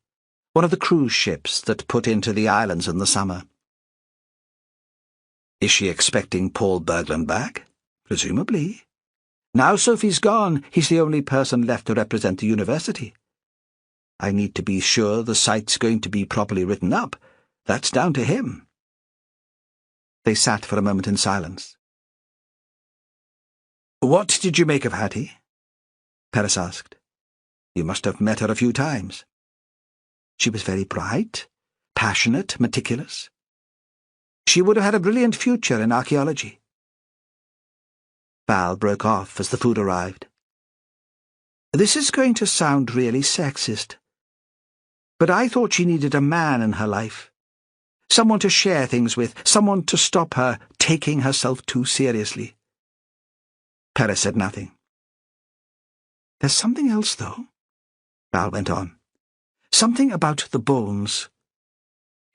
one of the cruise ships that put into the islands in the summer. Is she expecting Paul Berglund back? Presumably. Now Sophie's gone, he's the only person left to represent the university. I need to be sure the site's going to be properly written up. That's down to him. They sat for a moment in silence. What did you make of Hattie? Perez asked. You must have met her a few times. She was very bright, passionate, meticulous. She would have had a brilliant future in archaeology. Val broke off as the food arrived. This is going to sound really sexist, but I thought she needed a man in her life. Someone to share things with, someone to stop her taking herself too seriously. Perez said nothing. There's something else, though, Val went on. Something about the bones.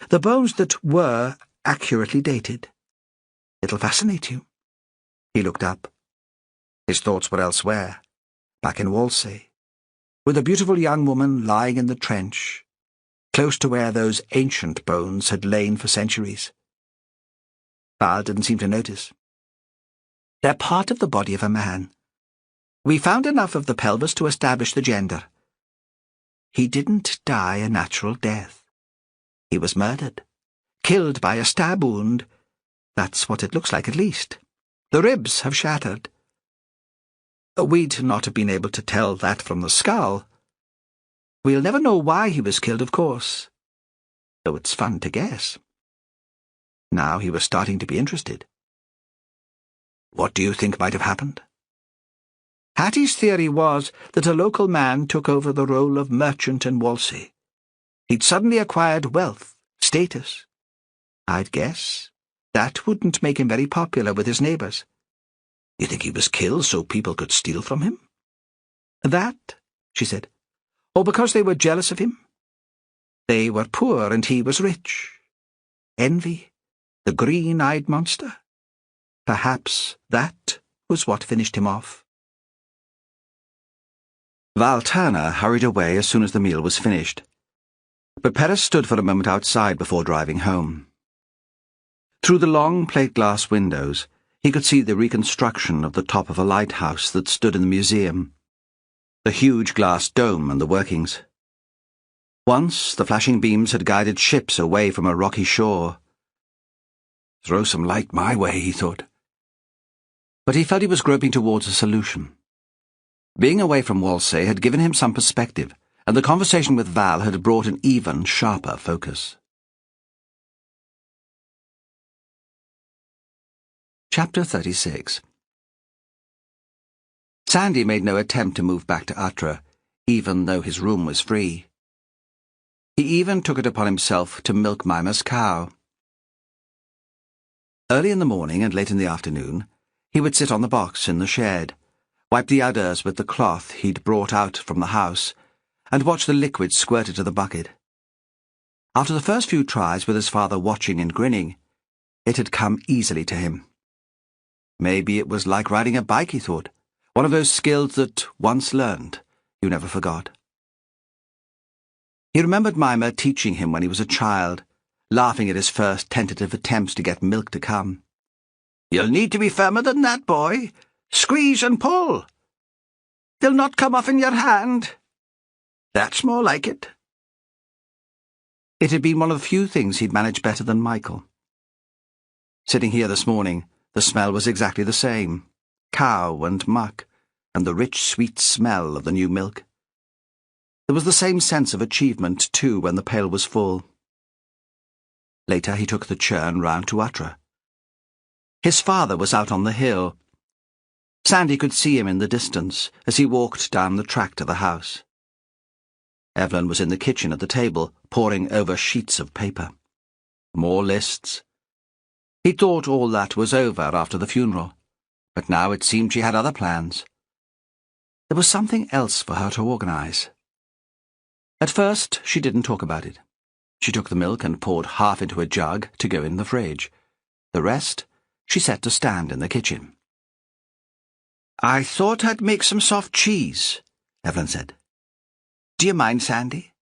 The bones that were accurately dated. It'll fascinate you. He looked up. His thoughts were elsewhere, back in Whalsay, with a beautiful young woman lying in the trench, close to where those ancient bones had lain for centuries. Val didn't seem to notice. They're part of the body of a man. We found enough of the pelvis to establish the gender. He didn't die a natural death. He was murdered, killed by a stab wound. That's what it looks like, at least. The ribs have shattered. We'd not have been able to tell that from the skull. We'll never know why he was killed, of course, though it's fun to guess. Now he was starting to be interested. What do you think might have happened? Hattie's theory was that a local man took over the role of merchant in Whalsay. He'd suddenly acquired wealth, status. I'd guess that wouldn't make him very popular with his neighbours. You think he was killed so people could steal from him? That, she said. Or because they were jealous of him. They were poor and he was rich. Envy, the green-eyed monster. Perhaps that was what finished him off. Val Turner hurried away as soon as the meal was finished. But Perez stood for a moment outside before driving home. Through the long plate-glass windows, he could see the reconstruction of the top of a lighthouse that stood in the museum, the huge glass dome and the workings. Once the flashing beams had guided ships away from a rocky shore. Throw some light my way, he thought. But he felt he was groping towards a solution. Being away from Whalsay had given him some perspective, and the conversation with Val had brought an even sharper focus. Chapter 36. Sandy made no attempt to move back to Atra, even though his room was free. He even took it upon himself to milk Mimmer's cow. Early in the morning and late in the afternoon, he would sit on the box in the shed, wipe the udders with the cloth he'd brought out from the house, and watch the liquid squirt into the bucket. After the first few tries with his father watching and grinning, it had come easily to him. Maybe it was like riding a bike, he thought, one of those skills that, once learned, you never forgot. He remembered Mimmer teaching him when he was a child, laughing at his first tentative attempts to get milk to come. "You'll need to be firmer than that, boy. Squeeze and pull. They'll not come off in your hand. That's more like it." It had been one of the few things he'd managed better than Michael. Sitting here this morning, the smell was exactly the same. Cow and muck, and the rich, sweet smell of the new milk. There was the same sense of achievement, too, when the pail was full. Later he took the churn round to Uttra. His father was out on the hill. Sandy could see him in the distance as he walked down the track to the house. Evelyn was in the kitchen at the table, poring over sheets of paper. More lists. He thought all that was over after the funeral, but now it seemed she had other plans. There was something else for her to organise. At first, she didn't talk about it. She took the milk and poured half into a jug to go in the fridge. The rest, she set to stand in the kitchen. "I thought I'd make some soft cheese," Evelyn said. "Do you mind, Sandy?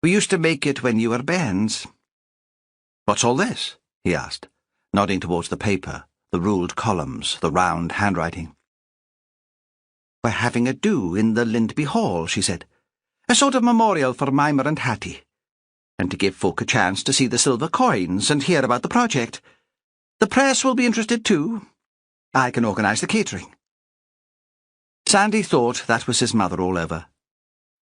We used to make it when you were bairns." "What's all this?" he asked, nodding towards the paper, the ruled columns, the round handwriting. "We're having a do in the Lindby Hall," she said. "A sort of memorial for Mimmer and Hattie, and to give folk a chance to see the silver coins and hear about the project. The press will be interested too. I can organise the catering." Sandy thought that was his mother all over.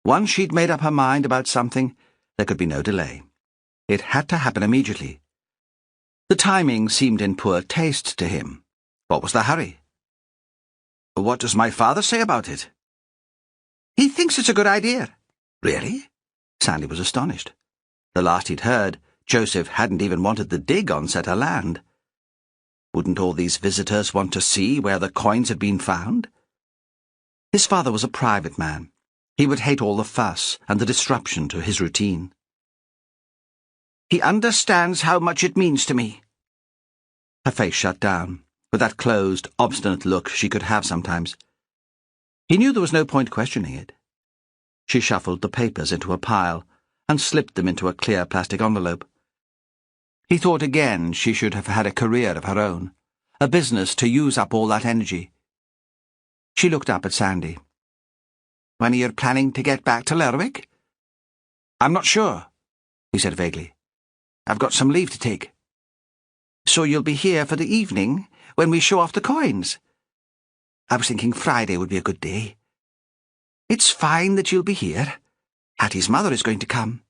Once she'd made up her mind about something, there could be no delay. It had to happen immediately. The timing seemed in poor taste to him. What was the hurry? "What does my father say about it?" "He thinks it's a good idea." "Really?" Sandy was astonished. The last he'd heard, Joseph hadn't even wanted the dig on Setter land. Wouldn't all these visitors want to see where the coins had been found? His father was a private man. He would hate all the fuss and the disruption to his routine. "He understands how much it means to me." Her face shut down, with that closed, obstinate look she could have sometimes. He knew there was no point questioning it. She shuffled the papers into a pile and slipped them into a clear plastic envelope. He thought again she should have had a career of her own, a business to use up all that energy. She looked up at Sandy. "When are you planning to get back to Lerwick?" "I'm not sure," he said vaguely. "I've got some leave to take." "So you'll be here for the evening, when we show off the coins?" "I was thinking Friday would be a good day." "It's fine that you'll be here. Hattie's mother is going to come.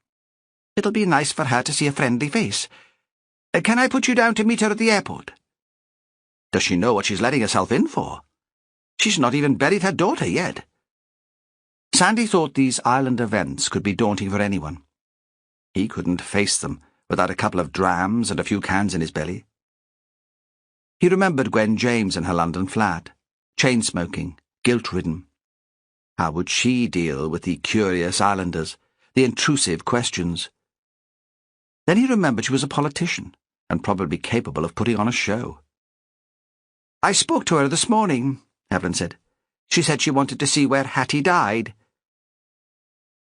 It'll be nice for her to see a friendly face. Can I put you down to meet her at the airport?" "Does she know what she's letting herself in for? She's not even buried her daughter yet." Sandy thought these island events could be daunting for anyone. He couldn't face them without a couple of drams and a few cans in his belly. He remembered Gwen James in her London flat, chain-smoking, guilt-ridden. How would she deal with the curious islanders, the intrusive questions? Then he remembered she was a politician, and probably capable of putting on a show. "I spoke to her this morning," Evelyn said. "She said she wanted to see where Hattie died."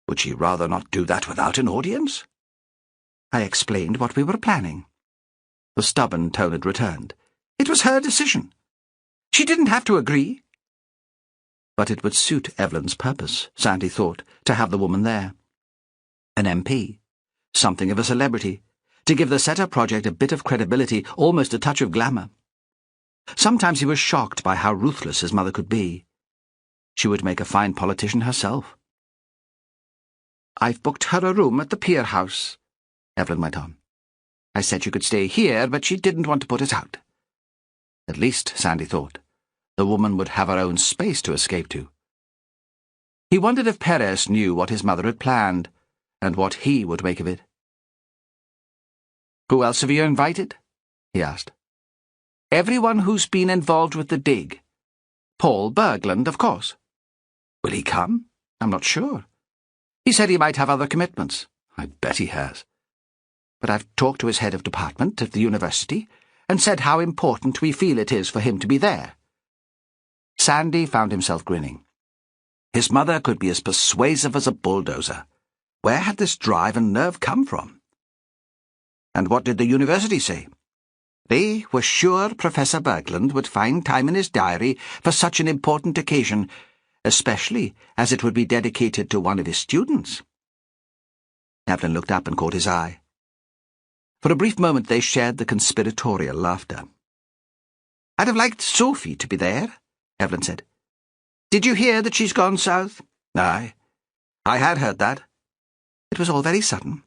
"Would she rather not do that without an audience?" "I explained what we were planning." The stubborn tone had returned. "It was her decision. She didn't have to agree." But it would suit Evelyn's purpose, Sandy thought, to have the woman there. An MP, something of a celebrity, to give the Setter project a bit of credibility, almost a touch of glamour. Sometimes he was shocked by how ruthless his mother could be. She would make a fine politician herself. "I've booked her a room at the Pier House," Evelyn went on. "I said she could stay here, but she didn't want to put us out." At least, Sandy thought, the woman would have her own space to escape to. He wondered if Perez knew what his mother had planned, and what he would make of it. "Who else have you invited?" he asked. "Everyone who's been involved with the dig. Paul Bergland, of course." "Will he come?" "I'm not sure. He said he might have other commitments." "I bet he has." but I've talked to his head of department at the university and said how important we feel it is for him to be there." Sandy found himself grinning. His mother could be as persuasive as a bulldozer. Where had this drive and nerve come from? And what did the university say? They were sure Professor Bergland would find time in his diary for such an important occasion, especially as it would be dedicated to one of his students. Evelyn looked up and caught his eye. For a brief moment they shared the conspiratorial laughter. "I'd have liked Sophie to be there," Evelyn said. "Did you hear that she's gone south?" "Aye, I had heard that." "It was all very sudden.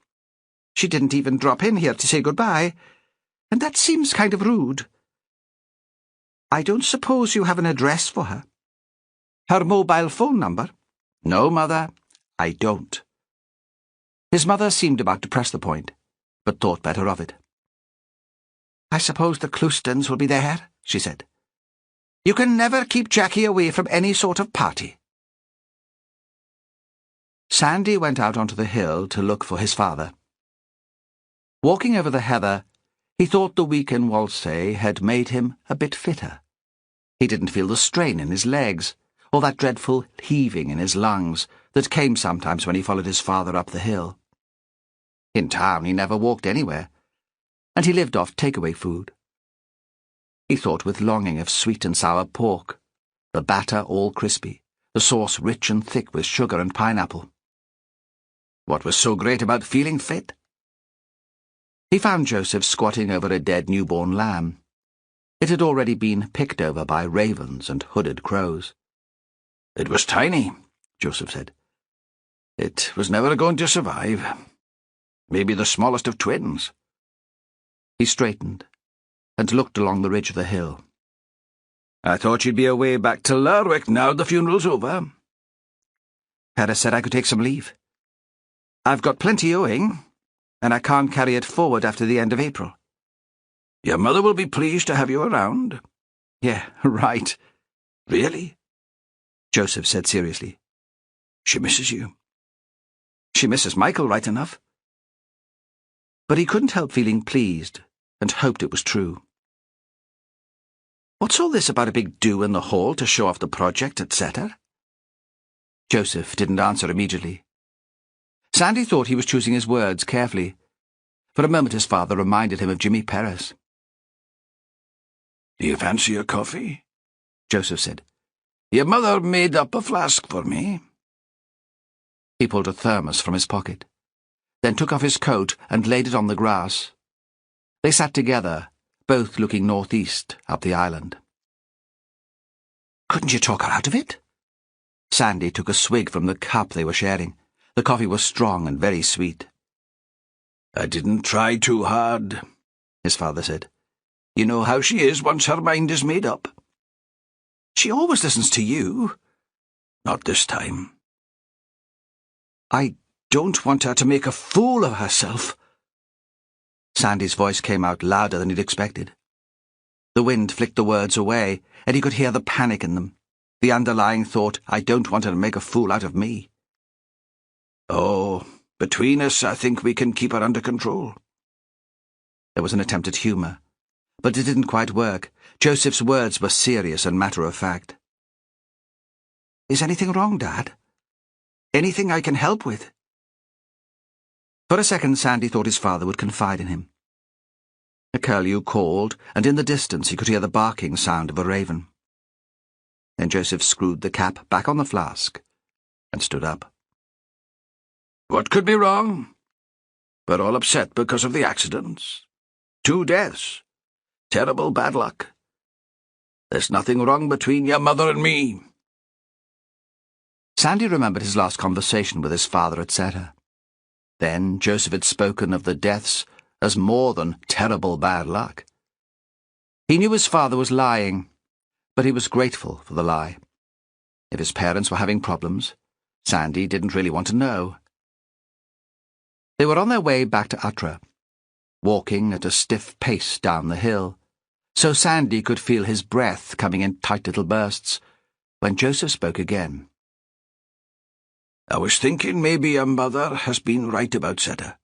She didn't even drop in here to say goodbye, and that seems kind of rude. I don't suppose you have an address for her? Her mobile phone number?" "No, Mother, I don't." His mother seemed about to press the point, but thought better of it. "I suppose the Cloustons will be there," she said. "You can never keep Jackie away from any sort of party." Sandy went out onto the hill to look for his father. Walking over the heather, he thought the week in Whalsay had made him a bit fitter. He didn't feel the strain in his legs, or that dreadful heaving in his lungs that came sometimes when he followed his father up the hill. In town he never walked anywhere, and he lived off takeaway food. He thought with longing of sweet and sour pork, the batter all crispy, the sauce rich and thick with sugar and pineapple. What was so great about feeling fit? He found Joseph squatting over a dead newborn lamb. It had already been picked over by ravens and hooded crows. "It was tiny," Joseph said. "It was never going to survive. Maybe the smallest of twins." He straightened and looked along the ridge of the hill. "I thought you'd be away back to Lerwick now the funeral's over." Perez said I could take some leave. "I've got plenty owing, and I can't carry it forward after the end of April." "Your mother will be pleased to have you around." "Yeah, right." "Really?" Joseph said seriously. "She misses you." "She misses Michael right enough." But he couldn't help feeling pleased and hoped it was true. "What's all this about a big do in the hall to show off the project, etc.?" Joseph didn't answer immediately. Sandy thought he was choosing his words carefully. For a moment his father reminded him of Jimmy Perez. "Do you fancy a coffee?" Joseph said. "Your mother made up a flask for me." He pulled a thermos from his pocket, then took off his coat and laid it on the grass. They sat together, both looking northeast up the island. "Couldn't you talk her out of it?" Sandy took a swig from the cup they were sharing. The coffee was strong and very sweet. "I didn't try too hard," his father said. "You know how she is once her mind is made up." "She always listens to you." "Not this time." "I don't want her to make a fool of herself." Sandy's voice came out louder than he'd expected. The wind flicked the words away, and he could hear the panic in them, the underlying thought, "I don't want her to make a fool out of me." "Oh, between us, I think we can keep her under control." There was an attempt at humour, but it didn't quite work. Joseph's words were serious and matter-of-fact. "Is anything wrong, Dad? Anything I can help with?" For a second Sandy thought his father would confide in him. A curlew called, and in the distance he could hear the barking sound of a raven. Then Joseph screwed the cap back on the flask and stood up. "What could be wrong? We're all upset because of the accidents. 2 deaths. Terrible bad luck. There's nothing wrong between your mother and me." Sandy remembered his last conversation with his father, etc. Then Joseph had spoken of the deaths as more than terrible bad luck. He knew his father was lying, but he was grateful for the lie. If his parents were having problems, Sandy didn't really want to know. They were on their way back to Atra, walking at a stiff pace down the hill, so Sandy could feel his breath coming in tight little bursts, when Joseph spoke again. "I was thinking maybe your mother has been right about Seta.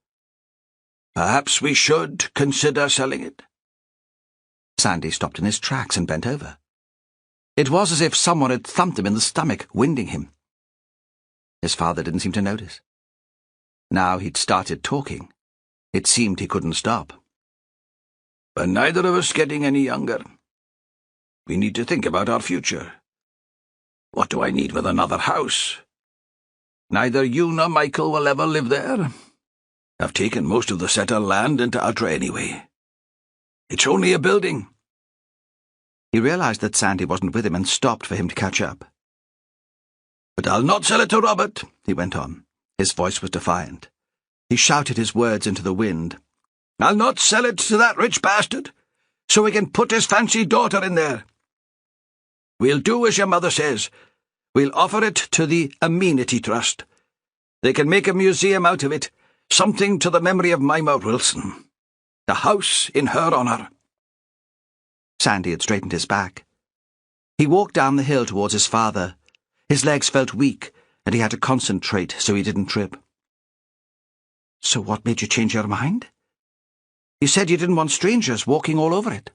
Perhaps we should consider selling it. Sandy stopped in his tracks and bent over. It was as if someone had thumped him in the stomach, winding him. His father didn't seem to notice. Now he'd started talking. It seemed he couldn't stop. But neither of us getting any younger. We need to think about our future. What do I need with another house? Neither you nor Michael will ever live there. I've taken most of the settled land into Ultra anyway. It's only a building. He realized that Sandy wasn't with him and stopped for him to catch up. But I'll not sell it to Robert, he went on. His voice was defiant. He shouted his words into the wind. I'll not sell it to that rich bastard, so he can put his fancy daughter in there. We'll do as your mother says. We'll offer it to the Amenity Trust. They can make a museum out of it, something to the memory of Mimmer Wilson. A house in her honour. Sandy had straightened his back. He walked down the hill towards his father. His legs felt weak, and he had to concentrate so he didn't trip. So what made you change your mind? You said you didn't want strangers walking all over it.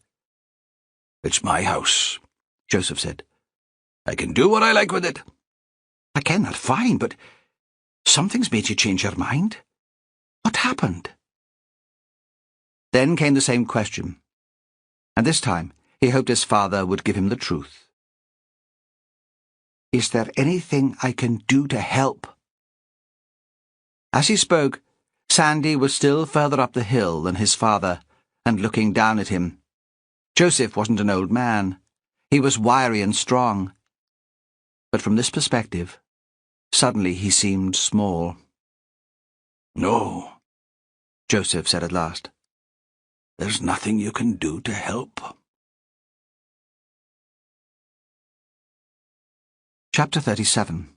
It's my house, Joseph said. I can do what I like with it. I ken that fine, but something's made you change your mind. What happened? Then came the same question, and this time he hoped his father would give him the truth. Is there anything I can do to help? As he spoke, Sandy was still further up the hill than his father, and looking down at him. Joseph wasn't an old man. He was wiry and strong. But from this perspective, suddenly he seemed small. No, Joseph said at last. There's nothing you can do to help. Chapter 37.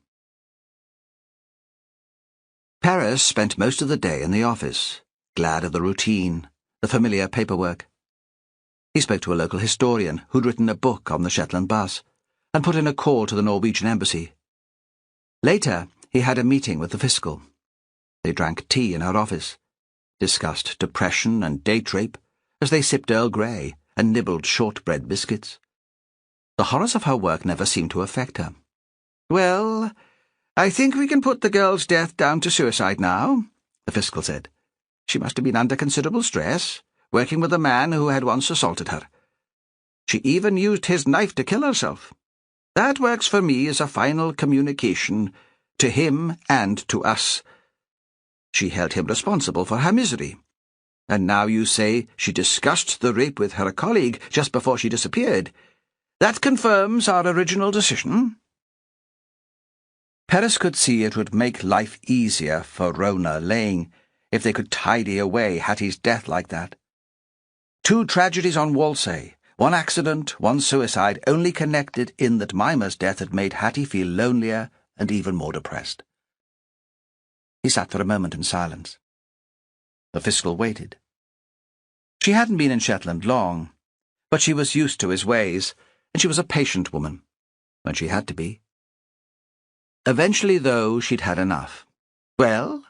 Perez spent most of the day in the office, glad of the routine, the familiar paperwork. He spoke to a local historian who'd written a book on the Shetland bus, and put in a call to the Norwegian embassy. Later, he had a meeting with the fiscal. They drank tea in her office, discussed depression and date rape as they sipped Earl Grey and nibbled shortbread biscuits. The horrors of her work never seemed to affect her. "Well, I think we can put the girl's death down to suicide now," the fiscal said. "She must have been under considerable stress, working with a man who had once assaulted her. She even used his knife to kill herself. That works for me as a final communication to him and to us. She held him responsible for her misery. And now you say she discussed the rape with her colleague just before she disappeared. That confirms our original decision." Perez could see it would make life easier for Rona Lane if they could tidy away Hattie's death like that. 2 tragedies on Whalsay, 1 accident, 1 suicide, only connected in that Mimmer's death had made Hattie feel lonelier and even more depressed. He sat for a moment in silence. The fiscal waited. She hadn't been in Shetland long, but she was used to his ways, and she was a patient woman, when she had to be. Eventually, though, she'd had enough. "Well,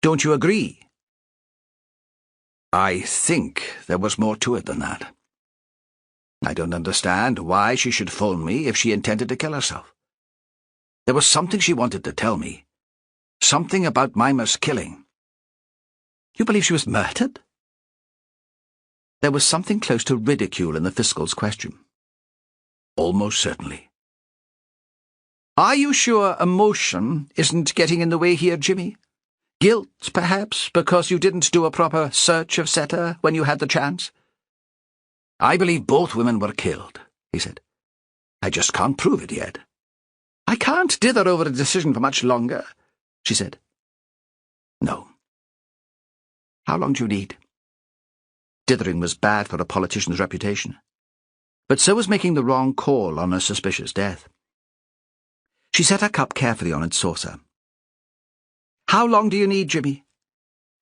don't you agree?" I think there was more to it than that. I don't understand why she should phone me if she intended to kill herself. There was something she wanted to tell me. Something about Mimmer's killing. You believe she was murdered? There was something close to ridicule in the fiscal's question. Almost certainly. "Are you sure emotion isn't getting in the way here, Jimmy? Guilt, perhaps, because you didn't do a proper search of Seta when you had the chance?" "I believe both women were killed," he said. "I just can't prove it yet." "I can't dither over a decision for much longer," she said. "No." "How long do you need?" Dithering was bad for a politician's reputation, but so was making the wrong call on a suspicious death. She set her cup carefully on its saucer. "How long do you need, Jimmy?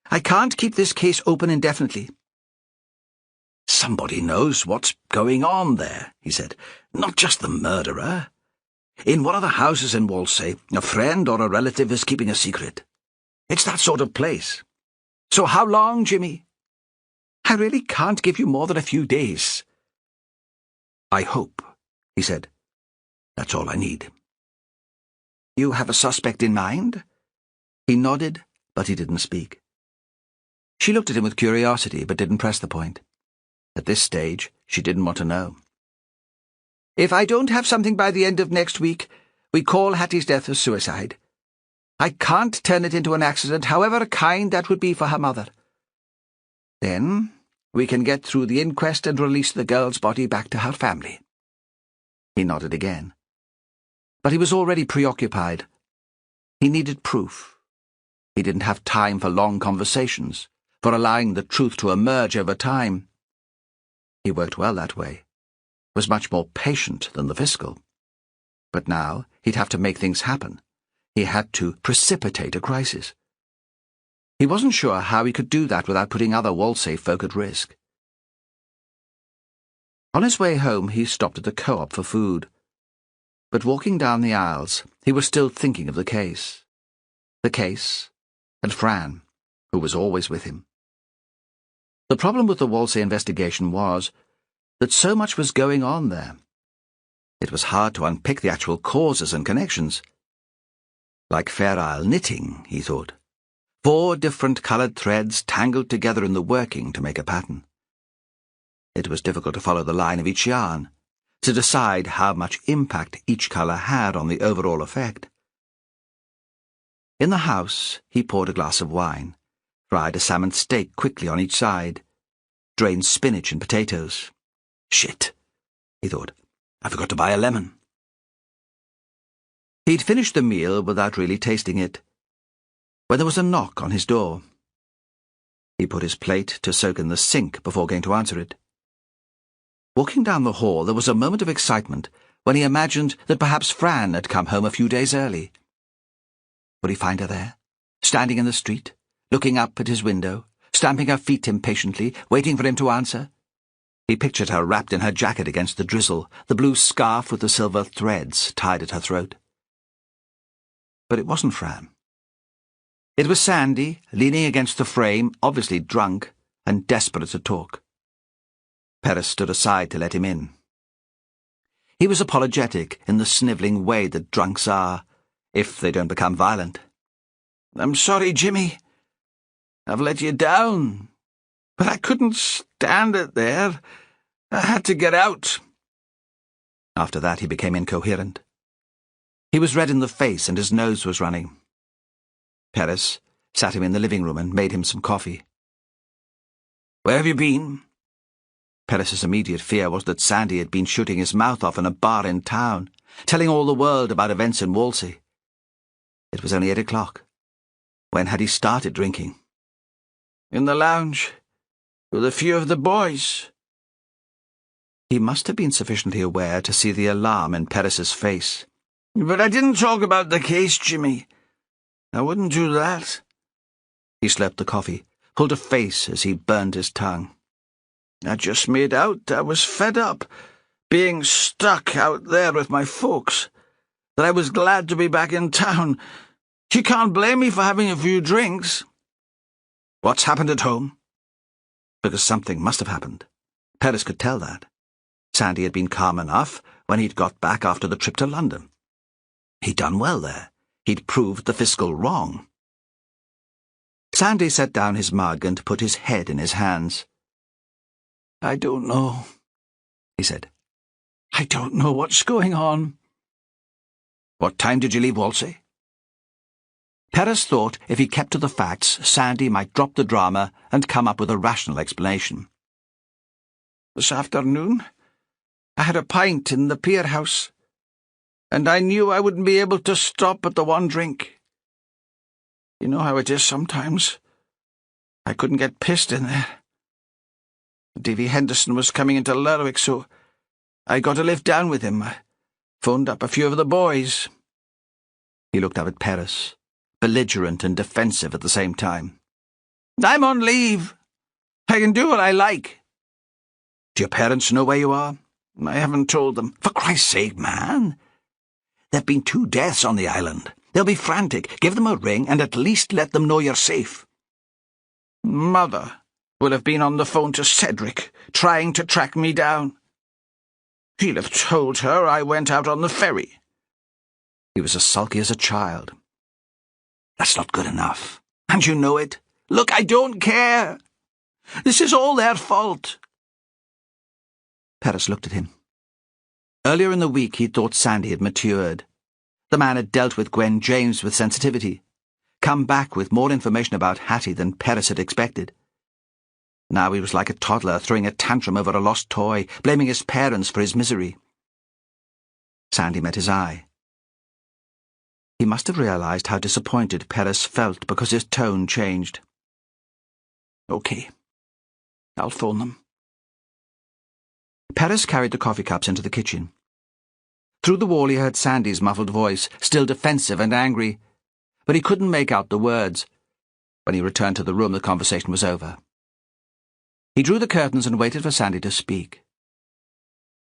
I can't keep this case open indefinitely." "Somebody knows what's going on there," he said. "Not just the murderer. In one of the houses in Whalsay, a friend or a relative is keeping a secret. It's that sort of place. So how long, Jimmy? I really can't give you more than a few days. I hope, he said. That's all I need. You have a suspect in mind? He nodded, but he didn't speak. She looked at him with curiosity, but didn't press the point. At this stage, she didn't want to know. If I don't have something by the end of next week, we call Hattie's death a suicide. I can't turn it into an accident, however kind that would be for her mother. Then we can get through the inquest and release the girl's body back to her family. He nodded again. But he was already preoccupied. He needed proof. He didn't have time for long conversations, for allowing the truth to emerge over time. He worked well that way, was much more patient than the fiscal. But now he'd have to make things happen. He had to precipitate a crisis. He wasn't sure how he could do that without putting other Whalsay folk at risk. On his way home, he stopped at the co-op for food. But walking down the aisles, he was still thinking of the case. The case, and Fran, who was always with him. The problem with the Whalsay investigation was that so much was going on there. It was hard to unpick the actual causes and connections. Like Fair Isle knitting, he thought. 4 different coloured threads tangled together in the working to make a pattern. It was difficult to follow the line of each yarn, to decide how much impact each colour had on the overall effect. In the house, he poured a glass of wine, fried a salmon steak quickly on each side, drained spinach and potatoes. Shit, he thought. I forgot to buy a lemon. He'd finished the meal without really tasting it, when there was a knock on his door. He put his plate to soak in the sink before going to answer it. Walking down the hall, there was a moment of excitement when he imagined that perhaps Fran had come home a few days early. Would he find her there, standing in the street, looking up at his window, stamping her feet impatiently, waiting for him to answer? He pictured her wrapped in her jacket against the drizzle, the blue scarf with the silver threads tied at her throat. But it wasn't Fran. It was Sandy, leaning against the frame, obviously drunk, and desperate to talk. Perez stood aside to let him in. He was apologetic in the snivelling way that drunks are, if they don't become violent. I'm sorry, Jimmy. I've let you down. But I couldn't stand it there. I had to get out. After that, he became incoherent. He was red in the face and his nose was running. Perez sat him in the living room and made him some coffee. Where have you been? Perez's immediate fear was that Sandy had been shooting his mouth off in a bar in town, telling all the world about events in Whalsay. It was only 8 o'clock. When had he started drinking? In the lounge, with a few of the boys. He must have been sufficiently aware to see the alarm in Perez's face. But I didn't talk about the case, Jimmy. I wouldn't do that. He slurped the coffee, pulled a face as he burned his tongue. I just made out I was fed up, being stuck out there with my folks, that I was glad to be back in town. You can't blame me for having a few drinks. What's happened at home? Because something must have happened. Perez could tell that. Sandy had been calm enough when he'd got back after the trip to London. He'd done well there. He'd proved the fiscal wrong. Sandy set down his mug and put his head in his hands. I don't know, he said. I don't know what's going on. What time did you leave Whalsay? Perez thought if he kept to the facts, Sandy might drop the drama and come up with a rational explanation. This afternoon, I had a pint in the pier house, and I knew I wouldn't be able to stop at the one drink. You know how it is sometimes. I couldn't get pissed in there. Davy Henderson was coming into Lerwick, so I got a lift down with him. I phoned up a few of the boys. He looked up at Perez, belligerent and defensive at the same time. I'm on leave. I can do what I like. Do your parents know where you are? I haven't told them. For Christ's sake, man. There have been 2 deaths on the island. They'll be frantic. Give them a ring and at least let them know you're safe. Mother will have been on the phone to Cedric, trying to track me down. She'll have told her I went out on the ferry." He was as sulky as a child. "That's not good enough. And you know it. Look, I don't care. This is all their fault." Perez looked at him. Earlier in the week he'd thought Sandy had matured. The man had dealt with Gwen James with sensitivity, come back with more information about Hattie than Perez had expected. Now he was like a toddler throwing a tantrum over a lost toy, blaming his parents for his misery. Sandy met his eye. He must have realized how disappointed Perez felt because his tone changed. "Okay. I'll phone them." Perez carried the coffee cups into the kitchen. Through the wall he heard Sandy's muffled voice, still defensive and angry, but he couldn't make out the words. When he returned to the room, the conversation was over. He drew the curtains and waited for Sandy to speak.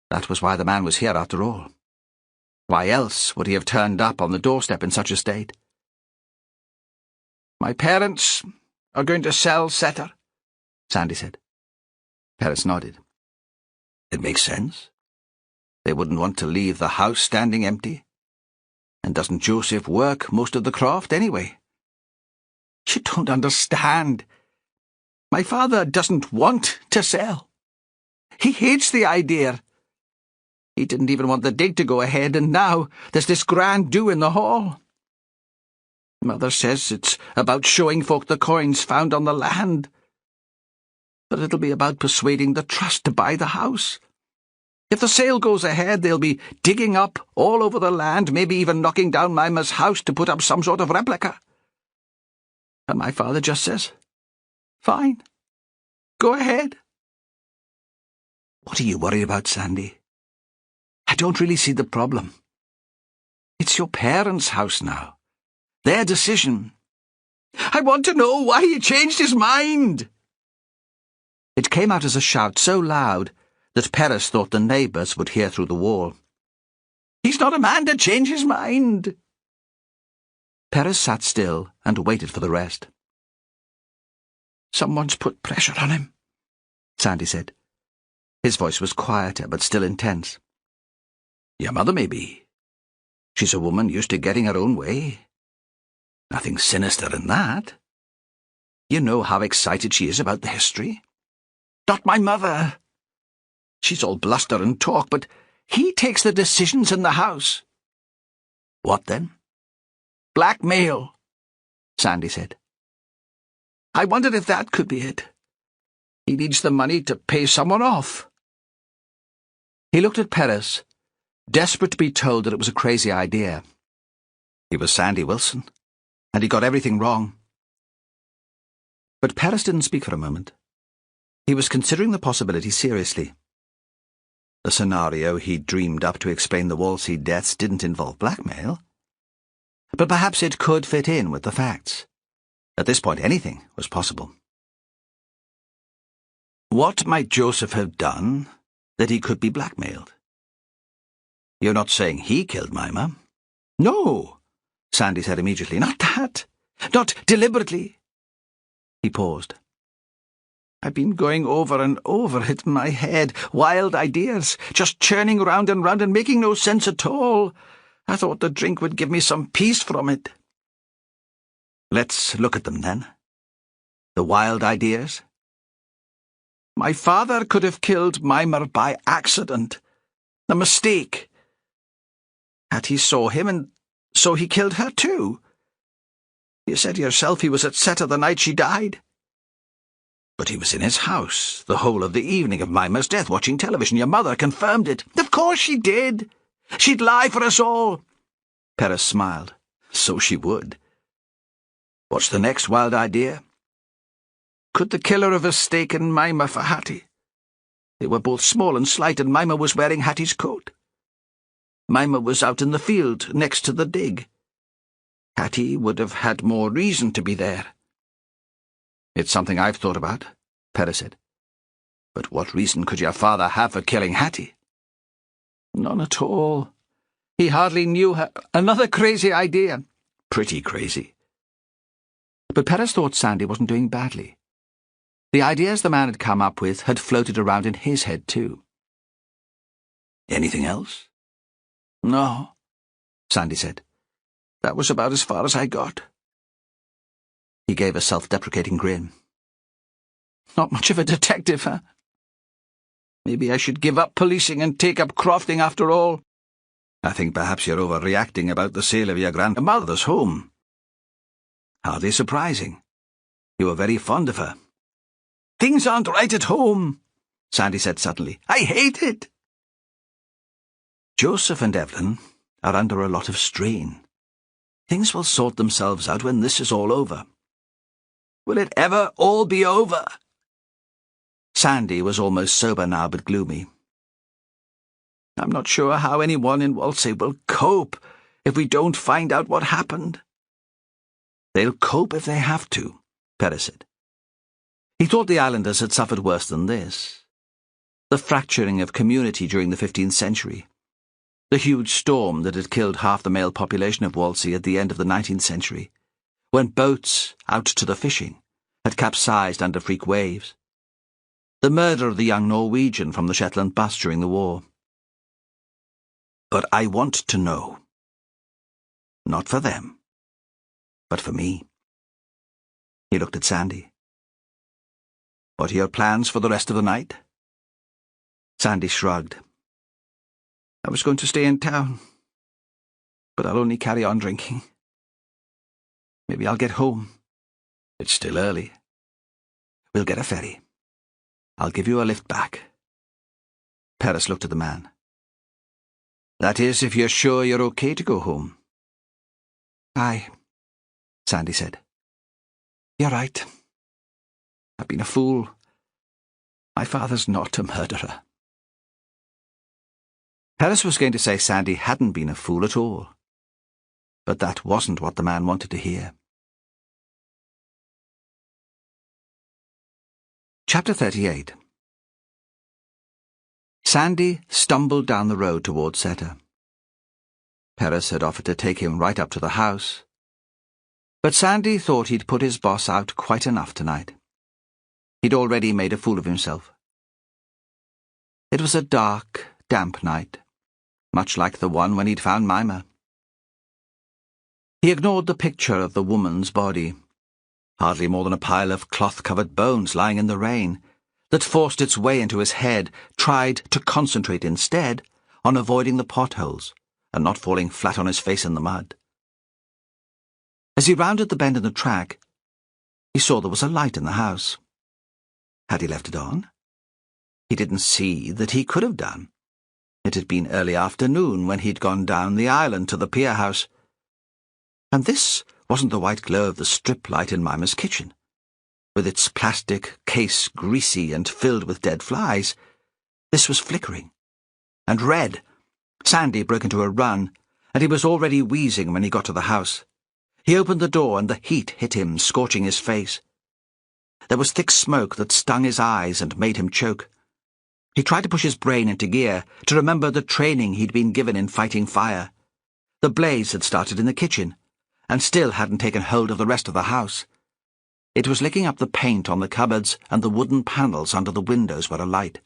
That was why the man was here after all. Why else would he have turned up on the doorstep in such a state? "My parents are going to sell Setter," Sandy said. Perez nodded. It makes sense. They wouldn't want to leave the house standing empty. And doesn't Joseph work most of the croft anyway? "You don't understand. My father doesn't want to sell. He hates the idea. He didn't even want the dig to go ahead, and now there's this grand do in the hall. Mother says it's about showing folk the coins found on the land. But it'll be about persuading the trust to buy the house. If the sale goes ahead, they'll be digging up all over the land, maybe even knocking down Mimmer's house to put up some sort of replica. And my father just says, 'Fine. Go ahead.'" "What are you worried about, Sandy? I don't really see the problem. It's your parents' house now. Their decision." "I want to know why he changed his mind." It came out as a shout so loud that Perez thought the neighbours would hear through the wall. "He's not a man to change his mind." Perez sat still and waited for the rest. "Someone's put pressure on him," Sandy said. His voice was quieter but still intense. "Your mother, maybe. She's a woman used to getting her own way. Nothing sinister in that. You know how excited she is about the history." "Not my mother. She's all bluster and talk, but he takes the decisions in the house." "What then?" "Blackmail," Sandy said. "I wondered if that could be it. He needs the money to pay someone off." He looked at Perez, desperate to be told that it was a crazy idea. He was Sandy Wilson, and he got everything wrong. But Perez didn't speak for a moment. He was considering the possibility seriously. The scenario he'd dreamed up to explain the Whalsay deaths didn't involve blackmail. But perhaps it could fit in with the facts. At this point, anything was possible. What might Joseph have done that he could be blackmailed? You're not saying he killed Mimmer? "No," Sandy said immediately. "Not that. Not deliberately." He paused. "I've been going over and over it in my head, wild ideas, just churning round and round and making no sense at all. I thought the drink would give me some peace from it." Let's look at them, then. The wild ideas? My father could have killed Mimmer by accident. A mistake. Hattie saw him, and so he killed her too. You said yourself he was at Setter the night she died. But he was in his house the whole of the evening of Mimmer's death, watching television. Your mother confirmed it. Of course she did. She'd lie for us all. Perez smiled. So she would. What's the next wild idea? Could the killer have mistaken Mimmer for Hattie? They were both small and slight, and Mimmer was wearing Hattie's coat. Mimmer was out in the field next to the dig. Hattie would have had more reason to be there. It's something I've thought about, Perez said. But what reason could your father have for killing Hattie? None at all. He hardly knew her. Another crazy idea. Pretty crazy. But Perez thought Sandy wasn't doing badly. The ideas the man had come up with had floated around in his head too. "Anything else?" "No," Sandy said. "That was about as far as I got." He gave a self-deprecating grin. "Not much of a detective, huh? Maybe I should give up policing and take up crofting after all." "I think perhaps you're overreacting about the sale of your grandmother's home." "Hardly surprising. You were very fond of her." "Things aren't right at home," Sandy said suddenly. "I hate it." "Joseph and Evelyn are under a lot of strain. Things will sort themselves out when this is all over." "Will it ever all be over?" Sandy was almost sober now, but gloomy. "I'm not sure how anyone in Whalsay will cope if we don't find out what happened." "They'll cope if they have to," Perez said. He thought the islanders had suffered worse than this. The fracturing of community during the 15th century. The huge storm that had killed half the male population of Whalsay at the end of the 19th century, when boats out to the fishing had capsized under freak waves. The murder of the young Norwegian from the Shetland bus during the war. "But I want to know. Not for them, but for me." He looked at Sandy. "What are your plans for the rest of the night?" Sandy shrugged. "I was going to stay in town, but I'll only carry on drinking. Maybe I'll get home. It's still early. We'll get a ferry. I'll give you a lift back." Perez looked at the man. "That is, if you're sure you're okay to go home." "Aye," Sandy said. "You're right. I've been a fool. My father's not a murderer." Perez was going to say Sandy hadn't been a fool at all, but that wasn't what the man wanted to hear. Chapter 38. Sandy stumbled down the road towards Seta. Perez had offered to take him right up to the house, but Sandy thought he'd put his boss out quite enough tonight. He'd already made a fool of himself. It was a dark, damp night, much like the one when he'd found Mimmer. He ignored the picture of the woman's body, hardly more than a pile of cloth-covered bones lying in the rain, that forced its way into his head, tried to concentrate instead on avoiding the potholes and not falling flat on his face in the mud. As he rounded the bend in the track, he saw there was a light in the house. Had he left it on? He didn't see that he could have done. It had been early afternoon when he'd gone down the island to the pier house. And this wasn't the white glow of the strip light in Mimmer's kitchen, with its plastic case greasy and filled with dead flies. This was flickering. And red. Sandy broke into a run, and he was already wheezing when he got to the house. He opened the door and the heat hit him, scorching his face. There was thick smoke that stung his eyes and made him choke. He tried to push his brain into gear, to remember the training he'd been given in fighting fire. The blaze had started in the kitchen, and still hadn't taken hold of the rest of the house. It was licking up the paint on the cupboards and the wooden panels under the windows were alight.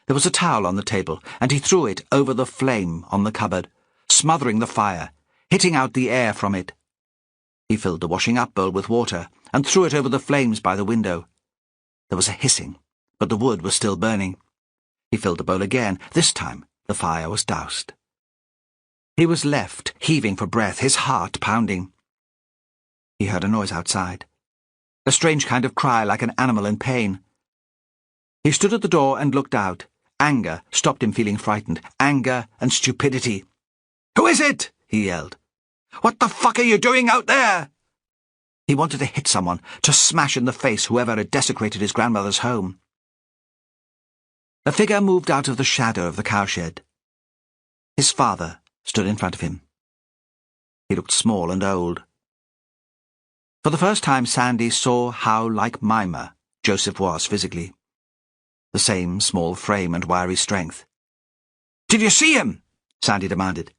There was a towel on the table, and he threw it over the flame on the cupboard, smothering the fire, hitting out the air from it. He filled the washing-up bowl with water and threw it over the flames by the window. There was a hissing, but the wood was still burning. He filled the bowl again. This time the fire was doused. He was left, heaving for breath, his heart pounding. He heard a noise outside, a strange kind of cry like an animal in pain. He stood at the door and looked out. Anger stopped him feeling frightened. Anger and stupidity. "Who is it?" he yelled. "What the fuck are you doing out there?" He wanted to hit someone, to smash in the face whoever had desecrated his grandmother's home. A figure moved out of the shadow of the cowshed. His father stood in front of him. He looked small and old. For the first time Sandy saw how like Mimmer Joseph was physically. The same small frame and wiry strength. "Did you see him?" Sandy demanded.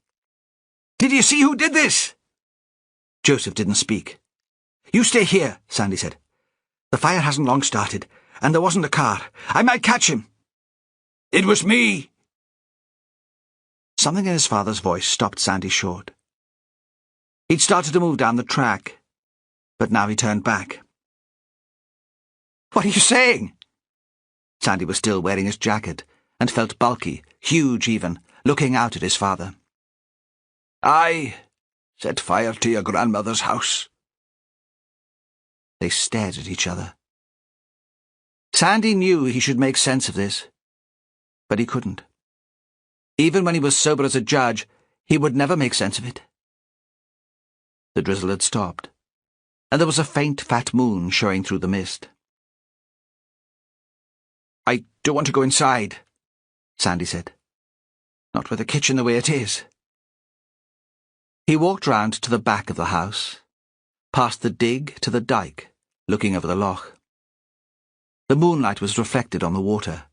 "Did you see who did this?" Joseph didn't speak. "You stay here," Sandy said. The fire hasn't long started, and there wasn't a car. I might catch him. It was me. Something in his father's voice stopped Sandy short. He'd started to move down the track, but now he turned back. What are you saying? Sandy was still wearing his jacket, and felt bulky, huge even, looking out at his father. I set fire to your grandmother's house. They stared at each other. Sandy knew he should make sense of this, but he couldn't. Even when he was sober as a judge, he would never make sense of it. The drizzle had stopped, and there was a faint, fat moon showing through the mist. I don't want to go inside, Sandy said. Not with the kitchen the way it is. He walked round to the back of the house, past the dig to the dyke, looking over the loch. The moonlight was reflected on the water.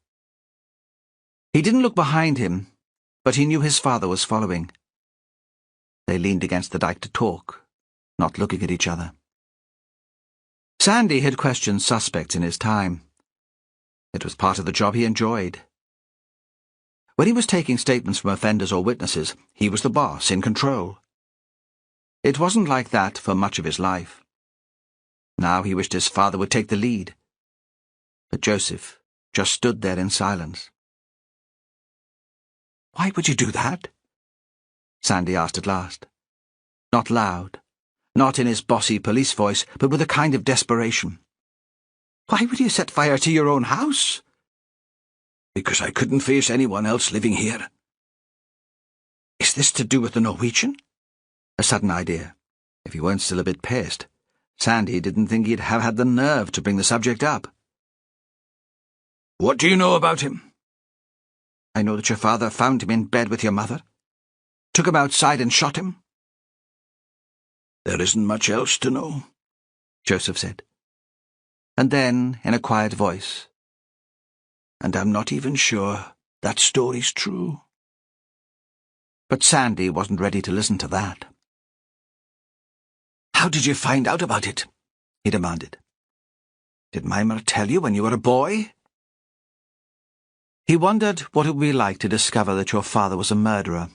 He didn't look behind him, but he knew his father was following. They leaned against the dyke to talk, not looking at each other. Sandy had questioned suspects in his time. It was part of the job he enjoyed. When he was taking statements from offenders or witnesses, he was the boss, in control. It wasn't like that for much of his life. Now he wished his father would take the lead. But Joseph just stood there in silence. Why would you do that? Sandy asked at last. Not loud, not in his bossy police voice, but with a kind of desperation. Why would you set fire to your own house? Because I couldn't face anyone else living here. Is this to do with the Norwegian? A sudden idea. If he weren't still a bit pissed, Sandy didn't think he'd have had the nerve to bring the subject up. What do you know about him? I know that your father found him in bed with your mother, took him outside and shot him. There isn't much else to know, Joseph said. And then, in a quiet voice, and I'm not even sure that story's true. But Sandy wasn't ready to listen to that. How did you find out about it? He demanded. Did Mimmer tell you when you were a boy? He wondered what it would be like to discover that your father was a murderer.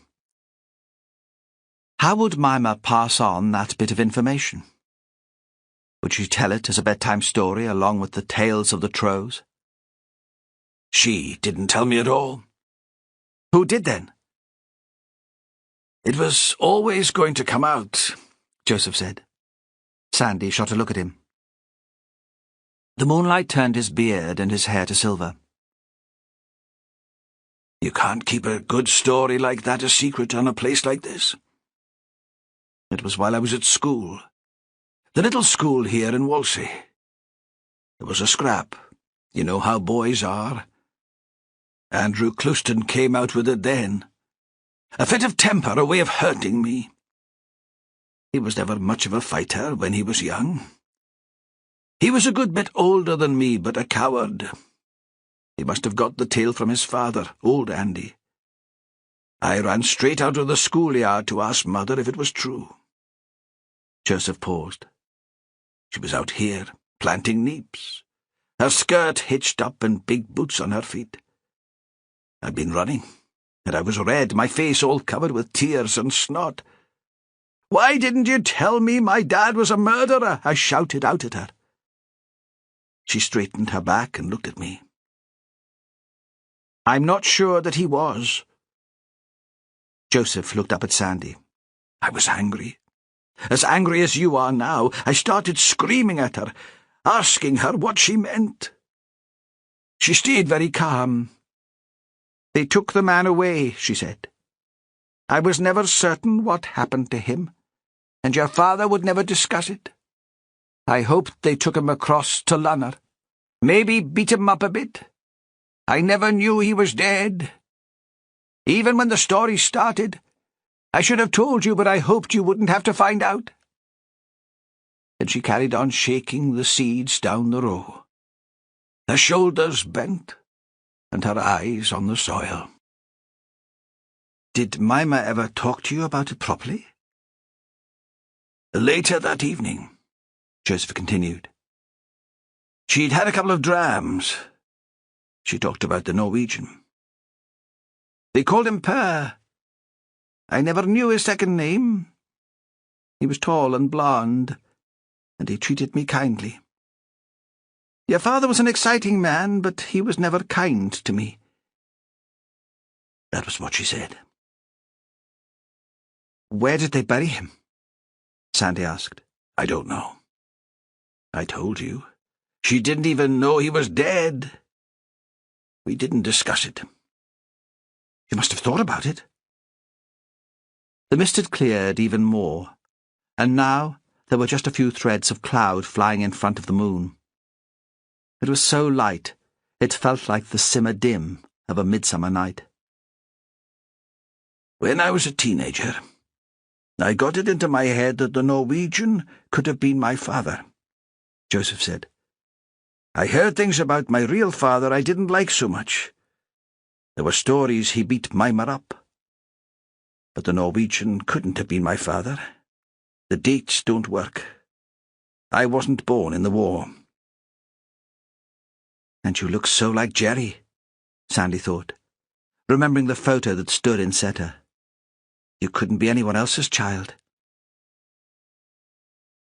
How would Mimmer pass on that bit of information? Would she tell it as a bedtime story along with the tales of the Trows? She didn't tell me at all. Who did then? It was always going to come out, Joseph said. Sandy shot a look at him. The moonlight turned his beard and his hair to silver. You can't keep a good story like that a secret on a place like this. It was while I was at school. The little school here in Whalsay. There was a scrap. You know how boys are. Andrew Clouston came out with it then. A fit of temper, a way of hurting me. He was never much of a fighter when he was young. He was a good bit older than me, but a coward. He must have got the tale from his father, old Andy. I ran straight out of the schoolyard to ask Mother if it was true. Joseph paused. She was out here, planting neeps, her skirt hitched up and big boots on her feet. I'd been running, and I was red, my face all covered with tears and snot. "Why didn't you tell me my dad was a murderer?" I shouted out at her. She straightened her back and looked at me. "I'm not sure that he was." Joseph looked up at Sandy. I was angry. As angry as you are now. I started screaming at her, asking her what she meant. She stayed very calm. "They took the man away," she said. "I was never certain what happened to him, and your father would never discuss it. I hoped they took him across to Lunner. Maybe beat him up a bit. I never knew he was dead. Even when the story started, I should have told you, but I hoped you wouldn't have to find out." And she carried on shaking the seeds down the row, her shoulders bent and her eyes on the soil. "Did Mimmer ever talk to you about it properly?" "Later that evening," Joseph continued, She'd had a couple of drams. She talked about the Norwegian. They called him Per. I never knew his second name. He was tall and blond, and he treated me kindly. Your father was an exciting man, but he was never kind to me. That was what she said. Where did they bury him? Sandy asked. I don't know. I told you. She didn't even know he was dead. We didn't discuss it. You must have thought about it. The mist had cleared even more, and now there were just a few threads of cloud flying in front of the moon. It was so light, it felt like the simmer dim of a midsummer night. When I was a teenager, I got it into my head that the Norwegian could have been my father, Joseph said. I heard things about my real father I didn't like so much. There were stories he beat Mimmer up. But the Norwegian couldn't have been my father. The dates don't work. I wasn't born in the war. And you look so like Jerry, Sandy thought, remembering the photo that stood in Setter. You couldn't be anyone else's child.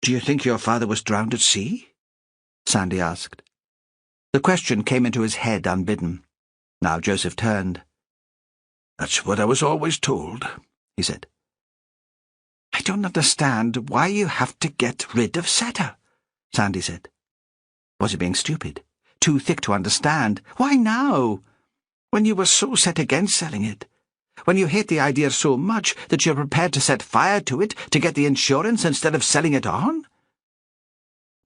Do you think your father was drowned at sea? Sandy asked. The question came into his head unbidden. Now Joseph turned. That's what I was always told, he said. I don't understand why you have to get rid of Setter, Sandy said. Was he being stupid? Too thick to understand? Why now? When you were so set against selling it. When you hate the idea so much that you're prepared to set fire to it to get the insurance instead of selling it on?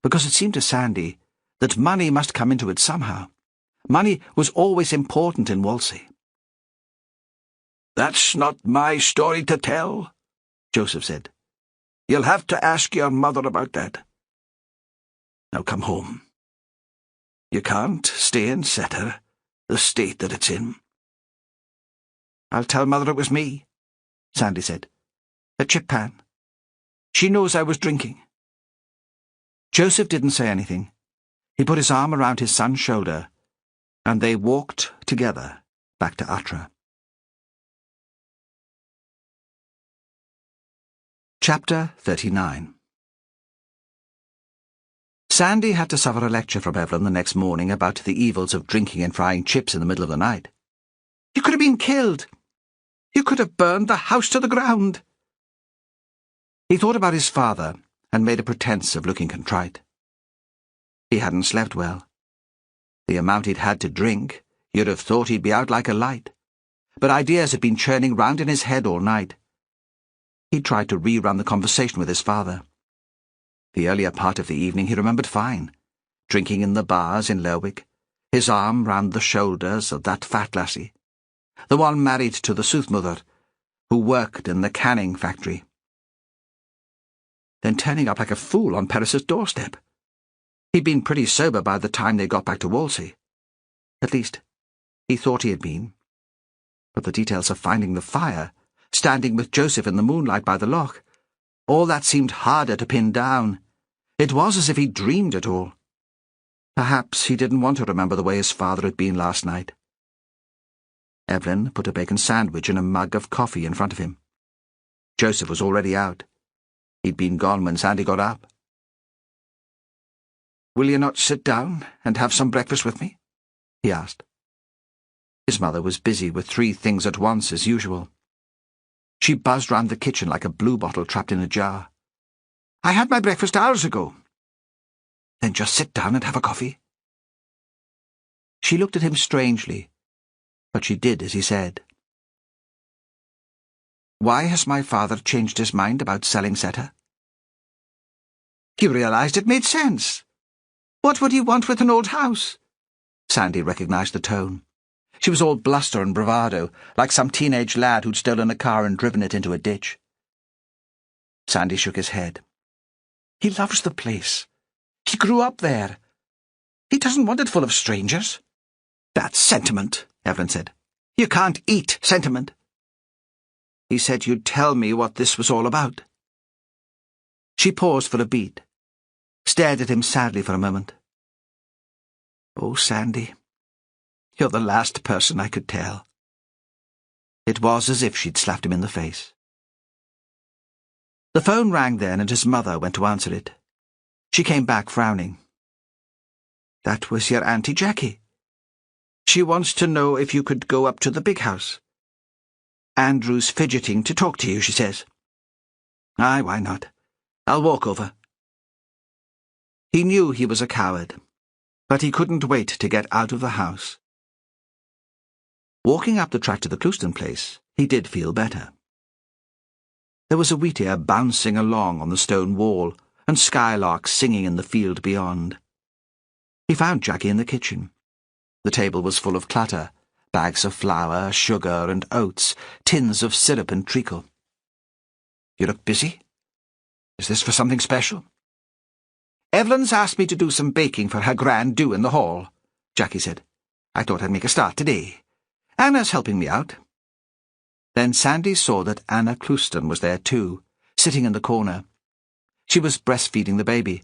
Because it seemed to Sandy that money must come into it somehow. Money was always important in Whalsay. That's not my story to tell, Joseph said. You'll have to ask your mother about that. Now come home. You can't stay in Setter, the state that it's in. I'll tell Mother it was me, Sandy said. A chip pan. She knows I was drinking. Joseph didn't say anything. He put his arm around his son's shoulder, and they walked together back to Atra. Chapter 39. Sandy had to suffer a lecture from Evelyn the next morning about the evils of drinking and frying chips in the middle of the night. You could have been killed. You could have burned the house to the ground. He thought about his father and made a pretense of looking contrite. He hadn't slept well. The amount he'd had to drink, you'd have thought he'd be out like a light. But ideas had been churning round in his head all night. He tried to rerun the conversation with his father. The earlier part of the evening he remembered fine, drinking in the bars in Lerwick, his arm round the shoulders of that fat lassie, the one married to the soothmother, who worked in the canning factory. Then turning up like a fool on Perez's doorstep. He'd been pretty sober by the time they got back to Whalsay. At least, he thought he had been. But the details of finding the fire, standing with Joseph in the moonlight by the loch, all that seemed harder to pin down. It was as if he'd dreamed it all. Perhaps he didn't want to remember the way his father had been last night. Evelyn put a bacon sandwich and a mug of coffee in front of him. Joseph was already out. He'd been gone when Sandy got up. Will you not sit down and have some breakfast with me? He asked. His mother was busy with 3 things at once as usual. She buzzed round the kitchen like a bluebottle trapped in a jar. I had my breakfast hours ago. Then just sit down and have a coffee. She looked at him strangely, but she did as he said. Why has my father changed his mind about selling Setter? He realized it made sense. What would he want with an old house? Sandy recognized the tone. She was all bluster and bravado, like some teenage lad who'd stolen a car and driven it into a ditch. Sandy shook his head. He loves the place. He grew up there. He doesn't want it full of strangers. That's sentiment, Evelyn said. You can't eat sentiment. He said you'd tell me what this was all about. She paused for a beat, stared at him sadly for a moment. Oh, Sandy, you're the last person I could tell. It was as if she'd slapped him in the face. The phone rang then, and his mother went to answer it. She came back frowning. That was your Auntie Jackie. She wants to know if you could go up to the big house. Andrew's fidgeting to talk to you, she says. Aye, why not? I'll walk over. He knew he was a coward, but he couldn't wait to get out of the house. Walking up the track to the Clouston place, he did feel better. There was a wheatear bouncing along on the stone wall, and skylarks singing in the field beyond. He found Jackie in the kitchen. The table was full of clutter, bags of flour, sugar and oats, tins of syrup and treacle. You look busy? Is this for something special? Evelyn's asked me to do some baking for her grand do in the hall, Jackie said. I thought I'd make a start today. Anna's helping me out. Then Sandy saw that Anna Clouston was there too, sitting in the corner. She was breastfeeding the baby.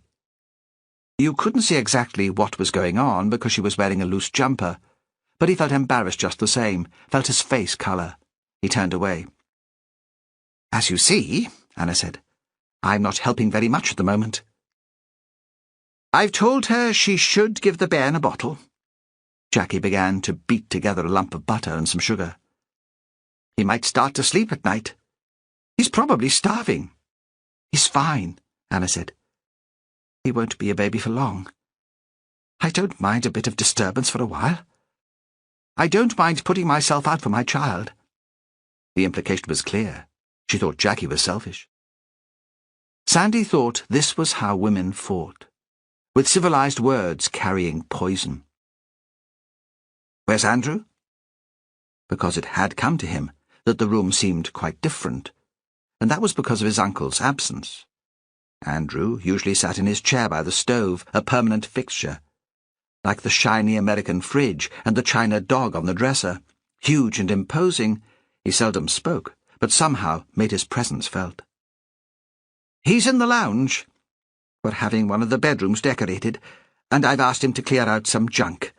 You couldn't see exactly what was going on because she was wearing a loose jumper, but he felt embarrassed just the same, felt his face colour. He turned away. As you see, Anna said, I'm not helping very much at the moment. I've told her she should give the bairn a bottle. Jackie began to beat together a lump of butter and some sugar. He might start to sleep at night. He's probably starving. He's fine, Anna said. He won't be a baby for long. I don't mind a bit of disturbance for a while. I don't mind putting myself out for my child. The implication was clear. She thought Jackie was selfish. Sandy thought this was how women fought, with civilized words carrying poison. Where's Andrew? Because it had come to him that the room seemed quite different, and that was because of his uncle's absence. Andrew usually sat in his chair by the stove, a permanent fixture, like the shiny American fridge and the china dog on the dresser. Huge and imposing, he seldom spoke, but somehow made his presence felt. He's in the lounge. We're having one of the bedrooms decorated, and I've asked him to clear out some junk.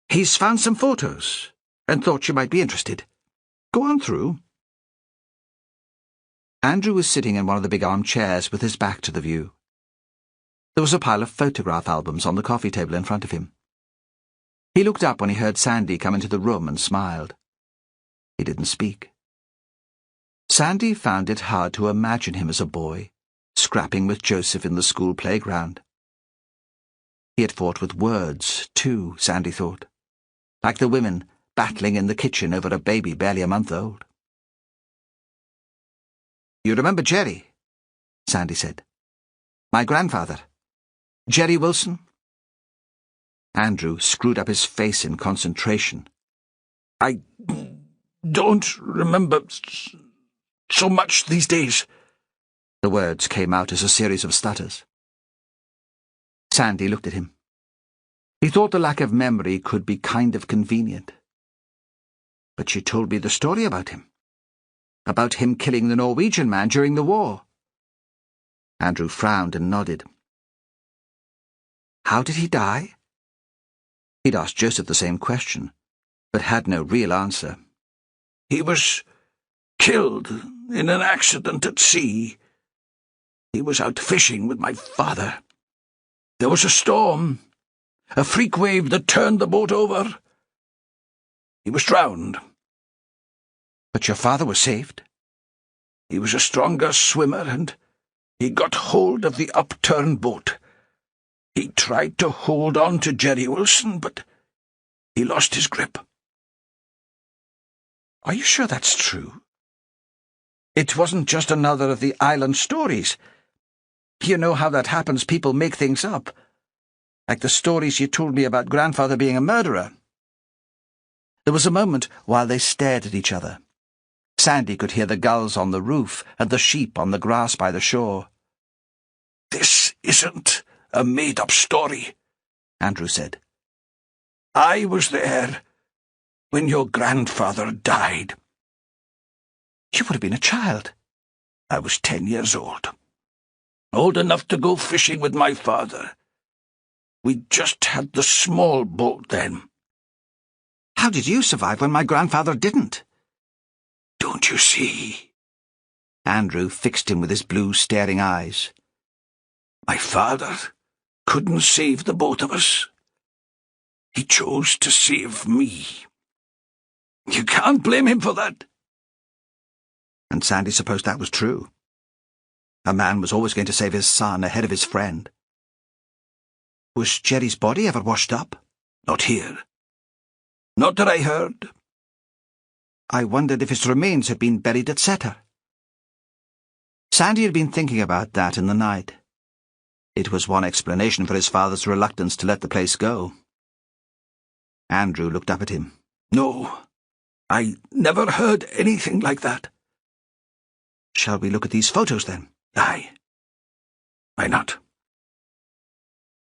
He's found some photos, and thought you might be interested. Go on through. Andrew was sitting in one of the big armchairs with his back to the view. There was a pile of photograph albums on the coffee table in front of him. He looked up when he heard Sandy come into the room and smiled. He didn't speak. Sandy found it hard to imagine him as a boy, scrapping with Joseph in the school playground. He had fought with words, too, Sandy thought, like the women battling in the kitchen over a baby barely a month old. You remember Jerry? Sandy said. My grandfather. Jerry Wilson? Andrew screwed up his face in concentration. I don't remember so much these days. The words came out as a series of stutters. Sandy looked at him. He thought the lack of memory could be kind of convenient. But she told me the story about him killing the Norwegian man during the war. Andrew frowned and nodded. How did he die? He'd asked Joseph the same question, but had no real answer. He was killed in an accident at sea. He was out fishing with my father. There was a storm, a freak wave that turned the boat over. He was drowned. But your father was saved? He was a stronger swimmer, and he got hold of the upturned boat. He tried to hold on to Jerry Wilson, but he lost his grip. Are you sure that's true? It wasn't just another of the island stories. You know how that happens, people make things up. Like the stories you told me about grandfather being a murderer. There was a moment while they stared at each other. Sandy could hear the gulls on the roof and the sheep on the grass by the shore. This isn't a made-up story, Andrew said. I was there when your grandfather died. You would have been a child. I was 10 years old. Old enough to go fishing with my father. We just had the small boat then. How did you survive when my grandfather didn't? Don't you see? Andrew fixed him with his blue staring eyes. My father couldn't save the both of us. He chose to save me. You can't blame him for that. And Sandy supposed that was true. A man was always going to save his son ahead of his friend. Was Jerry's body ever washed up? Not here. Not that I heard. I wondered if his remains had been buried at Setter. Sandy had been thinking about that in the night. It was one explanation for his father's reluctance to let the place go. Andrew looked up at him. No, I never heard anything like that. Shall we look at these photos, then? Aye. Why not?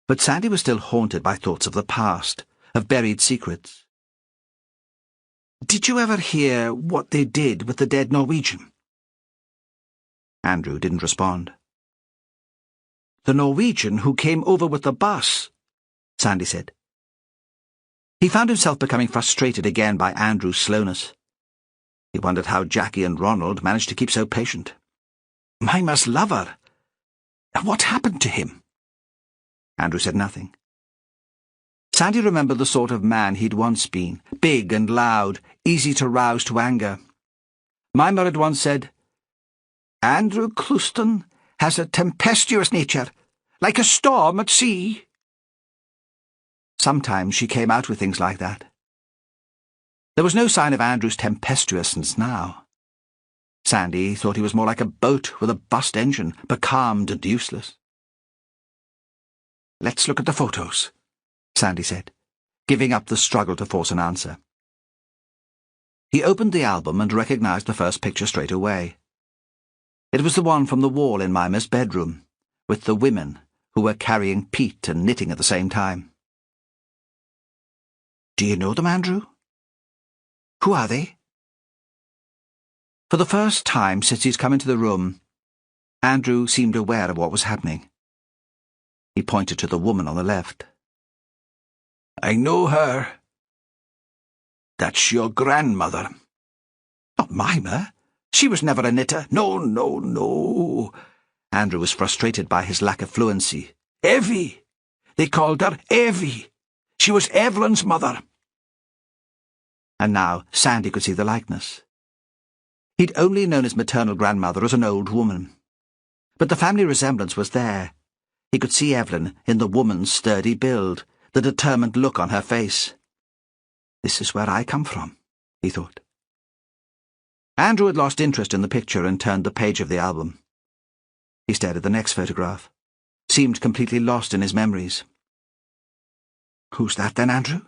But Sandy was still haunted by thoughts of the past, of buried secrets. Did you ever hear what they did with the dead Norwegian? Andrew didn't respond. The Norwegian who came over with the bus, Sandy said. He found himself becoming frustrated again by Andrew's slowness. He wondered how Jackie and Ronald managed to keep so patient. Mimmer's lover. What happened to him? Andrew said nothing. Sandy remembered the sort of man he'd once been, big and loud, easy to rouse to anger. Mimmer had once said, Andrew Clouston has a tempestuous nature, like a storm at sea. Sometimes she came out with things like that. There was no sign of Andrew's tempestuousness now. Sandy thought he was more like a boat with a bust engine, becalmed and useless. Let's look at the photos, Sandy said, giving up the struggle to force an answer. He opened the album and recognized the first picture straight away. It was the one from the wall in Mimmer's bedroom, with the women who were carrying peat and knitting at the same time. Do you know them, Andrew? Who are they? For the first time since he'd come into the room, Andrew seemed aware of what was happening. He pointed to the woman on the left. I know her. That's your grandmother. Not Mimmer. She was never a knitter. No. Andrew was frustrated by his lack of fluency. Evie. They called her Evie. She was Evelyn's mother. And now Sandy could see the likeness. He'd only known his maternal grandmother as an old woman. But the family resemblance was there. He could see Evelyn in the woman's sturdy build, the determined look on her face. This is where I come from, he thought. Andrew had lost interest in the picture and turned the page of the album. He stared at the next photograph, seemed completely lost in his memories. Who's that then, Andrew?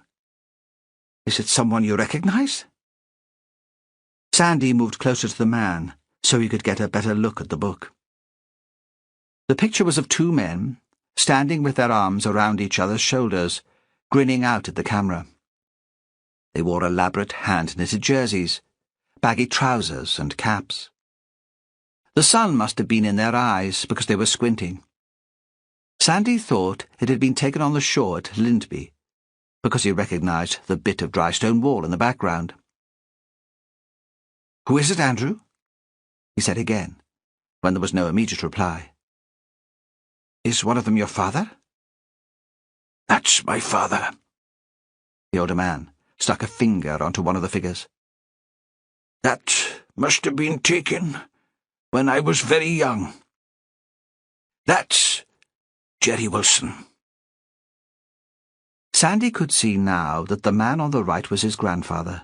Is it someone you recognize? Sandy moved closer to the man so he could get a better look at the book. The picture was of two men, standing with their arms around each other's shoulders, grinning out at the camera. They wore elaborate hand-knitted jerseys, baggy trousers and caps. The sun must have been in their eyes because they were squinting. Sandy thought it had been taken on the shore at Lindby, because he recognized the bit of dry stone wall in the background. Who is it, Andrew? He said again, when there was no immediate reply. Is one of them your father? That's my father. The older man stuck a finger onto one of the figures. That must have been taken when I was very young. That's Jerry Wilson. Sandy could see now that the man on the right was his grandfather.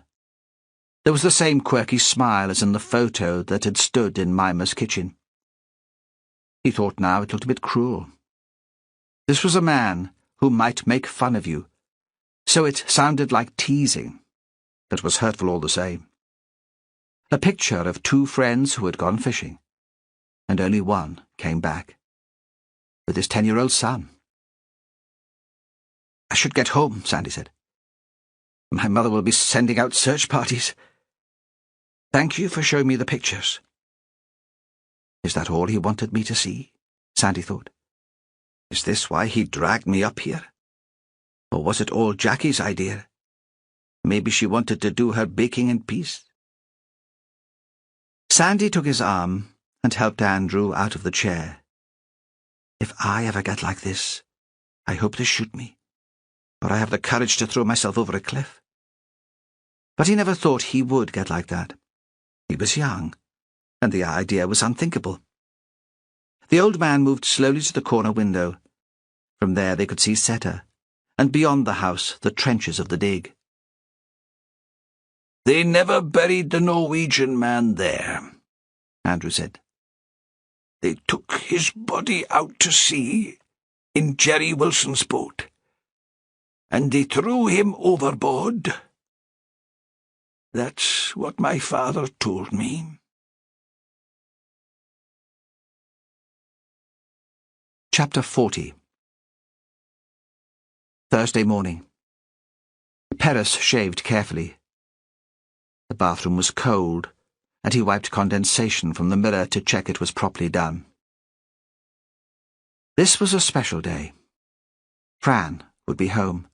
There was the same quirky smile as in the photo that had stood in Mimmer's kitchen. He thought now it looked a bit cruel. This was a man who might make fun of you, so it sounded like teasing, but was hurtful all the same. A picture of two friends who had gone fishing, and only one came back, with his 10-year-old son. I should get home, Sandy said. My mother will be sending out search parties. Thank you for showing me the pictures. Is that all he wanted me to see? Sandy thought. Is this why he dragged me up here? Or was it all Jackie's idea? Maybe she wanted to do her baking in peace. Sandy took his arm and helped Andrew out of the chair. If I ever get like this, I hope they shoot me, or I have the courage to throw myself over a cliff. But he never thought he would get like that. He was young, and the idea was unthinkable. The old man moved slowly to the corner window. From there they could see Seta, and beyond the house the trenches of the dig. "They never buried the Norwegian man there," Andrew said. "They took his body out to sea in Jerry Wilson's boat, and they threw him overboard. That's what my father told me." Chapter 40. Thursday morning. Perez shaved carefully. The bathroom was cold, and he wiped condensation from the mirror to check it was properly done. This was a special day. Fran would be home.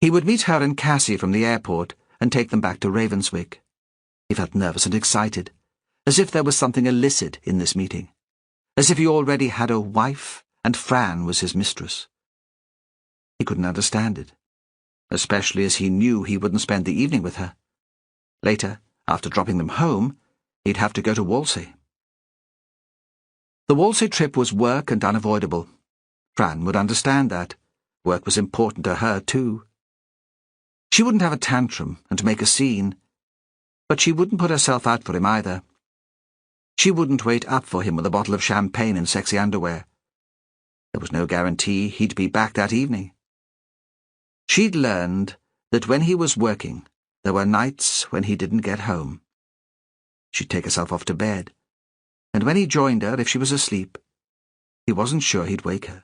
He would meet her and Cassie from the airport and take them back to Ravenswick. He felt nervous and excited, as if there was something illicit in this meeting, as if he already had a wife and Fran was his mistress. He couldn't understand it, especially as he knew he wouldn't spend the evening with her. Later, after dropping them home, he'd have to go to Whalsay. The Whalsay trip was work and unavoidable. Fran would understand that. Work was important to her, too. She wouldn't have a tantrum and make a scene, but she wouldn't put herself out for him either. She wouldn't wait up for him with a bottle of champagne and sexy underwear. There was no guarantee he'd be back that evening. She'd learned that when he was working, there were nights when he didn't get home. She'd take herself off to bed, and when he joined her, if she was asleep, he wasn't sure he'd wake her.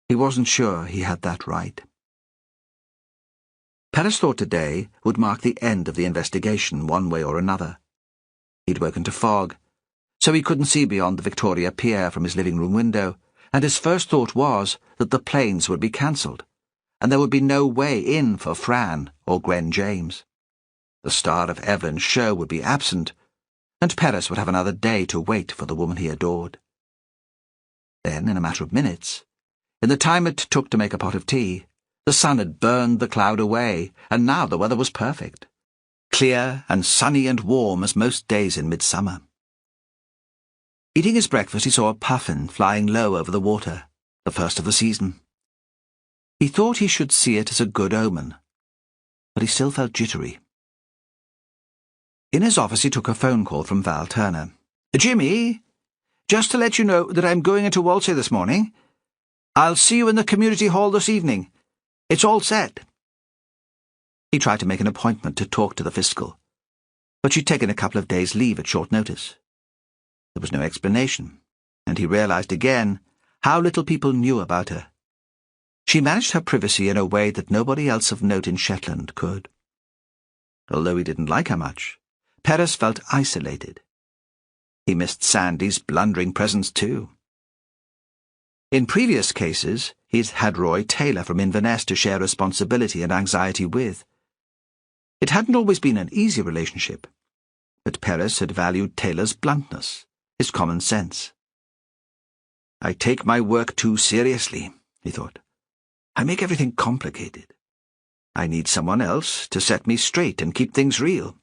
He wasn't sure he had that right. Perez thought today would mark the end of the investigation one way or another. He'd woken to fog, so he couldn't see beyond the Victoria Pier from his living room window, and his first thought was that the planes would be cancelled, and there would be no way in for Fran or Gwen James. The star of Evelyn's show would be absent, and Perez would have another day to wait for the woman he adored. Then, in a matter of minutes, in the time it took to make a pot of tea, the sun had burned the cloud away, and now the weather was perfect, clear and sunny and warm as most days in midsummer. Eating his breakfast, he saw a puffin flying low over the water, the first of the season. He thought he should see it as a good omen, but he still felt jittery. In his office he took a phone call from Val Turner. "Jimmy, just to let you know that I'm going into Whalsay this morning. I'll see you in the community hall this evening. It's all set." He tried to make an appointment to talk to the fiscal, but she'd taken a couple of days' leave at short notice. There was no explanation, and he realized again how little people knew about her. She managed her privacy in a way that nobody else of note in Shetland could. Although he didn't like her much, Perez felt isolated. He missed Sandy's blundering presence too. In previous cases, he'd had Roy Taylor from Inverness to share responsibility and anxiety with. It hadn't always been an easy relationship, but Perez had valued Taylor's bluntness, his common sense. "I take my work too seriously," he thought. "I make everything complicated. I need someone else to set me straight and keep things real."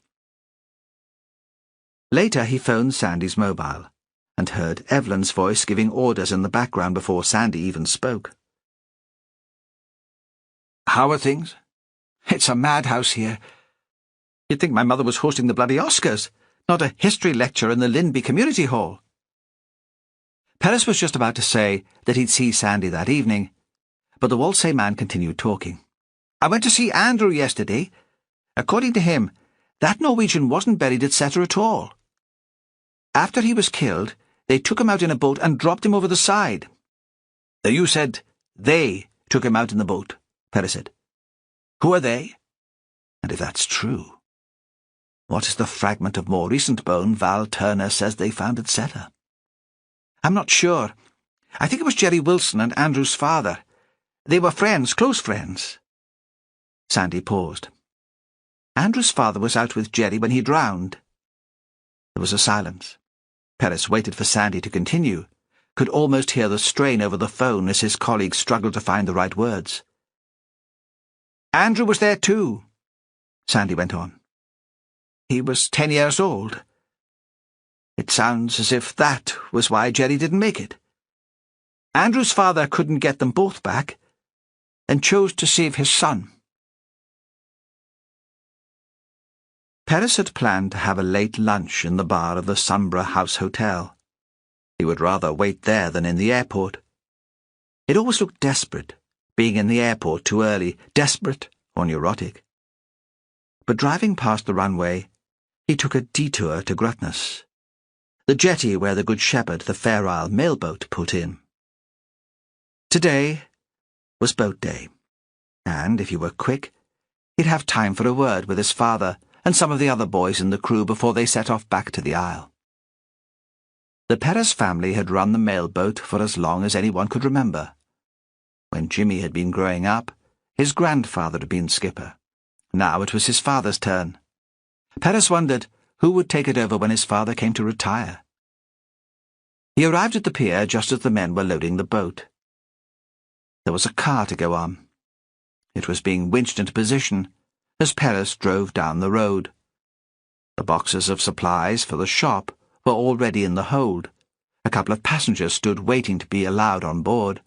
Later he phoned Sandy's mobile and heard Evelyn's voice giving orders in the background before Sandy even spoke. "How are things?" "It's a madhouse here. You'd think my mother was hosting the bloody Oscars, not a history lecture in the Linby Community Hall." Perez was just about to say that he'd see Sandy that evening, but the Whalsay man continued talking. "I went to see Andrew yesterday. According to him, that Norwegian wasn't buried at Seta at all. After he was killed, they took him out in a boat and dropped him over the side." "You said they took him out in the boat," Perez said. "Who are they? And if that's true, what is the fragment of more recent bone Val Turner says they found at Seta?" "I'm not sure. I think it was Jerry Wilson and Andrew's father. They were friends, close friends. Sandy paused. Andrew's father was out with Jerry when he drowned. There was a silence. Perez waited for Sandy to continue, could almost hear the strain over the phone as his colleague struggled to find the right words. Andrew was there too, Sandy went on. He was 10 years old. It sounds as if that was why Jerry didn't make it. Andrew's father couldn't get them both back, and chose to save his son. Perez had planned to have a late lunch in the bar of the Sunborough House Hotel. He would rather wait there than in the airport. It always looked desperate, being in the airport too early, desperate or neurotic. But driving past the runway, he took a detour to Grutness, the jetty where the Good Shepherd, the Fair Isle mailboat, put in. Today was boat day, and if he were quick, he'd have time for a word with his father and some of the other boys in the crew before they set off back to the Isle. The Perez family had run the mailboat for as long as anyone could remember. When Jimmy had been growing up, his grandfather had been skipper. Now it was his father's turn. Perez wondered who would take it over when his father came to retire. He arrived at the pier just as the men were loading the boat. There was a car to go on. It was being winched into position as Perez drove down the road. The boxes of supplies for the shop were already in the hold. A couple of passengers stood waiting to be allowed on board.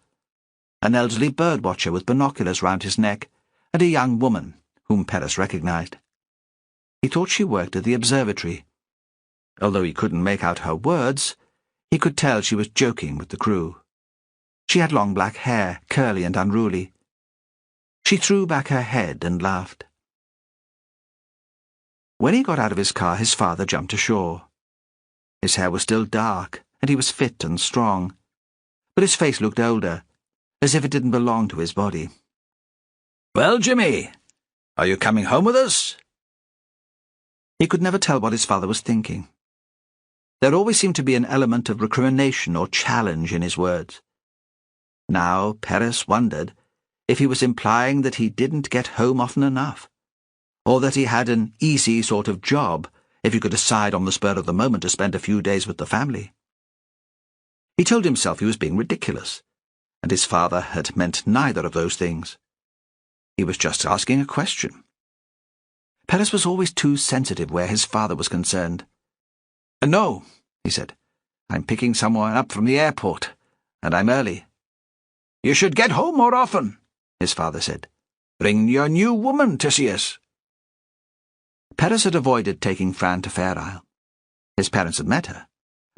An elderly bird-watcher with binoculars round his neck, and a young woman whom Perez recognized. He thought she worked at the observatory. Although he couldn't make out her words, he could tell she was joking with the crew. She had long black hair, curly and unruly. She threw back her head and laughed. When he got out of his car, his father jumped ashore. His hair was still dark, and he was fit and strong, but his face looked older, as if it didn't belong to his body. "Well, Jimmy, are you coming home with us?" He could never tell what his father was thinking. There always seemed to be an element of recrimination or challenge in his words. Now Perez wondered if he was implying that he didn't get home often enough, or that he had an easy sort of job if he could decide on the spur of the moment to spend a few days with the family. He told himself he was being ridiculous, and his father had meant neither of those things. He was just asking a question. Perez was always too sensitive where his father was concerned. "No," he said. "I'm picking someone up from the airport, and I'm early." "You should get home more often," his father said. "Bring your new woman to see us." Perez had avoided taking Fran to Fair Isle. His parents had met her,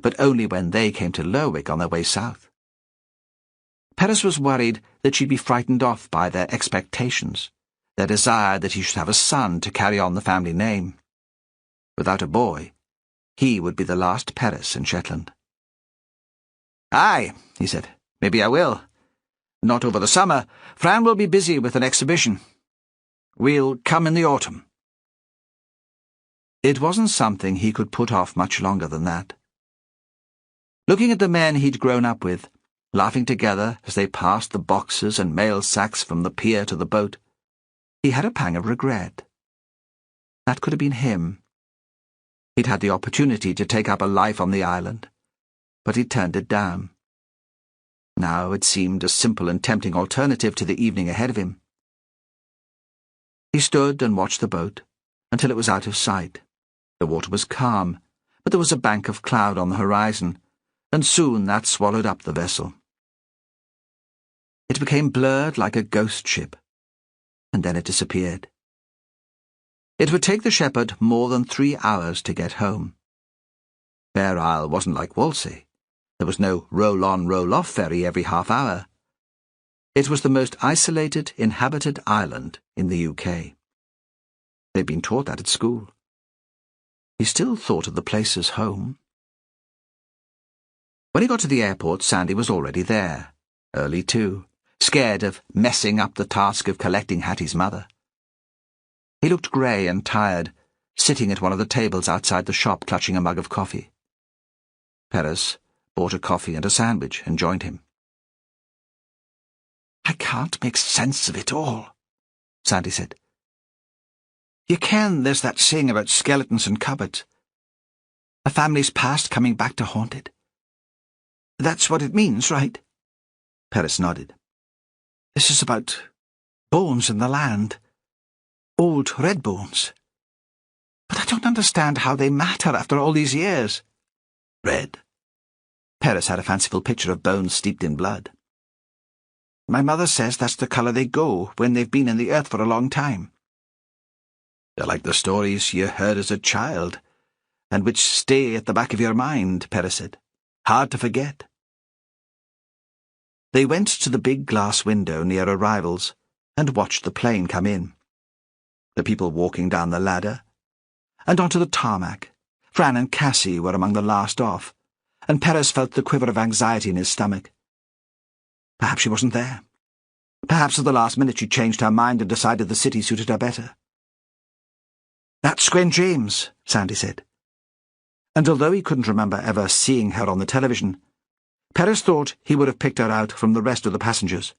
but only when they came to Lerwick on their way south. Perez was worried that she'd be frightened off by their expectations, their desire that he should have a son to carry on the family name. Without a boy, he would be the last Perez in Shetland. "Aye," he said. "Maybe I will. Not over the summer. Fran will be busy with an exhibition. We'll come in the autumn." It wasn't something he could put off much longer than that. Looking at the men he'd grown up with, laughing together as they passed the boxes and mail sacks from the pier to the boat, he had a pang of regret. That could have been him. He'd had the opportunity to take up a life on the island, but he'd turned it down. Now it seemed a simple and tempting alternative to the evening ahead of him. He stood and watched the boat until it was out of sight. The water was calm, but there was a bank of cloud on the horizon, and soon that swallowed up the vessel. It became blurred like a ghost ship, and then it disappeared. It would take the shepherd more than 3 hours to get home. Fair Isle wasn't like Whalsay. There was no roll-on, roll-off ferry every half hour. It was the most isolated, inhabited island in the UK. They'd been taught that at school. He still thought of the place as home. When he got to the airport, Sandy was already there, early too, scared of messing up the task of collecting Hattie's mother. He looked grey and tired, sitting at one of the tables outside the shop clutching a mug of coffee. Perez bought a coffee and a sandwich and joined him. "I can't make sense of it all," Sandy said. "You ken there's that saying about skeletons and cupboards. A family's past coming back to haunt it. That's what it means, right?" Perez nodded. "This is about bones in the land. Old red bones. But I don't understand how they matter after all these years." "Red?" Perez had a fanciful picture of bones steeped in blood. "My mother says that's the colour they go when they've been in the earth for a long time." "They're like the stories you heard as a child, and which stay at the back of your mind," Perez said. "Hard to forget." They went to the big glass window near arrivals and watched the plane come in. The people walking down the ladder, and onto the tarmac. Fran and Cassie were among the last off, and Perez felt the quiver of anxiety in his stomach. Perhaps she wasn't there. Perhaps at the last minute she changed her mind and decided the city suited her better. "That's Gwen James," Sandy said. And although he couldn't remember ever seeing her on the television, Perez thought he would have picked her out from the rest of the passengers.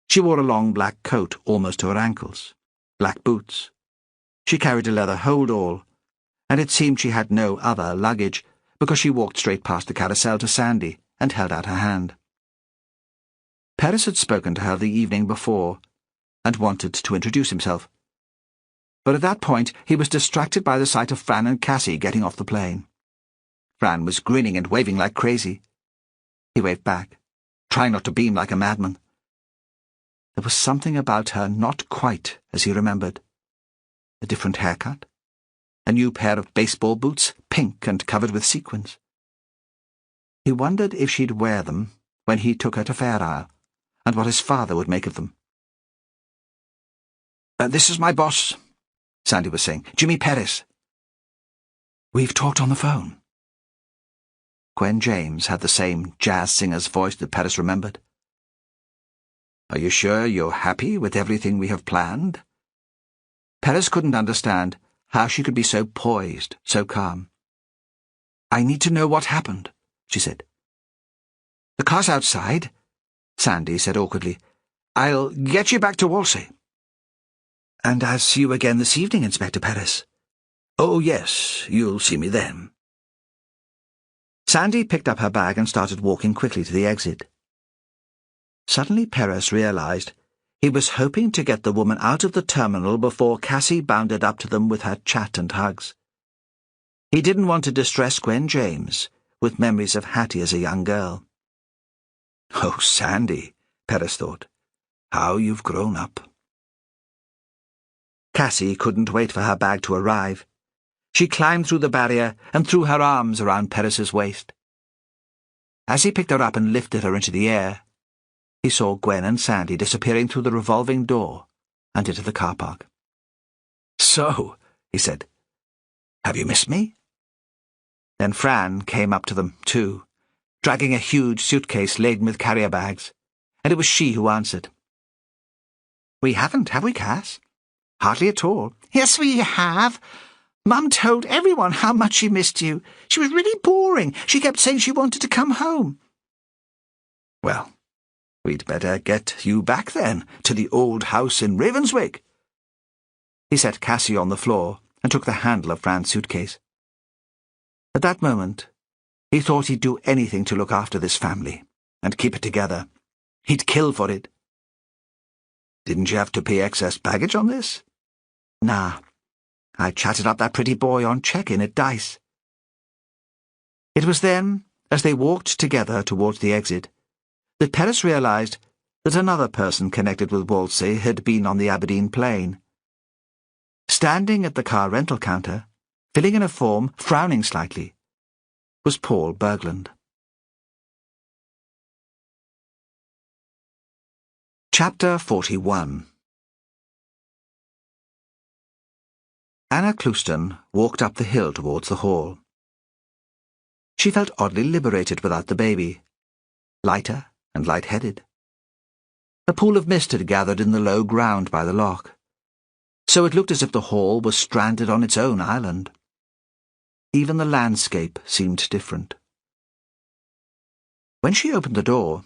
She wore a long black coat almost to her ankles, black boots. She carried a leather hold-all, and it seemed she had no other luggage because she walked straight past the carousel to Sandy and held out her hand. Perez had spoken to her the evening before and wanted to introduce himself. But at that point he was distracted by the sight of Fran and Cassie getting off the plane. Fran was grinning and waving like crazy. He waved back, trying not to beam like a madman. There was something about her not quite as he remembered. A different haircut, a new pair of baseball boots, pink and covered with sequins. He wondered if she'd wear them when he took her to Fair Isle, and what his father would make of them. "This is my boss," Sandy was saying, "Jimmy Perez." "We've talked on the phone." Gwen James had the same jazz singer's voice that Perez remembered. "Are you sure you're happy with everything we have planned?" Perez couldn't understand how she could be so poised, so calm. "I need to know what happened," she said. "The car's outside," Sandy said awkwardly. "I'll get you back to Whalsay." "And I'll see you again this evening, Inspector Perez." "Oh, yes, you'll see me then." Sandy picked up her bag and started walking quickly to the exit. Suddenly Perez realized he was hoping to get the woman out of the terminal before Cassie bounded up to them with her chat and hugs. He didn't want to distress Gwen James with memories of Hattie as a young girl. "Oh, Sandy," Perez thought, "how you've grown up." Cassie couldn't wait for her bag to arrive. She climbed through the barrier and threw her arms around Perez's waist. As he picked her up and lifted her into the air, he saw Gwen and Sandy disappearing through the revolving door and into the car park. "So," he said, "have you missed me?" Then Fran came up to them, too, dragging a huge suitcase laden with carrier bags, and it was she who answered. "We haven't, have we, Cass?" "Hardly at all." "Yes, we have. Mum told everyone how much she missed you. She was really boring. She kept saying she wanted to come home." "Well, we'd better get you back, then, to the old house in Ravenswick." He set Cassie on the floor and took the handle of Fran's suitcase. At that moment, he thought he'd do anything to look after this family and keep it together. He'd kill for it. "Didn't you have to pay excess baggage on this?" "Nah. I chatted up that pretty boy on check-in at Dice." It was then, as they walked together towards the exit, that Perez realized that another person connected with Whalsay had been on the Aberdeen plane. Standing at the car rental counter, filling in a form, frowning slightly, was Paul Bergland. Chapter 41. Anna Clewiston walked up the hill towards the hall. She felt oddly liberated without the baby, lighter and light-headed. A pool of mist had gathered in the low ground by the loch, so it looked as if the hall was stranded on its own island. Even the landscape seemed different. When she opened the door,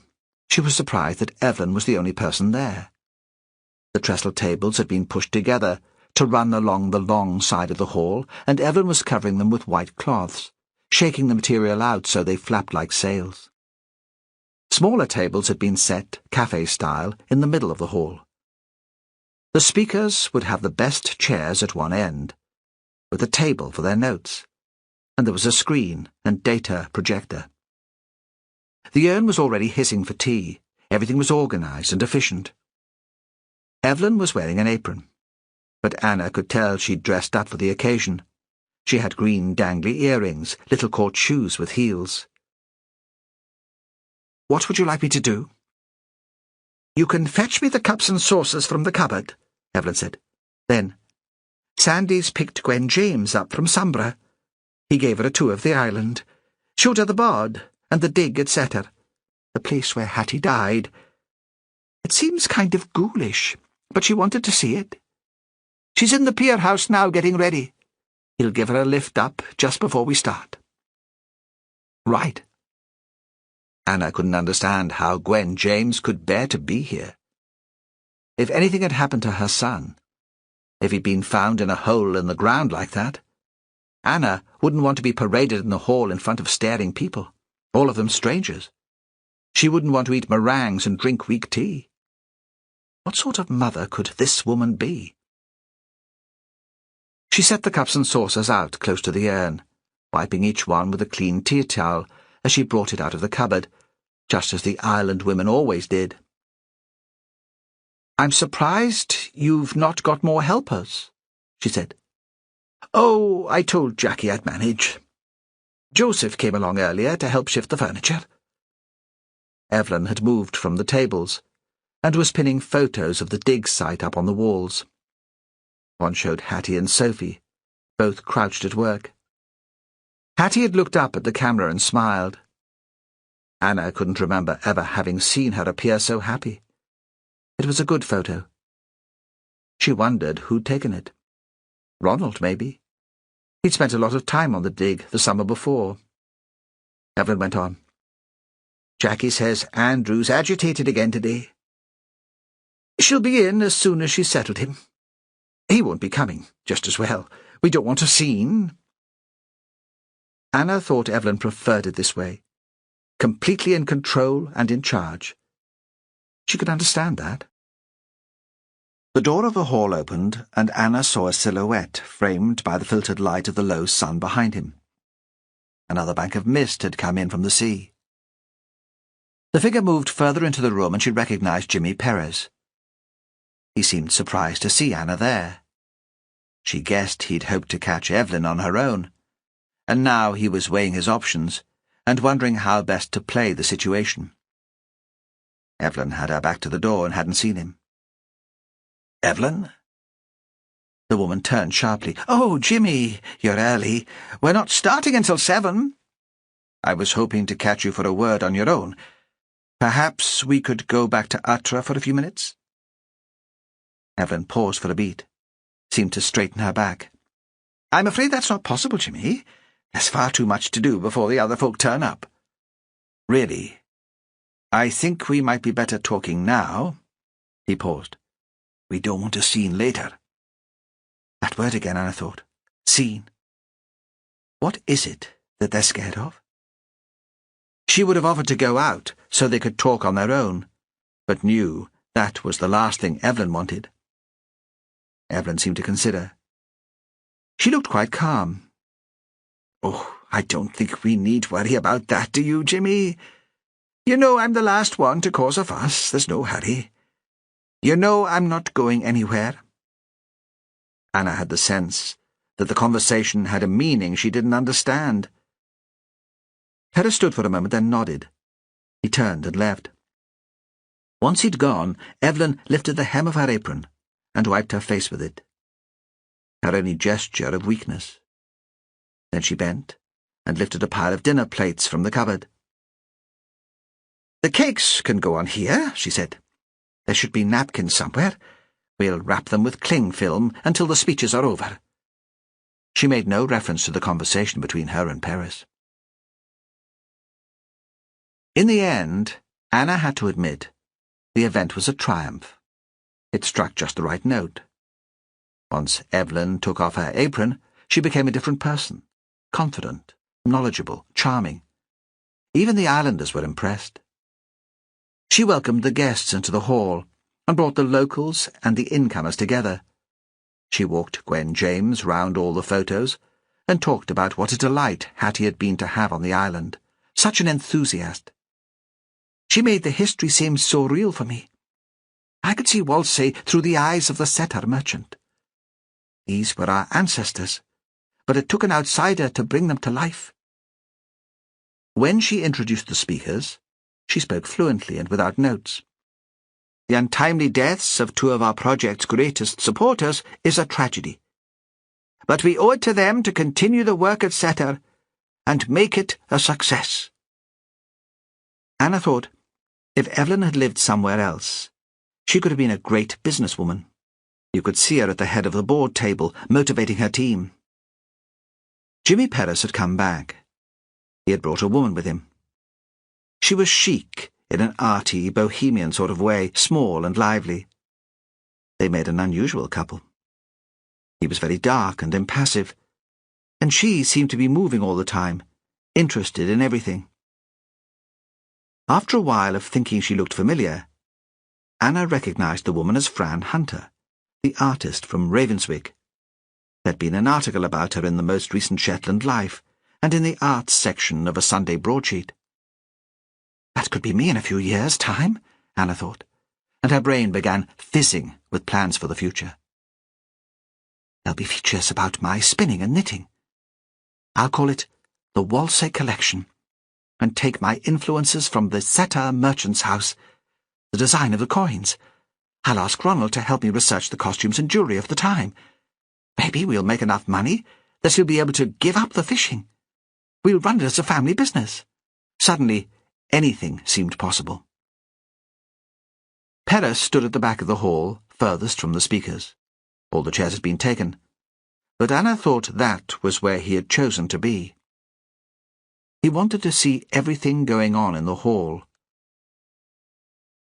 She was surprised that Evelyn was the only person there. The trestle tables had been pushed together to run along the long side of the hall, and Evelyn was covering them with white cloths, shaking the material out so they flapped like sails. Smaller tables had been set, cafe-style, in the middle of the hall. The speakers would have the best chairs at one end, with a table for their notes, and there was a screen and data projector. The urn was already hissing for tea. Everything was organised and efficient. Evelyn was wearing an apron, but Anna could tell she'd dressed up for the occasion. She had green dangly earrings, little court shoes with heels. "What would you like me to do?" "You can fetch me the cups and saucers from the cupboard," Evelyn said. Then, "Sandy's picked Gwen James up from Sambra. He gave her a tour of the island, showed her the bod and the dig, etc. The place where Hattie died. It seems kind of ghoulish, but she wanted to see it. She's in the pier house now getting ready. He'll give her a lift up just before we start." "Right." Anna couldn't understand how Gwen James could bear to be here. If anything had happened to her son, if he'd been found in a hole in the ground like that, Anna wouldn't want to be paraded in the hall in front of staring people, all of them strangers. She wouldn't want to eat meringues and drink weak tea. What sort of mother could this woman be? She set the cups and saucers out close to the urn, wiping each one with a clean tea towel as she brought it out of the cupboard, just as the island women always did. "I'm surprised you've not got more helpers," she said. "Oh, I told Jackie I'd manage. Joseph came along earlier to help shift the furniture." Evelyn had moved from the tables and was pinning photos of the dig site up on the walls. One showed Hattie and Sophie, both crouched at work. Hattie had looked up at the camera and smiled. Anna couldn't remember ever having seen her appear so happy. It was a good photo. She wondered who'd taken it. Ronald, maybe. He'd spent a lot of time on the dig the summer before. Evelyn went on. "Jackie says Andrew's agitated again today. She'll be in as soon as she's settled him. He won't be coming, just as well. We don't want a scene." Anna thought Evelyn preferred it this way, completely in control and in charge. She could understand that. The door of the hall opened, and Anna saw a silhouette framed by the filtered light of the low sun behind him. Another bank of mist had come in from the sea. The figure moved further into the room, and she recognized Jimmy Perez. He seemed surprised to see Anna there. She guessed he'd hoped to catch Evelyn on her own, and now he was weighing his options and wondering how best to play the situation. Evelyn had her back to the door and hadn't seen him. "Evelyn?" The woman turned sharply. "Oh, Jimmy, you're early. We're not starting until 7. I was hoping to catch you for a word on your own. Perhaps we could go back to Atra for a few minutes?" Evelyn paused for a beat, seemed to straighten her back. "I'm afraid that's not possible, Jimmy. There's far too much to do before the other folk turn up." "Really? I think we might be better talking now." He paused. "We don't want a scene later." That word again, Anna thought. Scene. What is it that they're scared of? She would have offered to go out so they could talk on their own, but knew that was the last thing Evelyn wanted. Evelyn seemed to consider. She looked quite calm. "Oh, I don't think we need worry about that, do you, Jimmy? You know I'm the last one to cause a fuss. There's no hurry. You know I'm not going anywhere." Anna had the sense that the conversation had a meaning she didn't understand. Perez stood for a moment, then nodded. He turned and left. Once he'd gone, Evelyn lifted the hem of her apron and wiped her face with it. Her only gesture of weakness. Then she bent and lifted a pile of dinner plates from the cupboard. "The cakes can go on here," she said. "There should be napkins somewhere. We'll wrap them with cling film until the speeches are over." She made no reference to the conversation between her and Perez. In the end, Anna had to admit the event was a triumph. It struck just the right note. Once Evelyn took off her apron, she became a different person, confident, knowledgeable, charming. Even the islanders were impressed. She welcomed the guests into the hall and brought the locals and the incomers together. She walked Gwen James round all the photos and talked about what a delight Hattie had been to have on the island. Such an enthusiast. She made the history seem so real for me. I could see Whalsay through the eyes of the setter merchant. These were our ancestors, but it took an outsider to bring them to life. When she introduced the speakers, she spoke fluently and without notes. The untimely deaths of two of our project's greatest supporters is a tragedy. But we owe it to them to continue the work at Setter and make it a success. Anna thought, if Evelyn had lived somewhere else, she could have been a great businesswoman. You could see her at the head of the board table, motivating her team. Jimmy Perez had come back. He had brought a woman with him. She was chic in an arty, bohemian sort of way, small and lively. They made an unusual couple. He was very dark and impassive, and she seemed to be moving all the time, interested in everything. After a while of thinking she looked familiar, Anna recognized the woman as Fran Hunter, the artist from Ravenswick. There'd been an article about her in the most recent Shetland Life, and in the arts section of a Sunday broadsheet. That could be me in a few years' time, Anna thought, and her brain began fizzing with plans for the future. There'll be features about my spinning and knitting. I'll call it the Whalsay Collection, and take my influences from the Setter merchant's house, the design of the coins. I'll ask Ronald to help me research the costumes and jewellery of the time. Maybe we'll make enough money that he'll be able to give up the fishing. We'll run it as a family business. Suddenly, anything seemed possible. Perez stood at the back of the hall, furthest from the speakers. All the chairs had been taken, but Anna thought that was where he had chosen to be. He wanted to see everything going on in the hall.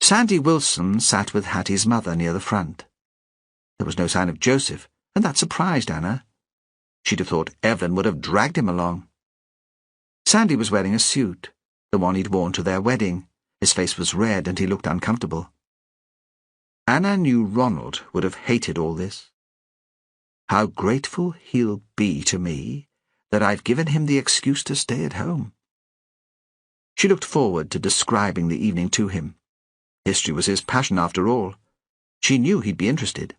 Sandy Wilson sat with Hattie's mother near the front. There was no sign of Joseph, and that surprised Anna. She'd have thought Evelyn would have dragged him along. Sandy was wearing a suit, the one he'd worn to their wedding. His face was red and he looked uncomfortable. Anna knew Ronald would have hated all this. How grateful he'll be to me that I've given him the excuse to stay at home. She looked forward to describing the evening to him. History was his passion after all. She knew he'd be interested.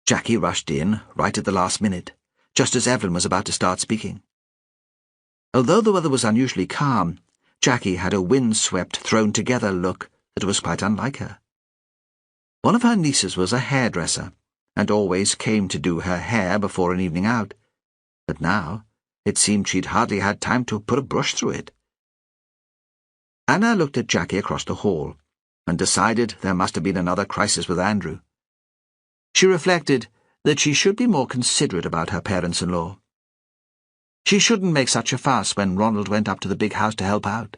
Jackie rushed in right at the last minute, just as Evelyn was about to start speaking. Although the weather was unusually calm, Jackie had a windswept, thrown-together look that was quite unlike her. One of her nieces was a hairdresser, and always came to do her hair before an evening out, but now it seemed she'd hardly had time to put a brush through it. Anna looked at Jackie across the hall, and decided there must have been another crisis with Andrew. She reflected that she should be more considerate about her parents-in-law. She shouldn't make such a fuss when Ronald went up to the big house to help out.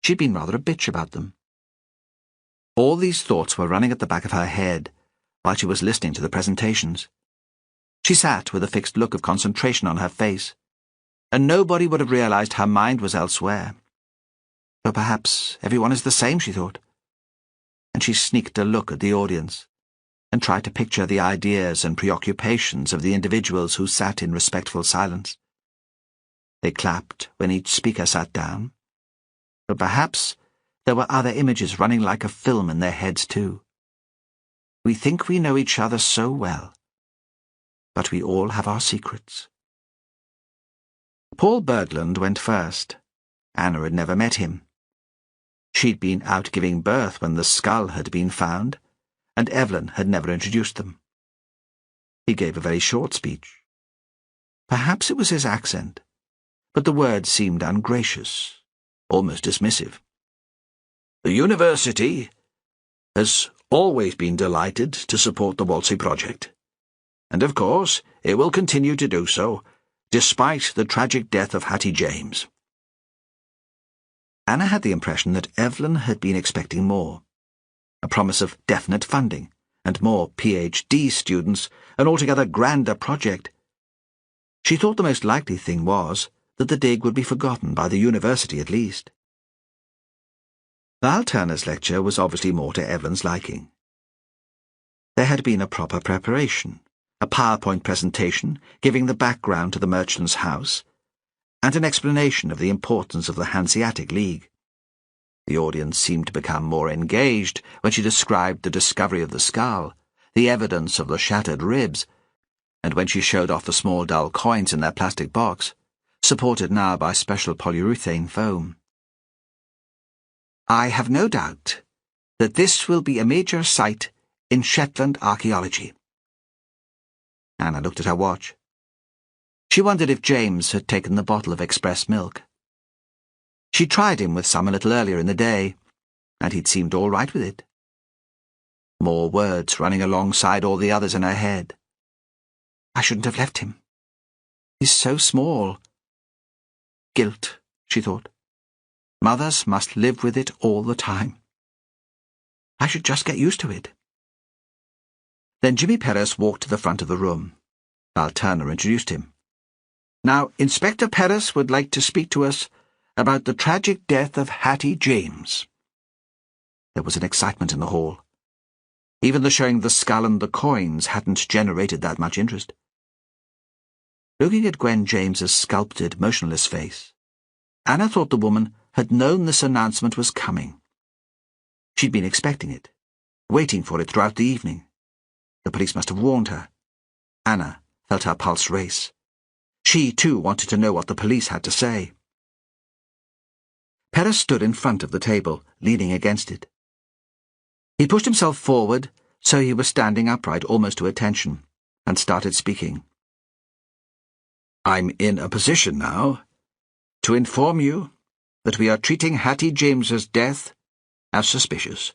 She'd been rather a bitch about them. All these thoughts were running at the back of her head while she was listening to the presentations. She sat with a fixed look of concentration on her face, and nobody would have realized her mind was elsewhere. But perhaps everyone is the same, she thought. And she sneaked a look at the audience, and tried to picture the ideas and preoccupations of the individuals who sat in respectful silence. They clapped when each speaker sat down, but perhaps there were other images running like a film in their heads too. We think we know each other so well, but we all have our secrets. Paul Bergland went first. Anna had never met him. She'd been out giving birth when the skull had been found, and Evelyn had never introduced them. He gave a very short speech. Perhaps it was his accent, but the words seemed ungracious, almost dismissive. The university has always been delighted to support the Whalsay project, and of course it will continue to do so, despite the tragic death of Hattie James. Anna had the impression that Evelyn had been expecting more. A promise of definite funding, and more PhD students, an altogether grander project. She thought the most likely thing was that the dig would be forgotten by the university at least. Val Turner's lecture was obviously more to Evelyn's liking. There had been a proper preparation, a PowerPoint presentation giving the background to the merchant's house, and an explanation of the importance of the Hanseatic League. The audience seemed to become more engaged when she described the discovery of the skull, the evidence of the shattered ribs, and when she showed off the small dull coins in their plastic box, supported now by special polyurethane foam. I have no doubt that this will be a major site in Shetland archaeology. Anna looked at her watch. She wondered if James had taken the bottle of express milk. She tried him with some a little earlier in the day, and he'd seemed all right with it. More words running alongside all the others in her head. I shouldn't have left him. He's so small. Guilt, she thought. Mothers must live with it all the time. I should just get used to it. Then Jimmy Perez walked to the front of the room. Val Turner introduced him. Now, Inspector Perez would like to speak to us about the tragic death of Hattie James. There was an excitement in the hall. Even the showing the skull and the coins hadn't generated that much interest. Looking at Gwen James's sculpted, motionless face, Anna thought the woman had known this announcement was coming. She'd been expecting it, waiting for it throughout the evening. The police must have warned her. Anna felt her pulse race. She, too, wanted to know what the police had to say. Perez stood in front of the table, leaning against it. He pushed himself forward so he was standing upright almost to attention, and started speaking. I'm in a position now to inform you that we are treating Hattie James's death as suspicious.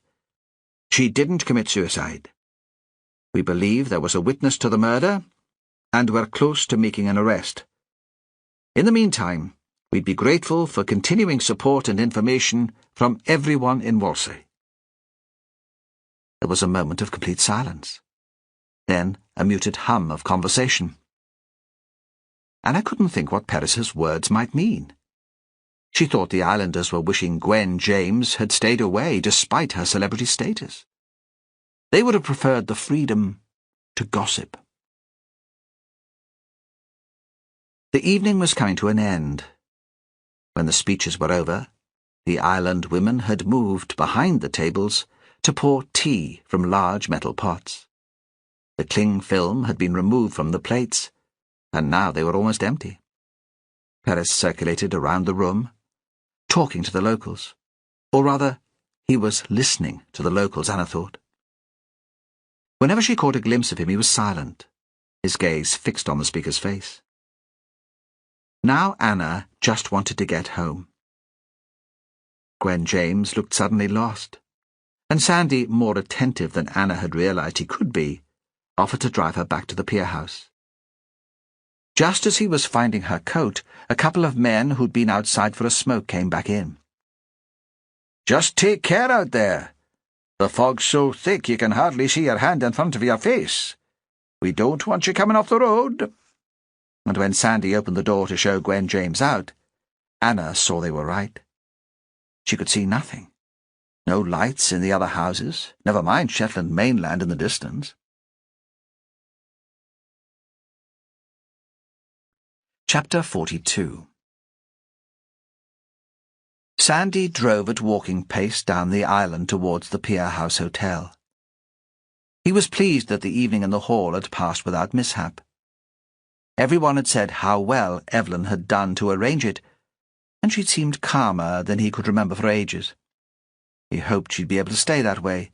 She didn't commit suicide. We believe there was a witness to the murder, and we're close to making an arrest. In the meantime, we'd be grateful for continuing support and information from everyone in Whalsay. There was a moment of complete silence. Then a muted hum of conversation. Anna couldn't think what Perez's words might mean. She thought the islanders were wishing Gwen James had stayed away despite her celebrity status. They would have preferred the freedom to gossip. The evening was coming to an end. When the speeches were over, the island women had moved behind the tables to pour tea from large metal pots. The cling film had been removed from the plates, and now they were almost empty. Perez circulated around the room, talking to the locals. Or rather, he was listening to the locals, Anna thought. Whenever she caught a glimpse of him, he was silent, his gaze fixed on the speaker's face. Now Anna just wanted to get home. Gwen James looked suddenly lost, and Sandy, more attentive than Anna had realized he could be, offered to drive her back to the pier house. Just as he was finding her coat, a couple of men who'd been outside for a smoke came back in. Just take care out there. The fog's so thick you can hardly see your hand in front of your face. We don't want you coming off the road. And when Sandy opened the door to show Gwen James out, Anna saw they were right. She could see nothing. No lights in the other houses, never mind Shetland mainland in the distance. Chapter 42. Sandy drove at walking pace down the island towards the Pier House Hotel. He was pleased that the evening in the hall had passed without mishap. Everyone had said how well Evelyn had done to arrange it, and she'd seemed calmer than he could remember for ages. He hoped she'd be able to stay that way.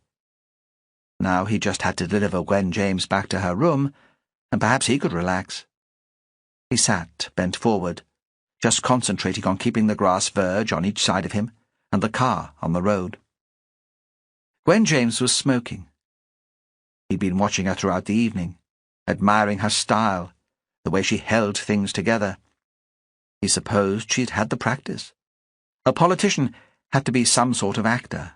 Now he just had to deliver Gwen James back to her room, and perhaps he could relax. He sat, bent forward, just concentrating on keeping the grass verge on each side of him and the car on the road. Gwen James was smoking. He'd been watching her throughout the evening, admiring her style, the way she held things together. He supposed she'd had the practice. A politician had to be some sort of actor.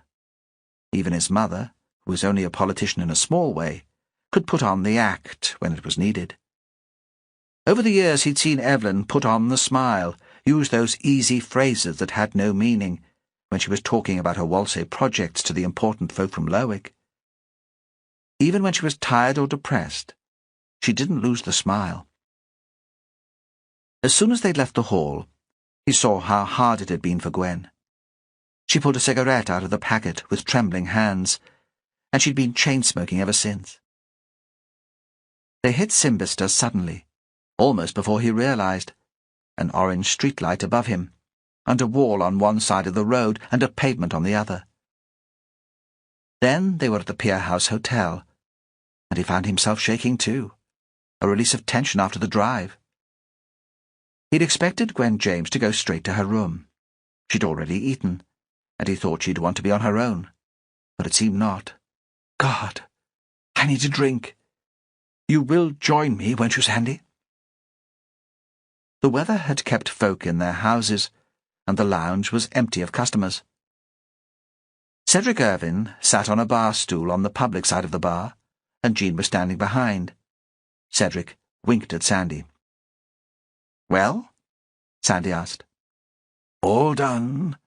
Even his mother, who was only a politician in a small way, could put on the act when it was needed. Over the years he'd seen Evelyn put on the smile, use those easy phrases that had no meaning, when she was talking about her Whalsay projects to the important folk from Lerwick. Even when she was tired or depressed, she didn't lose the smile. As soon as they'd left the hall, he saw how hard it had been for Gwen. She pulled a cigarette out of the packet with trembling hands, and she'd been chain-smoking ever since. They hit Simbister suddenly, almost before he realized, an orange streetlight above him, and a wall on one side of the road and a pavement on the other. Then they were at the Pier House Hotel, and he found himself shaking too, a release of tension after the drive. He'd expected Gwen James to go straight to her room. She'd already eaten, and he thought she'd want to be on her own, but it seemed not. God, I need a drink. You will join me, won't you, Sandy? The weather had kept folk in their houses, and the lounge was empty of customers. Cedric Irvine sat on a bar stool on the public side of the bar, and Jean was standing behind. Cedric winked at Sandy. "Well?" Sandy asked. "All done,"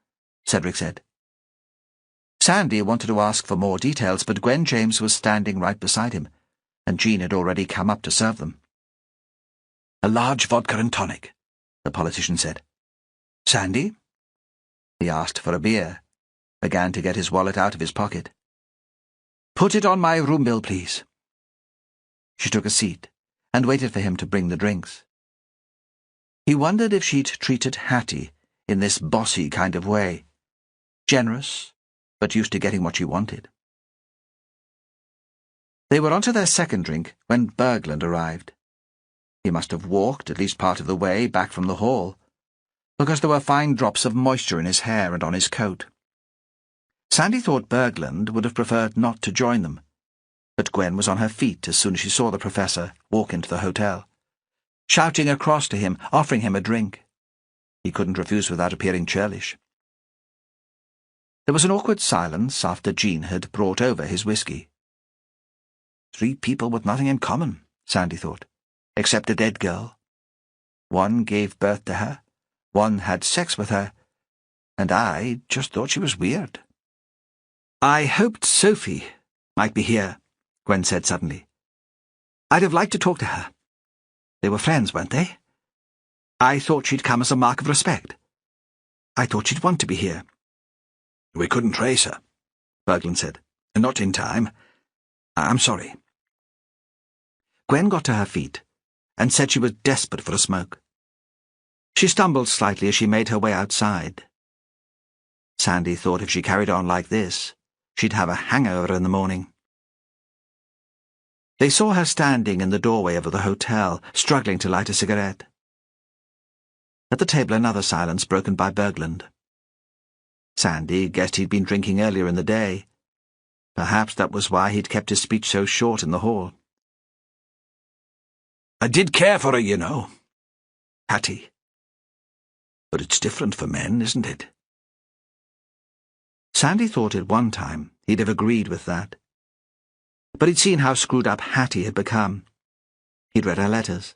Cedric said. Sandy wanted to ask for more details, but Gwen James was standing right beside him, and Jean had already come up to serve them. "A large vodka and tonic," the politician said. "Sandy?" He asked for a beer, began to get his wallet out of his pocket. "Put it on my room bill, please." She took a seat and waited for him to bring the drinks. He wondered if she'd treated Hattie in this bossy kind of way, generous, but used to getting what she wanted. They were on to their second drink when Bergland arrived. He must have walked at least part of the way back from the hall, because there were fine drops of moisture in his hair and on his coat. Sandy thought Bergland would have preferred not to join them, but Gwen was on her feet as soon as she saw the professor walk into the hotel, shouting across to him, offering him a drink. He couldn't refuse without appearing churlish. There was an awkward silence after Jean had brought over his whiskey. 3 people with nothing in common, Sandy thought, except a dead girl. One gave birth to her, one had sex with her, and I just thought she was weird. "I hoped Sophie might be here," Gwen said suddenly. "I'd have liked to talk to her. They were friends, weren't they? I thought she'd come as a mark of respect. I thought she'd want to be here." "We couldn't trace her," Bergland said. "Not in time. I'm sorry." Gwen got to her feet and said she was desperate for a smoke. She stumbled slightly as she made her way outside. Sandy thought if she carried on like this, she'd have a hangover in the morning. They saw her standing in the doorway of the hotel, struggling to light a cigarette. At the table another silence broken by Bergland. Sandy guessed he'd been drinking earlier in the day. Perhaps that was why he'd kept his speech so short in the hall. "I did care for her, you know. Hattie. But it's different for men, isn't it?" Sandy thought at one time he'd have agreed with that. But he'd seen how screwed up Hattie had become. He'd read her letters.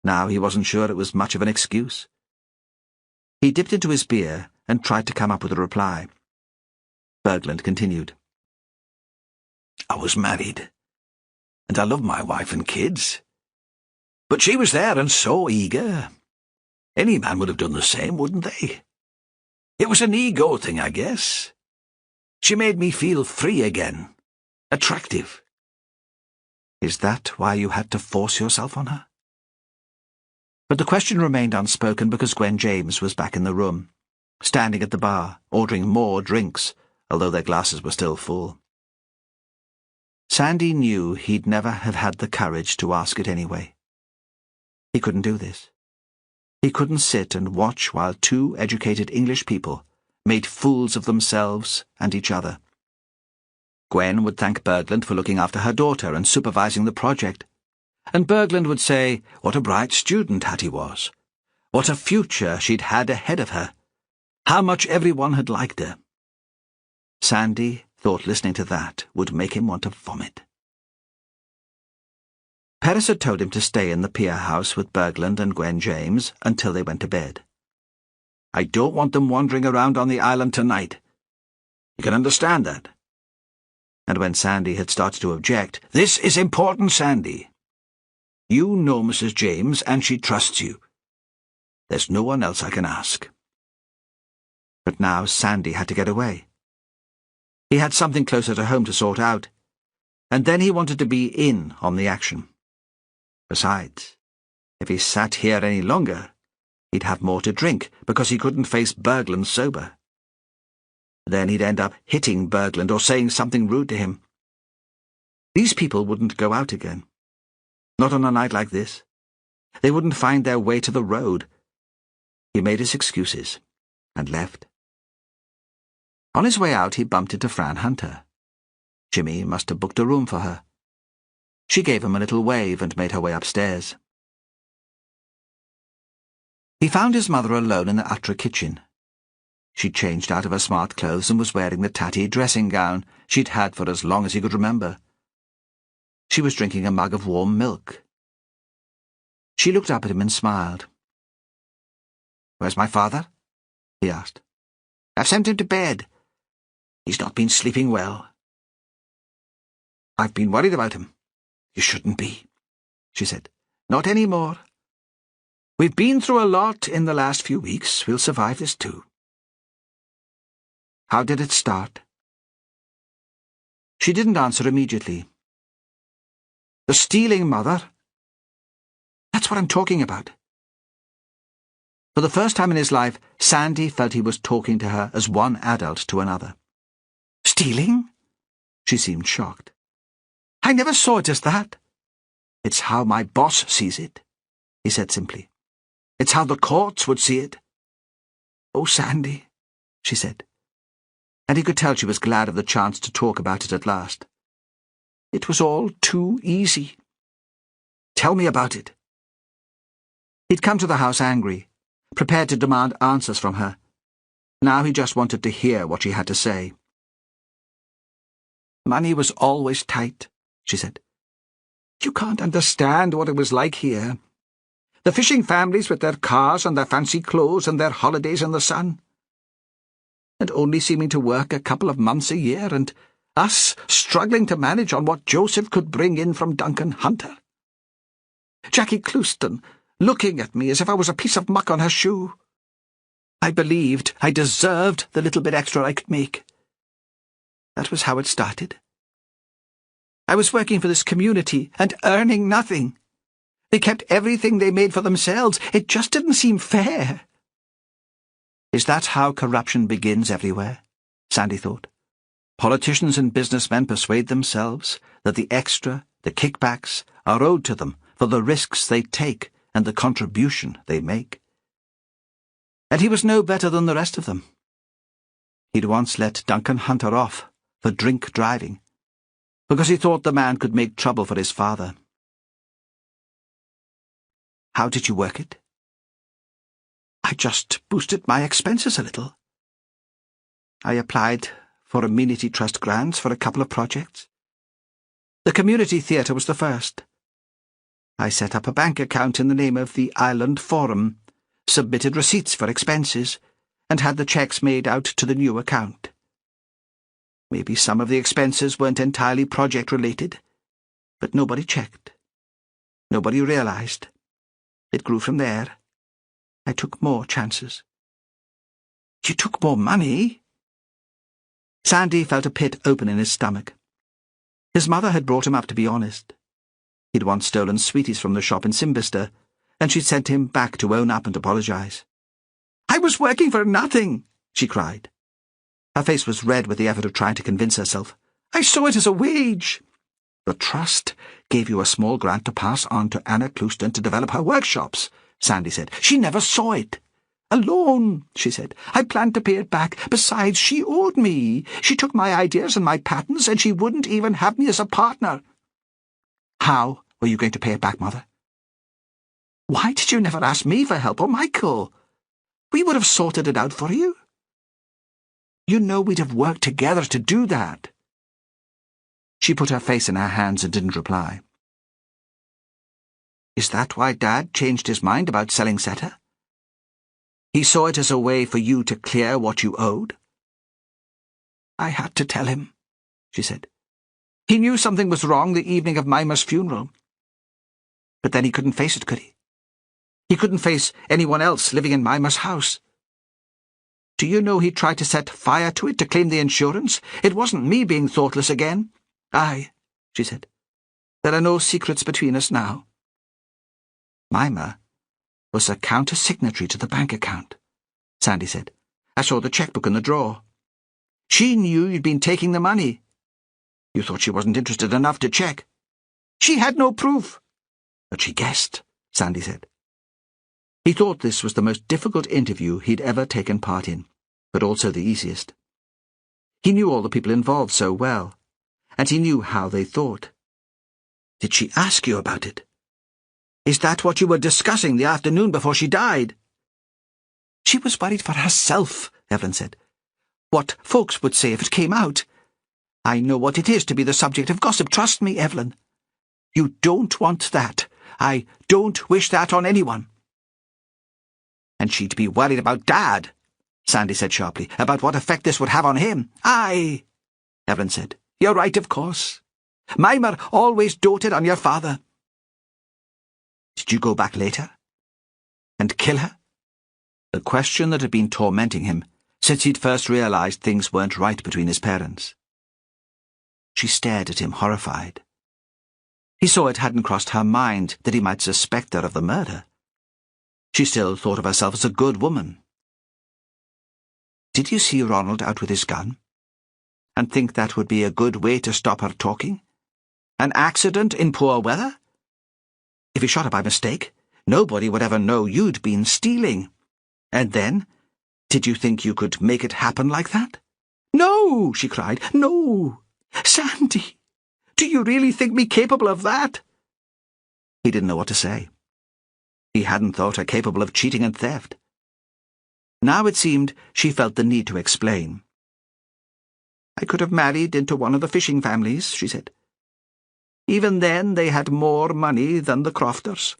Now he wasn't sure it was much of an excuse. He dipped into his beer and tried to come up with a reply. Bergland continued. "I was married, and I loved my wife and kids. But she was there and so eager. Any man would have done the same, wouldn't they? It was an ego thing, I guess. She made me feel free again, attractive." "Is that why you had to force yourself on her?" But the question remained unspoken because Gwen James was back in the room, standing at the bar, ordering more drinks, although their glasses were still full. Sandy knew he'd never have had the courage to ask it anyway. He couldn't do this. He couldn't sit and watch while 2 educated English people made fools of themselves and each other. Gwen would thank Bergland for looking after her daughter and supervising the project, and Bergland would say what a bright student Hattie was, what a future she'd had ahead of her, how much everyone had liked her. Sandy thought listening to that would make him want to vomit. Perez had told him to stay in the pier house with Bergland and Gwen James until they went to bed. I don't want them wandering around on the island tonight. You can understand that. And when Sandy had started to object, This is important, Sandy. You know Mrs. James, and she trusts you. There's no one else I can ask. But now Sandy had to get away. He had something closer to home to sort out, and then he wanted to be in on the action. Besides, if he sat here any longer, he'd have more to drink because he couldn't face Bergland sober. Then he'd end up hitting Bergland or saying something rude to him. These people wouldn't go out again. Not on a night like this. They wouldn't find their way to the road. He made his excuses and left. On his way out, he bumped into Fran Hunter. Jimmy must have booked a room for her. She gave him a little wave and made her way upstairs. He found his mother alone in the Atra kitchen. She'd changed out of her smart clothes and was wearing the tatty dressing gown she'd had for as long as he could remember. She was drinking a mug of warm milk. She looked up at him and smiled. "Where's my father?" he asked. "I've sent him to bed. He's not been sleeping well." "I've been worried about him." "You shouldn't be," she said. "Not any more. We've been through a lot in the last few weeks. We'll survive this too." "How did it start?" She didn't answer immediately. "The stealing, Mother. That's what I'm talking about." For the first time in his life, Sandy felt he was talking to her as one adult to another. "Stealing?" She seemed shocked. "I never saw it as that." "It's how my boss sees it," he said simply. "It's how the courts would see it." "Oh, Sandy," she said. And he could tell she was glad of the chance to talk about it at last. "It was all too easy." "Tell me about it." He'd come to the house angry, prepared to demand answers from her. Now he just wanted to hear what she had to say. "Money was always tight," she said. "You can't understand what it was like here. The fishing families with their cars and their fancy clothes and their holidays in the sun. And only seeming to work a couple of months a year, and us struggling to manage on what Joseph could bring in from Duncan Hunter. Jackie Clouston looking at me as if I was a piece of muck on her shoe. I believed I deserved the little bit extra I could make. That was how it started. I was working for this community and earning nothing. They kept everything they made for themselves. It just didn't seem fair." Is that how corruption begins everywhere? Sandy thought. Politicians and businessmen persuade themselves that the extra, the kickbacks, are owed to them for the risks they take and the contribution they make. And he was no better than the rest of them. He'd once let Duncan Hunter off for drink driving, because he thought the man could make trouble for his father. "How did you work it?" "I just boosted my expenses a little. I applied for amenity trust grants for a couple of projects. The community theatre was the first. I set up a bank account in the name of the Island Forum, submitted receipts for expenses, and had the checks made out to the new account. Maybe some of the expenses weren't entirely project-related, but nobody checked. Nobody realized. It grew from there. I took more chances." "You took more money?" Sandy felt a pit open in his stomach. His mother had brought him up to be honest. He'd once stolen sweeties from the shop in Simbister, and she'd sent him back to own up and apologize. "I was working for nothing," she cried. Her face was red with the effort of trying to convince herself. "I saw it as a wage." "The trust gave you a small grant to pass on to Anna Clouston to develop her workshops," Sandy said. "She never saw it." "A loan," she said. "I planned to pay it back. Besides, she owed me. She took my ideas and my patents, and she wouldn't even have me as a partner." "How were you going to pay it back, Mother?" "Why did you never ask me for help, or Michael? We would have sorted it out for you. You know we'd have worked together to do that." She put her face in her hands and didn't reply. "Is that why Dad changed his mind about selling Seta? He saw it as a way for you to clear what you owed?" "I had to tell him," she said. "He knew something was wrong the evening of Mimmer's funeral. But then he couldn't face it, could he? He couldn't face anyone else living in Mimmer's house. Do you know he tried to set fire to it to claim the insurance? It wasn't me being thoughtless again." "Aye," she said. "There are no secrets between us now." "Mimmer was a counter-signatory to the bank account," Sandy said. "I saw the checkbook in the drawer. She knew you'd been taking the money. You thought she wasn't interested enough to check. She had no proof. But she guessed," Sandy said. He thought this was the most difficult interview he'd ever taken part in, but also the easiest. He knew all the people involved so well, and he knew how they thought. "Did she ask you about it? Is that what you were discussing the afternoon before she died?" "She was worried for herself," Evelyn said. "What folks would say if it came out. I know what it is to be the subject of gossip. Trust me, Evelyn. You don't want that. I don't wish that on anyone." "And she'd be worried about Dad," Sandy said sharply, "about what effect this would have on him." "Aye," Evelyn said. "You're right, of course. Mimmer always doted on your father." "Did you go back later? And kill her?" The question that had been tormenting him since he'd first realized things weren't right between his parents. She stared at him, horrified. He saw it hadn't crossed her mind that he might suspect her of the murder. She still thought of herself as a good woman. "Did you see Ronald out with his gun? And think that would be a good way to stop her talking? An accident in poor weather? If he shot her by mistake, nobody would ever know you'd been stealing. And then, did you think you could make it happen like that?" "No!" she cried. "No! Sandy, do you really think me capable of that?" He didn't know what to say. He hadn't thought her capable of cheating and theft. Now it seemed she felt the need to explain. "I could have married into one of the fishing families," she said. "Even then they had more money than the Crofters.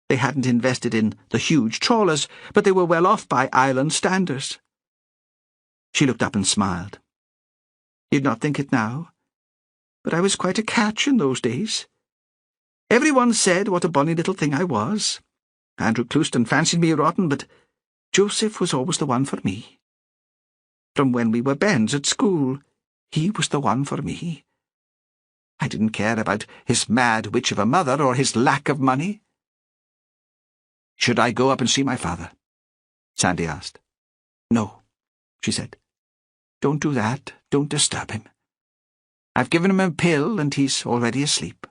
They hadn't invested in the huge trawlers, but they were well off by island standards." She looked up and smiled. "You'd not think it now, but I was quite a catch in those days. Everyone said what a bonny little thing I was. Andrew Clouston fancied me rotten, but Joseph was always the one for me. From when we were bairns at school, he was the one for me. I didn't care about his mad witch of a mother or his lack of money." "Should I go up and see my father?" Sandy asked. "No," she said. "Don't do that. Don't disturb him. I've given him a pill and he's already asleep."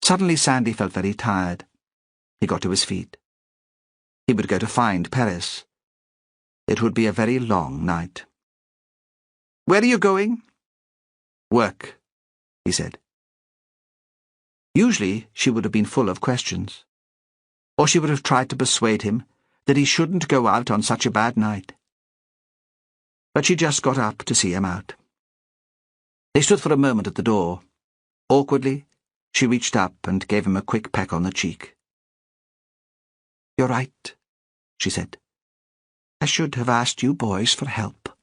Suddenly Sandy felt very tired. He got to his feet. He would go to find Perez. It would be a very long night. "Where are you going?" "Work," he said. Usually she would have been full of questions, or she would have tried to persuade him that he shouldn't go out on such a bad night. But she just got up to see him out. They stood for a moment at the door. Awkwardly, she reached up and gave him a quick peck on the cheek. "You're right," she said. "I should have asked you boys for help."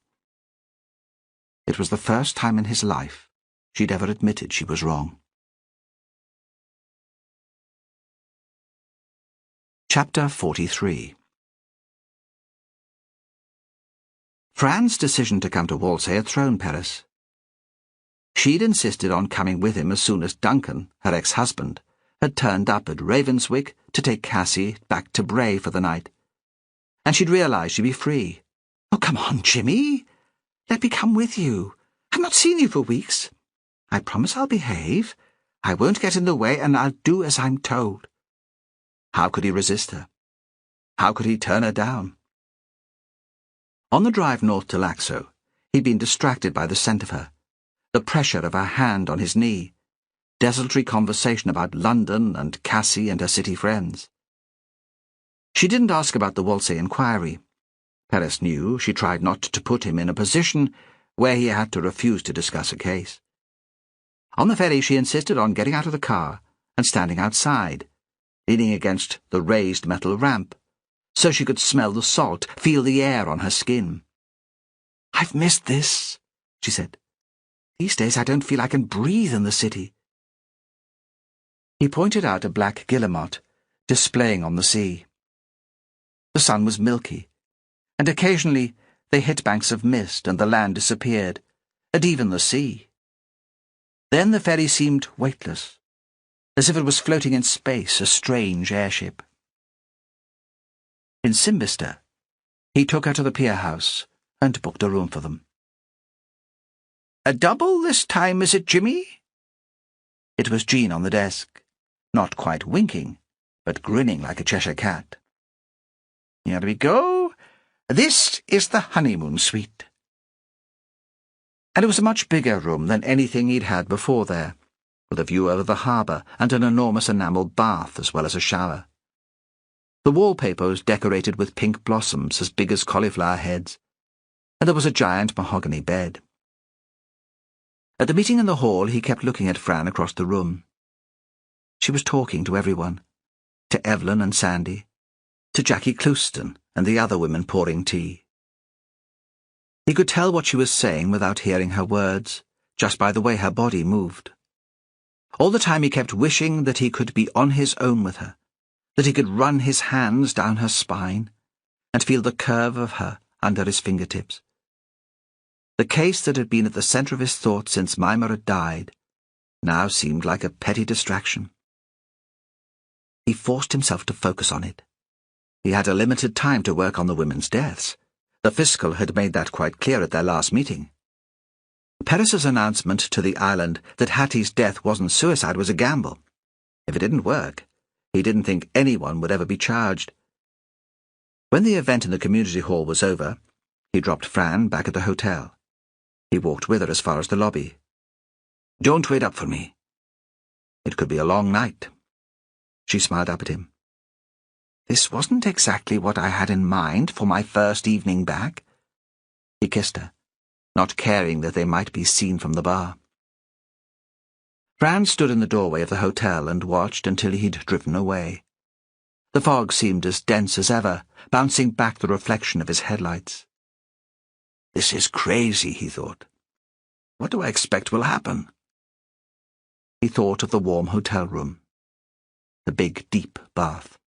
It was the first time in his life she'd ever admitted she was wrong. Chapter 43. Fran's decision to come to Whalsay had thrown Perez. She'd insisted on coming with him as soon as Duncan, her ex-husband, had turned up at Ravenswick to take Cassie back to Bray for the night. And she'd realised she'd be free. "Oh, come on, Jimmy. Let me come with you. I've not seen you for weeks. I promise I'll behave. I won't get in the way, and I'll do as I'm told." How could he resist her? How could he turn her down? On the drive north to Laxo, he'd been distracted by the scent of her, the pressure of her hand on his knee, desultory conversation about London and Cassie and her city friends. She didn't ask about the Whalsay inquiry, Perez knew she tried not to put him in a position where he had to refuse to discuss a case. On the ferry, she insisted on getting out of the car and standing outside, leaning against the raised metal ramp, so she could smell the salt, feel the air on her skin. "I've missed this," she said. "These days I don't feel I can breathe in the city." He pointed out a black guillemot displaying on the sea. The sun was milky, and occasionally they hit banks of mist and the land disappeared, and even the sea. Then the ferry seemed weightless, as if it was floating in space, a strange airship. In Simbister, he took her to the pier house and booked a room for them. "A double this time, is it, Jimmy?" It was Jean on the desk, not quite winking, but grinning like a Cheshire cat. "Here we go. This is the honeymoon suite." And it was a much bigger room than anything he'd had before there, with a view over the harbour and an enormous enamelled bath as well as a shower. The wallpaper was decorated with pink blossoms as big as cauliflower heads, and there was a giant mahogany bed. At the meeting in the hall, he kept looking at Fran across the room. She was talking to everyone, to Evelyn and Sandy, to Jackie Clouston and the other women pouring tea. He could tell what she was saying without hearing her words, just by the way her body moved. All the time he kept wishing that he could be on his own with her, that he could run his hands down her spine and feel the curve of her under his fingertips. The case that had been at the centre of his thoughts since Mimmer had died now seemed like a petty distraction. He forced himself to focus on it. He had a limited time to work on the women's deaths. The fiscal had made that quite clear at their last meeting. Perez's announcement to the island that Hattie's death wasn't suicide was a gamble. If it didn't work, he didn't think anyone would ever be charged. When the event in the community hall was over, he dropped Fran back at the hotel. He walked with her as far as the lobby. "Don't wait up for me. It could be a long night." She smiled up at him. "This wasn't exactly what I had in mind for my first evening back." He kissed her, not caring that they might be seen from the bar. Fran stood in the doorway of the hotel and watched until he'd driven away. The fog seemed as dense as ever, bouncing back the reflection of his headlights. "This is crazy," he thought. "What do I expect will happen?" He thought of the warm hotel room, the big, deep bath.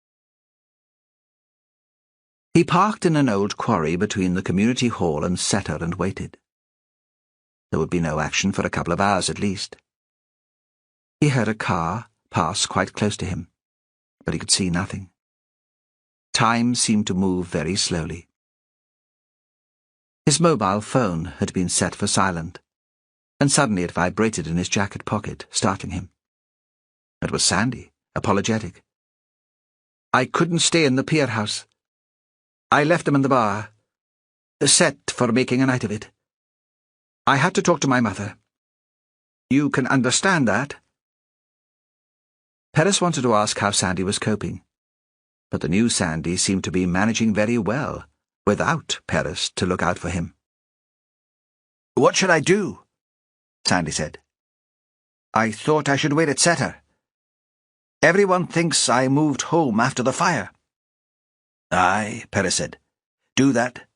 He parked in an old quarry between the community hall and Setter and waited. There would be no action for a couple of hours at least. He heard a car pass quite close to him, but he could see nothing. Time seemed to move very slowly. His mobile phone had been set for silent, and suddenly it vibrated in his jacket pocket, startling him. It was Sandy, apologetic. "I couldn't stay in the pier house. I left them in the bar, set for making a night of it. I had to talk to my mother. You can understand that?" Perez wanted to ask how Sandy was coping, but the new Sandy seemed to be managing very well, without Perez to look out for him. "What should I do?" Sandy said. "I thought I should wait at Setter. Everyone thinks I moved home after the fire." "Aye," Perez said. "Do that.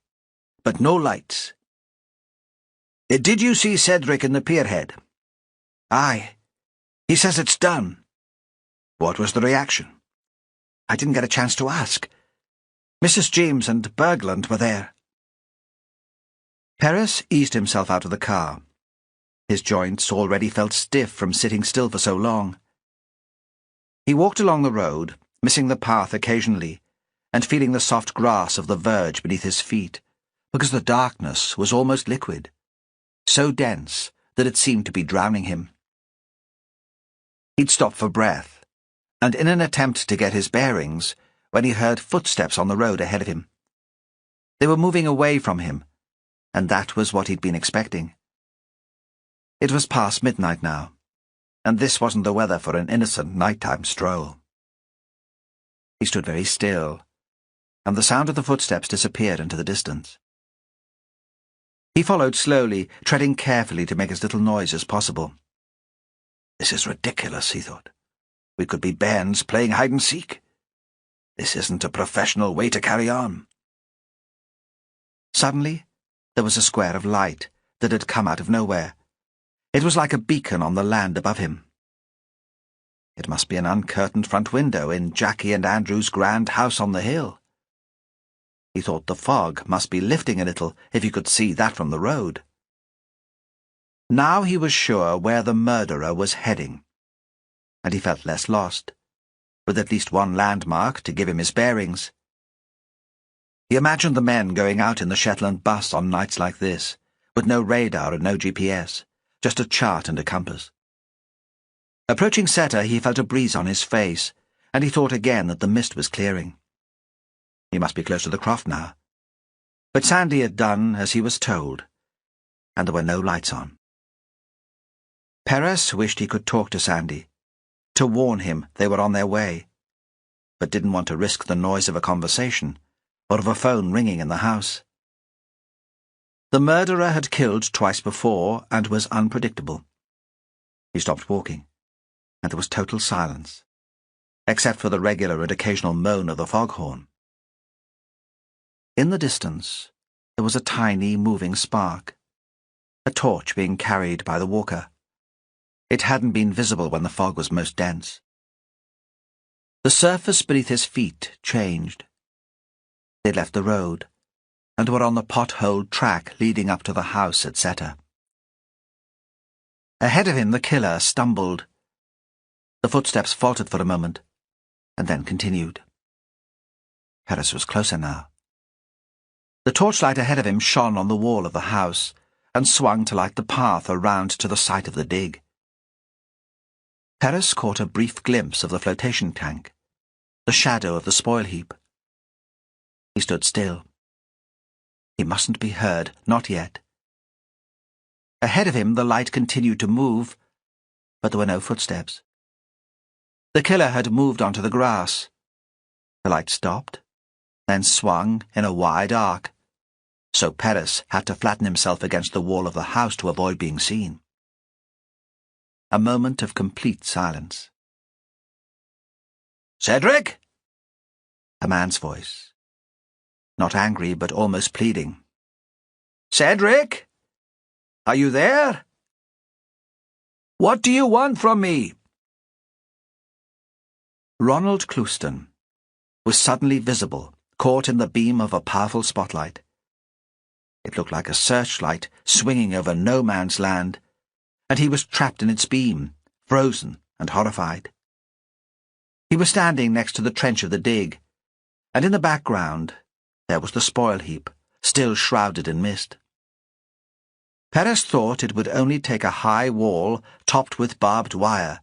But no lights." "Did you see Cedric in the pierhead?" "Aye. He says it's done." "What was the reaction?" "I didn't get a chance to ask. Mrs. James and Bergland were there." Perez eased himself out of the car. His joints already felt stiff from sitting still for so long. He walked along the road, missing the path occasionally, and feeling the soft grass of the verge beneath his feet, because the darkness was almost liquid, so dense that it seemed to be drowning him. He'd stopped for breath, and in an attempt to get his bearings, when he heard footsteps on the road ahead of him. They were moving away from him, and that was what he'd been expecting. It was past midnight now, and this wasn't the weather for an innocent nighttime stroll. He stood very still, and the sound of the footsteps disappeared into the distance. He followed slowly, treading carefully to make as little noise as possible. This is ridiculous, he thought. We could be bairns playing hide-and-seek. This isn't a professional way to carry on. Suddenly, there was a square of light that had come out of nowhere. It was like a beacon on the land above him. It must be an uncurtained front window in Jackie and Andrew's grand house on the hill. He thought the fog must be lifting a little if he could see that from the road. Now he was sure where the murderer was heading, and he felt less lost, with at least one landmark to give him his bearings. He imagined the men going out in the Shetland bus on nights like this, with no radar and no GPS, just a chart and a compass. Approaching Seta, he felt a breeze on his face, and he thought again that the mist was clearing. He must be close to the croft now. But Sandy had done as he was told, and there were no lights on. Perez wished he could talk to Sandy, to warn him they were on their way, but didn't want to risk the noise of a conversation or of a phone ringing in the house. The murderer had killed twice before and was unpredictable. He stopped walking, and there was total silence, except for the regular and occasional moan of the foghorn. In the distance, there was a tiny moving spark, a torch being carried by the walker. It hadn't been visible when the fog was most dense. The surface beneath his feet changed. They left the road, and were on the potholed track leading up to the house at Seta. Ahead of him the killer stumbled. The footsteps faltered for a moment, and then continued. Perez was closer now. The torchlight ahead of him shone on the wall of the house, and swung to light the path around to the site of the dig. Perez caught a brief glimpse of the flotation tank, the shadow of the spoil heap. He stood still. He mustn't be heard, not yet. Ahead of him the light continued to move, but there were no footsteps. The killer had moved onto the grass. The light stopped, then swung in a wide arc, so Perez had to flatten himself against the wall of the house to avoid being seen. A moment of complete silence. "Cedric?" A man's voice. Not angry, but almost pleading. "Cedric? Are you there? What do you want from me?" Ronald Clouston was suddenly visible, caught in the beam of a powerful spotlight. It looked like a searchlight swinging over no man's land, and he was trapped in its beam, frozen and horrified. He was standing next to the trench of the dig, and in the background there was the spoil heap, still shrouded in mist. Perez thought it would only take a high wall topped with barbed wire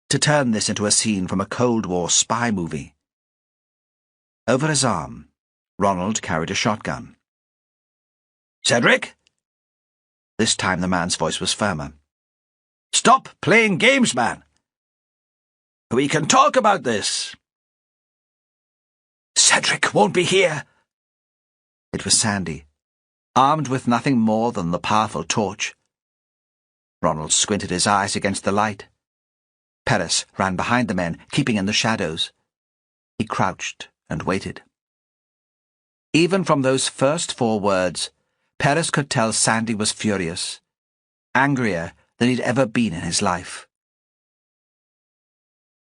to turn this into a scene from a Cold War spy movie. Over his arm, Ronald carried a shotgun. "Cedric?" This time the man's voice was firmer. "Stop playing games, man. We can talk about this." "Cedric won't be here." It was Sandy, armed with nothing more than the powerful torch. Ronald squinted his eyes against the light. Perez ran behind the men, keeping in the shadows. He crouched and waited. Even from those first 4 words, Perez could tell Sandy was furious, angrier than he'd ever been in his life.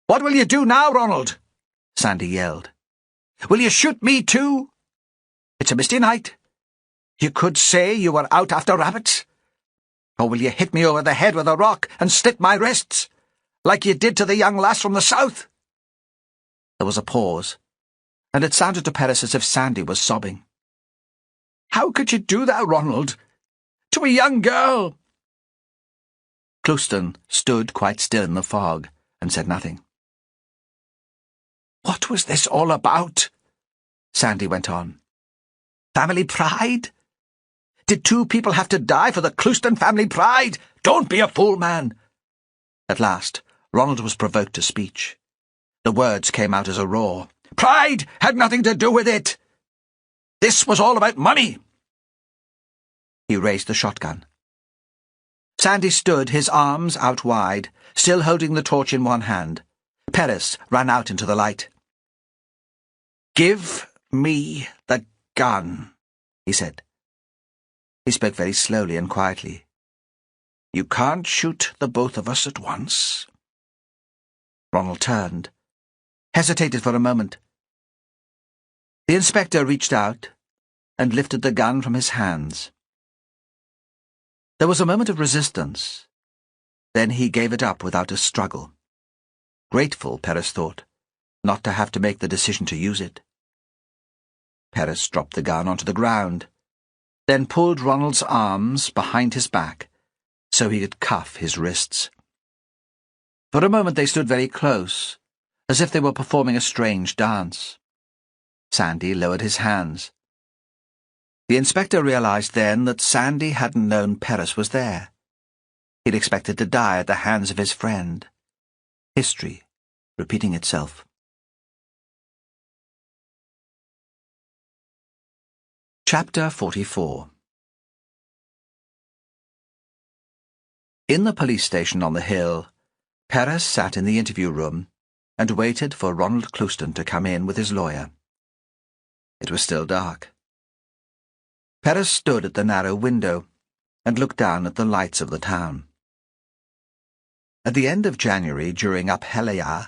"What will you do now, Ronald?" Sandy yelled. "Will you shoot me too? It's a misty night. You could say you were out after rabbits. Or will you hit me over the head with a rock and slit my wrists, like you did to the young lass from the south?" There was a pause, and it sounded to Perez as if Sandy was sobbing. "How could you do that, Ronald? To a young girl?" Clouston stood quite still in the fog and said nothing. "What was this all about?" Sandy went on. "Family pride? Did 2 people have to die for the Clouston family pride? Don't be a fool, man." At last, Ronald was provoked to speech. The words came out as a roar, Pride had nothing to do with it. This was all about money. He raised the shotgun. Sandy stood, his arms out wide, still holding the torch in one hand. Perez ran out into the light. "Give me the gun," he said. He spoke very slowly and quietly. "You can't shoot the both of us at once." Ronald turned, hesitated for a moment. The inspector reached out and lifted the gun from his hands. There was a moment of resistance. Then he gave it up without a struggle. Grateful, Perez thought, not to have to make the decision to use it. Perez dropped the gun onto the ground, then pulled Ronald's arms behind his back so he could cuff his wrists. For a moment they stood very close, as if they were performing a strange dance. Sandy lowered his hands. The inspector realized then that Sandy hadn't known Perez was there. He'd expected to die at the hands of his friend. History repeating itself. Chapter 44. In the police station on the hill, Perez sat in the interview room and waited for Ronald Clouston to come in with his lawyer. It was still dark. Perez stood at the narrow window and looked down at the lights of the town. At the end of January, during Epilogue,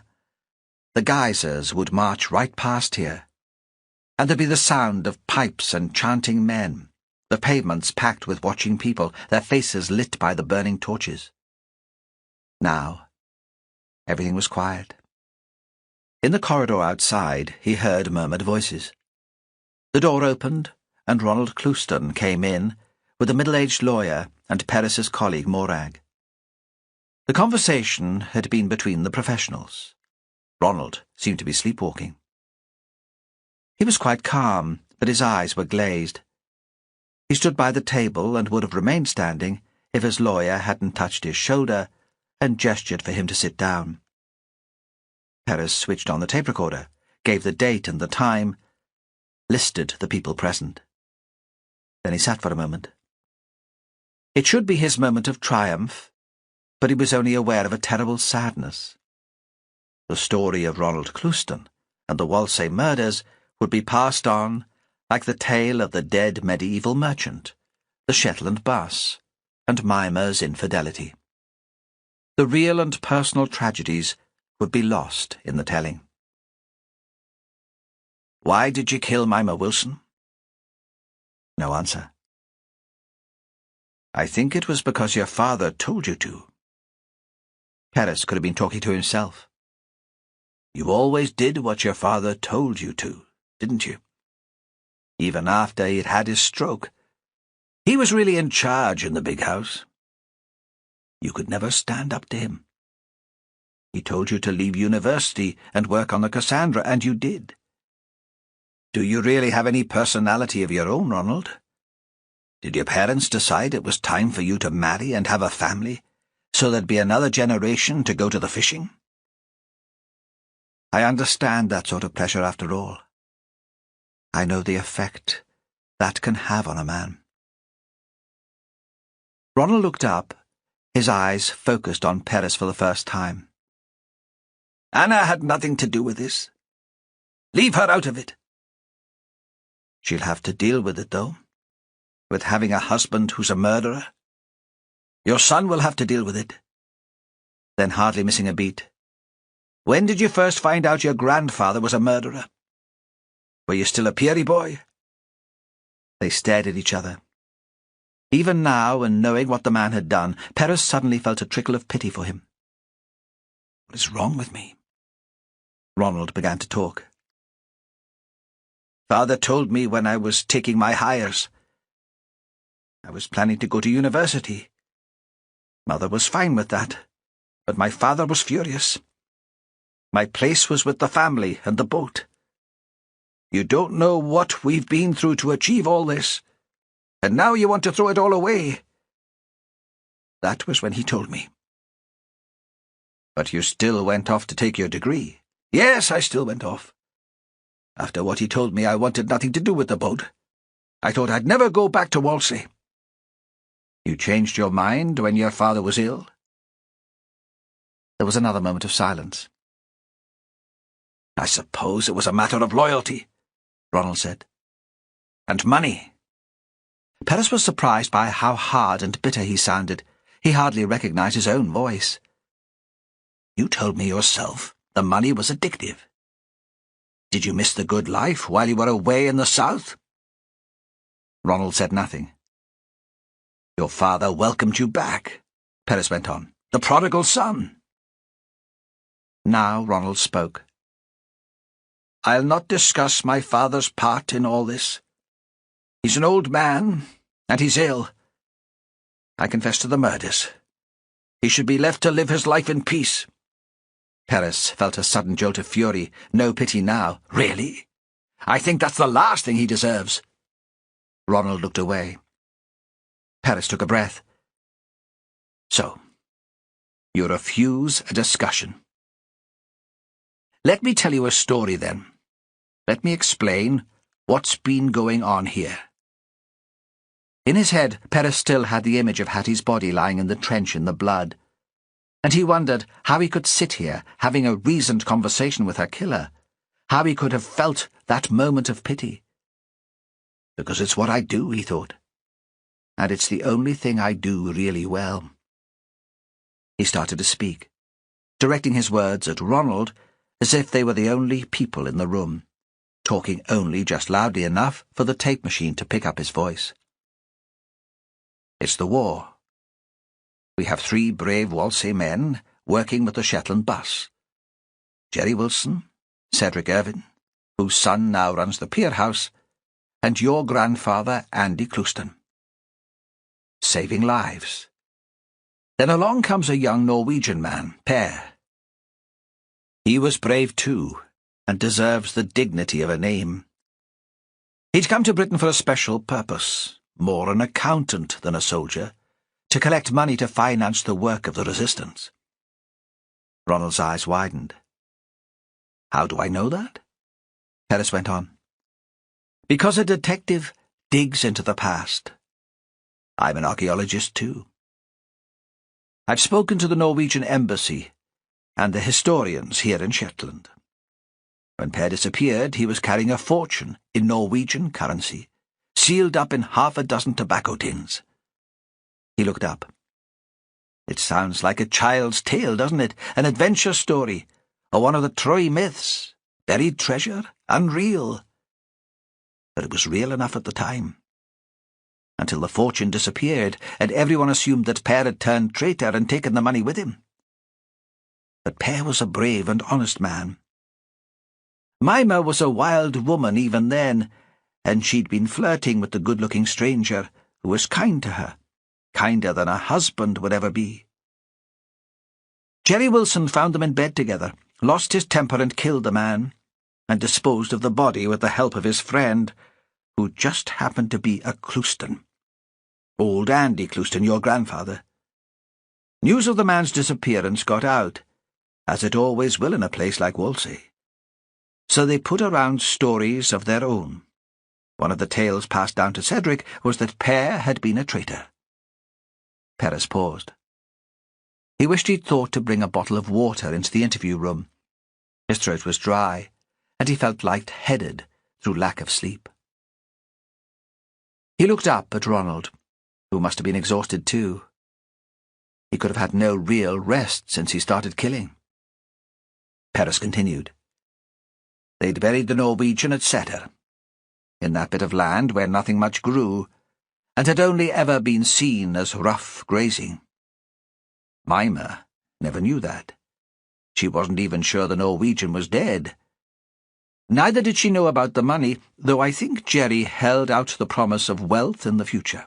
the geysers would march right past here, and there'd be the sound of pipes and chanting men, the pavements packed with watching people, their faces lit by the burning torches. Now, everything was quiet. In the corridor outside, he heard murmured voices. The door opened, and Ronald Clouston came in with a middle-aged lawyer and Perez's colleague Morag. The conversation had been between the professionals. Ronald seemed to be sleepwalking. He was quite calm, but his eyes were glazed. He stood by the table and would have remained standing if his lawyer hadn't touched his shoulder and gestured for him to sit down. Perez switched on the tape recorder, gave the date and the time, listed the people present. Then he sat for a moment. It should be his moment of triumph, but he was only aware of a terrible sadness. The story of Ronald Clouston and the Whalsay murders would be passed on like the tale of the dead medieval merchant, the Shetland bus, and Mimmer's infidelity. The real and personal tragedies would be lost in the telling. "Why did you kill Mimmer Wilson?" No answer. "I think it was because your father told you to." Perez could have been talking to himself. "You always did what your father told you to, didn't you? Even after he'd had his stroke. He was really in charge in the big house. You could never stand up to him. He told you to leave university and work on the Cassandra, and you did. Do you really have any personality of your own, Ronald? Did your parents decide it was time for you to marry and have a family, so there'd be another generation to go to the fishing?" I understand that sort of pressure after all. I know the effect that can have on a man. Ronald looked up, his eyes focused on Perez for the first time. "Anna had nothing to do with this. Leave her out of it." "She'll have to deal with it, though, with having a husband who's a murderer." "Your son will have to deal with it." Then, hardly missing a beat, "When did you first find out your grandfather was a murderer? Were you still a Peary boy?" They stared at each other. Even now, and knowing what the man had done, Perez suddenly felt a trickle of pity for him. "What is wrong with me?" Ronald began to talk. "Father told me when I was taking my hires. I was planning to go to university. Mother was fine with that, but my father was furious. My place was with the family and the boat. You don't know what we've been through to achieve all this, and now you want to throw it all away." That was when he told me. "But you still went off to take your degree." "Yes, I still went off. After what he told me, I wanted nothing to do with the boat. I thought I'd never go back to Whalsay. You changed your mind when your father was ill? There was another moment of silence. I suppose it was a matter of loyalty, Ronald said. And money. Perez was surprised by how hard and bitter he sounded. He hardly recognized his own voice. You told me yourself the money was addictive. Did you miss the good life while you were away in the south? Ronald said nothing. Your father welcomed you back, Perez went on. The prodigal son. Now Ronald spoke. I'll not discuss my father's part in all this. He's an old man, and he's ill. I confess to the murders. He should be left to live his life in peace. Perez felt a sudden jolt of fury. No pity now. Really? I think that's the last thing he deserves. Ronald looked away. Perez took a breath. So, you refuse a discussion. Let me tell you a story, then. Let me explain what's been going on here. In his head, Perez still had the image of Hattie's body lying in the trench in the blood, and he wondered how he could sit here having a reasoned conversation with her killer, how he could have felt that moment of pity. Because it's what I do, he thought, and it's the only thing I do really well. He started to speak, directing his words at Ronald as if they were the only people in the room, talking only just loudly enough for the tape machine to pick up his voice. It's the war. We have 3 brave Whalsay men working with the Shetland bus. Jerry Wilson, Cedric Irvine, whose son now runs the pier house, and your grandfather, Andy Cleeves. Saving lives. Then along comes a young Norwegian man, Per. He was brave too, and deserves the dignity of a name. He'd come to Britain for a special purpose, more an accountant than a soldier, to collect money to finance the work of the resistance. Ronald's eyes widened. How do I know that? Perez went on. Because a detective digs into the past. I'm an archaeologist too. I've spoken to the Norwegian embassy and the historians here in Shetland. When Per disappeared, he was carrying a fortune in Norwegian currency, sealed up in 6 tobacco tins. He looked up. It sounds like a child's tale, doesn't it? An adventure story, or one of the Troy myths. Buried treasure, unreal. But it was real enough at the time. Until the fortune disappeared, and everyone assumed that Per had turned traitor and taken the money with him. But Per was a brave and honest man. Mimmer was a wild woman even then, and she'd been flirting with the good-looking stranger who was kind to her, kinder than a husband would ever be. Jerry Wilson found them in bed together, lost his temper and killed the man, and disposed of the body with the help of his friend, who just happened to be a Cleeves. Old Andy Cleeves, your grandfather. News of the man's disappearance got out, as it always will in a place like Whalsay. So they put around stories of their own. One of the tales passed down to Cedric was that Per had been a traitor. Perez paused. He wished he'd thought to bring a bottle of water into the interview room. His throat was dry, and he felt light-headed through lack of sleep. He looked up at Ronald, who must have been exhausted too. He could have had no real rest since he started killing. Perez continued. They'd buried the Norwegian at Setter, in that bit of land where nothing much grew, and had only ever been seen as rough grazing. Mimmer never knew that. She wasn't even sure the Norwegian was dead. Neither did she know about the money, though I think Jerry held out the promise of wealth in the future.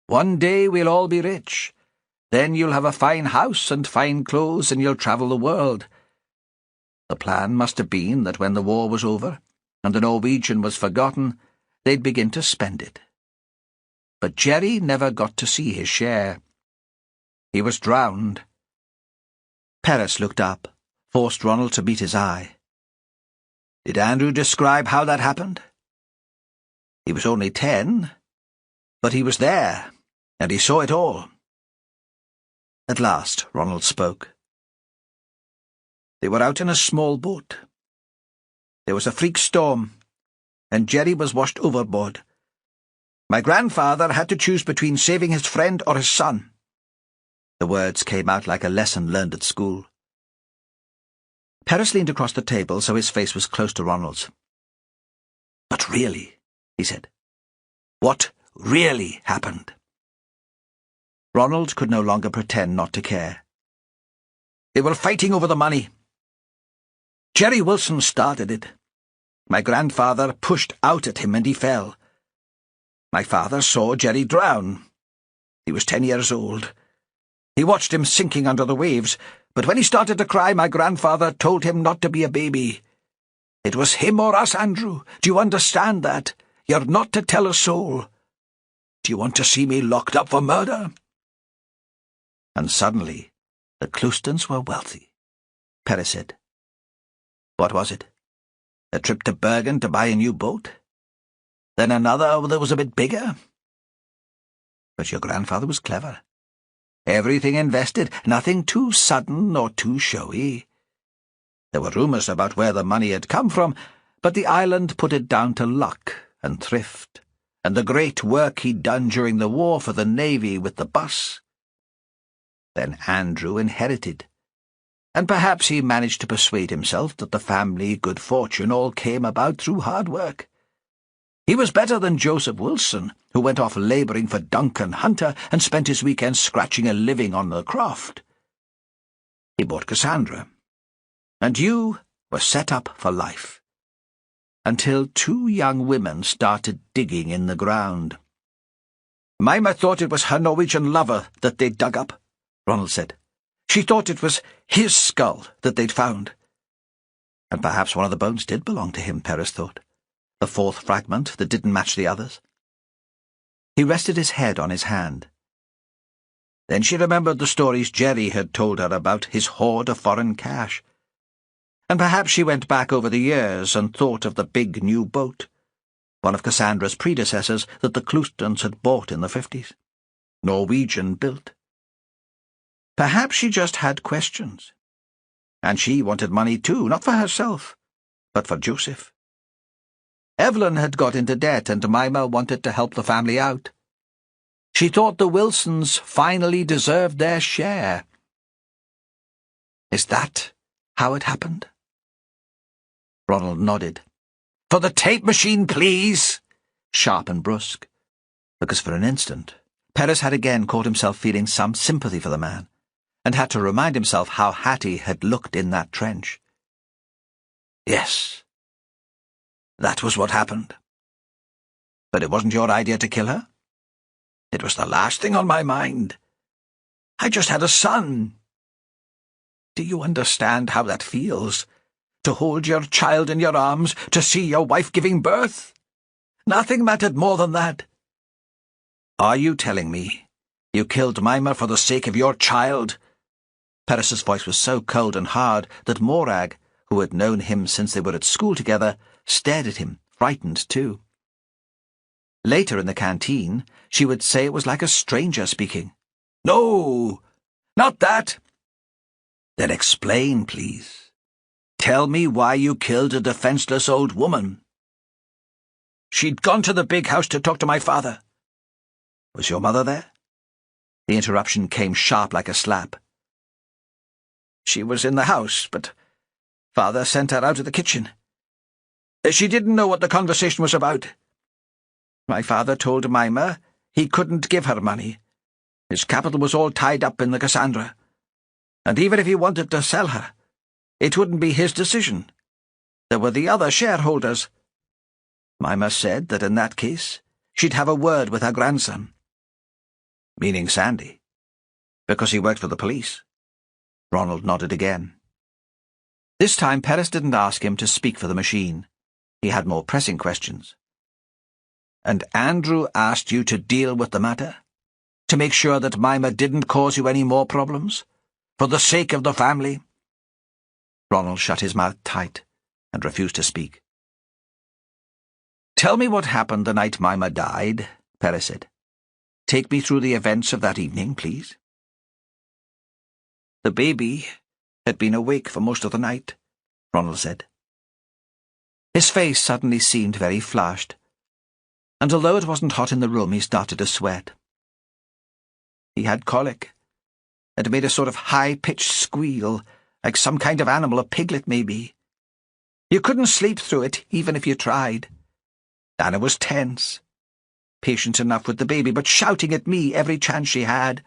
One day we'll all be rich. Then you'll have a fine house and fine clothes, and you'll travel the world. The plan must have been that when the war was over, and the Norwegian was forgotten, they'd begin to spend it. But Jerry never got to see his share. He was drowned. Perez looked up, forced Ronald to meet his eye. Did Andrew describe how that happened? He was only 10, but he was there, and he saw it all. At last, Ronald spoke. They were out in a small boat. There was a freak storm, and Jerry was washed overboard. My grandfather had to choose between saving his friend or his son. The words came out like a lesson learned at school. Perez leaned across the table so his face was close to Ronald's. But really, he said, what really happened? Ronald could no longer pretend not to care. They were fighting over the money. Jerry Wilson started it. My grandfather pushed out at him and he fell. My father saw Jerry drown. He was 10 years old. He watched him sinking under the waves, but when he started to cry, my grandfather told him not to be a baby. It was him or us, Andrew. Do you understand that? You're not to tell a soul. Do you want to see me locked up for murder? And suddenly, the Cloustons were wealthy, Perez said. What was it? A trip to Bergen to buy a new boat? Then another that was a bit bigger? But your grandfather was clever. Everything invested, nothing too sudden or too showy. There were rumours about where the money had come from, but the island put it down to luck and thrift, and the great work he'd done during the war for the Navy with the bus. Then Andrew inherited, and perhaps he managed to persuade himself that the family good fortune all came about through hard work. He was better than Joseph Wilson, who went off labouring for Duncan Hunter and spent his weekends scratching a living on the croft. He bought Cassandra, and you were set up for life, until 2 young women started digging in the ground. Mimmer thought it was her Norwegian lover that they'd dug up, Ronald said. She thought it was his skull that they'd found. And perhaps one of the bones did belong to him, Perez thought. The 4th fragment that didn't match the others. He rested his head on his hand. Then she remembered the stories Jerry had told her about his hoard of foreign cash. And perhaps she went back over the years and thought of the big new boat, one of Cassandra's predecessors that the Cloustons had bought in the 50s. Norwegian built. Perhaps she just had questions. And she wanted money too, not for herself, but for Joseph. Evelyn had got into debt and Mimmer wanted to help the family out. She thought the Wilsons finally deserved their share. Is that how it happened? Ronald nodded. For the tape machine, please! Sharp and brusque. Because for an instant, Perez had again caught himself feeling some sympathy for the man, and had to remind himself how Hattie had looked in that trench. Yes. That was what happened. But it wasn't your idea to kill her? It was the last thing on my mind. I just had a son. Do you understand how that feels? To hold your child in your arms, to see your wife giving birth? Nothing mattered more than that. Are you telling me you killed Mimmer for the sake of your child? Perez's voice was so cold and hard that Morag, who had known him since they were at school together, stared at him, frightened too. Later in the canteen, she would say it was like a stranger speaking. No, not that. Then explain, please. Tell me why you killed a defenseless old woman. She'd gone to the big house to talk to my father. Was your mother there? The interruption came sharp like a slap. She was in the house, but Father sent her out of the kitchen. She didn't know what the conversation was about. My father told Mimmer he couldn't give her money. His capital was all tied up in the Cassandra. And even if he wanted to sell her, it wouldn't be his decision. There were the other shareholders. Mimmer said that in that case, she'd have a word with her grandson. Meaning Sandy. Because he worked for the police. Ronald nodded again. This time Perez didn't ask him to speak for the machine. He had more pressing questions. And Andrew asked you to deal with the matter? To make sure that Mimmer didn't cause you any more problems? For the sake of the family? Ronald shut his mouth tight and refused to speak. "Tell me what happened the night Mimmer died," Perez said. "Take me through the events of that evening, please." "The baby had been awake for most of the night," Ronald said. His face suddenly seemed very flushed, and although it wasn't hot in the room, he started to sweat. "He had colic, and made a sort of high-pitched squeal, like some kind of animal, a piglet maybe. You couldn't sleep through it, even if you tried. Anna was tense, patient enough with the baby, but shouting at me every chance she had.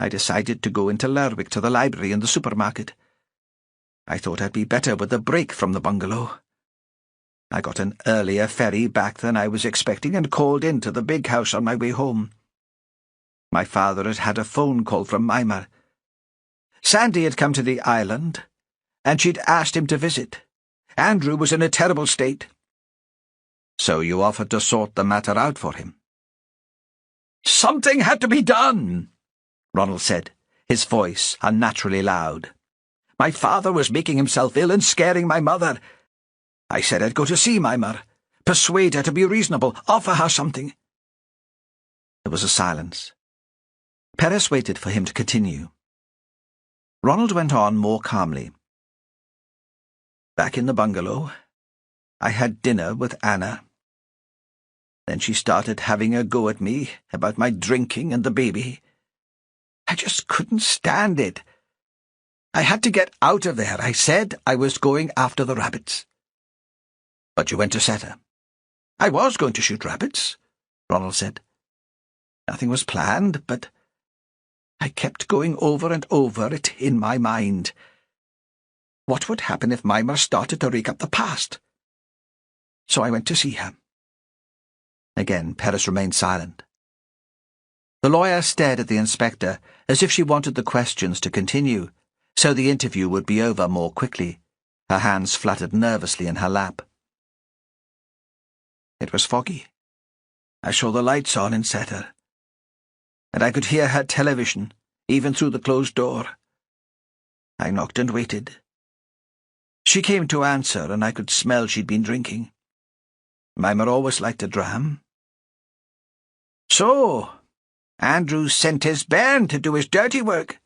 I decided to go into Lerwick to the library and the supermarket. I thought I'd be better with a break from the bungalow. I got an earlier ferry back than I was expecting and called into the big house on my way home. My father had had a phone call from Mimmer. Sandy had come to the island, and she'd asked him to visit. Andrew was in a terrible state. So you offered to sort the matter out for him." "Something had to be done," Ronald said, his voice unnaturally loud. "My father was making himself ill and scaring my mother. I said I'd go to see Mimmer, persuade her to be reasonable, offer her something." There was a silence. Perez waited for him to continue. Ronald went on more calmly. "Back in the bungalow, I had dinner with Anna. Then she started having a go at me about my drinking and the baby. I just couldn't stand it. I had to get out of there. I said I was going after the rabbits." "But you went to set her." "I was going to shoot rabbits," Ronald said. "Nothing was planned, but I kept going over and over it in my mind. What would happen if Mimmer started to rake up the past? So I went to see her." Again, Perez remained silent. The lawyer stared at the inspector as if she wanted the questions to continue, so the interview would be over more quickly. Her hands fluttered nervously in her lap. "It was foggy. I saw the lights on in Setter, and I could hear her television, even through the closed door. I knocked and waited. She came to answer, and I could smell she'd been drinking. Mimmer always liked a dram. So, Andrew sent his bairn to do his dirty work."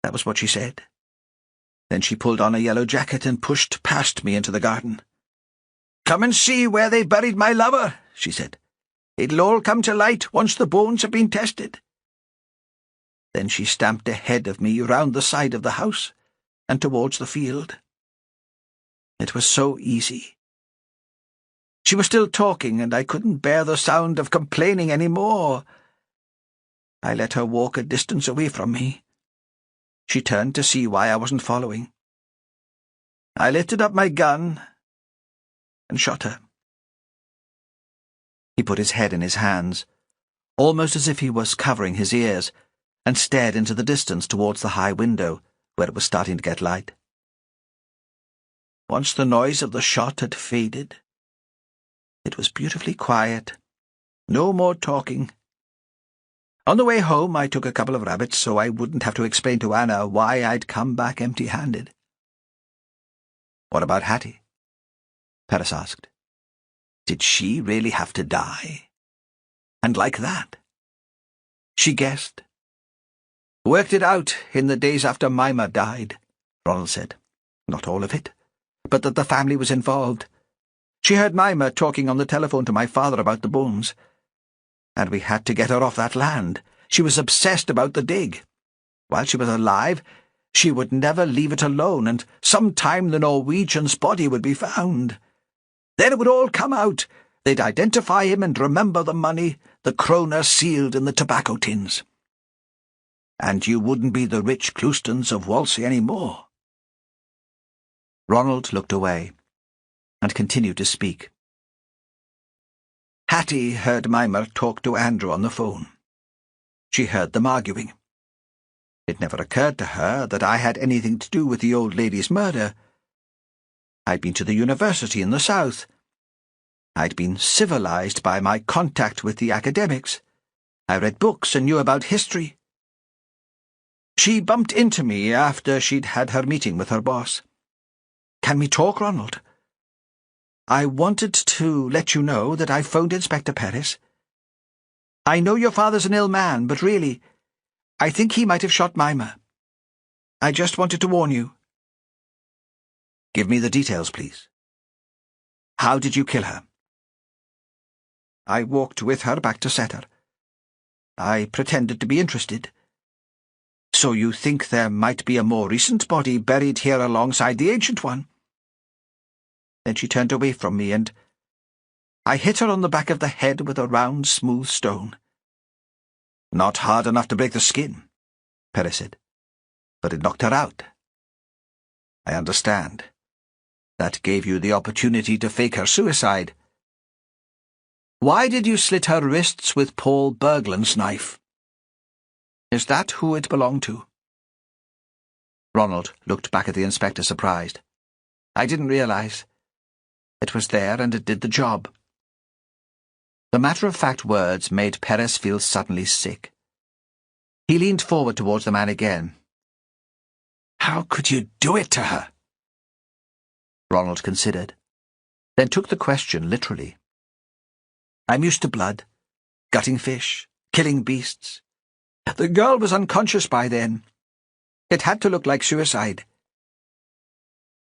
That was what she said. Then she pulled on a yellow jacket and pushed past me into the garden. "Come and see where they buried my lover," she said. "It'll all come to light once the bones have been tested." Then she stamped ahead of me round the side of the house and towards the field. It was so easy. She was still talking, and I couldn't bear the sound of complaining any more. I let her walk a distance away from me. She turned to see why I wasn't following. I lifted up my gun and shot her. He put his head in his hands, almost as if he was covering his ears, and stared into the distance towards the high window, where it was starting to get light. Once the noise of the shot had faded, it was beautifully quiet. No more talking. On the way home, I took a couple of rabbits so I wouldn't have to explain to Anna why I'd come back empty-handed. "What about Hattie?" Perez asked. "Did she really have to die? And like that?" She guessed. "Worked it out in the days after Mimmer died," Ronald said. "Not all of it, but that the family was involved. She heard Mimmer talking on the telephone to my father about the bones. And we had to get her off that land. She was obsessed about the dig. While she was alive, she would never leave it alone, and sometime the Norwegian's body would be found. Then it would all come out. They'd identify him and remember the money, the kroner sealed in the tobacco tins. And you wouldn't be the rich Cloustons of Whalsay any more." Ronald looked away and continued to speak. "Hattie heard Mimmer talk to Andrew on the phone. She heard them arguing. It never occurred to her that I had anything to do with the old lady's murder. I'd been to the university in the south. I'd been civilized by my contact with the academics. I read books and knew about history. She bumped into me after she'd had her meeting with her boss. Can we talk, Ronald? I wanted to let you know that I phoned Inspector Perez. I know your father's an ill man, but really, I think he might have shot Mimmer. I just wanted to warn you. Give me the details, please. How did you kill her? I walked with her back to Setter. I pretended to be interested. So you think there might be a more recent body buried here alongside the ancient one? Then she turned away from me, and I hit her on the back of the head with a round, smooth stone. Not hard enough to break the skin, Perez said, but it knocked her out. I understand. That gave you the opportunity to fake her suicide. Why did you slit her wrists with Paul Berglund's knife? Is that who it belonged to? Ronald looked back at the inspector, surprised. I didn't realize. It was there, and it did the job. The matter-of-fact words made Perez feel suddenly sick. He leaned forward towards the man again. How could you do it to her? Ronald considered, then took the question literally. I'm used to blood, gutting fish, killing beasts. The girl was unconscious by then. It had to look like suicide.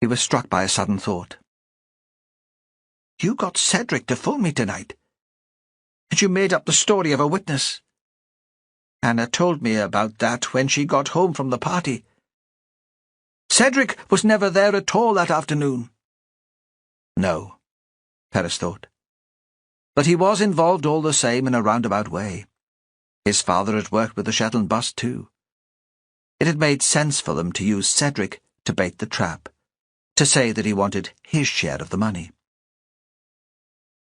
He was struck by a sudden thought. You got Cedric to phone me tonight. And you made up the story of a witness. Anna told me about that when she got home from the party. Cedric was never there at all that afternoon. No, Perez thought. But he was involved all the same in a roundabout way. His father had worked with the Shetland bust too. It had made sense for them to use Cedric to bait the trap, to say that he wanted his share of the money.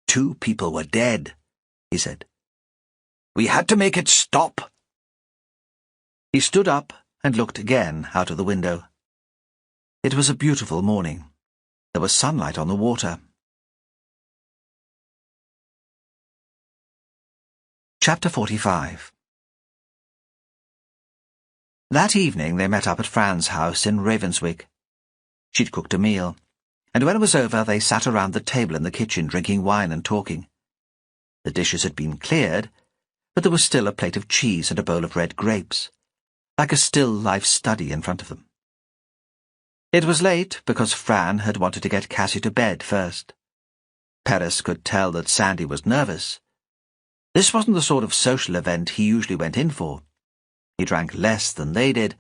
2 people were dead, he said. We had to make it stop. He stood up and looked again out of the window. It was a beautiful morning. There was sunlight on the water. Chapter 45. That evening they met up at Fran's house in Ravenswick. She'd cooked a meal, and when it was over they sat around the table in the kitchen drinking wine and talking. The dishes had been cleared, but there was still a plate of cheese and a bowl of red grapes, like a still life study in front of them. It was late because Fran had wanted to get Cassie to bed first. Perez could tell that Sandy was nervous. This wasn't the sort of social event he usually went in for. He drank less than they did,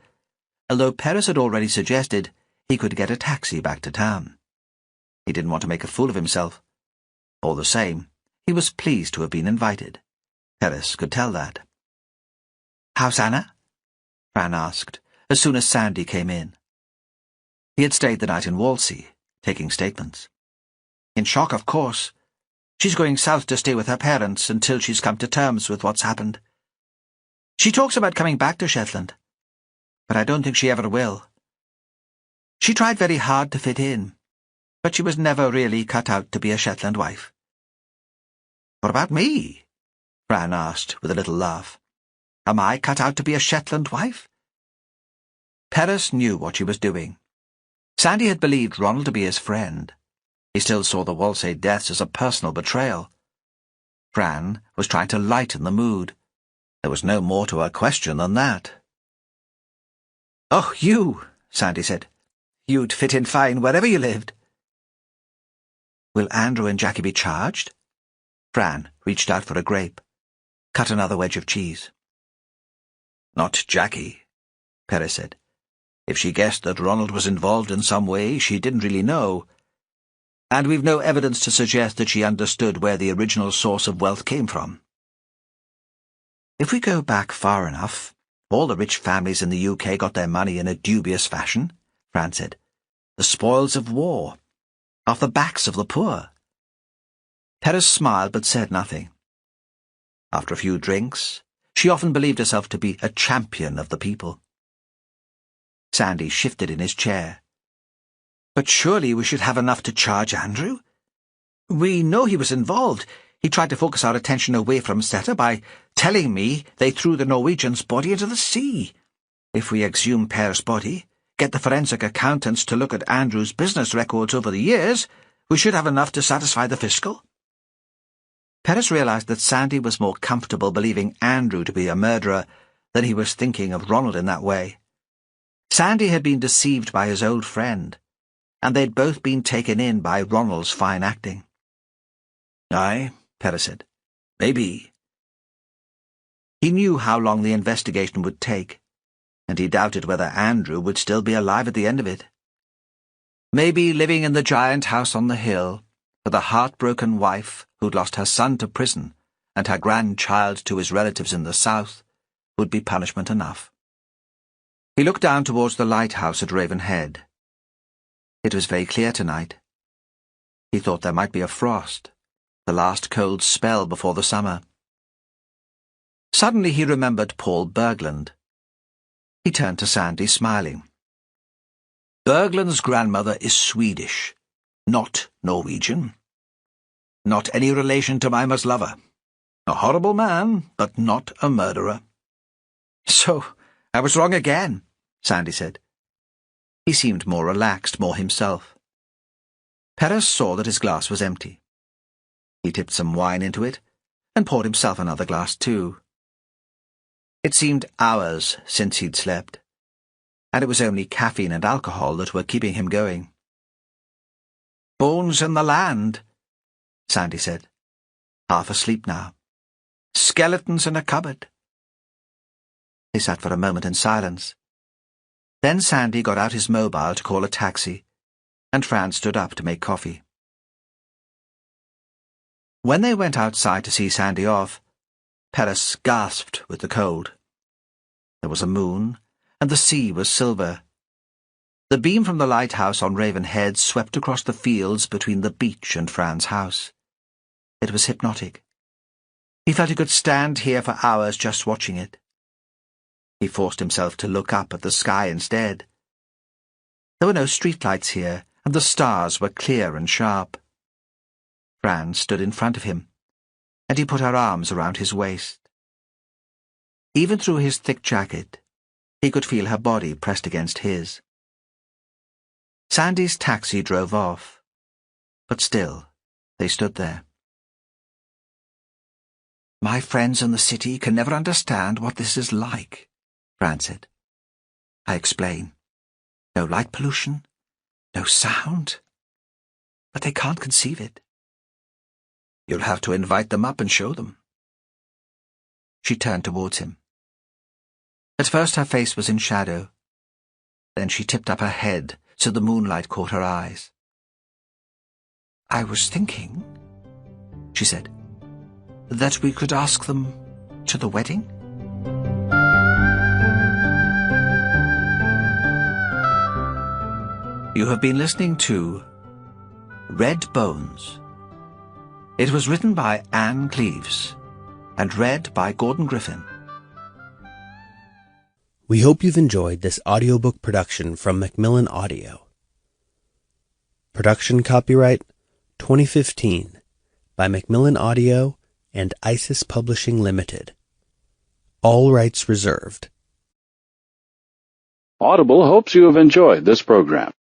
although Perez had already suggested he could get a taxi back to town. He didn't want to make a fool of himself. All the same, he was pleased to have been invited. Perez could tell that. "How's Anna?" Fran asked, as soon as Sandy came in. He had stayed the night in Whalsay, taking statements. "In shock, of course. She's going south to stay with her parents until she's come to terms with what's happened. She talks about coming back to Shetland, but I don't think she ever will. She tried very hard to fit in, but she was never really cut out to be a Shetland wife." "What about me?" Fran asked with a little laugh. "Am I cut out to be a Shetland wife?" Perez knew what she was doing. Sandy had believed Ronald to be his friend. He still saw the Whalsay deaths as a personal betrayal. Fran was trying to lighten the mood. There was no more to her question than that. "Oh, you," Sandy said. "You'd fit in fine wherever you lived." "Will Andrew and Jackie be charged?" Fran reached out for a grape, cut another wedge of cheese. "Not Jackie," Perez said. "If she guessed that Ronald was involved in some way, she didn't really know. And we've no evidence to suggest that she understood where the original source of wealth came from." "If we go back far enough, all the rich families in the UK got their money in a dubious fashion," Fran said. "The spoils of war, off the backs of the poor." Perez smiled but said nothing. After a few drinks, she often believed herself to be a champion of the people. Sandy shifted in his chair. "But surely we should have enough to charge Andrew? We know he was involved. He tried to focus our attention away from Setter by telling me they threw the Norwegian's body into the sea. If we exhume Per's body, get the forensic accountants to look at Andrew's business records over the years, we should have enough to satisfy the fiscal. Perez realized that Sandy was more comfortable believing Andrew to be a murderer than he was thinking of Ronald in that way. Sandy had been deceived by his old friend, and they'd both been taken in by Ronald's fine acting. "Aye," Perez said. "Maybe." He knew how long the investigation would take, and he doubted whether Andrew would still be alive at the end of it. Maybe living in the giant house on the hill, with a heartbroken wife who'd lost her son to prison and her grandchild to his relatives in the south, would be punishment enough. He looked down towards the lighthouse at Ravenhead. It was very clear tonight. He thought there might be a frost, the last cold spell before the summer. Suddenly he remembered Paul Berglund. He turned to Sandy, smiling. "Berglund's grandmother is Swedish, not Norwegian. Not any relation to Mimmer's lover. A horrible man, but not a murderer." "So, I was wrong again," Sandy said. He seemed more relaxed, more himself. Perez saw that his glass was empty. He tipped some wine into it and poured himself another glass too. It seemed hours since he'd slept, and it was only caffeine and alcohol that were keeping him going. "Bones in the land," Sandy said, half asleep now. "Skeletons in a cupboard." They sat for a moment in silence. Then Sandy got out his mobile to call a taxi, and Fran stood up to make coffee. When they went outside to see Sandy off, Perez gasped with the cold. There was a moon, and the sea was silver. The beam from the lighthouse on Ravenhead swept across the fields between the beach and Fran's house. It was hypnotic. He felt he could stand here for hours just watching it. He forced himself to look up at the sky instead. There were no streetlights here, and the stars were clear and sharp. Fran stood in front of him, and he put her arms around his waist. Even through his thick jacket, he could feel her body pressed against his. Sandy's taxi drove off, but still they stood there. "My friends in the city can never understand what this is like," Fran said. I explain. No light pollution, no sound. But they can't conceive it. "You'll have to invite them up and show them." She turned towards him. At first her face was in shadow. Then she tipped up her head so the moonlight caught her eyes. "I was thinking," she said, "that we could ask them to the wedding." You have been listening to Red Bones. It was written by Ann Cleeves and read by Gordon Griffin. We hope you've enjoyed this audiobook production from Macmillan Audio. Production copyright 2015 by Macmillan Audio and Isis Publishing Limited. All rights reserved. Audible hopes you have enjoyed this program.